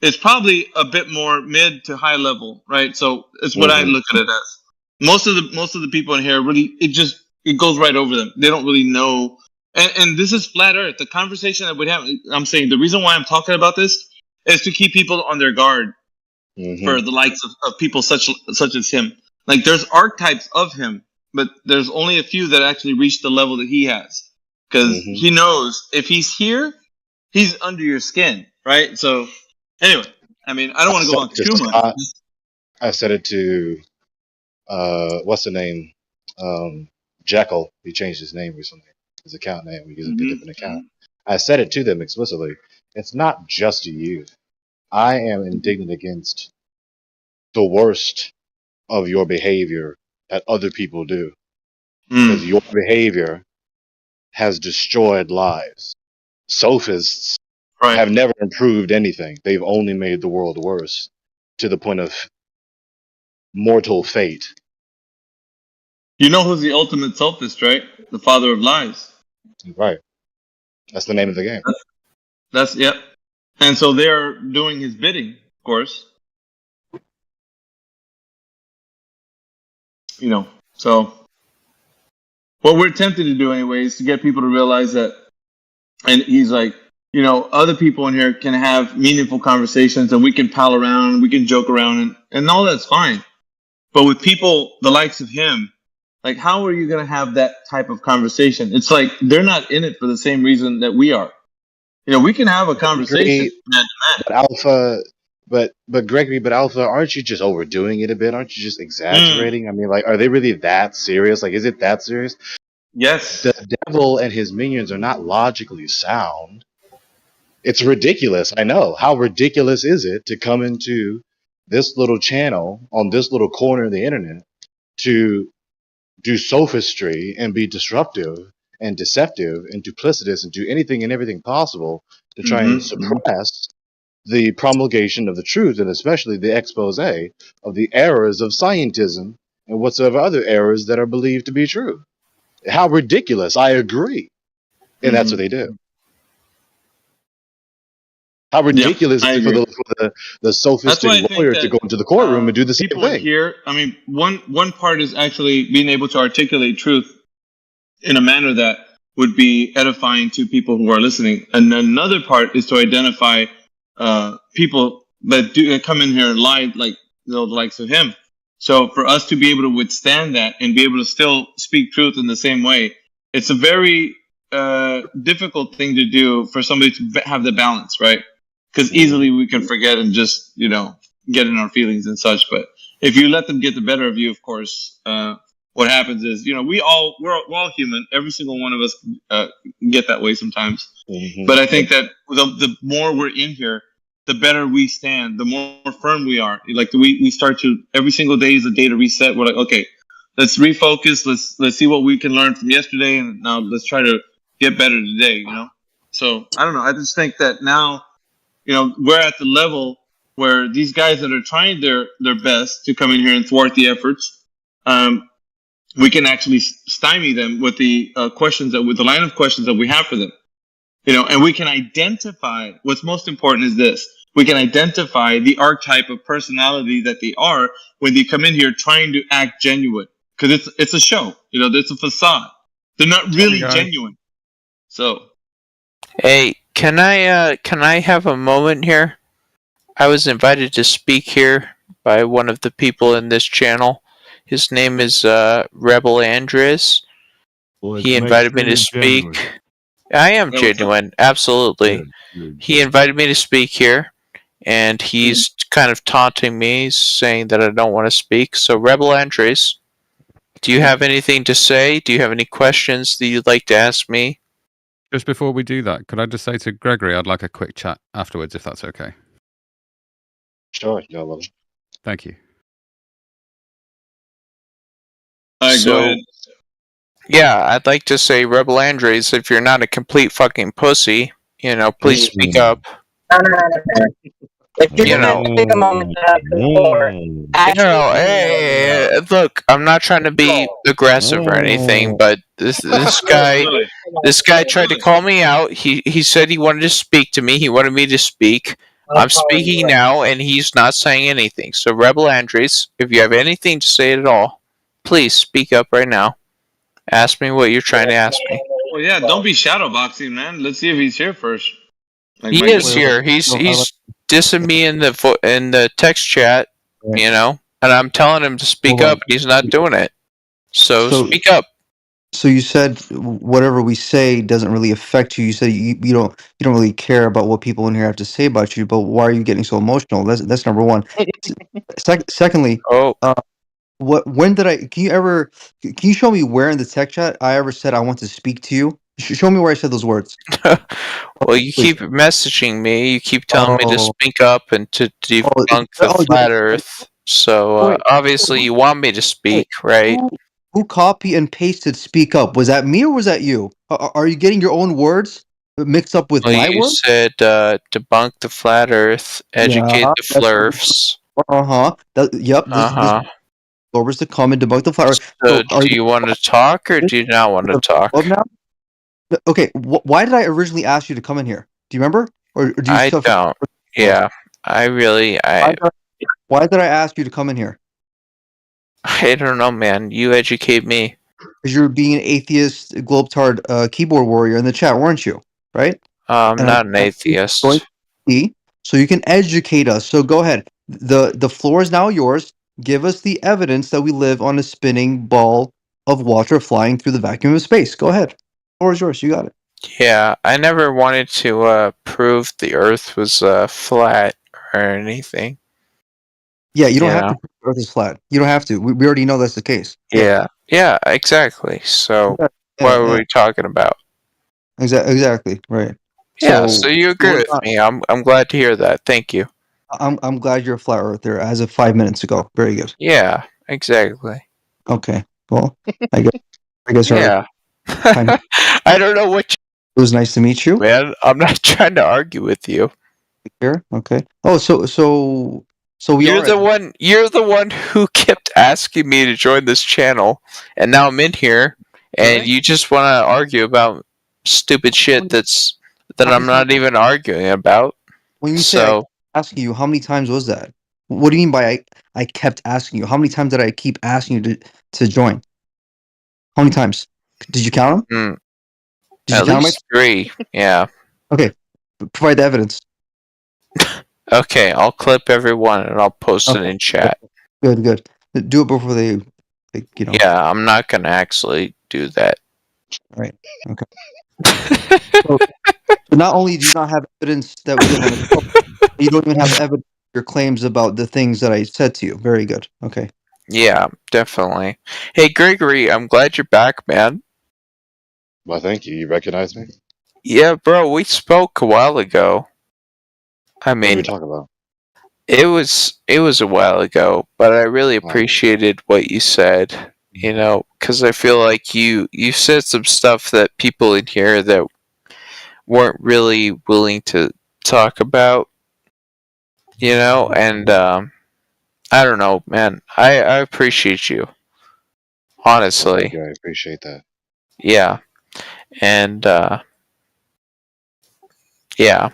is probably a bit more mid to high level, right? So it's what I look at it as. Most of the people in here really, it goes right over them. They don't really know. And this is flat earth. The conversation that we have, I'm saying the reason why I'm talking about this is to keep people on their guard for the likes of people such as him. Like, there's archetypes of him, but there's only a few that actually reach the level that he has. Because he knows if he's here, he's under your skin, right? So, anyway, I mean, I don't want to go on too much. I said it to, what's the name? Jekyll. He changed his name recently. His account name. He uses a different account. I said it to them explicitly. It's not just to you. I am indignant against the worst of your behavior that other people do. Because your behavior has destroyed lives. Sophists have never improved anything. They've only made the world worse, to the point of mortal fate. You know who's the ultimate sophist, right? The father of lies. Right. That's the name of the game. That's yep. And so they're doing his bidding, of course. You know, so what we're attempting to do anyway is to get people to realize that, and he's like, you know, other people in here can have meaningful conversations and we can pal around, we can joke around, and all that's fine. But with people the likes of him, like, how are you going to have that type of conversation? It's like they're not in it for the same reason that we are. You know, we can have a conversation. But Alpha, but Gregory, but Alpha, aren't you just overdoing it a bit? Aren't you just exaggerating? I mean, like, are they really that serious? Like, is it that serious? Yes. The devil and his minions are not logically sound. It's ridiculous. I know. How ridiculous is it to come into this little channel on this little corner of the internet to do sophistry and be disruptive and deceptive and duplicitous and do anything and everything possible to try and suppress the promulgation of the truth, and especially the expose of the errors of scientism and whatsoever other errors that are believed to be true. How ridiculous. I agree. And that's what they do. How ridiculous is it for the sophistic lawyer to go into the courtroom and do the same thing? Here, I mean, one part is actually being able to articulate truth in a manner that would be edifying to people who are listening. And another part is to identify people that do come in here and lie, like the likes of him. So for us to be able to withstand that and be able to still speak truth in the same way, it's a very difficult thing to do for somebody to have the balance, right? Because easily we can forget and just, get in our feelings and such. But if you let them get the better of you, of course, what happens is, we're all human. Every single one of us get that way sometimes. Mhm. But I think that the more we're in here, the better we stand, the more firm we are. Like we start to, every single day is a day to reset. We're like, okay, let's refocus. Let's see what we can learn from yesterday, and now let's try to get better today. So I don't know. I just think that now, we're at the level where these guys that are trying their best to come in here and thwart the efforts, we can actually stymie them with the with the line of questions that we have for them. And we can identify, what's most important is this: we can identify the archetype of personality that they are when they come in here trying to act genuine, because it's a show. It's a facade. They're not really genuine. So, hey, can I have a moment here? I was invited to speak here by one of the people in this channel. His name is Rebel Andres. He invited me to speak. Genuine. I am genuine, absolutely. He invited me to speak here, and he's kind of taunting me, saying that I don't want to speak. So, Rebel Andres, do you have anything to say? Do you have any questions that you'd like to ask me? Just before we do that, could I just say to Gregory, I'd like a quick chat afterwards, if that's okay. Sure, yeah, love it. Thank you. go ahead. Yeah, I'd like to say, Rebel Andres, if you're not a complete fucking pussy, please speak up. If you're gonna take a moment to have before, Hey, look, I'm not trying to be aggressive or anything, but this guy tried to call me out. He said he wanted to speak to me. He wanted me to speak. I'm speaking now, and he's not saying anything. So, Rebel Andres, if you have anything to say at all, please speak up right now. Ask me what you're trying to ask me. Well, yeah, don't be shadowboxing, man. Let's see if he's here first. He is here. He's dissing me in the text chat, and I'm telling him to speak up. He's not doing it. So speak up. So you said whatever we say doesn't really affect you. You said you don't really care about what people in here have to say about you. But why are you getting so emotional? That's number one. Secondly, when did I? Can you show me where in the text chat I ever said I want to speak to you? Show me where I said those words. Well, you keep messaging me. You keep telling me to speak up and to debunk the flat Earth. So obviously you want me to speak, right? Who copy and pasted "speak up"? Was that me or was that you? Are you getting your own words mixed up with my you words? said debunk the flat Earth, educate the flurfs. Yep. This Flowers to come and debunk the flat Earth. So do you want to talk or do you not want to talk? Okay. Why did I originally ask you to come in here? Do you remember? Or do you I don't. Yeah. Why did I ask you to come in here? I don't know, man. You educate me. Because you're being an atheist, globetard keyboard warrior in the chat, weren't you? Right? I'm not an atheist. So you can educate us. So go ahead. The floor is now yours. Give us the evidence that we live on a spinning ball of water flying through the vacuum of space. Go ahead. The floor is yours. You got it. Yeah, I never wanted to prove the Earth was flat or anything. Yeah, you don't have to prove the Earth is flat. You don't have to. We already know that's the case. Yeah, exactly. So what were we talking about? Exactly. Right. Yeah, so you agree with me. I'm glad to hear that. Thank you. I'm glad you're a flat earther as of 5 minutes ago. Very good. Yeah, exactly. Okay. Well, I guess. Yeah. I don't know what. It was nice to meet you, man. I'm not trying to argue with you. Here. Okay. Oh, so you're the one who kept asking me to join this channel, and now I'm in here, and you just want to argue about stupid shit that I'm not even arguing about. When you say I ask you, how many times was that? What do you mean by I kept asking you? How many times did I keep asking you to join? How many times? Did you count them? Did you At count least 3. Yeah. Okay, provide the evidence. Okay, I'll clip everyone and I'll post it in chat. Good. Do it before they Yeah, I'm not gonna actually do that. Right. Okay. So not only do you not have evidence that we have on the show, you don't even have evidence for your claims about the things that I said to you. Very good. Okay. Yeah, definitely. Hey, Gregory, I'm glad you're back, man. Well, thank you. You recognize me? Yeah, bro, we spoke a while ago. I What did we mean, talk about? it was a while ago, but I really appreciated what you said. You know, because I feel like you said some stuff that people in here that weren't really willing to talk about. You know, and I don't know, man. I appreciate you. Honestly. Thank you. I appreciate that. Yeah. And yeah.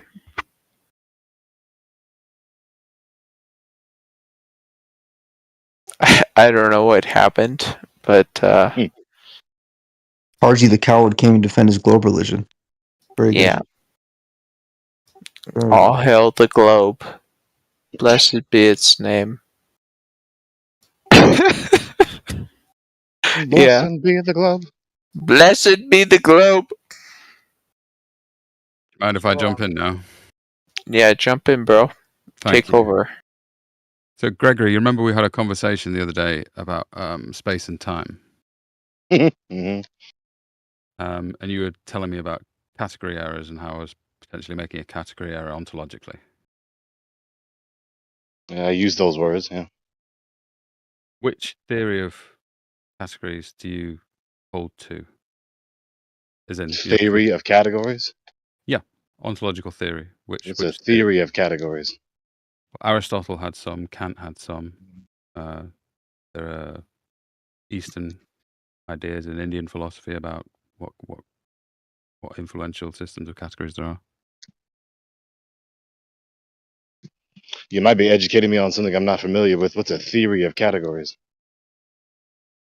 I don't know what happened, but Harji the coward came to defend his globe religion. Very good. yeah. Very All good. hail the globe. Blessed be its name. Blessed be the globe. Blessed be the globe. Mind if I jump in now? Yeah, jump in, bro. Thank Take you. over. So, Gregory, you remember we had a conversation the other day about space and time? Mm-hmm. And you were telling me about category errors and how I was potentially making a category error ontologically. Yeah, I use those words, yeah. Which theory of categories do you hold to? As in, Theory of categories? Yeah, ontological theory. It's a theory of categories. Aristotle had some, Kant had some. There are Eastern ideas in Indian philosophy about what influential systems of categories there are. You might be educating me on something I'm not familiar with. What's a theory of categories?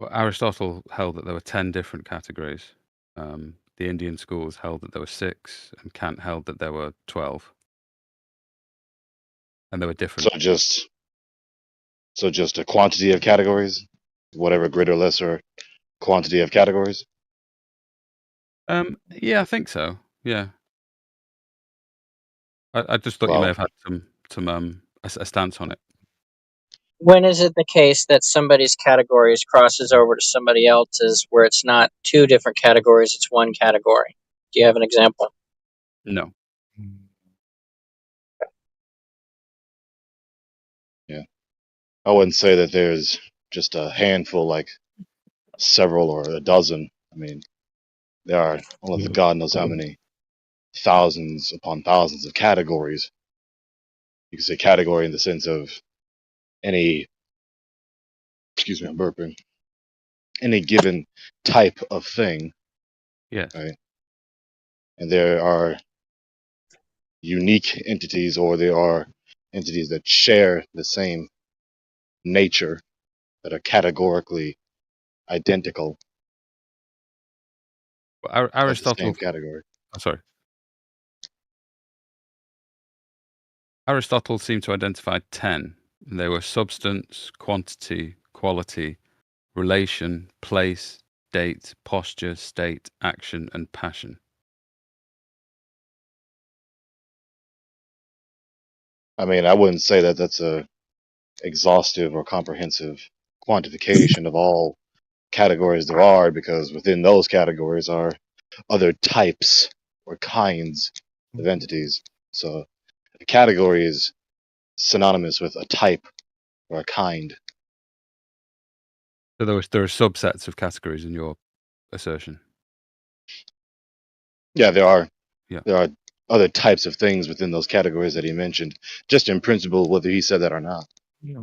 Well, Aristotle held that there were 10 different categories. The Indian schools held that there were 6, and Kant held that there were 12. And they were different. So just a quantity of categories? Whatever greater or lesser quantity of categories? Yeah, I think so. Yeah. I just thought you may have had some a stance on it. When is it the case that somebody's categories crosses over to somebody else's where it's not 2 different categories, it's 1 category? Do you have an example? No. Yeah. I wouldn't say that there's just a handful, like several or a dozen. I mean, there are only God knows how many thousands upon thousands of categories. You can say category in the sense of any, excuse me, I'm burping, any given type of thing. Yeah. Right. And there are unique entities, or there are entities that share the same nature that are categorically identical. Well, Aristotle. The same category. Oh, sorry. Aristotle seemed to identify 10. And they were substance, quantity, quality, relation, place, date, posture, state, action, and passion. I mean, I wouldn't say that that's a exhaustive or comprehensive quantification of all categories there are, because within those categories are other types or kinds of entities. So a category is synonymous with a type or a kind. So there are subsets of categories in your assertion. Yeah, there are. Yeah. There are other types of things within those categories that he mentioned, just in principle, whether he said that or not. Yeah.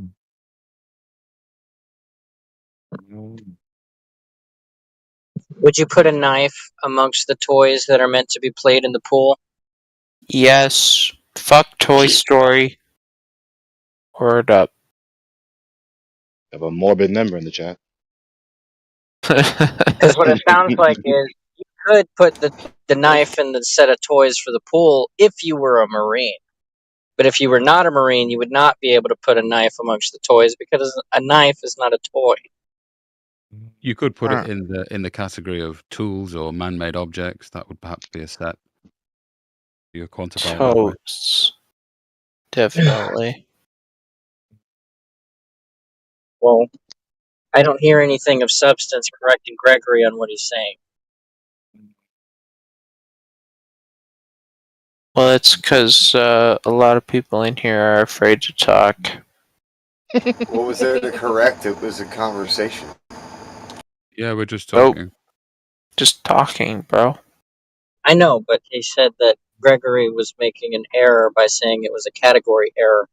Would you put a knife amongst the toys that are meant to be played in the pool? Yes. Fuck Toy Story. Word up. Have a morbid member in the chat. Because what it sounds like is you could put the the knife and the set of toys for the pool if you were a Marine. But if you were not a Marine, you would not be able to put a knife amongst the toys because a knife is not a toy. You could put it in the category of tools or man-made objects. That would perhaps be a set. You quantify it that way. Totes. Definitely. Well, I don't hear anything of substance correcting Gregory on what he's saying. Well, it's because a lot of people in here are afraid to talk. What was there to correct? It was a conversation. Yeah, we're just talking. Just talking, bro. I know, but he said that Gregory was making an error by saying it was a category error,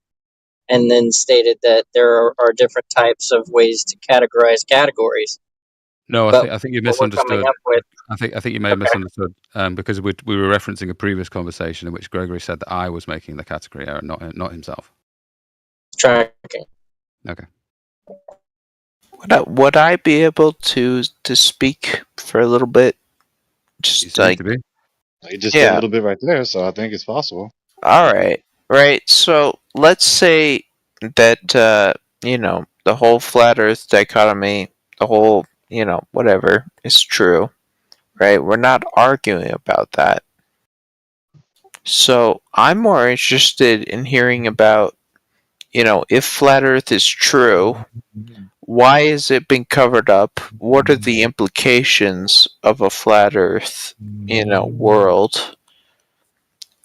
and then stated that there are different types of ways to categorize categories. No, But I think you what we're coming misunderstood. up with, I think you may have misunderstood because we were referencing a previous conversation in which Gregory said that I was making the category error, not himself. tracking. Okay. Would I be able to speak for a little bit? Just like, You just did a little bit right there, so I think it's possible. all right, right. So let's say that you know, the whole flat Earth dichotomy, the whole, you know, whatever is true, right? We're not arguing about that. So I'm more interested in hearing about, you know, if flat Earth is true, why has it been covered up? What are the implications of a flat Earth, you know, world?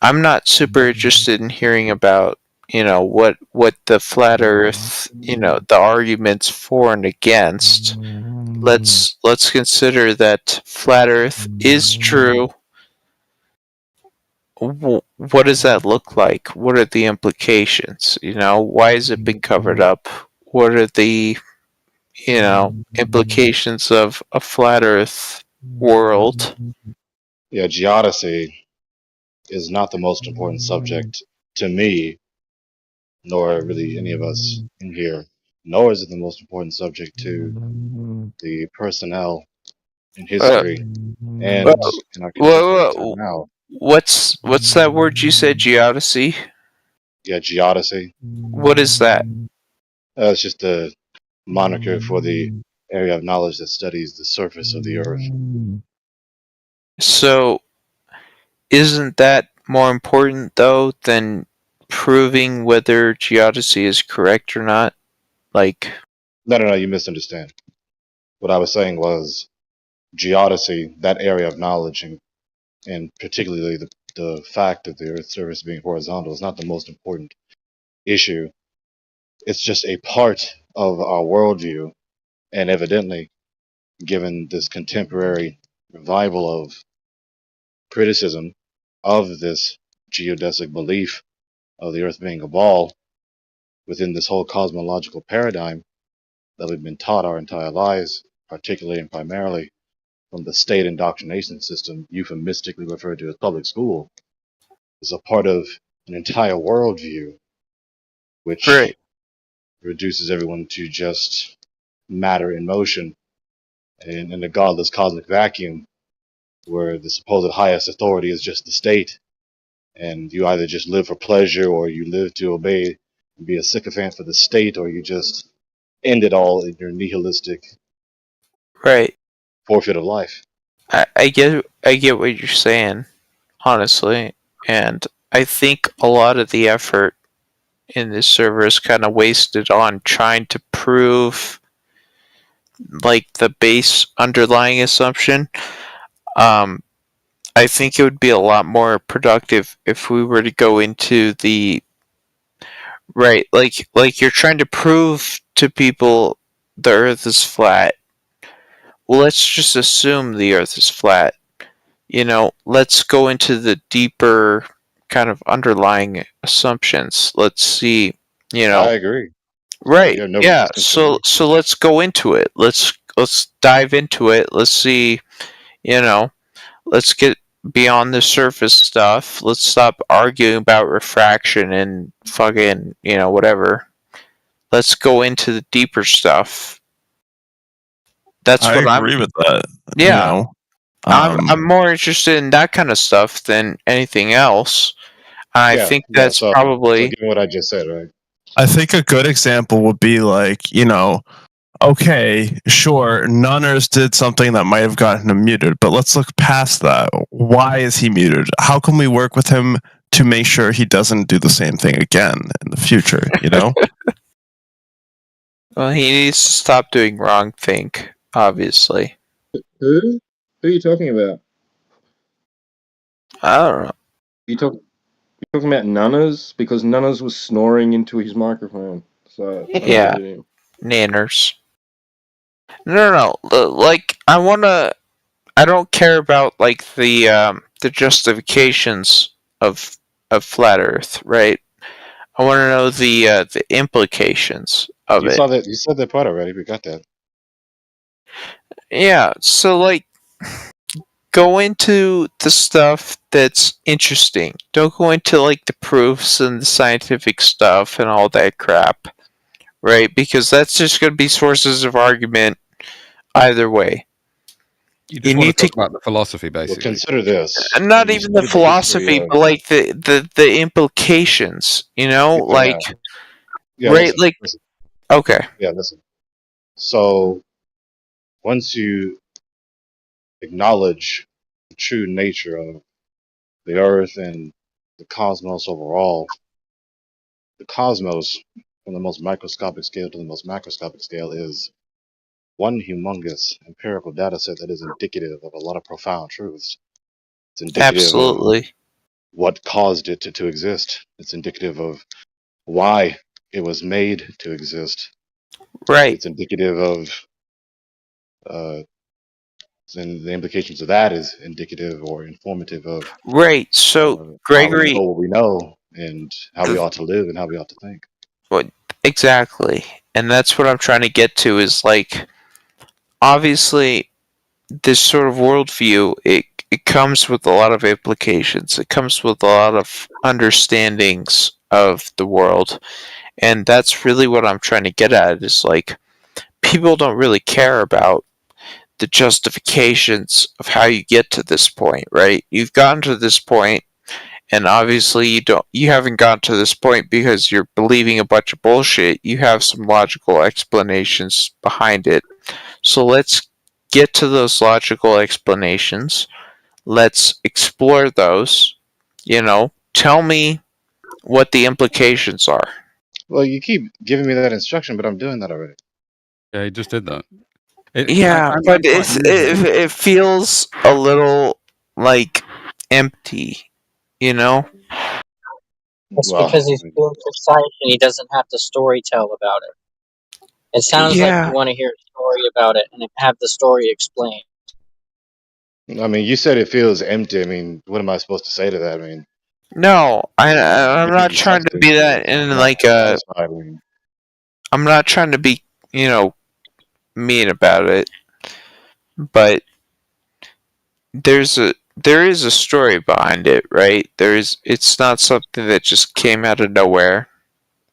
I'm not super interested in hearing about, you know, what the flat Earth, you know, the arguments for and against. Let's consider that flat Earth is true. What does that look like? What are the implications? You know, why has it been covered up? What are the, you know, implications of a flat Earth world? Yeah, geodesy is not the most important subject to me, nor really any of us in here, nor is it the most important subject to the personnel in history and in our contemporary time now. What's that word you said? Geodesy? Yeah, geodesy. What is that? It's just a moniker for the area of knowledge that studies the surface of the Earth. So, isn't that more important though than proving whether geodesy is correct or not? Like, No, you misunderstand. What I was saying was geodesy, that area of knowledge, and particularly the fact of the Earth's surface being horizontal, is not the most important issue. It's just a part of our worldview, and evidently, given this contemporary revival of criticism of this geodesic belief of the Earth being a ball within this whole cosmological paradigm that we've been taught our entire lives, particularly and primarily from the state indoctrination system, euphemistically referred to as public school, is a part of an entire worldview which reduces everyone to just matter in motion in a godless cosmic vacuum where the supposed highest authority is just the state, and you either just live for pleasure or you live to obey and be a sycophant for the state, or you just end it all in your nihilistic forfeit of life. I get what you're saying, honestly, and I think a lot of the effort in this server is kind of wasted on trying to prove like the base underlying assumption. I think it would be a lot more productive if we were to go into the like you're trying to prove to people the Earth is flat. Well, let's just assume the Earth is flat. You know, let's go into the deeper kind of underlying assumptions. Let's see, you know. I agree. Right. Yeah. So let's go into it. Let's dive into it. Let's see, you know, let's get beyond the surface stuff. Let's stop arguing about refraction and fucking, you know, whatever. Let's go into the deeper stuff. That's I what agree with that. Yeah. You know, I'm more interested in that kind of stuff than anything else. I think that's so probably given what I just said, right? I think a good example would be like, okay, sure, Nunners did something that might have gotten him muted, but let's look past that. Why is he muted? How can we work with him to make sure he doesn't do the same thing again in the future, Well, he needs to stop doing wrong thing, obviously. Who? Who are you talking about? I don't know. You talking about Nunners? Because Nunners was snoring into his microphone. So Yeah, nanners. No. Like, I don't care about like the justifications of flat Earth, right? I want to know the implications of it. You said that part already. We got that. Yeah, so like, go into the stuff that's interesting. Don't go into like the proofs and the scientific stuff and all that crap, right? Because that's just going to be sources of argument either way. You need to talk about the philosophy, basically. Well, consider this. Not even the philosophy, but like the implications. Like, Yeah, right? listen, Like, listen. okay. Yeah, listen. So, once you acknowledge the true nature of the Earth and the cosmos overall, the cosmos, from the most microscopic scale to the most macroscopic scale, is one humongous empirical data set that is indicative of a lot of profound truths. It's indicative Absolutely. of what caused it to exist. It's indicative of why it was made to exist. Right. It's indicative of and the implications of that is indicative or informative of Right. So Gregory, how we know what we know and how we ought to live and how we ought to think. What exactly? And that's what I'm trying to get to is like, obviously, this sort of worldview, it comes with a lot of implications. It comes with a lot of understandings of the world. And that's really what I'm trying to get at is like, people don't really care about the justifications of how you get to this point, right? You've gotten to this point, and obviously you haven't gotten to this point because you're believing a bunch of bullshit. You have some logical explanations behind it. So let's get to those logical explanations. Let's explore those. Tell me what the implications are. Well, you keep giving me that instruction, but I'm doing that already. Yeah, he just did that. But it feels a little like empty, It's because he's being precise and he doesn't have to story tell about it. It sounds like you want to hear a story about it and have the story explained. I mean, you said it feels empty. I mean, what am I supposed to say to that? I mean, no, I'm not trying to be that in like a. I'm not trying to be, mean about it, but there is a story behind it, right? It's not something that just came out of nowhere.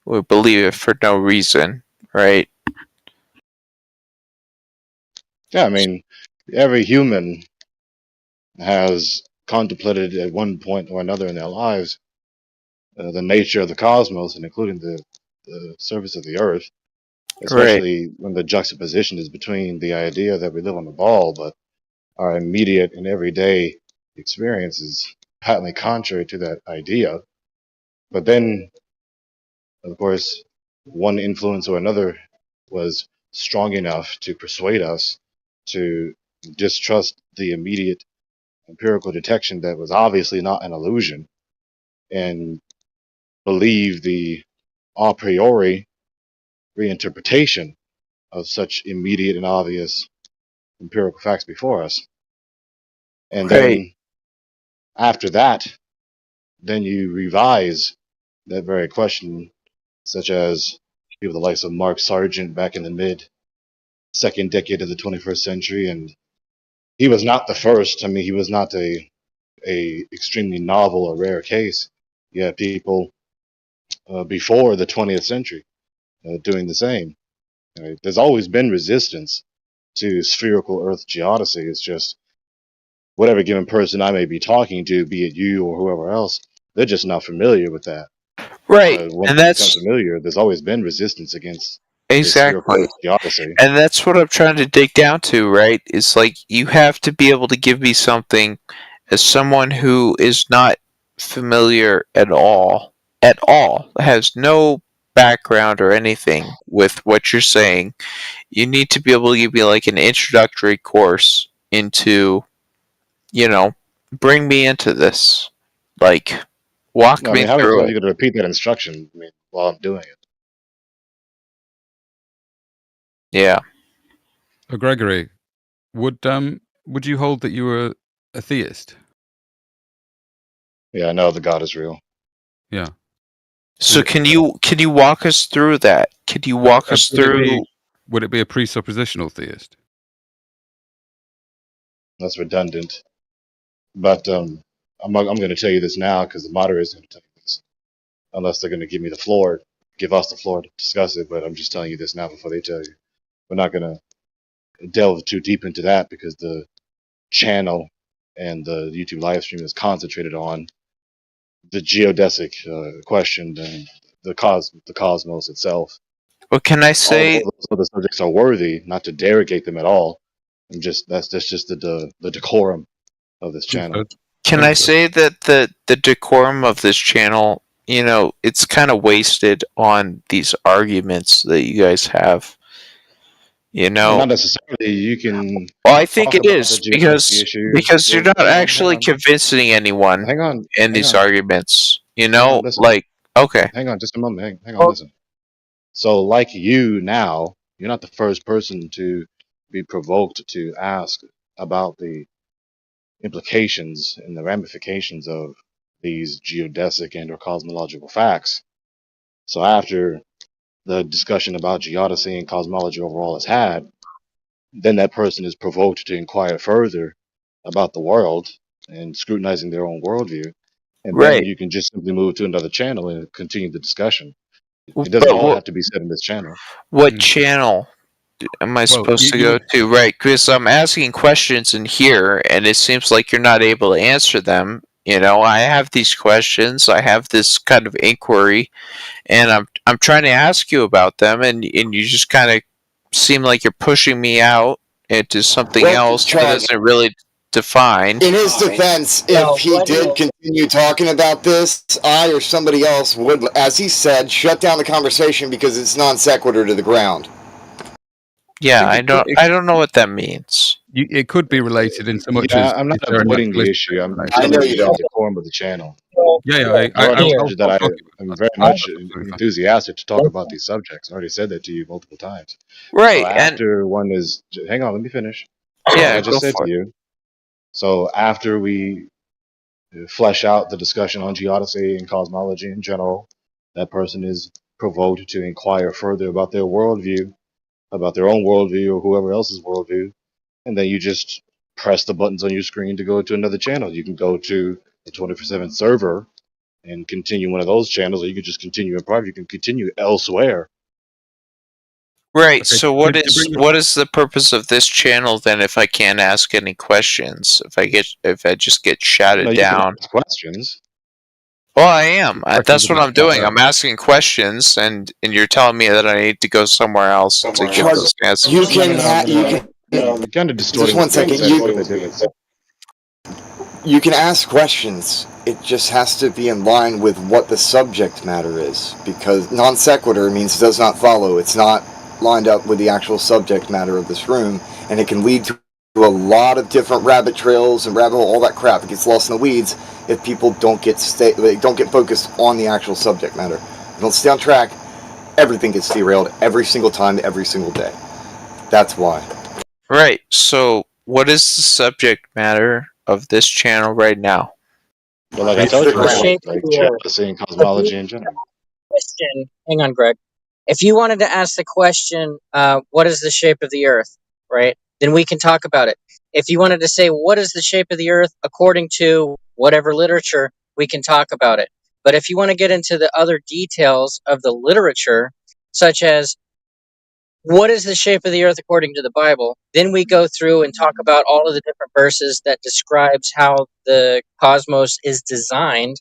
We believe it for no reason, right? Yeah, I mean, every human has contemplated at one point or another in their lives the nature of the cosmos, and including the surface of the Earth, especially when the juxtaposition is between the idea that we live on the ball, but our immediate and everyday experience is patently contrary to that idea. But then, of course, one influence or another was strong enough to persuade us to distrust the immediate empirical detection that was obviously not an illusion and believe the a priori reinterpretation of such immediate and obvious empirical facts before us. And then after that, then you revise that very question, such as people the likes of Mark Sargent back in the mid-second decade of the 21st century. And he was not the first. I mean, he was not a extremely novel or rare case. You had people before the 20th century doing the same. Right? There's always been resistance to spherical Earth geodesy. It's just whatever given person I may be talking to, be it you or whoever else, they're just not familiar with that. Right, Once and they become that's familiar, there's always been resistance against this here exactly. theocracy. And that's what I'm trying to dig down to, right? It's like you have to be able to give me something as someone who is not familiar at all, has no background or anything with what you're saying. You need to be able to give me like an introductory course into, bring me into this. Like, walk No, I me mean, how many through times are it. you going to repeat that instruction? I mean, while I'm doing it. Yeah. Gregory, would you hold that you were a theist? Yeah, I know the God is real. Yeah. So can you walk us through that? Can you walk us through? Would it be a presuppositional theist? That's redundant. But I'm going to tell you this now because the moderator is going to tell you this, unless they're going to give me the floor, give us the floor to discuss it. But I'm just telling you this now before they tell you. We're not going to delve too deep into that because the channel and the YouTube live stream is concentrated on the geodesic question and the cosmos itself. Well, can I say all those other subjects are worthy, not to derogate them at all. I'm just that's just the decorum of this channel. Can I say that the decorum of this channel, it's kind of wasted on these arguments that you guys have. Not necessarily. You can. Well, I think talk it about is the geodesy issue. because you're not actually convincing anyone Hang on. in these arguments. Listen. Like, okay. Hang on, just a moment. Hang on, listen. So, like you now, you're not the first person to be provoked to ask about the implications and the ramifications of these geodesic and or cosmological facts. So after the discussion about geodesy and cosmology overall is had, then that person is provoked to inquire further about the world and scrutinizing their own worldview. And then Right. you can just simply move to another channel and continue the discussion. But It doesn't all have to be said in this channel. What channel am I supposed to go to? Right, because I'm asking questions in here, and it seems like you're not able to answer them. I have these questions, I have this kind of inquiry, and I'm trying to ask you about them, and you just kind of seem like you're pushing me out into something else that isn't really defined. In his defense, if he did continue talking about this, I or somebody else would, as he said, shut down the conversation because it's non sequitur to the ground. Yeah, I don't know what that means. It could be related in so much Yeah, as I'm not is there a avoiding the naturalistic issue. I'm explanation? telling you the decorum of the channel. Yeah, I'm very much enthusiastic to talk about these subjects. I already said that to you multiple times. Right, So after one is, hang on, let me finish. Yeah, I just go said for to it. you. So after we flesh out the discussion on geodesy and cosmology in general, that person is provoked to inquire further about their worldview, about their own worldview or whoever else's worldview, and then you just press the buttons on your screen to go to another channel. You can go to the 24/7 server and continue one of those channels, or you can just continue in private. You can continue elsewhere. Right. So what is the purpose of this channel then? If I can't ask any questions, if I just get shouted No, you can down. ask questions. Well, I am. Questions That's what about I'm doing. what? I'm asking questions, and you're telling me that I need to go somewhere else to get those answers. You can You're kind of distorting. Just one what second. said. You can ask questions. It just has to be in line with what the subject matter is, because non sequitur means does not follow. It's not lined up with the actual subject matter of this room, and it can lead to a lot of different rabbit trails and rabbit hole, all that crap. It gets lost in the weeds if people don't get focused on the actual subject matter. If you don't stay on track, everything gets derailed every single time, every single day. That's why. Right. So, what is the subject matter of this channel right now? Well, like I told you, shape like of the earth. geodesy and cosmology in general. Question. Hang on, Greg. If you wanted to ask the question, what is the shape of the earth, right? Then we can talk about it. If you wanted to say, what is the shape of the earth according to whatever literature, we can talk about it. But if you want to get into the other details of the literature, such as what is the shape of the earth according to the Bible? Then we go through and talk about all of the different verses that describes how the cosmos is designed.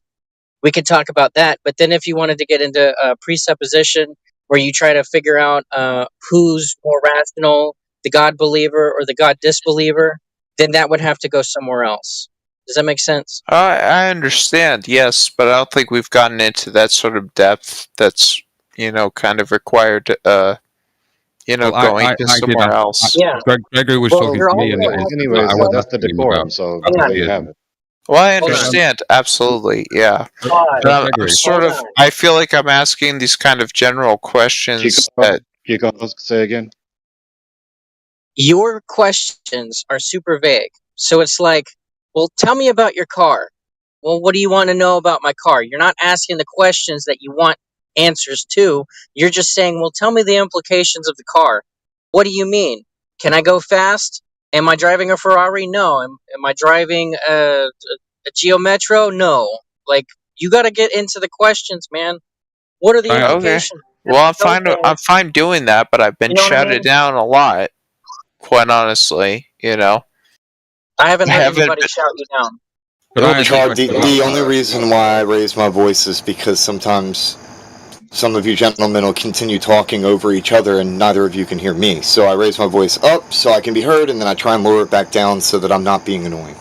We could talk about that. But then if you wanted to get into presupposition, where you try to figure out who's more rational, the God believer or the God disbeliever, then that would have to go somewhere else. Does that make sense? I understand, yes, but I don't think we've gotten into that sort of depth that's, kind of required, Well, going I to did somewhere ask. else. Yeah. Gregory was Well, talking you're to me, also and asking Anyways, I was that's the asking him about decorum, so Hang on. there you have theism. it. Well, I Hold on. understand, absolutely, yeah. Pause. But I'm Gregory, sort Hold of, on. I feel like I'm asking these kind of general questions that, Chico, say again. Your questions are super vague. So it's like, well, tell me about your car. Well, what do you want to know about my car? You're not asking the questions that you want answers to. You're just saying, well, tell me the implications of the car. What do you mean? Can I go fast? Am I driving a Ferrari? No. Am I driving a Geo Metro? No. Like, you got to get into the questions, man. What are the I, okay. implications? Well, I'm If it's fine. okay, I'm fine doing that, but I've been you know what I shouted mean? down a lot. Quite honestly, I haven't I heard haven't anybody been. shout you down. could I ask a Char, the, question about the only reason why I raise my voice is because sometimes some of you gentlemen will continue talking over each other and neither of you can hear me. So I raise my voice up so I can be heard, and then I try and lower it back down so that I'm not being annoying.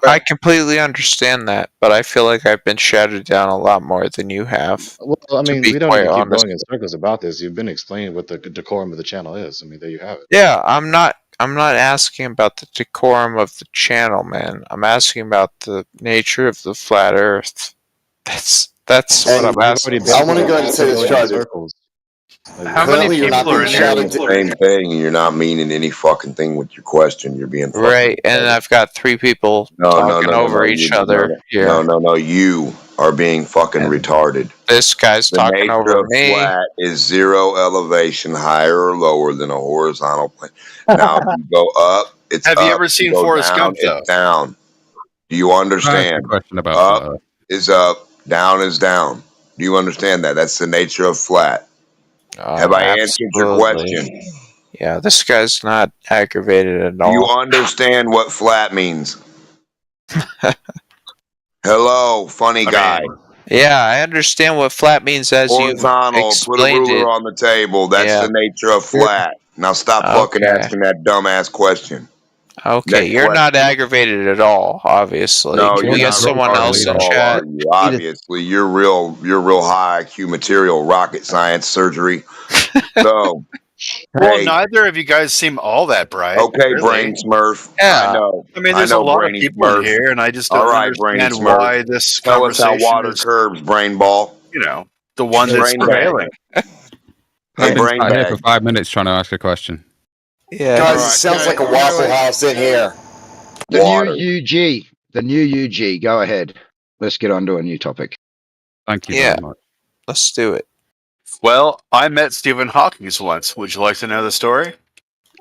I completely understand that, but I feel like I've been shouted down a lot more than you have. Well, I To mean, be we don't need quite to keep honest. going in circles about this. You've been explaining what the decorum of the channel is. I mean, there you have it. Yeah, I'm not asking about the decorum of the channel, man. I'm asking about the nature of the flat Earth. That's what I'm asking. I want to go ahead and say this, Char. How many Currently, you're not people are being in here? shouted The same thing, and you're not meaning any fucking thing with your question. You're being fucking Right, and retarded. I've got 3 people talking over each other here. No. You are being fucking retarded. This guy's The talking nature over of me. flat is zero elevation, higher or lower than a horizontal plane. Now, if you go up, it's Have up. you ever If seen go Forrest down, Gump, though? it's down. Do you Can I ask a understand? question about Up flat Earth? is up, down is down. Do you understand that? That's the nature of flat. Have I answered your Absolutely. question? Yeah, this guy's not aggravated at Do you all. understand what flat means? Hello, funny guy. Yeah, I understand what flat means as you Horizontal, put a explained ruler it. on the table. That's Yeah. the nature of flat. Now stop fucking Okay. asking that dumbass question. Okay, Next you're not question. aggravated at all, obviously. No, Can you're we get not someone else retarded in at all, chat? are you? Obviously, you're real high IQ material, rocket science, surgery. So, Well, hey, neither of you guys seem all that bright. okay, really. Brain Smurf. Yeah. I mean, I there's a know, lot Brainy of people in Smurf. here, and I just All don't right, Brainy understand Smurf. why this Tell us how conversation water is, curves, Brain Ball. the one that's Brain bag. prevailing. Hey, I've been Brain sat here bag. for 5 minutes trying to ask a question. Yeah. Guys, it sounds like a Waffle House in here. The Water. new UG. The new UG. Go ahead. Let's get on to a new topic. Thank you Yeah. very much. Let's do it. Well, I met Stephen Hawking once. Would you like to know the story?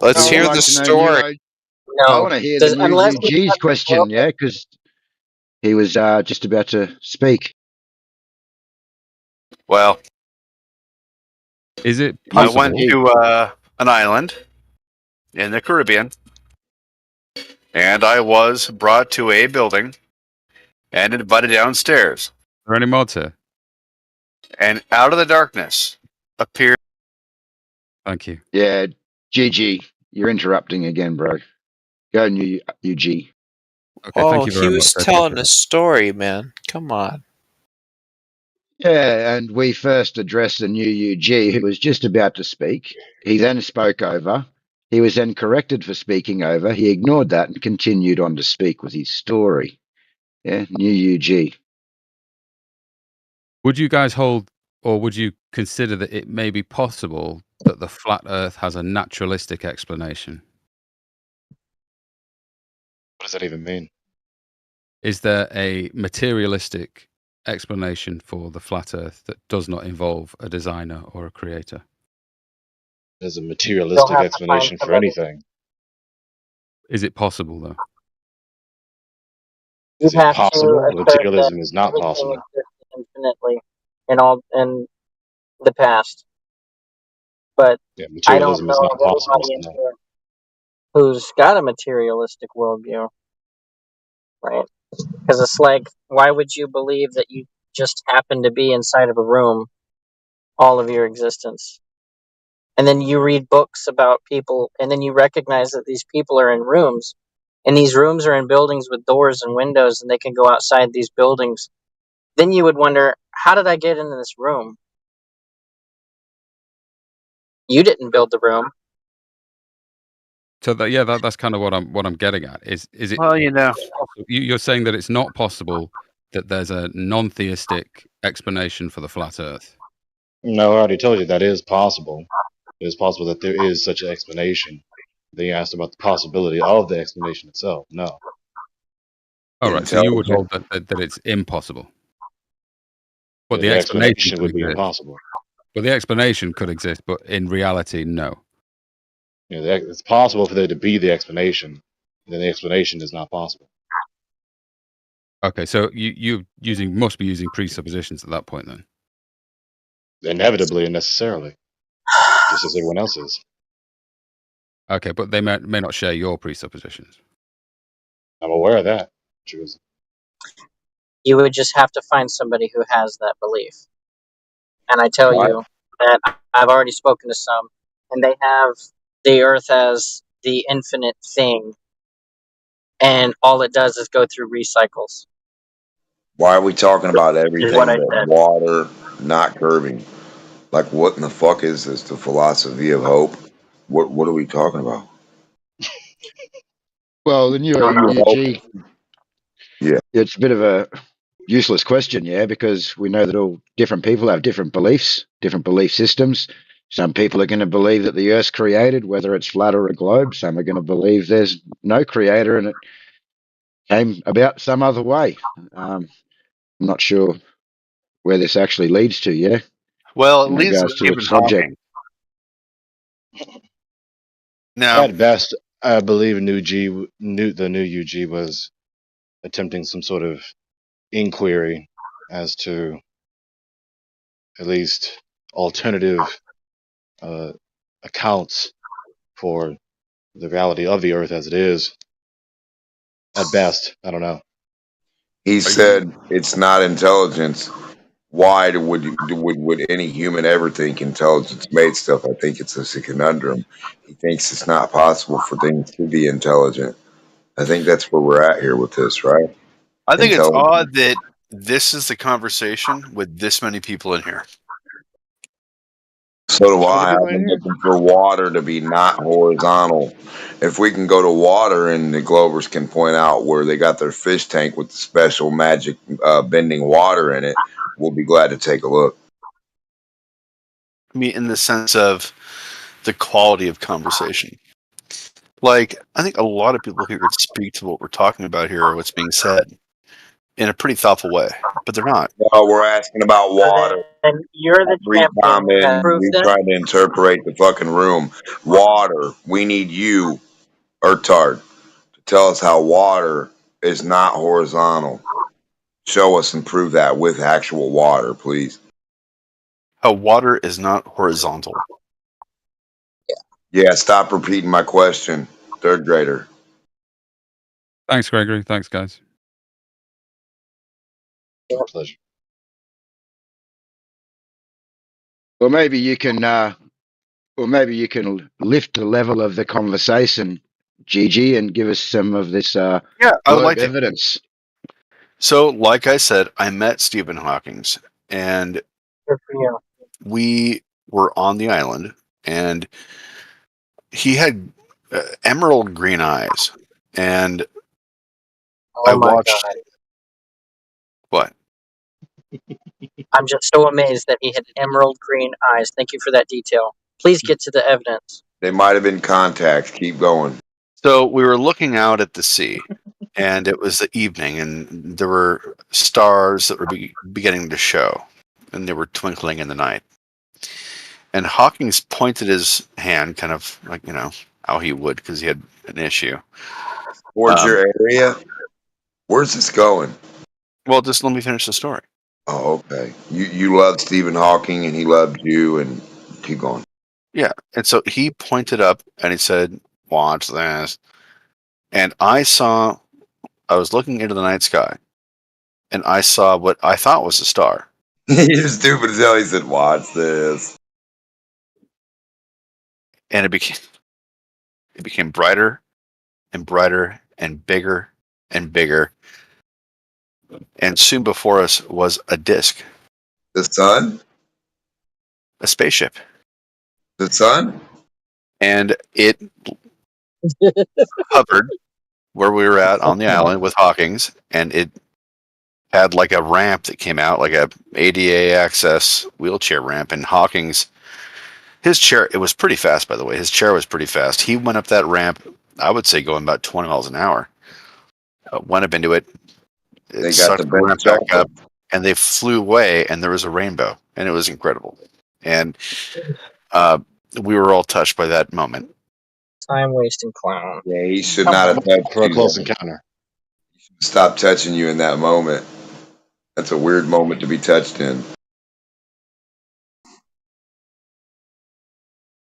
Let's I hear would the like to know story. I No. want to hear the new Unless UG's question, yeah, because he was just about to speak. Well, Is it I possible? went to an island in the Caribbean, and I was brought to a building and invited downstairs. Are there any mods here? And out of the darkness appeared. Thank you. Yeah, GG, you're interrupting again, bro. Go new UG. Okay, Oh, thank you he very was much. I telling appreciate a story, man. Come on. Yeah, and we first addressed the new UG who was just about to speak. He then spoke over. He was then corrected for speaking over. He ignored that and continued on to speak with his story. Yeah, new UG. Would you guys hold, or would you consider that it may be possible that the flat Earth has a naturalistic explanation? What does that even mean? Is there a materialistic explanation for the flat Earth that does not involve a designer or a creator? There's a materialistic explanation for anything. Is it possible, though? Is it have to possible? assert that Materialism is not everything possible. exists infinitely in the past. But Yeah, I don't materialism is know not of possible. anybody in So no. here who's got a materialistic worldview, right? Because it's like, why would you believe that you just happen to be inside of a room all of your existence? And then you read books about people, and then you recognize that these people are in rooms, and these rooms are in buildings with doors and windows, and they can go outside these buildings. Then you would wonder, how did I get into this room? You didn't build the room. So that's kind of what I'm getting at. Is it? Well, you know, You're saying that it's not possible that there's a non-theistic explanation for the flat Earth. No, I already told you that is possible. It is possible that there is such an explanation. Then you asked about the possibility of the explanation itself. No. All right, so you would hold that it's impossible. But Yeah, the the explanation explanation could would be exist. impossible. But the explanation could exist, but in reality, no. You know, it's possible for there to be the explanation, then the explanation is not possible. Okay, so you must be using presuppositions at that point then. Inevitably and necessarily, just as everyone else is. Okay, but they may not share your presuppositions. I'm aware of that. You would just have to find somebody who has that belief. And I tell you that I've already spoken to some, and they have the Earth as the infinite thing, and all it does is go through recycles. Why are we talking about Is everything what I but said. water not curving? Like, what in the fuck is this? The philosophy of hope? What are we talking about? Well, the new UG, Yeah. it's a bit of a useless question, yeah, because we know that all different people have different beliefs, different belief systems. Some people are going to believe that the Earth's created, whether it's flat or a globe. Some are going to believe there's no creator and it came about some other way. I'm not sure where this actually leads to, yeah. well, it In leads to regards to Stephen its subject. Hawking. Now, At best, I believe the new UG was attempting some sort of inquiry as to at least alternative accounts for the reality of the Earth as it is. At best, I don't know. He said it's not intelligence. Why would any human ever think intelligence made stuff? I think it's just a conundrum. He thinks it's not possible for things to be intelligent. I think that's where we're at here with this, right? I think it's Intelligence. odd that this is the conversation with this many people in here. So do I. I've been looking for water to be not horizontal. If we can go to water and the Glovers can point out where they got their fish tank with the special magic bending water in it, we'll be glad to take a look. I mean, in the sense of the quality of conversation. Like, I think a lot of people here could speak to what we're talking about here or what's being said in a pretty thoughtful way, but they're not. Well, we're asking about water. And you're the champion that proves We that. trying to interpret the fucking room. Water. We need you, Ertard, to tell us how water is not horizontal. Show us and prove that with actual water, please. How water is not horizontal. Yeah, stop repeating my question, third grader. Thanks, Gregory. Thanks, guys. Pleasure. Or maybe you can lift the level of the conversation, Gigi, and give us some of this Yeah, I would like to. evidence. So, like I said, I met Stephen Hawking, and Good for you. we were on the island, and he had emerald green eyes, and I watched. God. What? I'm just so amazed that he had emerald green eyes. Thank you for that detail. Please get to the evidence. They might have been contacts. Keep going. So we were looking out at the sea, and it was the evening, and there were stars that were beginning to show, and they were twinkling in the night. And Hawkins pointed his hand, kind of like, how he would, because he had an issue. Towards your area? Where's this going? Well, just let me finish the story. Oh, okay. You loved Stephen Hawking, and he loved you, and keep going. Yeah, and so he pointed up and he said, "Watch this." And I was looking into the night sky, and I saw what I thought was a star. You're stupid as hell. He said, "Watch this." And it became brighter and brighter and bigger and bigger. And soon before us was a disc. The sun? A spaceship. The sun? And it hovered where we were at on the island with Hawkins, and it had like a ramp that came out, like a ADA access wheelchair ramp, and Hawkins, his chair, it was pretty fast, by the way. His chair was pretty fast. He went up that ramp, I would say going about 20 miles an hour. Went up into it. They got sucked the the ramp bench back off. up, and they flew away, and there was a rainbow, and it was incredible. And we were all touched by that moment. Time wasting clown. Yeah, he should not have touched For a you. close encounter. Stop touching you in that moment. That's a weird moment to be touched in.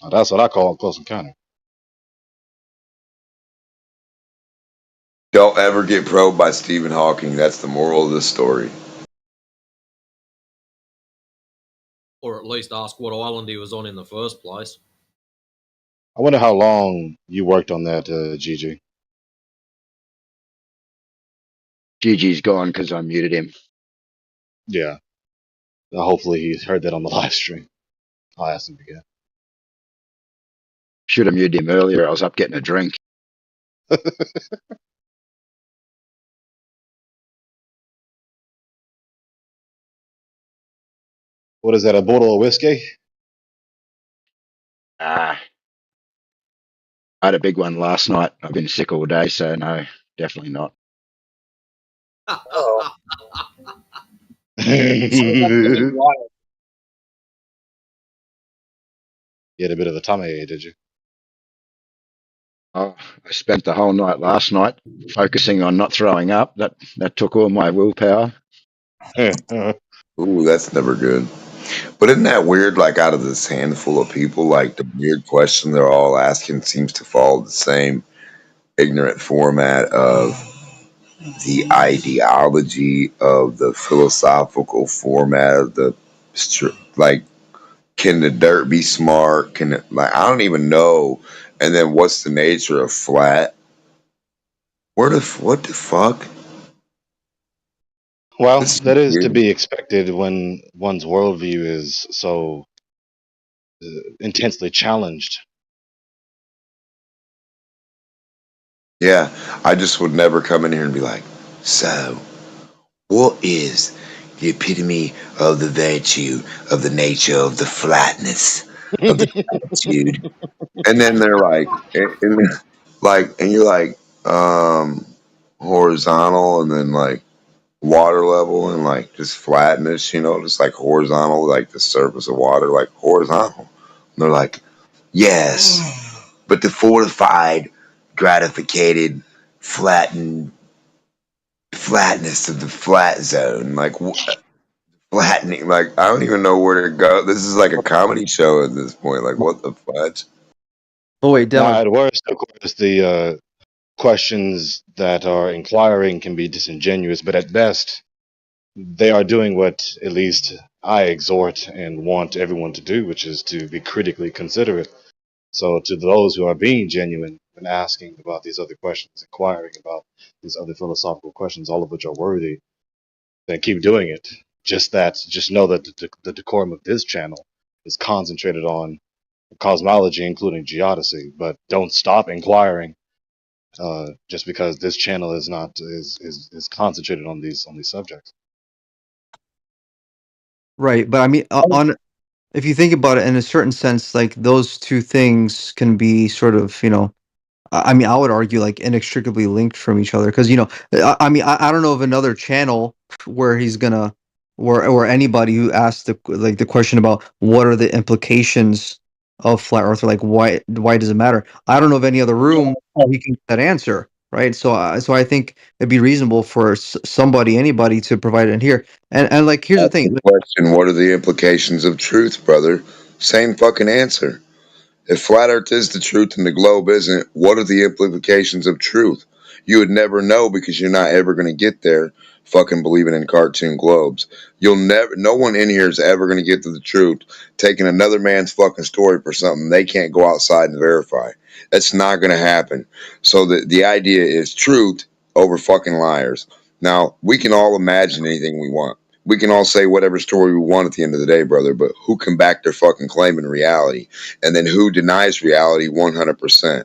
Oh, that's what I call a close encounter. Don't ever get probed by Stephen Hawking. That's the moral of the story. Or at least ask what island he was on in the first place. I wonder how long you worked on that, Gigi. Gigi's gone because I muted him. Yeah. Hopefully he heard that on the live stream. I'll ask him again. Should have muted him earlier. I was up getting a drink. What is that, a bottle of whiskey? I had a big one last night. I've been sick all day, so no, definitely not. Oh. You had a bit of a tummy, did you? Oh, I spent the whole night last night focusing on not throwing up. That took all my willpower. Ooh, that's never good. But isn't that weird? Like, out of this handful of people, like the weird question they're all asking seems to follow the same ignorant format of the ideology, of the philosophical format of the like. Can the dirt be smart? Can it, like, I don't even know. And then what's the nature of flat? What the fuck? Well, This is that is to weird. be expected when one's worldview is so intensely challenged. Yeah, I just would never come in here and be like, so, what is the epitome of the virtue of the nature of the flatness of the attitude? And then they're like, and you're like, horizontal, and then like water level, and like just flatness, just like horizontal, like the surface of water, like horizontal. And they're like, yes, but the fortified, gratificated, flatness of the flat zone, like flattening. Like, I don't even know where to go. This is like a comedy show at this point. Like, what the fudge? Oh wait, Now, Dylan. at worst, of course, the questions that are inquiring can be disingenuous, but at best, they are doing what at least I exhort and want everyone to do, which is to be critically considerate. So to those who are being genuine and asking about these other questions, inquiring about these other philosophical questions, all of which are worthy, then keep doing it. Just know that the decorum of this channel is concentrated on cosmology, including geodesy, but don't stop inquiring just because this channel is not is concentrated on these subjects. Right, but I mean, on if you think about it in a certain sense, like those two things can be sort of, I mean, I would argue like inextricably linked from each other because I mean, I don't know of another channel where he's gonna, or anybody who asked the question about what are the implications of flat Earth, or like why does it matter? I don't know of any other room where he can get that answer, right? So I think it'd be reasonable for anybody to provide it in here. And like here's the That's thing. the question. What are the implications of truth, brother? Same fucking answer. If flat Earth is the truth and the globe isn't, what are the implications of truth? You would never know because you're not ever going to get there fucking believing in cartoon globes. No one in here is ever going to get to the truth taking another man's fucking story for something they can't go outside and verify. That's not going to happen. So the idea is truth over fucking liars. Now, we can all imagine anything we want. We can all say whatever story we want at the end of the day, brother, but who can back their fucking claim in reality? And then who denies reality 100%?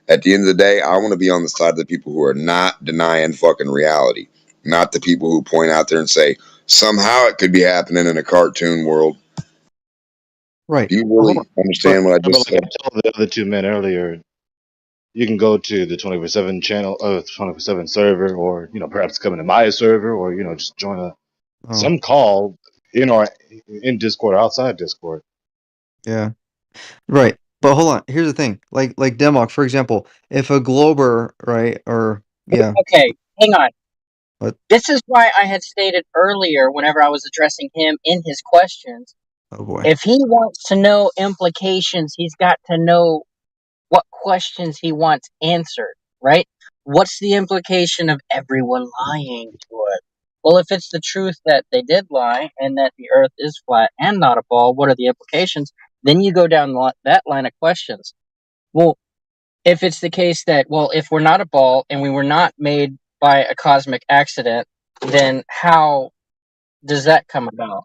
At the end of the day, I want to be on the side of the people who are not denying fucking reality, not the people who point out there and say, somehow it could be happening in a cartoon world. Right. Do you really understand what I just Like I said? told the other two men earlier, you can go to the 24/7 channel, 24/7 server, or perhaps come into my server, or just join some call in Discord or outside Discord. Yeah. Right. But hold on. Here's the thing. Like Demok, for example, if a glober, right, or Okay, hang on. What? This is why I had stated earlier, whenever I was addressing him in his questions, Oh boy. if he wants to know implications, he's got to know what questions he wants answered, right? What's the implication of everyone lying to us? Well, if it's the truth that they did lie and that the earth is flat and not a ball, what are the implications? Then you go down that line of questions. Well, if it's the case that, well, if we're not a ball and we were not made by a cosmic accident, then how does that come about?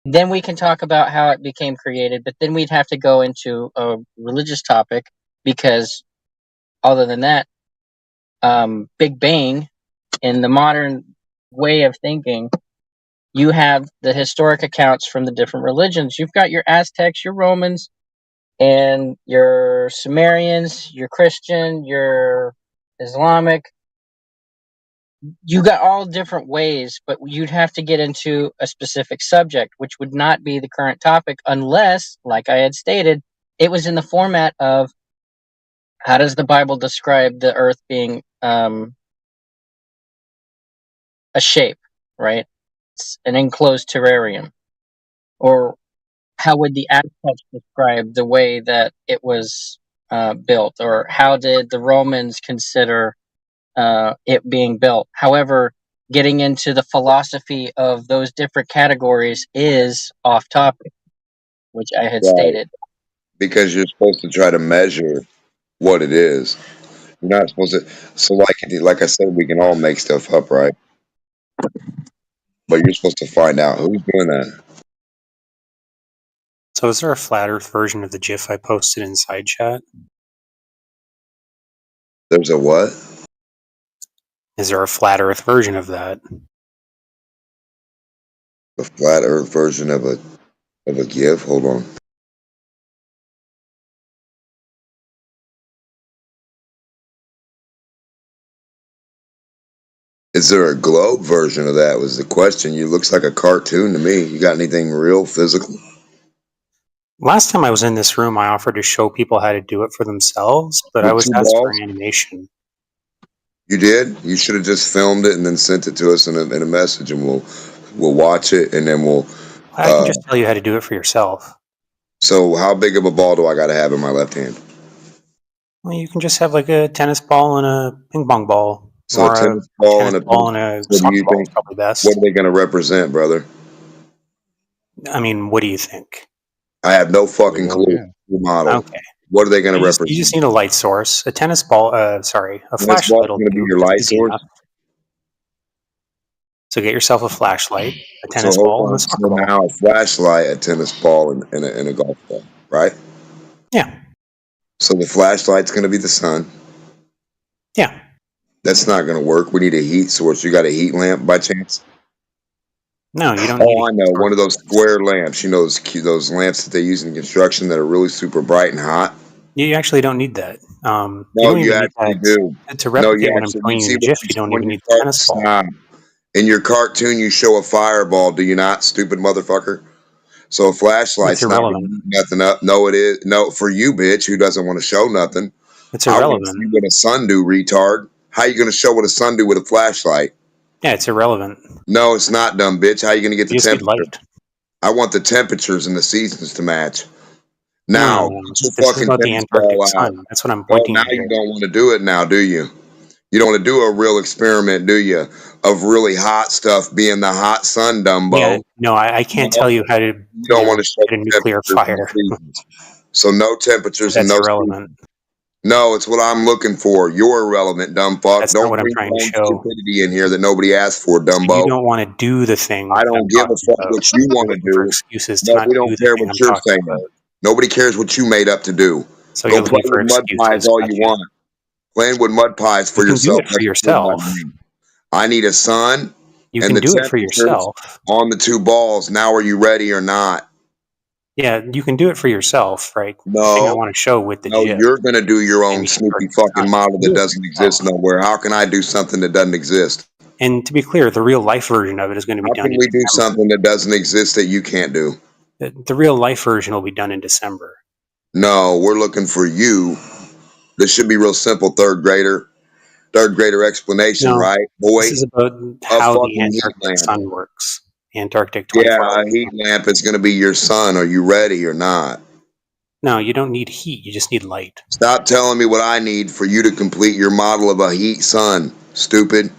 Then we can talk about how it became created, but then we'd have to go into a religious topic because other than that, Big Bang, in the modern way of thinking, you have the historic accounts from the different religions. You've got your Aztecs, your Romans, and your Sumerians, your Christian, your Islamic. You got all different ways, but you'd have to get into a specific subject, which would not be the current topic unless, like I had stated, it was in the format of how does the Bible describe the earth being a shape, right? It's an enclosed terrarium. Or how would the Aztecs describe the way that it was built? Or how did the Romans consider it being built? However, getting into the philosophy of those different categories is off topic, which I had Right. stated. Because you're supposed to try to measure what it is. You're not supposed to. So, like I said, we can all make stuff up, right? But you're supposed to find out who's doing that. So is there a flat Earth version of the GIF I posted in side chat? There's a what? Is there a flat Earth version of that? A flat Earth version of a GIF? Hold on. Is there a globe version of that? Was the question. You looks like a cartoon to me. You got anything real physical? Last time I was in this room, I offered to show people how to do it for themselves, but I With was two asked for balls? an animation. You did? You should have just filmed it and then sent it to us in a message, and we'll watch it, and then we'll. I can just tell you how to do it for yourself. So how big of a ball do I got to have in my left hand? Well, you can just have like a tennis ball and a ping pong ball. So or a tennis ball and a ball and a what do soccer you ball think? is probably best. What are they going to represent, brother? I mean, what do you think? I have no fucking clue. The model. Okay. What are they going to You represent? just need a light source. A tennis ball, a Tennis flashlight ball's will going to be do. your It's light easy source. enough. So get yourself a flashlight, a So tennis hold ball, and on. a soccer So ball. now a flashlight, a tennis ball, and a golf ball, right? Yeah. So the flashlight's going to be the sun. Yeah. That's not going to work. We need a heat source. You got a heat lamp by chance? No, you don't need Oh, I know. One of those square lamps. You know those lamps that they use in construction that are really super bright and hot? You actually don't need that. You No, don't you even need actually that do. to No, replicate you what I'm actually. showing You you see in the what GIF. you You don't show even in need your the tennis ball. stop. In your cartoon, you show a fireball. Do you not, stupid motherfucker? So a It's flashlight's not going to irrelevant. heat nothing up. No, it is. No, for you, bitch, who doesn't want to show nothing. It's I want to see irrelevant. what a sun do, retard. How you going to show what a sun do with a flashlight? Yeah, it's irrelevant. No, it's not, dumb bitch. How you going to get the You just need temperature? light. I want the temperatures and the seasons to match. Now, No. get your This is fucking about the tennis Antarctic ball out. sun. That's what I'm Oh, pointing now at you here. don't want to do it now, do you? You don't want to do a real experiment, do you? Of really hot stuff being the hot sun, Dumbo. Yeah, no, I can't No, tell you how to, you don't want to show get a nuclear temperatures and fire. seasons. So no temperatures and That's no irrelevant. seasons. No, it's what I'm looking for. You're irrelevant, dumb fuck. That's not Don't what I'm bring trying your to own show. stupidity in here that nobody asked for, So you Dumbo. don't want to do the thing I that don't I'm give a talking fuck about. what you You're want to looking for do. excuses to No, not we do don't the care thing what I'm you're talking saying. about. Nobody cares what you made up to do. So Go you're play looking for with mud pies excuses. all you want. Playing with mud pies for You can do yourself. it for That's yourself. I need a sun You and can the do it for temperatures yourself. on the two balls. Now, are you ready or not? Yeah, you can do it for yourself, right? The thing I No. want to show with the No, GIF. you're going to do your own Maybe snoopy for fucking model do that it for doesn't exist yourself. nowhere. How can I do something that doesn't exist? And to be clear, the real life version of it is going to be How done can in we do December. something that doesn't exist that you can't do? The real life version will be done in December. No, we're looking for you. This should be real simple, third grader explanation, No, right, boy? this is about A how the fucking heat Antarctic lamp. sun works. The Antarctic Yeah, 24 a hours. heat lamp is going to be your sun. Are you ready or not? No, you don't need heat. You just need light. Stop telling me what I need for you to complete your model of a heat sun, stupid.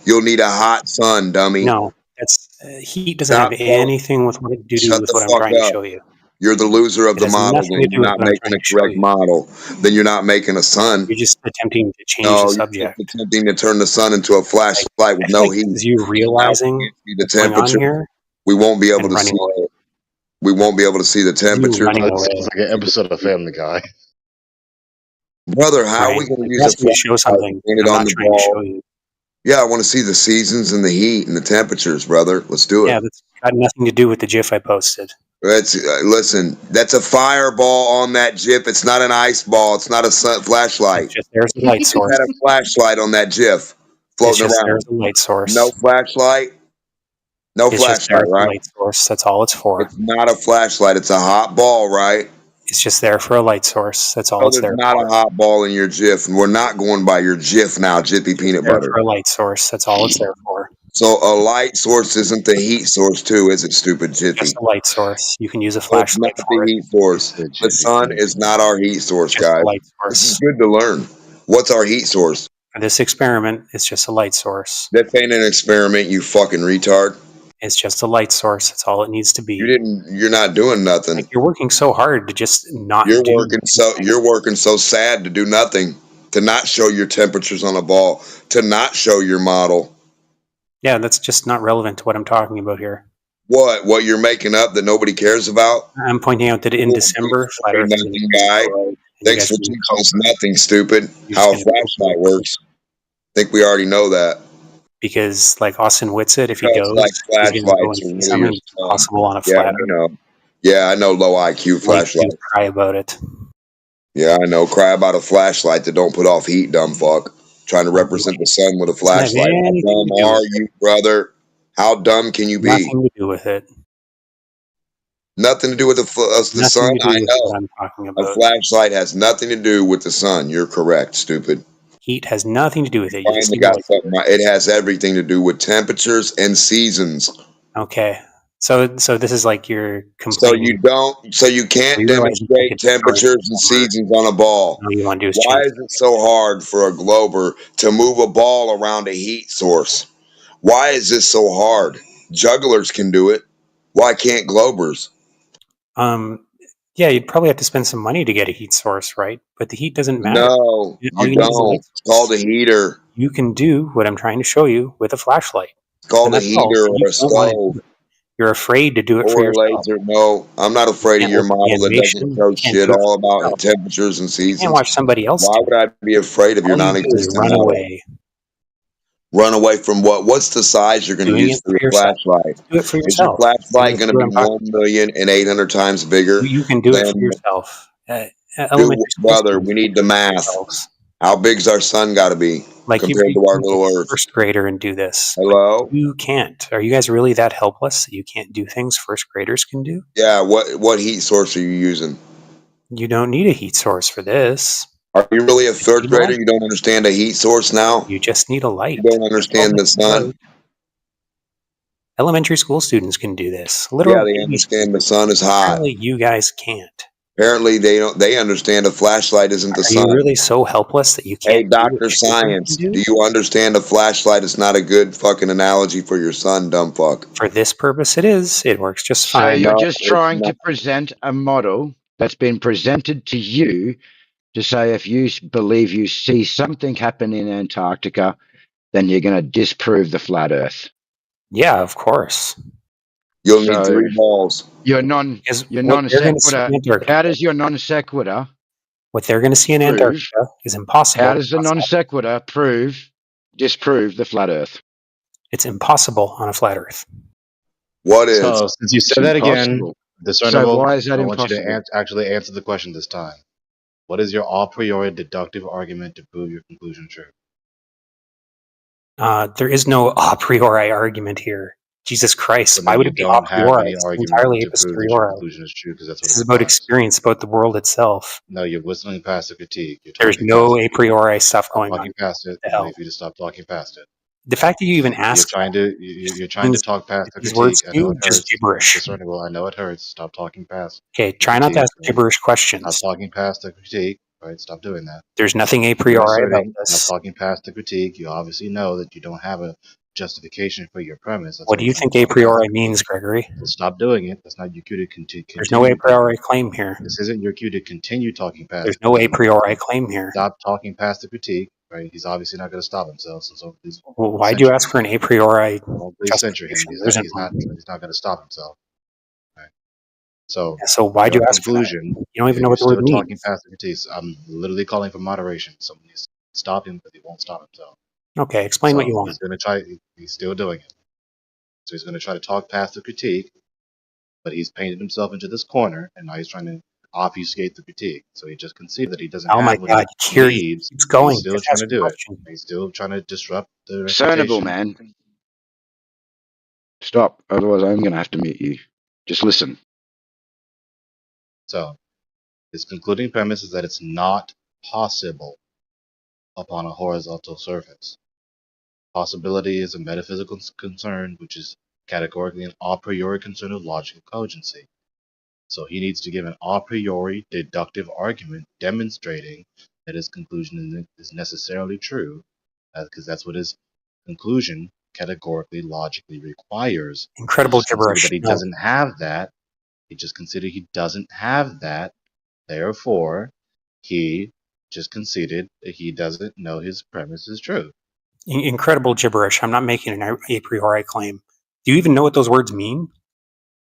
You'll need a hot sun, dummy. No, that's heat doesn't Stop have telling anything with what to do Shut with the what I'm fuck trying to up. show you. You're the loser of It the has model, nothing to then do you're with not what I'm making trying a to show correct you. model. Then you're not making a sun. You're just attempting to change the No, you're subject. just attempting to turn the sun into a flashlight with I feel no like heat. this is you Now we realizing can't see the what's going on temperature. here We won't be able and to running see. away. We won't be able to see the This is you temperature. running It away, sounds like an episode of Family Guy. Brother, how are right? we going to Like use you a asked me to show flashlight something pointed I'm on not the trying to show ball? you. Yeah, I want to see the seasons and the heat and the temperatures, brother. Let's do Yeah, it. that's got nothing to do with the GIF I posted. Listen, that's a fireball on that GIF. It's not an ice ball. It's not a flashlight. It's just there's a light You source. had a flashlight on that GIF It's floating just around. there's a light source. No flashlight. No It's just flashlight, there's a right? light source. That's all it's for. It's not a flashlight. It's a hot ball, right? It's just there for a light source. That's all No, it's there's there not for. a hot ball in your GIF, and we're not going by your GIF now, Jiffy Peanut There Butter. for a light source. That's all it's there for. So a light source isn't the heat source, too, is it, stupid Jiffy? Just a light source. You can use a So it's not flashlight the for it. heat source. The sun is not our heat source, Just a guys. light This is source. good to learn. What's our heat source? For this experiment, it's just a light source. That ain't an experiment, you fucking retard. It's just a light source. That's all it needs to be. You're not doing nothing. Like you're working so hard to just not You're do working so sad to do nothing, to not show your temperatures on a ball, to not show your model. Yeah, that's just not relevant to what I'm talking about here. What you're making up that nobody cares about? I'm pointing out that in December, Flat Earth is Nothing guy. destroyed, and you Thanks guys for can teaching cope. us nothing, stupid. You're How a just gonna cope flashlight with it. works. Think we already know that. Because like Austin Whitsitt, if he No, goes, it's like he's gonna go and flashlights are see really something your son. possible on a Yeah, flat I Earth. know. Yeah, I know low IQ Like flashlight. you cry about it. Yeah, I know. Cry about a flashlight that don't put off heat, dumb fuck. Trying to represent the sun with a Doesn't have flashlight. How anything dumb to do are with you, brother? How dumb can you be? Nothing to do with it. Nothing to do with the Nothing sun? to do I with know. what I'm talking A about. flashlight has nothing to do with the sun. You're correct, stupid. Heat has nothing to do with it. You just Finally need to got something right. It has everything to do with temperatures and seasons. Okay. So this is like you're So complaining. you can't You realize you demonstrate think it's short temperatures and seasons on a ball. all you want to do is Why change. is it so hard for a glober to move a ball around a heat source? Why is this so hard? Jugglers can do it. Why can't globers? Yeah, you'd probably have to spend some money to get a heat source, right? But the heat doesn't matter. No, All you you need is a light don't. It's called a heater. You can do what I'm trying to show you with a flashlight. It's called And a that's all. heater You or a don't want to do stove it. You're afraid to do it for or a yourself. laser. No, I'm not afraid You of can't your look at the model that animation. doesn't know You can't shit do it all for about yourself. temperatures and You seasons. can't watch somebody else Why do would I be afraid of your All you do is non-existent run model? away. Run away from what? What's the size you're going to Doing use it for for your yourself. flashlight? Do it for Is your yourself. flashlight See going to what be I'm talking 1,800,000 times bigger You can do it for than yourself. Elementary school brother? students We can need the do it for math. themselves. How big's our sun got to be Like compared to our can little take a Earth? first grader and do this. Hello? You can't. Are you guys really that helpless that you can't do things first graders can do? Yeah. What heat source are you using? You don't need a heat source for this. Are you really a third need a grader? light. You don't understand a heat source now? You just need a light. You don't understand the sun? Elementary school students can do this. Yeah, Literal they babies. understand the sun is hot. Apparently you guys can't. Apparently, they understand a flashlight isn't the Are you sun. really so helpless that you Hey, can't do what Dr. Schaefer can Science, do? do you understand a flashlight is not a good fucking analogy for your son, dumb fuck? For this purpose, it is. It works just So fine. you're No, just it's trying not. to present a model that's been presented to you to say if you believe you see something happen in Antarctica, then you're going to disprove the flat Earth. Yeah, of course. You'll need So 3 balls. your non Because what they're going to see in sequitur. Antarctica, How does your non sequitur what they're going to see in prove? Antarctica is impossible. How does the non sequitur disprove the flat Earth? It's impossible on a flat Earth. What is? So, since you It's said that again, impossible. So discernible, why is that I want you to impossible? actually answer the question this time. What is your a priori deductive argument to prove your conclusion true? There is no a priori argument here. Jesus Christ, So why then would you it be a don't have priori? any It's argument entirely a to prove that your posteriori. conclusion is true because that's what This it is about implies. experience, about the world itself. No, you're whistling past the critique. You're There's talking no past a it. priori stuff Stop going on. talking past it. The I'm waiting hell? for you to stop talking past it. The fact that you even You're ask trying to you're trying to means talk past that the these words critique. I to know you it just hurts. gibberish. Discernible. I know it hurts. Stop talking past Okay, the try not to critique. ask Right? gibberish Stop questions. talking past the critique. Right? Stop doing that. There's nothing a You're priori about asserting. Stop this. talking past the critique. You obviously know that you don't have a justification for your premise. That's What why do you're you trying think to a talk past priori the means, critique. Gregory? So stop doing it. That's not your cue to There's no a continue talking. priori claim here. This isn't your cue to continue talking past There's the no a critique. priori claim here. Stop talking past the critique. Right? He's obviously not going to stop himself. So please Well, why'd censure you ask him. for an a priori Well, please censure him. justification? There isn't He's one. not going to stop himself. Right? So Yeah, so why'd your you ask for that? conclusion. You don't even know You're what the word still talking means. past the critiques. I'm literally calling for moderation. Someone needs to stop him, but he won't stop himself. Okay, explain what you So want. he's going to try. He's still doing it. So he's going to try to talk past the critique, but he's painted himself into this corner, and now he's trying to obfuscate the critique. So he just conceded that he doesn't Oh my have what God, he here he needs. keeps going. He's still Just trying ask to a do it. question. He's still trying to disrupt the Discernible, refutation. man. Stop. Otherwise, I'm going to have to mute you. Just listen. So his concluding premise is that it's not possible upon a horizontal surface. Possibility is a metaphysical concern, which is categorically an a priori concern of logical cogency. So he needs to give an a priori deductive argument demonstrating that his conclusion is necessarily true, because that's what his conclusion categorically logically requires. Incredible He just considered gibberish. that he No. doesn't have that. He just considered he doesn't have that. Therefore, he just conceded that he doesn't know his premise is true. Incredible gibberish. I'm not making an a priori claim. Do you even know what those words mean?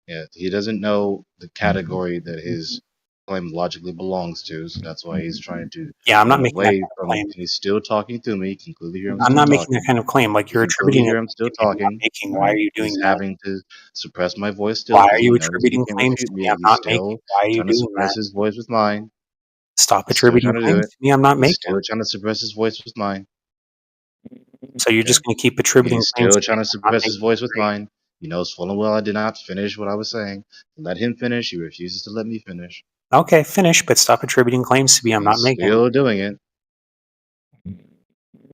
Yeah, he doesn't know the category that his claim logically belongs to, so that's why he's trying to Yeah, I'm not run making that away kind of from. claim. And he's still talking to me. You can clearly hear him I'm still not making talking. that kind of claim. Like You you're can clearly attributing hear it him still to me. I'm not talking. making. Why are you doing He's that? having to suppress my voice still Why because are he you knows that he attributing can claims refute to me. me? I'm He's not still making. Why are you trying to doing suppress that? his voice with mine. Stop He's still attributing trying to do claims it. to me. I'm not He's making still them. trying to suppress his voice with mine. So you're Yeah. just going to keep attributing He's claims still to trying me. to I'm not suppress his making voice with them. mine. He knows full and well I did not finish what I was saying. Let him finish. He refuses to let me finish. Okay, finish, but stop attributing claims to me. I'm not He's making. still doing it.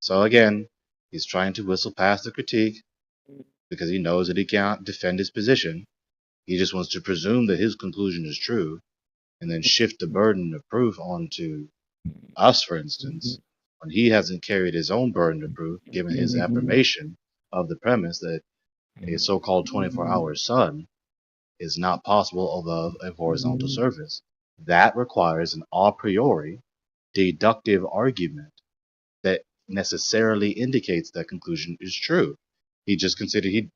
So again, he's trying to whistle past the critique because he knows that he can't defend his position. He just wants to presume that his conclusion is true and then shift the burden of proof onto us, for instance, when he hasn't carried his own burden of proof, given his affirmation of the premise that a so-called 24-hour sun is not possible above a horizontal surface. That requires an a priori deductive argument that necessarily indicates that conclusion is true. He just considered he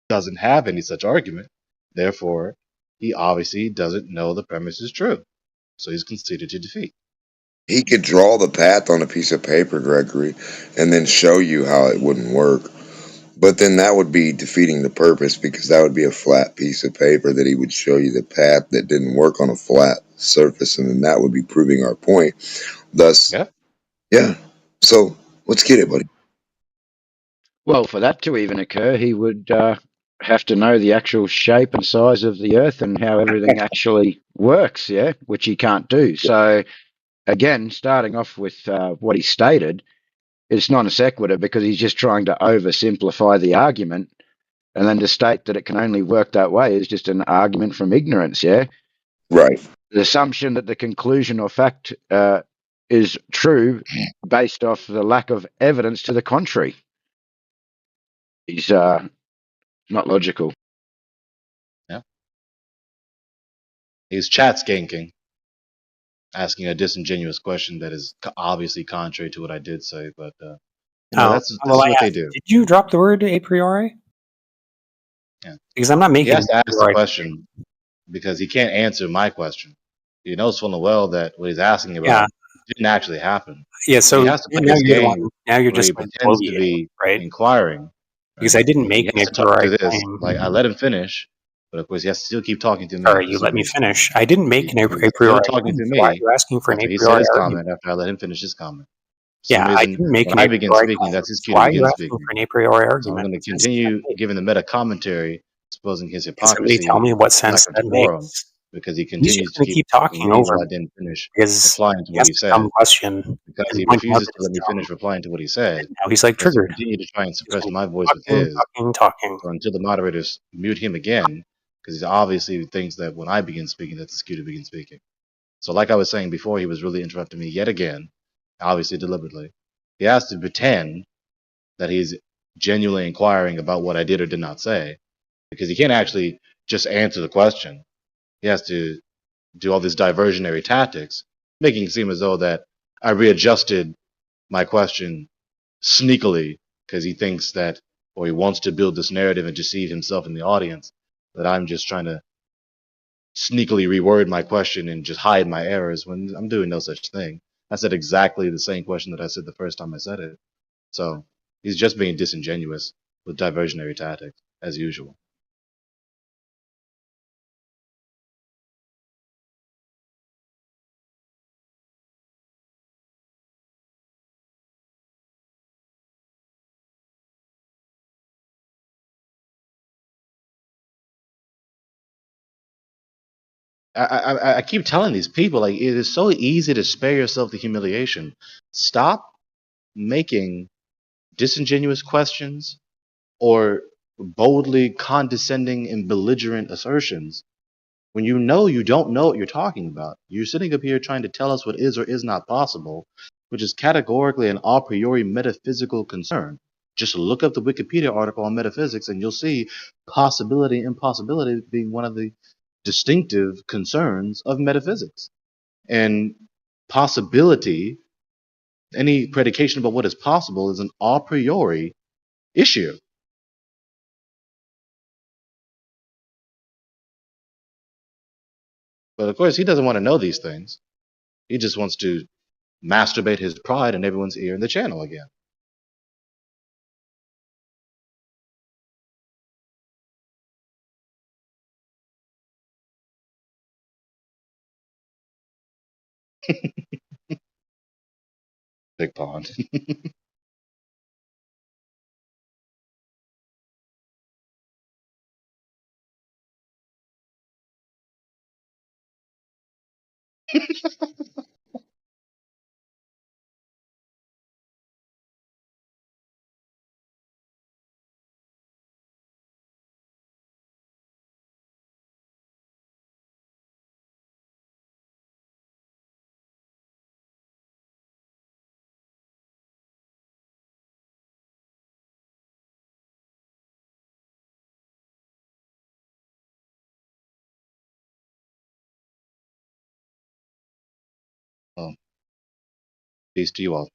doesn't have any such argument. Therefore, he obviously doesn't know the premise is true. So he's conceded to defeat. He could draw the path on a piece of paper, Gregory, and then show you how it wouldn't work. But then that would be defeating the purpose because that would be a flat piece of paper that he would show you the path that didn't work on a flat surface, and then that would be proving our point. Thus, yeah. So let's get it, buddy. Well, for that to even occur, he would have to know the actual shape and size of the Earth and how everything actually works, yeah, which he can't do. So, again, starting off with what he stated, it's non sequitur because he's just trying to oversimplify the argument. And then to state that it can only work that way is just an argument from ignorance, yeah? Right. the assumption that the conclusion or fact is true based off the lack of evidence to the contrary. He's not logical. Yeah. He's chat skanking, asking a disingenuous question that is obviously contrary to what I did say, but this is what they do. Did you drop the word a priori? Yeah. Because I'm not making. He has to ask the priori. question because he can't answer my question. He knows full and well that what he's asking about didn't actually happen. Yeah. So he has to play now this you're game now you're where he just pretends to be right? inquiring. Because I didn't make He an has a to talk priori to this. claim. Like I let him finish, but of course he has to still keep talking to me. Sorry, you let me finish. I didn't make an a He's priori still talking claim. to Why are me you asking for an after a he said priori his argument? comment. After I let him finish his comment. For some Yeah, I reason, didn't make when an I a begin priori speaking, claim. that's his cue Why to are you begin asking speaking. for an a priori So I'm argument? going to continue giving the meta commentary, exposing his Can somebody hypocrisy, tell me what lack sense of that decorum, makes? because he He's continues just to going to keep keep interrupting talking me over while I me didn't finish because replying to he what asked he a dumb said. question Because and he pointed out refuses that to it's let me dumb. finish replying to what he said. Now he's like He has to triggered. continue to try and He's suppress like my voice with his. talking. So until the moderators mute him again, because he obviously thinks that when I begin speaking, that's his cue to begin speaking. So like I was saying before, he was really interrupting me yet again, obviously deliberately. He has to pretend that he's genuinely inquiring about what I did or did not say, because he can't actually just answer the question. He has to do all these diversionary tactics, making it seem as though that I readjusted my question sneakily because he thinks that, or he wants to build this narrative and deceive himself in the audience, that I'm just trying to sneakily reword my question and just hide my errors when I'm doing no such thing. I said exactly the same question that I said the first time I said it. So he's just being disingenuous with diversionary tactics, as usual. I keep telling these people, like, it is so easy to spare yourself the humiliation. Stop making disingenuous questions or boldly condescending and belligerent assertions when you don't know what you're talking about. You're sitting up here trying to tell us what is or is not possible, which is categorically an a priori metaphysical concern. Just look up the Wikipedia article on metaphysics and you'll see possibility and impossibility being one of the distinctive concerns of metaphysics. And possibility, any predication about what is possible, is an a priori issue. But of course, he doesn't want to know these things. He just wants to masturbate his pride in everyone's ear in the channel again. Big pond. Well, peace to you all.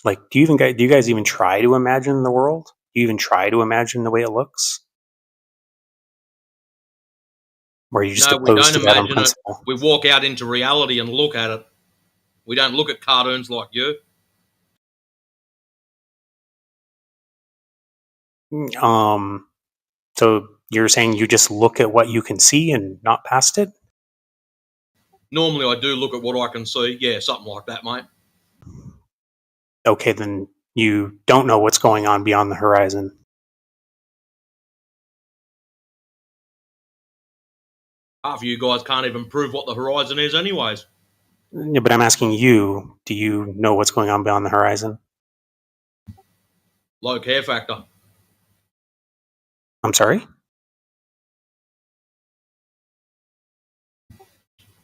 Like, do you guys even try to imagine the world? Do you even try to imagine the way it looks? Or are you just No, we opposed don't to that on imagine it. principle? We walk out into reality and look at it. We don't look at cartoons like you. So you're saying you just look at what you can see and not past it? Normally, I do look at what I can see. Yeah, something like that, mate. Okay, then you don't know what's going on beyond the horizon. Half of you guys can't even prove what the horizon is, anyways. Yeah, but I'm asking you, do you know what's going on beyond the horizon? Low care factor. I'm sorry?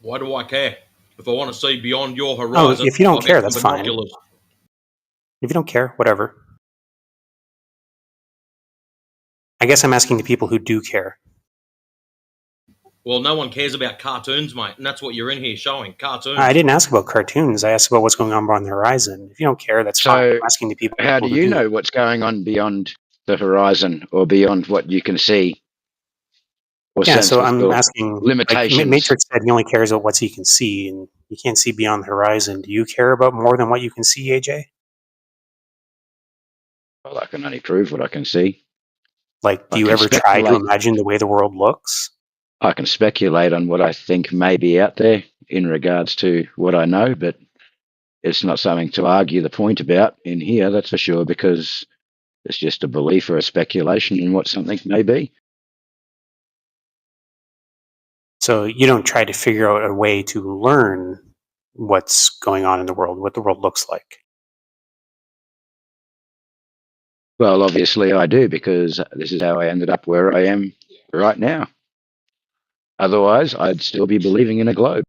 Why do I care? If I want to see beyond your Oh, horizon, if you don't I'll care, get some that's fine. binoculars. If you don't care, whatever. I guess I'm asking the people who do care. Well, no one cares about cartoons, mate, and that's what you're in here showing, cartoons. I didn't ask about cartoons. I asked about what's going on beyond the horizon. If you don't care, that's fine. So, I'm asking the people how do who you know what's going on beyond the horizon or beyond what you can see or Yeah, sense so with I'm your asking, like, limitations? Matrix said he only cares about what he can see, and you can't see beyond the horizon. Do you care about more than what you can see, AJ? Well, I can only prove what I can see. Like, do I you can ever try to speculate. imagine the way the world looks? I can speculate on what I think may be out there in regards to what I know, but it's not something to argue the point about in here, that's for sure, because it's just a belief or a speculation in what something may be. So you don't try to figure out a way to learn what's going on in the world, what the world looks like. Well, obviously I do, because this is how I ended up where I am right now. Otherwise, I'd still be believing in a globe.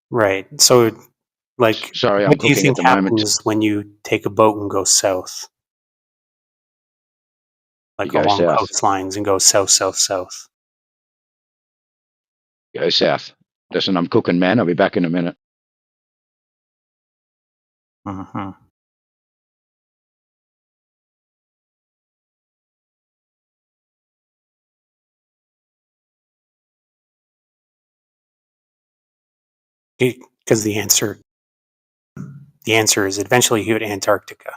Right. So, like, Sorry, I'm what do you cooking at think the moment. happens when you take a boat and go south? Like You go along south. coastlines and go south, south, south. Go south. Listen, I'm cooking, man. I'll be back in a minute. Mm-hmm. Because the answer is eventually he would Antarctica.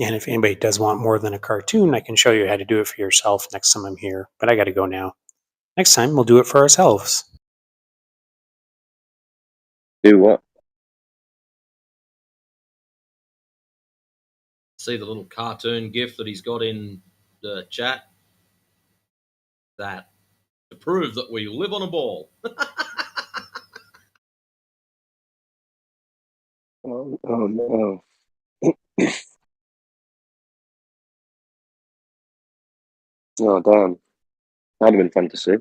And if anybody does want more than a cartoon, I can show you how to do it for yourself next time I'm here. But I got to go now. Next time, we'll do it for ourselves. Do what? See the little cartoon gif that he's got in the chat? That to prove that we live on a ball. Oh no. Oh damn. That'd have been fun to see.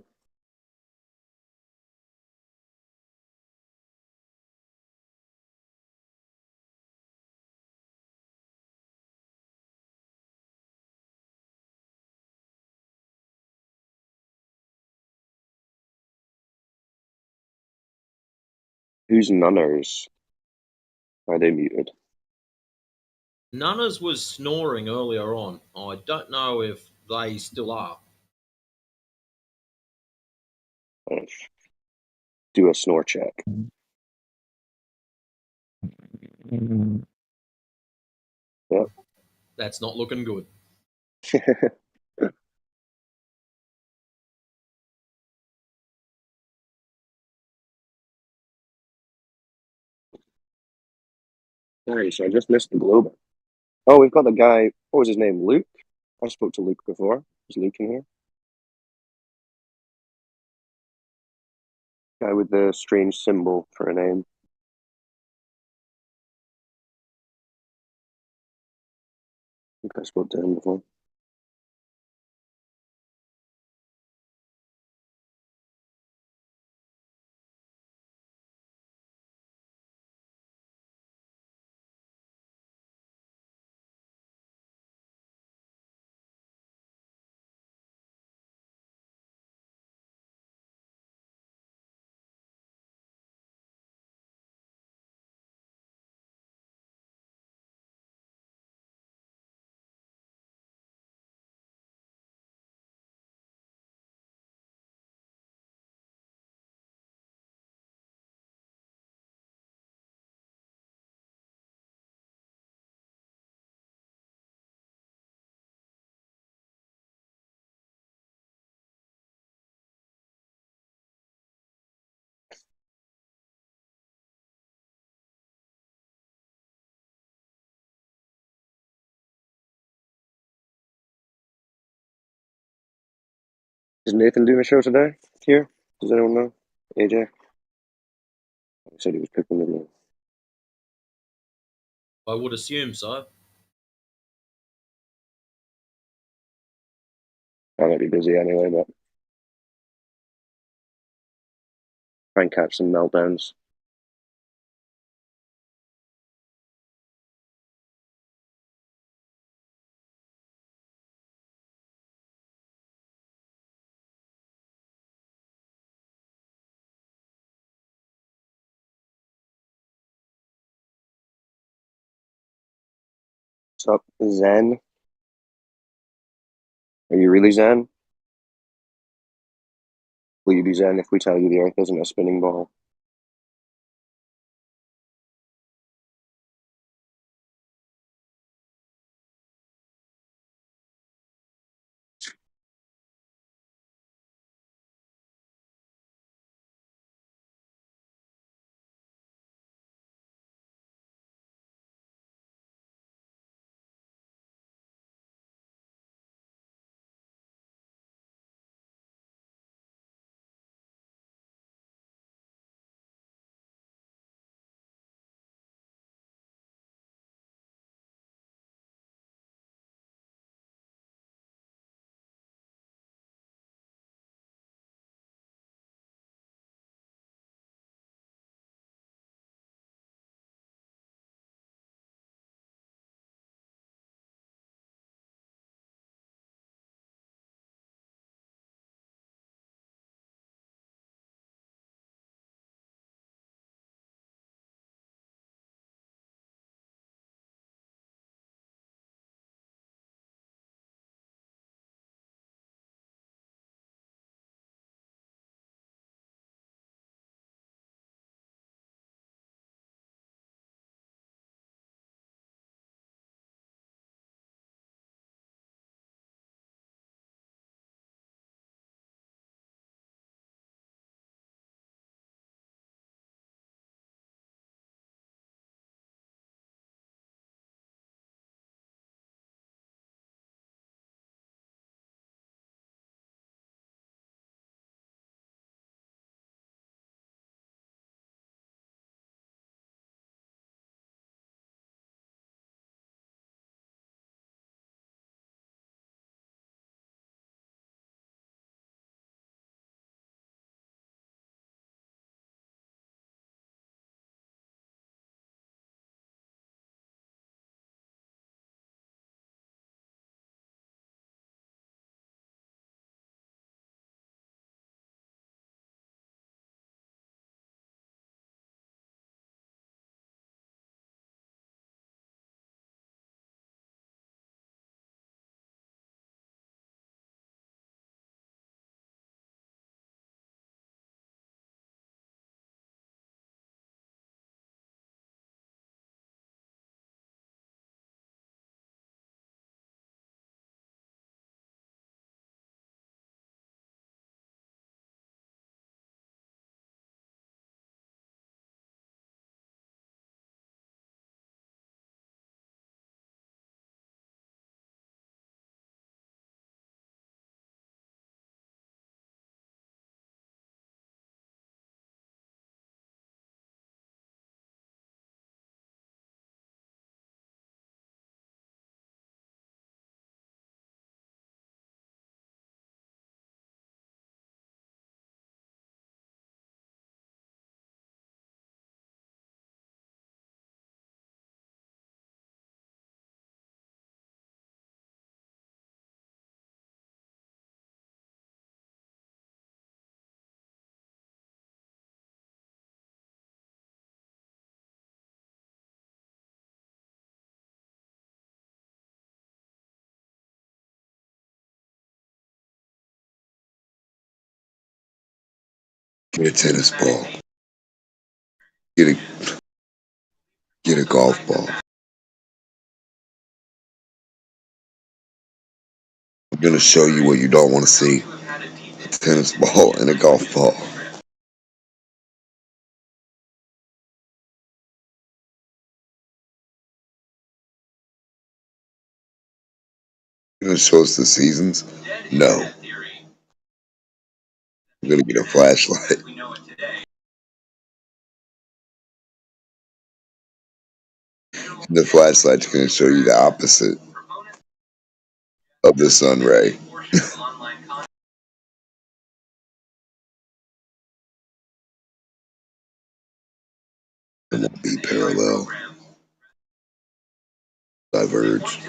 Who's nunners? Are they muted? Nunners was snoring earlier on. I don't know if they still are. Do a snore check. Yep. That's not looking good. Sorry, so I just missed the globe. Oh, we've got the guy. What was his name? Luke? I spoke to Luke before. Is Luke in here? Guy with the strange symbol for a name. I think I spoke to him before. Is Nathan doing a show today here? Does anyone know? AJ? He said he was picking them up. I would assume so. I might be busy anyway, but try and catch some meltdowns. What's up, Zen? Are you really Zen? Will you be Zen if we tell you the Earth isn't a spinning ball? Get a tennis ball. Get a golf ball. I'm gonna show you what you don't want to see. A tennis ball and a golf ball. You gonna show us the seasons? No. I'm gonna get a flashlight. The flashlight's gonna show you the opposite of the sun ray. It won't be parallel. Diverge.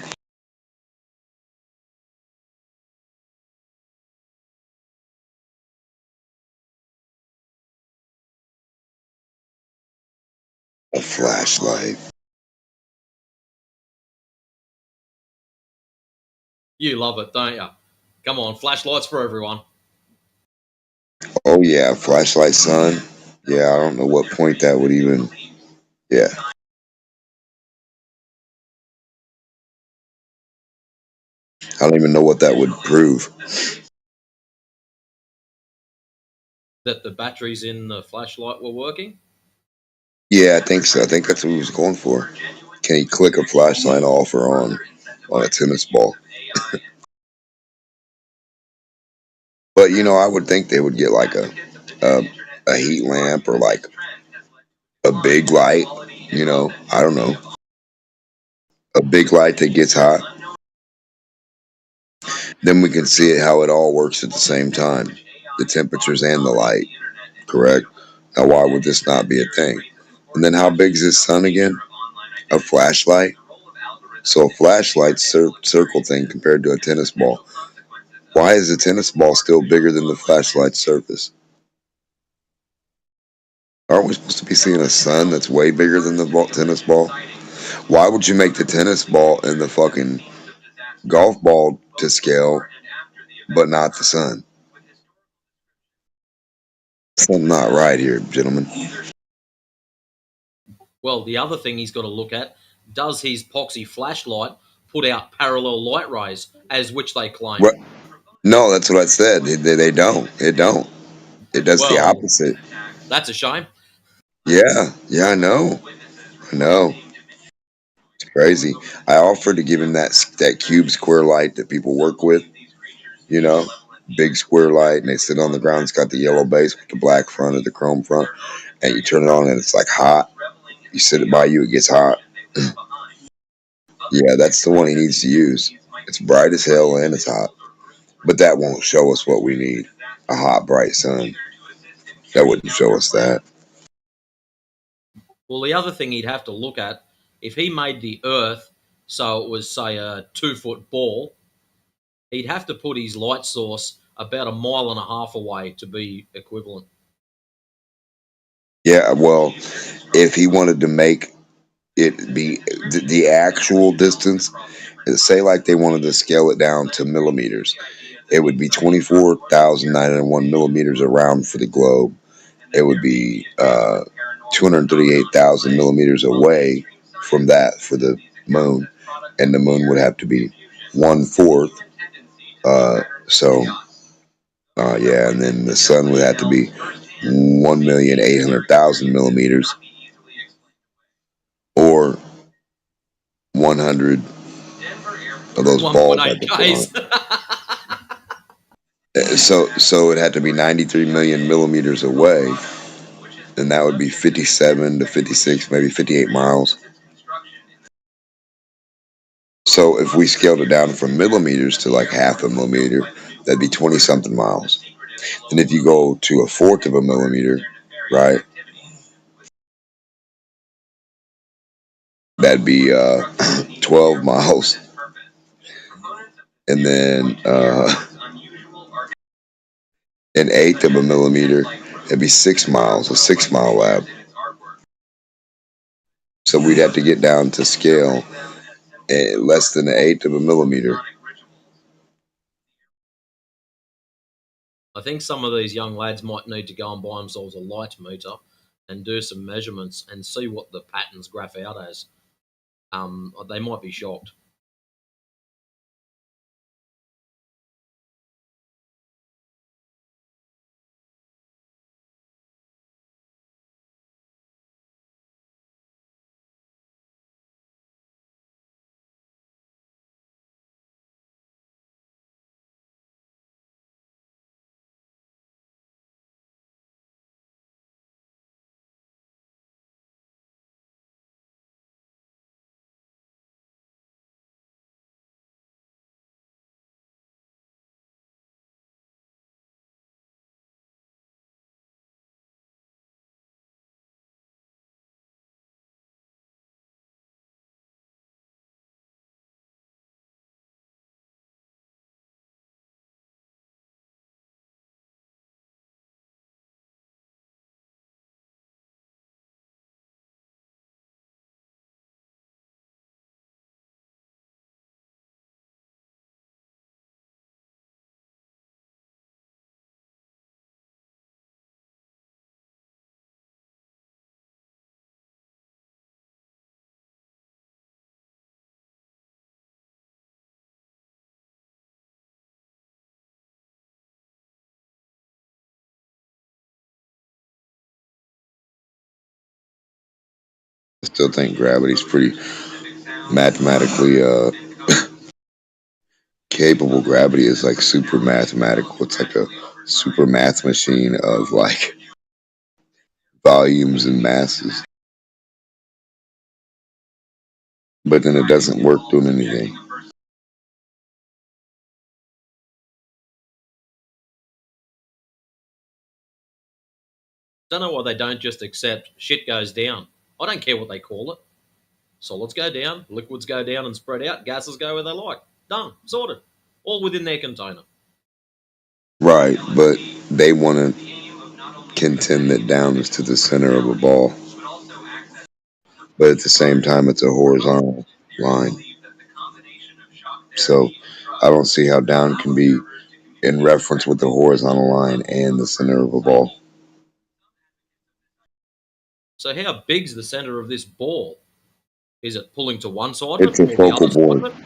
A flashlight. You love it, don't you? Come on, flashlights for everyone. Oh yeah, flashlight sun. Yeah, I don't know what point that would even. Yeah. I don't even know what that would prove. That the batteries in the flashlight were working? Yeah, I think so. I think that's what he was going for. Can he click a flashlight off or on a tennis ball? But you know, I would think they would get like a heat lamp or like a big light. You know, I don't know, a big light that gets hot. Then we can see how it all works at the same time, the temperatures and the light. Correct. Now, why would this not be a thing? And then, how big is this sun again? A flashlight. So a flashlight circle thing compared to a tennis ball. Why is the tennis ball still bigger than the flashlight surface? Aren't we supposed to be seeing a sun that's way bigger than the tennis ball? Why would you make the tennis ball and the fucking golf ball to scale, but not the sun? Something not right here, gentlemen. Well, the other thing he's got to look at, does his poxy flashlight put out parallel light rays, as which they claim? What? No, that's what I said. They don't. It don't. It does the Well, opposite. that's a shame. Yeah, I know. I know. It's crazy. I offered to give him that cube square light that people work with. You know, big square light, and they sit on the ground. It's got the yellow base with the black front or the chrome front, and you turn it on, and it's like hot. You sit it by you, it gets hot. Yeah, that's the one he needs to use. It's bright as hell and it's hot, but that won't show us what we need. A hot, bright sun. That wouldn't show us that. Well, the other thing he'd have to look at, if he made the Earth so it was, say, a 2-foot ball, he'd have to put his light source about 1.5 miles away to be equivalent. Yeah, well, if he wanted to make it be the actual distance, say like they wanted to scale it down to millimeters, it would be 24,901 millimeters around for the globe. It would be 238,000 millimeters away from that for the moon, and the moon would have to be 1/4. Yeah, and then the sun would have to be 1,800,000 millimeters, or 100 of those balls I 1.8 could put on Ks. it. So it had to be 93 million millimeters away, and that would be 57 to 56, maybe 58 miles. So if we scaled it down from millimeters to like half a millimeter, that'd be 20 something miles. And if you go to 1/4 of a millimeter, right, that'd be 12 miles. And then 1/8 of a millimeter, it'd be 6 miles, a 6-mile lab. So we'd have to get down to scale less than 1/8 of a millimeter. I think some of these young lads might need to go and buy themselves a light meter and do some measurements and see what the patterns graph out as. They might be shocked. still think gravity's pretty mathematically capable. Gravity is like super mathematical. It's like a super math machine of like volumes and masses. But then it doesn't work doing anything. Don't know why they don't just accept shit goes down. I don't care what they call it. Solids go down, liquids go down and spread out, gases go where they like. Done. Sorted. All within their container. Right, but they want to contend that down is to the center of a ball. But at the same time, it's a horizontal line. So I don't see how down can be in reference with the horizontal line and the center of a ball. So how big's the center of this ball? Is it pulling to one side of It's it a or the focal other side point. of it?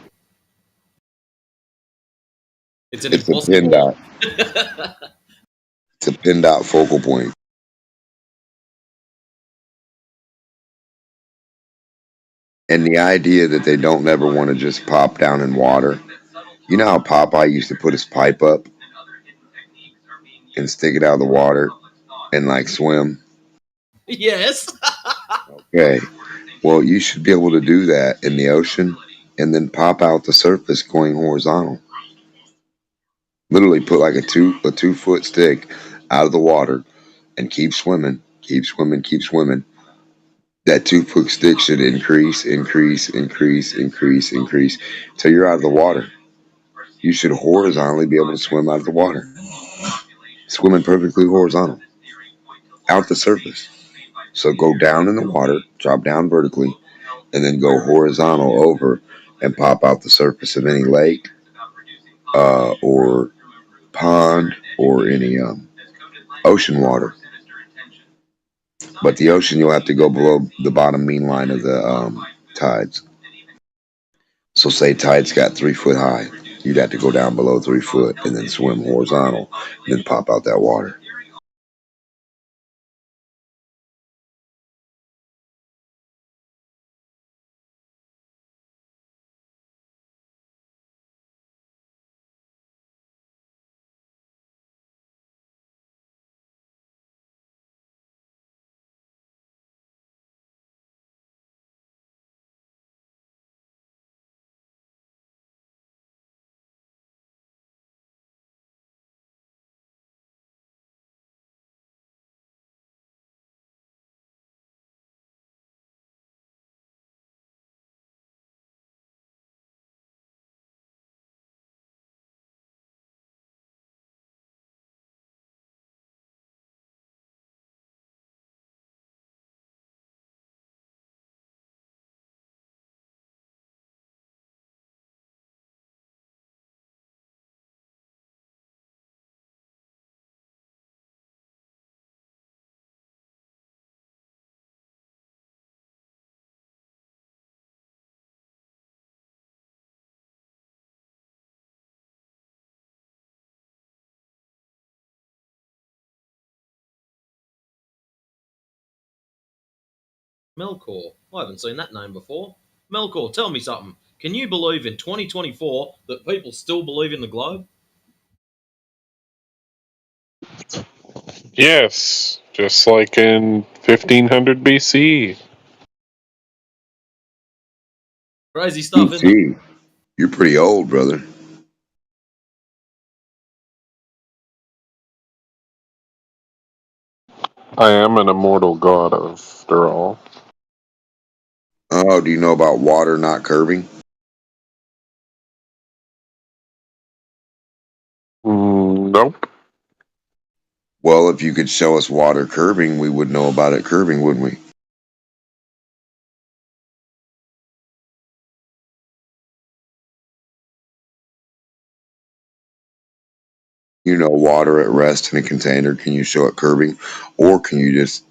It's an It's a pin impossible. dot. It's a pin dot focal point. And the idea that they don't ever want to just pop down in water. You know how Popeye used to put his pipe up and stick it out of the water and like swim? Yes. Okay. Well, you should be able to do that in the ocean and then pop out the surface going horizontal. Literally put like a 2 foot stick out of the water and keep swimming, keep swimming, keep swimming. That 2 foot stick should increase till you're out of the water. You should horizontally be able to swim out of the water. Swimming perfectly horizontal. Out the surface. So go down in the water, drop down vertically, and then go horizontal over and pop out the surface of any lake or pond or any ocean water. But the ocean, you'll have to go below the bottom mean line of the tides. So say tides got 3 foot high. You'd have to go down below 3 foot and then swim horizontal and then pop out that water. Melkor. I haven't seen that name before. Melkor, tell me something. Can you believe in 2024 that people still believe in the globe? Yes, just like in 1500 BC. Crazy stuff, isn't it? BC, you're pretty old, brother. I am an immortal god, after all. Oh, do you know about water not curving? Nope. Well, if you could show us water curving, we would know about it curving, wouldn't we? You know, water at rest in a container, can you show it curving? Or can you just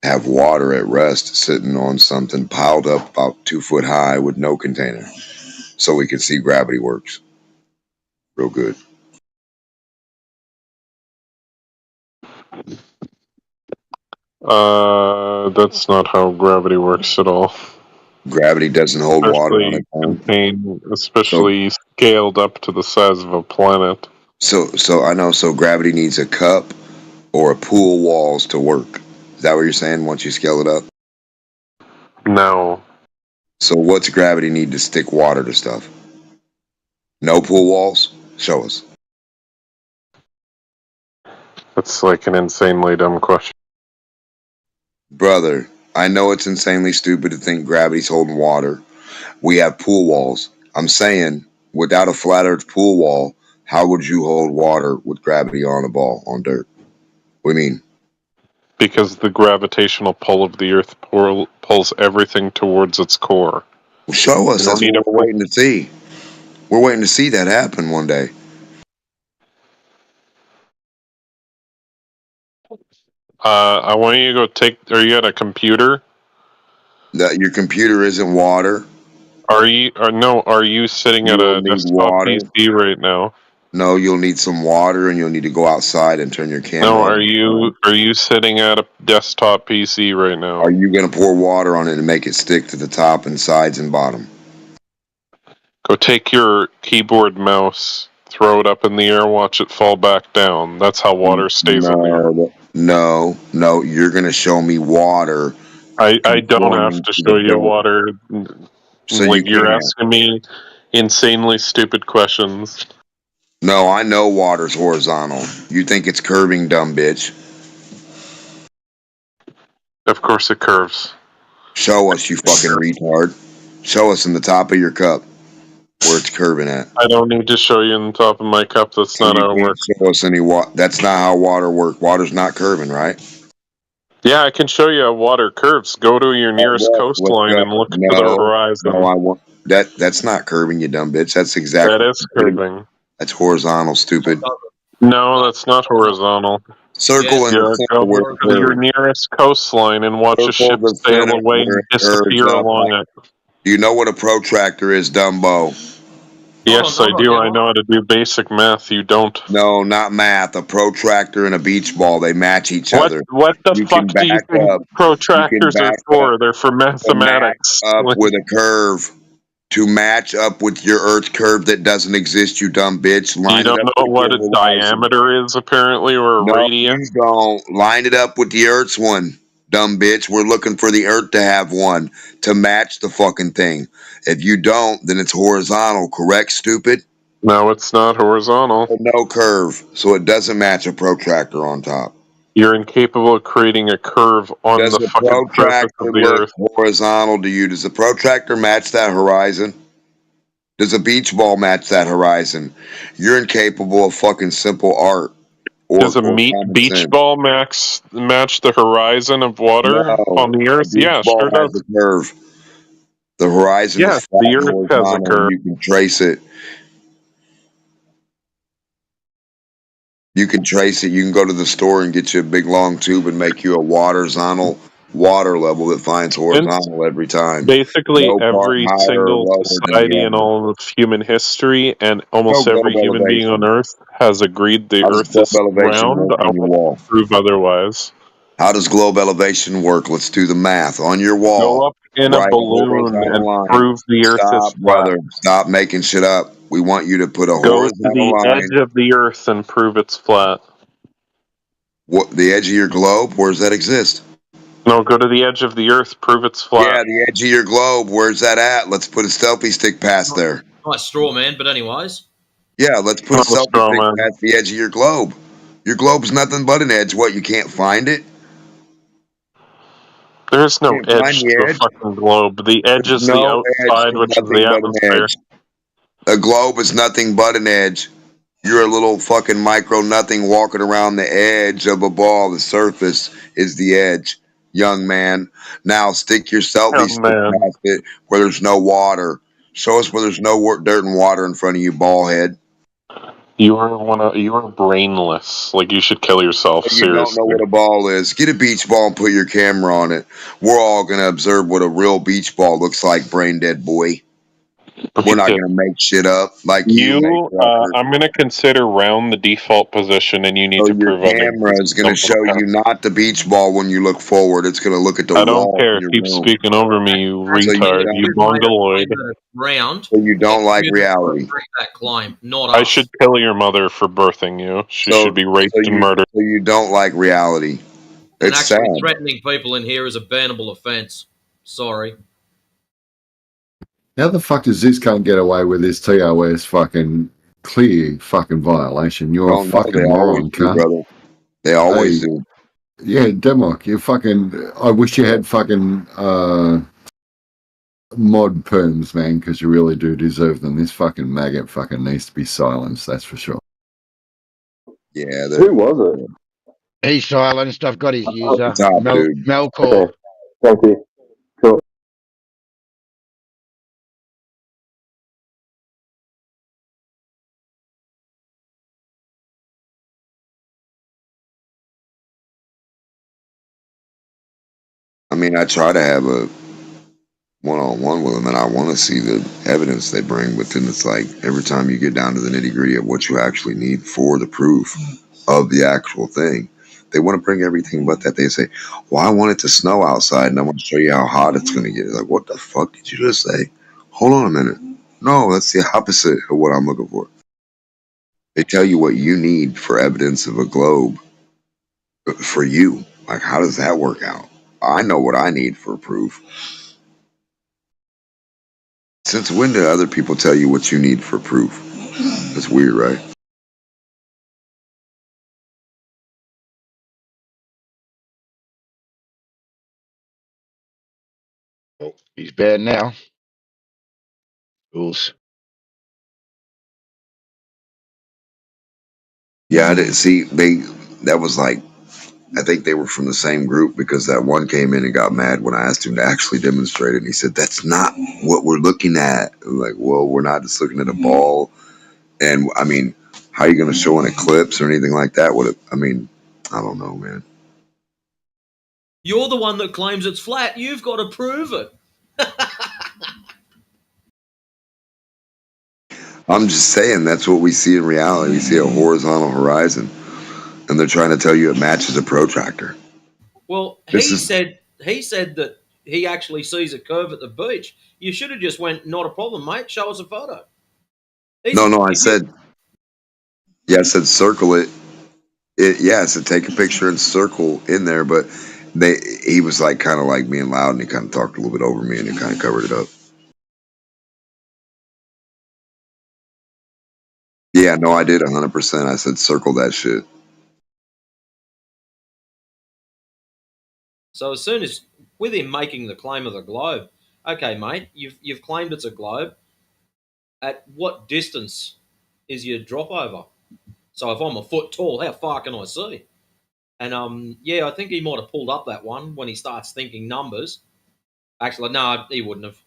have water at rest sitting on something piled up about 2 foot high with no container so we can see gravity works real good? That's not how gravity works at all. Gravity doesn't hold water on its own. Especially scaled up to the size of a planet. So I know. So gravity needs a cup or a pool walls to work. Is that what you're saying? Once you scale it up. No. So what's gravity need to stick water to stuff? No pool walls? Show us. That's like an insanely dumb question. Brother, I know it's insanely stupid to think gravity's holding water. We have pool walls. I'm saying, without a flat earth pool wall, how would you hold water with gravity on a ball, on dirt? What do you mean? Because the gravitational pull of the Earth pulls everything towards its core. Well, show us. That's what we're waiting to see. We're waiting to see that happen one day. I want you to go take... Are you at a computer? That your computer isn't water. Are you sitting at a desktop PC right now? No, you'll need some water and you'll need to go outside and turn your camera No, on. are you sitting at a desktop PC right now? Are you going to pour water on it and make it stick to the top and sides and bottom? Go take your keyboard mouse, throw it up in the air, watch it fall back down. That's how water stays in the air. No, you're going to show me water. I don't have to show you water. So you're asking me insanely stupid questions. No, I know water's horizontal. You think it's curving, dumb bitch. Of course it curves. Show us, you fucking retard. Show us in the top of your cup where it's curving at. I don't need to show you in the top of my cup. That's not how it works. Show us any that's not how water works. Water's not curving, right? Yeah, I can show you how water curves. Go to your nearest coastline and look to the horizon. No, I want that's not curving, you dumb bitch. That's exactly that is curving. That's horizontal, stupid. No, that's not horizontal. Circle in the center where go to your nearest coastline and watch a ship sail away and disappear along it. Do you know what a protractor is, Dumbo? Yes, I do. I know how to do basic math. You don't. No, not math. A protractor and a beach ball, they match each other. What the fuck do you think protractors are for? They're for mathematics. Up with a curve. To match up with your Earth curve that doesn't exist, you dumb bitch. You don't know what a diameter is, apparently, or a radian? You don't. Line it up with the Earth's one, dumb bitch. We're looking for the Earth to have one to match the fucking thing. If you don't, then it's horizontal, correct, stupid? No, it's not horizontal. No curve, so it doesn't match a protractor on top. You're incapable of creating a curve on the fucking surface of the Earth. Horizontal to you. Does the protractor match that horizon? Does a beach ball match that horizon? You're incapable of fucking simple art. Does a beach ball match the horizon of water on the Earth? Yeah, sure does. Curve. The horizon is flat, the Earth has a curve. You can trace it. You can trace it. You can go to the store and get you a big long tube and make you a horizontal water level that finds horizontal every time. Basically, every single society in all of human history and almost every human being on Earth has agreed the Earth is round. I won't prove otherwise. How does globe elevation work? Let's do the math. On your wall. Go up in a balloon and prove the Earth is flat. Brother, stop making shit up. We want you to put a horizontal line. Go to the edge of the Earth and prove it's flat. What, the edge of your globe? Where does that exist? No, go to the edge of the Earth, prove it's flat. Yeah, the edge of your globe. Where's that at? Let's put a selfie stick past there. Nice straw man, but anyways. Yeah, let's put a selfie stick past the edge of your globe. Your globe's nothing but an edge. What, you can't find it? There's no edge to a fucking globe. The edge is the outside, which is the atmosphere. A globe is nothing but an edge. You're a little fucking micro nothing walking around the edge of a ball. The surface is the edge, young man. Now stick your selfie stick past it where there's no water. Show us where there's no dirt and water in front of you, ball head. You are brainless. Like, you should kill yourself. You don't know what a ball is. Get a beach ball and put your camera on it. We're all going to observe what a real beach ball looks like, brain dead boy. We're not going to make shit up like you make up. I'm going to consider round the default position, and you need So to your prove otherwise. camera is going to show you not the beach ball when you look forward. It's going to look at the I don't wall care. in your Keep room. speaking over me, you So retard, you mongoloid. Round. So you don't like reality. That climb, not I us. should kill your mother for birthing you. She should be raped and murdered. So you don't like reality. And It's actually, sad. threatening people in here is a bannable offence. Sorry. How the fuck does this cunt get away with this TOS fucking clear fucking violation? You're a Don't know. They fucking always moron, do, cunt. brother. They always Hey, do. Yeah, Demok, you fucking. I wish you had fucking mod perms, man, because you really do deserve them. This fucking maggot fucking needs to be silenced, that's for sure. Yeah. Who was it? He's silenced. I've got his user. Top dude. Melkor. Okay. Thank you. Cool. I mean, I try to have a one-on-one with them, and I want to see the evidence they bring. But then it's like every time you get down to the nitty-gritty of what you actually need for the proof of the actual thing, they want to bring everything but that. They say, well, I want it to snow outside, and I want to show you how hot it's going to get. It's like, what the fuck did you just say? Hold on a minute. No, that's the opposite of what I'm looking for. They tell you what you need for evidence of a globe for you. Like, how does that work out? I know what I need for proof. Since when do other people tell you what you need for proof? That's weird, right? Oh, he's bad now. Fools. Yeah, I didn't see that was like I think they were from the same group because that one came in and got mad when I asked him to actually demonstrate it. And he said, that's not what we're looking at. I'm like, well, we're not just looking at a ball. And I mean, how are you going to show an eclipse or anything like that? I mean, I don't know, man. You're the one that claims it's flat. You've got to prove it. I'm just saying that's what we see in reality. We see a horizontal horizon, and they're trying to tell you it matches a protractor. Well, This he is said that he actually sees a curve at the beach. You should have just went, not a problem, mate. Show us a photo. no. I said circle it. Yeah, I said take a picture and circle in there, but he was like kind of like being loud, and he kind of talked a little bit over me, and it kind of covered it up. Yeah, no, I did 100%. I said circle that shit. So as soon as with him making the claim of the globe, okay, mate, you've claimed it's a globe. At what distance is your drop over? So if I'm a foot tall, how far can I see? And yeah, I think he might have pulled up that one when he starts thinking numbers. Actually, no, he wouldn't have.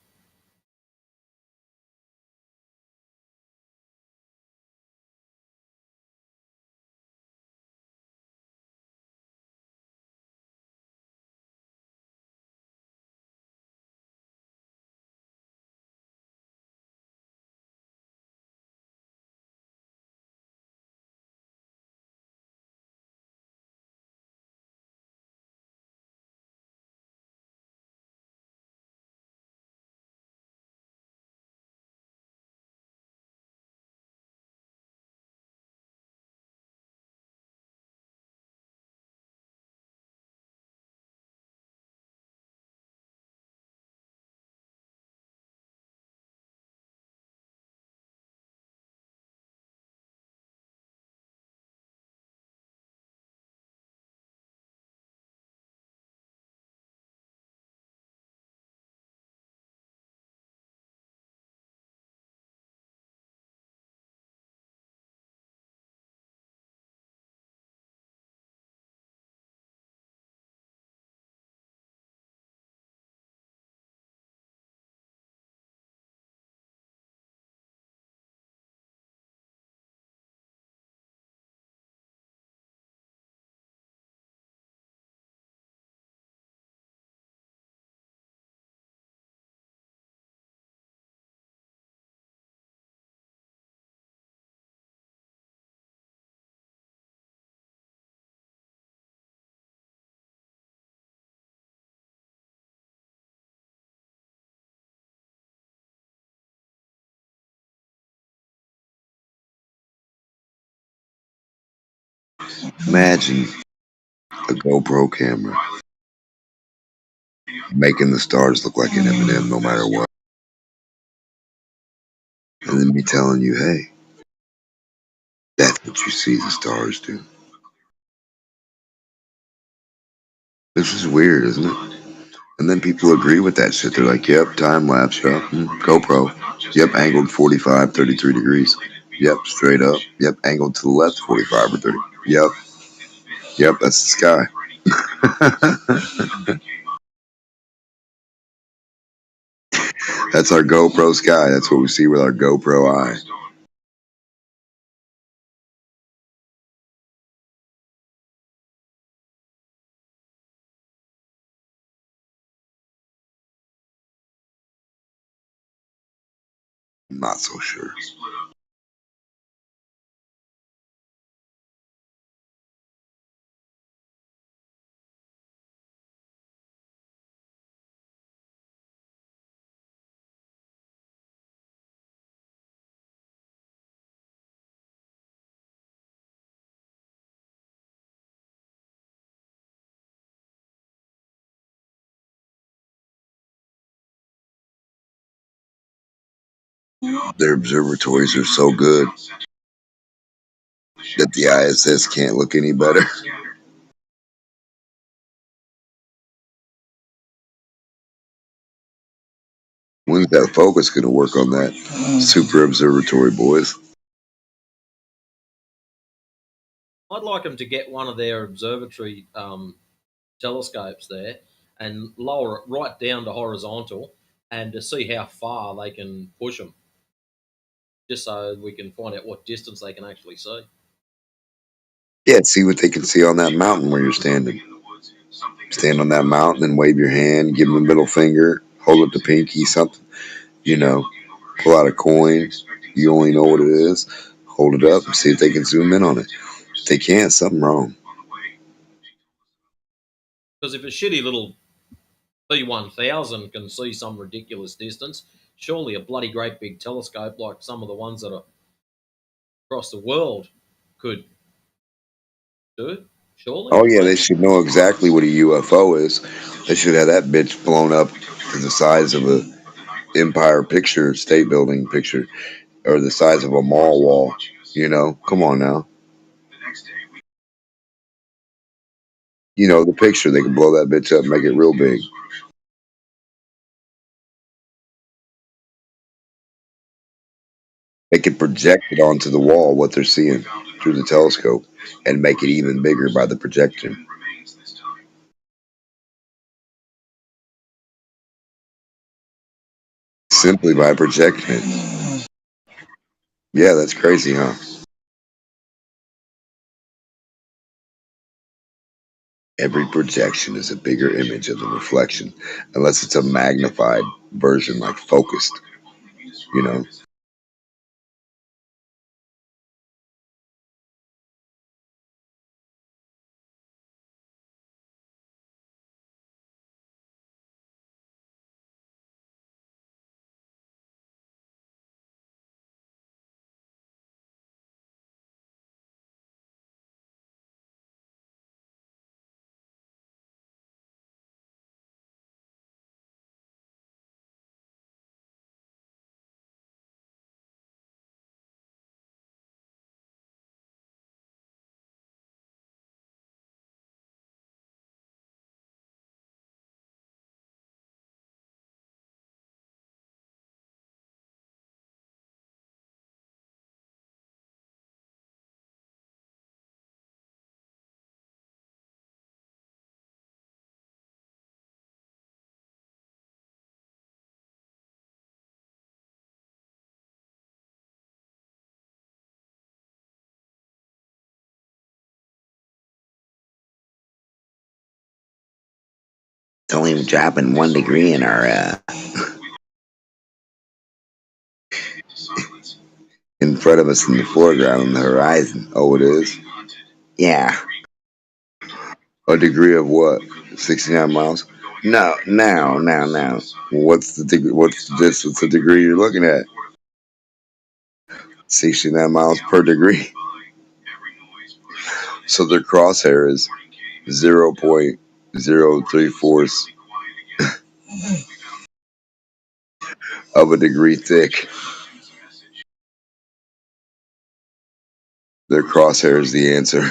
Imagine a GoPro camera making the stars look like an M&M no matter what. And then me telling you, hey, that's what you see the stars do. This is weird, isn't it? And then people agree with that shit. They're like, yep, time lapse, yep, GoPro. Yep, angled 45, 33 degrees. Yep, straight up. Yep, angled to the left 45 or 30. Yep. Yep, that's the sky. That's our GoPro sky. That's what we see with our GoPro eye. I'm not so sure. Their observatories are so good that the ISS can't look any better. When's that focus going to work on that super observatory, boys? I'd like them to get one of their observatory telescopes there and lower it right down to horizontal and to see how far they can push them, just so we can find out what distance they can actually see. Yeah, see what they can see on that mountain where you're standing. Stand on that mountain and wave your hand, give them a middle finger, hold up the pinky, something, you know, pull out a coin. You only know what it is. Hold it up and see if they can zoom in on it. If they can't, something wrong. Because if a shitty little P1000 can see some ridiculous distance, surely a bloody great big telescope like some of the ones that are across the world could do it. Surely. Oh yeah, they should know exactly what a UFO is. They should have that bitch blown up to the size of a Empire picture, state building picture, or the size of a mall wall. You know, come on now. You know, the picture, they can blow that bitch up and make it real big. They can project it onto the wall, what they're seeing through the telescope, and make it even bigger by the projection. Simply by projecting it. Yeah, that's crazy, huh? Every projection is a bigger image of the reflection, unless it's a magnified version, like focused, you know? It's only dropping 1 degree in our, in front of us in the foreground on the horizon. Oh, it is? Yeah. A degree of what? 69 miles? No, now. What's the degree? What's the distance? The degree you're looking at? 69 miles per degree. So their crosshair is 0.034 of a degree thick. Their crosshair is the answer.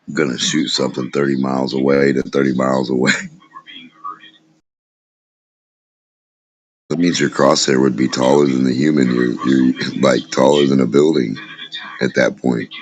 I'm gonna shoot something 30 miles away to 30 miles away. That means your crosshair would be taller than the human. You're like taller than a building at that point.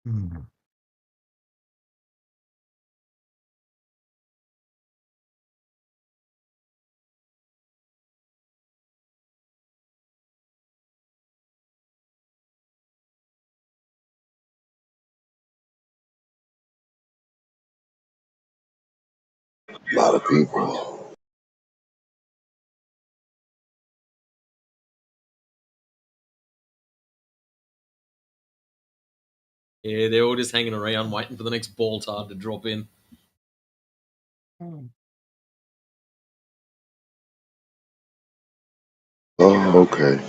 Hmm. A lot of people. Yeah, they're all just hanging around waiting for the next ball tard to drop in. Oh, okay.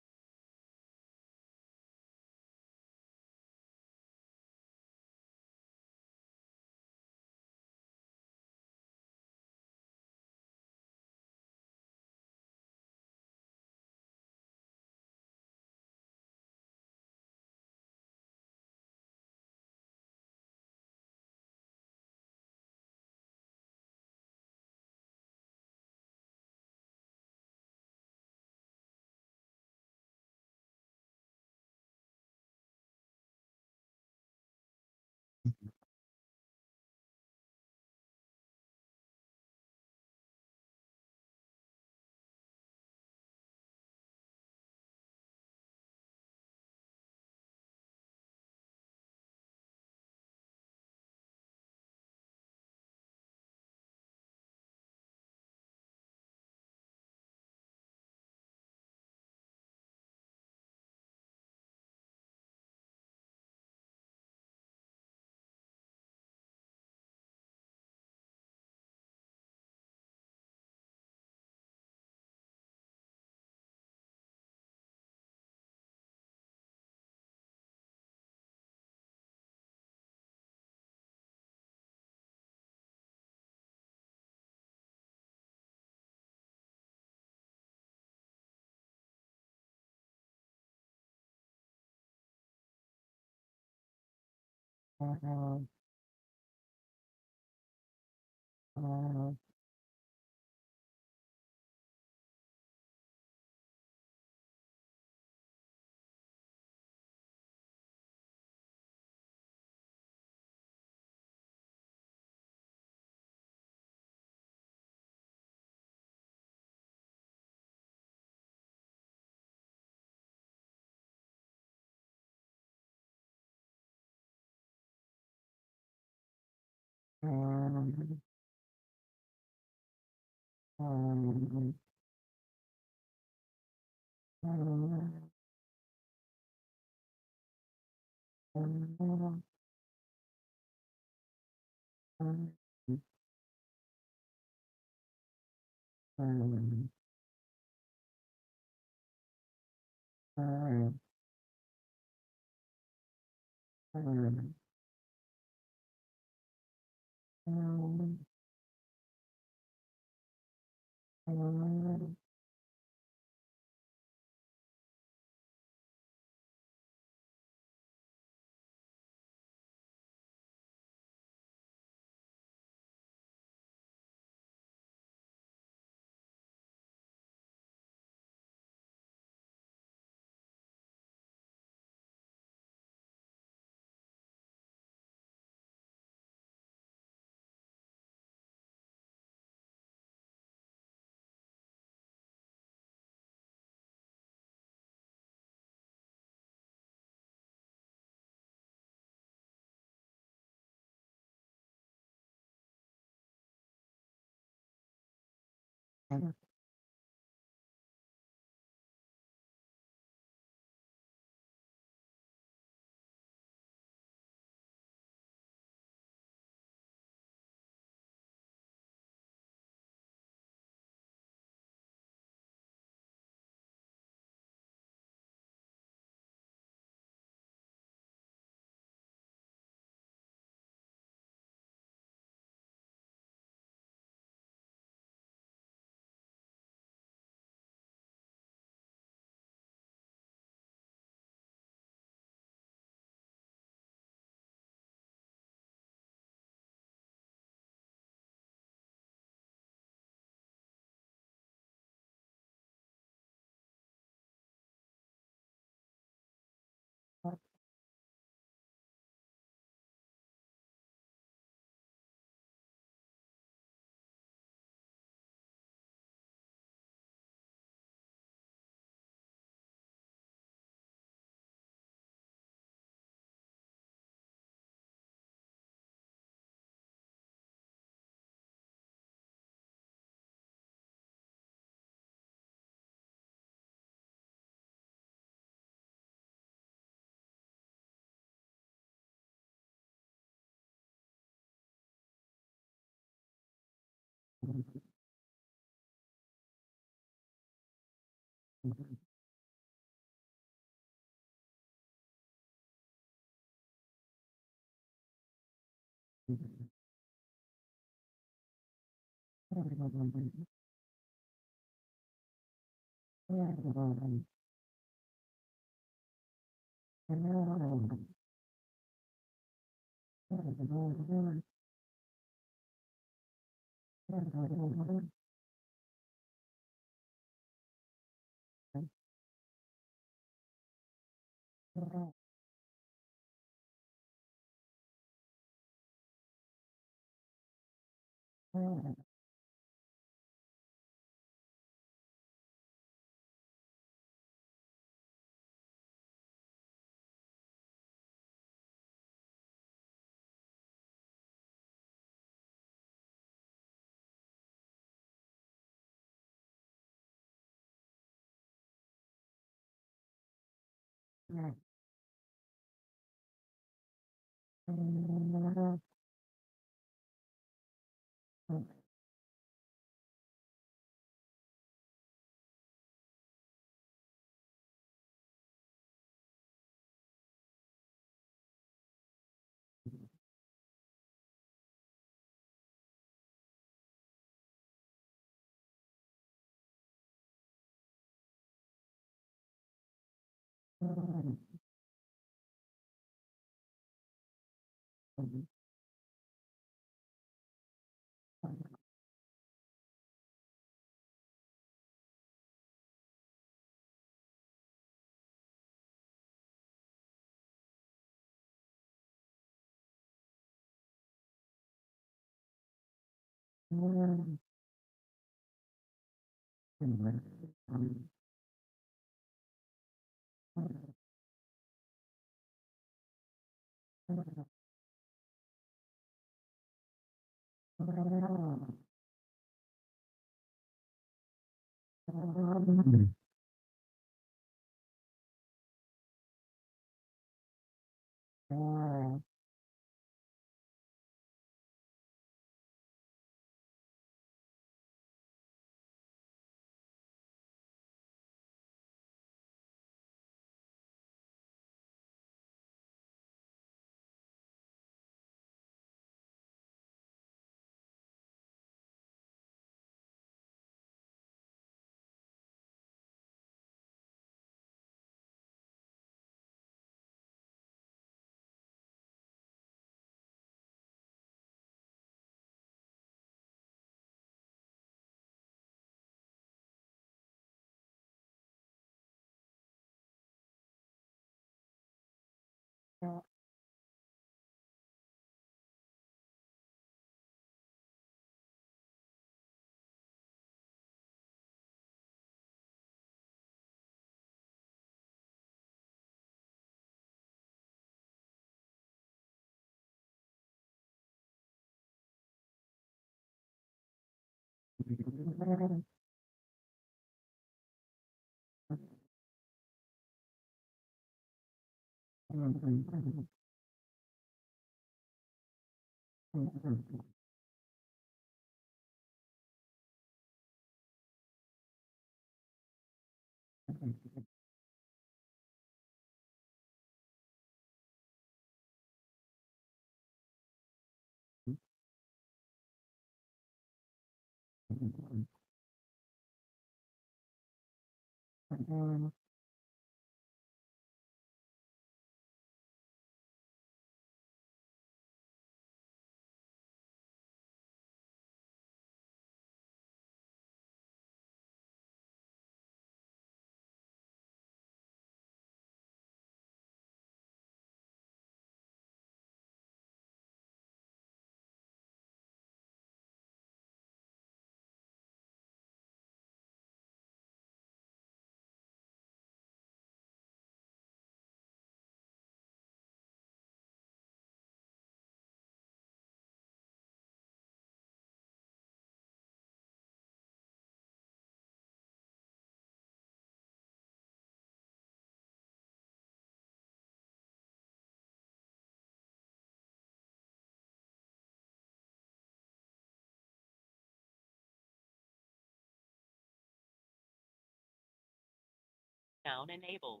Sound enabled.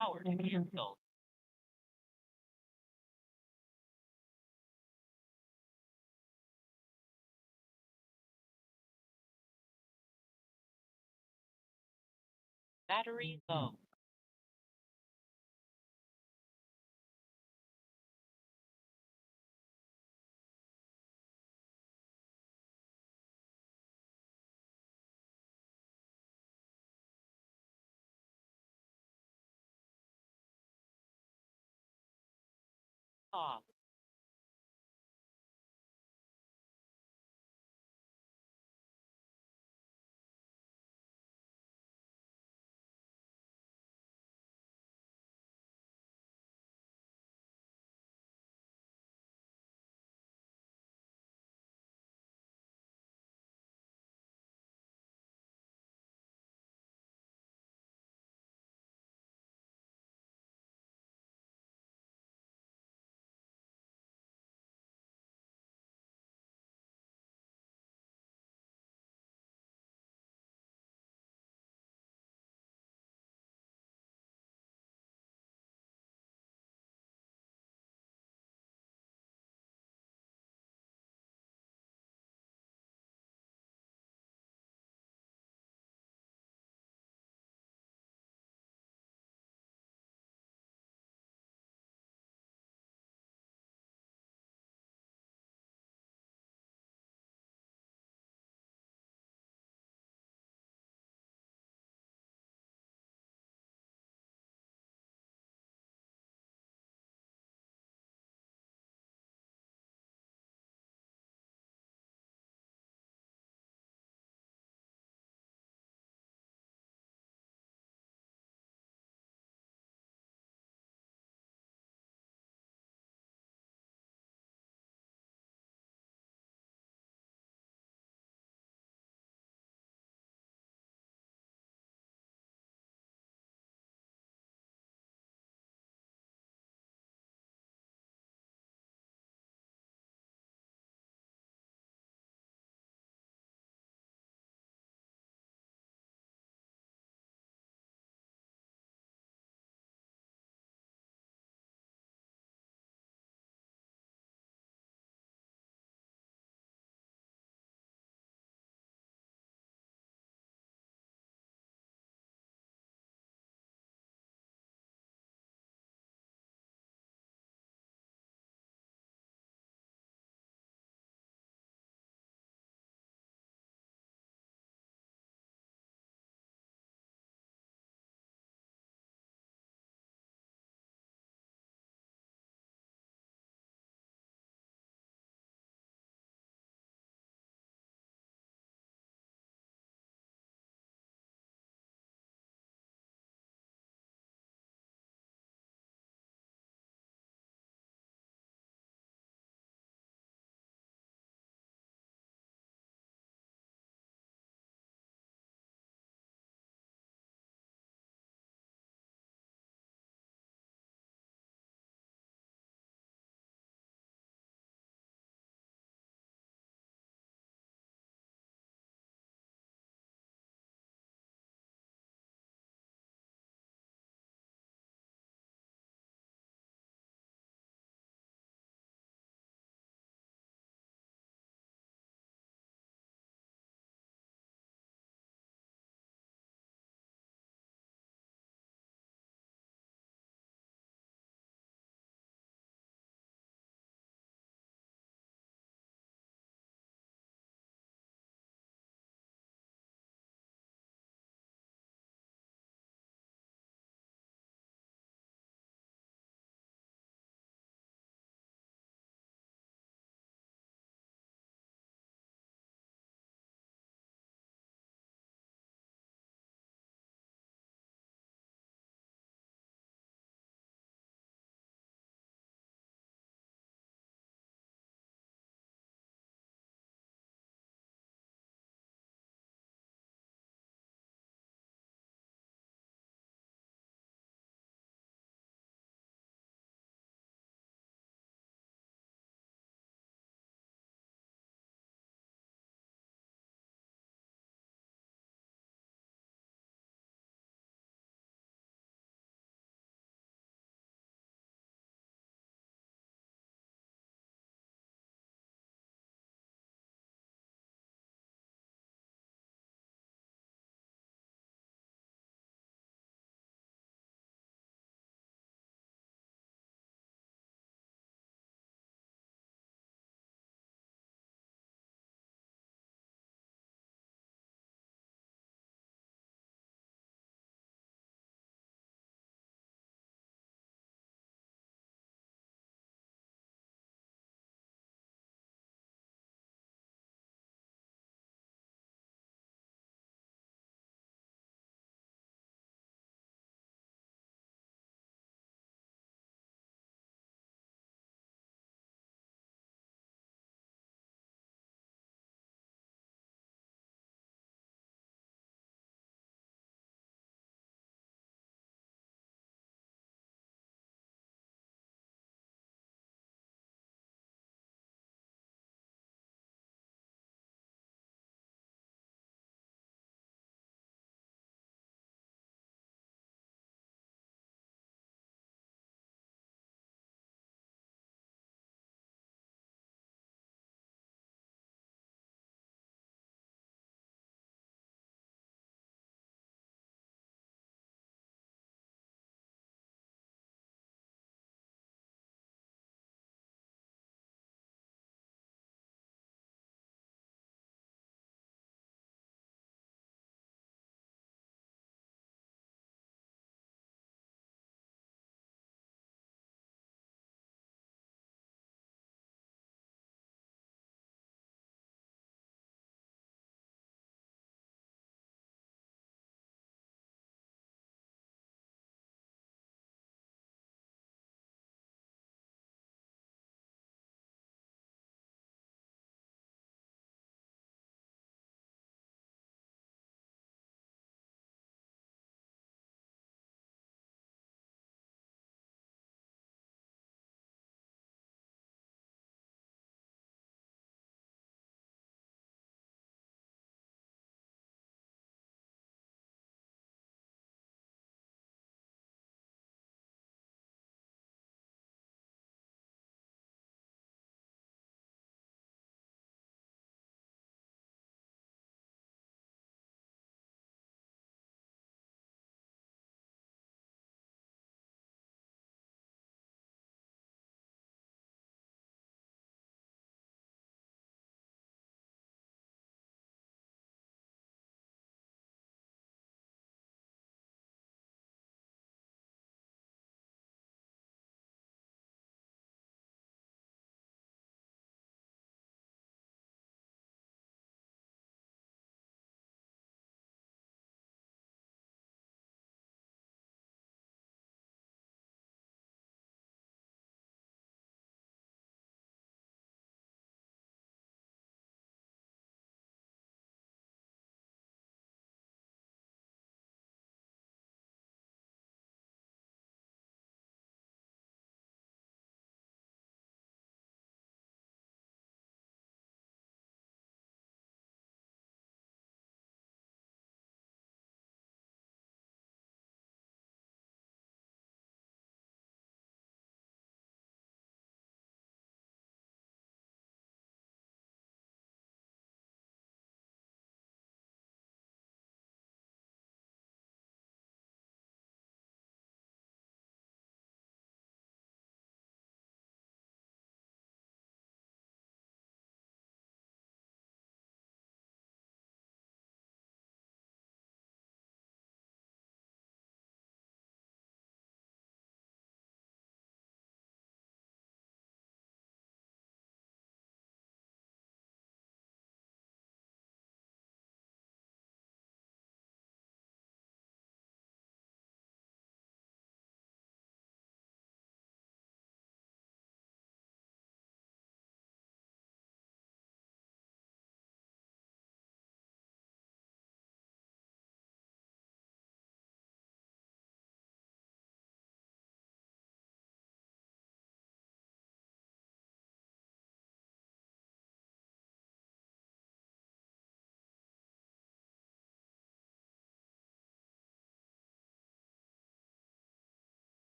Power to cancel. Battery low. Off.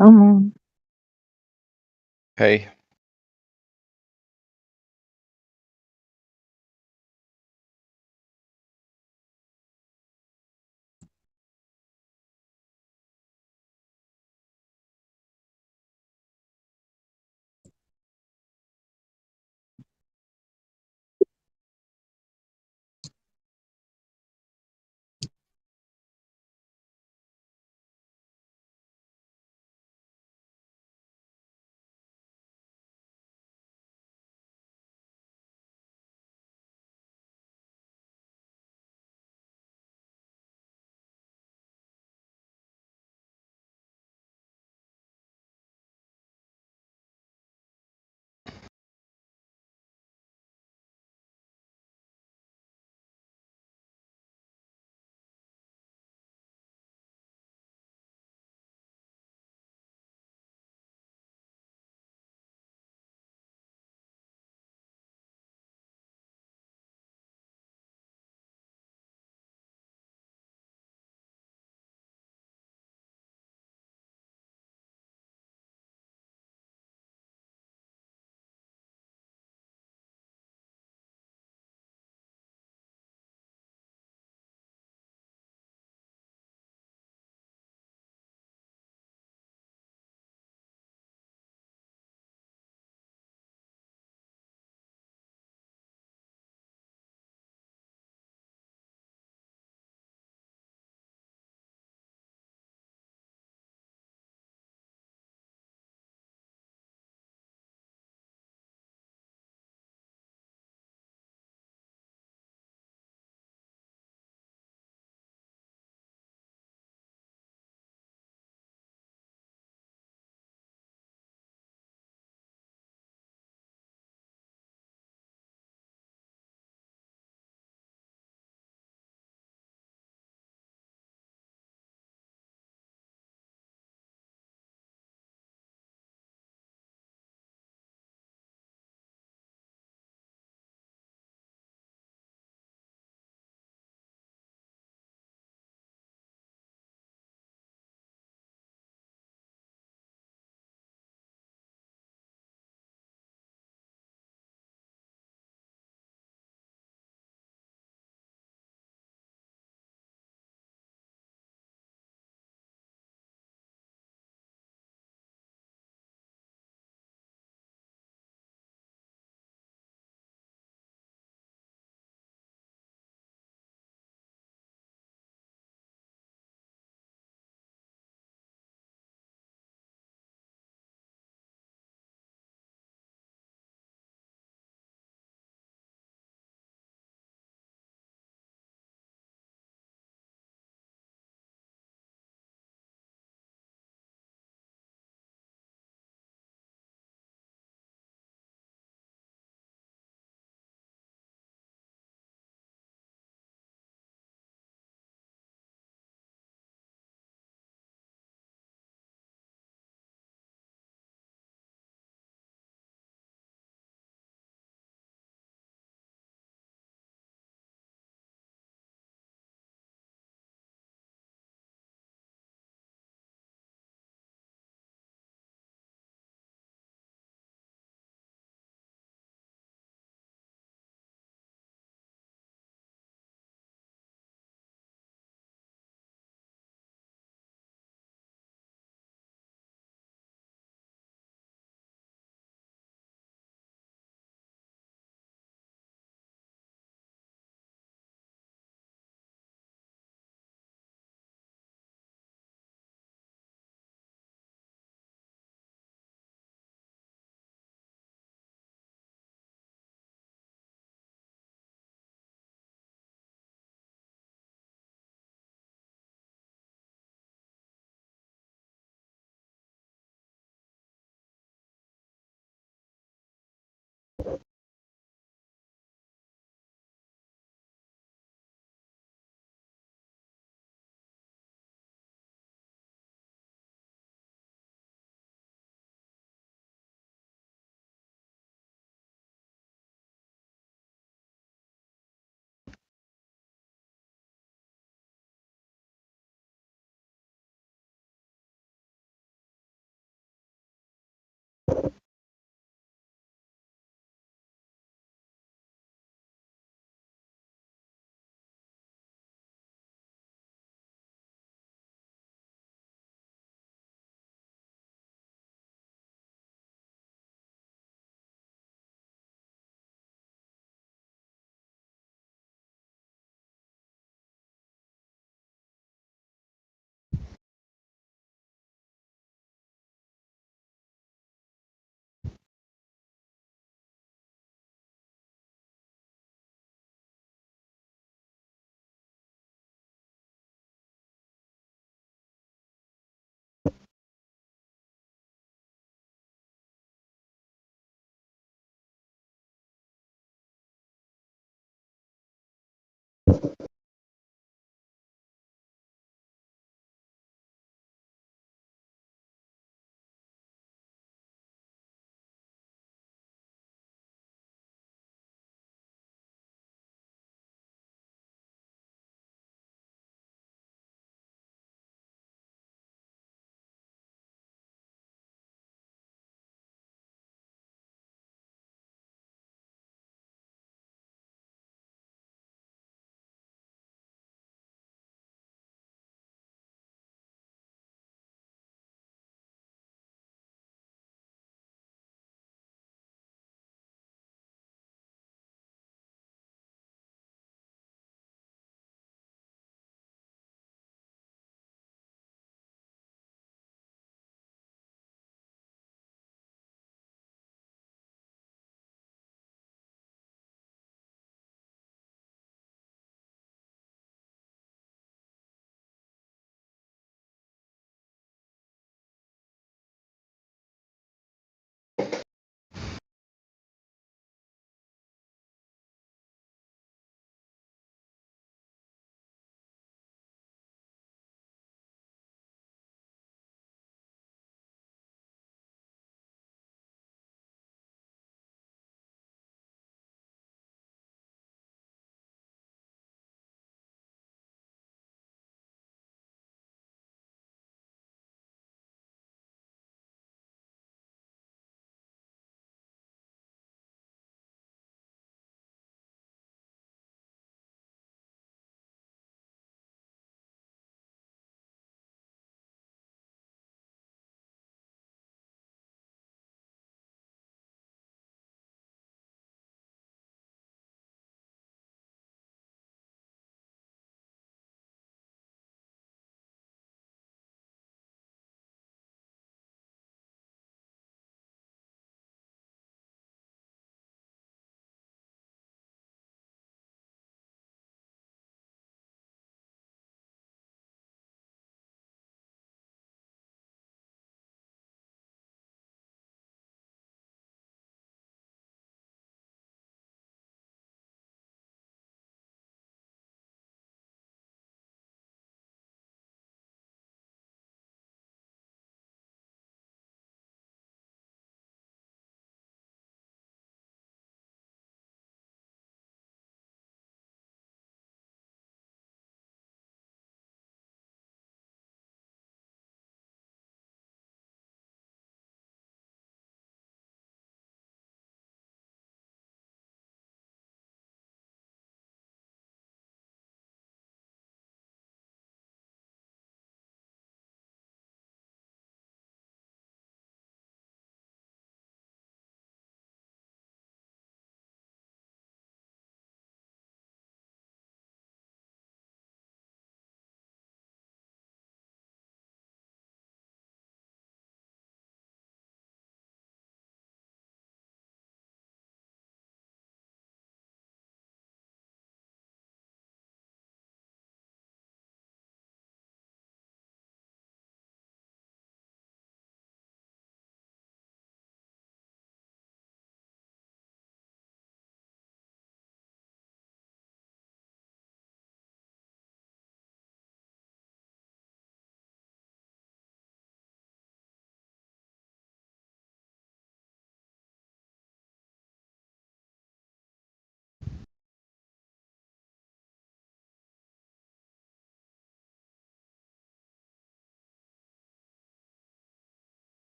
Come on. Hey.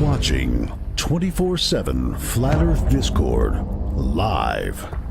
watching 24/7 Flat Earth Discord live.